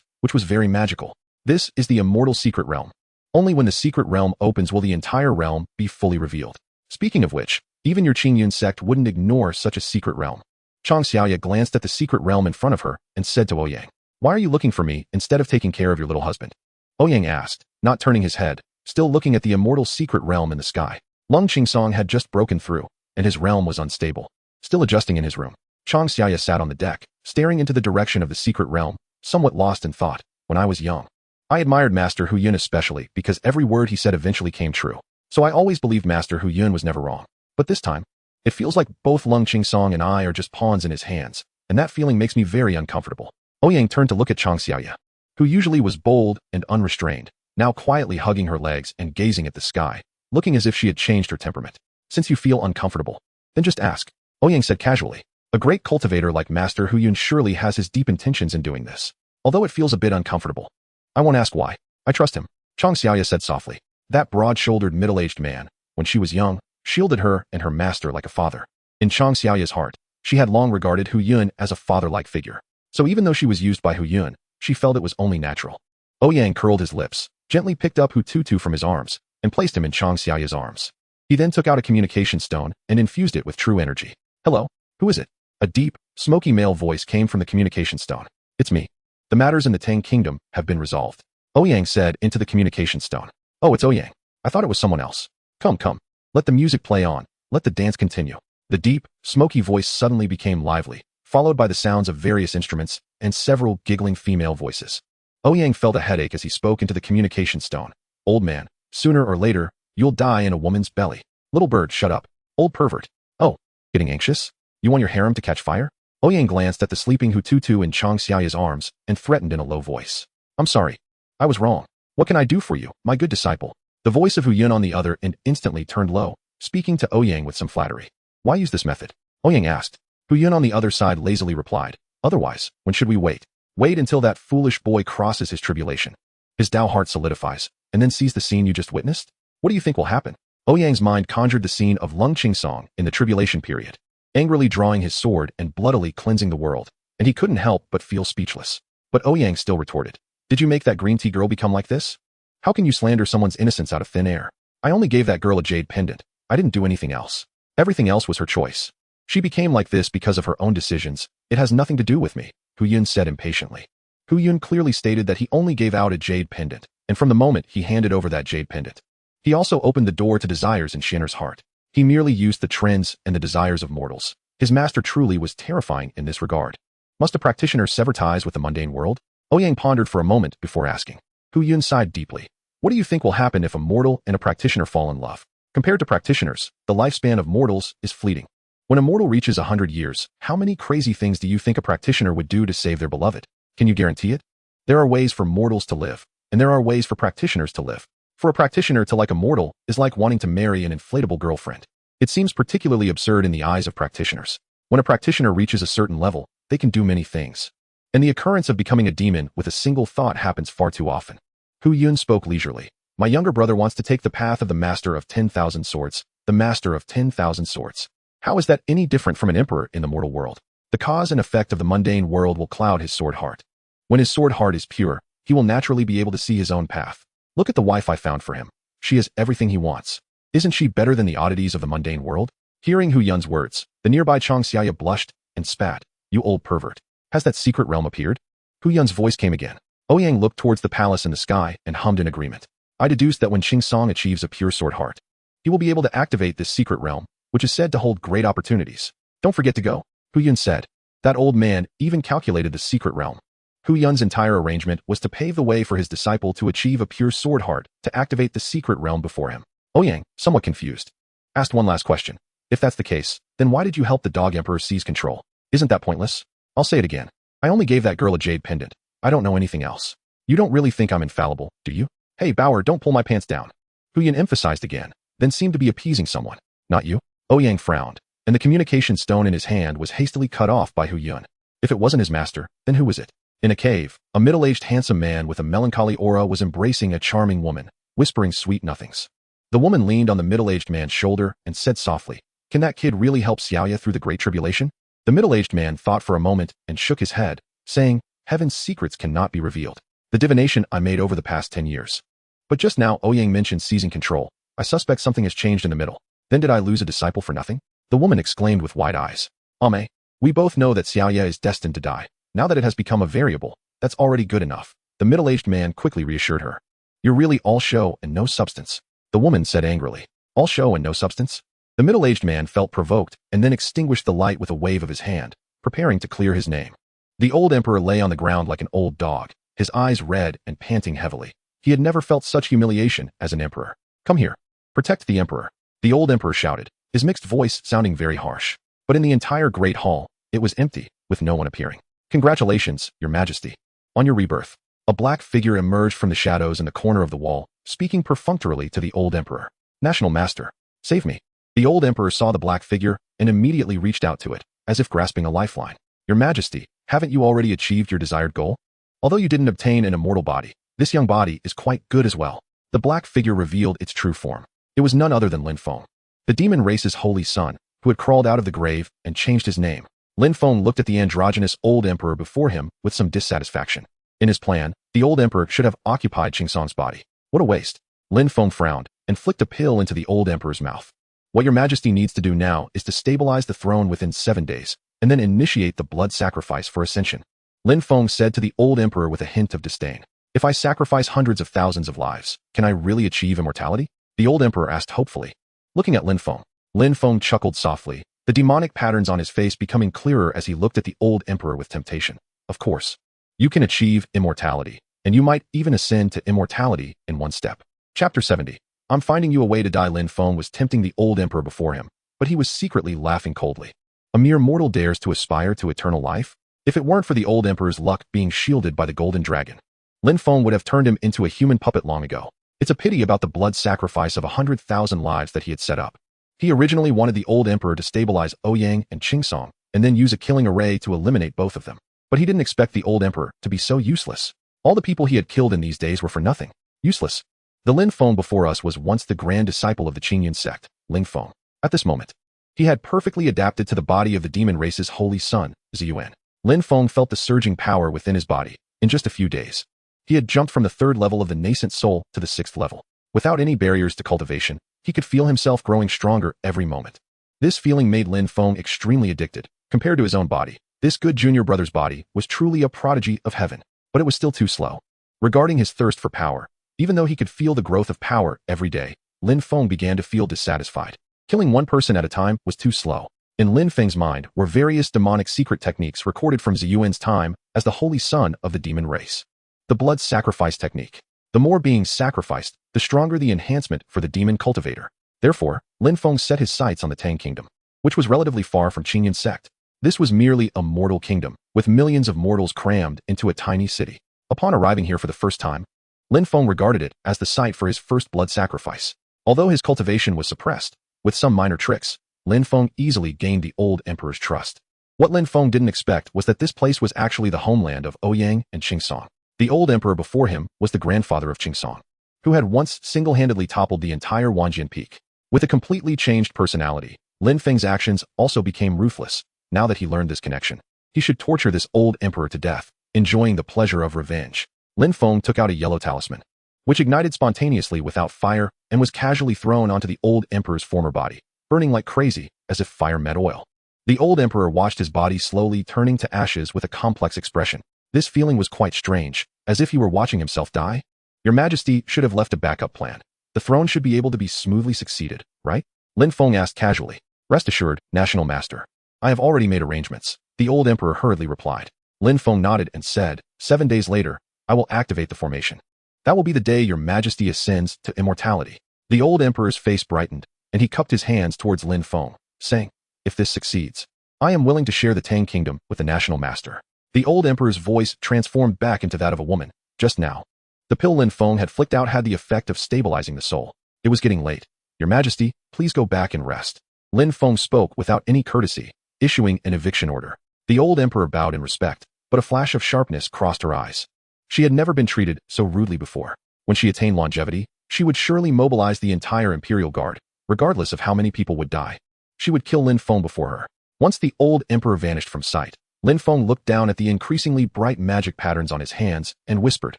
which was very magical. This is the immortal secret realm. Only when the secret realm opens will the entire realm be fully revealed. Speaking of which, even your Qingyun sect wouldn't ignore such a secret realm. Chang Xiaoya glanced at the secret realm in front of her and said to Ouyang, "Why are you looking for me instead of taking care of your little husband?" Ouyang asked, not turning his head, still looking at the immortal secret realm in the sky. Lung Qingsong had just broken through, and his realm was unstable. Still adjusting in his room, Chang Xiaoya sat on the deck, staring into the direction of the secret realm, somewhat lost in thought. When I was young, I admired Master Hu Yun especially because every word he said eventually came true. So I always believed Master Hu Yun was never wrong. But this time, it feels like both Lung Qingsong and I are just pawns in his hands, and that feeling makes me very uncomfortable. Ouyang turned to look at Chang Xiaoya, who usually was bold and unrestrained, now quietly hugging her legs and gazing at the sky, looking as if she had changed her temperament. "Since you feel uncomfortable, then just ask," Ouyang said casually. A great cultivator like Master Hu Yun surely has his deep intentions in doing this. Although it feels a bit uncomfortable, I won't ask why. I trust him, Chang Xiaoya said softly. That broad-shouldered middle-aged man, when she was young, shielded her and her master like a father. In Chang Xiaoya's heart, she had long regarded Hu Yun as a father-like figure. So even though she was used by Hu Yun, she felt it was only natural. Ouyang curled his lips, gently picked up Hu Tutu from his arms, and placed him in Chang Xiaoya's arms. He then took out a communication stone and infused it with true energy. "Hello, who is it?" A deep, smoky male voice came from the communication stone. "It's me. The matters in the Tang Kingdom have been resolved," Ouyang said into the communication stone. "Oh, it's Ouyang. I thought it was someone else. Come. Let the music play on. Let the dance continue." The deep, smoky voice suddenly became lively, followed by the sounds of various instruments and several giggling female voices. Ouyang felt a headache as he spoke into the communication stone. "Old man, sooner or later, you'll die in a woman's belly. Little bird, shut up. Old pervert. Oh, getting anxious? You want your harem to catch fire?" Ouyang glanced at the sleeping Hu Tutu in Chang Xiaoya's arms and threatened in a low voice. "I'm sorry. I was wrong. What can I do for you, my good disciple?" The voice of Hu Yun on the other end instantly turned low, speaking to Ouyang with some flattery. "Why use this method?" Ouyang asked. Hu Yun on the other side lazily replied, "Otherwise, when should we wait? Wait until that foolish boy crosses his tribulation. His Tao heart solidifies, and then sees the scene you just witnessed? What do you think will happen?" Ouyang's mind conjured the scene of Lung Qingsong in the tribulation period, angrily drawing his sword and bloodily cleansing the world, and he couldn't help but feel speechless. But Ouyang still retorted, "Did you make that green tea girl become like this? How can you slander someone's innocence out of thin air? I only gave that girl a jade pendant. I didn't do anything else. Everything else was her choice. She became like this because of her own decisions. It has nothing to do with me," Hu Yun said impatiently. Hu Yun clearly stated that he only gave out a jade pendant, and from the moment he handed over that jade pendant, he also opened the door to desires in Shinner's heart. He merely used the trends and the desires of mortals. His master truly was terrifying in this regard. Must a practitioner sever ties with the mundane world? Ouyang pondered for a moment before asking. Hu Yun sighed deeply. "What do you think will happen if a mortal and a practitioner fall in love? Compared to practitioners, the lifespan of mortals is fleeting. When a mortal reaches 100 years, how many crazy things do you think a practitioner would do to save their beloved? Can you guarantee it? There are ways for mortals to live, and there are ways for practitioners to live. For a practitioner to like a mortal is like wanting to marry an inflatable girlfriend. It seems particularly absurd in the eyes of practitioners. When a practitioner reaches a certain level, they can do many things. And the occurrence of becoming a demon with a single thought happens far too often." Hu Yun spoke leisurely. "My younger brother wants to take the path of the Master of 10,000 Swords, the Master of 10,000 Swords. How is that any different from an emperor in the mortal world? The cause and effect of the mundane world will cloud his sword heart. When his sword heart is pure, he will naturally be able to see his own path. Look at the wife I found for him. She has everything he wants. Isn't she better than the oddities of the mundane world?" Hearing Hu Yun's words, the nearby Chang Xiaoya blushed and spat. "You old pervert. Has that secret realm appeared?" Hu Yun's voice came again. Ouyang looked towards the palace in the sky and hummed in agreement. "I deduced that when Qingsong achieves a pure sword heart, he will be able to activate this secret realm, which is said to hold great opportunities. Don't forget to go," Hu Yun said. That old man even calculated the secret realm. Hu Yun's entire arrangement was to pave the way for his disciple to achieve a pure sword heart to activate the secret realm before him. Ouyang, somewhat confused, asked one last question. If that's the case, then why did you help the dog emperor seize control? Isn't that pointless? I'll say it again. I only gave that girl a jade pendant. I don't know anything else. You don't really think I'm infallible, do you? Hey, Bauer, don't pull my pants down. Huyan emphasized again, then seemed to be appeasing someone. Not you? Ouyang frowned, and the communication stone in his hand was hastily cut off by Hu Yun. If it wasn't his master, then who was it? In a cave, a middle-aged handsome man with a melancholy aura was embracing a charming woman, whispering sweet nothings. The woman leaned on the middle-aged man's shoulder and said softly, "Can that kid really help Xiaoya through the great tribulation?" The middle-aged man thought for a moment and shook his head, saying, "Heaven's secrets cannot be revealed. The divination I made over the past 10 years. But just now Ouyang mentioned seizing control. I suspect something has changed in the middle. Then did I lose a disciple for nothing?" The woman exclaimed with wide eyes. "Ame, we both know that Xiaoya is destined to die. Now that it has become a variable, that's already good enough." The middle-aged man quickly reassured her. "You're really all show and no substance," the woman said angrily. "All show and no substance?" The middle-aged man felt provoked and then extinguished the light with a wave of his hand, preparing to clear his name. The old emperor lay on the ground like an old dog, his eyes red and panting heavily. He had never felt such humiliation as an emperor. "Come here. Protect the emperor," the old emperor shouted, his mixed voice sounding very harsh. But in the entire great hall, it was empty, with no one appearing. "Congratulations, your majesty, on your rebirth." A black figure emerged from the shadows in the corner of the wall, speaking perfunctorily to the old emperor. "National master, save me." The old emperor saw the black figure and immediately reached out to it, as if grasping a lifeline. "Your majesty, haven't you already achieved your desired goal? Although you didn't obtain an immortal body, this young body is quite good as well." The black figure revealed its true form. It was none other than Lin Feng, the demon race's holy son, who had crawled out of the grave and changed his name. Lin Feng looked at the androgynous old emperor before him with some dissatisfaction. In his plan, the old emperor should have occupied Qingsong's body. What a waste. Lin Feng frowned and flicked a pill into the old emperor's mouth. "What your majesty needs to do now is to stabilize the throne within 7 days, and then initiate the blood sacrifice for ascension," Lin Feng said to the old emperor with a hint of disdain. "If I sacrifice hundreds of thousands of lives, can I really achieve immortality?" the old emperor asked hopefully. Looking at Lin Feng chuckled softly, the demonic patterns on his face becoming clearer as he looked at the old emperor with temptation. "Of course. You can achieve immortality, and you might even ascend to immortality in one step." Chapter 70. "I'm finding you a way to die." Lin Feng was tempting the old emperor before him, but he was secretly laughing coldly. A mere mortal dares to aspire to eternal life? If it weren't for the old emperor's luck being shielded by the golden dragon, Lin Feng would have turned him into a human puppet long ago. It's a pity about the blood sacrifice of 100,000 lives that he had set up. He originally wanted the old emperor to stabilize Ouyang and Qingsong, and then use a killing array to eliminate both of them. But he didn't expect the old emperor to be so useless. All the people he had killed in these days were for nothing. Useless. The Lin Feng before us was once the grand disciple of the Qingyun sect, Ling Feng. At this moment, he had perfectly adapted to the body of the demon race's holy son, Ziyuan. Lin Feng felt the surging power within his body. In just a few days, he had jumped from the 3rd level of the nascent soul to the 6th level. Without any barriers to cultivation, he could feel himself growing stronger every moment. This feeling made Lin Feng extremely addicted. Compared to his own body, this good junior brother's body was truly a prodigy of heaven, but it was still too slow. Regarding his thirst for power, even though he could feel the growth of power every day, Lin Feng began to feel dissatisfied. Killing one person at a time was too slow. In Lin Feng's mind were various demonic secret techniques recorded from Ziyuan's time as the holy son of the demon race. The blood sacrifice technique. The more beings sacrificed, the stronger the enhancement for the demon cultivator. Therefore, Lin Feng set his sights on the Tang Kingdom, which was relatively far from Qingyun sect. This was merely a mortal kingdom, with millions of mortals crammed into a tiny city. Upon arriving here for the first time, Lin Feng regarded it as the site for his first blood sacrifice. Although his cultivation was suppressed, with some minor tricks, Lin Feng easily gained the old emperor's trust. What Lin Feng didn't expect was that this place was actually the homeland of Ouyang and Qingsong. The old emperor before him was the grandfather of Qingsong, who had once single-handedly toppled the entire Wanjian Peak. With a completely changed personality, Lin Feng's actions also became ruthless. Now that he learned this connection, he should torture this old emperor to death, enjoying the pleasure of revenge. Lin Feng took out a yellow talisman, which ignited spontaneously without fire and was casually thrown onto the old emperor's former body, burning like crazy as if fire met oil. The old emperor watched his body slowly turning to ashes with a complex expression. This feeling was quite strange, as if he were watching himself die. "Your Majesty should have left a backup plan. The throne should be able to be smoothly succeeded, right?" Lin Feng asked casually. "Rest assured, National Master. I have already made arrangements," the old emperor hurriedly replied. Lin Feng nodded and said, 7 days later, I will activate the formation. That will be the day your Majesty ascends to immortality." The old emperor's face brightened, and he cupped his hands towards Lin Feng, saying, "If this succeeds, I am willing to share the Tang Kingdom with the National Master." The old emperor's voice transformed back into that of a woman. Just now, the pill Lin Feng had flicked out had the effect of stabilizing the soul. It was getting late. "Your Majesty, please go back and rest." Lin Feng spoke without any courtesy, issuing an eviction order. The old emperor bowed in respect, but a flash of sharpness crossed her eyes. She had never been treated so rudely before. When she attained longevity, she would surely mobilize the entire imperial guard, regardless of how many people would die. She would kill Lin Feng before her. Once the old emperor vanished from sight, Lin Feng looked down at the increasingly bright magic patterns on his hands and whispered,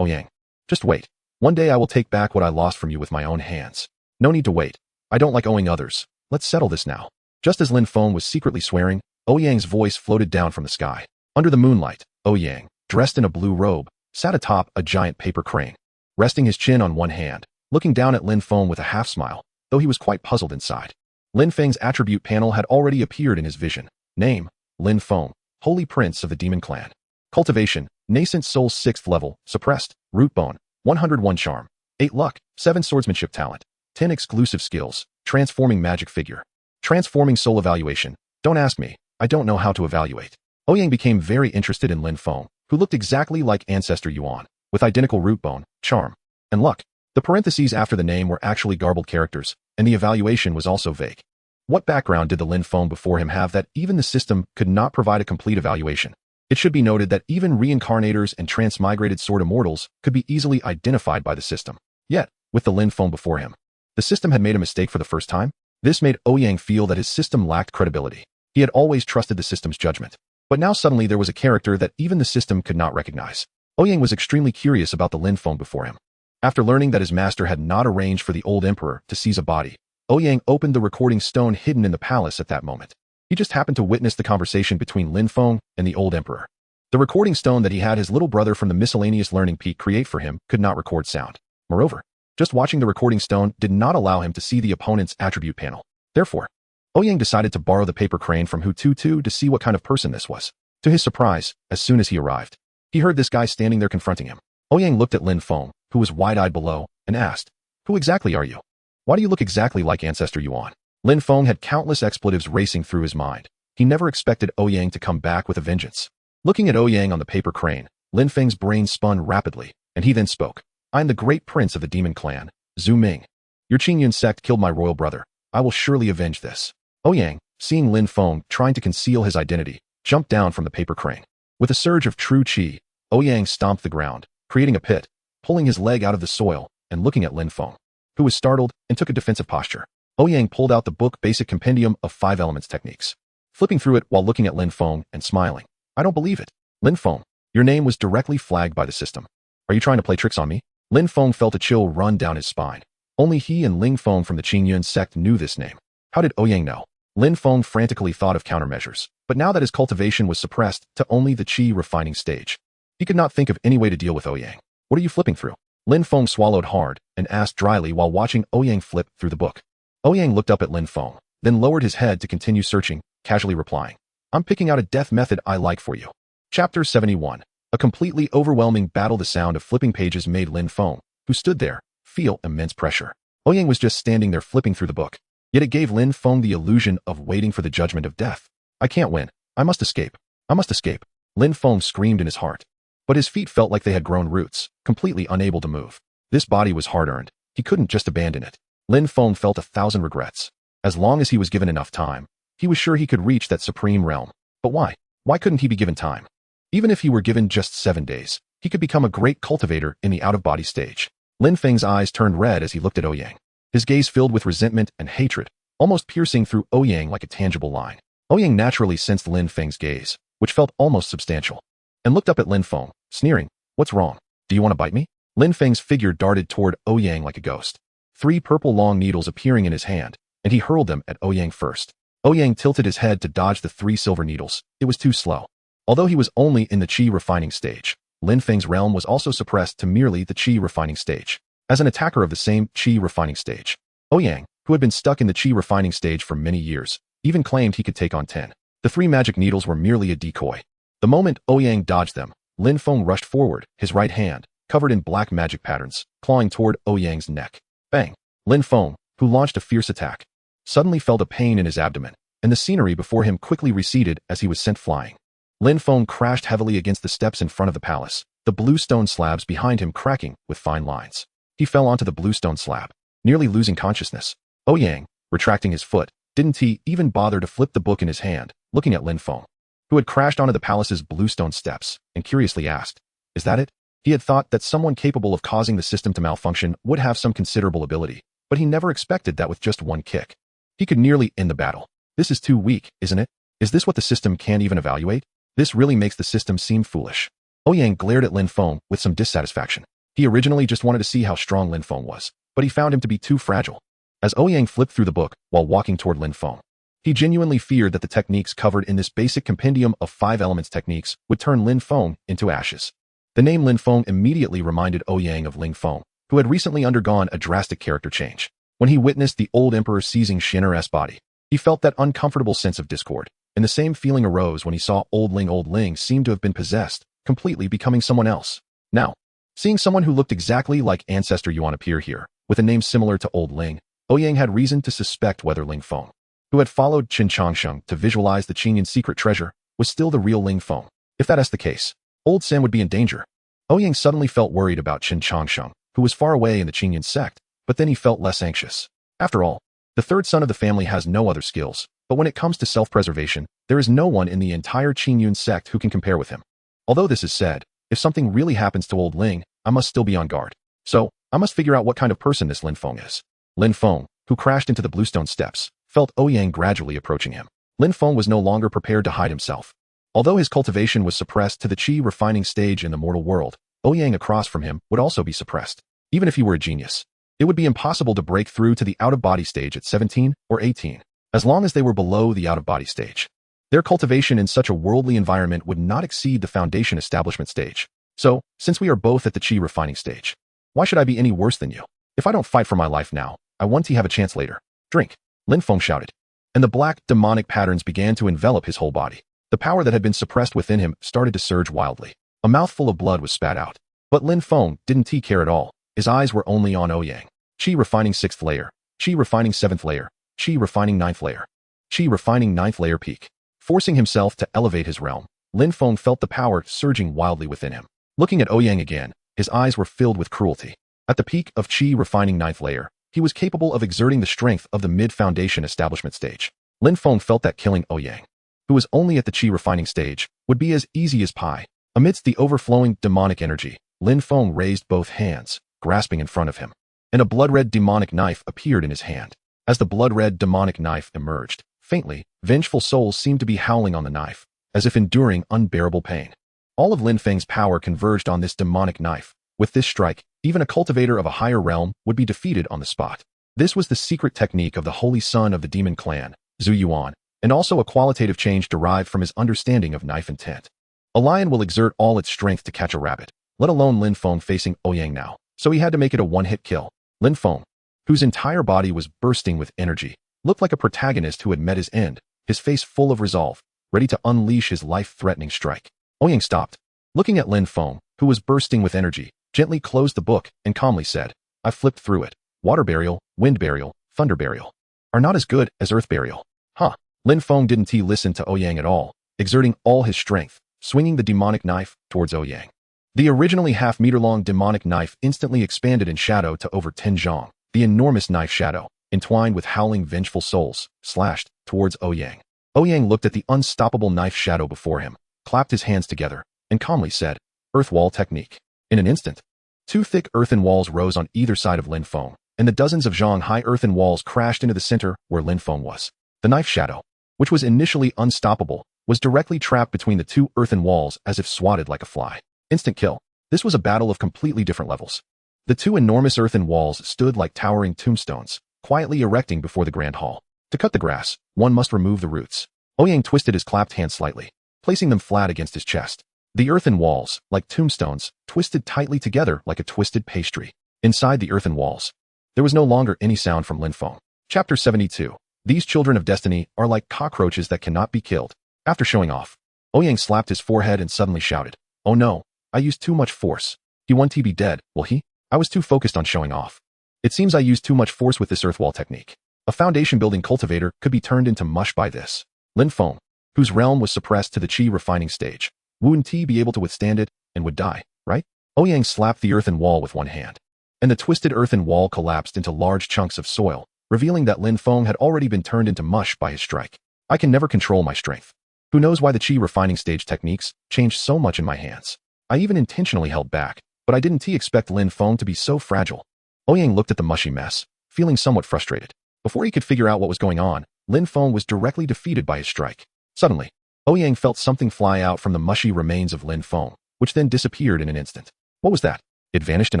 "Ouyang, just wait. One day I will take back what I lost from you with my own hands. No need to wait. I don't like owing others. Let's settle this now." Just as Lin Feng was secretly swearing, Ouyang's voice floated down from the sky. Under the moonlight, Ouyang, dressed in a blue robe, sat atop a giant paper crane. Resting his chin on one hand, looking down at Lin Feng with a half-smile, though he was quite puzzled inside. Lin Feng's attribute panel had already appeared in his vision. Name, Lin Feng, Holy Prince of the Demon Clan. Cultivation, Nascent Soul 6th level, Suppressed, Root Bone, 101 Charm, 8 Luck, 7 Swordsmanship Talent, 10 Exclusive Skills, Transforming Magic Figure. Transforming Soul Evaluation. Don't ask me, I don't know how to evaluate. Ouyang became very interested in Lin Feng, who looked exactly like Ancestor Yuan, with identical root bone, charm, and luck. The parentheses after the name were actually garbled characters, and the evaluation was also vague. What background did the Lin Feng before him have that even the system could not provide a complete evaluation? It should be noted that even reincarnators and transmigrated sword immortals could be easily identified by the system. Yet, with the Lin Feng before him, the system had made a mistake for the first time? This made Ouyang feel that his system lacked credibility. He had always trusted the system's judgment. But now suddenly there was a character that even the system could not recognize. Ouyang was extremely curious about the Lin Feng before him. After learning that his master had not arranged for the old emperor to seize a body, Ouyang opened the recording stone hidden in the palace at that moment. He just happened to witness the conversation between Lin Feng and the old emperor. The recording stone that he had his little brother from the miscellaneous learning peak create for him could not record sound. Moreover, just watching the recording stone did not allow him to see the opponent's attribute panel. Therefore, Ouyang decided to borrow the paper crane from Hu Tutu to see what kind of person this was. To his surprise, as soon as he arrived, he heard this guy standing there confronting him. Ouyang looked at Lin Feng, who was wide-eyed below, and asked, "Who exactly are you? Why do you look exactly like Ancestor Yuan?" Lin Feng had countless expletives racing through his mind. He never expected Ouyang to come back with a vengeance. Looking at Ouyang on the paper crane, Lin Feng's brain spun rapidly, and he then spoke. "I am the great prince of the Demon Clan, Zhu Ming. Your Qingyun sect killed my royal brother. I will surely avenge this." Ouyang, seeing Lin Feng trying to conceal his identity, jumped down from the paper crane. With a surge of true qi, Ouyang stomped the ground, creating a pit, pulling his leg out of the soil, and looking at Lin Feng, who was startled and took a defensive posture. Ouyang pulled out the book Basic Compendium of 5 Elements Techniques, flipping through it while looking at Lin Feng and smiling. "I don't believe it. Lin Feng, your name was directly flagged by the system. Are you trying to play tricks on me?" Lin Feng felt a chill run down his spine. Only he and Ling Feng from the Qingyun sect knew this name. How did Ouyang know? Lin Feng frantically thought of countermeasures, but now that his cultivation was suppressed to only the qi refining stage, he could not think of any way to deal with Ouyang. "What are you flipping through?" Lin Feng swallowed hard and asked dryly while watching Ouyang flip through the book. Ouyang looked up at Lin Feng, then lowered his head to continue searching, casually replying, "I'm picking out a death method I like for you." Chapter 71. A completely overwhelming battle. The sound of flipping pages made Lin Feng, who stood there, feel immense pressure. Ouyang was just standing there flipping through the book. Yet it gave Lin Feng the illusion of waiting for the judgment of death. "I can't win. I must escape. I must escape." Lin Feng screamed in his heart. But his feet felt like they had grown roots, completely unable to move. This body was hard-earned. He couldn't just abandon it. Lin Feng felt 1,000 regrets. As long as he was given enough time, he was sure he could reach that supreme realm. But why? Why couldn't he be given time? Even if he were given just 7 days, he could become a great cultivator in the out-of-body stage. Lin Feng's eyes turned red as he looked at Ouyang. His gaze filled with resentment and hatred, almost piercing through Ouyang like a tangible line. Ouyang naturally sensed Lin Feng's gaze, which felt almost substantial, and looked up at Lin Feng, sneering, "What's wrong? Do you want to bite me?" Lin Feng's figure darted toward Ouyang like a ghost, 3 purple long needles appearing in his hand, and he hurled them at Ouyang first. Ouyang tilted his head to dodge the 3 silver needles. It was too slow. Although he was only in the qi refining stage, Lin Feng's realm was also suppressed to merely the qi refining stage. As an attacker of the same qi refining stage, Ouyang, who had been stuck in the qi refining stage for many years, even claimed he could take on 10. The 3 magic needles were merely a decoy. The moment Ouyang dodged them, Lin Feng rushed forward, his right hand, covered in black magic patterns, clawing toward Ouyang's neck. Bang! Lin Feng, who launched a fierce attack, suddenly felt a pain in his abdomen, and the scenery before him quickly receded as he was sent flying. Lin Feng crashed heavily against the steps in front of the palace, the blue stone slabs behind him cracking with fine lines. He fell onto the blue stone slab, nearly losing consciousness. Ouyang, retracting his foot, didn't he even bother to flip the book in his hand, looking at Lin Feng, who had crashed onto the palace's blue stone steps, and curiously asked, "Is that it?" He had thought that someone capable of causing the system to malfunction would have some considerable ability, but he never expected that with just one kick. He could nearly end the battle. This is too weak, isn't it? Is this what the system can't even evaluate? This really makes the system seem foolish. Ouyang glared at Lin Feng with some dissatisfaction. He originally just wanted to see how strong Lin Feng was, but he found him to be too fragile. As Ouyang flipped through the book while walking toward Lin Feng, he genuinely feared that the techniques covered in this basic compendium of 5 elements techniques would turn Lin Feng into ashes. The name Lin Feng immediately reminded Ouyang of Ling Feng, who had recently undergone a drastic character change. When he witnessed the old emperor seizing Shin'er's body, he felt that uncomfortable sense of discord, and the same feeling arose when he saw Old Ling seem to have been possessed, completely becoming someone else. Now, seeing someone who looked exactly like Ancestor Yuan appear here, with a name similar to Old Ling, Ouyang had reason to suspect whether Ling Feng, who had followed Qin Changsheng to visualize the Qingyun secret treasure, was still the real Ling Feng. If that is the case, Old Sen would be in danger. Ouyang suddenly felt worried about Qin Changsheng, who was far away in the Qingyun sect, but then he felt less anxious. After all, the third son of the family has no other skills, but when it comes to self-preservation, there is no one in the entire Qingyun sect who can compare with him. Although this is said, if something really happens to Old Ling, I must still be on guard. So, I must figure out what kind of person this Lin Feng is. Lin Feng, who crashed into the bluestone steps, felt Ouyang gradually approaching him. Lin Feng was no longer prepared to hide himself. Although his cultivation was suppressed to the qi refining stage in the mortal world, Ouyang across from him would also be suppressed. Even if he were a genius, it would be impossible to break through to the out-of-body stage at 17 or 18, as long as they were below the out-of-body stage. Their cultivation in such a worldly environment would not exceed the foundation establishment stage. So, since we are both at the qi refining stage, why should I be any worse than you? If I don't fight for my life now, I want to have a chance later. Drink, Lin Feng shouted. And the black, demonic patterns began to envelop his whole body. The power that had been suppressed within him started to surge wildly. A mouthful of blood was spat out. But Lin Feng didn't care at all. His eyes were only on Ouyang. Qi refining 6th layer. Qi refining 7th layer. Qi refining 9th layer. Qi refining 9th layer peak. Forcing himself to elevate his realm, Lin Feng felt the power surging wildly within him. Looking at Ouyang again, his eyes were filled with cruelty. At the peak of Qi refining 9th layer, he was capable of exerting the strength of the mid-foundation establishment stage. Lin Feng felt that killing Ouyang, who was only at the qi refining stage, would be as easy as pie. Amidst the overflowing demonic energy, Lin Feng raised both hands, grasping in front of him, and a blood-red demonic knife appeared in his hand. As the blood-red demonic knife emerged, faintly, vengeful souls seemed to be howling on the knife, as if enduring unbearable pain. All of Lin Feng's power converged on this demonic knife. With this strike, even a cultivator of a higher realm would be defeated on the spot. This was the secret technique of the holy son of the demon clan, Zhu Yuan, and also a qualitative change derived from his understanding of knife intent. A lion will exert all its strength to catch a rabbit, let alone Lin Feng facing Ouyang now, so he had to make it a one-hit kill. Lin Feng, whose entire body was bursting with energy, looked like a protagonist who had met his end, his face full of resolve, ready to unleash his life-threatening strike. Ouyang stopped, looking at Lin Feng, who was bursting with energy, gently closed the book, and calmly said, I flipped through it. Water burial, wind burial, thunder burial are not as good as earth burial. Huh. Lin Feng didn't listen to Ouyang at all, exerting all his strength, swinging the demonic knife towards Ouyang. The originally half-meter-long demonic knife instantly expanded in shadow to over 10 zhong. The enormous knife shadow, entwined with howling vengeful souls, slashed towards Ouyang. Ouyang looked at the unstoppable knife shadow before him, clapped his hands together, and calmly said, Earth wall technique. In an instant, 2 thick earthen walls rose on either side of Lin Feng, and the dozens of zhong high earthen walls crashed into the center where Lin Feng was. The knife shadow, which was initially unstoppable, was directly trapped between the 2 earthen walls as if swatted like a fly. Instant kill. This was a battle of completely different levels. The 2 enormous earthen walls stood like towering tombstones, quietly erecting before the grand hall. To cut the grass, one must remove the roots. Ouyang twisted his clapped hands slightly, placing them flat against his chest. The earthen walls, like tombstones, twisted tightly together like a twisted pastry. Inside the earthen walls, there was no longer any sound from Lin Feng. Chapter 72. These children of destiny are like cockroaches that cannot be killed. After showing off, Ouyang slapped his forehead and suddenly shouted, Oh no, I used too much force. He won't be dead, will he? I was too focused on showing off. It seems I used too much force with this earth wall technique. A foundation-building cultivator could be turned into mush by this. Lin Feng, whose realm was suppressed to the qi refining stage, wouldn't he be able to withstand it and would die, right? Ouyang slapped the earthen wall with one hand, and the twisted earthen wall collapsed into large chunks of soil, revealing that Lin Feng had already been turned into mush by his strike. I can never control my strength. Who knows why the qi refining stage techniques changed so much in my hands? I even intentionally held back, but I didn't expect Lin Feng to be so fragile. Ouyang looked at the mushy mess, feeling somewhat frustrated. Before he could figure out what was going on, Lin Feng was directly defeated by his strike. Suddenly, Ouyang felt something fly out from the mushy remains of Lin Feng, which then disappeared in an instant. What was that? It vanished in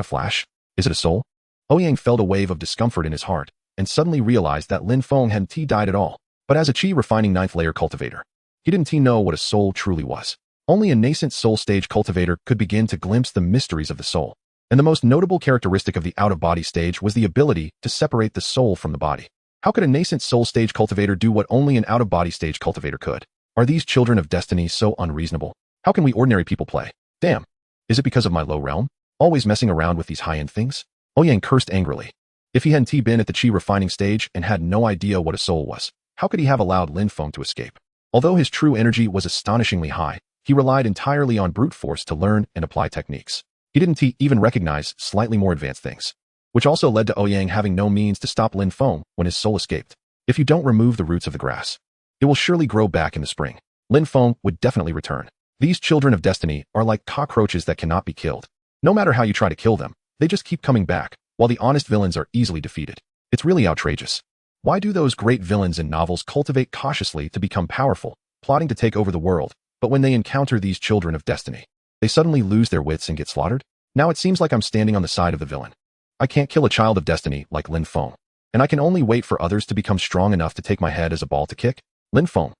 a flash? Is it a soul? Ouyang felt a wave of discomfort in his heart, and suddenly realized that Lin Feng hadn't died at all. But as a qi refining 9th layer cultivator, he didn't know what a soul truly was. Only a nascent soul stage cultivator could begin to glimpse the mysteries of the soul. And the most notable characteristic of the out-of-body stage was the ability to separate the soul from the body. How could a nascent soul stage cultivator do what only an out-of-body stage cultivator could? Are these children of destiny so unreasonable? How can we ordinary people play? Damn. Is it because of my low realm? Always messing around with these high-end things? Ouyang cursed angrily. If he hadn't been at the qi refining stage and had no idea what a soul was, how could he have allowed Lin Feng to escape? Although his true energy was astonishingly high, he relied entirely on brute force to learn and apply techniques. He didn't even recognize slightly more advanced things, which also led to Ouyang having no means to stop Lin Feng when his soul escaped. If you don't remove the roots of the grass, it will surely grow back in the spring. Lin Feng would definitely return. These children of destiny are like cockroaches that cannot be killed. No matter how you try to kill them, they just keep coming back, while the honest villains are easily defeated. It's really outrageous. Why do those great villains in novels cultivate cautiously to become powerful, plotting to take over the world, but when they encounter these children of destiny, they suddenly lose their wits and get slaughtered? Now it seems like I'm standing on the side of the villain. I can't kill a child of destiny like Lin Feng, and I can only wait for others to become strong enough to take my head as a ball to kick. Lin Feng.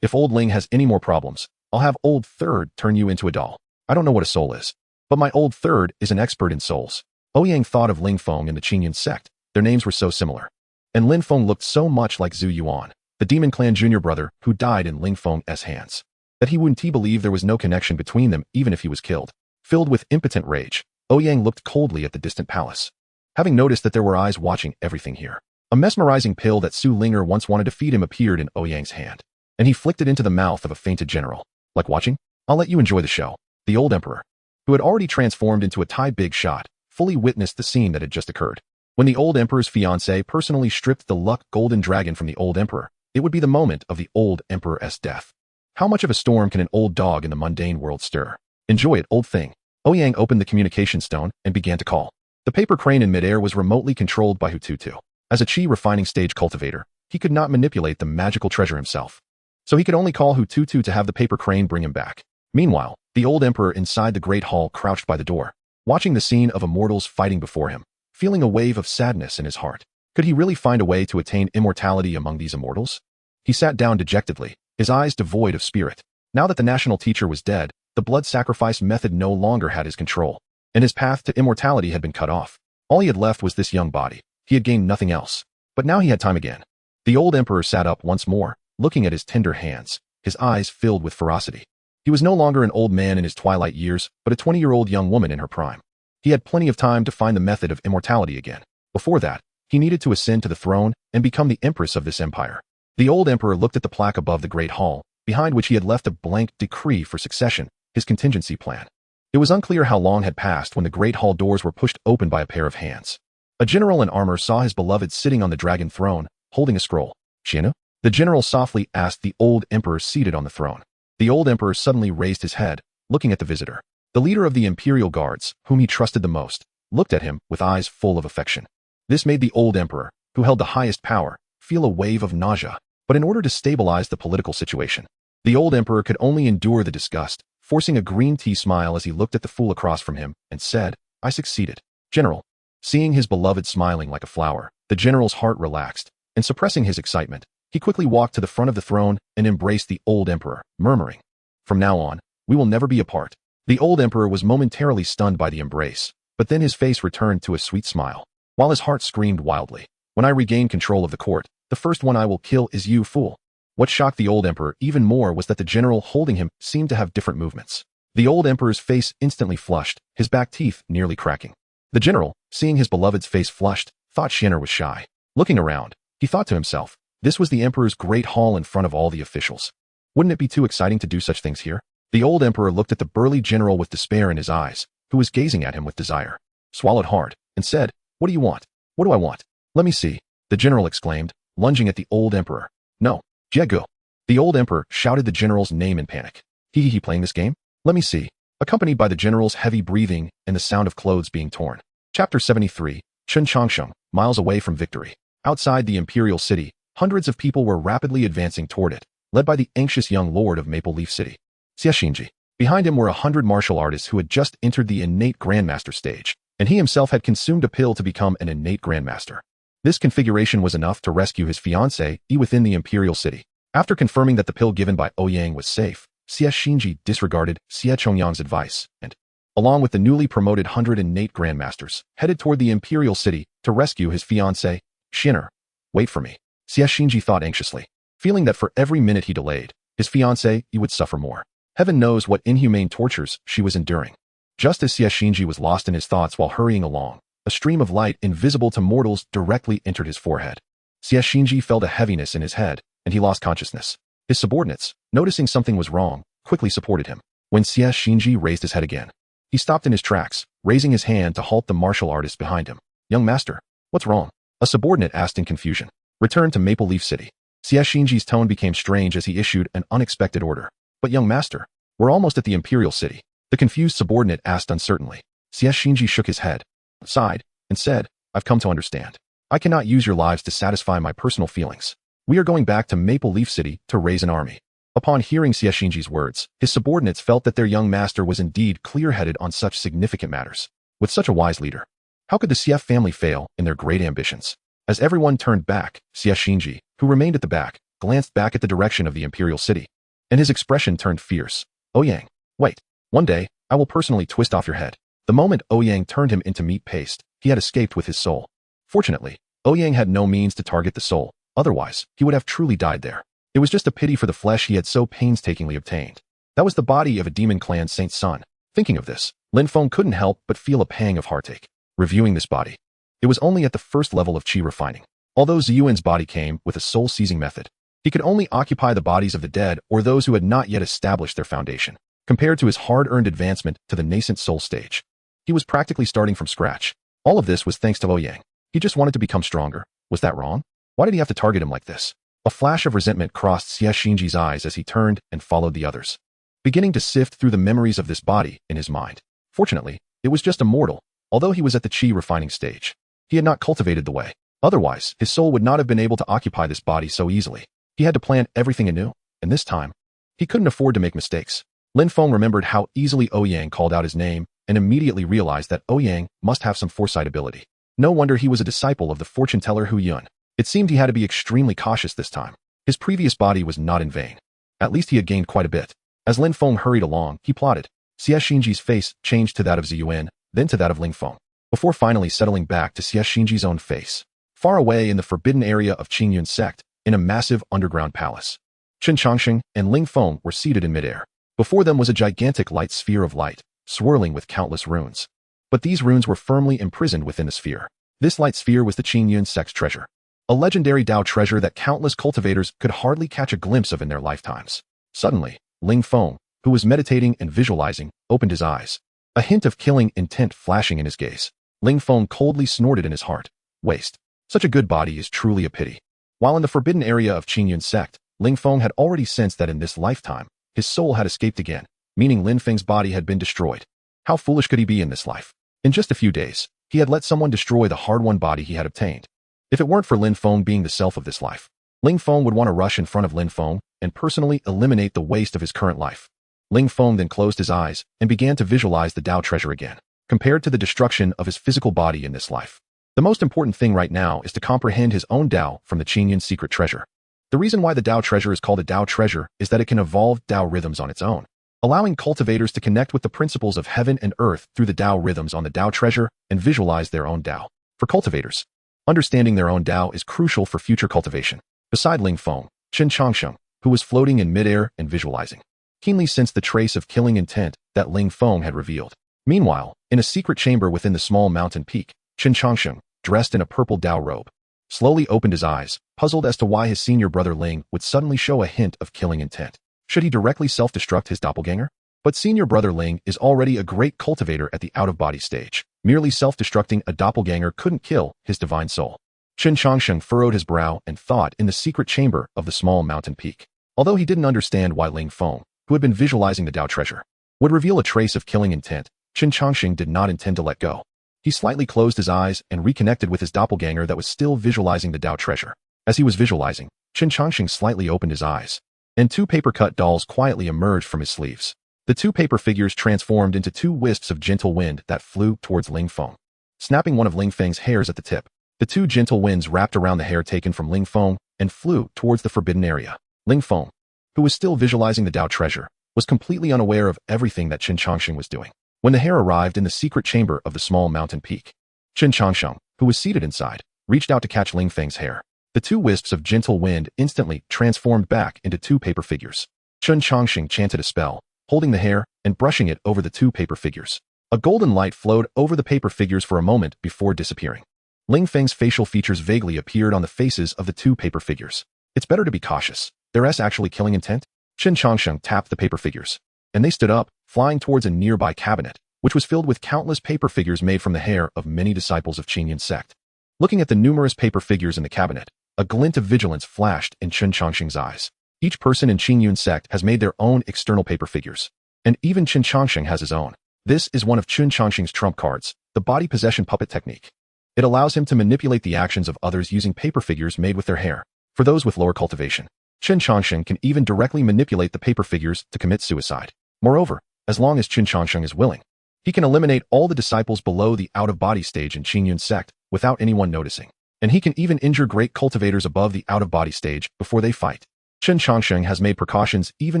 If old Ling has any more problems, I'll have old Third turn you into a doll. I don't know what a soul is, but my old Third is an expert in souls. Ouyang thought of Ling Feng and the Qinyan sect. Their names were so similar. And Lin Feng looked so much like Zhu Yuan, the Demon Clan junior brother who died in Ling Feng's hands, that he wouldn't believe there was no connection between them even if he was killed. Filled with impotent rage, Ouyang looked coldly at the distant palace. Having noticed that there were eyes watching everything here, a mesmerizing pill that Su Linger once wanted to feed him appeared in Ouyang's hand, and he flicked it into the mouth of a fainted general. Like watching? I'll let you enjoy the show. The old emperor, who had already transformed into a Tai big shot, fully witnessed the scene that had just occurred. When the old emperor's fiancée personally stripped the luck golden dragon from the old emperor, it would be the moment of the old emperor's death. How much of a storm can an old dog in the mundane world stir? Enjoy it, old thing. Ouyang opened the communication stone and began to call. The paper crane in midair was remotely controlled by Hututu. As a qi refining stage cultivator, he could not manipulate the magical treasure himself, so he could only call Hututu to have the paper crane bring him back. Meanwhile, the old emperor inside the great hall crouched by the door, watching the scene of immortals fighting before him, feeling a wave of sadness in his heart. Could he really find a way to attain immortality among these immortals? He sat down dejectedly, his eyes devoid of spirit. Now that the national teacher was dead, the blood sacrifice method no longer had his control, and his path to immortality had been cut off. All he had left was this young body. He had gained nothing else. But now he had time again. The old emperor sat up once more, looking at his tender hands, his eyes filled with ferocity. He was no longer an old man in his twilight years, but a 20-year-old young woman in her prime. He had plenty of time to find the method of immortality again. Before that, he needed to ascend to the throne and become the empress of this empire. The old emperor looked at the plaque above the great hall, behind which he had left a blank decree for succession, his contingency plan. It was unclear how long had passed when the great hall doors were pushed open by a pair of hands. A general in armor saw his beloved sitting on the dragon throne, holding a scroll. Xianu? The general softly asked the old emperor seated on the throne. The old emperor suddenly raised his head, looking at the visitor. The leader of the imperial guards, whom he trusted the most, looked at him with eyes full of affection. This made the old emperor, who held the highest power, feel a wave of nausea. But in order to stabilize the political situation, the old emperor could only endure the disgust, forcing a green tea smile as he looked at the fool across from him and said, "I succeeded, General." Seeing his beloved smiling like a flower, the general's heart relaxed, and suppressing his excitement, he quickly walked to the front of the throne and embraced the old emperor, murmuring, "From now on, we will never be apart." The old emperor was momentarily stunned by the embrace, but then his face returned to a sweet smile, while his heart screamed wildly, "When I regain control of the court, the first one I will kill is you, fool." What shocked the old emperor even more was that the general holding him seemed to have different movements. The old emperor's face instantly flushed, his back teeth nearly cracking. The general, seeing his beloved's face flushed, thought Xian'er was shy. Looking around, he thought to himself, this was the emperor's great hall in front of all the officials. Wouldn't it be too exciting to do such things here? The old emperor looked at the burly general with despair in his eyes, who was gazing at him with desire, swallowed hard, and said, "What do you want? What do I want? Let me see," the general exclaimed, lunging at the old emperor. "No, Jiegu." The old emperor shouted the general's name in panic. He playing this game? Let me see," accompanied by the general's heavy breathing and the sound of clothes being torn. Chapter 73, Chen Changsheng, miles away from victory. Outside the imperial city, hundreds of people were rapidly advancing toward it, led by the anxious young lord of Maple Leaf City, Xie Xinji. Behind him were 100 martial artists who had just entered the innate grandmaster stage, and he himself had consumed a pill to become an innate grandmaster. This configuration was enough to rescue his fiancée within the imperial city. After confirming that the pill given by Ouyang was safe, Xie Xinji disregarded Xie Chongyang's advice and, along with the newly promoted 100 innate grandmasters, headed toward the imperial city to rescue his fiancée, Xin'er. Wait for me, Xie Xinji thought anxiously, feeling that for every minute he delayed, his fiancée would suffer more. Heaven knows what inhumane tortures she was enduring. Just as Xie Xinji was lost in his thoughts while hurrying along, a stream of light invisible to mortals directly entered his forehead. Xie Xinji felt a heaviness in his head, and he lost consciousness. His subordinates, noticing something was wrong, quickly supported him. When Xie Xinji raised his head again, he stopped in his tracks, raising his hand to halt the martial artist behind him. "Young master, what's wrong?" a subordinate asked in confusion. "Return to Maple Leaf City." Xie Xinji's tone became strange as he issued an unexpected order. "But young master, we're almost at the imperial city," the confused subordinate asked uncertainly. Xie Xinji shook his head, sighed, and said, "I've come to understand. I cannot use your lives to satisfy my personal feelings. We are going back to Maple Leaf City to raise an army." Upon hearing Xie Xinji's words, his subordinates felt that their young master was indeed clear-headed on such significant matters. With such a wise leader, how could the Xie family fail in their great ambitions? As everyone turned back, Xie Xinji, who remained at the back, glanced back at the direction of the imperial city, and his expression turned fierce. "Ouyang, wait. One day, I will personally twist off your head." The moment Ouyang turned him into meat paste, he had escaped with his soul. Fortunately, Ouyang had no means to target the soul, otherwise, he would have truly died there. It was just a pity for the flesh he had so painstakingly obtained. That was the body of a demon clan saint's son. Thinking of this, Lin Feng couldn't help but feel a pang of heartache. Reviewing this body, it was only at the first level of qi refining. Although Ziyuan's body came with a soul-seizing method, he could only occupy the bodies of the dead or those who had not yet established their foundation. Compared to his hard-earned advancement to the nascent soul stage, he was practically starting from scratch. All of this was thanks to Ouyang. He just wanted to become stronger. Was that wrong? Why did he have to target him like this? A flash of resentment crossed Xie Xinji's eyes as he turned and followed the others, beginning to sift through the memories of this body in his mind. Fortunately, it was just a mortal, although he was at the qi refining stage. He had not cultivated the way. Otherwise, his soul would not have been able to occupy this body so easily. He had to plan everything anew, and this time, he couldn't afford to make mistakes. Lin Feng remembered how easily Ouyang called out his name and immediately realized that Ouyang must have some foresight ability. No wonder he was a disciple of the fortune teller Hu Yun. It seemed he had to be extremely cautious this time. His previous body was not in vain. At least he had gained quite a bit. As Lin Feng hurried along, he plotted. Xie Xinji's face changed to that of Ziyuan, then to that of Ling Feng, before finally settling back to Xie Xinji's own face. Far away in the forbidden area of Qingyun sect, in a massive underground palace, Chen Changsheng and Ling Feng were seated in midair. Before them was a gigantic light sphere of light, swirling with countless runes. But these runes were firmly imprisoned within the sphere. This light sphere was the Qingyun sect's treasure. A legendary Dao treasure that countless cultivators could hardly catch a glimpse of in their lifetimes. Suddenly, Ling Feng, who was meditating and visualizing, opened his eyes, a hint of killing intent flashing in his gaze. Ling Feng coldly snorted in his heart. Waste. Such a good body is truly a pity. While in the forbidden area of Qingyun sect, Ling Feng had already sensed that in this lifetime, his soul had escaped again, meaning Lin Feng's body had been destroyed. How foolish could he be in this life? In just a few days, he had let someone destroy the hard-won body he had obtained. If it weren't for Lin Feng being the self of this life, Ling Feng would want to rush in front of Lin Feng and personally eliminate the waste of his current life. Ling Feng then closed his eyes and began to visualize the Dao treasure again. Compared to the destruction of his physical body in this life, the most important thing right now is to comprehend his own Dao from the Qingyun secret treasure. The reason why the Dao treasure is called a Dao treasure is that it can evolve Dao rhythms on its own, allowing cultivators to connect with the principles of heaven and earth through the Dao rhythms on the Dao treasure and visualize their own Dao. For cultivators, understanding their own Dao is crucial for future cultivation. Beside Ling Feng, Chen Changsheng, who was floating in midair and visualizing, keenly sensed the trace of killing intent that Ling Feng had revealed. Meanwhile, in a secret chamber within the small mountain peak, Chen Changsheng, dressed in a purple Dao robe, slowly opened his eyes, puzzled as to why his senior brother Ling would suddenly show a hint of killing intent. Should he directly self-destruct his doppelganger? But senior brother Ling is already a great cultivator at the out-of-body stage. Merely self-destructing a doppelganger couldn't kill his divine soul. Chen Changsheng furrowed his brow and thought in the secret chamber of the small mountain peak. Although he didn't understand why Ling Feng, who had been visualizing the Dao treasure, would reveal a trace of killing intent, Chen Changsheng did not intend to let go. He slightly closed his eyes and reconnected with his doppelganger that was still visualizing the Dao treasure. As he was visualizing, Chen Changsheng slightly opened his eyes, and two paper-cut dolls quietly emerged from his sleeves. The two paper figures transformed into two wisps of gentle wind that flew towards Ling Feng. Snapping one of Ling Feng's hairs at the tip, the two gentle winds wrapped around the hair taken from Ling Feng and flew towards the forbidden area. Ling Feng, who was still visualizing the Dao treasure, was completely unaware of everything that Chen Changsheng was doing. When the hair arrived in the secret chamber of the small mountain peak, Chen Changsheng, who was seated inside, reached out to catch Ling Feng's hair. The two wisps of gentle wind instantly transformed back into two paper figures. Chen Changsheng chanted a spell, holding the hair and brushing it over the two paper figures. A golden light flowed over the paper figures for a moment before disappearing. Ling Feng's facial features vaguely appeared on the faces of the two paper figures. It's better to be cautious. There's actually killing intent? Chen Changsheng tapped the paper figures, and they stood up, flying towards a nearby cabinet, which was filled with countless paper figures made from the hair of many disciples of Qingyun sect. Looking at the numerous paper figures in the cabinet, a glint of vigilance flashed in Chen Changsheng's eyes. Each person in Qingyun sect has made their own external paper figures, and even Chen Changsheng has his own. This is one of Chen Changsheng's trump cards, the body possession puppet technique. It allows him to manipulate the actions of others using paper figures made with their hair. For those with lower cultivation, Chen Changsheng can even directly manipulate the paper figures to commit suicide. Moreover, as long as Chen Changsheng is willing, he can eliminate all the disciples below the out-of-body stage in Qingyun sect without anyone noticing. And he can even injure great cultivators above the out-of-body stage before they fight. Chen Changsheng has made precautions even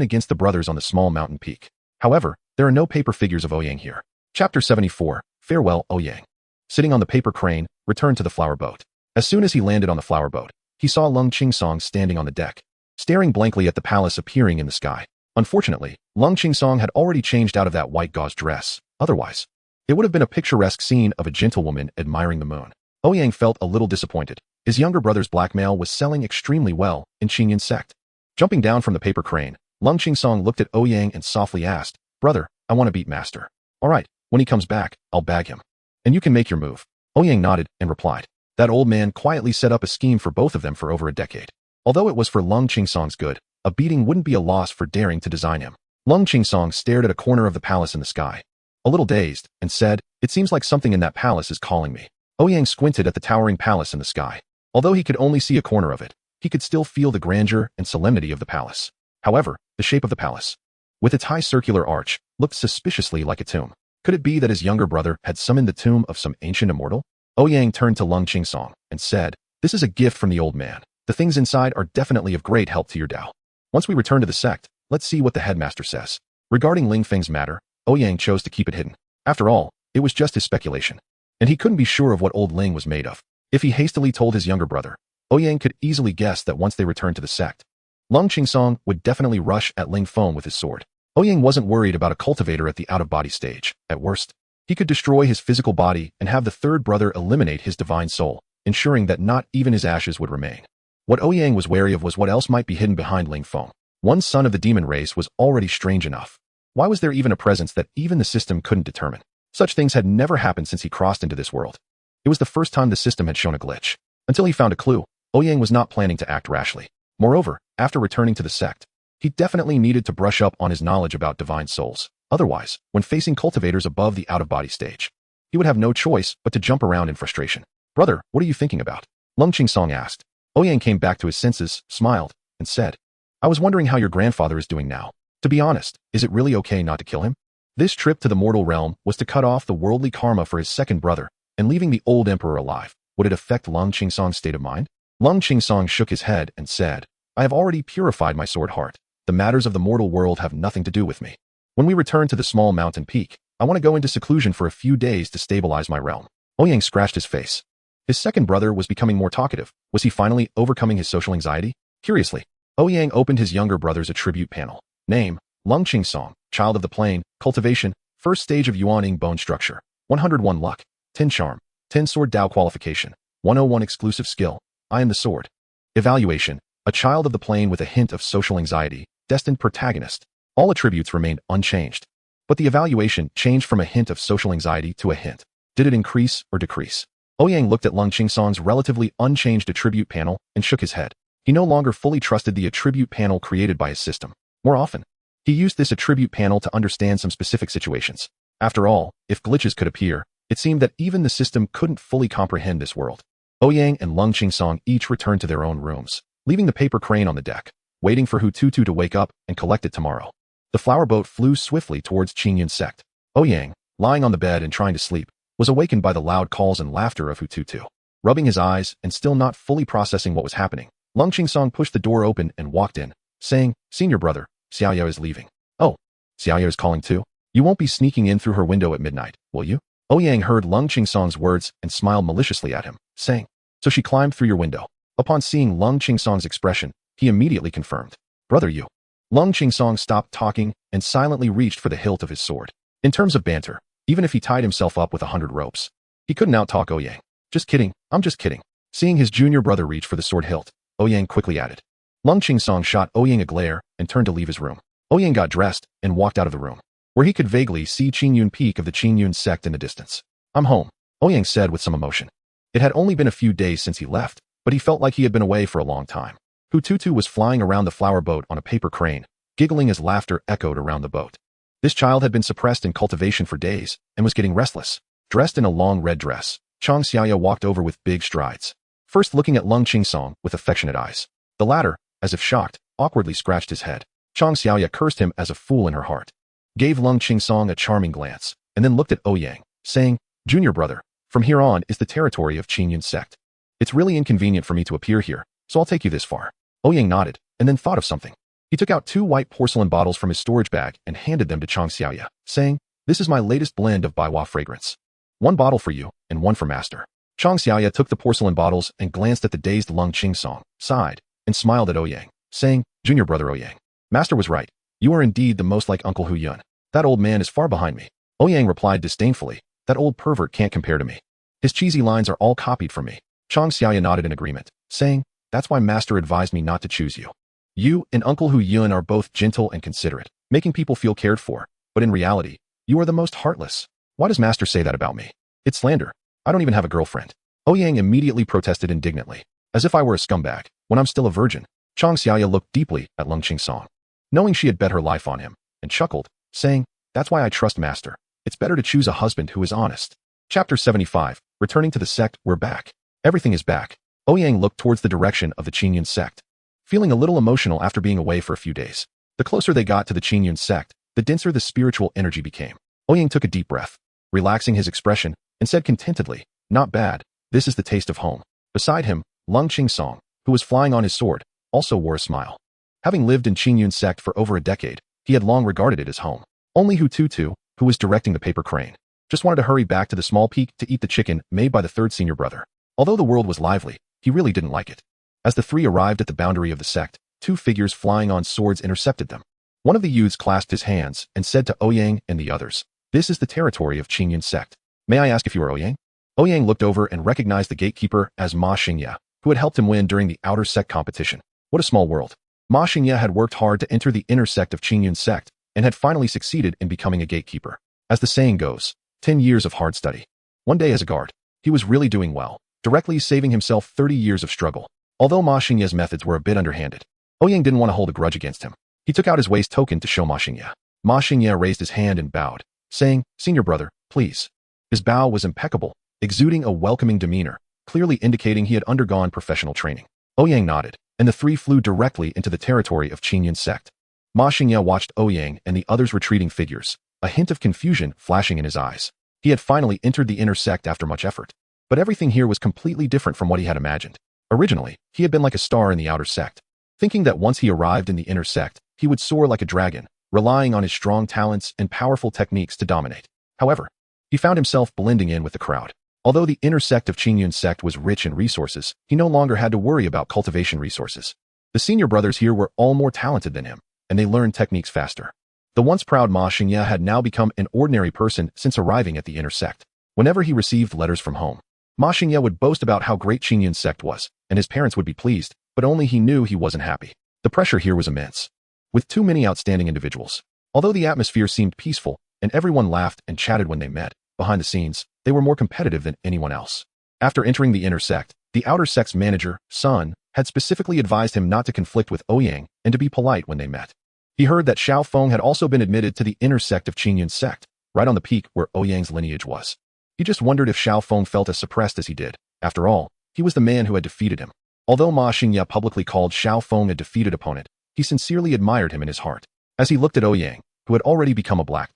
against the brothers on the small mountain peak. However, there are no paper figures of Ouyang here. Chapter 74, Farewell, Ouyang. Sitting on the paper crane, returned to the flower boat. As soon as he landed on the flower boat, he saw Lung Qingsong standing on the deck, staring blankly at the palace appearing in the sky. Unfortunately, Lung Qingsong had already changed out of that white gauze dress. Otherwise, it would have been a picturesque scene of a gentlewoman admiring the moon. Ouyang felt a little disappointed. His younger brother's blackmail was selling extremely well in Qingyun sect. Jumping down from the paper crane, Lung Qingsong looked at Ouyang and softly asked, "Brother, I want to beat master." "All right, when he comes back, I'll bag him. And you can make your move." Ouyang nodded and replied. That old man quietly set up a scheme for both of them for over a decade. Although it was for Lung Qingsong's good, a beating wouldn't be a loss for daring to design him. Lung Qingsong stared at a corner of the palace in the sky, a little dazed, and said, "It seems like something in that palace is calling me." Ouyang squinted at the towering palace in the sky. Although he could only see a corner of it, he could still feel the grandeur and solemnity of the palace. However, the shape of the palace, with its high circular arch, looked suspiciously like a tomb. Could it be that his younger brother had summoned the tomb of some ancient immortal? Ouyang turned to Lung Qingsong and said, "This is a gift from the old man. The things inside are definitely of great help to your Dao. Once we return to the sect, let's see what the headmaster says." Regarding Ling Feng's matter, Ouyang chose to keep it hidden. After all, it was just his speculation, and he couldn't be sure of what old Ling was made of. If he hastily told his younger brother, Ouyang could easily guess that once they returned to the sect, Lung Qingsong would definitely rush at Ling Feng with his sword. Ouyang wasn't worried about a cultivator at the out-of-body stage. At worst, he could destroy his physical body and have the third brother eliminate his divine soul, ensuring that not even his ashes would remain. What Ouyang was wary of was what else might be hidden behind Ling Feng. One son of the demon race was already strange enough. Why was there even a presence that even the system couldn't determine? Such things had never happened since he crossed into this world. It was the first time the system had shown a glitch. Until he found a clue, Ouyang was not planning to act rashly. Moreover, after returning to the sect, he definitely needed to brush up on his knowledge about divine souls. Otherwise, when facing cultivators above the out-of-body stage, he would have no choice but to jump around in frustration. "Brother, what are you thinking about?" Lung Qingsong asked. Ouyang came back to his senses, smiled, and said, "I was wondering how your grandfather is doing now. To be honest, is it really okay not to kill him?" This trip to the mortal realm was to cut off the worldly karma for his second brother, and leaving the old emperor alive. Would it affect Lung Qingsong's state of mind? Lung Qingsong shook his head and said, "I have already purified my sword heart. The matters of the mortal world have nothing to do with me. When we return to the small mountain peak, I want to go into seclusion for a few days to stabilize my realm." Ouyang scratched his face. His second brother was becoming more talkative. Was he finally overcoming his social anxiety? Curiously, Ouyang opened his younger brother's attribute panel. Name, Lung Qingsong, child of the plain, cultivation, first stage of Yuaning bone structure, 101 luck, 10 charm, 10 sword Dao qualification, 101 exclusive skill, I am the sword. Evaluation. A child of the plane with a hint of social anxiety, destined protagonist. All attributes remained unchanged. But the evaluation changed from a hint of social anxiety to a hint. Did it increase or decrease? Ouyang looked at Lung Qingsong's relatively unchanged attribute panel and shook his head. He no longer fully trusted the attribute panel created by his system. More often, he used this attribute panel to understand some specific situations. After all, if glitches could appear, it seemed that even the system couldn't fully comprehend this world. Ouyang and Lung Qingsong each returned to their own rooms, leaving the paper crane on the deck, waiting for Hututu to wake up and collect it tomorrow. The flower boat flew swiftly towards Qingyun's sect. Ouyang, lying on the bed and trying to sleep, was awakened by the loud calls and laughter of Hututu. Rubbing his eyes and still not fully processing what was happening, Lung Qingsong pushed the door open and walked in, saying, "Senior brother, Xiaoyao is leaving." "Oh, Xiaoyao is calling too? You won't be sneaking in through her window at midnight, will you?" Ouyang heard Lung Qingsong's words and smiled maliciously at him, saying, "So she climbed through your window." Upon seeing Lung Qingsong's expression, he immediately confirmed, "Brother, you." Lung Qingsong stopped talking and silently reached for the hilt of his sword. In terms of banter, even if he tied himself up with 100 ropes, he couldn't out-talk Ouyang. "Just kidding, I'm just kidding." Seeing his junior brother reach for the sword hilt, Ouyang quickly added. Lung Qingsong shot Ouyang a glare and turned to leave his room. Ouyang got dressed and walked out of the room, where he could vaguely see Qingyun peak of the Qingyun sect in the distance. "I'm home," Ouyang said with some emotion. It had only been a few days since he left, but he felt like he had been away for a long time. Hututu was flying around the flower boat on a paper crane, giggling as laughter echoed around the boat. This child had been suppressed in cultivation for days and was getting restless. Dressed in a long red dress, Chang Xiaoya walked over with big strides, first looking at Lung Qingsong with affectionate eyes. The latter, as if shocked, awkwardly scratched his head. Chang Xiaoya cursed him as a fool in her heart, gave Lung Qingsong a charming glance, and then looked at Ouyang, saying, "Junior brother, from here on is the territory of Qingyun sect. It's really inconvenient for me to appear here, so I'll take you this far." Ouyang nodded, and then thought of something. He took out 2 white porcelain bottles from his storage bag and handed them to Chang Xiaoya, saying, "This is my latest blend of Baiwa fragrance. 1 bottle for you, and 1 for master." Chang Xiaoya took the porcelain bottles and glanced at the dazed Lung Qingsong, sighed, and smiled at Ouyang, saying, "Junior brother Ouyang, master was right. You are indeed the most like Uncle Hu Yun. That old man is far behind me." Ouyang replied disdainfully, "That old pervert can't compare to me. His cheesy lines are all copied from me." Chang Xiaoya nodded in agreement, saying, "That's why master advised me not to choose you. You and Uncle Hu Yun are both gentle and considerate, making people feel cared for, but in reality, you are the most heartless. Why does master say that about me? It's slander. I don't even have a girlfriend." Ouyang immediately protested indignantly, "As if I were a scumbag, when I'm still a virgin." Chang Xiaoya looked deeply at Lung Qingsong, knowing she had bet her life on him, and chuckled, saying, "That's why I trust master. It's better to choose a husband who is honest." Chapter 75, Returning to the sect, we're back. Everything is back. Ouyang looked towards the direction of the Qingyun sect, feeling a little emotional after being away for a few days. The closer they got to the Qingyun sect, the denser the spiritual energy became. Ouyang took a deep breath, relaxing his expression, and said contentedly, "Not bad. This is the taste of home." Beside him, Lung Qingsong, who was flying on his sword, also wore a smile. Having lived in Qingyun sect for over a decade, he had long regarded it as home. Only Hututu, who was directing the paper crane, just wanted to hurry back to the small peak to eat the chicken made by the 3rd senior brother. Although the world was lively, he really didn't like it. As the 3 arrived at the boundary of the sect, 2 figures flying on swords intercepted them. One of the youths clasped his hands and said to Ouyang and the others, "This is the territory of Qingyun sect. May I ask if you are Ouyang?" Ouyang looked over and recognized the gatekeeper as Ma Xingye, who had helped him win during the outer sect competition. What a small world. Ma Xingye had worked hard to enter the inner sect of Qingyun sect and had finally succeeded in becoming a gatekeeper. As the saying goes, 10 years of hard study. One day as a guard, he was really doing well, directly saving himself 30 years of struggle. Although Ma Xingye's methods were a bit underhanded, Ouyang didn't want to hold a grudge against him. He took out his waist token to show Ma Xingye. Ma Xingye raised his hand and bowed, saying, "Senior brother, please." His bow was impeccable, exuding a welcoming demeanor, clearly indicating he had undergone professional training. Ouyang nodded, and the 3 flew directly into the territory of Qingyun sect. Ma Xingye watched Ouyang and the others' retreating figures, a hint of confusion flashing in his eyes. He had finally entered the inner sect after much effort. But everything here was completely different from what he had imagined. Originally, he had been like a star in the outer sect, thinking that once he arrived in the inner sect, he would soar like a dragon, relying on his strong talents and powerful techniques to dominate. However, he found himself blending in with the crowd. Although the inner sect of Qingyun sect was rich in resources, he no longer had to worry about cultivation resources. The senior brothers here were all more talented than him, and they learned techniques faster. The once proud Ma Xingye had now become an ordinary person since arriving at the inner sect. Whenever he received letters from home, Ma Xingye would boast about how great Qingyun's sect was, and his parents would be pleased, but only he knew he wasn't happy. The pressure here was immense, with too many outstanding individuals. Although the atmosphere seemed peaceful, and everyone laughed and chatted when they met, behind the scenes, they were more competitive than anyone else. After entering the inner sect, the outer sect's manager, Sun, had specifically advised him not to conflict with Ouyang and to be polite when they met. He heard that Xiao Feng had also been admitted to the inner sect of Qingyun's sect, right on the peak where Ouyang's lineage was. He just wondered if Xiao Feng felt as suppressed as he did. After all, he was the man who had defeated him. Although Ma Xingye publicly called Xiao Feng a defeated opponent, he sincerely admired him in his heart. As he looked at Ouyang, who had already become a black,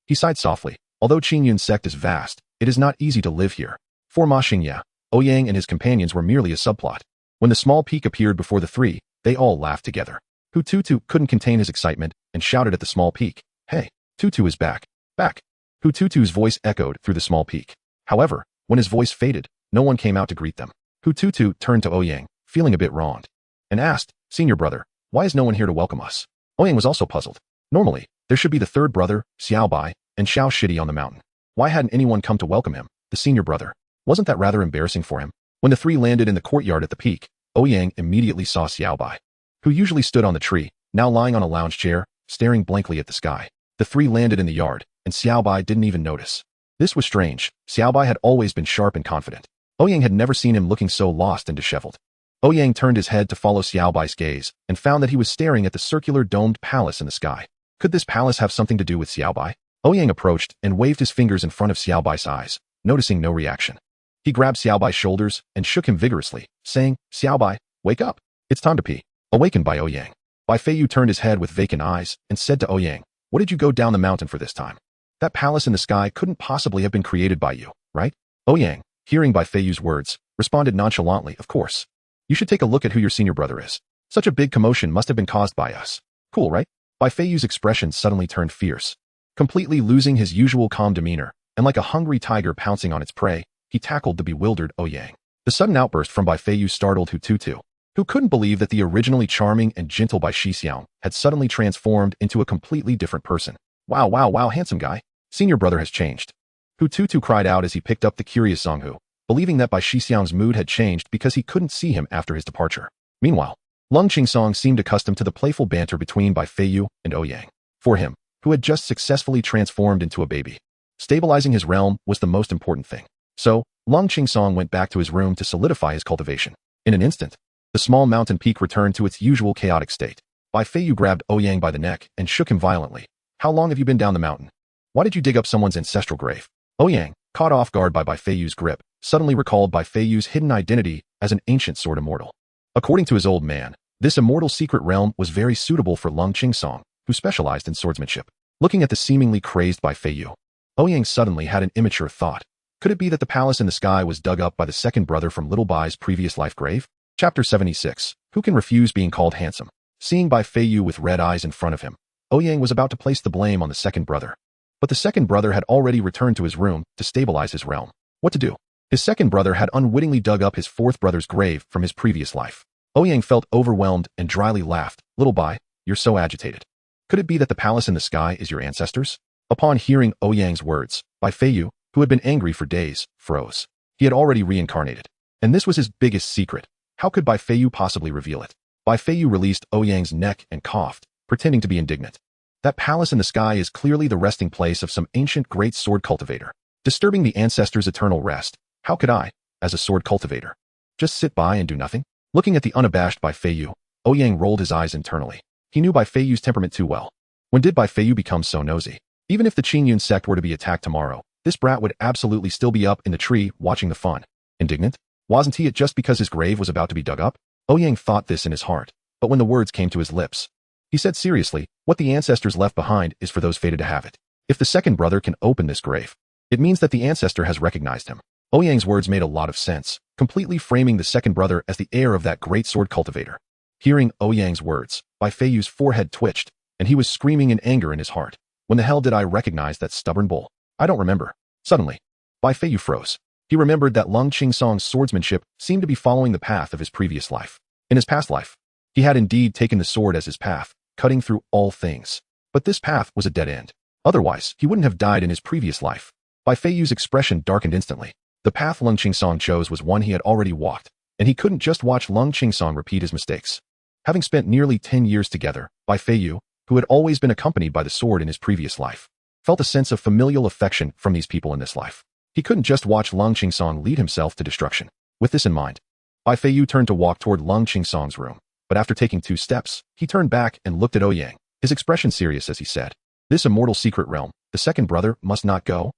he sighed softly. Although Qingyun's sect is vast, it is not easy to live here. For Ma Xingye, Ouyang and his companions were merely a subplot. When the small peak appeared before the three, they all laughed together. Hu Tutu couldn't contain his excitement and shouted at the small peak, "Hey, Tutu is back. Back." Hu Tutu's voice echoed through the small peak. However, when his voice faded, no one came out to greet them. Hu Tutu turned to Ouyang, feeling a bit wronged, and asked, "Senior brother, why is no one here to welcome us?" Ouyang was also puzzled. Normally, there should be the third brother, Xiao Bai, and Xiao Shidi on the mountain. Why hadn't anyone come to welcome him, the senior brother? Wasn't that rather embarrassing for him? When the three landed in the courtyard at the peak, Ouyang immediately saw Xiao Bai, who usually stood on the tree, now lying on a lounge chair, staring blankly at the sky. The three landed in the yard, and Xiao Bai didn't even notice. This was strange. Xiao Bai had always been sharp and confident. Ouyang had never seen him looking so lost and disheveled. Ouyang turned his head to follow Xiao Bai's gaze and found that he was staring at the circular domed palace in the sky. Could this palace have something to do with Xiao Bai? Ouyang approached and waved his fingers in front of Xiao Bai's eyes, noticing no reaction. He grabbed Xiao Bai's shoulders and shook him vigorously, saying, "Xiao Bai, wake up. It's time to pee." Awakened by Ouyang, Bai Feiyu turned his head with vacant eyes and said to Ouyang, "What did you go down the mountain for this time? That palace in the sky couldn't possibly have been created by you, right?" Ouyang, hearing Bai Feiyu's words, responded nonchalantly, "Of course. You should take a look at who your senior brother is. Such a big commotion must have been caused by us. Cool, right?" Bai Feiyu's expression suddenly turned fierce. Completely losing his usual calm demeanor, and like a hungry tiger pouncing on its prey, he tackled the bewildered Ouyang. The sudden outburst from Bai Feiyu startled Hu Tutu, who couldn't believe that the originally charming and gentle Bai Shixiang had suddenly transformed into a completely different person. Wow, wow, wow, handsome guy. Senior brother has changed. Hu Tutu cried out as he picked up the curious Zonghu, believing that Bai Shixiang's mood had changed because he couldn't see him after his departure. Meanwhile, Lung Qingsong seemed accustomed to the playful banter between Bai Feiyu and Ouyang. For him, who had just successfully transformed into a baby, stabilizing his realm was the most important thing. So, Lung Qingsong went back to his room to solidify his cultivation. In an instant, the small mountain peak returned to its usual chaotic state. Bai Feiyu grabbed Ouyang by the neck and shook him violently. "How long have you been down the mountain? Why did you dig up someone's ancestral grave?" Ouyang, caught off guard by Bai Feiyu's grip, suddenly recalled Bai Feiyu's hidden identity as an ancient sword immortal. According to his old man, this immortal secret realm was very suitable for Lung Qingsong, who specialized in swordsmanship. Looking at the seemingly crazed Bai Feiyu, Ouyang suddenly had an immature thought. Could it be that the palace in the sky was dug up by the second brother from Little Bai's previous life grave? Chapter 76. Who can refuse being called handsome? Seeing Bai Feiyu with red eyes in front of him, Ouyang was about to place the blame on the second brother. But the second brother had already returned to his room to stabilize his realm. What to do? His second brother had unwittingly dug up his fourth brother's grave from his previous life. Ouyang felt overwhelmed and dryly laughed. "Little Bai, you're so agitated. Could it be that the palace in the sky is your ancestors?" Upon hearing Ouyang's words, Bai Feiyu, who had been angry for days, froze. He had already reincarnated. And this was his biggest secret. How could Bai Feiyu possibly reveal it? Bai Feiyu released Ouyang's neck and coughed, pretending to be indignant. "That palace in the sky is clearly the resting place of some ancient great sword cultivator. Disturbing the ancestors' eternal rest. How could I, as a sword cultivator, just sit by and do nothing?" Looking at the unabashed Bai Feiyu, Ouyang rolled his eyes internally. He knew Bai Feiyu's temperament too well. When did Bai Feiyu become so nosy? Even if the Qingyun sect were to be attacked tomorrow, this brat would absolutely still be up in the tree watching the fun. Indignant? Wasn't he it just because his grave was about to be dug up? Ouyang thought this in his heart, but when the words came to his lips, he said seriously, "What the ancestors left behind is for those fated to have it. If the second brother can open this grave, it means that the ancestor has recognized him." Ouyang's words made a lot of sense, completely framing the second brother as the heir of that great sword cultivator. Hearing Ouyang's words, Bai Feiyu's forehead twitched, and he was screaming in anger in his heart. When the hell did I recognize that stubborn bull? I don't remember. Suddenly, Bai Feiyu froze. He remembered that Lung Qingsong's swordsmanship seemed to be following the path of his previous life. In his past life, he had indeed taken the sword as his path, cutting through all things. But this path was a dead end. Otherwise, he wouldn't have died in his previous life. Bai Feiyu's expression darkened instantly. The path Lung Qingsong chose was one he had already walked, and he couldn't just watch Lung Qingsong repeat his mistakes. Having spent nearly 10 years together, Bai Feiyu, who had always been accompanied by the sword in his previous life, felt a sense of familial affection from these people in this life. He couldn't just watch Lung Qingsong lead himself to destruction. With this in mind, Bai Feiyu turned to walk toward Lung Qingsong's room, but after taking 2 steps, he turned back and looked at Ouyang, his expression serious as he said, "This immortal secret realm, the second brother must not go?"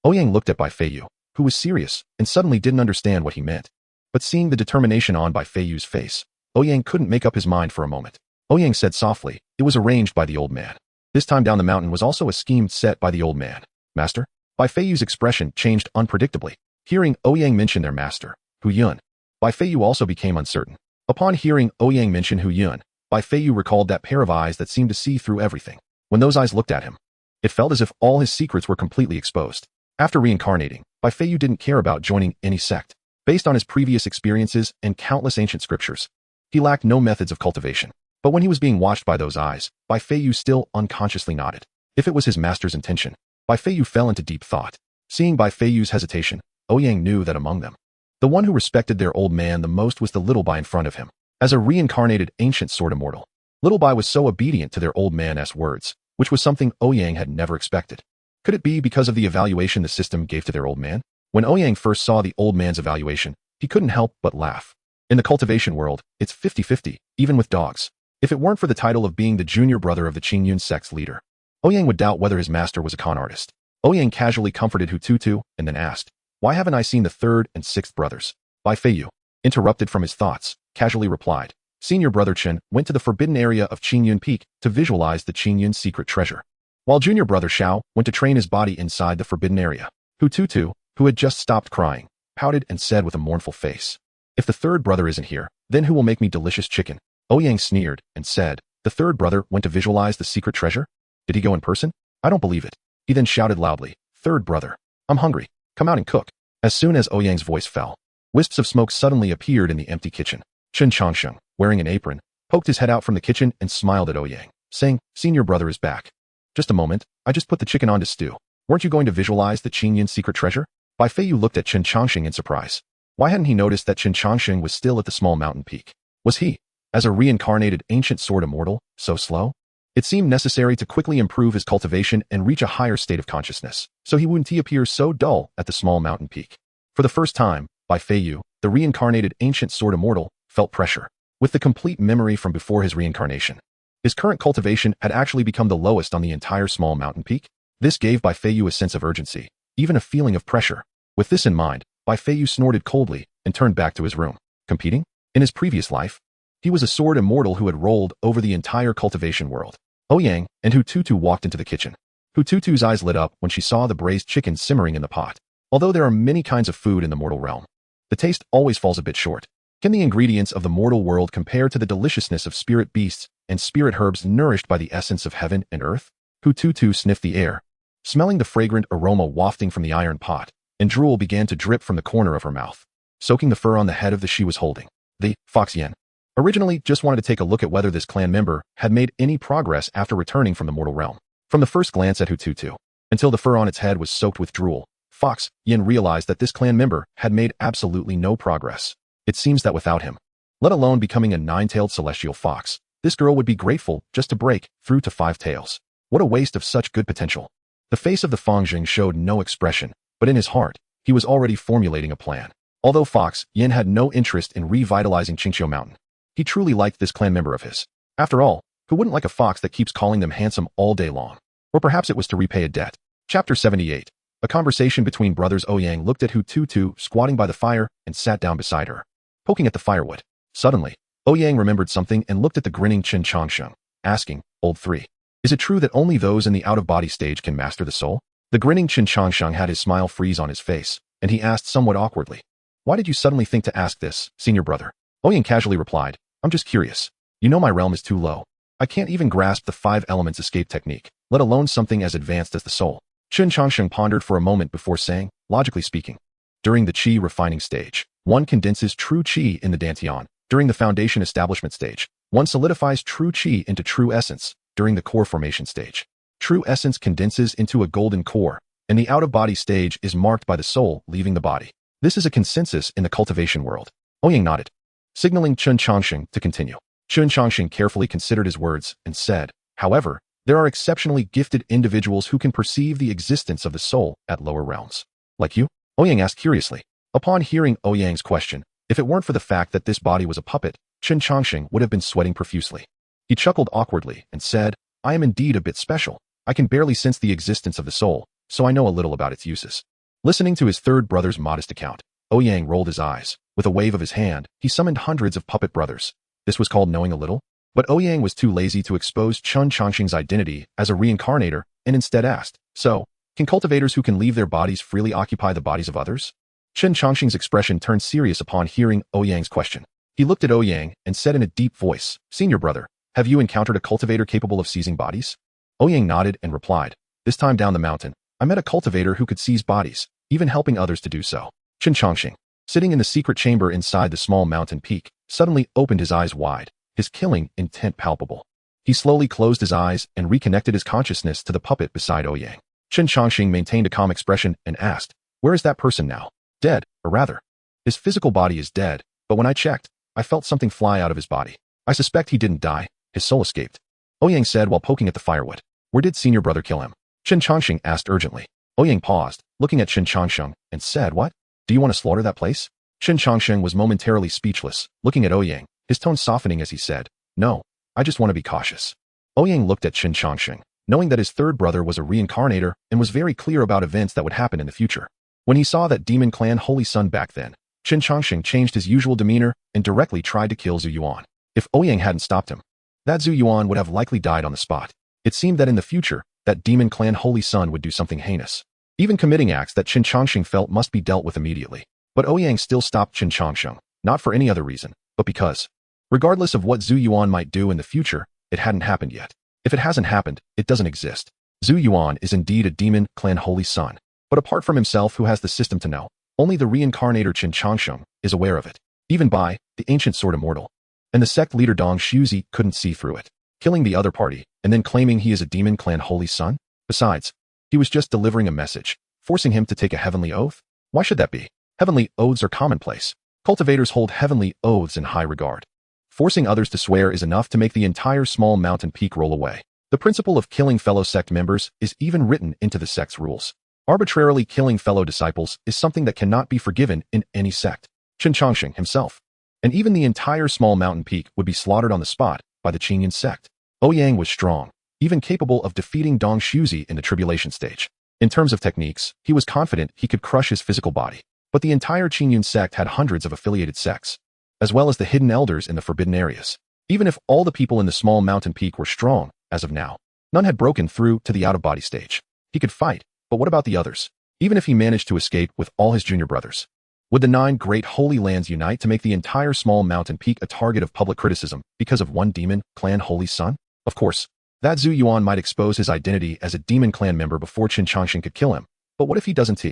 Ouyang looked at Bai Feiyu, who was serious, and suddenly didn't understand what he meant. But seeing the determination on Bai Feiyu's face, Ouyang couldn't make up his mind for a moment. Ouyang said softly, "It was arranged by the old man. This time down the mountain was also a scheme set by the old man." "Master?" Bai Feiyu's expression changed unpredictably. Hearing Ouyang mention their master, Hu Yun, Bai Feiyu also became uncertain. Upon hearing Ouyang mention Hu Yun, Bai Feiyu recalled that pair of eyes that seemed to see through everything. When those eyes looked at him, it felt as if all his secrets were completely exposed. After reincarnating, Bai Feiyu didn't care about joining any sect. Based on his previous experiences and countless ancient scriptures, he lacked no methods of cultivation. But when he was being watched by those eyes, Bai Feiyu still unconsciously nodded. If it was his master's intention, Bai Feiyu fell into deep thought. Seeing Bai Feiyu's hesitation, Ouyang knew that among them, the one who respected their old man the most was the little Bai in front of him. As a reincarnated ancient sword immortal, little Bai was so obedient to their old man's words, which was something Ouyang had never expected. Could it be because of the evaluation the system gave to their old man? When Ouyang first saw the old man's evaluation, he couldn't help but laugh. In the cultivation world, it's 50-50, even with dogs. If it weren't for the title of being the junior brother of the Qingyun sect's leader, Ouyang would doubt whether his master was a con artist. Ouyang casually comforted Hu Tutu and then asked, "Why haven't I seen the 3rd and 6th brothers?" Bai Feiyu, interrupted from his thoughts, casually replied, "Senior brother Chen went to the forbidden area of Qingyun Peak to visualize the Qingyun secret treasure, while junior brother Xiao went to train his body inside the forbidden area." Hu Tutu, who had just stopped crying, pouted and said with a mournful face, "If the 3rd brother isn't here, then who will make me delicious chicken?" Ouyang sneered and said, "The 3rd brother went to visualize the secret treasure? Did he go in person? I don't believe it." He then shouted loudly, "3rd brother, I'm hungry. Come out and cook." As soon as Ouyang's voice fell, wisps of smoke suddenly appeared in the empty kitchen. Chen Changsheng, wearing an apron, poked his head out from the kitchen and smiled at Ouyang, saying, "Senior brother is back. Just a moment, I just put the chicken on to stew. Weren't you going to visualize the Qingyun secret treasure?" Bai Feiyu looked at Chen Changsheng in surprise. Why hadn't he noticed that Chen Changsheng was still at the small mountain peak? Was he, as a reincarnated ancient sword immortal, so slow? It seemed necessary to quickly improve his cultivation and reach a higher state of consciousness, so he wouldn't appear so dull at the small mountain peak. For the first time, Bai Feiyu, the reincarnated ancient sword immortal, felt pressure. With the complete memory from before his reincarnation, his current cultivation had actually become the lowest on the entire small mountain peak. This gave Bai Feiyu a sense of urgency, even a feeling of pressure. With this in mind, Bai Feiyu snorted coldly and turned back to his room. Competing? In his previous life, he was a sword immortal who had rolled over the entire cultivation world. Ouyang and Hu Tutu walked into the kitchen. Hu Tutu's eyes lit up when she saw the braised chicken simmering in the pot. Although there are many kinds of food in the mortal realm, the taste always falls a bit short. Can the ingredients of the mortal world compare to the deliciousness of spirit beasts and spirit herbs nourished by the essence of heaven and earth? Hu Tutu sniffed the air, smelling the fragrant aroma wafting from the iron pot, and drool began to drip from the corner of her mouth, soaking the fur on the head of the she was holding. The Fox Yen originally just wanted to take a look at whether this clan member had made any progress after returning from the mortal realm. From the first glance at Hu Tutu, until the fur on its head was soaked with drool, Fox Yin realized that this clan member had made absolutely no progress. It seems that without him, let alone becoming a 9-tailed celestial fox, this girl would be grateful just to break through to 5 tails. What a waste of such good potential. The face of the Fangjing showed no expression, but in his heart, he was already formulating a plan. Although Fox Yin had no interest in revitalizing Qingqiu Mountain, he truly liked this clan member of his. After all, who wouldn't like a fox that keeps calling them handsome all day long? Or perhaps it was to repay a debt. Chapter 78. A conversation between brothers. Ouyang looked at Hu Tutu squatting by the fire and sat down beside her, poking at the firewood. Suddenly, Ouyang remembered something and looked at the grinning Chen Changsheng, asking, "Old 3, is it true that only those in the out-of-body stage can master the soul?" The grinning Chen Changsheng had his smile freeze on his face, and he asked somewhat awkwardly, "Why did you suddenly think to ask this, senior brother?" Ouyang casually replied, "I'm just curious. You know my realm is too low. I can't even grasp the 5 elements escape technique, let alone something as advanced as the soul." Chen Changsheng pondered for a moment before saying, "Logically speaking, during the qi refining stage, one condenses true qi in the dantian. During the foundation establishment stage, one solidifies true qi into true essence. During the core formation stage, true essence condenses into a golden core, and the out-of-body stage is marked by the soul leaving the body. This is a consensus in the cultivation world. Ouyang nodded, signaling Chen Chongqing to continue. Chen Chongqing carefully considered his words and said, however, there are exceptionally gifted individuals who can perceive the existence of the soul at lower realms. Like you? Ouyang asked curiously. Upon hearing Ouyang's question, if it weren't for the fact that this body was a puppet, Chen Chongqing would have been sweating profusely. He chuckled awkwardly and said, I am indeed a bit special. I can barely sense the existence of the soul, so I know a little about its uses. Listening to his third brother's modest account, Ouyang rolled his eyes. With a wave of his hand, he summoned hundreds of puppet brothers. This was called knowing a little? But Ouyang was too lazy to expose Chen Chongqing's identity as a reincarnator and instead asked, so, can cultivators who can leave their bodies freely occupy the bodies of others? Chen Chongqing's expression turned serious upon hearing Ouyang's question. He looked at Ouyang and said in a deep voice, Senior brother, have you encountered a cultivator capable of seizing bodies? Ouyang nodded and replied, this time down the mountain, I met a cultivator who could seize bodies, even helping others to do so. Chen Chongqing, sitting in the secret chamber inside the small mountain peak, suddenly opened his eyes wide, his killing intent palpable. He slowly closed his eyes and reconnected his consciousness to the puppet beside Ouyang. Chen Chongqing maintained a calm expression and asked, where is that person now? Dead, or rather. His physical body is dead, but when I checked, I felt something fly out of his body. I suspect he didn't die, his soul escaped. Ouyang said while poking at the firewood. Where did Senior brother kill him? Chen Chongqing asked urgently. Ouyang paused, looking at Chen Chongqing, and said, what? Do you want to slaughter that place? Chen Chongqing was momentarily speechless, looking at Ouyang, his tone softening as he said, no, I just want to be cautious. Ouyang looked at Chen Chongqing, knowing that his third brother was a reincarnator and was very clear about events that would happen in the future. When he saw that Demon Clan Holy Sun back then, Chen Chongqing changed his usual demeanor and directly tried to kill Zhu Yuan. If Ouyang hadn't stopped him, that Zhu Yuan would have likely died on the spot. It seemed that in the future, that Demon Clan Holy Sun would do something heinous, even committing acts that Chen Chongqing felt must be dealt with immediately. But Ouyang still stopped Chen Chongqing, not for any other reason, but because, regardless of what Zhu Yuan might do in the future, it hadn't happened yet. If it hasn't happened, it doesn't exist. Zhu Yuan is indeed a Demon Clan Holy Sun, but apart from himself who has the system to know, only the reincarnator Chen Chongqing is aware of it. Even Bai, the ancient sword immortal, and the sect leader Dong Shuzi couldn't see through it, killing the other party and then claiming he is a Demon Clan Holy Sun? Besides, he was just delivering a message, forcing him to take a heavenly oath? Why should that be? Heavenly oaths are commonplace. Cultivators hold heavenly oaths in high regard. Forcing others to swear is enough to make the entire small mountain peak roll away. The principle of killing fellow sect members is even written into the sect's rules. Arbitrarily killing fellow disciples is something that cannot be forgiven in any sect. Chen Chongqing himself, and even the entire small mountain peak would be slaughtered on the spot by the Qingyun sect. Ouyang was strong, even capable of defeating Dong Shuzi in the tribulation stage. In terms of techniques, he was confident he could crush his physical body. But the entire Qingyun sect had hundreds of affiliated sects, as well as the hidden elders in the forbidden areas. Even if all the people in the small mountain peak were strong, as of now, none had broken through to the out-of-body stage. He could fight, but what about the others? Even if he managed to escape with all his junior brothers, would the 9 great holy lands unite to make the entire small mountain peak a target of public criticism because of one Demon Clan Holy Sun? Of course, that Zhu Yuan might expose his identity as a Demon Clan member before Chen Chongqing could kill him. But what if he doesn't?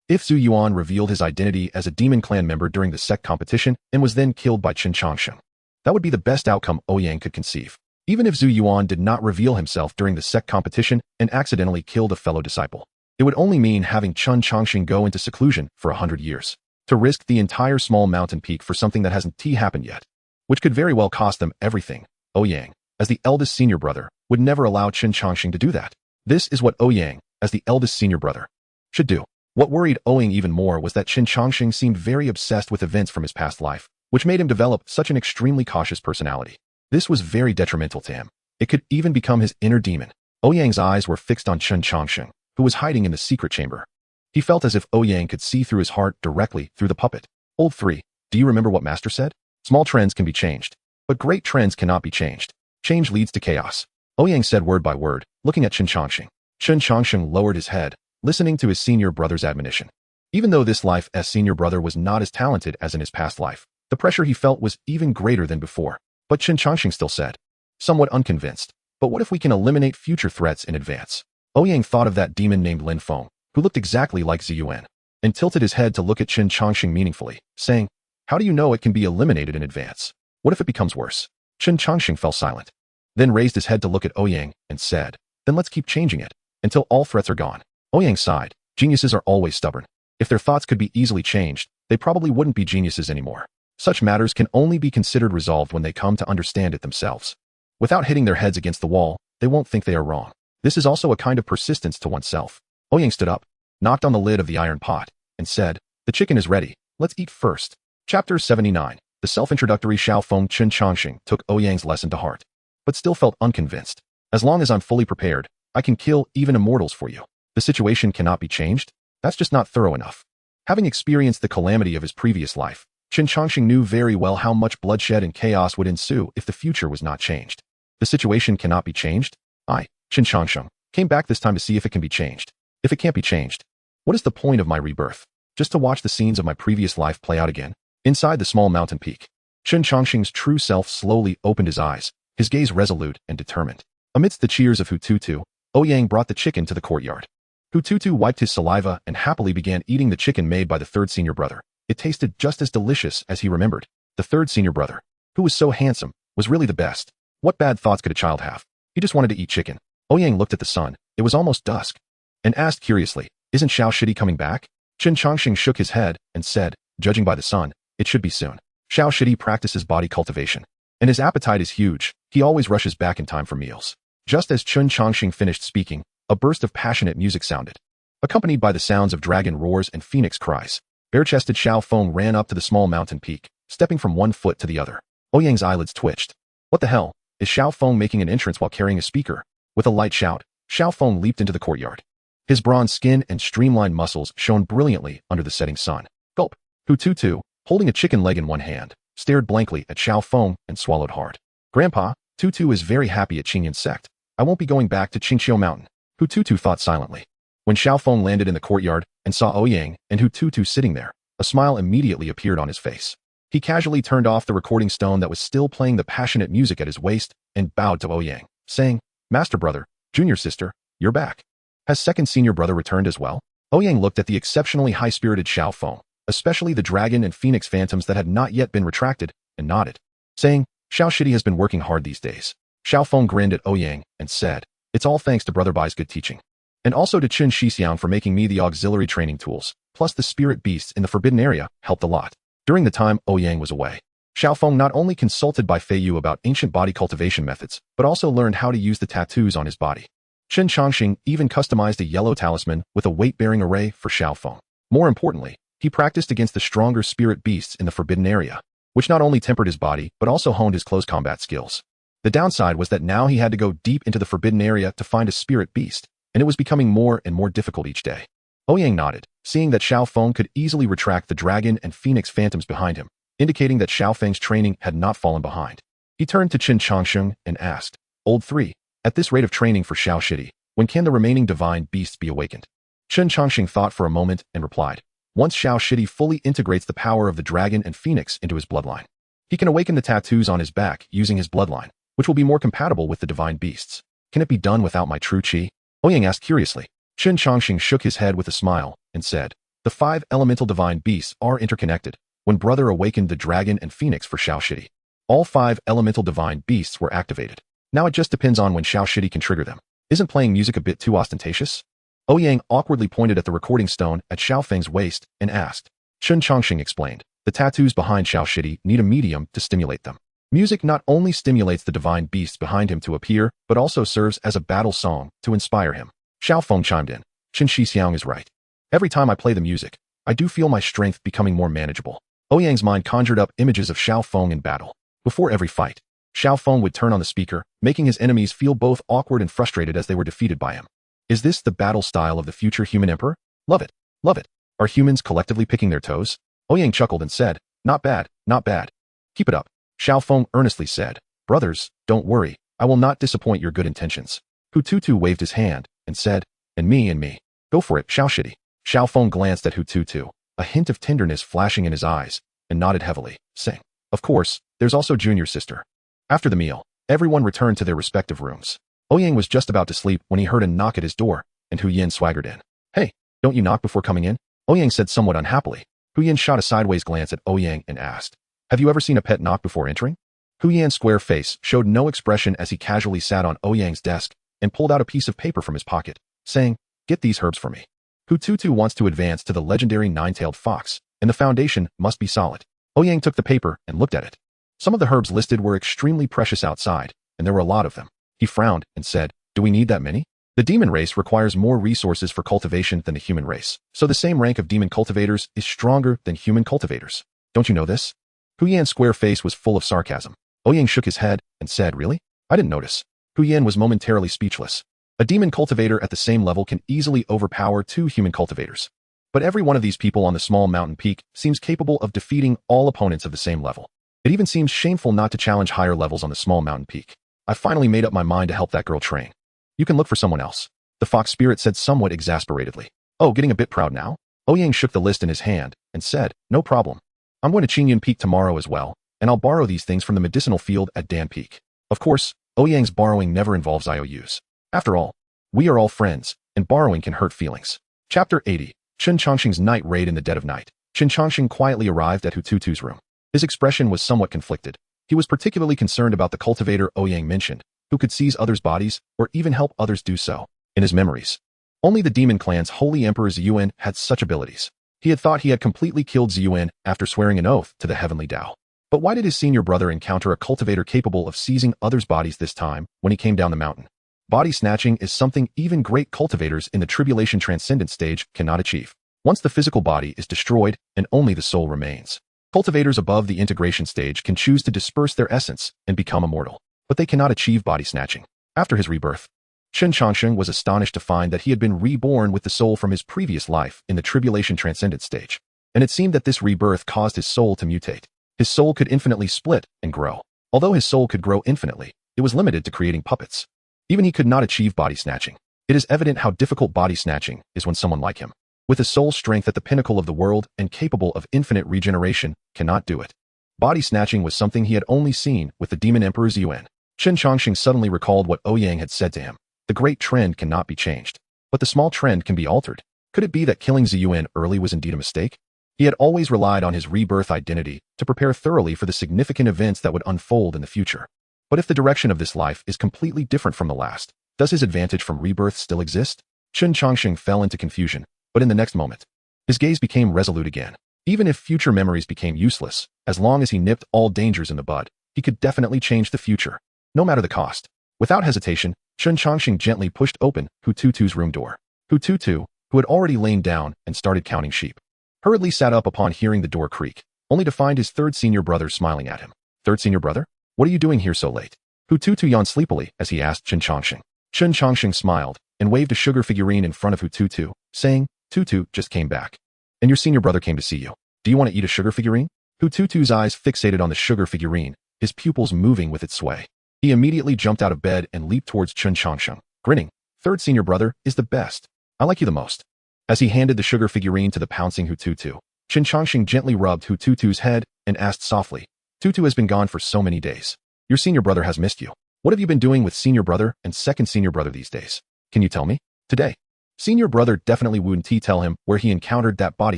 If Zhu Yuan revealed his identity as a Demon Clan member during the sect competition and was then killed by Chen Chongqing, that would be the best outcome Ouyang could conceive. Even if Zhu Yuan did not reveal himself during the sect competition and accidentally killed a fellow disciple, it would only mean having Chen Chongqing go into seclusion for 100 years, to risk the entire small mountain peak for something that hasn't happened yet, which could very well cost them everything. Ouyang, as the eldest senior brother, would never allow Chen Chongqing to do that. This is what Ouyang, as the eldest senior brother, should do. What worried Ouyang even more was that Chen Chongqing seemed very obsessed with events from his past life, which made him develop such an extremely cautious personality. This was very detrimental to him. It could even become his inner demon. Ouyang's eyes were fixed on Chen Chongqing, who was hiding in the secret chamber. He felt as if Ouyang could see through his heart directly through the puppet. Old 3, do you remember what Master said? Small trends can be changed, but great trends cannot be changed. Change leads to chaos. Ouyang said word by word, looking at Chen Chongqing. Chen Chongqing lowered his head, listening to his senior brother's admonition. Even though this life's senior brother was not as talented as in his past life, the pressure he felt was even greater than before. But Chen Chongqing still said, somewhat unconvinced, but what if we can eliminate future threats in advance? Ouyang thought of that demon named Lin Feng, who looked exactly like Zhu Yuan, and tilted his head to look at Chen Chongqing meaningfully, saying, how do you know it can be eliminated in advance? What if it becomes worse? Chen Chongqing fell silent, then raised his head to look at Ouyang and said, then let's keep changing it, until all threats are gone. Ouyang sighed. Geniuses are always stubborn. If their thoughts could be easily changed, they probably wouldn't be geniuses anymore. Such matters can only be considered resolved when they come to understand it themselves. Without hitting their heads against the wall, they won't think they are wrong. This is also a kind of persistence to oneself. Ouyang stood up, knocked on the lid of the iron pot, and said, "The chicken is ready. Let's eat first." Chapter 79. The self-introductory Xiaofeng Chen Chongxing took Ouyang's lesson to heart, but still felt unconvinced. "As long as I'm fully prepared, I can kill even immortals for you. The situation cannot be changed? That's just not thorough enough." Having experienced the calamity of his previous life, Chen Chongxing knew very well how much bloodshed and chaos would ensue if the future was not changed. The situation cannot be changed? I, Chen Chongxing, came back this time to see if it can be changed. If it can't be changed, what is the point of my rebirth? Just to watch the scenes of my previous life play out again? Inside the small mountain peak, Chen Chongxing's true self slowly opened his eyes, his gaze resolute and determined. Amidst the cheers of Hututu, Ouyang brought the chicken to the courtyard. Hututu wiped his saliva and happily began eating the chicken made by the third senior brother. It tasted just as delicious as he remembered. The third senior brother, who was so handsome, was really the best. What bad thoughts could a child have? He just wanted to eat chicken. Ouyang looked at the sun, it was almost dusk, and asked curiously, "Isn't Xiao Shidi coming back?" Chen Chongxing shook his head and said, "Judging by the sun, it should be soon. Xiao Shidi practices body cultivation, and his appetite is huge. He always rushes back in time for meals." Just as Chen Chongxing finished speaking, a burst of passionate music sounded. Accompanied by the sounds of dragon roars and phoenix cries, bare-chested Xiaofeng ran up to the small mountain peak, stepping from one foot to the other. Ouyang's eyelids twitched. What the hell? Is Xiaofeng making an entrance while carrying a speaker? With a light shout, Xiaofeng leaped into the courtyard. His bronze skin and streamlined muscles shone brilliantly under the setting sun. Gulp. Hututu, holding a chicken leg in one hand, stared blankly at Xiaofeng and swallowed hard. "Grandpa, Tutu is very happy at Qingyan sect. I won't be going back to Qingqiu Mountain," Hututu thought silently. When Xiaofeng landed in the courtyard and saw Ouyang and Hututu sitting there, a smile immediately appeared on his face. He casually turned off the recording stone that was still playing the passionate music at his waist and bowed to Ouyang, saying, "Master brother, junior sister, you're back. Has second senior brother returned as well?" Ouyang looked at the exceptionally high-spirited Xiaofeng, especially the dragon and phoenix phantoms that had not yet been retracted, and nodded, saying, "Xiao Shidi has been working hard these days." Xiaofeng grinned at Ouyang and said, "It's all thanks to Brother Bai's good teaching. And also to Qin Shixiang for making me the auxiliary training tools, plus the spirit beasts in the forbidden area helped a lot." During the time Ouyang was away, Xiaofeng not only consulted Bai Feiyu about ancient body cultivation methods, but also learned how to use the tattoos on his body. Chen Chongxing even customized a yellow talisman with a weight-bearing array for Xiaofeng. More importantly, he practiced against the stronger spirit beasts in the forbidden area, which not only tempered his body, but also honed his close combat skills. The downside was that now he had to go deep into the forbidden area to find a spirit beast, and it was becoming more and more difficult each day. Ouyang nodded, seeing that Xiaofeng could easily retract the dragon and phoenix phantoms behind him, indicating that Xiaofeng's training had not fallen behind. He turned to Chen Chongxing and asked, "Old 3, at this rate of training for Xiao Shidi, when can the remaining divine beasts be awakened?" Chen Chongxing thought for a moment and replied, "Once Xiao Shidi fully integrates the power of the dragon and phoenix into his bloodline, he can awaken the tattoos on his back using his bloodline, which will be more compatible with the divine beasts. Can it be done without my true qi?" Ouyang asked curiously. Chen Chongxing shook his head with a smile and said, "The 5 elemental divine beasts are interconnected. When brother awakened the dragon and phoenix for Xiao Shidi, all 5 elemental divine beasts were activated. Now it just depends on when Xiao Shidi can trigger them. Isn't playing music a bit too ostentatious?" Ouyang awkwardly pointed at the recording stone at Xiaofeng's waist and asked. Chen Chongxing explained, "The tattoos behind Xiao Shidi need a medium to stimulate them. Music not only stimulates the divine beasts behind him to appear, but also serves as a battle song to inspire him." Xiaofeng chimed in, "Qin Shixiang is right. Every time I play the music, I do feel my strength becoming more manageable." Ouyang's mind conjured up images of Xiaofeng in battle. Before every fight, Xiaofeng would turn on the speaker, making his enemies feel both awkward and frustrated as they were defeated by him. Is this the battle style of the future human emperor? Love it. Love it. Are humans collectively picking their toes? Ouyang chuckled and said, "Not bad, not bad. Keep it up." Xiaofeng earnestly said, "Brothers, don't worry. I will not disappoint your good intentions." Hututu waved his hand and said, and me. Go for it, Xiao Shidi." Xiaofeng glanced at Hututu, a hint of tenderness flashing in his eyes, and nodded heavily, saying, "Of course, there's also junior sister." After the meal, everyone returned to their respective rooms. Ouyang was just about to sleep when he heard a knock at his door, and Hu Yin swaggered in. "Hey, don't you knock before coming in?" Ouyang said somewhat unhappily. Hu Yin shot a sideways glance at Ouyang and asked, "Have you ever seen a pet knock before entering?" Hu Yan's square face showed no expression as he casually sat on Ouyang's desk and pulled out a piece of paper from his pocket, saying, "Get these herbs for me. Hututu wants to advance to the legendary nine-tailed fox, and the foundation must be solid. Ouyang took the paper and looked at it. Some of the herbs listed were extremely precious outside, and there were a lot of them. He frowned and said, "Do we need that many?" The demon race requires more resources for cultivation than the human race, so the same rank of demon cultivators is stronger than human cultivators. Don't you know this? Hu Yan's square face was full of sarcasm. Ouyang shook his head and said, "Really? I didn't notice." Hu Yan was momentarily speechless. A demon cultivator at the same level can easily overpower 2 human cultivators. But every one of these people on the small mountain peak seems capable of defeating all opponents of the same level. It even seems shameful not to challenge higher levels on the small mountain peak. I finally made up my mind to help that girl train. You can look for someone else. The fox spirit said somewhat exasperatedly. Oh, getting a bit proud now? Ouyang shook the list in his hand and said, "No problem. I'm going to Qingyun Peak tomorrow as well, and I'll borrow these things from the medicinal field at Dan Peak." Of course, Ouyang's borrowing never involves IOUs. After all, we are all friends, and borrowing can hurt feelings. Chapter 80. Chen Chongqing's night raid in the dead of night. Chen Chongqing quietly arrived at Hututu's room. His expression was somewhat conflicted. He was particularly concerned about the cultivator Ouyang mentioned, who could seize others' bodies or even help others do so. In his memories, only the demon clan's holy emperor Ziyuan had such abilities. He had thought he had completely killed Ziyuan after swearing an oath to the heavenly Tao. But why did his senior brother encounter a cultivator capable of seizing others' bodies this time when he came down the mountain? Body snatching is something even great cultivators in the Tribulation Transcendent stage cannot achieve. Once the physical body is destroyed and only the soul remains. Cultivators above the integration stage can choose to disperse their essence and become immortal, but they cannot achieve body snatching. After his rebirth, Chen Chongqing was astonished to find that he had been reborn with the soul from his previous life in the Tribulation Transcendent stage, and it seemed that this rebirth caused his soul to mutate. His soul could infinitely split and grow. Although his soul could grow infinitely, it was limited to creating puppets. Even he could not achieve body snatching. It is evident how difficult body snatching is when someone like him, with his soul strength at the pinnacle of the world and capable of infinite regeneration, cannot do it. Body snatching was something he had only seen with the demon emperor Ziyuan. Chen Chongqing suddenly recalled what Ouyang had said to him. The great trend cannot be changed, but the small trend can be altered. Could it be that killing Ziyuan early was indeed a mistake? He had always relied on his rebirth identity to prepare thoroughly for the significant events that would unfold in the future. But if the direction of this life is completely different from the last, does his advantage from rebirth still exist? Chen Chongqing fell into confusion, but in the next moment, his gaze became resolute again. Even if future memories became useless, as long as he nipped all dangers in the bud, he could definitely change the future, no matter the cost. Without hesitation, Chen Chongqing gently pushed open Hututu's room door. Hututu, who had already lain down and started counting sheep, hurriedly sat up upon hearing the door creak, only to find his third senior brother smiling at him. Third senior brother? What are you doing here so late? Hututu yawned sleepily as he asked Chen Chongqing. Chen Chongqing smiled and waved a sugar figurine in front of Hututu, saying, "Tutu just came back. And your senior brother came to see you. Do you want to eat a sugar figurine?" Hututu's eyes fixated on the sugar figurine, his pupils moving with its sway. He immediately jumped out of bed and leaped towards Chen Chongqing, grinning. "Third senior brother is the best. I like you the most." As he handed the sugar figurine to the pouncing Hututu, Chen Chongqing gently rubbed Hututu's head and asked softly, "Tutu has been gone for so many days. Your senior brother has missed you. What have you been doing with senior brother and second senior brother these days? Can you tell me?" "Today, senior brother definitely wouldn't tell him where he encountered that body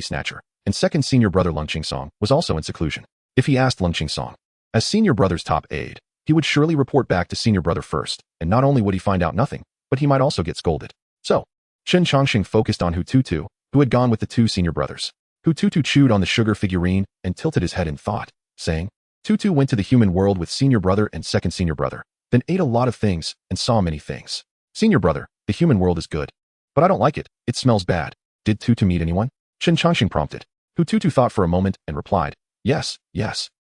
snatcher, and second senior brother Lung Qingsong was also in seclusion. If he asked Lung Qingsong, as senior brother's top aide, he would surely report back to senior brother first, and not only would he find out nothing, but he might also get scolded. So, Chen Chongqing focused on Hututu, who had gone with the 2 senior brothers. Hututu chewed on the sugar figurine and tilted his head in thought, saying, "Tutu went to the human world with senior brother and second senior brother, then ate a lot of things and saw many things. Senior brother, the human world is good. But I don't like it. It smells bad. Did Tutu meet anyone?" Chen Chongqing prompted. Hututu thought for a moment and replied, Yes.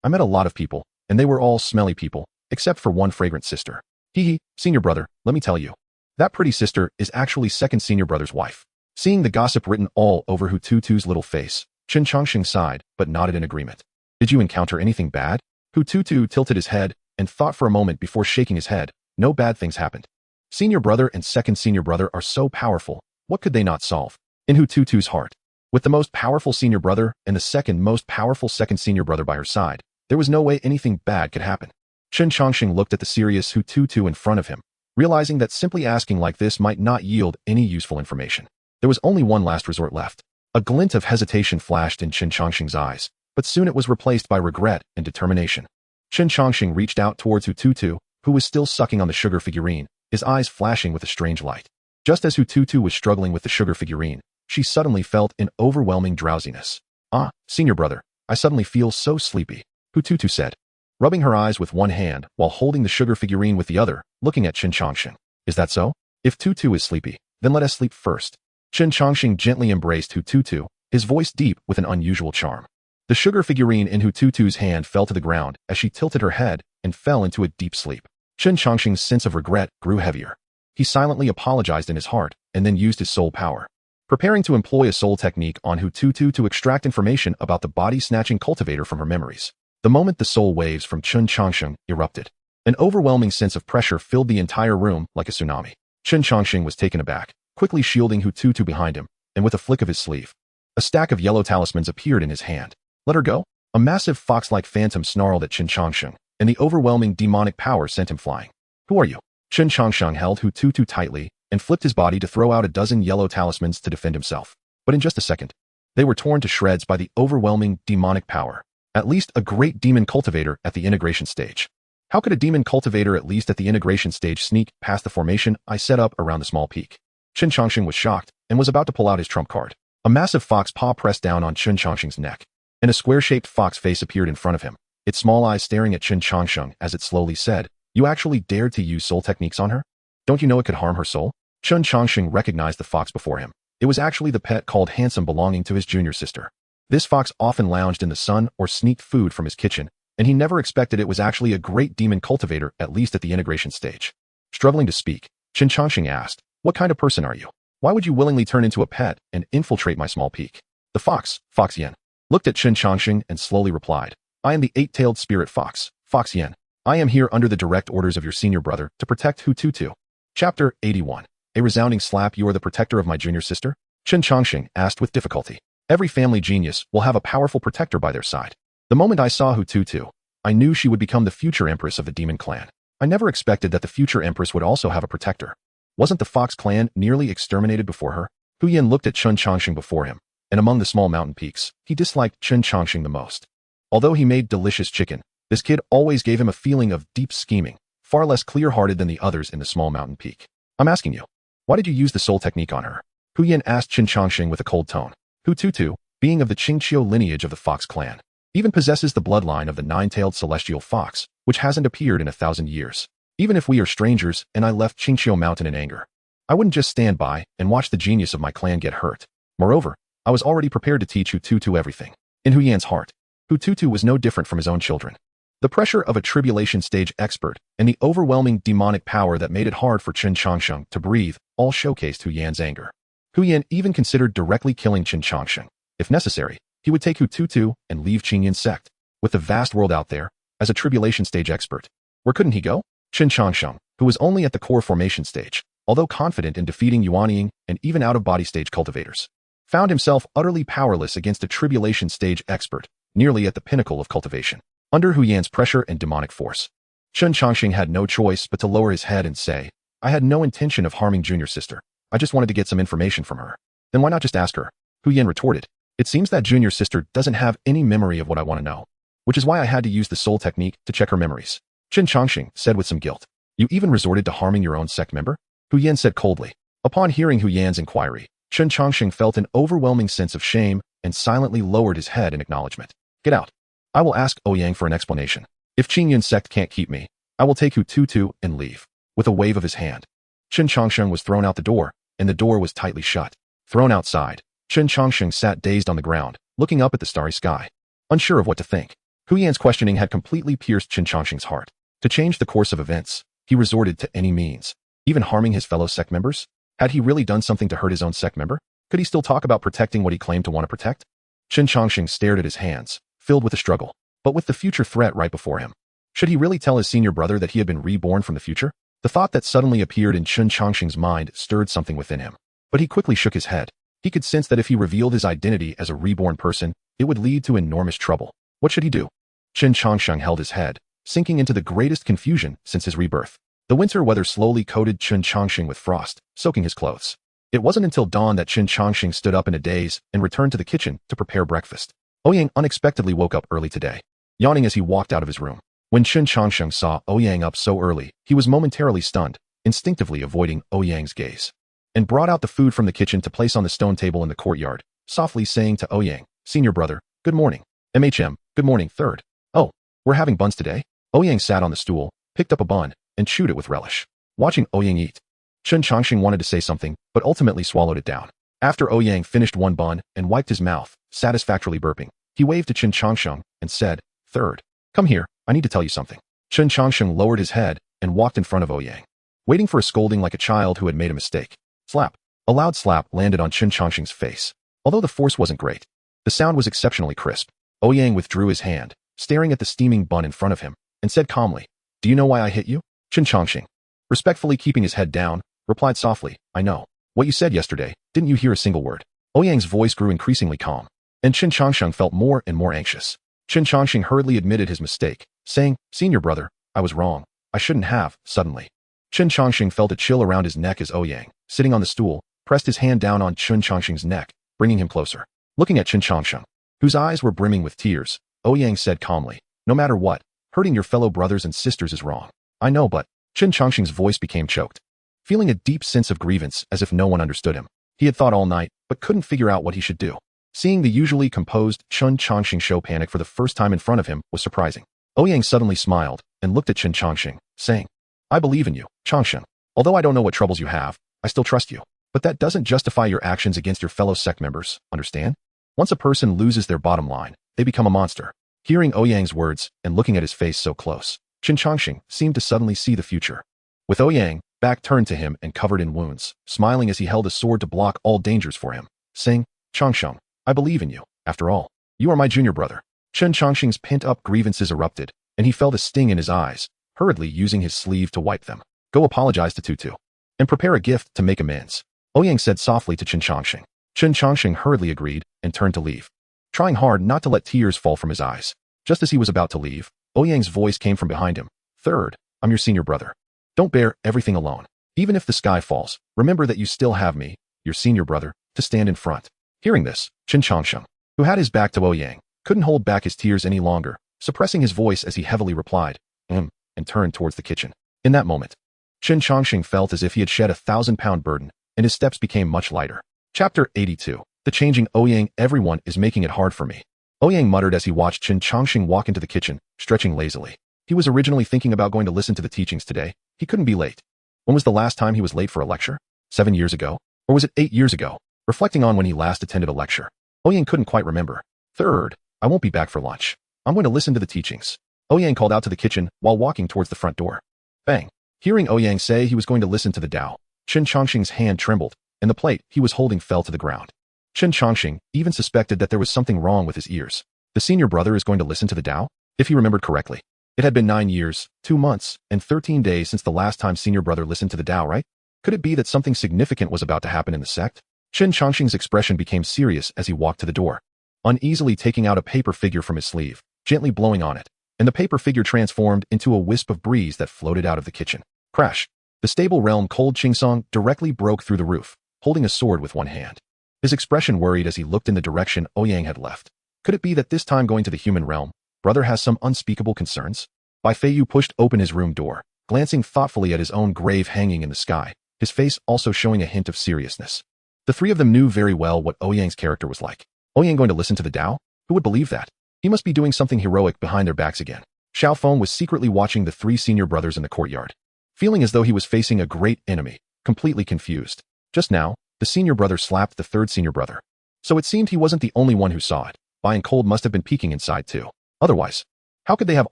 I met a lot of people, and they were all smelly people, except for one fragrant sister. Hee, senior brother, let me tell you. That pretty sister is actually second senior brother's wife." Seeing the gossip written all over Hututu's little face, Chen Chongqing sighed, but nodded in agreement. "Did you encounter anything bad?" Hututu tilted his head and thought for a moment before shaking his head. "No bad things happened. Senior brother and second senior brother are so powerful, what could they not solve?" In Hututu's heart, with the most powerful senior brother and the second most powerful second senior brother by her side, there was no way anything bad could happen. Chen Chongqing looked at the serious Hututu in front of him, realizing that simply asking like this might not yield any useful information. There was only one last resort left. A glint of hesitation flashed in Chen Chongqing's eyes, but soon it was replaced by regret and determination. Chen Chongqing reached out towards Hututu, who was still sucking on the sugar figurine, his eyes flashing with a strange light. Just as Hututu was struggling with the sugar figurine, she suddenly felt an overwhelming drowsiness. Ah, senior brother, I suddenly feel so sleepy, Hututu said, rubbing her eyes with one hand while holding the sugar figurine with the other, looking at Qin Changxing. Is that so? If Tutu is sleepy, then let us sleep first. Qin Changxing gently embraced Hututu, his voice deep with an unusual charm. The sugar figurine in Hututu's hand fell to the ground as she tilted her head and fell into a deep sleep. Qin Changxing's sense of regret grew heavier. He silently apologized in his heart and then used his soul power, preparing to employ a soul technique on Hututu to extract information about the body-snatching cultivator from her memories. The moment the soul waves from Qin Changxing erupted, an overwhelming sense of pressure filled the entire room like a tsunami. Qin Changxing was taken aback, quickly shielding Hututu behind him, and with a flick of his sleeve, a stack of yellow talismans appeared in his hand. Let her go? A massive fox-like phantom snarled at Qin Changxing, and the overwhelming demonic power sent him flying. Who are you? Qin Changxing held Hututu tightly and flipped his body to throw out a dozen yellow talismans to defend himself. But in just a second, they were torn to shreds by the overwhelming demonic power. At least a great demon cultivator at the integration stage. How could a demon cultivator at least at the integration stage sneak past the formation I set up around the small peak? Qin Changxing was shocked and was about to pull out his trump card. A massive fox paw pressed down on Qin Changxing's neck, and a square-shaped fox face appeared in front of him, its small eyes staring at Qin Changxing as it slowly said, "You actually dared to use soul techniques on her? Don't you know it could harm her soul?" Qin Changxing recognized the fox before him. It was actually the pet called Handsome belonging to his junior sister. This fox often lounged in the sun or sneaked food from his kitchen, and he never expected it was actually a great demon cultivator, at least at the integration stage. Struggling to speak, Qin Changxing asked, "What kind of person are you? Why would you willingly turn into a pet and infiltrate my small peak?" The fox, Fox Yen, looked at Qin Changxing and slowly replied, "I am the eight-tailed spirit fox, Fox Yen. I am here under the direct orders of your senior brother to protect Hututu." Chapter 81. A resounding slap. You are the protector of my junior sister? Qin Changxing asked with difficulty. Every family genius will have a powerful protector by their side. The moment I saw Hututu, I knew she would become the future empress of the demon clan. I never expected that the future empress would also have a protector. Wasn't the Fox clan nearly exterminated before her? Huyan looked at Qin Changxing before him, and among the small mountain peaks, he disliked Qin Changxing the most. Although he made delicious chicken, this kid always gave him a feeling of deep scheming, far less clear-hearted than the others in the small mountain peak. I'm asking you, why did you use the soul technique on her? Huyan asked Qin Changxing with a cold tone. Hututu, being of the Qingqiu lineage of the Fox clan, even possesses the bloodline of the nine-tailed celestial fox, which hasn't appeared in 1,000 years. Even if we are strangers and I left Qingqiu Mountain in anger, I wouldn't just stand by and watch the genius of my clan get hurt. Moreover, I was already prepared to teach Hututu everything. In Huyan's heart, Hututu was no different from his own children. The pressure of a tribulation stage expert and the overwhelming demonic power that made it hard for Qin Changxing to breathe all showcased Huyan's anger. Huyan even considered directly killing Qin Changxing. If necessary, he would take Hututu and leave Qingyin's sect. With the vast world out there, as a tribulation stage expert, where couldn't he go? Qin Changxing, who was only at the core formation stage, although confident in defeating Yuanying and even out-of-body stage cultivators, found himself utterly powerless against a tribulation stage expert, nearly at the pinnacle of cultivation. Under Huyan's pressure and demonic force, Qin Changxing had no choice but to lower his head and say, I had no intention of harming junior sister. I just wanted to get some information from her. Then why not just ask her? Huyan retorted. It seems that junior sister doesn't have any memory of what I want to know, which is why I had to use the soul technique to check her memories. Qin Changxing said with some guilt. You even resorted to harming your own sect member? Huyan said coldly. Upon hearing Huyan's inquiry, Qin Changxing felt an overwhelming sense of shame and silently lowered his head in acknowledgement. Get out. I will ask Ouyang for an explanation. If Qingyin's sect can't keep me, I will take Hututu and leave. With a wave of his hand, Qin Changxing was thrown out the door, and the door was tightly shut. Thrown outside, Qin Changxing sat dazed on the ground, looking up at the starry sky, unsure of what to think. Huyan's questioning had completely pierced Qin Changxing's heart. To change the course of events, he resorted to any means, even harming his fellow sect members. Had he really done something to hurt his own sect member? Could he still talk about protecting what he claimed to want to protect? Qin Changxing stared at his hands, filled with a struggle, but with the future threat right before him. Should he really tell his senior brother that he had been reborn from the future? The thought that suddenly appeared in Qin Changxing's mind stirred something within him, but he quickly shook his head. He could sense that if he revealed his identity as a reborn person, it would lead to enormous trouble. What should he do? Qin Changxing held his head, sinking into the greatest confusion since his rebirth. The winter weather slowly coated Qin Changxing with frost, soaking his clothes. It wasn't until dawn that Qin Changxing stood up in a daze and returned to the kitchen to prepare breakfast. Ouyang unexpectedly woke up early today, yawning as he walked out of his room. When Qin Changxing saw Ouyang up so early, he was momentarily stunned, instinctively avoiding Ouyang's gaze, and brought out the food from the kitchen to place on the stone table in the courtyard, softly saying to Ouyang, Senior brother, good morning. MHM, good morning, third. Oh, we're having buns today? Ouyang sat on the stool, picked up a bun, and chewed it with relish. Watching Ouyang eat, Chen Chongqing wanted to say something, but ultimately swallowed it down. After Ouyang finished one bun and wiped his mouth, satisfactorily burping, he waved to Chen Chongqing and said, third, come here, I need to tell you something. Chen Chongqing lowered his head and walked in front of Ouyang, waiting for a scolding like a child who had made a mistake. Slap. A loud slap landed on Chen Chongqing's face. Although the force wasn't great, the sound was exceptionally crisp. Ouyang withdrew his hand, staring at the steaming bun in front of him, and said calmly, do you know why I hit you? Chen Chongqing, respectfully keeping his head down, replied softly, I know. What you said yesterday, didn't you hear a single word? Ouyang's voice grew increasingly calm, and Chen Chongqing felt more and more anxious. Chen Chongqing hurriedly admitted his mistake, saying, senior brother, I was wrong. I shouldn't have, suddenly. Chen Chongqing felt a chill around his neck as Ouyang, sitting on the stool, pressed his hand down on Chen Chongqing's neck, bringing him closer. Looking at Chen Chongqing, whose eyes were brimming with tears, Ouyang said calmly, no matter what, hurting your fellow brothers and sisters is wrong. I know, but Chen Chongqing's voice became choked. Feeling a deep sense of grievance as if no one understood him. He had thought all night, but couldn't figure out what he should do. Seeing the usually composed Chen Chongqing show panic for the first time in front of him was surprising. Ouyang suddenly smiled and looked at Chen Chongqing, saying, I believe in you, Chongqing. Although I don't know what troubles you have, I still trust you. But that doesn't justify your actions against your fellow sect members, understand? Once a person loses their bottom line, they become a monster. Hearing Ouyang's words and looking at his face so close, Chen Chongqing seemed to suddenly see the future. With Ouyang, back turned to him and covered in wounds, smiling as he held a sword to block all dangers for him, saying, Chongqing, I believe in you. After all, you are my junior brother. Chen Chongqing's pent-up grievances erupted, and he felt a sting in his eyes, hurriedly using his sleeve to wipe them. Go apologize to Tutu, and prepare a gift to make amends. Ouyang said softly to Chen Chongqing. Chen Chongqing hurriedly agreed and turned to leave, trying hard not to let tears fall from his eyes. Just as he was about to leave, Ouyang's voice came from behind him. Third, I'm your senior brother. Don't bear everything alone. Even if the sky falls, remember that you still have me, your senior brother, to stand in front. Hearing this, Chen Chongqing, who had his back to Ouyang, couldn't hold back his tears any longer, suppressing his voice as he heavily replied, and turned towards the kitchen. In that moment, Chen Chongqing felt as if he had shed a 1,000-pound burden, and his steps became much lighter. Chapter 82. The changing Ouyang. Everyone is making it hard for me. Ouyang muttered as he watched Chen Chongqing walk into the kitchen, stretching lazily. He was originally thinking about going to listen to the teachings today. He couldn't be late. When was the last time he was late for a lecture? 7 years ago? Or was it 8 years ago? Reflecting on when he last attended a lecture, Ouyang couldn't quite remember. Third, I won't be back for lunch. I'm going to listen to the teachings. Ouyang called out to the kitchen while walking towards the front door. Bang. Hearing Ouyang say he was going to listen to the Tao, Chen Chongqing's hand trembled, and the plate he was holding fell to the ground. Chen Chongqing even suspected that there was something wrong with his ears. The senior brother is going to listen to the Tao? If he remembered correctly, it had been 9 years, 2 months, and 13 days since the last time senior brother listened to the Tao, right? Could it be that something significant was about to happen in the sect? Chen Chongqing's expression became serious as he walked to the door, uneasily taking out a paper figure from his sleeve, gently blowing on it, and the paper figure transformed into a wisp of breeze that floated out of the kitchen. Crash! The stable realm Cold Chingsong directly broke through the roof, holding a sword with one hand. His expression worried as he looked in the direction Ouyang had left. Could it be that this time going to the human realm, brother has some unspeakable concerns? Bai Feiyu pushed open his room door, glancing thoughtfully at his own grave hanging in the sky, his face also showing a hint of seriousness. The three of them knew very well what Ouyang's character was like. Ouyang going to listen to the Tao? Who would believe that? He must be doing something heroic behind their backs again. Xiao Feng was secretly watching the three senior brothers in the courtyard, feeling as though he was facing a great enemy, completely confused. Just now, the senior brother slapped the third senior brother. So it seemed he wasn't the only one who saw it. Bai and Cold must have been peeking inside too. Otherwise, how could they have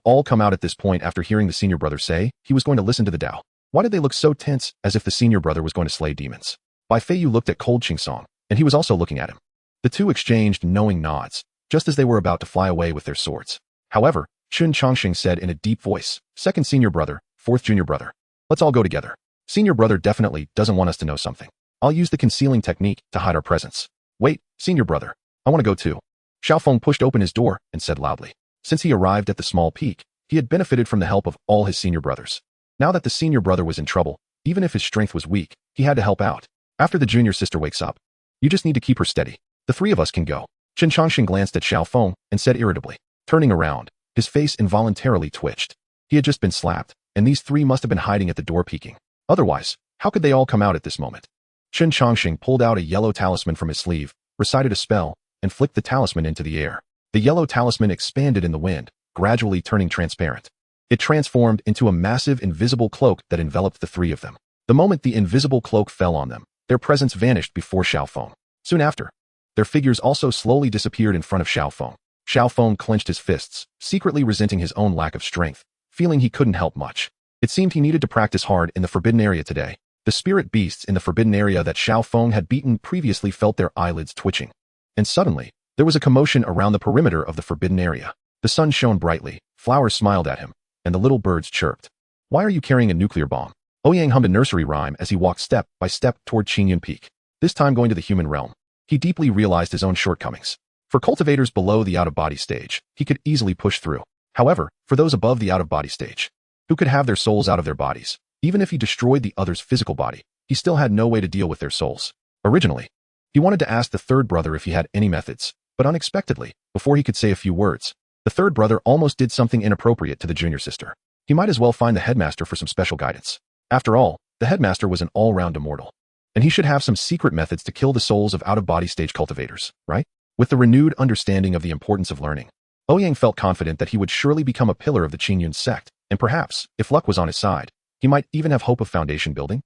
all come out at this point after hearing the senior brother say he was going to listen to the Tao? Why did they look so tense, as if the senior brother was going to slay demons? Bai Feiyu looked at Cold Chingsong, and he was also looking at him. The two exchanged knowing nods, just as they were about to fly away with their swords. However, Chen Chongqing said in a deep voice, second senior brother, fourth junior brother. Let's all go together. Senior brother definitely doesn't want us to know something. I'll use the concealing technique to hide our presence. Wait, senior brother. I want to go too. Xiao Feng pushed open his door and said loudly. Since he arrived at the small peak, he had benefited from the help of all his senior brothers. Now that the senior brother was in trouble, even if his strength was weak, he had to help out. After the junior sister wakes up, you just need to keep her steady. The three of us can go. Chen Chongqing glanced at Xiao Feng and said irritably. Turning around, his face involuntarily twitched. He had just been slapped, and these three must have been hiding at the door peeking. Otherwise, how could they all come out at this moment? Chen Chongqing pulled out a yellow talisman from his sleeve, recited a spell, and flicked the talisman into the air. The yellow talisman expanded in the wind, gradually turning transparent. It transformed into a massive invisible cloak that enveloped the three of them. The moment the invisible cloak fell on them, their presence vanished before Xiaofeng. Soon after, their figures also slowly disappeared in front of Xiaofeng. Xiaofeng clenched his fists, secretly resenting his own lack of strength, feeling he couldn't help much. It seemed he needed to practice hard in the Forbidden Area today. The spirit beasts in the Forbidden Area that Xiaofeng had beaten previously felt their eyelids twitching. And suddenly, there was a commotion around the perimeter of the Forbidden Area. The sun shone brightly, flowers smiled at him, and the little birds chirped. "Why are you carrying a nuclear bomb?" Ouyang hummed a nursery rhyme as he walked step by step toward Qingyun Peak, this time going to the human realm. He deeply realized his own shortcomings. For cultivators below the out-of-body stage, he could easily push through. However, for those above the out-of-body stage, who could have their souls out of their bodies, even if he destroyed the other's physical body, he still had no way to deal with their souls. Originally, he wanted to ask the third brother if he had any methods, but unexpectedly, before he could say a few words, the third brother almost did something inappropriate to the junior sister. He might as well find the headmaster for some special guidance. After all, the headmaster was an all-round immortal, and he should have some secret methods to kill the souls of out-of-body stage cultivators, right? With the renewed understanding of the importance of learning, Ouyang felt confident that he would surely become a pillar of the Qingyun sect, and perhaps, if luck was on his side, he might even have hope of foundation building.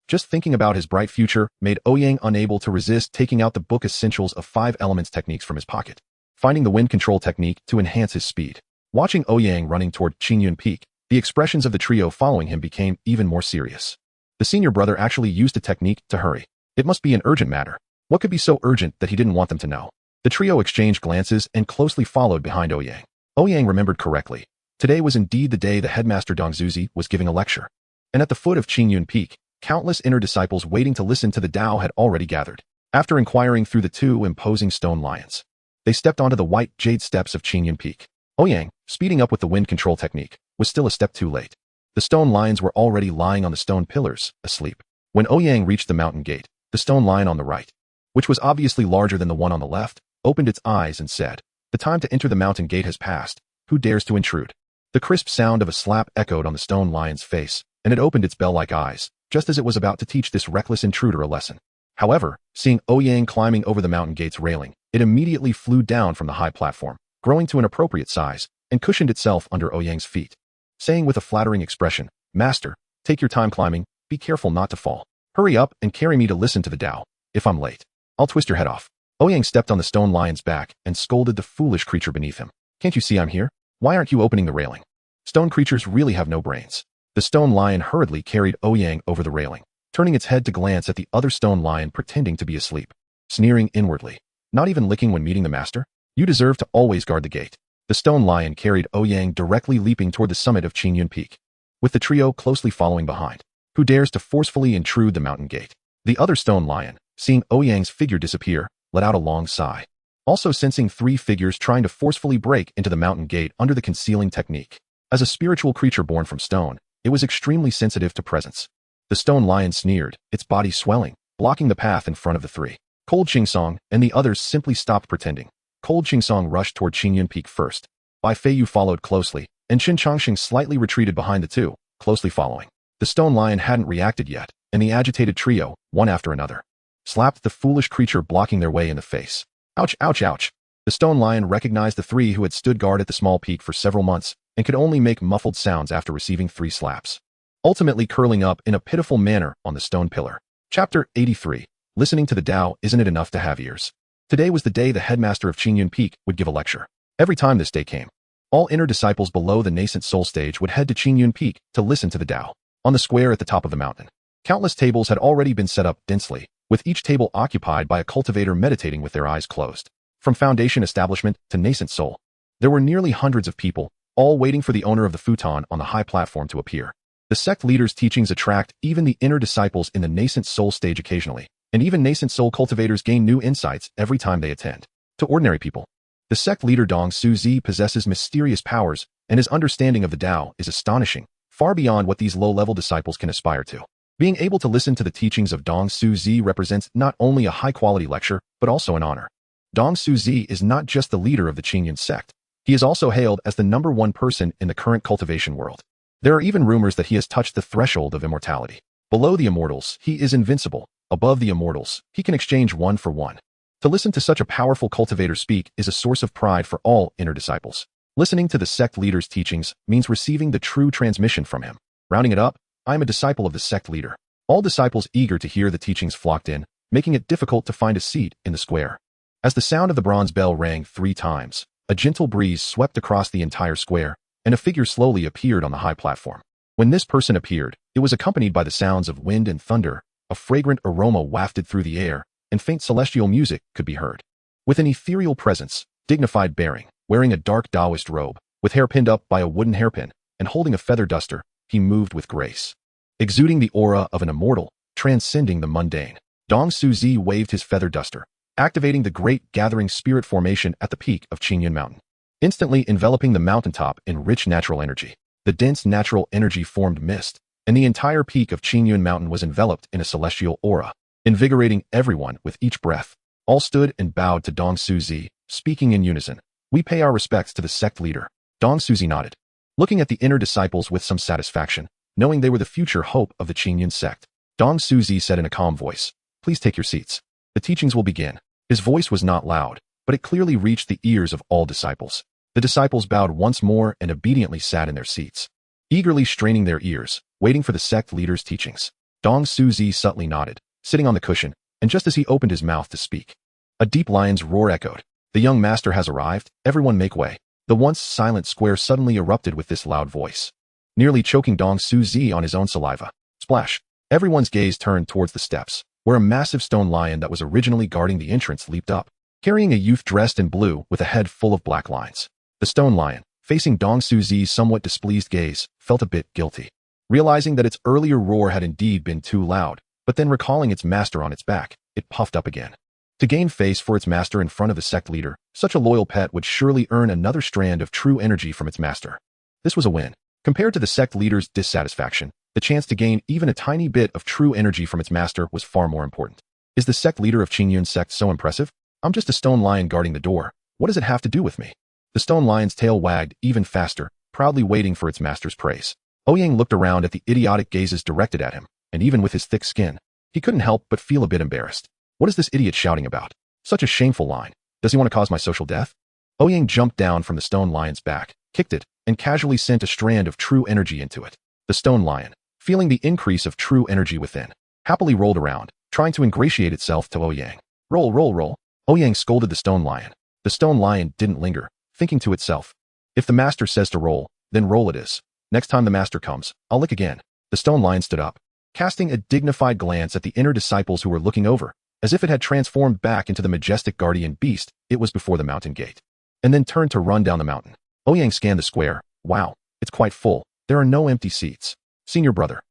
Just thinking about his bright future made Ouyang unable to resist taking out the book Essentials of 5 Elements techniques from his pocket, finding the wind control technique to enhance his speed. Watching Ouyang running toward Qingyun Peak, the expressions of the trio following him became even more serious. The senior brother actually used a technique to hurry. It must be an urgent matter. What could be so urgent that he didn't want them to know? The trio exchanged glances and closely followed behind Ouyang. Ouyang remembered correctly. Today was indeed the day the headmaster Dong Zuzi was giving a lecture. And at the foot of Qingyun Peak, countless inner disciples waiting to listen to the Tao had already gathered. After inquiring through the 2 imposing stone lions, they stepped onto the white jade steps of Qingyun Peak. Ouyang, speeding up with the wind control technique, was still a step too late. The stone lions were already lying on the stone pillars, asleep. When Ouyang reached the mountain gate, the stone lion on the right, which was obviously larger than the one on the left, opened its eyes and said, "The time to enter the mountain gate has passed. Who dares to intrude?" The crisp sound of a slap echoed on the stone lion's face, and it opened its bell-like eyes, just as it was about to teach this reckless intruder a lesson. However, seeing Ouyang climbing over the mountain gate's railing, it immediately flew down from the high platform, growing to an appropriate size, and cushioned itself under Ouyang's feet, saying with a flattering expression, "Master, take your time climbing, be careful not to fall. Hurry up and carry me to listen to the Tao. If I'm late, I'll twist your head off." Ouyang stepped on the stone lion's back and scolded the foolish creature beneath him. "Can't you see I'm here? Why aren't you opening the railing? Stone creatures really have no brains." The stone lion hurriedly carried Ouyang over the railing, turning its head to glance at the other stone lion pretending to be asleep, sneering inwardly. "Not even licking when meeting the master? You deserve to always guard the gate." The stone lion carried Ouyang directly leaping toward the summit of Qingyun Peak, with the trio closely following behind. Who dares to forcefully intrude the mountain gate? The other stone lion, seeing Ouyang's figure disappear, let out a long sigh, also sensing 3 figures trying to forcefully break into the mountain gate under the concealing technique. As a spiritual creature born from stone, it was extremely sensitive to presence. The stone lion sneered, its body swelling, blocking the path in front of the 3. Cold Qingsong and the others simply stopped pretending. Cold Qingsong rushed toward Qingyun Peak first. Bai Feiyu followed closely, and Qin Chongqing slightly retreated behind the 2, closely following. The stone lion hadn't reacted yet, and the agitated trio, one after another, slapped the foolish creature blocking their way in the face. Ouch, ouch, ouch. The stone lion recognized the 3 who had stood guard at the small peak for several months and could only make muffled sounds after receiving 3 slaps, ultimately curling up in a pitiful manner on the stone pillar. Chapter 83. Listening to the Tao, isn't it enough to have ears? Today was the day the headmaster of Qingyun Peak would give a lecture. Every time this day came, all inner disciples below the nascent soul stage would head to Qingyun Peak to listen to the Tao. On the square at the top of the mountain, countless tables had already been set up densely, with each table occupied by a cultivator meditating with their eyes closed. From foundation establishment to nascent soul, there were nearly hundreds of people, all waiting for the owner of the futon on the high platform to appear. The sect leader's teachings attract even the inner disciples in the nascent soul stage occasionally, and even nascent soul cultivators gain new insights every time they attend. To ordinary people, the sect leader Dong Suzi possesses mysterious powers, and his understanding of the Tao is astonishing, far beyond what these low-level disciples can aspire to. Being able to listen to the teachings of Dong Suzi represents not only a high-quality lecture, but also an honor. Dong Suzi is not just the leader of the Qingyun sect. He is also hailed as the #1 person in the current cultivation world. There are even rumors that he has touched the threshold of immortality. Below the immortals, he is invincible. Above the immortals, he can exchange 1 for 1. To listen to such a powerful cultivator speak is a source of pride for all inner disciples. Listening to the sect leader's teachings means receiving the true transmission from him. Rounding it up, I am a disciple of the sect leader. All disciples eager to hear the teachings flocked in, making it difficult to find a seat in the square. As the sound of the bronze bell rang 3 times, a gentle breeze swept across the entire square, and a figure slowly appeared on the high platform. When this person appeared, it was accompanied by the sounds of wind and thunder, a fragrant aroma wafted through the air, and faint celestial music could be heard. With an ethereal presence, dignified bearing, wearing a dark Taoist robe, with hair pinned up by a wooden hairpin, and holding a feather duster, he moved with grace. Exuding the aura of an immortal, transcending the mundane, Dong Suzi waved his feather duster, activating the great gathering spirit formation at the peak of Qingyun Mountain. Instantly enveloping the mountaintop in rich natural energy, the dense natural energy formed mist, and the entire peak of Qingyun Mountain was enveloped in a celestial aura, invigorating everyone with each breath. All stood and bowed to Dong Suzi, speaking in unison. We pay our respects to the sect leader. Dong Suzi nodded, looking at the inner disciples with some satisfaction, knowing they were the future hope of the Qingyun sect. Dong Suzi said in a calm voice, "Please take your seats. The teachings will begin." His voice was not loud, but it clearly reached the ears of all disciples. The disciples bowed once more and obediently sat in their seats, eagerly straining their ears, waiting for the sect leader's teachings. Dong Suzi subtly nodded, sitting on the cushion, and just as he opened his mouth to speak, a deep lion's roar echoed. "The young master has arrived, everyone make way." The once silent square suddenly erupted with this loud voice, nearly choking Dong Suzi on his own saliva. Splash! Everyone's gaze turned towards the steps, where a massive stone lion that was originally guarding the entrance leaped up, carrying a youth dressed in blue with a head full of black lines. The stone lion, facing Dong Suzi's somewhat displeased gaze, felt a bit guilty, realizing that its earlier roar had indeed been too loud, but then recalling its master on its back, it puffed up again. To gain face for its master in front of the sect leader, such a loyal pet would surely earn another strand of true energy from its master. This was a win. Compared to the sect leader's dissatisfaction, the chance to gain even a tiny bit of true energy from its master was far more important. Is the sect leader of Qingyun sect so impressive? I'm just a stone lion guarding the door. What does it have to do with me? The stone lion's tail wagged even faster, proudly waiting for its master's praise. Ouyang looked around at the idiotic gazes directed at him, and even with his thick skin, he couldn't help but feel a bit embarrassed. What is this idiot shouting about? Such a shameful line. Does he want to cause my social death? Ouyang jumped down from the stone lion's back, kicked it, and casually sent a strand of true energy into it. The stone lion, feeling the increase of true energy within, happily rolled around, trying to ingratiate itself to Ouyang. Roll, roll, roll. Ouyang scolded the stone lion. The stone lion didn't linger, thinking to itself, if the master says to roll, then roll it is. Next time the master comes, I'll lick again. The stone lion stood up, casting a dignified glance at the inner disciples who were looking over, as if it had transformed back into the majestic guardian beast it was before the mountain gate, and then turned to run down the mountain. Ouyang scanned the square. Wow, it's quite full. There are no empty seats. Senior brother,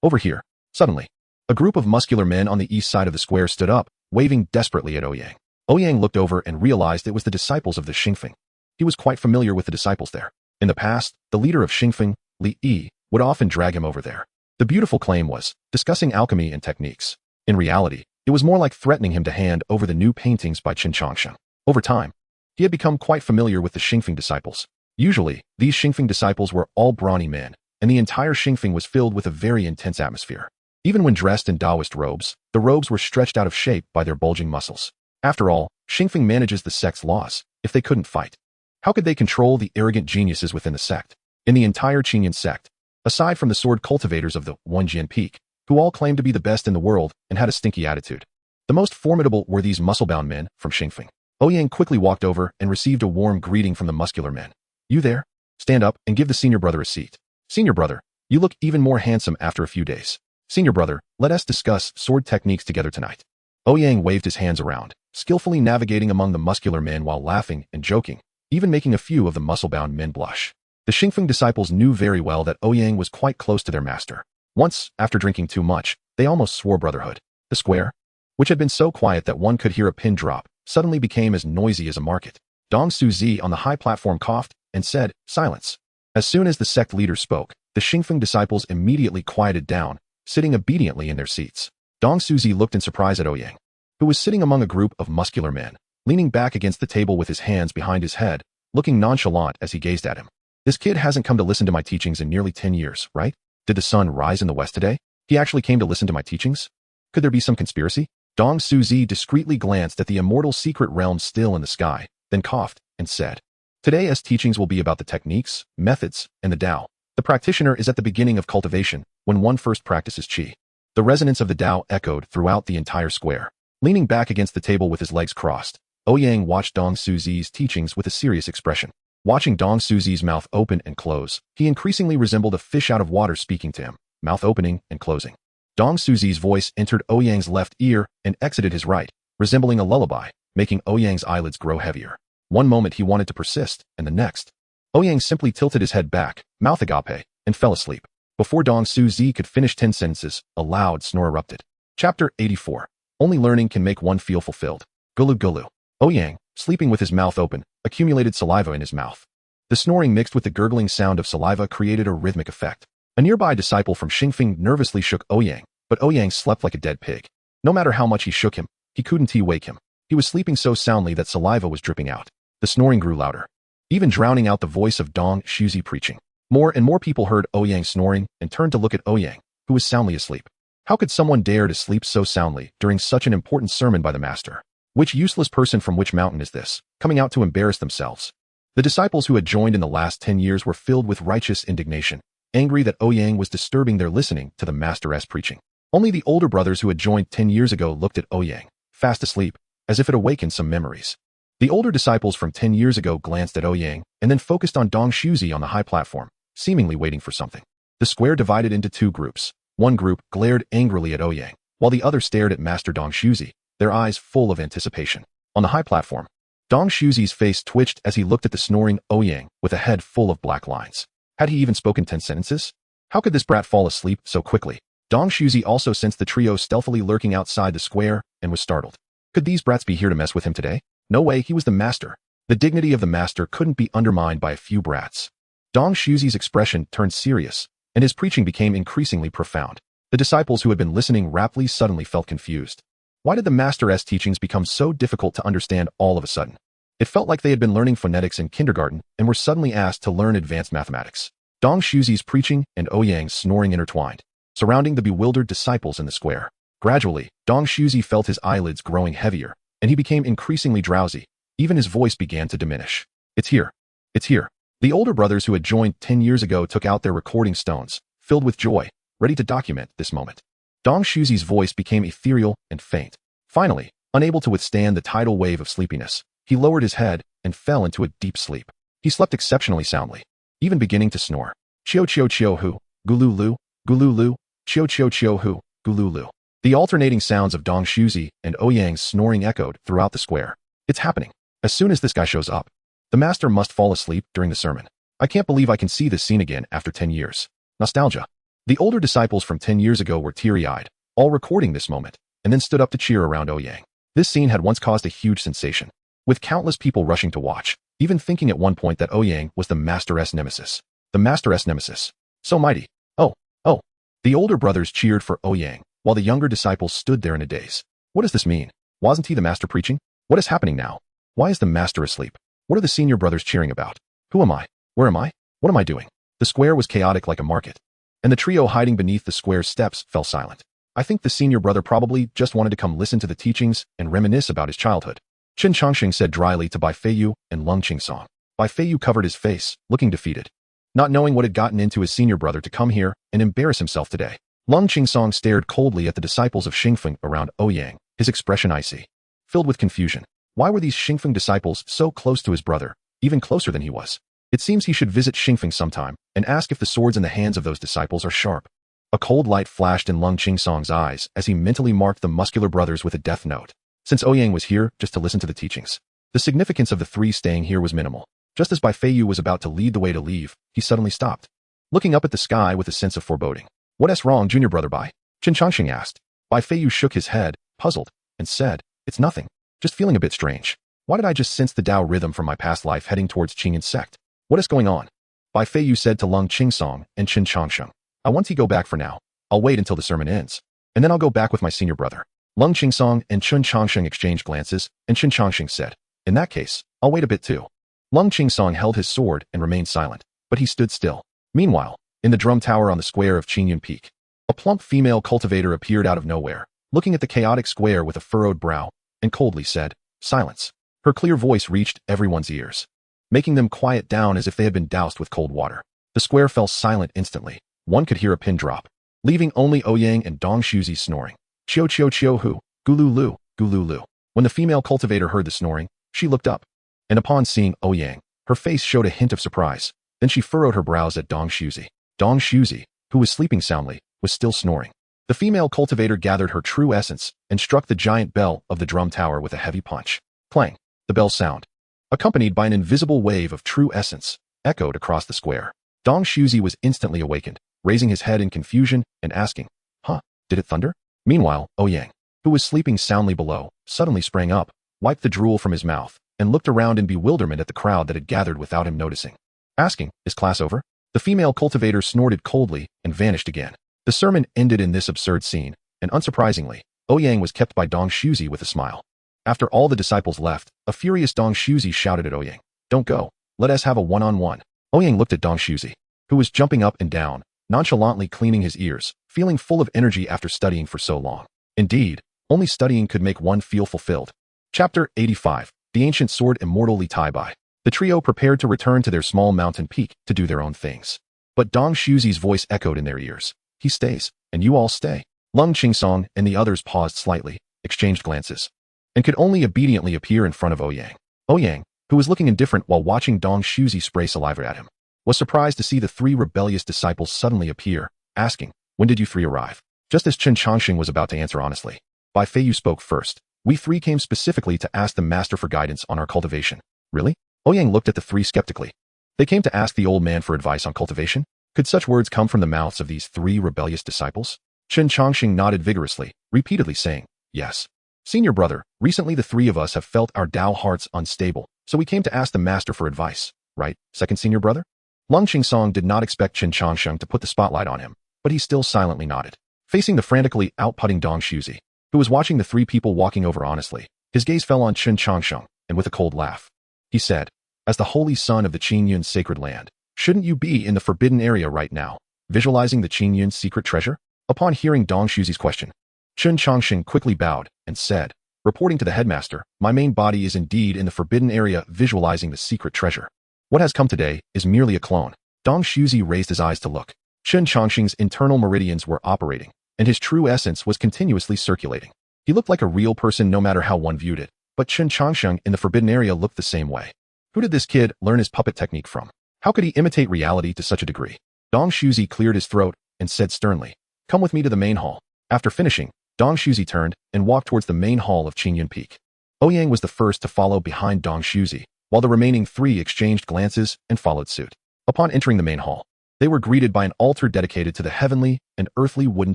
over here. Suddenly, a group of muscular men on the east side of the square stood up, waving desperately at Ouyang. Ouyang looked over and realized it was the disciples of the Xingfeng. He was quite familiar with the disciples there. In the past, the leader of Xingfeng, Li Yi, would often drag him over there. The beautiful claim was discussing alchemy and techniques. In reality, it was more like threatening him to hand over the new paintings by Qin Changsheng. Over time, he had become quite familiar with the Xingfeng disciples. Usually, these Xingfeng disciples were all brawny men, and the entire Xingfeng was filled with a very intense atmosphere. Even when dressed in Taoist robes, the robes were stretched out of shape by their bulging muscles. After all, Xingfeng manages the sect's laws. If they couldn't fight, how could they control the arrogant geniuses within the sect? In the entire Qingyun sect, aside from the sword cultivators of the Wenjian Peak, who all claimed to be the best in the world and had a stinky attitude, the most formidable were these muscle-bound men from Xingfeng. Ouyang quickly walked over and received a warm greeting from the muscular men. You there? Stand up and give the senior brother a seat. Senior brother, you look even more handsome after a few days. Senior brother, let us discuss sword techniques together tonight. Ouyang waved his hands around, skillfully navigating among the muscular men while laughing and joking, even making a few of the muscle-bound men blush. The Xingfeng disciples knew very well that Ouyang was quite close to their master. Once, after drinking too much, they almost swore brotherhood. The square, which had been so quiet that one could hear a pin drop, suddenly became as noisy as a market. Dong Suzi on the high platform coughed and said, silence. As soon as the sect leader spoke, the Xingfeng disciples immediately quieted down, sitting obediently in their seats. Dong Suzi looked in surprise at Ouyang, who was sitting among a group of muscular men, leaning back against the table with his hands behind his head, looking nonchalant as he gazed at him. This kid hasn't come to listen to my teachings in nearly 10 years, right? Did the sun rise in the west today? He actually came to listen to my teachings? Could there be some conspiracy? Dong Suzi discreetly glanced at the immortal secret realm still in the sky, then coughed and said, "Today's teachings will be about the techniques, methods, and the Tao. The practitioner is at the beginning of cultivation, when one first practices qi." The resonance of the Tao echoed throughout the entire square. Leaning back against the table with his legs crossed, Ouyang watched Dong Suzi's teachings with a serious expression. Watching Dong Suzi's mouth open and close, he increasingly resembled a fish out of water speaking to him, mouth opening and closing. Dong Suzi's voice entered Ouyang's left ear and exited his right, resembling a lullaby, making Ouyang's eyelids grow heavier. One moment he wanted to persist, and the next. Ouyang simply tilted his head back, mouth agape, and fell asleep. Before Dong Suzi could finish 10 sentences, a loud snore erupted. Chapter 84. Only learning can make one feel fulfilled. Gulu gulu. Ouyang, sleeping with his mouth open, accumulated saliva in his mouth. The snoring mixed with the gurgling sound of saliva created a rhythmic effect. A nearby disciple from Xingfeng nervously shook Ouyang, but Ouyang slept like a dead pig. No matter how much he shook him, he couldn't wake him. He was sleeping so soundly that saliva was dripping out. The snoring grew louder, even drowning out the voice of Dong Suzi preaching. More and more people heard Ouyang snoring and turned to look at Ouyang, who was soundly asleep. How could someone dare to sleep so soundly during such an important sermon by the master? Which useless person from which mountain is this, coming out to embarrass themselves? The disciples who had joined in the last 10 years were filled with righteous indignation, angry that Ouyang was disturbing their listening to the master's preaching. Only the older brothers who had joined 10 years ago looked at Ouyang, fast asleep, as if it awakened some memories. The older disciples from 10 years ago glanced at Ouyang and then focused on Dong Suzi on the high platform, seemingly waiting for something. The square divided into two groups. One group glared angrily at Ouyang, while the other stared at Master Dong Suzi, their eyes full of anticipation. On the high platform, Dong Suzi's face twitched as he looked at the snoring Ouyang with a head full of black lines. Had he even spoken 10 sentences? How could this brat fall asleep so quickly? Dong Suzi also sensed the trio stealthily lurking outside the square and was startled. Could these brats be here to mess with him today? No way, he was the master. The dignity of the master couldn't be undermined by a few brats. Dong Suzi's expression turned serious, and his preaching became increasingly profound. The disciples who had been listening raptly suddenly felt confused. Why did the master's teachings become so difficult to understand all of a sudden? It felt like they had been learning phonetics in kindergarten and were suddenly asked to learn advanced mathematics. Dong Suzi's preaching and Ouyang's snoring intertwined, surrounding the bewildered disciples in the square. Gradually, Dong Suzi felt his eyelids growing heavier, and he became increasingly drowsy. Even his voice began to diminish. It's here. It's here. The older brothers who had joined 10 years ago took out their recording stones, filled with joy, ready to document this moment. Dong Suzi's voice became ethereal and faint. Finally, unable to withstand the tidal wave of sleepiness, he lowered his head and fell into a deep sleep. He slept exceptionally soundly, even beginning to snore. Chio chio chio hu, gululu, gululu, chio chio chio hu, gululu. The alternating sounds of Dong Suzi and Ouyang's snoring echoed throughout the square. It's happening. As soon as this guy shows up, the master must fall asleep during the sermon. I can't believe I can see this scene again after 10 years. Nostalgia. The older disciples from 10 years ago were teary-eyed, all recording this moment, and then stood up to cheer around Ouyang. This scene had once caused a huge sensation, with countless people rushing to watch, even thinking at one point that Ouyang was the master's nemesis. The master's nemesis. So mighty. Oh, oh. The older brothers cheered for Ouyang, while the younger disciples stood there in a daze. What does this mean? Wasn't he the master preaching? What is happening now? Why is the master asleep? What are the senior brothers cheering about? Who am I? Where am I? What am I doing? The square was chaotic like a market, and the trio hiding beneath the square's steps fell silent. I think the senior brother probably just wanted to come listen to the teachings and reminisce about his childhood. Chen Chongqing said dryly to Bai Feiyu and Lung Qingsong. Bai Feiyu covered his face, looking defeated, not knowing what had gotten into his senior brother to come here and embarrass himself today. Lung Qingsong stared coldly at the disciples of Xingfeng around Ouyang, his expression icy, filled with confusion. Why were these Xingfeng disciples so close to his brother, even closer than he was? It seems he should visit Xingfeng sometime and ask if the swords in the hands of those disciples are sharp. A cold light flashed in Lung Qingsong's eyes as he mentally marked the muscular brothers with a death note. Since Ouyang was here just to listen to the teachings, the significance of the three staying here was minimal. Just as Bai Feiyu was about to lead the way to leave, he suddenly stopped, looking up at the sky with a sense of foreboding. What's wrong, junior brother Bai? Chen Chongqing asked. Bai Feiyu shook his head, puzzled, and said, It's nothing. Just feeling a bit strange. Why did I just sense the Tao rhythm from my past life heading towards Qingyan sect? What is going on? Bai Feiyu said to Lung Qingsong and Chen Chongqing. I want to go back for now. I'll wait until the sermon ends, and then I'll go back with my senior brother. Lung Qingsong and Chen Chongqing exchanged glances, and Chen Chongqing said, In that case, I'll wait a bit too. Lung Qingsong held his sword and remained silent, but he stood still. Meanwhile, in the drum tower on the square of Qingyan Peak, a plump female cultivator appeared out of nowhere, looking at the chaotic square with a furrowed brow, and coldly said, "Silence." Her clear voice reached everyone's ears, making them quiet down as if they had been doused with cold water. The square fell silent instantly. One could hear a pin drop, leaving only Ouyang and Dong Shuzi snoring. Chio chio chio hu, gululu, gululu. When the female cultivator heard the snoring, she looked up, and upon seeing Ouyang, her face showed a hint of surprise. Then she furrowed her brows at Dong Shuzi. Dong Shuzi, who was sleeping soundly, was still snoring. The female cultivator gathered her true essence and struck the giant bell of the drum tower with a heavy punch. Clang! The bell sound, accompanied by an invisible wave of true essence, echoed across the square. Dong Shuzi was instantly awakened, raising his head in confusion and asking, "Huh, did it thunder?" Meanwhile, Ouyang, who was sleeping soundly below, suddenly sprang up, wiped the drool from his mouth, and looked around in bewilderment at the crowd that had gathered without him noticing. Asking, "Is class over?" The female cultivator snorted coldly and vanished again. The sermon ended in this absurd scene, and unsurprisingly, Ouyang was kept by Dong Shuzi with a smile. After all the disciples left, a furious Dong Shuzi shouted at Ouyang, "Don't go, let us have a one-on-one." Ouyang looked at Dong Shuzi, who was jumping up and down, nonchalantly cleaning his ears, feeling full of energy after studying for so long. Indeed, only studying could make one feel fulfilled. Chapter 85. The Ancient Sword Immortal Li Tai Bai. The trio prepared to return to their small mountain peak to do their own things. But Dong Shuzi's voice echoed in their ears. "He stays, and you all stay." Lung Qingsong and the others paused slightly, exchanged glances, and could only obediently appear in front of Ouyang. Ouyang, who was looking indifferent while watching Dong Shuzi spray saliva at him, was surprised to see the three rebellious disciples suddenly appear, asking, "When did you three arrive?" Just as Chen Chongqing was about to answer honestly, Bai Feiyu spoke first. "We three came specifically to ask the master for guidance on our cultivation." "Really?" Ouyang looked at the three skeptically. They came to ask the old man for advice on cultivation? Could such words come from the mouths of these three rebellious disciples? Chen Chongqing nodded vigorously, repeatedly saying, "Yes. Senior brother, recently the three of us have felt our Tao hearts unstable, so we came to ask the master for advice, right, second senior brother?" Lung Qingsong did not expect Chen Chongqing to put the spotlight on him, but he still silently nodded. Facing the frantically outputting Dong Shuzi, who was watching the three people walking over honestly, his gaze fell on Chen Chongqing, and with a cold laugh, he said, "As the holy son of the Qingyun sacred land, shouldn't you be in the forbidden area right now, visualizing the Qingyun secret treasure?" Upon hearing Dong Shuzi's question, Chen Chongqing quickly bowed and said, "Reporting to the headmaster, my main body is indeed in the forbidden area visualizing the secret treasure. What has come today is merely a clone." Dong Shuzi raised his eyes to look. Chen Chongqing's internal meridians were operating, and his true essence was continuously circulating. He looked like a real person no matter how one viewed it, but Chen Chongqing in the forbidden area looked the same way. Who did this kid learn his puppet technique from? How could he imitate reality to such a degree? Dong Shuzi cleared his throat and said sternly, "Come with me to the main hall." After finishing, Dong Shuzi turned and walked towards the main hall of Qingyun Peak. Ouyang was the first to follow behind Dong Shuzi, while the remaining three exchanged glances and followed suit. Upon entering the main hall, they were greeted by an altar dedicated to the heavenly and earthly wooden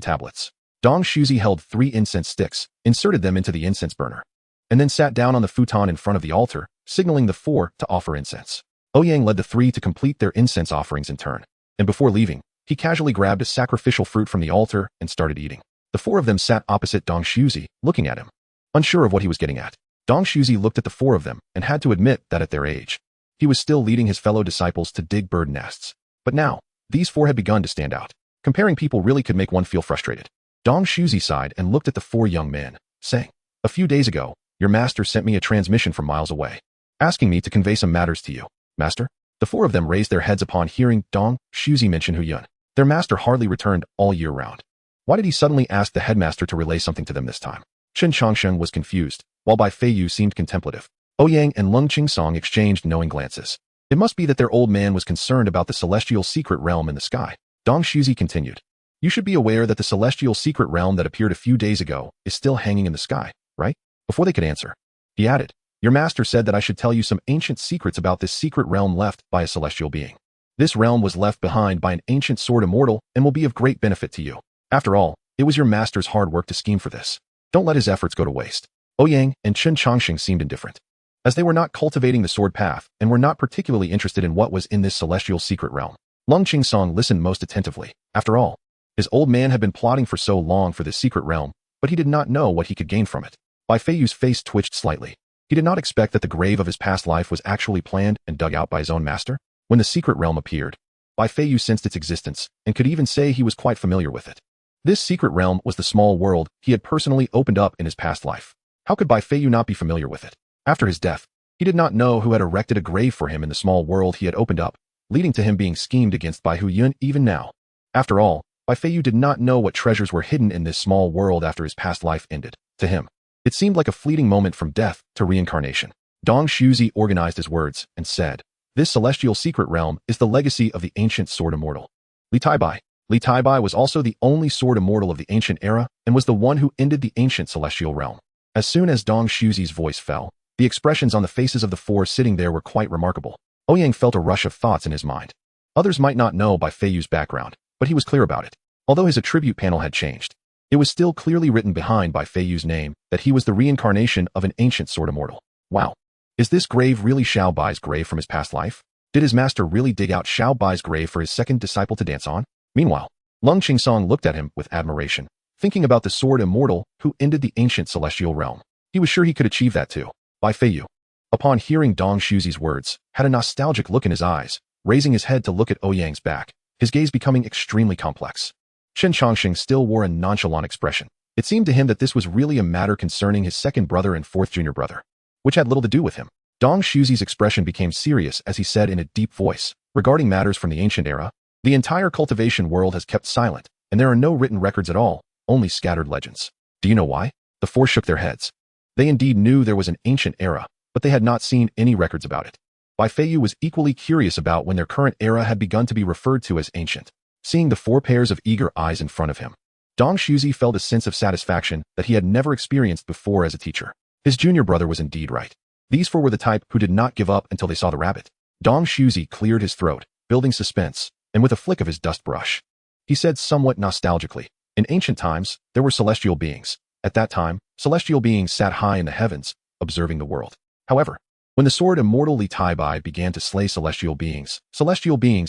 tablets. Dong Shuzi held 3 incense sticks, inserted them into the incense burner, and then sat down on the futon in front of the altar, signaling the 4 to offer incense. Ouyang led the 3 to complete their incense offerings in turn, and before leaving, he casually grabbed a sacrificial fruit from the altar and started eating. The 4 of them sat opposite Dong Shuzi, looking at him, unsure of what he was getting at. Dong Shuzi looked at the 4 of them and had to admit that at their age, he was still leading his fellow disciples to dig bird nests. But now, these 4 had begun to stand out. Comparing people really could make one feel frustrated. Dong Shuzi sighed and looked at the 4 young men, saying, "A few days ago, your master sent me a transmission from miles away, asking me to convey some matters to you, master." The 4 of them raised their heads upon hearing Dong Shuzi mention Hu Yun. Their master hardly returned all year round. Why did he suddenly ask the headmaster to relay something to them this time? Chen Chongqing was confused, while Bai Feiyu seemed contemplative. Ouyang and Lung Qingsong exchanged knowing glances. It must be that their old man was concerned about the celestial secret realm in the sky. Dong Shuzi continued, "You should be aware that the celestial secret realm that appeared a few days ago is still hanging in the sky, right?" Before they could answer, he added, "Your master said that I should tell you some ancient secrets about this secret realm left by a celestial being. This realm was left behind by an ancient sword immortal and will be of great benefit to you. After all, it was your master's hard work to scheme for this. Don't let his efforts go to waste." Ouyang and Chen Chongqing seemed indifferent, as they were not cultivating the sword path and were not particularly interested in what was in this celestial secret realm. Lung Qingsong listened most attentively. After all, his old man had been plotting for so long for this secret realm, but he did not know what he could gain from it. Bai Feiyu's face twitched slightly. He did not expect that the grave of his past life was actually planned and dug out by his own master. When the secret realm appeared, Bai Feiyu sensed its existence and could even say he was quite familiar with it. This secret realm was the small world he had personally opened up in his past life. How could Bai Feiyu not be familiar with it? After his death, he did not know who had erected a grave for him in the small world he had opened up, leading to him being schemed against by Hu Yun even now. After all, Bai Feiyu did not know what treasures were hidden in this small world after his past life ended. To him, it seemed like a fleeting moment from death to reincarnation. Dong Shuzi organized his words and said, "This celestial secret realm is the legacy of the ancient sword immortal, Li Taibai." Li Taibai was also the only sword immortal of the ancient era and was the one who ended the ancient celestial realm. As soon as Dong Shuzi's voice fell, the expressions on the faces of the four sitting there were quite remarkable. Ouyang felt a rush of thoughts in his mind. Others might not know Bai Feiyu's background, but he was clear about it. Although his attribute panel had changed, it was still clearly written behind Bai Feiyu's name that he was the reincarnation of an ancient sword immortal. Wow. Is this grave really Xiao Bai's grave from his past life? Did his master really dig out Xiao Bai's grave for his second disciple to dance on? Meanwhile, Lung Qingsong looked at him with admiration, thinking about the sword immortal who ended the ancient celestial realm. He was sure he could achieve that too. Bai Feiyu, upon hearing Dong Shuzi's words, had a nostalgic look in his eyes, raising his head to look at Ouyang's back, his gaze becoming extremely complex. Chen Chongqing still wore a nonchalant expression. It seemed to him that this was really a matter concerning his second brother and fourth junior brother, which had little to do with him. Dong Shuzi's expression became serious as he said in a deep voice, regarding matters from the ancient era, the entire cultivation world has kept silent, and there are no written records at all, only scattered legends. Do you know why? The four shook their heads. They indeed knew there was an ancient era, but they had not seen any records about it. Bai Feiyu was equally curious about when their current era had begun to be referred to as ancient. Seeing the four pairs of eager eyes in front of him, Dong Shuzi felt a sense of satisfaction that he had never experienced before as a teacher. His junior brother was indeed right. These four were the type who did not give up until they saw the rabbit. Dong Shuzi cleared his throat, building suspense, and with a flick of his dust brush, he said somewhat nostalgically, "In ancient times, there were celestial beings. At that time, celestial beings sat high in the heavens, observing the world. However, when the sword immortal Li Taibai began to slay celestial beings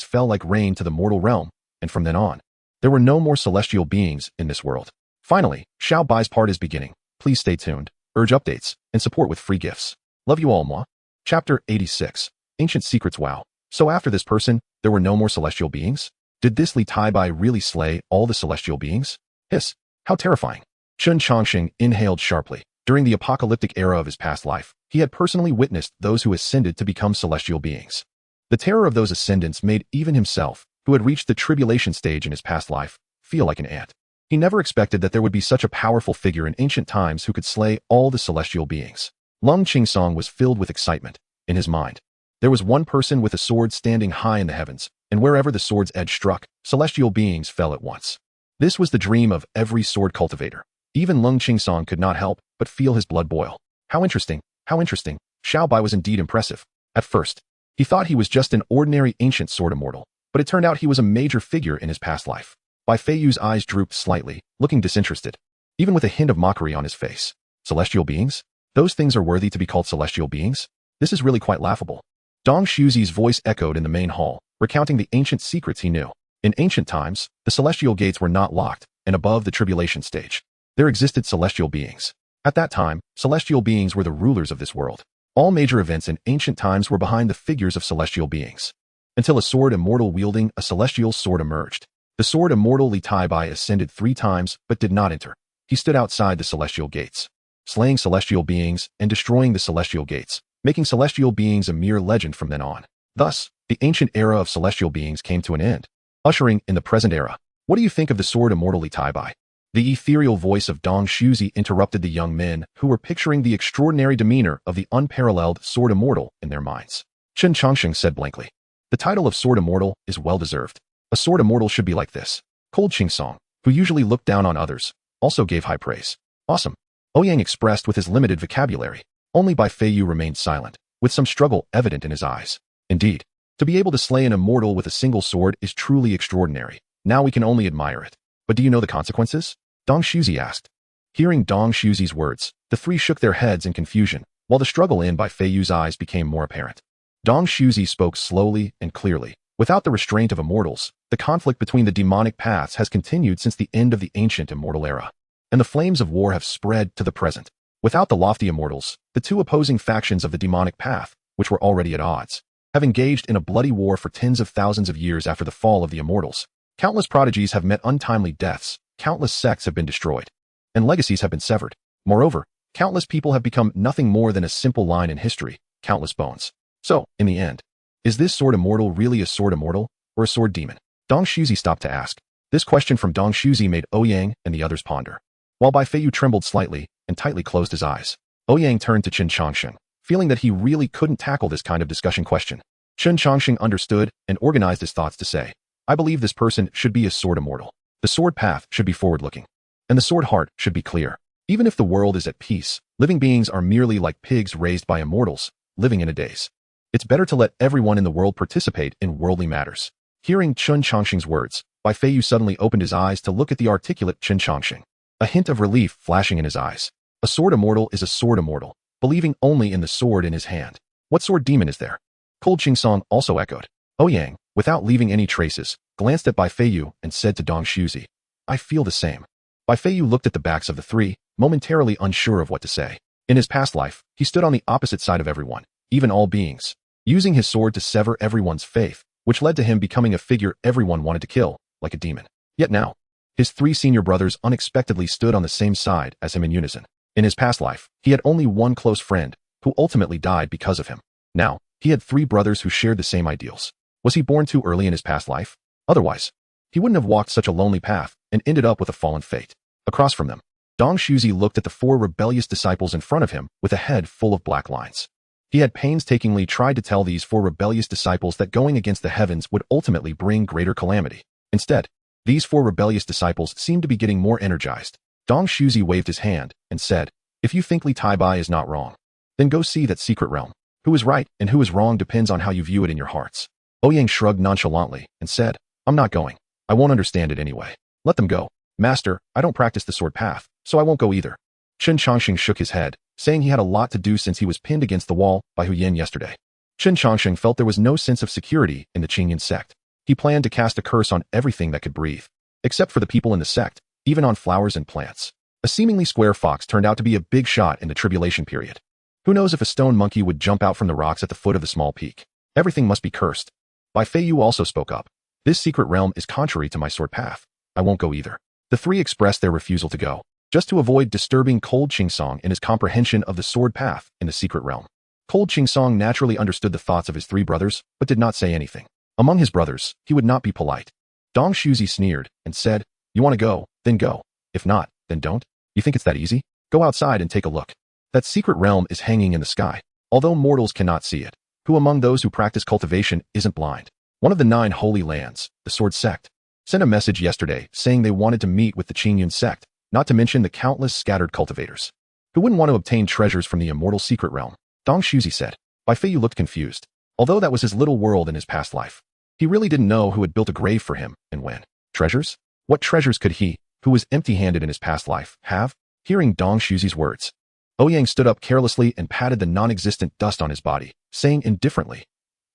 fell like rain to the mortal realm, and from then on, there were no more celestial beings in this world. Finally, Xiao Bai's part is beginning. Please stay tuned, urge updates, and support with free gifts. Love you all, moi." Chapter 86. Ancient Secrets. Wow. So after this person, there were no more celestial beings? Did this Li Taibai really slay all the celestial beings? Hiss. How terrifying. Chen Chongqing inhaled sharply. During the apocalyptic era of his past life, he had personally witnessed those who ascended to become celestial beings. The terror of those ascendants made even himself, who had reached the tribulation stage in his past life, feel like an ant. He never expected that there would be such a powerful figure in ancient times who could slay all the celestial beings. Lung Qingsong was filled with excitement. In his mind, there was one person with a sword standing high in the heavens, and wherever the sword's edge struck, celestial beings fell at once. This was the dream of every sword cultivator. Even Lung Qingsong could not help but feel his blood boil. How interesting, how interesting. Xiao Bai was indeed impressive. At first, he thought he was just an ordinary ancient sword immortal, but it turned out he was a major figure in his past life. Bai Feiyu's eyes drooped slightly, looking disinterested, even with a hint of mockery on his face. Celestial beings? Those things are worthy to be called celestial beings? This is really quite laughable. Dong Shuzi's voice echoed in the main hall, recounting the ancient secrets he knew. In ancient times, the celestial gates were not locked, and above the tribulation stage, there existed celestial beings. At that time, celestial beings were the rulers of this world. All major events in ancient times were behind the figures of celestial beings. Until a sword immortal wielding a celestial sword emerged. The sword immortal Li Taibai ascended 3 times but did not enter. He stood outside the celestial gates, slaying celestial beings and destroying the celestial gates, making celestial beings a mere legend from then on. Thus, the ancient era of celestial beings came to an end, ushering in the present era. What do you think of the sword immortal Li Taibai? The ethereal voice of Dong Shuzi interrupted the young men who were picturing the extraordinary demeanor of the unparalleled sword immortal in their minds. Chen Chongqing said blankly, "The title of sword immortal is well-deserved. A sword immortal should be like this." Cold Qingsong, who usually looked down on others, also gave high praise. Awesome. Ouyang expressed with his limited vocabulary. Only Bai Feiyu remained silent, with some struggle evident in his eyes. Indeed, to be able to slay an immortal with a single sword is truly extraordinary. Now we can only admire it. But do you know the consequences? Dong Shuzi asked. Hearing Dong Shuzi's words, the 3 shook their heads in confusion, while the struggle in Bai Feiyu's eyes became more apparent. Dong Shuzi spoke slowly and clearly. Without the restraint of immortals, the conflict between the demonic paths has continued since the end of the ancient immortal era, and the flames of war have spread to the present. Without the lofty immortals, the 2 opposing factions of the demonic path, which were already at odds, have engaged in a bloody war for tens of thousands of years after the fall of the immortals. Countless prodigies have met untimely deaths, countless sects have been destroyed, and legacies have been severed. Moreover, countless people have become nothing more than a simple line in history, countless bones. So, in the end, is this sword immortal really a sword immortal, or a sword demon? Dong Shuzi stopped to ask. This question from Dong Shuzi made Ouyang and the others ponder, while Bai Feiyu trembled slightly and tightly closed his eyes. Ouyang turned to Chen Chongsheng, feeling that he really couldn't tackle this kind of discussion question. Chen Chongsheng understood and organized his thoughts to say, I believe this person should be a sword immortal. The sword path should be forward-looking, and the sword heart should be clear. Even if the world is at peace, living beings are merely like pigs raised by immortals, living in a daze. It's better to let everyone in the world participate in worldly matters. Hearing Chen Chongsheng's words, Bai Feiyu suddenly opened his eyes to look at the articulate Chen Chongsheng, a hint of relief flashing in his eyes. A sword immortal is a sword immortal, believing only in the sword in his hand. What sword demon is there? Cold Qingsong also echoed. Ouyang, without leaving any traces, glanced at Bai Feiyu and said to Dong Shuzi, I feel the same. Bai Feiyu looked at the backs of the three, momentarily unsure of what to say. In his past life, he stood on the opposite side of everyone, even all beings, using his sword to sever everyone's faith, which led to him becoming a figure everyone wanted to kill, like a demon. Yet now, his three senior brothers unexpectedly stood on the same side as him in unison. In his past life, he had only one close friend, who ultimately died because of him. Now, he had three brothers who shared the same ideals. Was he born too early in his past life? Otherwise, he wouldn't have walked such a lonely path and ended up with a fallen fate. Across from them, Dong Shuzi looked at the four rebellious disciples in front of him with a head full of black lines. He had painstakingly tried to tell these four rebellious disciples that going against the heavens would ultimately bring greater calamity. Instead, these four rebellious disciples seemed to be getting more energized. Dong Shuzi waved his hand and said, if you think Li Taibai is not wrong, then go see that secret realm. Who is right and who is wrong depends on how you view it in your hearts. Ouyang shrugged nonchalantly and said, I'm not going. I won't understand it anyway. Let them go. Master, I don't practice the sword path, so I won't go either. Chen Chongsheng shook his head, saying he had a lot to do since he was pinned against the wall by Hu Yin yesterday. Chen Chongsheng felt there was no sense of security in the Qingyan sect. He planned to cast a curse on everything that could breathe, except for the people in the sect, even on flowers and plants. A seemingly square fox turned out to be a big shot in the tribulation period. Who knows if a stone monkey would jump out from the rocks at the foot of the small peak? Everything must be cursed. Bai Feiyu also spoke up. This secret realm is contrary to my sword path. I won't go either. The three expressed their refusal to go, just to avoid disturbing Cold Qingsong in his comprehension of the sword path in the secret realm. Cold Qingsong naturally understood the thoughts of his three brothers, but did not say anything. Among his brothers, he would not be polite. Dong Shuzi sneered and said, you want to go, then go. If not, then don't. You think it's that easy? Go outside and take a look. That secret realm is hanging in the sky, although mortals cannot see it. Who among those who practice cultivation isn't blind? One of the 9 holy lands, the Sword Sect, sent a message yesterday saying they wanted to meet with the Qingyun sect, not to mention the countless scattered cultivators. Who wouldn't want to obtain treasures from the immortal secret realm? Dong Shuzi said. Bai Feiyu looked confused. Although that was his little world in his past life, he really didn't know who had built a grave for him and when. Treasures? What treasures could he, who was empty-handed in his past life, have? Hearing Dong Shuzi's words, Ouyang stood up carelessly and patted the non-existent dust on his body, saying indifferently,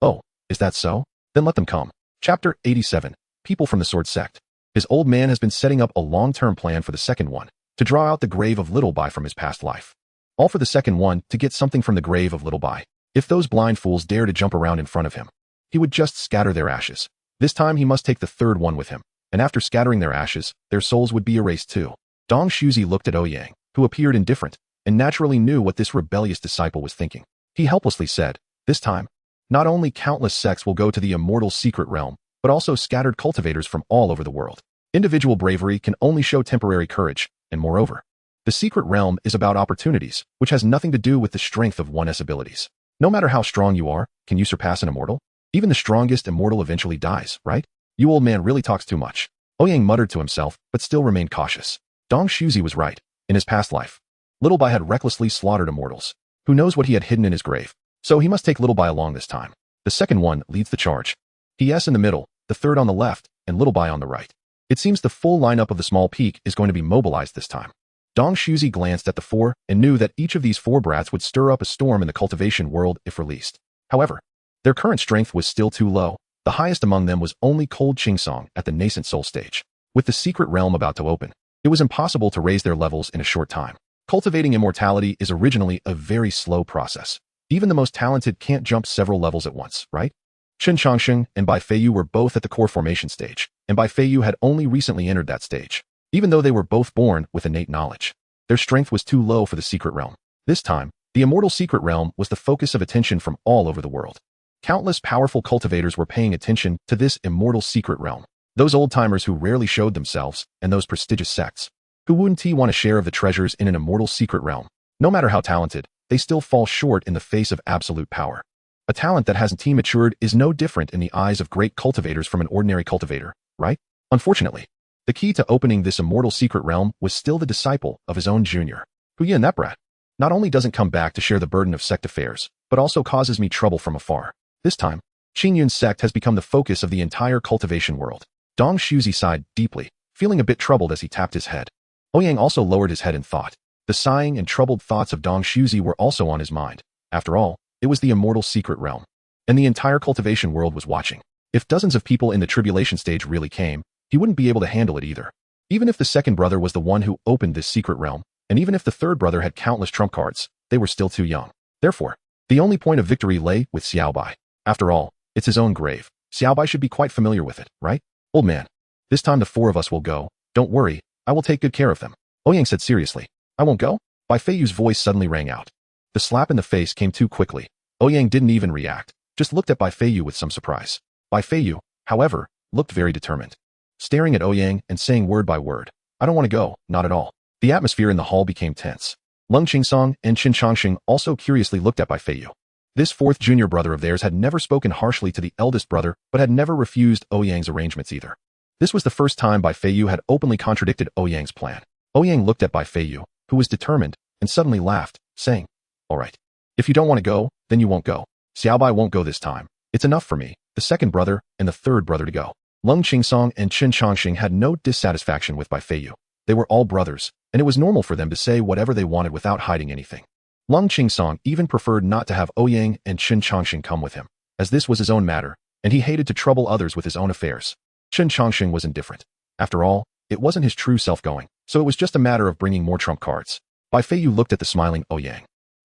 oh, is that so? Then let them come. Chapter 87. People from the Sword Sect. His old man has been setting up a long-term plan for the second one, to draw out the grave of Little Bai from his past life. All for the second one to get something from the grave of Little Bai. If those blind fools dare to jump around in front of him, he would just scatter their ashes. This time he must take the third one with him, and after scattering their ashes, their souls would be erased too. Dong Shuzi looked at Ouyang, who appeared indifferent, and naturally knew what this rebellious disciple was thinking. He helplessly said, this time, not only countless sects will go to the immortal secret realm, but also scattered cultivators from all over the world. Individual bravery can only show temporary courage, and moreover, the secret realm is about opportunities, which has nothing to do with the strength of one's abilities. No matter how strong you are, can you surpass an immortal? Even the strongest immortal eventually dies, right? You old man really talks too much. Ouyang muttered to himself, but still remained cautious. Dong Shuzi was right. In his past life, Little Bai had recklessly slaughtered immortals. Who knows what he had hidden in his grave? So he must take Little Bai along this time. The second one leads the charge. He in the middle, the third on the left, and Little Bai on the right. It seems the full lineup of the small peak is going to be mobilized this time. Dong Shuzi glanced at the four and knew that each of these four brats would stir up a storm in the cultivation world if released. However, their current strength was still too low. The highest among them was only Cold Qingsong at the nascent soul stage. With the secret realm about to open, it was impossible to raise their levels in a short time. Cultivating immortality is originally a very slow process. Even the most talented can't jump several levels at once, right? Chen Chongsheng and Bai Feiyu were both at the core formation stage, and Bai Feiyu had only recently entered that stage. even though they were both born with innate knowledge. Their strength was too low for the secret realm. This time, the immortal secret realm was the focus of attention from all over the world. Countless powerful cultivators were paying attention to this immortal secret realm. Those old-timers who rarely showed themselves, and those prestigious sects. Who wouldn't want a share of the treasures in an immortal secret realm? No matter how talented, they still fall short in the face of absolute power. A talent that hasn't matured is no different in the eyes of great cultivators from an ordinary cultivator, right? Unfortunately, the key to opening this immortal secret realm was still the disciple of his own junior. Hu Yin, that brat, not only doesn't come back to share the burden of sect affairs, but also causes me trouble from afar. This time, Qing Yun's sect has become the focus of the entire cultivation world. Dong Shuzi sighed deeply, feeling a bit troubled as he tapped his head. Ouyang also lowered his head in thought. The sighing and troubled thoughts of Dong Shuzi were also on his mind. After all, it was the immortal secret realm. And the entire cultivation world was watching. If dozens of people in the tribulation stage really came, he wouldn't be able to handle it either. Even if the second brother was the one who opened this secret realm, and even if the third brother had countless trump cards, they were still too young. Therefore, the only point of victory lay with Xiaobai. After all, it's his own grave. Xiaobai should be quite familiar with it, right? Old man, this time the four of us will go. Don't worry, I will take good care of them. Ouyang said seriously. I won't go? Bai Feiyu's voice suddenly rang out. The slap in the face came too quickly. Ouyang didn't even react, just looked at Bai Feiyu with some surprise. Bai Feiyu, however, looked very determined. Staring at Ouyang and saying word by word, I don't want to go, not at all. The atmosphere in the hall became tense. Lung Qingsong and Qin Chongqing also curiously looked at Bai Feiyu. This fourth junior brother of theirs had never spoken harshly to the eldest brother, but had never refused Ouyang's arrangements either. This was the first time Bai Feiyu had openly contradicted Ouyang's plan. Ouyang looked at Bai Feiyu, who was determined, and suddenly laughed, saying, all right. If you don't want to go, then you won't go. Xiaobai won't go this time. It's enough for me, the second brother, and the third brother to go. Lung Qingsong and Qin Chongqing had no dissatisfaction with Bai Feiyu. They were all brothers, and it was normal for them to say whatever they wanted without hiding anything. Lung Qingsong even preferred not to have Ouyang and Qin Chongqing come with him, as this was his own matter, and he hated to trouble others with his own affairs. Qin Chongqing was indifferent. After all, it wasn't his true self going, so it was just a matter of bringing more trump cards. Bai Feiyu looked at the smiling Ouyang.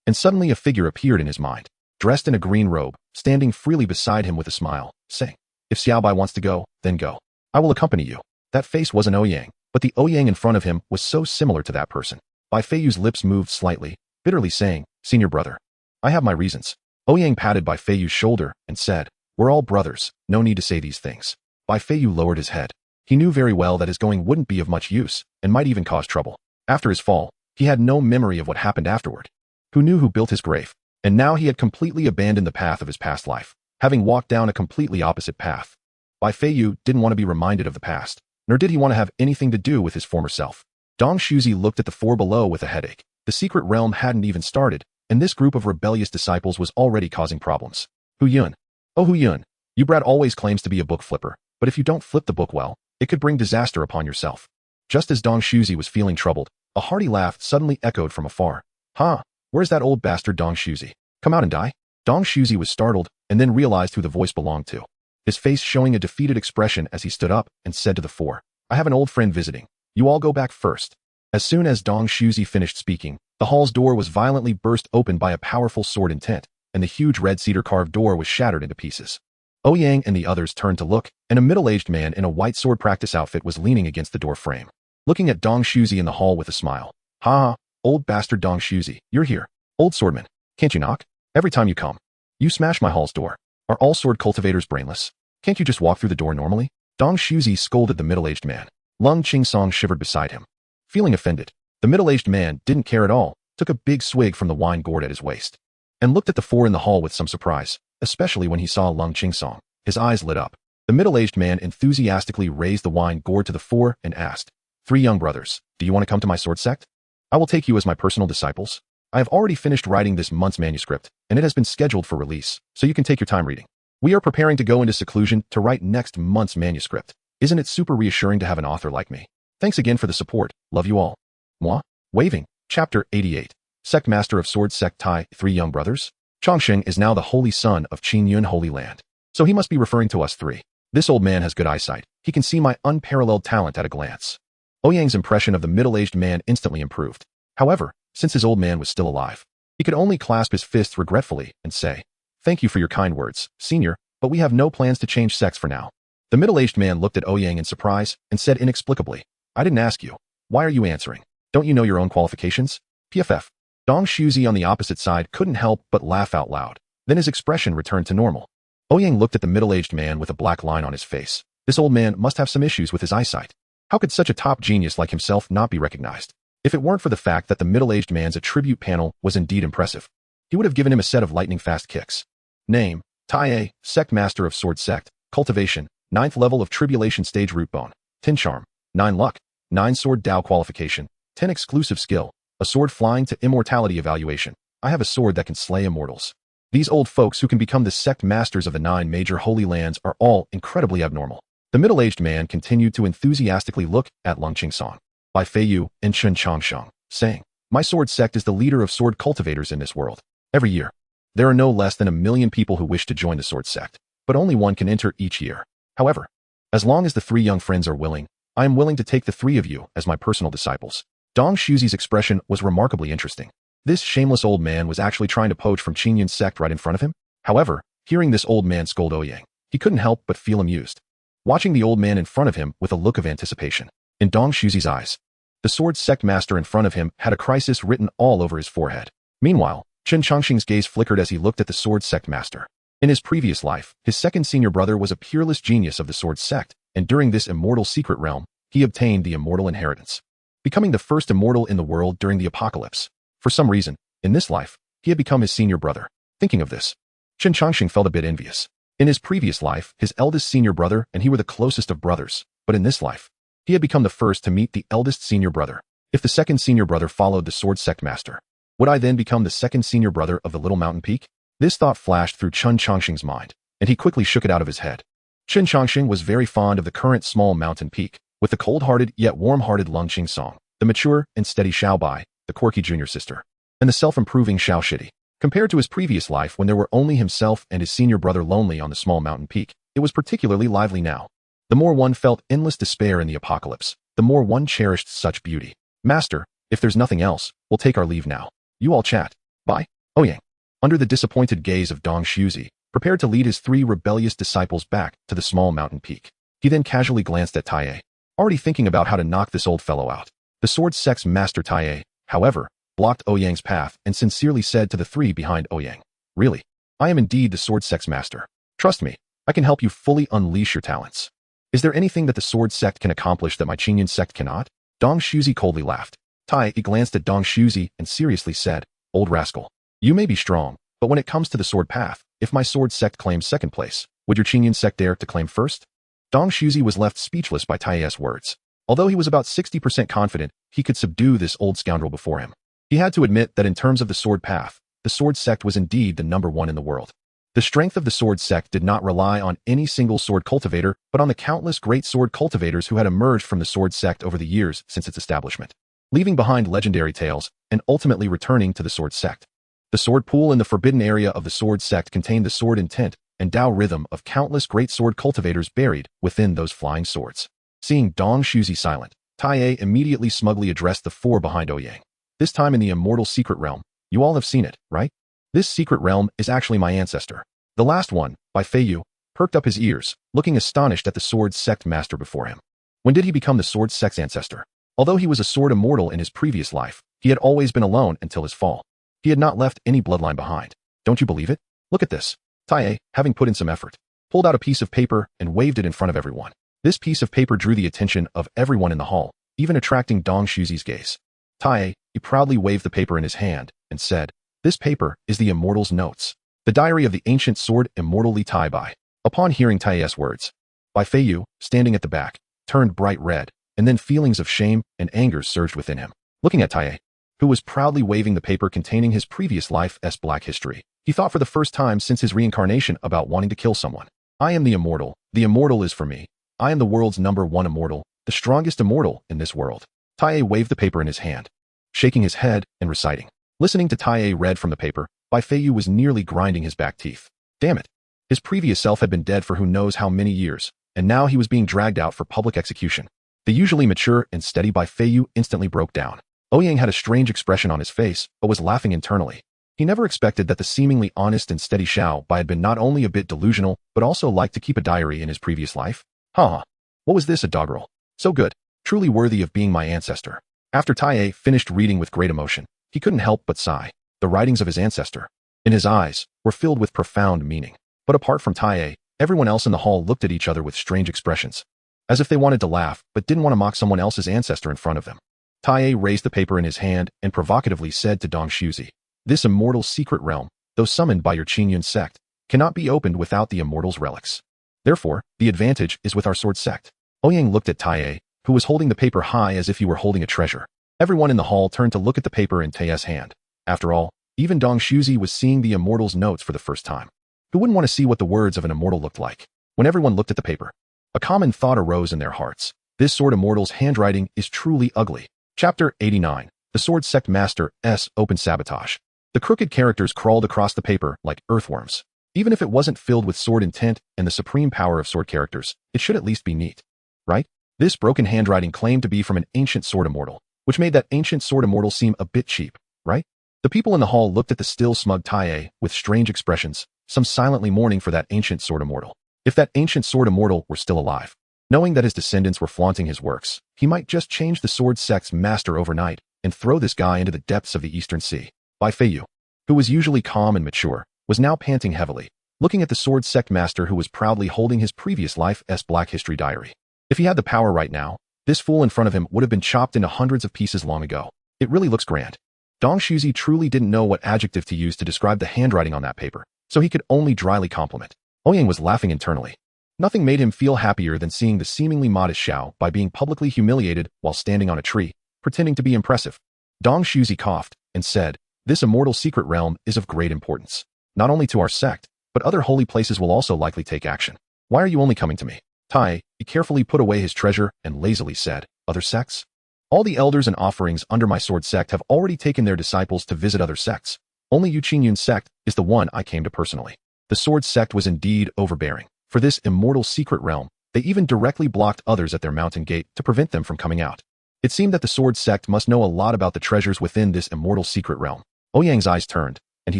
And suddenly a figure appeared in his mind, dressed in a green robe, standing freely beside him with a smile, saying, if Xiaobai wants to go, then go. I will accompany you. That face wasn't Ouyang, but the Ouyang in front of him was so similar to that person. Bai Feiyu's lips moved slightly, bitterly saying, senior brother. I have my reasons. Ouyang patted Bai Feiyu's shoulder and said, we're all brothers, no need to say these things. Bai Feiyu lowered his head. He knew very well that his going wouldn't be of much use, and might even cause trouble. After his fall, he had no memory of what happened afterward. Who knew who built his grave? And now he had completely abandoned the path of his past life, having walked down a completely opposite path. Bai Feiyu didn't want to be reminded of the past, nor did he want to have anything to do with his former self. Dong Shuzi looked at the four below with a headache. The secret realm hadn't even started, and this group of rebellious disciples was already causing problems. Hu Yun. Oh Hu Yun, you brat always claims to be a book flipper, but if you don't flip the book well, it could bring disaster upon yourself. Just as Dong Shuzi was feeling troubled, a hearty laugh suddenly echoed from afar. Huh, where's that old bastard Dong Shuzi? Come out and die? Dong Shuzi was startled, and then realized who the voice belonged to. His face showing a defeated expression as he stood up and said to the four, I have an old friend visiting. You all go back first. As soon as Dong Shuzi finished speaking, the hall's door was violently burst open by a powerful sword intent, and the huge red cedar carved door was shattered into pieces. Ouyang and the others turned to look, and a middle-aged man in a white sword practice outfit was leaning against the door frame, looking at Dong Shuzi in the hall with a smile. Ha, old bastard Dong Shuzi, you're here. Old swordman, can't you knock? Every time you come, you smash my hall's door. Are all sword cultivators brainless? Can't you just walk through the door normally? Dong Shuzi scolded the middle-aged man. Lung Qingsong shivered beside him. Feeling offended, the middle-aged man didn't care at all, took a big swig from the wine gourd at his waist, and looked at the four in the hall with some surprise, especially when he saw Lung Qingsong. His eyes lit up. The middle-aged man enthusiastically raised the wine gourd to the four and asked, Three young brothers, do you want to come to my sword sect? I will take you as my personal disciples. I have already finished writing this month's manuscript, and it has been scheduled for release, so you can take your time reading. We are preparing to go into seclusion to write next month's manuscript. Isn't it super reassuring to have an author like me? Thanks again for the support. Love you all. Moi? Waving. Chapter 88. Sect Master of Sword Sect Tai, Three Young Brothers? Chongqing is now the holy son of Qin Yun Holy Land. So he must be referring to us three. This old man has good eyesight. He can see my unparalleled talent at a glance. Ouyang's impression of the middle-aged man instantly improved. However, since his old man was still alive, he could only clasp his fists regretfully and say, Thank you for your kind words, senior, but we have no plans to change sects for now. The middle-aged man looked at Ouyang in surprise and said inexplicably, I didn't ask you. Why are you answering? Don't you know your own qualifications? PFF. Dong Shuzi on the opposite side couldn't help but laugh out loud. Then his expression returned to normal. Ouyang looked at the middle-aged man with a black line on his face. This old man must have some issues with his eyesight. How could such a top genius like himself not be recognized? If it weren't for the fact that the middle-aged man's attribute panel was indeed impressive, he would have given him a set of lightning-fast kicks. Name: Tai, Sect Master of Sword Sect. Cultivation: 9th level of Tribulation Stage Root Bone. 10 Charm. 9 Luck. 9 Sword Dao Qualification. 10 Exclusive Skill. A sword flying to immortality evaluation. I have a sword that can slay immortals. These old folks who can become the sect masters of the 9 major holy lands are all incredibly abnormal. The middle-aged man continued to enthusiastically look at Lung Qingsong, Bai Feiyu, and Chen Changsheng, saying, "My sword sect is the leader of sword cultivators in this world. Every year, there are no less than 1 million people who wish to join the sword sect, but only one can enter each year. However, as long as the 3 young friends are willing, I am willing to take the 3 of you as my personal disciples." Dong Shuzi's expression was remarkably interesting. This shameless old man was actually trying to poach from Qingyun's sect right in front of him. However, hearing this old man scold Ouyang, he couldn't help but feel amused, watching the old man in front of him with a look of anticipation in Dong Shuzi's eyes. The sword sect master in front of him had a crisis written all over his forehead. Meanwhile, Chen Changxing's gaze flickered as he looked at the sword sect master. In his previous life, his second senior brother was a peerless genius of the sword sect, and during this immortal secret realm, he obtained the immortal inheritance, becoming the first immortal in the world during the apocalypse. For some reason, in this life, he had become his senior brother. Thinking of this, Chen Changxing felt a bit envious. In his previous life, his eldest senior brother and he were the closest of brothers, but in this life, he had become the first to meet the eldest senior brother. If the second senior brother followed the sword sect master, would I then become the second senior brother of the Little Mountain Peak? This thought flashed through Chen Changxing's mind, and he quickly shook it out of his head. Chen Changxing was very fond of the current small mountain peak, with the cold-hearted yet warm-hearted Lung Qingsong, the mature and steady Xiao Bai, the quirky junior sister, and the self-improving Xiao Shidi. Compared to his previous life when there were only himself and his senior brother lonely on the small mountain peak, it was particularly lively now. The more one felt endless despair in the apocalypse, the more one cherished such beauty. "Master, if there's nothing else, we'll take our leave now. You all chat. Bye." Ouyang, under the disappointed gaze of Dong Shuzi, prepared to lead his 3 rebellious disciples back to the small mountain peak. He then casually glanced at Tai, already thinking about how to knock this old fellow out. The sword sect's master Tai, however, blocked Ouyang's path and sincerely said to the 3 behind Ouyang, "Really? I am indeed the sword sect's master. Trust me, I can help you fully unleash your talents. Is there anything that the sword sect can accomplish that my Qingyun sect cannot?" Dong Shuzi coldly laughed. Tai glanced at Dong Shuzi and seriously said, "Old rascal, you may be strong, but when it comes to the sword path, if my sword sect claims second place, would your Qingyun sect dare to claim first?" Dong Shuzi was left speechless by Tai's words. Although he was about 60% confident he could subdue this old scoundrel before him, he had to admit that in terms of the sword path, the sword sect was indeed the #1 in the world. The strength of the sword sect did not rely on any single sword cultivator, but on the countless great sword cultivators who had emerged from the sword sect over the years since its establishment, leaving behind legendary tales and ultimately returning to the sword sect. The sword pool in the forbidden area of the sword sect contained the sword intent and Dao rhythm of countless great sword cultivators buried within those flying swords. Seeing Dong Shuzi silent, Tai immediately smugly addressed the 4 behind Ouyang. "This time in the immortal secret realm, you all have seen it, right? This secret realm is actually my ancestor." The last one, Bai Feiyu, perked up his ears, looking astonished at the sword sect master before him. When did he become the sword sect's ancestor? Although he was a sword immortal in his previous life, he had always been alone until his fall. He had not left any bloodline behind. Don't you believe it? Look at this. Tai, having put in some effort, pulled out a piece of paper and waved it in front of everyone. This piece of paper drew the attention of everyone in the hall, even attracting Dong Shuzi's gaze. Tai, he proudly waved the paper in his hand and said, "This paper is the Immortal's Notes, the diary of the ancient sword Immortal Li Tai Bai." Upon hearing Tai's words, Bai Feiyu, standing at the back, turned bright red, and then feelings of shame and anger surged within him. Looking at Tai, who was proudly waving the paper containing his previous life's black history, he thought for the first time since his reincarnation about wanting to kill someone. "I am the immortal. The immortal is for me. I am the world's #1 immortal, the strongest immortal in this world." Tai waved the paper in his hand, shaking his head and reciting. Listening to Tai read from the paper, Bai Feiyu was nearly grinding his back teeth. Damn it. His previous self had been dead for who knows how many years, and now he was being dragged out for public execution. The usually mature and steady Bai Feiyu instantly broke down. Ouyang had a strange expression on his face, but was laughing internally. He never expected that the seemingly honest and steady Xiao Bai had been not only a bit delusional, but also liked to keep a diary in his previous life. What was this, a doggerel? So good. truly worthy of being my ancestor. After Tae finished reading with great emotion, he couldn't help but sigh. The writings of his ancestor, in his eyes, were filled with profound meaning. But apart from Tae, everyone else in the hall looked at each other with strange expressions, as if they wanted to laugh but didn't want to mock someone else's ancestor in front of them. Tae raised the paper in his hand and provocatively said to Dong Shuzi, "This immortal secret realm, though summoned by your Qingyun sect, cannot be opened without the immortal's relics. Therefore, the advantage is with our sword sect." Ouyang looked at Tae, who was holding the paper high as if he were holding a treasure. Everyone in the hall turned to look at the paper in Tae's hand. After all, even Dong Shuzi was seeing the immortal's notes for the first time. Who wouldn't want to see what the words of an immortal looked like? When everyone looked at the paper, a common thought arose in their hearts. This sword immortal's handwriting is truly ugly. Chapter 89. The Sword Sect Master S. Open Sabotage. The crooked characters crawled across the paper like earthworms. Even if it wasn't filled with sword intent and the supreme power of sword characters, it should at least be neat. Right? This broken handwriting claimed to be from an ancient sword immortal, which made that ancient sword immortal seem a bit cheap, right? The people in the hall looked at the still smug Tae with strange expressions, some silently mourning for that ancient sword immortal. If that ancient sword immortal were still alive, knowing that his descendants were flaunting his works, he might just change the sword sect's master overnight and throw this guy into the depths of the Eastern Sea. Bai Feiyu, who was usually calm and mature, was now panting heavily, looking at the sword sect master who was proudly holding his previous life's Black History diary. If he had the power right now, this fool in front of him would have been chopped into hundreds of pieces long ago. It really looks grand. Dong Shuzi truly didn't know what adjective to use to describe the handwriting on that paper, so he could only dryly compliment. Ouyang was laughing internally. Nothing made him feel happier than seeing the seemingly modest Xiao by being publicly humiliated while standing on a tree, pretending to be impressive. Dong Shuzi coughed and said, "This immortal secret realm is of great importance. Not only to our sect, but other holy places will also likely take action. Why are you only coming to me?" Tae, he carefully put away his treasure and lazily said, "Other sects? All the elders and offerings under my sword sect have already taken their disciples to visit other sects. Only Yu Qingyun sect is the one I came to personally." The sword sect was indeed overbearing. For this immortal secret realm, they even directly blocked others at their mountain gate to prevent them from coming out. It seemed that the sword sect must know a lot about the treasures within this immortal secret realm. Ouyang's eyes turned, and he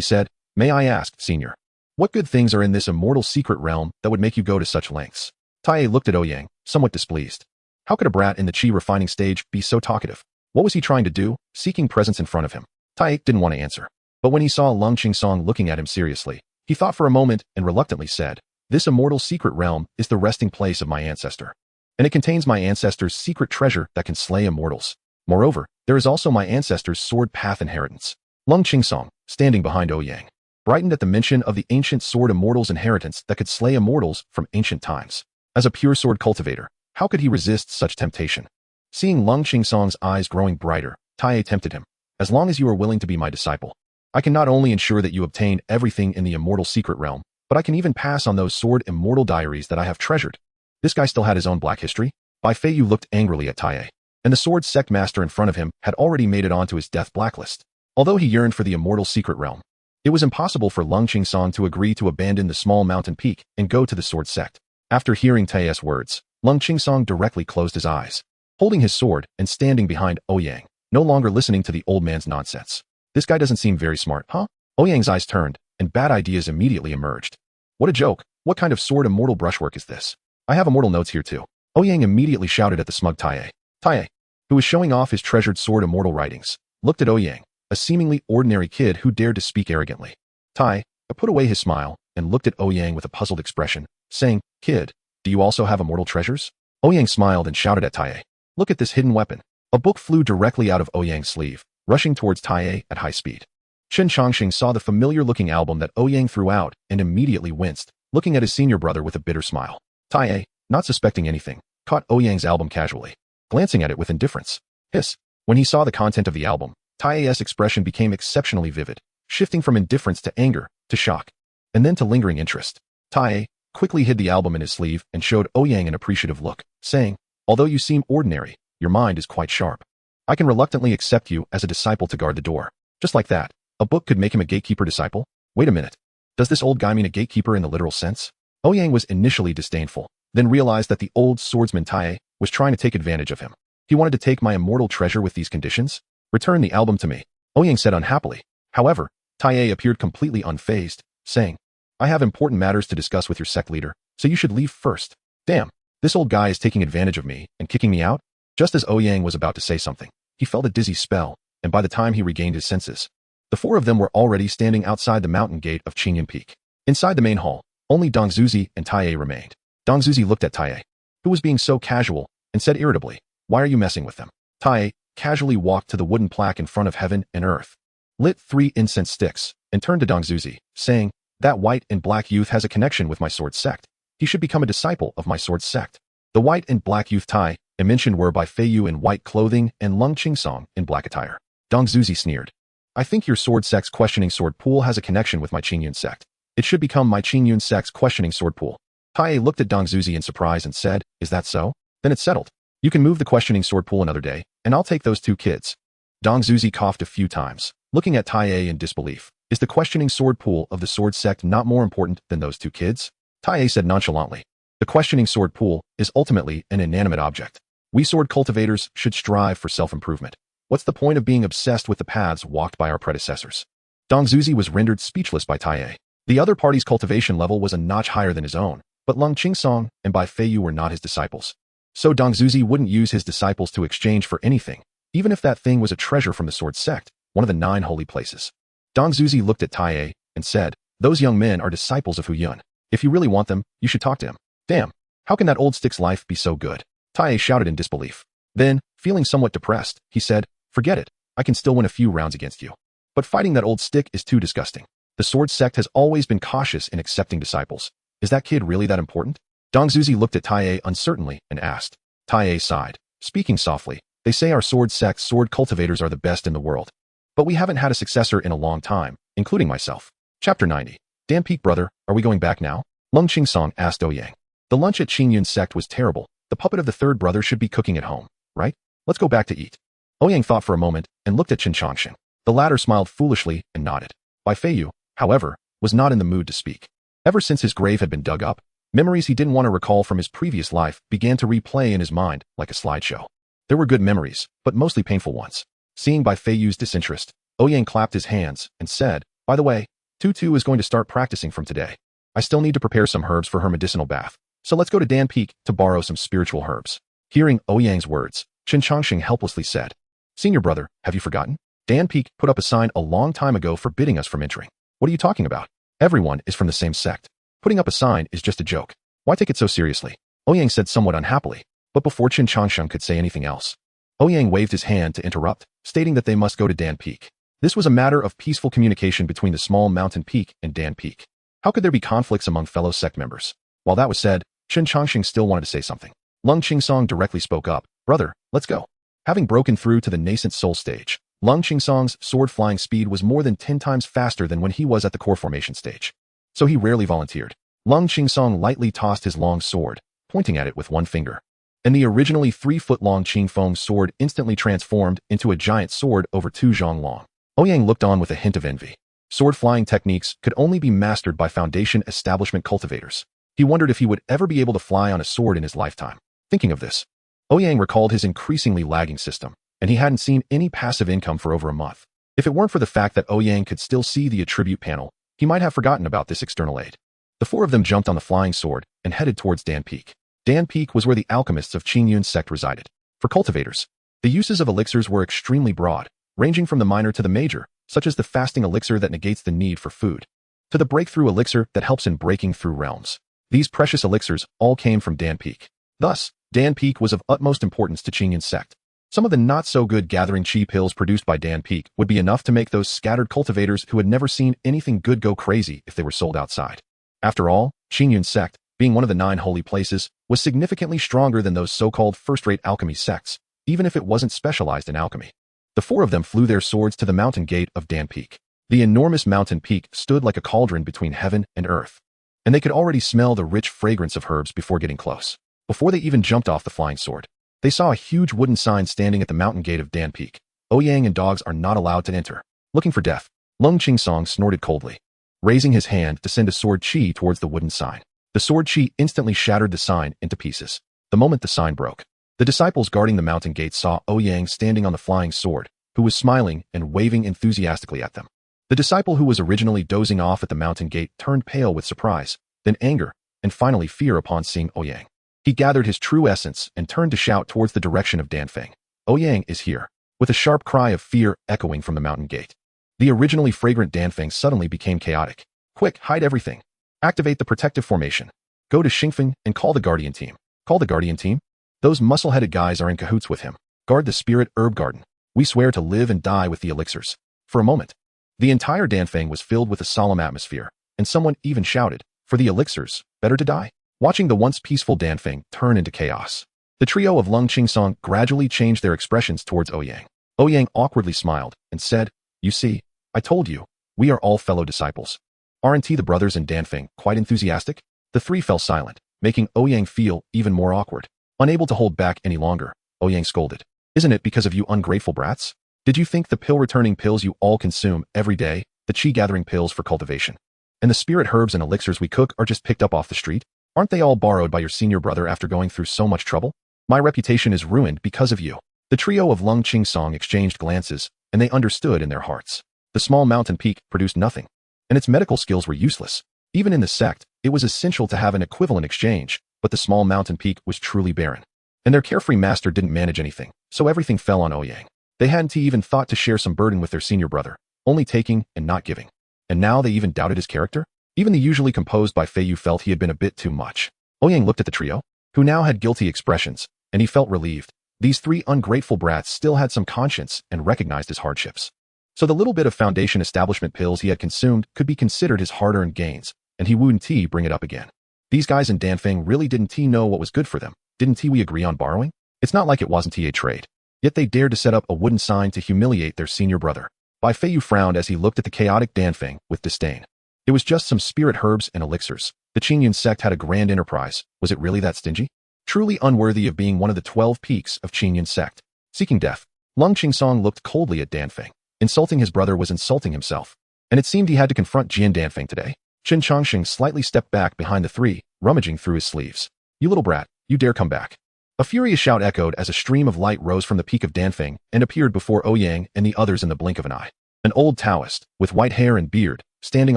said, "May I ask, senior, what good things are in this immortal secret realm that would make you go to such lengths?" Tae looked at Ouyang, somewhat displeased. How could a brat in the chi refining stage be so talkative? What was he trying to do, seeking presents in front of him? Tae didn't want to answer. But when he saw Lung Qingsong looking at him seriously, he thought for a moment and reluctantly said, "This immortal secret realm is the resting place of my ancestor, and it contains my ancestor's secret treasure that can slay immortals. Moreover, there is also my ancestor's sword path inheritance." Lung Qingsong, standing behind Ouyang, brightened at the mention of the ancient sword immortal's inheritance that could slay immortals from ancient times. As a pure sword cultivator, how could he resist such temptation? Seeing Lung Qingsong's eyes growing brighter, Tae tempted him. "As long as you are willing to be my disciple, I can not only ensure that you obtain everything in the immortal secret realm, but I can even pass on those sword immortal diaries that I have treasured." This guy still had his own Black History? Bai Feiyu looked angrily at Tae, and the sword sect master in front of him had already made it onto his death blacklist. Although he yearned for the immortal secret realm, it was impossible for Lung Qingsong to agree to abandon the small mountain peak and go to the sword sect. After hearing Tae's words, Lung Qingsong directly closed his eyes, holding his sword and standing behind Ouyang, no longer listening to the old man's nonsense. This guy doesn't seem very smart, huh? Ouyang's eyes turned, and bad ideas immediately emerged. What a joke. What kind of sword immortal brushwork is this? I have immortal notes here too. Ouyang immediately shouted at the smug Tae. Tae, who was showing off his treasured sword immortal writings, looked at Ouyang, a seemingly ordinary kid who dared to speak arrogantly. Tae put away his smile and looked at Ouyang with a puzzled expression, saying, "Kid, do you also have immortal treasures?" Ouyang smiled and shouted at Tae, "Look at this hidden weapon." A book flew directly out of Ouyang's sleeve, rushing towards Tae at high speed. Chen Chongqing saw the familiar-looking album that Ouyang threw out and immediately winced, looking at his senior brother with a bitter smile. Tae, not suspecting anything, caught Ouyang's album casually, glancing at it with indifference. Hiss. When he saw the content of the album, Tae's expression became exceptionally vivid, shifting from indifference to anger, to shock, and then to lingering interest. Tae quickly hid the album in his sleeve and showed Ouyang an appreciative look, saying, "Although you seem ordinary, your mind is quite sharp. I can reluctantly accept you as a disciple to guard the door." Just like that, a book could make him a gatekeeper disciple? Wait a minute. Does this old guy mean a gatekeeper in the literal sense? Ouyang was initially disdainful, then realized that the old swordsman Tae was trying to take advantage of him. He wanted to take my immortal treasure with these conditions? "Return the album to me," Ouyang said unhappily. However, Tae appeared completely unfazed, saying, "I have important matters to discuss with your sect leader, so you should leave first." Damn, this old guy is taking advantage of me and kicking me out? Just as Ouyang was about to say something, he felt a dizzy spell, and by the time he regained his senses, the four of them were already standing outside the mountain gate of Qingyun Peak. Inside the main hall, only Dong Zuzi and Taiye remained. Dong Zuzi looked at Taiye, who was being so casual, and said irritably, "Why are you messing with them?" Taiye casually walked to the wooden plaque in front of heaven and earth, lit 3 incense sticks, and turned to Dong Zuzi, saying, "That white and black youth has a connection with my sword sect. He should become a disciple of my sword sect." The white and black youth Tai mentioned were by Fei Yu in white clothing and Lung Qingsong in black attire. Dong Zuzi sneered, "I think your sword sect's questioning sword pool has a connection with my Qingyun sect. It should become my Qingyun sect's questioning sword pool." Taiye looked at Dong Zuzi in surprise and said, "Is that so? Then it's settled. You can move the questioning sword pool another day, and I'll take those 2 kids." Dong Zuzi coughed a few times, looking at Taiye in disbelief. "Is the questioning sword pool of the sword sect not more important than those 2 kids? Taiye said nonchalantly, "The questioning sword pool is ultimately an inanimate object. We sword cultivators should strive for self-improvement. What's the point of being obsessed with the paths walked by our predecessors?" Dong Zuzi was rendered speechless by Taiye. The other party's cultivation level was a notch higher than his own, but Lung Qingsong and Bai Feiyu were not his disciples. So Dong Zuzi wouldn't use his disciples to exchange for anything, even if that thing was a treasure from the sword sect, one of the 9 holy places. Dong Zuzi looked at Taiye and said, "Those young men are disciples of Hu Yun. If you really want them, you should talk to him." "Damn, how can that old stick's life be so good?" Taiye shouted in disbelief. Then, feeling somewhat depressed, he said, "Forget it, I can still win a few rounds against you. But fighting that old stick is too disgusting. The sword sect has always been cautious in accepting disciples. Is that kid really that important?" Dong Zuzi looked at Taiye uncertainly and asked. Taiye sighed, speaking softly, "They say our sword sect's sword cultivators are the best in the world. But we haven't had a successor in a long time, including myself." Chapter 90. "Dan Peak brother, are we going back now?" Lung Qingsong asked Ouyang. "The lunch at Qingyun sect was terrible. The puppet of the 3rd brother should be cooking at home, right? Let's go back to eat." Ouyang thought for a moment and looked at Chen Chongqing. The latter smiled foolishly and nodded. Bai Feiyu, however, was not in the mood to speak. Ever since his grave had been dug up, memories he didn't want to recall from his previous life began to replay in his mind like a slideshow. There were good memories, but mostly painful ones. Seeing Bai Feiyu's disinterest, Ouyang clapped his hands and said, "By the way, Tutu is going to start practicing from today. I still need to prepare some herbs for her medicinal bath, so let's go to Dan Peak to borrow some spiritual herbs." Hearing Ouyang's words, Chen Chongqing helplessly said, "Senior brother, have you forgotten? Dan Peak put up a sign a long time ago forbidding us from entering. What are you talking about? Everyone is from the same sect. Putting up a sign is just a joke. Why take it so seriously?" Ouyang said somewhat unhappily, but before Chen Chongqing could say anything else, Ouyang waved his hand to interrupt, stating that they must go to Dan Peak. This was a matter of peaceful communication between the small mountain peak and Dan Peak. How could there be conflicts among fellow sect members? While that was said, Chen Chongqing still wanted to say something. Lung Qingsong directly spoke up, "Brother, let's go." Having broken through to the nascent soul stage, Lung Qingsong's sword flying speed was more than 10 times faster than when he was at the core formation stage. So he rarely volunteered. Lung Qingsong lightly tossed his long sword, pointing at it with one finger. And the originally 3-foot-long Qingfeng sword instantly transformed into a giant sword over 2 zhong long. Ouyang looked on with a hint of envy. Sword flying techniques could only be mastered by Foundation establishment cultivators. He wondered if he would ever be able to fly on a sword in his lifetime. Thinking of this, Ouyang recalled his increasingly lagging system, and he hadn't seen any passive income for over a month. If it weren't for the fact that Ouyang could still see the attribute panel, he might have forgotten about this external aid. The 4 of them jumped on the flying sword and headed towards Dan Peak. Dan Peak was where the alchemists of Qingyun sect resided. For cultivators, the uses of elixirs were extremely broad, ranging from the minor to the major, such as the fasting elixir that negates the need for food, to the breakthrough elixir that helps in breaking through realms. These precious elixirs all came from Dan Peak. Thus, Dan Peak was of utmost importance to Qingyun sect. Some of the not-so-good gathering chi pills produced by Dan Peak would be enough to make those scattered cultivators who had never seen anything good go crazy if they were sold outside. After all, Qingyun sect, being one of the 9 holy places, was significantly stronger than those so-called first-rate alchemy sects, even if it wasn't specialized in alchemy. The 4 of them flew their swords to the mountain gate of Dan Peak. The enormous mountain peak stood like a cauldron between heaven and earth, and they could already smell the rich fragrance of herbs before getting close. Before they even jumped off the flying sword, they saw a huge wooden sign standing at the mountain gate of Dan Peak. Ouyang and dogs are not allowed to enter. Looking for death. Lung Qingsong snorted coldly, raising his hand to send a sword chi towards the wooden sign. The sword chi instantly shattered the sign into pieces. The moment the sign broke, the disciples guarding the mountain gate saw Ouyang standing on the flying sword, who was smiling and waving enthusiastically at them. The disciple who was originally dozing off at the mountain gate turned pale with surprise, then anger, and finally fear upon seeing Ouyang. He gathered his true essence and turned to shout towards the direction of Danfeng. Ouyang is here, with a sharp cry of fear echoing from the mountain gate. The originally fragrant Danfeng suddenly became chaotic. Quick, hide everything. Activate the protective formation. Go to Xingfeng and call the Guardian team. Call the Guardian team? Those muscle-headed guys are in cahoots with him. Guard the Spirit Herb Garden. We swear to live and die with the elixirs. For a moment, the entire Danfeng was filled with a solemn atmosphere, and someone even shouted, for the elixirs, better to die. Watching the once peaceful Danfeng turn into chaos, the trio of Lung Qingsong gradually changed their expressions towards Ouyang. Ouyang awkwardly smiled and said, you see, I told you, we are all fellow disciples. Aren't the brothers and Danfeng quite enthusiastic? The three fell silent, making Ouyang feel even more awkward. Unable to hold back any longer, Ouyang scolded. Isn't it because of you ungrateful brats? Did you think the pill-returning pills you all consume every day, the chi-gathering pills for cultivation, and the spirit herbs and elixirs we cook are just picked up off the street? Aren't they all borrowed by your senior brother after going through so much trouble? My reputation is ruined because of you. The trio of Lung Qingsong exchanged glances, and they understood in their hearts. The small mountain peak produced nothing, and its medical skills were useless. Even in the sect, it was essential to have an equivalent exchange, but the small mountain peak was truly barren. And their carefree master didn't manage anything, so everything fell on Ouyang. They hadn't even thought to share some burden with their senior brother, only taking and not giving. And now they even doubted his character? Even the usually composed Bai Feiyu felt he had been a bit too much. Ouyang looked at the trio, who now had guilty expressions, and he felt relieved. These three ungrateful brats still had some conscience and recognized his hardships. So the little bit of foundation establishment pills he had consumed could be considered his hard-earned gains, and he wouldn't bring it up again. These guys in Danfeng really didn't know what was good for them. Didn't we agree on borrowing? It's not like it wasn't a trade. Yet they dared to set up a wooden sign to humiliate their senior brother. Bai Feiyu frowned as he looked at the chaotic Danfeng with disdain. It was just some spirit herbs and elixirs. The Qingyun sect had a grand enterprise. Was it really that stingy? Truly unworthy of being one of the 12 peaks of Qingyun sect. Seeking death, Lung Qingsong looked coldly at Danfeng. Insulting his brother was insulting himself. And it seemed he had to confront Jian Danfeng today. Qin Chongqing slightly stepped back behind the three, rummaging through his sleeves. You little brat, you dare come back. A furious shout echoed as a stream of light rose from the peak of Danfeng and appeared before Ouyang and the others in the blink of an eye. An old Taoist, with white hair and beard, standing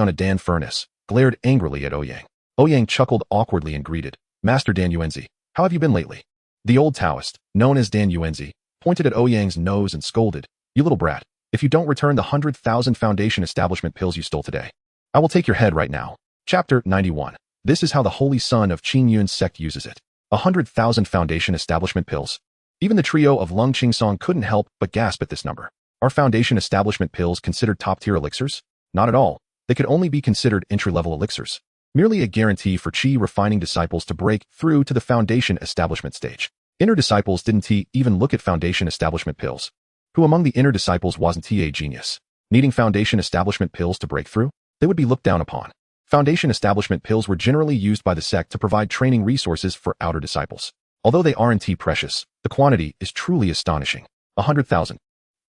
on a Dan furnace, glared angrily at Ouyang. Ouyang chuckled awkwardly and greeted, Master Dan Yuanzi, how have you been lately? The old Taoist, known as Dan Yuanzi, pointed at Ouyang's nose and scolded, you little brat, if you don't return the 100,000 foundation establishment pills you stole today, I will take your head right now. Chapter 91. This is how the holy son of Qingyun sect uses it. 100,000 foundation establishment pills. Even the trio of Lung Qingsong couldn't help but gasp at this number. Are foundation establishment pills considered top-tier elixirs? Not at all. They could only be considered entry-level elixirs. Merely a guarantee for chi-refining disciples to break through to the foundation establishment stage. Inner disciples didn't even look at foundation establishment pills. Who among the inner disciples wasn't a genius? Needing foundation establishment pills to break through? They would be looked down upon. Foundation establishment pills were generally used by the sect to provide training resources for outer disciples. Although they aren't precious, the quantity is truly astonishing. 100,000.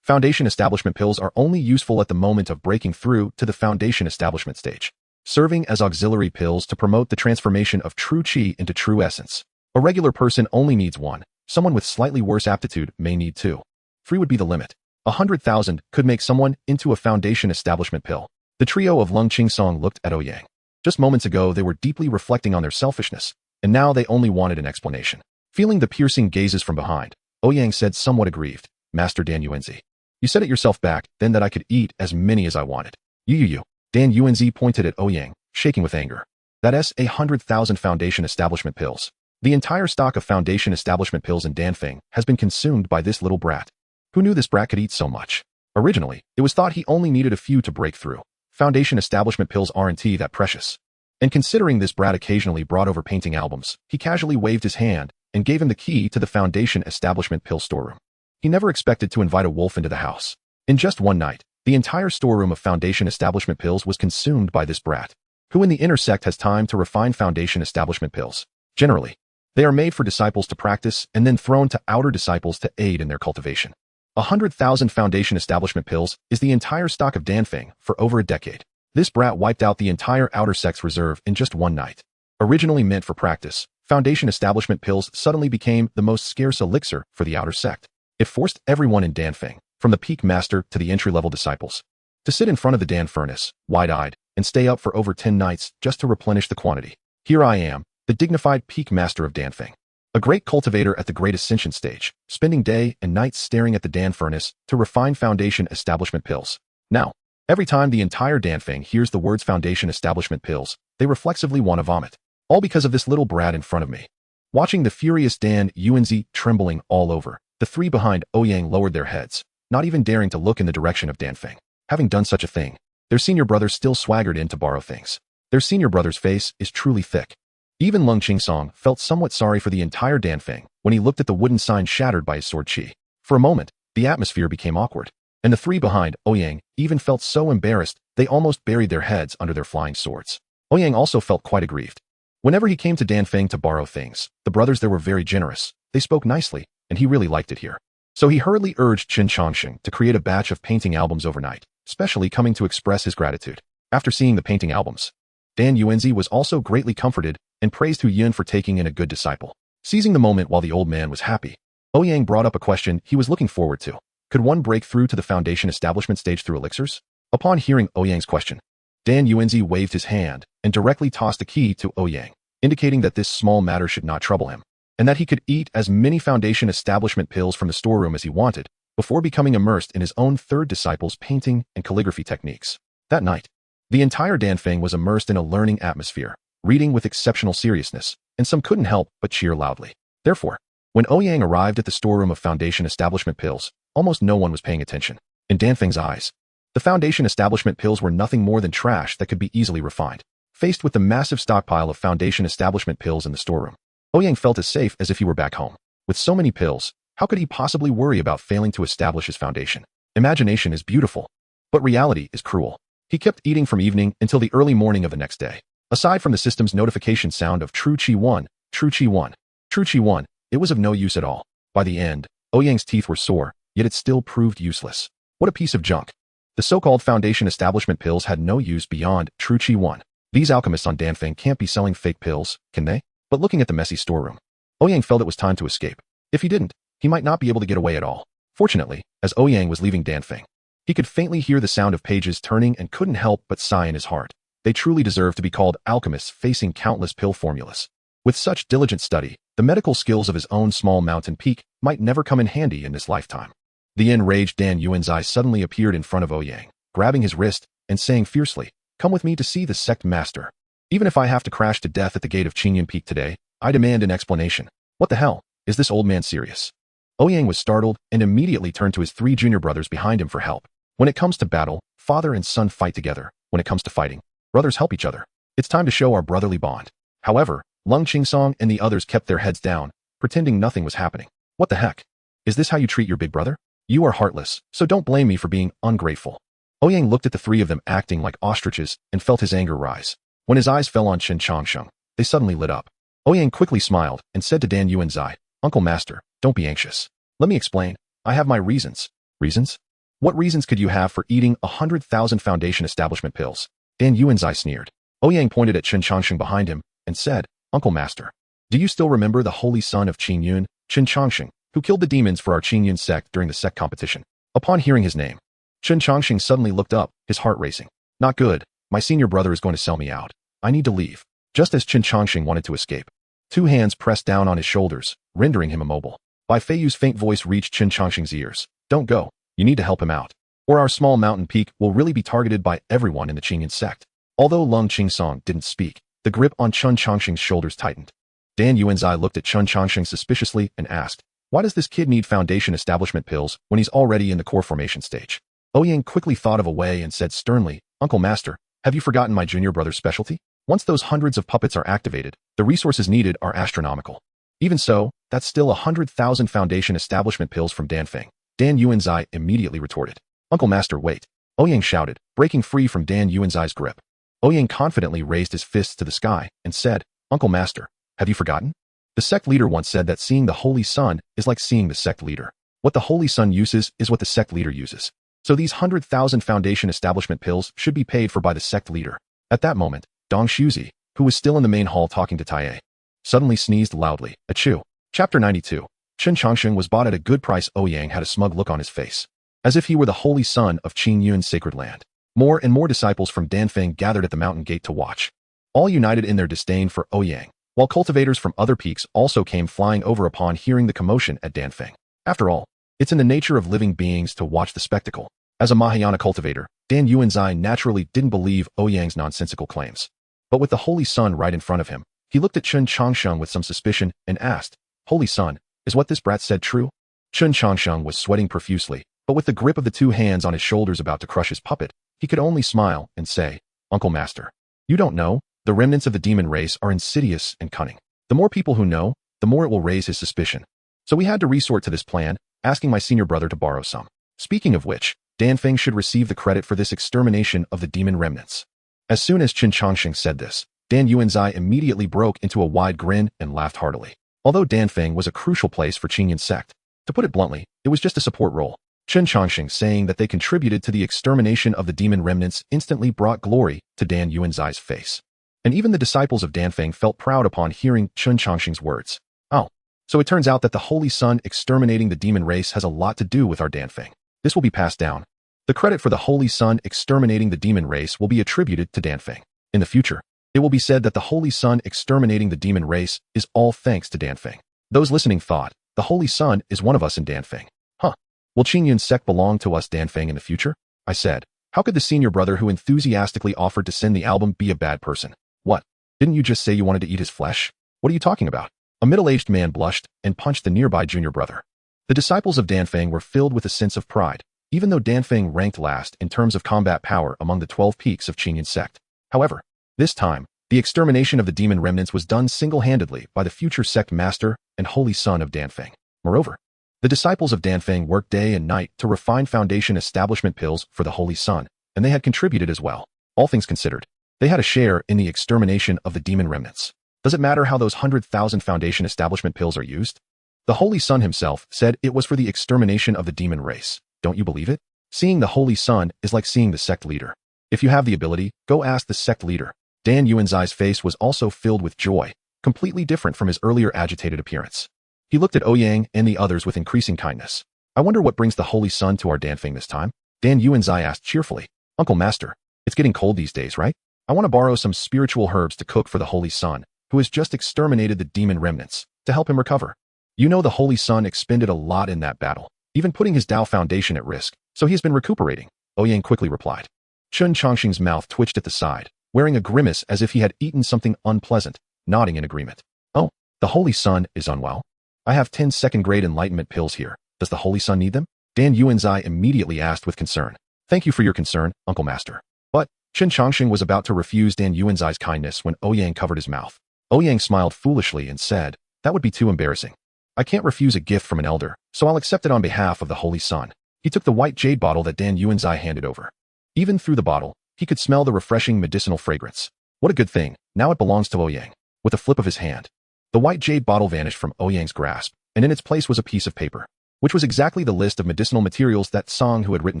Foundation establishment pills are only useful at the moment of breaking through to the foundation establishment stage, serving as auxiliary pills to promote the transformation of true chi into true essence. A regular person only needs one. Someone with slightly worse aptitude may need two. 3 would be the limit. 100,000 could make someone into a foundation establishment pill. The trio of Lung Qingsong looked at Ouyang. Just moments ago they were deeply reflecting on their selfishness, and now they only wanted an explanation. Feeling the piercing gazes from behind, Ouyang said somewhat aggrieved, Master Dan Yuanzi. You said it yourself back then that I could eat as many as I wanted. You. Dan Yuanzi pointed at Ouyang, shaking with anger. That's 100,000 foundation establishment pills. The entire stock of foundation establishment pills in Danfeng has been consumed by this little brat. Who knew this brat could eat so much? Originally, it was thought he only needed a few to break through. Foundation establishment pills aren't that precious. And considering this brat occasionally brought over painting albums, he casually waved his hand and gave him the key to the foundation establishment pill storeroom. He never expected to invite a wolf into the house. In just one night, the entire storeroom of foundation establishment pills was consumed by this brat. Who in the inner sect has time to refine foundation establishment pills? Generally, they are made for disciples to practice and then thrown to outer disciples to aid in their cultivation. 100,000 foundation establishment pills is the entire stock of Danfeng for over a decade. This brat wiped out the entire outer sect's reserve in just one night. Originally meant for practice, foundation establishment pills suddenly became the most scarce elixir for the outer sect. It forced everyone in Danfeng, from the peak master to the entry-level disciples, to sit in front of the Dan furnace, wide-eyed, and stay up for over 10 nights just to replenish the quantity. Here I am, the dignified peak master of Danfeng. A great cultivator at the Great Ascension stage, spending day and night staring at the Dan furnace to refine Foundation Establishment pills. Now, every time the entire Danfeng hears the words Foundation Establishment pills, they reflexively want to vomit. All because of this little brat in front of me. Watching the furious Dan Yuanzi trembling all over, the three behind Ouyang lowered their heads, not even daring to look in the direction of Danfeng. Having done such a thing, their senior brother still swaggered in to borrow things. Their senior brother's face is truly thick. Even Lung Qingsong felt somewhat sorry for the entire Danfeng when he looked at the wooden sign shattered by his sword chi. For a moment, the atmosphere became awkward, and the three behind Ouyang even felt so embarrassed they almost buried their heads under their flying swords. Ouyang also felt quite aggrieved. Whenever he came to Danfeng to borrow things, the brothers there were very generous. They spoke nicely, and he really liked it here. So he hurriedly urged Qin Changsheng to create a batch of painting albums overnight, especially coming to express his gratitude. After seeing the painting albums, Dan Yuanzi was also greatly comforted and praised Hu Yun for taking in a good disciple. Seizing the moment while the old man was happy, Ouyang brought up a question he was looking forward to. Could one break through to the Foundation Establishment stage through elixirs? Upon hearing Ouyang's question, Dan Yuanzi waved his hand and directly tossed a key to Ouyang, indicating that this small matter should not trouble him, and that he could eat as many Foundation Establishment pills from the storeroom as he wanted, before becoming immersed in his own third disciple's painting and calligraphy techniques. That night, the entire Danfeng was immersed in a learning atmosphere, reading with exceptional seriousness, and some couldn't help but cheer loudly. Therefore, when Ouyang arrived at the storeroom of Foundation Establishment pills, almost no one was paying attention. In Danfeng's eyes, the Foundation Establishment pills were nothing more than trash that could be easily refined. Faced with the massive stockpile of Foundation Establishment pills in the storeroom, Ouyang felt as safe as if he were back home. With so many pills, how could he possibly worry about failing to establish his foundation? Imagination is beautiful, but reality is cruel. He kept eating from evening until the early morning of the next day. Aside from the system's notification sound of True Chi 1, True Chi 1, True Chi 1, it was of no use at all. By the end, Ouyang's teeth were sore, yet it still proved useless. What a piece of junk. The so-called Foundation Establishment pills had no use beyond True Chi 1. These alchemists on Danfeng can't be selling fake pills, can they? But looking at the messy storeroom, Ouyang felt it was time to escape. If he didn't, he might not be able to get away at all. Fortunately, as Ouyang was leaving Danfeng, he could faintly hear the sound of pages turning and couldn't help but sigh in his heart. They truly deserve to be called alchemists facing countless pill formulas. With such diligent study, the medical skills of his own small mountain peak might never come in handy in this lifetime. The enraged Dan Yuanzi suddenly appeared in front of Ouyang, grabbing his wrist and saying fiercely, "Come with me to see the sect master. Even if I have to crash to death at the gate of Qingyun Peak today, I demand an explanation. What the hell? Is this old man serious?" Ouyang was startled and immediately turned to his three junior brothers behind him for help. When it comes to battle, father and son fight together. When it comes to fighting, brothers help each other. It's time to show our brotherly bond. However, Lung Qingsong and the others kept their heads down, pretending nothing was happening. What the heck? Is this how you treat your big brother? You are heartless, so don't blame me for being ungrateful. Ouyang looked at the three of them acting like ostriches and felt his anger rise. When his eyes fell on Qin Changsheng, they suddenly lit up. Ouyang quickly smiled and said to Dan Yuanzi, "Uncle Master, don't be anxious. Let me explain. I have my reasons." "Reasons? What reasons could you have for eating 100,000 Foundation Establishment pills?" Dan Yuanzi sneered. Ouyang pointed at Qin Changsheng behind him and said, "Uncle Master, do you still remember the holy son of Qin Yun, Qin Changsheng, who killed the demons for our Qin Yun sect during the sect competition?" Upon hearing his name, Qin Changsheng suddenly looked up, his heart racing. "Not good. My senior brother is going to sell me out. I need to leave." Just as Qin Changsheng wanted to escape, two hands pressed down on his shoulders, rendering him immobile. Bai Feiyu's faint voice reached Qin Changsheng's ears. "Don't go. You need to help him out, or our small mountain peak will really be targeted by everyone in the Qingyun sect." Although Lung Qingsong didn't speak, the grip on Qin Changsheng's shoulders tightened. Dan Yuanzi looked at Qin Changsheng suspiciously and asked, "Why does this kid need Foundation Establishment pills when he's already in the core formation stage?" Ouyang quickly thought of a way and said sternly, "Uncle Master, have you forgotten my junior brother's specialty? Once those hundreds of puppets are activated, the resources needed are astronomical. Even so, that's still 100,000 Foundation Establishment pills from Danfeng." Dan Yuanzi immediately retorted. "Uncle Master, wait." Ouyang shouted, breaking free from Dan Yuanzi's grip. Ouyang confidently raised his fists to the sky and said, "Uncle Master, have you forgotten? The sect leader once said that seeing the Holy Sun is like seeing the sect leader. What the Holy Sun uses is what the sect leader uses. So these 100,000 Foundation Establishment pills should be paid for by the sect leader." At that moment, Dong Shuzi, who was still in the main hall talking to Taye, suddenly sneezed loudly. Achoo. Chapter 92. Qin Changsheng was bought at a good price. Ouyang had a smug look on his face, as if he were the holy son of Qin Yun's sacred land. More and more disciples from Danfeng gathered at the mountain gate to watch, all united in their disdain for Ouyang. while cultivators from other peaks also came flying over upon hearing the commotion at Danfeng. After all, it's in the nature of living beings to watch the spectacle. As a Mahayana cultivator, Dan Yuanzai naturally didn't believe Ouyang's nonsensical claims. But with the Holy Sun right in front of him, he looked at Chen Changsheng with some suspicion and asked, "Holy Sun, is what this brat said true?" Chen Changsheng was sweating profusely, but with the grip of the two hands on his shoulders about to crush his puppet, he could only smile and say, "Uncle Master, you don't know, the remnants of the demon race are insidious and cunning. The more people who know, the more it will raise his suspicion. So we had to resort to this plan, asking my senior brother to borrow some. Speaking of which, Danfeng should receive the credit for this extermination of the demon remnants." As soon as Chen Changsheng said this, Dan Yuanzai immediately broke into a wide grin and laughed heartily. Although Danfeng was a crucial place for Qingyan sect, to put it bluntly, it was just a support role. Chen Changsheng saying that they contributed to the extermination of the demon remnants instantly brought glory to Dan Yuanzai's face. And even the disciples of Danfeng felt proud upon hearing Chen Changsheng's words. Oh, so it turns out that the Holy Sun exterminating the demon race has a lot to do with our Danfeng. This will be passed down. The credit for the Holy Sun exterminating the demon race will be attributed to Danfeng. In the future, it will be said that the Holy Sun exterminating the demon race is all thanks to Danfeng. Those listening thought, the Holy Sun is one of us in Danfeng. Huh. Will Qingyan sect belong to us Danfeng in the future? I said. How could the senior brother who enthusiastically offered to send the album be a bad person? What? Didn't you just say you wanted to eat his flesh? What are you talking about? A middle-aged man blushed and punched the nearby junior brother. The disciples of Danfeng were filled with a sense of pride, even though Danfeng ranked last in terms of combat power among the 12 peaks of Qingyan sect. However, this time, the extermination of the demon remnants was done single-handedly by the future sect master and Holy Son of Danfeng. Moreover, the disciples of Danfeng worked day and night to refine foundation establishment pills for the Holy Sun, and they had contributed as well. All things considered, they had a share in the extermination of the demon remnants. Does it matter how those 100,000 foundation establishment pills are used? The Holy Sun himself said it was for the extermination of the demon race. Don't you believe it? Seeing the Holy Sun is like seeing the sect leader. If you have the ability, go ask the sect leader. Dan Yuanzai's face was also filled with joy, completely different from his earlier agitated appearance. He looked at Ouyang and the others with increasing kindness. I wonder what brings the Holy Sun to our Danfeng this time? Dan Yuanzai asked cheerfully. Uncle Master, it's getting cold these days, right? I want to borrow some spiritual herbs to cook for the Holy Sun, who has just exterminated the demon remnants, to help him recover. You know the Holy Sun expended a lot in that battle, even putting his Dao foundation at risk, so he has been recuperating, Ouyang quickly replied. Chen Changsheng's mouth twitched at the side, wearing a grimace as if he had eaten something unpleasant, nodding in agreement. Oh, the Holy Sun is unwell? I have 10 second-grade enlightenment pills here. Does the Holy Sun need them? Dan Yuanzai immediately asked with concern. Thank you for your concern, Uncle Master. But Chen Changsheng was about to refuse Dan Yuanzai's kindness when Ouyang covered his mouth. Ouyang smiled foolishly and said, that would be too embarrassing. I can't refuse a gift from an elder, so I'll accept it on behalf of the Holy Sun. He took the white jade bottle that Dan Yuanzai handed over. Even through the bottle, he could smell the refreshing medicinal fragrance. What a good thing, now it belongs to Ouyang. With a flip of his hand, the white jade bottle vanished from Ouyang's grasp, and in its place was a piece of paper, which was exactly the list of medicinal materials that Song Hu had written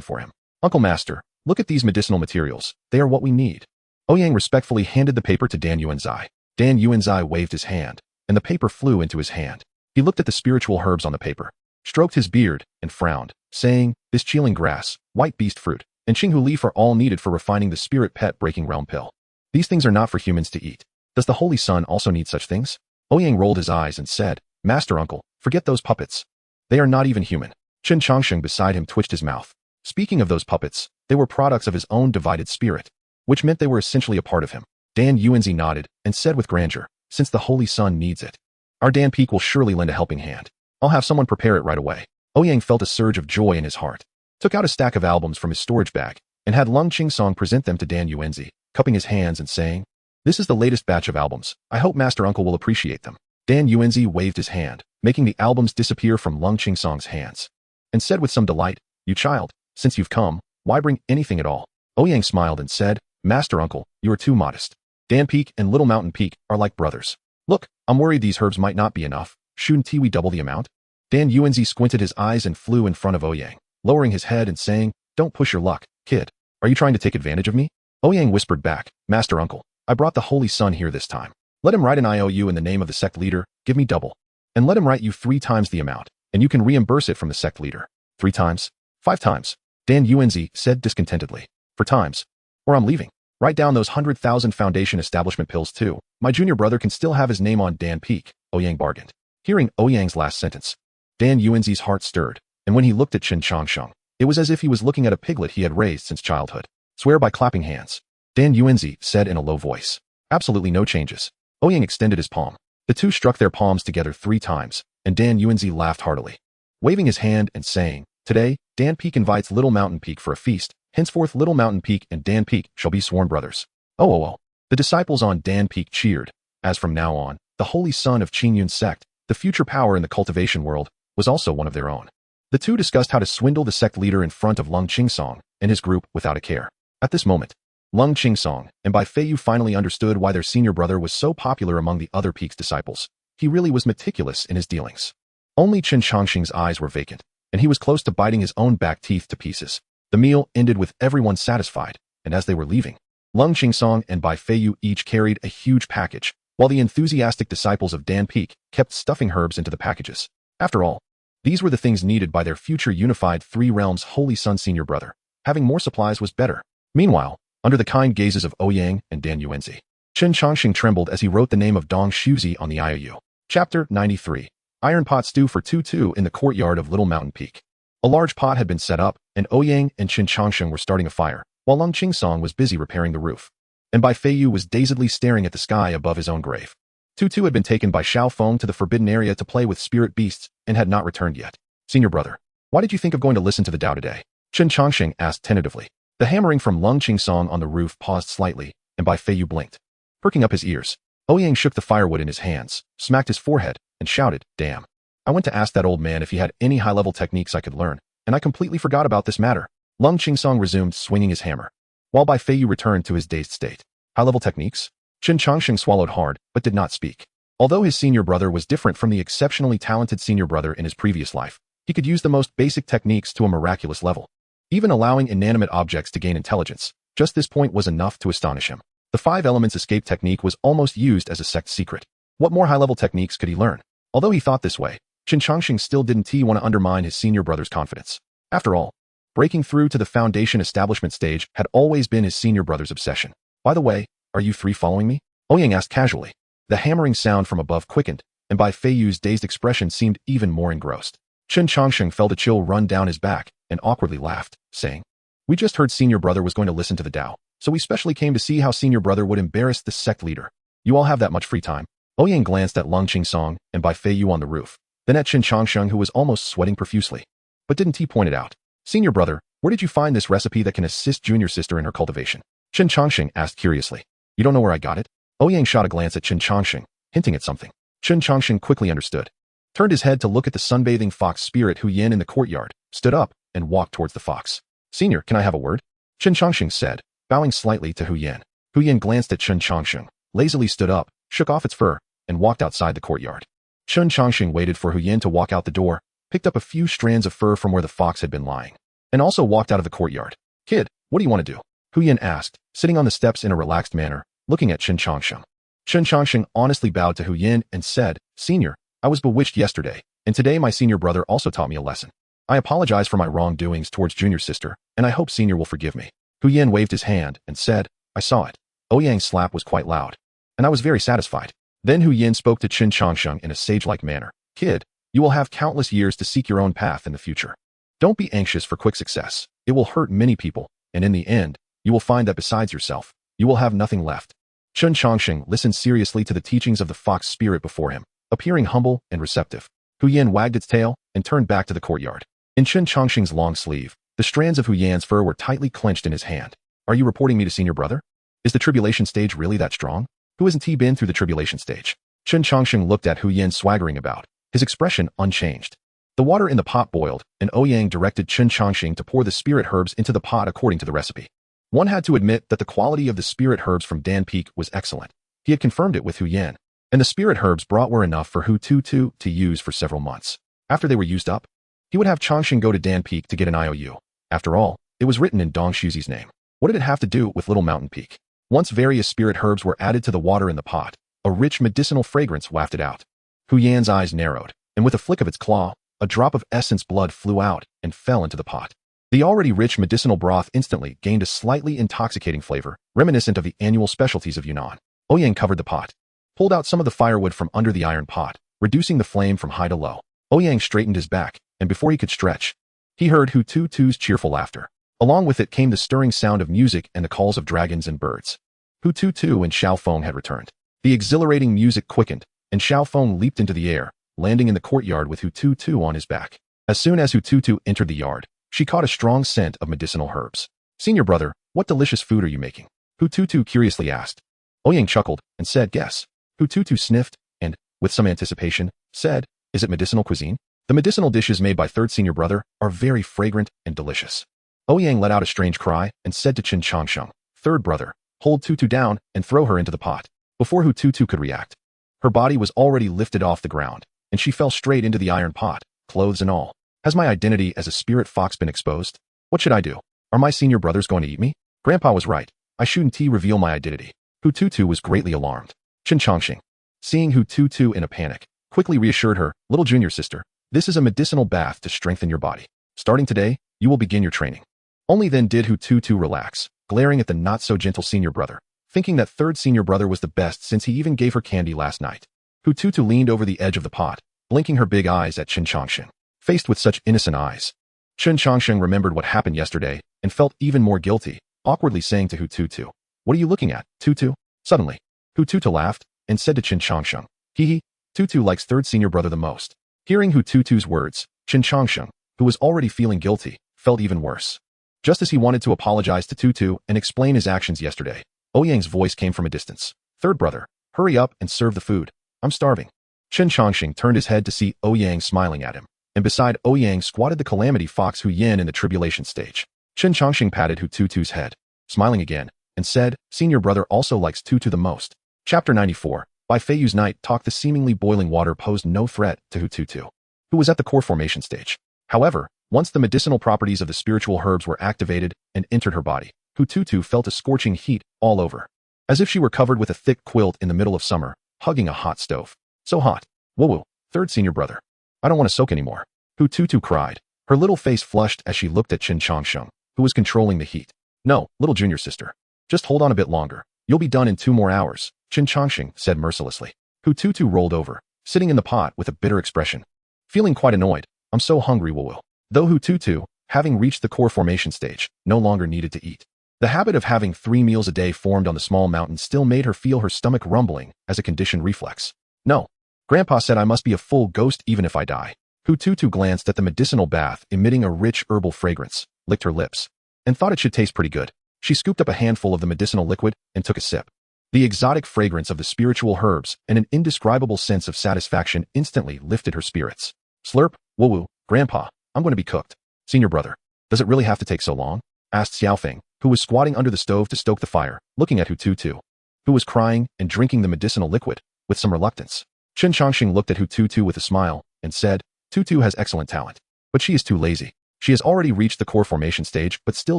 for him. Uncle Master, look at these medicinal materials, they are what we need. Ouyang respectfully handed the paper to Dan Yuanzai. Dan Yuanzai waved his hand, and the paper flew into his hand. He looked at the spiritual herbs on the paper, stroked his beard, and frowned, saying, this Qiling grass, white beast fruit, and Qinghu leaf are all needed for refining the spirit pet breaking realm pill. These things are not for humans to eat. Does the Holy Sun also need such things? Ouyang rolled his eyes and said, Master Uncle, forget those puppets. They are not even human. Chen Changsheng beside him twitched his mouth. Speaking of those puppets, they were products of his own divided spirit, which meant they were essentially a part of him. Dan Yuanzai nodded and said with grandeur, since the Holy Sun needs it, our Dan Peak will surely lend a helping hand. I'll have someone prepare it right away. Ouyang felt a surge of joy in his heart, took out a stack of albums from his storage bag, and had Lung Qingsong present them to Dan Yuanzai, cupping his hands and saying, this is the latest batch of albums. I hope Master Uncle will appreciate them. Dan Yuanzai waved his hand, making the albums disappear from Lung Qingsong's hands, and said with some delight, you child, since you've come, why bring anything at all? Ouyang smiled and said, Master Uncle, you are too modest. Dan Peak and Little Mountain Peak are like brothers. Look, I'm worried these herbs might not be enough. Shouldn't we double the amount? Dan Yuanzai squinted his eyes and flew in front of Ouyang, lowering his head and saying, don't push your luck, kid. Are you trying to take advantage of me? Ouyang whispered back, Master Uncle, I brought the Holy Sun here this time. Let him write an IOU in the name of the sect leader, give me double. And let him write you 3 times the amount, and you can reimburse it from the sect leader. 3 times? 5 times? Dan Yuanzai said discontentedly. 4 times. Or I'm leaving. Write down those 100,000 foundation establishment pills too. My junior brother can still have his name on Dan Peak, Ouyang bargained. Hearing Ouyang's last sentence, Dan Yuanzi's heart stirred, and when he looked at Qin Changsheng, it was as if he was looking at a piglet he had raised since childhood. Swear by clapping hands, Dan Yuanzi said in a low voice. Absolutely no changes. Ouyang extended his palm. The two struck their palms together 3 times, and Dan Yuanzi laughed heartily, waving his hand and saying, Today, Dan Peak invites Little Mountain Peak for a feast. Henceforth Little Mountain Peak and Dan Peak shall be sworn brothers. Oh. The disciples on Dan Peak cheered, as from now on, the holy son of Qingyun sect, the future power in the cultivation world, was also one of their own. The two discussed how to swindle the sect leader in front of Lung Qingsong and his group without a care. At this moment, Lung Qingsong and Bai Feiyu finally understood why their senior brother was so popular among the other Peak's disciples. He really was meticulous in his dealings. Only Qin Changsheng's eyes were vacant, and he was close to biting his own back teeth to pieces. The meal ended with everyone satisfied, and as they were leaving, Lung Qingsong and Bai Feiyu each carried a huge package, while the enthusiastic disciples of Dan Peak kept stuffing herbs into the packages. After all, these were the things needed by their future unified 3 realms holy son senior brother. Having more supplies was better. Meanwhile, under the kind gazes of Ouyang and Dan Yuanzi, Qin Changsheng trembled as he wrote the name of Dong Shuzi on the IOU. Chapter 93. Iron pot stew for 2-2 in the courtyard of Little Mountain Peak. A large pot had been set up, and Ouyang and Qin Changsheng were starting a fire, while Lung Qingsong was busy repairing the roof. And Bai Feiyu was dazedly staring at the sky above his own grave. 2-2 had been taken by Xiao Feng to the forbidden area to play with spirit beasts and had not returned yet. Senior brother, why did you think of going to listen to the Tao today? Qin Changsheng asked tentatively. The hammering from Lung Qingsong on the roof paused slightly, and Bai Feiyu blinked. Perking up his ears, Ouyang shook the firewood in his hands, smacked his forehead, and shouted, Damn. I went to ask that old man if he had any high-level techniques I could learn, and I completely forgot about this matter. Lung Qingsong resumed swinging his hammer, while Bai Feiyu returned to his dazed state. High-level techniques? Qin Changsheng swallowed hard, but did not speak. Although his senior brother was different from the exceptionally talented senior brother in his previous life, he could use the most basic techniques to a miraculous level. Even allowing inanimate objects to gain intelligence, just this point was enough to astonish him. The 5 elements escape technique was almost used as a sect secret. What more high-level techniques could he learn? Although he thought this way, Qin Changsheng still didn't want to undermine his senior brother's confidence. After all, breaking through to the foundation establishment stage had always been his senior brother's obsession. By the way, are you 3 following me? Ouyang asked casually. The hammering sound from above quickened, and Bai Feiyu's dazed expression seemed even more engrossed. Qin Changsheng felt a chill run down his back and awkwardly laughed, saying, We just heard senior brother was going to listen to the Tao, so we specially came to see how senior brother would embarrass the sect leader. You all have that much free time. Ouyang glanced at Lung Qingsong and Bai Feiyu on the roof, then at Qin Changsheng who was almost sweating profusely. But didn't he point it out? Senior brother, where did you find this recipe that can assist junior sister in her cultivation? Qin Changsheng asked curiously. You don't know where I got it? Ouyang shot a glance at Qin Changsheng, hinting at something. Qin Changsheng quickly understood, turned his head to look at the sunbathing fox spirit Hu Yin in the courtyard, stood up, and walked towards the fox. Senior, can I have a word? Qin Changsheng said, bowing slightly to Hu Yin. Hu Yin glanced at Qin Changsheng, lazily stood up, shook off its fur, and walked outside the courtyard. Qin Changsheng waited for Hu Yin to walk out the door, picked up a few strands of fur from where the fox had been lying, and also walked out of the courtyard. Kid, what do you want to do? Hu Yin asked, sitting on the steps in a relaxed manner, looking at Qin Changsheng. Qin Changsheng honestly bowed to Hu Yin and said, Senior, I was bewitched yesterday, and today my senior brother also taught me a lesson. I apologize for my wrongdoings towards junior sister, and I hope senior will forgive me. Hu Yin waved his hand and said, I saw it. Ouyang's slap was quite loud, and I was very satisfied. Then Hu Yin spoke to Qin Changsheng in a sage-like manner. Kid, you will have countless years to seek your own path in the future. Don't be anxious for quick success. It will hurt many people, and in the end, you will find that besides yourself, you will have nothing left. Qin Changsheng listened seriously to the teachings of the fox spirit before him, appearing humble and receptive. Hu Yin wagged its tail and turned back to the courtyard. In Qin Changsheng's long sleeve, the strands of Hu Yan's fur were tightly clenched in his hand. Are you reporting me to senior brother? Is the tribulation stage really that strong? Who hasn't he been through the tribulation stage? Qin Changsheng looked at Hu Yin swaggering about, his expression unchanged. The water in the pot boiled, and Ouyang directed Qin Changsheng to pour the spirit herbs into the pot according to the recipe. One had to admit that the quality of the spirit herbs from Dan Peak was excellent. He had confirmed it with Hu Yin, and the spirit herbs brought were enough for Hu Tutu to use for several months. After they were used up, he would have Changsheng go to Dan Peak to get an IOU. After all, it was written in Dong Shuzi's name. What did it have to do with Little Mountain Peak? Once various spirit herbs were added to the water in the pot, a rich medicinal fragrance wafted out. Hu Yan's eyes narrowed, and with a flick of its claw, a drop of essence blood flew out and fell into the pot. The already rich medicinal broth instantly gained a slightly intoxicating flavor, reminiscent of the annual specialties of Yunnan. Ouyang covered the pot, pulled out some of the firewood from under the iron pot, reducing the flame from high to low. Ouyang straightened his back, and before he could stretch, he heard Hu Tutu's cheerful laughter. Along with it came the stirring sound of music and the calls of dragons and birds. Hu Tutu and Xiao Feng had returned. The exhilarating music quickened, and Xiao Feng leaped into the air, landing in the courtyard with Hu Tutu on his back. As soon as Hu Tutu entered the yard, she caught a strong scent of medicinal herbs. "Senior brother, what delicious food are you making?" Hu Tutu curiously asked. Ouyang chuckled and said, "Guess." Hu Tutu sniffed and, with some anticipation, said, "Is it medicinal cuisine?" The medicinal dishes made by third senior brother are very fragrant and delicious. Ouyang let out a strange cry and said to Qin Changsheng, "Third brother, hold Tutu down and throw her into the pot." Before Hu Tutu could react, her body was already lifted off the ground, and she fell straight into the iron pot, clothes and all. "Has my identity as a spirit fox been exposed? What should I do? Are my senior brothers going to eat me?" Grandpa was right. I shouldn't reveal my identity. Hu Tutu was greatly alarmed. Qin Changsheng, seeing Hu Tutu in a panic, quickly reassured her, "Little junior sister, this is a medicinal bath to strengthen your body. Starting today, you will begin your training." Only then did Hu Tutu relax, glaring at the not-so-gentle senior brother, thinking that third senior brother was the best since he even gave her candy last night. Hu Tutu leaned over the edge of the pot, blinking her big eyes at Qin Changsheng. Faced with such innocent eyes, Qin Changsheng remembered what happened yesterday and felt even more guilty, awkwardly saying to Hu Tutu, "What are you looking at, Tutu?" Suddenly, Hu Tutu laughed and said to Qin Changsheng, "Hee, Tutu likes third senior brother the most." Hearing Hu Tutu's words, Qin Changsheng, who was already feeling guilty, felt even worse. Just as he wanted to apologize to Tutu and explain his actions yesterday, Ouyang's voice came from a distance. "Third brother, hurry up and serve the food. I'm starving." Qin Changsheng turned his head to see Ouyang smiling at him, and beside Ouyang squatted the calamity fox Hu Yin in the tribulation stage. Qin Changsheng patted Hu Tutu's head, smiling again, and said, "Senior brother also likes Tutu the most." Chapter 94. By Feiyu's night talk, the seemingly boiling water posed no threat to Hu Tutu, who was at the core formation stage. However, once the medicinal properties of the spiritual herbs were activated and entered her body, Hu Tutu felt a scorching heat all over, as if she were covered with a thick quilt in the middle of summer, hugging a hot stove. "So hot. Woo-woo, third senior brother. I don't want to soak anymore," Hu Tutu cried, her little face flushed as she looked at Qin Changsheng, who was controlling the heat. "No, little junior sister. Just hold on a bit longer. You'll be done in 2 more hours," Qin Changsheng said mercilessly. Hu Tutu rolled over, sitting in the pot with a bitter expression, feeling quite annoyed. "I'm so hungry, woo-woo." Though Hu Tutu, having reached the core formation stage, no longer needed to eat. The habit of having 3 meals a day formed on the small mountain still made her feel her stomach rumbling as a conditioned reflex. "No. Grandpa said I must be a full ghost even if I die." Hu Tutu glanced at the medicinal bath emitting a rich herbal fragrance, licked her lips, and thought it should taste pretty good. She scooped up a handful of the medicinal liquid and took a sip. The exotic fragrance of the spiritual herbs and an indescribable sense of satisfaction instantly lifted her spirits. "Slurp, woo-woo, Grandpa, I'm going to be cooked." "Senior brother, does it really have to take so long?" asked Xiaofeng, who was squatting under the stove to stoke the fire, looking at Hu Tutu, who was crying and drinking the medicinal liquid with some reluctance. Qin Changsheng looked at Hu Tutu with a smile and said, "Tutu has excellent talent, but she is too lazy. She has already reached the core formation stage but still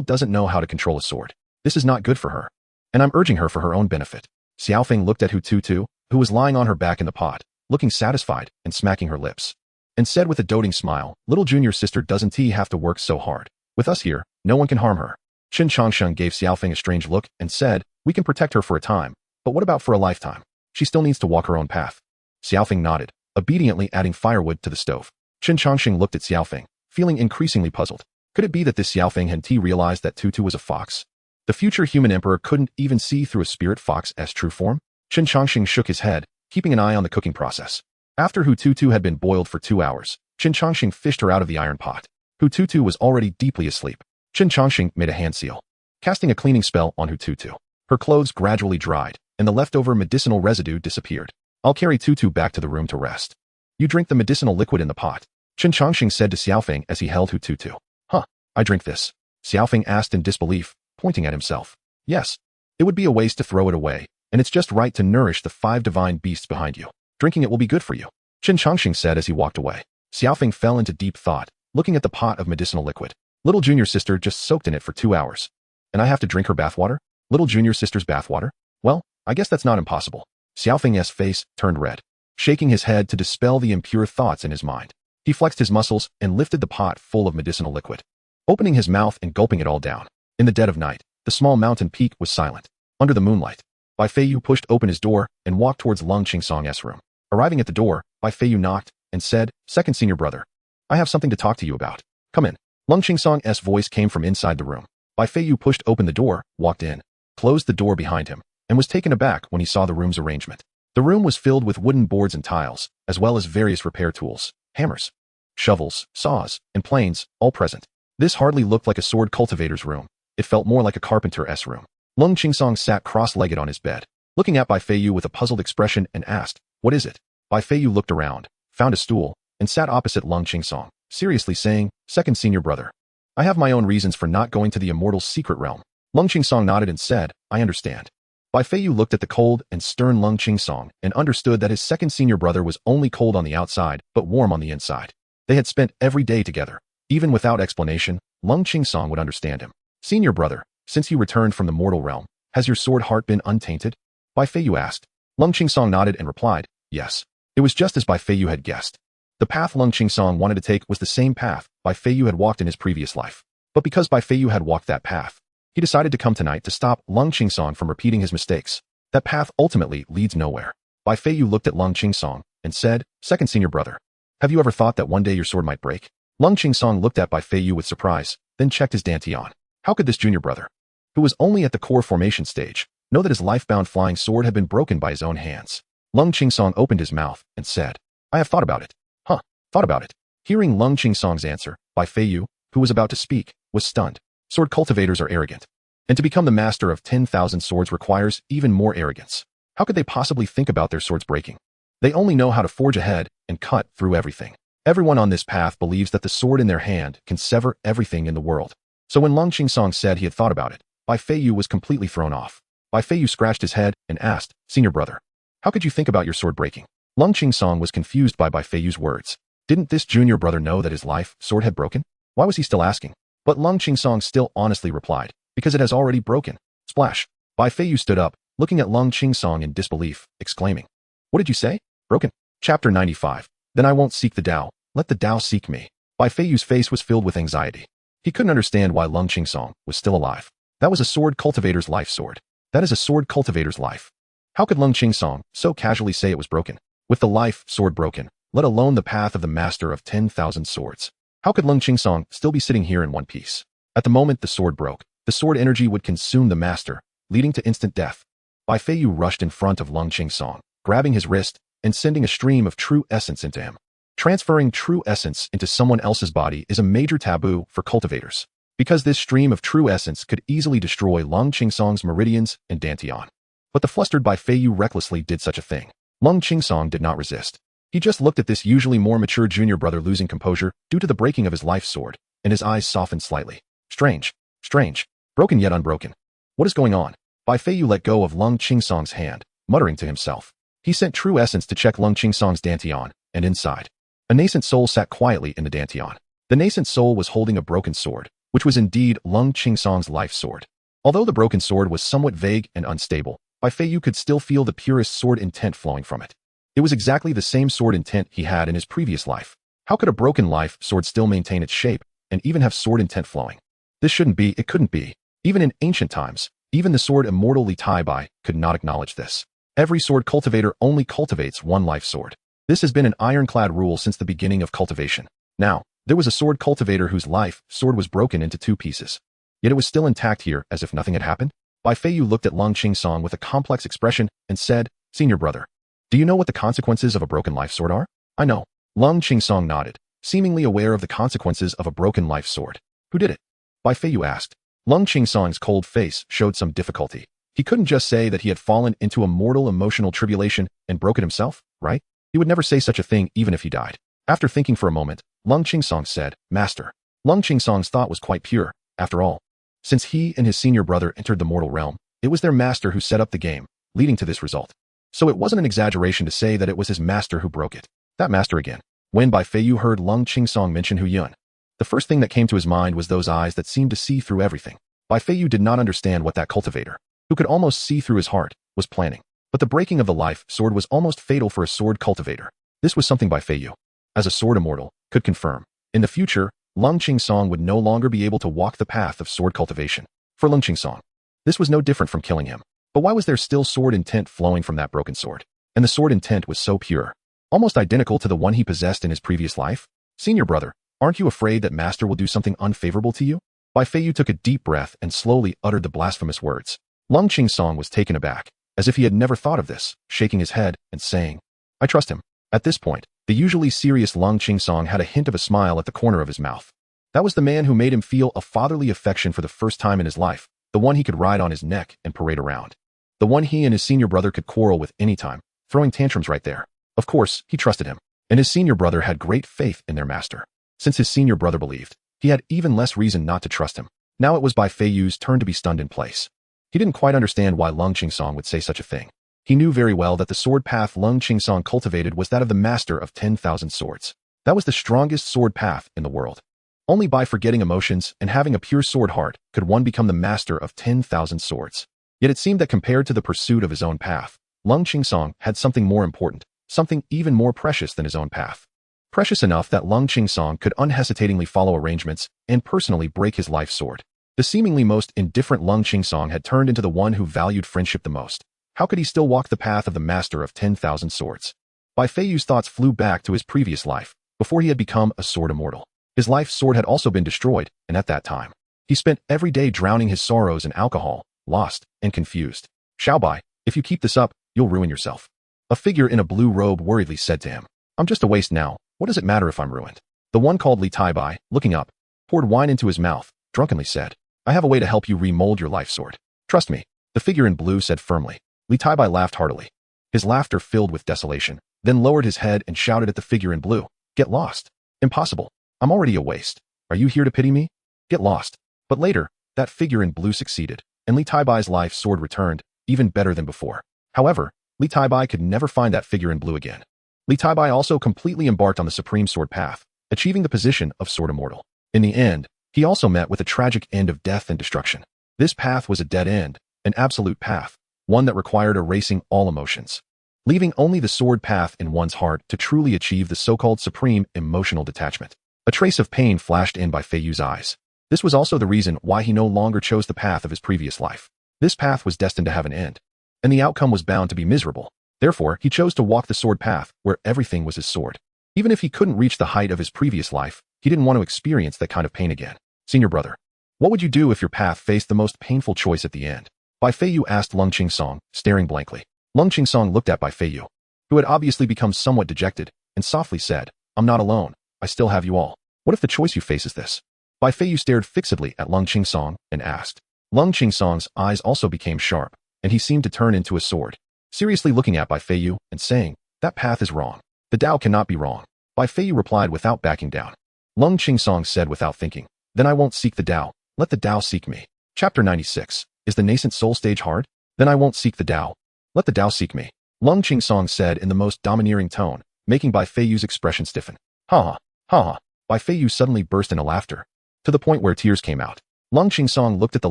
doesn't know how to control a sword. This is not good for her, and I'm urging her for her own benefit." Xiaofeng looked at Hu Tutu, who was lying on her back in the pot, looking satisfied and smacking her lips, and said with a doting smile, "Little junior sister doesn't have to work so hard. With us here, no one can harm her." Qin Changsheng gave Xiaofeng a strange look and said, "We can protect her for a time, but what about for a lifetime? She still needs to walk her own path." Xiaofeng nodded, obediently adding firewood to the stove. Qin Changsheng looked at Xiaofeng, feeling increasingly puzzled. Could it be that this Xiaofeng had realized that Tutu was a fox? The future human emperor couldn't even see through a spirit fox's true form? Qin Changsheng shook his head, keeping an eye on the cooking process. After Hu Tutu had been boiled for 2 hours, Qin Changsheng fished her out of the iron pot. Hu Tutu was already deeply asleep. Qin Changsheng made a hand seal, casting a cleaning spell on Hu Tutu. Her clothes gradually dried, and the leftover medicinal residue disappeared. "I'll carry Tutu back to the room to rest. You drink the medicinal liquid in the pot," Qin Changsheng said to Xiaofeng as he held Hu Tutu. "Huh, I drink this?" Xiaofeng asked in disbelief, pointing at himself. "Yes. It would be a waste to throw it away, and it's just right to nourish the 5 divine beasts behind you. Drinking it will be good for you," Qin Changsheng said as he walked away. Xiaofeng fell into deep thought, looking at the pot of medicinal liquid. Little junior sister just soaked in it for 2 hours. And I have to drink her bathwater? Little junior sister's bathwater? Well, I guess that's not impossible. Xiaofeng's face turned red, shaking his head to dispel the impure thoughts in his mind. He flexed his muscles and lifted the pot full of medicinal liquid. opening his mouth and gulping it all down. In the dead of night, the small mountain peak was silent. Under the moonlight, Bai Feiyu pushed open his door and walked towards Lung Qingsong's room. Arriving at the door, Bai Feiyu knocked and said, "Second senior brother, I have something to talk to you about. Come in." Lung Qingsong's voice came from inside the room. Bai Feiyu pushed open the door, walked in, closed the door behind him, and was taken aback when he saw the room's arrangement. The room was filled with wooden boards and tiles, as well as various repair tools, hammers, shovels, saws, and planes, all present. This hardly looked like a sword cultivator's room. It felt more like a carpenter's room. Lung Qingsong sat cross-legged on his bed, looking at Bai Feiyu with a puzzled expression and asked, "What is it?" Bai Feiyu looked around, found a stool, and sat opposite Lung Qingsong, seriously saying, "Second senior brother, I have my own reasons for not going to the immortal's secret realm." Lung Qingsong nodded and said, "I understand." Bai Feiyu looked at the cold and stern Lung Qingsong and understood that his second senior brother was only cold on the outside, but warm on the inside. They had spent every day together. Even without explanation, Lung Qingsong would understand him. "Senior brother, since you returned from the mortal realm, has your sword heart been untainted?" Bai Feiyu asked. Lung Qingsong nodded and replied, "Yes." It was just as Bai Feiyu had guessed. The path Lung Qingsong wanted to take was the same path Bai Feiyu had walked in his previous life. But because Bai Feiyu had walked that path, he decided to come tonight to stop Lung Qingsong from repeating his mistakes. That path ultimately leads nowhere. Bai Feiyu looked at Lung Qingsong and said, "Second senior brother, have you ever thought that one day your sword might break?" Lung Qingsong looked at Bai Feiyu with surprise, then checked his dantian. How could this junior brother, who was only at the core formation stage, know that his life-bound flying sword had been broken by his own hands? Lung Qingsong opened his mouth and said, "I have thought about it." "Huh, thought about it?" Hearing Lung Qingsong's answer, Bai Feiyu, who was about to speak, was stunned. Sword cultivators are arrogant. And to become the master of 10,000 swords requires even more arrogance. How could they possibly think about their swords breaking? They only know how to forge ahead and cut through everything. Everyone on this path believes that the sword in their hand can sever everything in the world. So when Lung Qingsong said he had thought about it, Bai Feiyu was completely thrown off. Bai Feiyu scratched his head and asked, "Senior brother, how could you think about your sword breaking?" Lung Qingsong was confused by Bai Feiyu's words. Didn't this junior brother know that his life sword had broken? Why was he still asking? But Lung Qingsong still honestly replied, "Because it has already broken." Splash! Bai Feiyu stood up, looking at Lung Qingsong in disbelief, exclaiming, "What did you say? Broken?" Chapter 95. Then I won't seek the Tao, let the Tao seek me. Bai Feiyu's face was filled with anxiety. He couldn't understand why Lung Qingsong was still alive. That was a sword cultivator's life sword. That is a sword cultivator's life. How could Lung Qingsong so casually say it was broken? With the life sword broken, let alone the path of the master of 10,000 swords. How could Lung Qingsong still be sitting here in one piece? At the moment the sword broke, the sword energy would consume the master, leading to instant death. Bai Feiyu rushed in front of Lung Qingsong, grabbing his wrist and sending a stream of true essence into him. Transferring true essence into someone else's body is a major taboo for cultivators, because this stream of true essence could easily destroy Lung Qingsong's meridians and dantian. But the flustered Bai Feiyu recklessly did such a thing. Lung Qingsong did not resist. He just looked at this usually more mature junior brother losing composure due to the breaking of his life sword, and his eyes softened slightly. Strange. Strange. Broken yet unbroken. What is going on? Bai Feiyu let go of Lung Qingsong's hand, muttering to himself. He sent true essence to check Lung Qingsong's dantian, and inside, a nascent soul sat quietly in the dantian. The nascent soul was holding a broken sword, which was indeed Lung Qingsong's life sword. Although the broken sword was somewhat vague and unstable, Bai Feiyu could still feel the purest sword intent flowing from it. It was exactly the same sword intent he had in his previous life. How could a broken life sword still maintain its shape and even have sword intent flowing? This shouldn't be, it couldn't be. Even in ancient times, even the sword immortal Li Tai Bai could not acknowledge this. Every sword cultivator only cultivates one life sword. This has been an ironclad rule since the beginning of cultivation. Now, there was a sword cultivator whose life sword was broken into 2 pieces. Yet it was still intact here as if nothing had happened. Bai Feiyu looked at Lung Qingsong with a complex expression and said, "Senior brother, do you know what the consequences of a broken life sword are?" "I know." Lung Qingsong nodded, seemingly aware of the consequences of a broken life sword. "Who did it?" Bai Feiyu asked. Lung Qingsong's cold face showed some difficulty. He couldn't just say that he had fallen into a mortal emotional tribulation and broke it himself, right? He would never say such a thing even if he died. After thinking for a moment, Lung Qingsong said, "Master." Lung Qingsong's thought was quite pure, after all. Since he and his senior brother entered the mortal realm, it was their master who set up the game, leading to this result. So it wasn't an exaggeration to say that it was his master who broke it. That master again. When Bai Feiyu heard Lung Qingsong mention Hu Yun, the first thing that came to his mind was those eyes that seemed to see through everything. Bai Feiyu did not understand what that cultivator, who could almost see through his heart, was planning. But the breaking of the life sword was almost fatal for a sword cultivator. This was something Bai Feiyu, as a sword immortal, could confirm. In the future, Lung Qingsong would no longer be able to walk the path of sword cultivation. For Lung Qingsong, this was no different from killing him. But why was there still sword intent flowing from that broken sword? And the sword intent was so pure, almost identical to the one he possessed in his previous life. Senior brother, aren't you afraid that master will do something unfavorable to you? Bai Feiyu took a deep breath and slowly uttered the blasphemous words. Lung Qingsong was taken aback, as if he had never thought of this, shaking his head and saying, I trust him. At this point, the usually serious Lung Qingsong had a hint of a smile at the corner of his mouth. That was the man who made him feel a fatherly affection for the first time in his life, the one he could ride on his neck and parade around. The one he and his senior brother could quarrel with anytime, throwing tantrums right there. Of course, he trusted him, and his senior brother had great faith in their master. Since his senior brother believed, he had even less reason not to trust him. Now it was Bai Feiyu's turn to be stunned in place. He didn't quite understand why Lung Qingsong would say such a thing. He knew very well that the sword path Lung Qingsong cultivated was that of the master of 10,000 swords. That was the strongest sword path in the world. Only by forgetting emotions and having a pure sword heart could one become the master of 10,000 swords. Yet it seemed that compared to the pursuit of his own path, Lung Qingsong had something more important, something even more precious than his own path. Precious enough that Lung Qingsong could unhesitatingly follow arrangements and personally break his life sword. The seemingly most indifferent Lung Qingsong had turned into the one who valued friendship the most. How could he still walk the path of the master of 10,000 swords? Bai Feiyu's thoughts flew back to his previous life, before he had become a sword immortal. His life sword had also been destroyed, and at that time, he spent every day drowning his sorrows in alcohol, lost and confused. Xiaobai, if you keep this up, you'll ruin yourself. A figure in a blue robe worriedly said to him. I'm just a waste now, what does it matter if I'm ruined? The one called Li Taibai, looking up, poured wine into his mouth, drunkenly said, I have a way to help you remold your life sword. Trust me, the figure in blue said firmly. Li Taibai laughed heartily. His laughter filled with desolation, then lowered his head and shouted at the figure in blue, Get lost. Impossible. I'm already a waste. Are you here to pity me? Get lost. But later, that figure in blue succeeded, and Li Taibai's life sword returned, even better than before. However, Li Taibai could never find that figure in blue again. Li Taibai also completely embarked on the supreme sword path, achieving the position of sword immortal. In the end, he also met with a tragic end of death and destruction. This path was a dead end, an absolute path, one that required erasing all emotions, leaving only the sword path in one's heart to truly achieve the so-called supreme emotional detachment. A trace of pain flashed in Bai Feiyu's eyes. This was also the reason why he no longer chose the path of his previous life. This path was destined to have an end, and the outcome was bound to be miserable. Therefore, he chose to walk the sword path where everything was his sword. Even if he couldn't reach the height of his previous life, he didn't want to experience that kind of pain again. Senior brother, what would you do if your path faced the most painful choice at the end? Bai Feiyu asked Lung Qingsong, staring blankly. Lung Qingsong looked at Bai Feiyu, who had obviously become somewhat dejected, and softly said, I'm not alone. I still have you all. What if the choice you face is this? Bai Feiyu stared fixedly at Lung Qingsong and asked. Lung Qingsong's eyes also became sharp, and he seemed to turn into a sword, seriously looking at Bai Feiyu and saying, that path is wrong. The Tao cannot be wrong. Bai Feiyu replied without backing down. Lung Qingsong said without thinking, then I won't seek the Tao. Let the Tao seek me. Chapter 96. Is the nascent soul stage hard? Then I won't seek the Tao. Let the Tao seek me. Lung Qingsong said in the most domineering tone, making Bai Feiyu's expression stiffen. Ha ha, ha ha. Bai Feiyu suddenly burst into laughter, to the point where tears came out. Lung Qingsong looked at the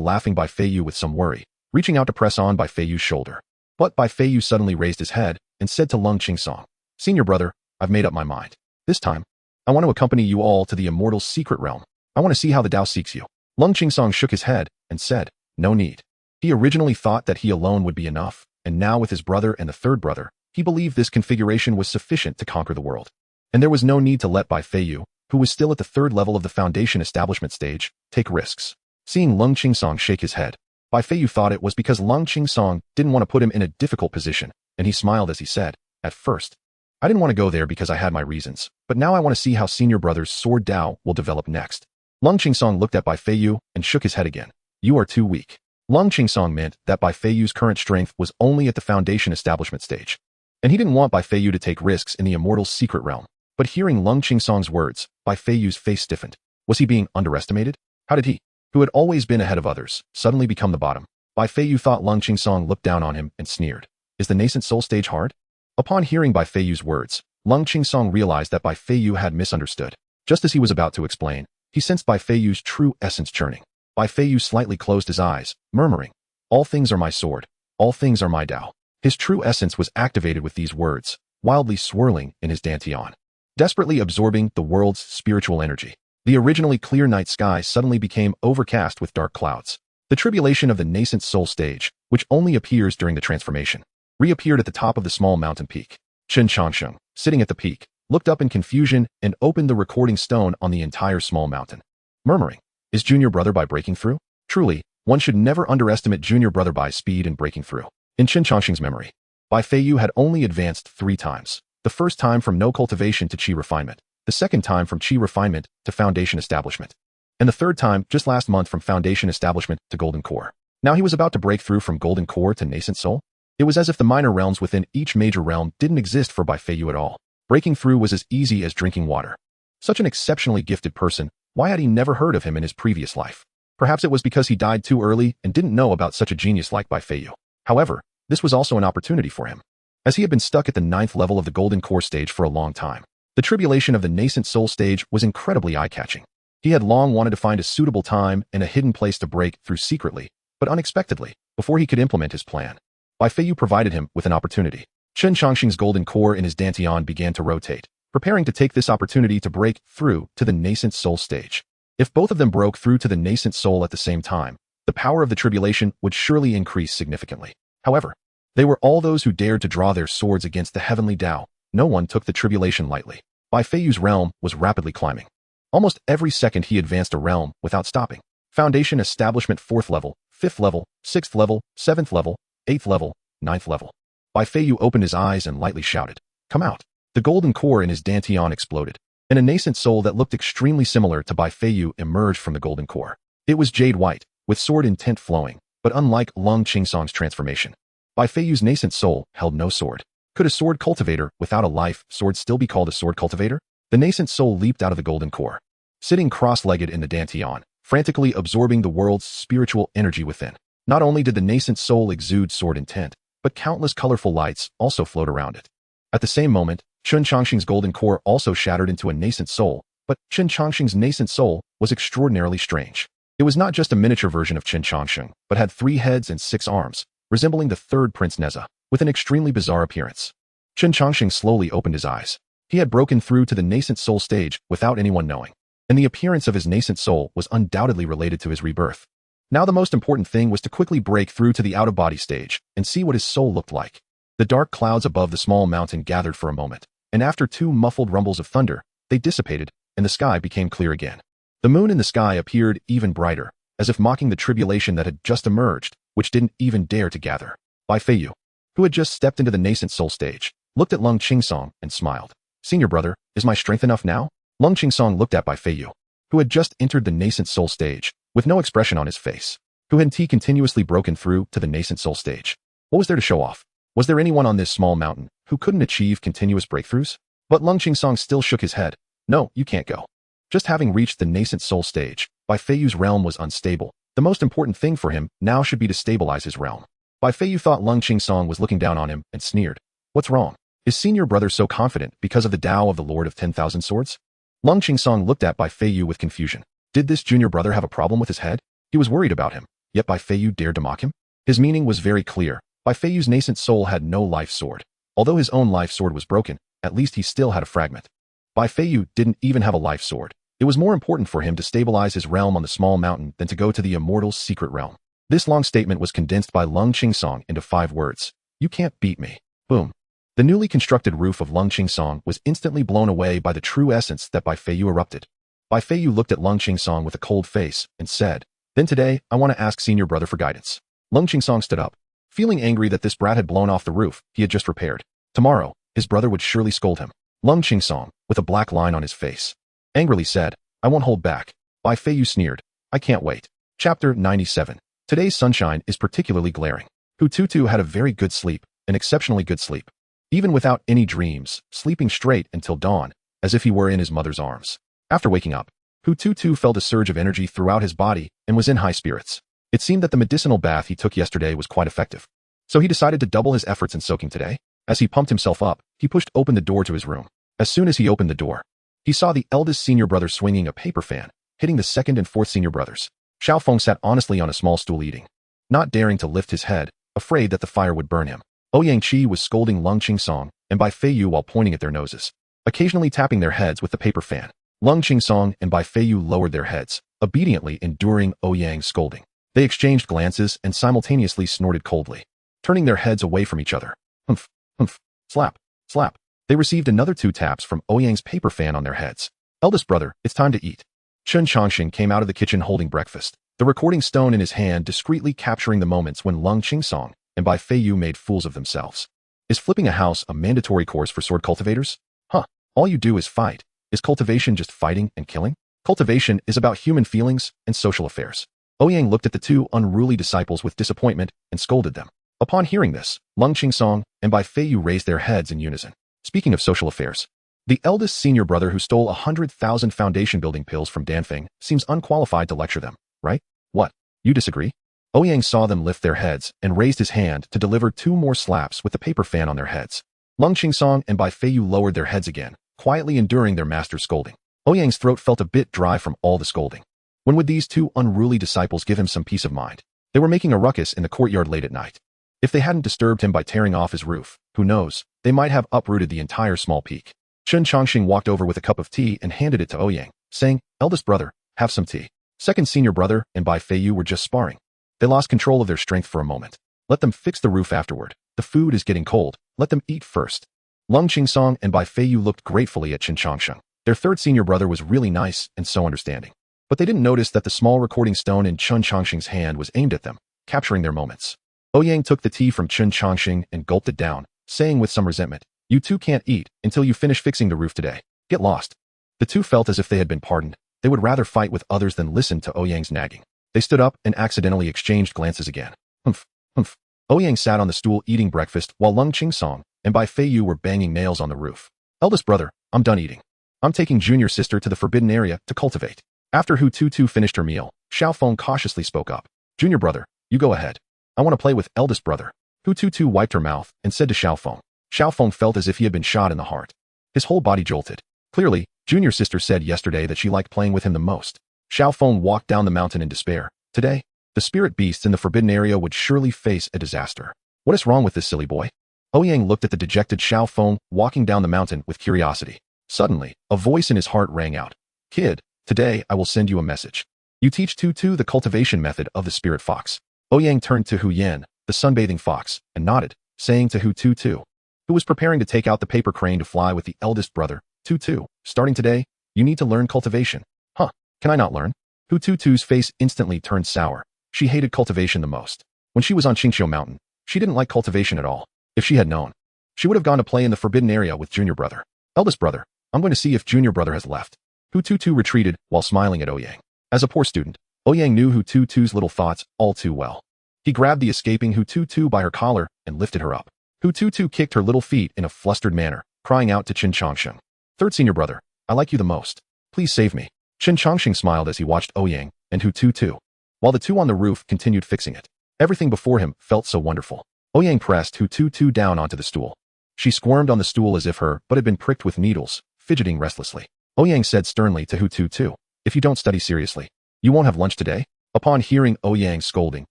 laughing Bai Feiyu with some worry, reaching out to press on Bai Feiyu's shoulder. But Bai Feiyu suddenly raised his head and said to Lung Qingsong, Senior brother, I've made up my mind. This time, I want to accompany you all to the immortal secret realm. I want to see how the Tao seeks you. Lung Qingsong shook his head and said, no need. He originally thought that he alone would be enough, and now with his brother and the third brother, he believed this configuration was sufficient to conquer the world. And there was no need to let Bai Feiyu, who was still at the third level of the foundation establishment stage, take risks. Seeing Lung Qingsong shake his head, Bai Feiyu thought it was because Lung Qingsong didn't want to put him in a difficult position, and he smiled as he said, at first, I didn't want to go there because I had my reasons, but now I want to see how senior brother's sword Tao will develop next. Lung Qingsong looked at Bai Feiyu and shook his head again. You are too weak. Lung Qingsong meant that Bai Feiyu's current strength was only at the foundation establishment stage, and he didn't want Bai Feiyu to take risks in the immortal secret realm. But hearing Lung Qingsong's words, Bai Feiyu's face stiffened. Was he being underestimated? How did he, who had always been ahead of others, suddenly become the bottom? Bai Feiyu thought Lung Qingsong looked down on him and sneered. Is the nascent soul stage hard? Upon hearing Bai Feiyu's words, Lung Qingsong realized that Bai Feiyu had misunderstood. Just as he was about to explain, he sensed Bai Feiyu's true essence churning. Bai Feiyu slightly closed his eyes, murmuring, all things are my sword, all things are my Tao. His true essence was activated with these words, wildly swirling in his dantian, desperately absorbing the world's spiritual energy. The originally clear night sky suddenly became overcast with dark clouds. The tribulation of the nascent soul stage, which only appears during the transformation, reappeared at the top of the small mountain peak. Chen Changsheng, sitting at the peak, looked up in confusion and opened the recording stone on the entire small mountain, murmuring, "Is Junior Brother Bai breaking through?" Truly, one should never underestimate Junior Brother Bai's speed in breaking through. In Chen Changsheng's memory, Bai Feiyu had only advanced 3 times. The first time from no cultivation to qi refinement, the second time from qi refinement to foundation establishment, and the third time just last month from foundation establishment to golden core. Now he was about to break through from golden core to nascent soul. It was as if the minor realms within each major realm didn't exist for Bai Feiyu at all. Breaking through was as easy as drinking water. Such an exceptionally gifted person, why had he never heard of him in his previous life? Perhaps it was because he died too early and didn't know about such a genius like Bai Feiyu. However, this was also an opportunity for him, as he had been stuck at the 9th level of the golden core stage for a long time. The tribulation of the nascent soul stage was incredibly eye-catching. He had long wanted to find a suitable time and a hidden place to break through secretly, but unexpectedly, before he could implement his plan. Bai Feiyu provided him with an opportunity. Chen Changsheng's golden core in his dantian began to rotate, preparing to take this opportunity to break through to the nascent soul stage. If both of them broke through to the nascent soul at the same time, the power of the tribulation would surely increase significantly. However, they were all those who dared to draw their swords against the heavenly Tao. No one took the tribulation lightly. Bai Feiyu's realm was rapidly climbing. Almost every second he advanced a realm without stopping. Foundation establishment 4th level, 5th level, 6th level, 7th level, 8th level, 9th level. Bai Feiyu opened his eyes and lightly shouted, "Come out." The golden core in his dantian exploded, and a nascent soul that looked extremely similar to Bai Feiyu emerged from the golden core. It was jade white, with sword intent flowing, but unlike Lung Qingsong's transformation, Bai Feiyu's nascent soul held no sword. Could a sword cultivator without a life sword still be called a sword cultivator? The nascent soul leaped out of the golden core, sitting cross-legged in the dantian, frantically absorbing the world's spiritual energy within. Not only did the nascent soul exude sword intent, but countless colorful lights also flowed around it. At the same moment, Chen Changsheng's golden core also shattered into a nascent soul, but Chen Changsheng's nascent soul was extraordinarily strange. It was not just a miniature version of Chen Changsheng, but had 3 heads and 6 arms, resembling the 3rd Prince Neza, with an extremely bizarre appearance. Chen Changsheng slowly opened his eyes. He had broken through to the nascent soul stage without anyone knowing, and the appearance of his nascent soul was undoubtedly related to his rebirth. Now the most important thing was to quickly break through to the out-of-body stage and see what his soul looked like. The dark clouds above the small mountain gathered for a moment, and after 2 muffled rumbles of thunder, they dissipated, and the sky became clear again. The moon in the sky appeared even brighter, as if mocking the tribulation that had just emerged, which didn't even dare to gather. Bai Feiyu, who had just stepped into the nascent soul stage, looked at Lung Qingsong and smiled. "Senior brother, is my strength enough now?" Lung Qingsong looked at Bai Feiyu, who had just entered the nascent soul stage, with no expression on his face, who had continuously broken through to the nascent soul stage. What was there to show off? Was there anyone on this small mountain who couldn't achieve continuous breakthroughs? But Lung Qingsong still shook his head. "No, you can't go." Just having reached the nascent soul stage, Bai Feiyu's realm was unstable. The most important thing for him now should be to stabilize his realm. Bai Feiyu thought Lung Qingsong was looking down on him and sneered. "What's wrong? Is senior brother so confident because of the Tao of the Lord of 10,000 Swords?" Lung Qingsong looked at Bai Feiyu with confusion. Did this junior brother have a problem with his head? He was worried about him, yet Bai Feiyu dared to mock him? His meaning was very clear. Bai Feiyu's nascent soul had no life sword. Although his own life sword was broken, at least he still had a fragment. Bai Feiyu didn't even have a life sword. It was more important for him to stabilize his realm on the small mountain than to go to the immortal's secret realm. This long statement was condensed by Lung Qingsong into 5 words. "You can't beat me." Boom. The newly constructed roof of Lung Qingsong was instantly blown away by the true essence that Bai Feiyu erupted. Bai Feiyu looked at Lung Qingsong with a cold face and said, "Then today, I want to ask senior brother for guidance." Lung Qingsong stood up. Feeling angry that this brat had blown off the roof he had just repaired. Tomorrow, his brother would surely scold him. Lung Qingsong, with a black line on his face, angrily said, "I won't hold back." Bai Feiyu sneered, "I can't wait." Chapter 97. Today's sunshine is particularly glaring. Hu Tutu had a very good sleep, an exceptionally good sleep. Even without any dreams, sleeping straight until dawn, as if he were in his mother's arms. After waking up, Hu Tutu felt a surge of energy throughout his body and was in high spirits. It seemed that the medicinal bath he took yesterday was quite effective. So he decided to double his efforts in soaking today. As he pumped himself up, he pushed open the door to his room. As soon as he opened the door, he saw the eldest senior brother swinging a paper fan, hitting the 2nd and 4th senior brothers. Xiao Feng sat honestly on a small stool eating, not daring to lift his head, afraid that the fire would burn him. Ouyang Qi was scolding Lung Qingsong and Bai Feiyu while pointing at their noses, occasionally tapping their heads with the paper fan. Lung Qingsong and Bai Feiyu lowered their heads, obediently enduring Ouyang's scolding. They exchanged glances and simultaneously snorted coldly, turning their heads away from each other. Humph, humph, slap, slap. They received another 2 taps from Ouyang's paper fan on their heads. Eldest brother, it's time to eat. Chen Chongqing came out of the kitchen holding breakfast, the recording stone in his hand discreetly capturing the moments when Lung Qingsong and Bai Feiyu made fools of themselves. Is flipping a house a mandatory course for sword cultivators? Huh, all you do is fight. Is cultivation just fighting and killing? Cultivation is about human feelings and social affairs. Ouyang looked at the 2 unruly disciples with disappointment and scolded them. Upon hearing this, Lung Qingsong and Bai Feiyu raised their heads in unison. Speaking of social affairs, the eldest senior brother who stole 100,000 foundation building pills from Danfeng seems unqualified to lecture them, right? What? You disagree? Ouyang saw them lift their heads and raised his hand to deliver 2 more slaps with the paper fan on their heads. Lung Qingsong and Bai Feiyu lowered their heads again, quietly enduring their master's scolding. Ouyang's throat felt a bit dry from all the scolding. When would these 2 unruly disciples give him some peace of mind? They were making a ruckus in the courtyard late at night. If they hadn't disturbed him by tearing off his roof, who knows, they might have uprooted the entire small peak. Chen Chongqing walked over with a cup of tea and handed it to Ouyang, saying, eldest brother, have some tea. Second senior brother and Bai Feiyu were just sparring. They lost control of their strength for a moment. Let them fix the roof afterward. The food is getting cold. Let them eat first. Lung Qingsong and Bai Feiyu looked gratefully at Chen Chongqing. Their third senior brother was really nice and so understanding. But they didn't notice that the small recording stone in Chen Chongqing's hand was aimed at them, capturing their moments. Ouyang took the tea from Chen Chongqing and gulped it down, saying with some resentment, you 2 can't eat until you finish fixing the roof today. Get lost. The 2 felt as if they had been pardoned. They would rather fight with others than listen to Ouyang's nagging. They stood up and accidentally exchanged glances again. Humph, humph. Ouyang sat on the stool eating breakfast while Lung Qingsong and Bai Feiyu were banging nails on the roof. Eldest brother, I'm done eating. I'm taking junior sister to the forbidden area to cultivate. After Hu Tutu finished her meal, Xiaofeng cautiously spoke up. Junior brother, you go ahead. I want to play with eldest brother. Hu Tutu wiped her mouth and said to Xiaofeng. Xiaofeng felt as if he had been shot in the heart. His whole body jolted. Clearly, junior sister said yesterday that she liked playing with him the most. Xiaofeng walked down the mountain in despair. Today, the spirit beasts in the forbidden area would surely face a disaster. What is wrong with this silly boy? Ouyang looked at the dejected Xiaofeng walking down the mountain with curiosity. Suddenly, a voice in his heart rang out. Kid, today I will send you a message. You teach Tutu the cultivation method of the spirit fox. Ouyang turned to Hu Yan, the sunbathing fox, and nodded, saying to Hu Tutu, who was preparing to take out the paper crane to fly with the eldest brother, Tutu, starting today, you need to learn cultivation. Huh, can I not learn? Hu Tutu's face instantly turned sour. She hated cultivation the most. When she was on Qingqiu Mountain, she didn't like cultivation at all. If she had known, she would have gone to play in the forbidden area with junior brother. Eldest brother, I'm going to see if junior brother has left. Hu Tutu retreated while smiling at Ouyang. As a poor student, Ouyang knew Hu Tutu's little thoughts all too well. He grabbed the escaping Hu Tutu by her collar and lifted her up. Hu Tutu kicked her little feet in a flustered manner, crying out to Chen Chongqing. Third senior brother, I like you the most. Please save me. Chen Chongqing smiled as he watched Ouyang and Hu Tutu, while the 2 on the roof continued fixing it. Everything before him felt so wonderful. Ouyang pressed Hu Tutu down onto the stool. She squirmed on the stool as if her butt had been pricked with needles, fidgeting restlessly. Ouyang said sternly to Hu Tutu, if you don't study seriously, you won't have lunch today? Upon hearing Ouyang's scolding,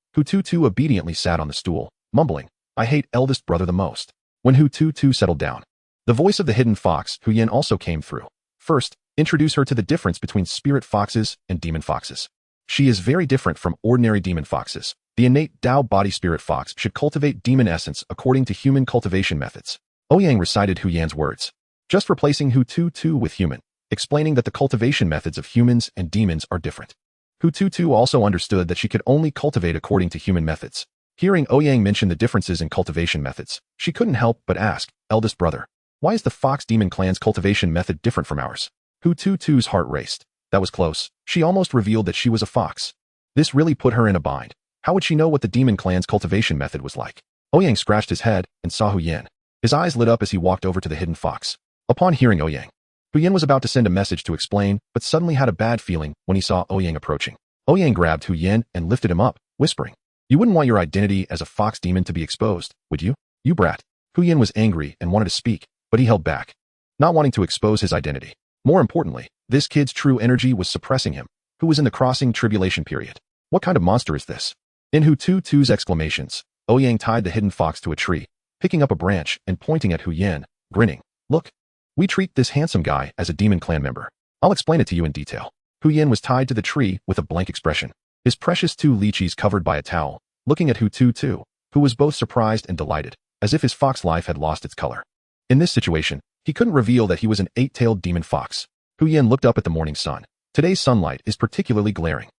Hu Tutu obediently sat on the stool, mumbling, I hate eldest brother the most. When Hu Tutu settled down, the voice of the hidden fox, Hu Yan, also came through. First, introduce her to the difference between spirit foxes and demon foxes. She is very different from ordinary demon foxes. The innate Dao body spirit fox should cultivate demon essence according to human cultivation methods. Ouyang recited Hu Yan's words, just replacing Hu Tutu with human, explaining that the cultivation methods of humans and demons are different. Hu Tutu also understood that she could only cultivate according to human methods. Hearing Ouyang mention the differences in cultivation methods, she couldn't help but ask, eldest brother, why is the Fox Demon clan's cultivation method different from ours? Hu Tutu's heart raced. That was close. She almost revealed that she was a fox. This really put her in a bind. How would she know what the Demon clan's cultivation method was like? Ouyang scratched his head and saw Hu Yan. His eyes lit up as he walked over to the hidden fox. Upon hearing Ouyang, Hu Yan was about to send a message to explain, but suddenly had a bad feeling when he saw Ouyang approaching. Ouyang grabbed Hu Yan and lifted him up, whispering, you wouldn't want your identity as a fox demon to be exposed, would you? You brat. Hu Yan was angry and wanted to speak, but he held back, not wanting to expose his identity. More importantly, this kid's true energy was suppressing him, who was in the crossing tribulation period. What kind of monster is this? In Hu Tutu's exclamations, Ouyang tied the hidden fox to a tree, picking up a branch and pointing at Hu Yan, grinning. Look, we treat this handsome guy as a demon clan member. I'll explain it to you in detail. Hu Yin was tied to the tree with a blank expression. His precious two lychees covered by a towel, looking at Hu Tu, who was both surprised and delighted, as if his fox life had lost its color. In this situation, he couldn't reveal that he was an eight-tailed demon fox. Hu Yin looked up at the morning sun. Today's sunlight is particularly glaring.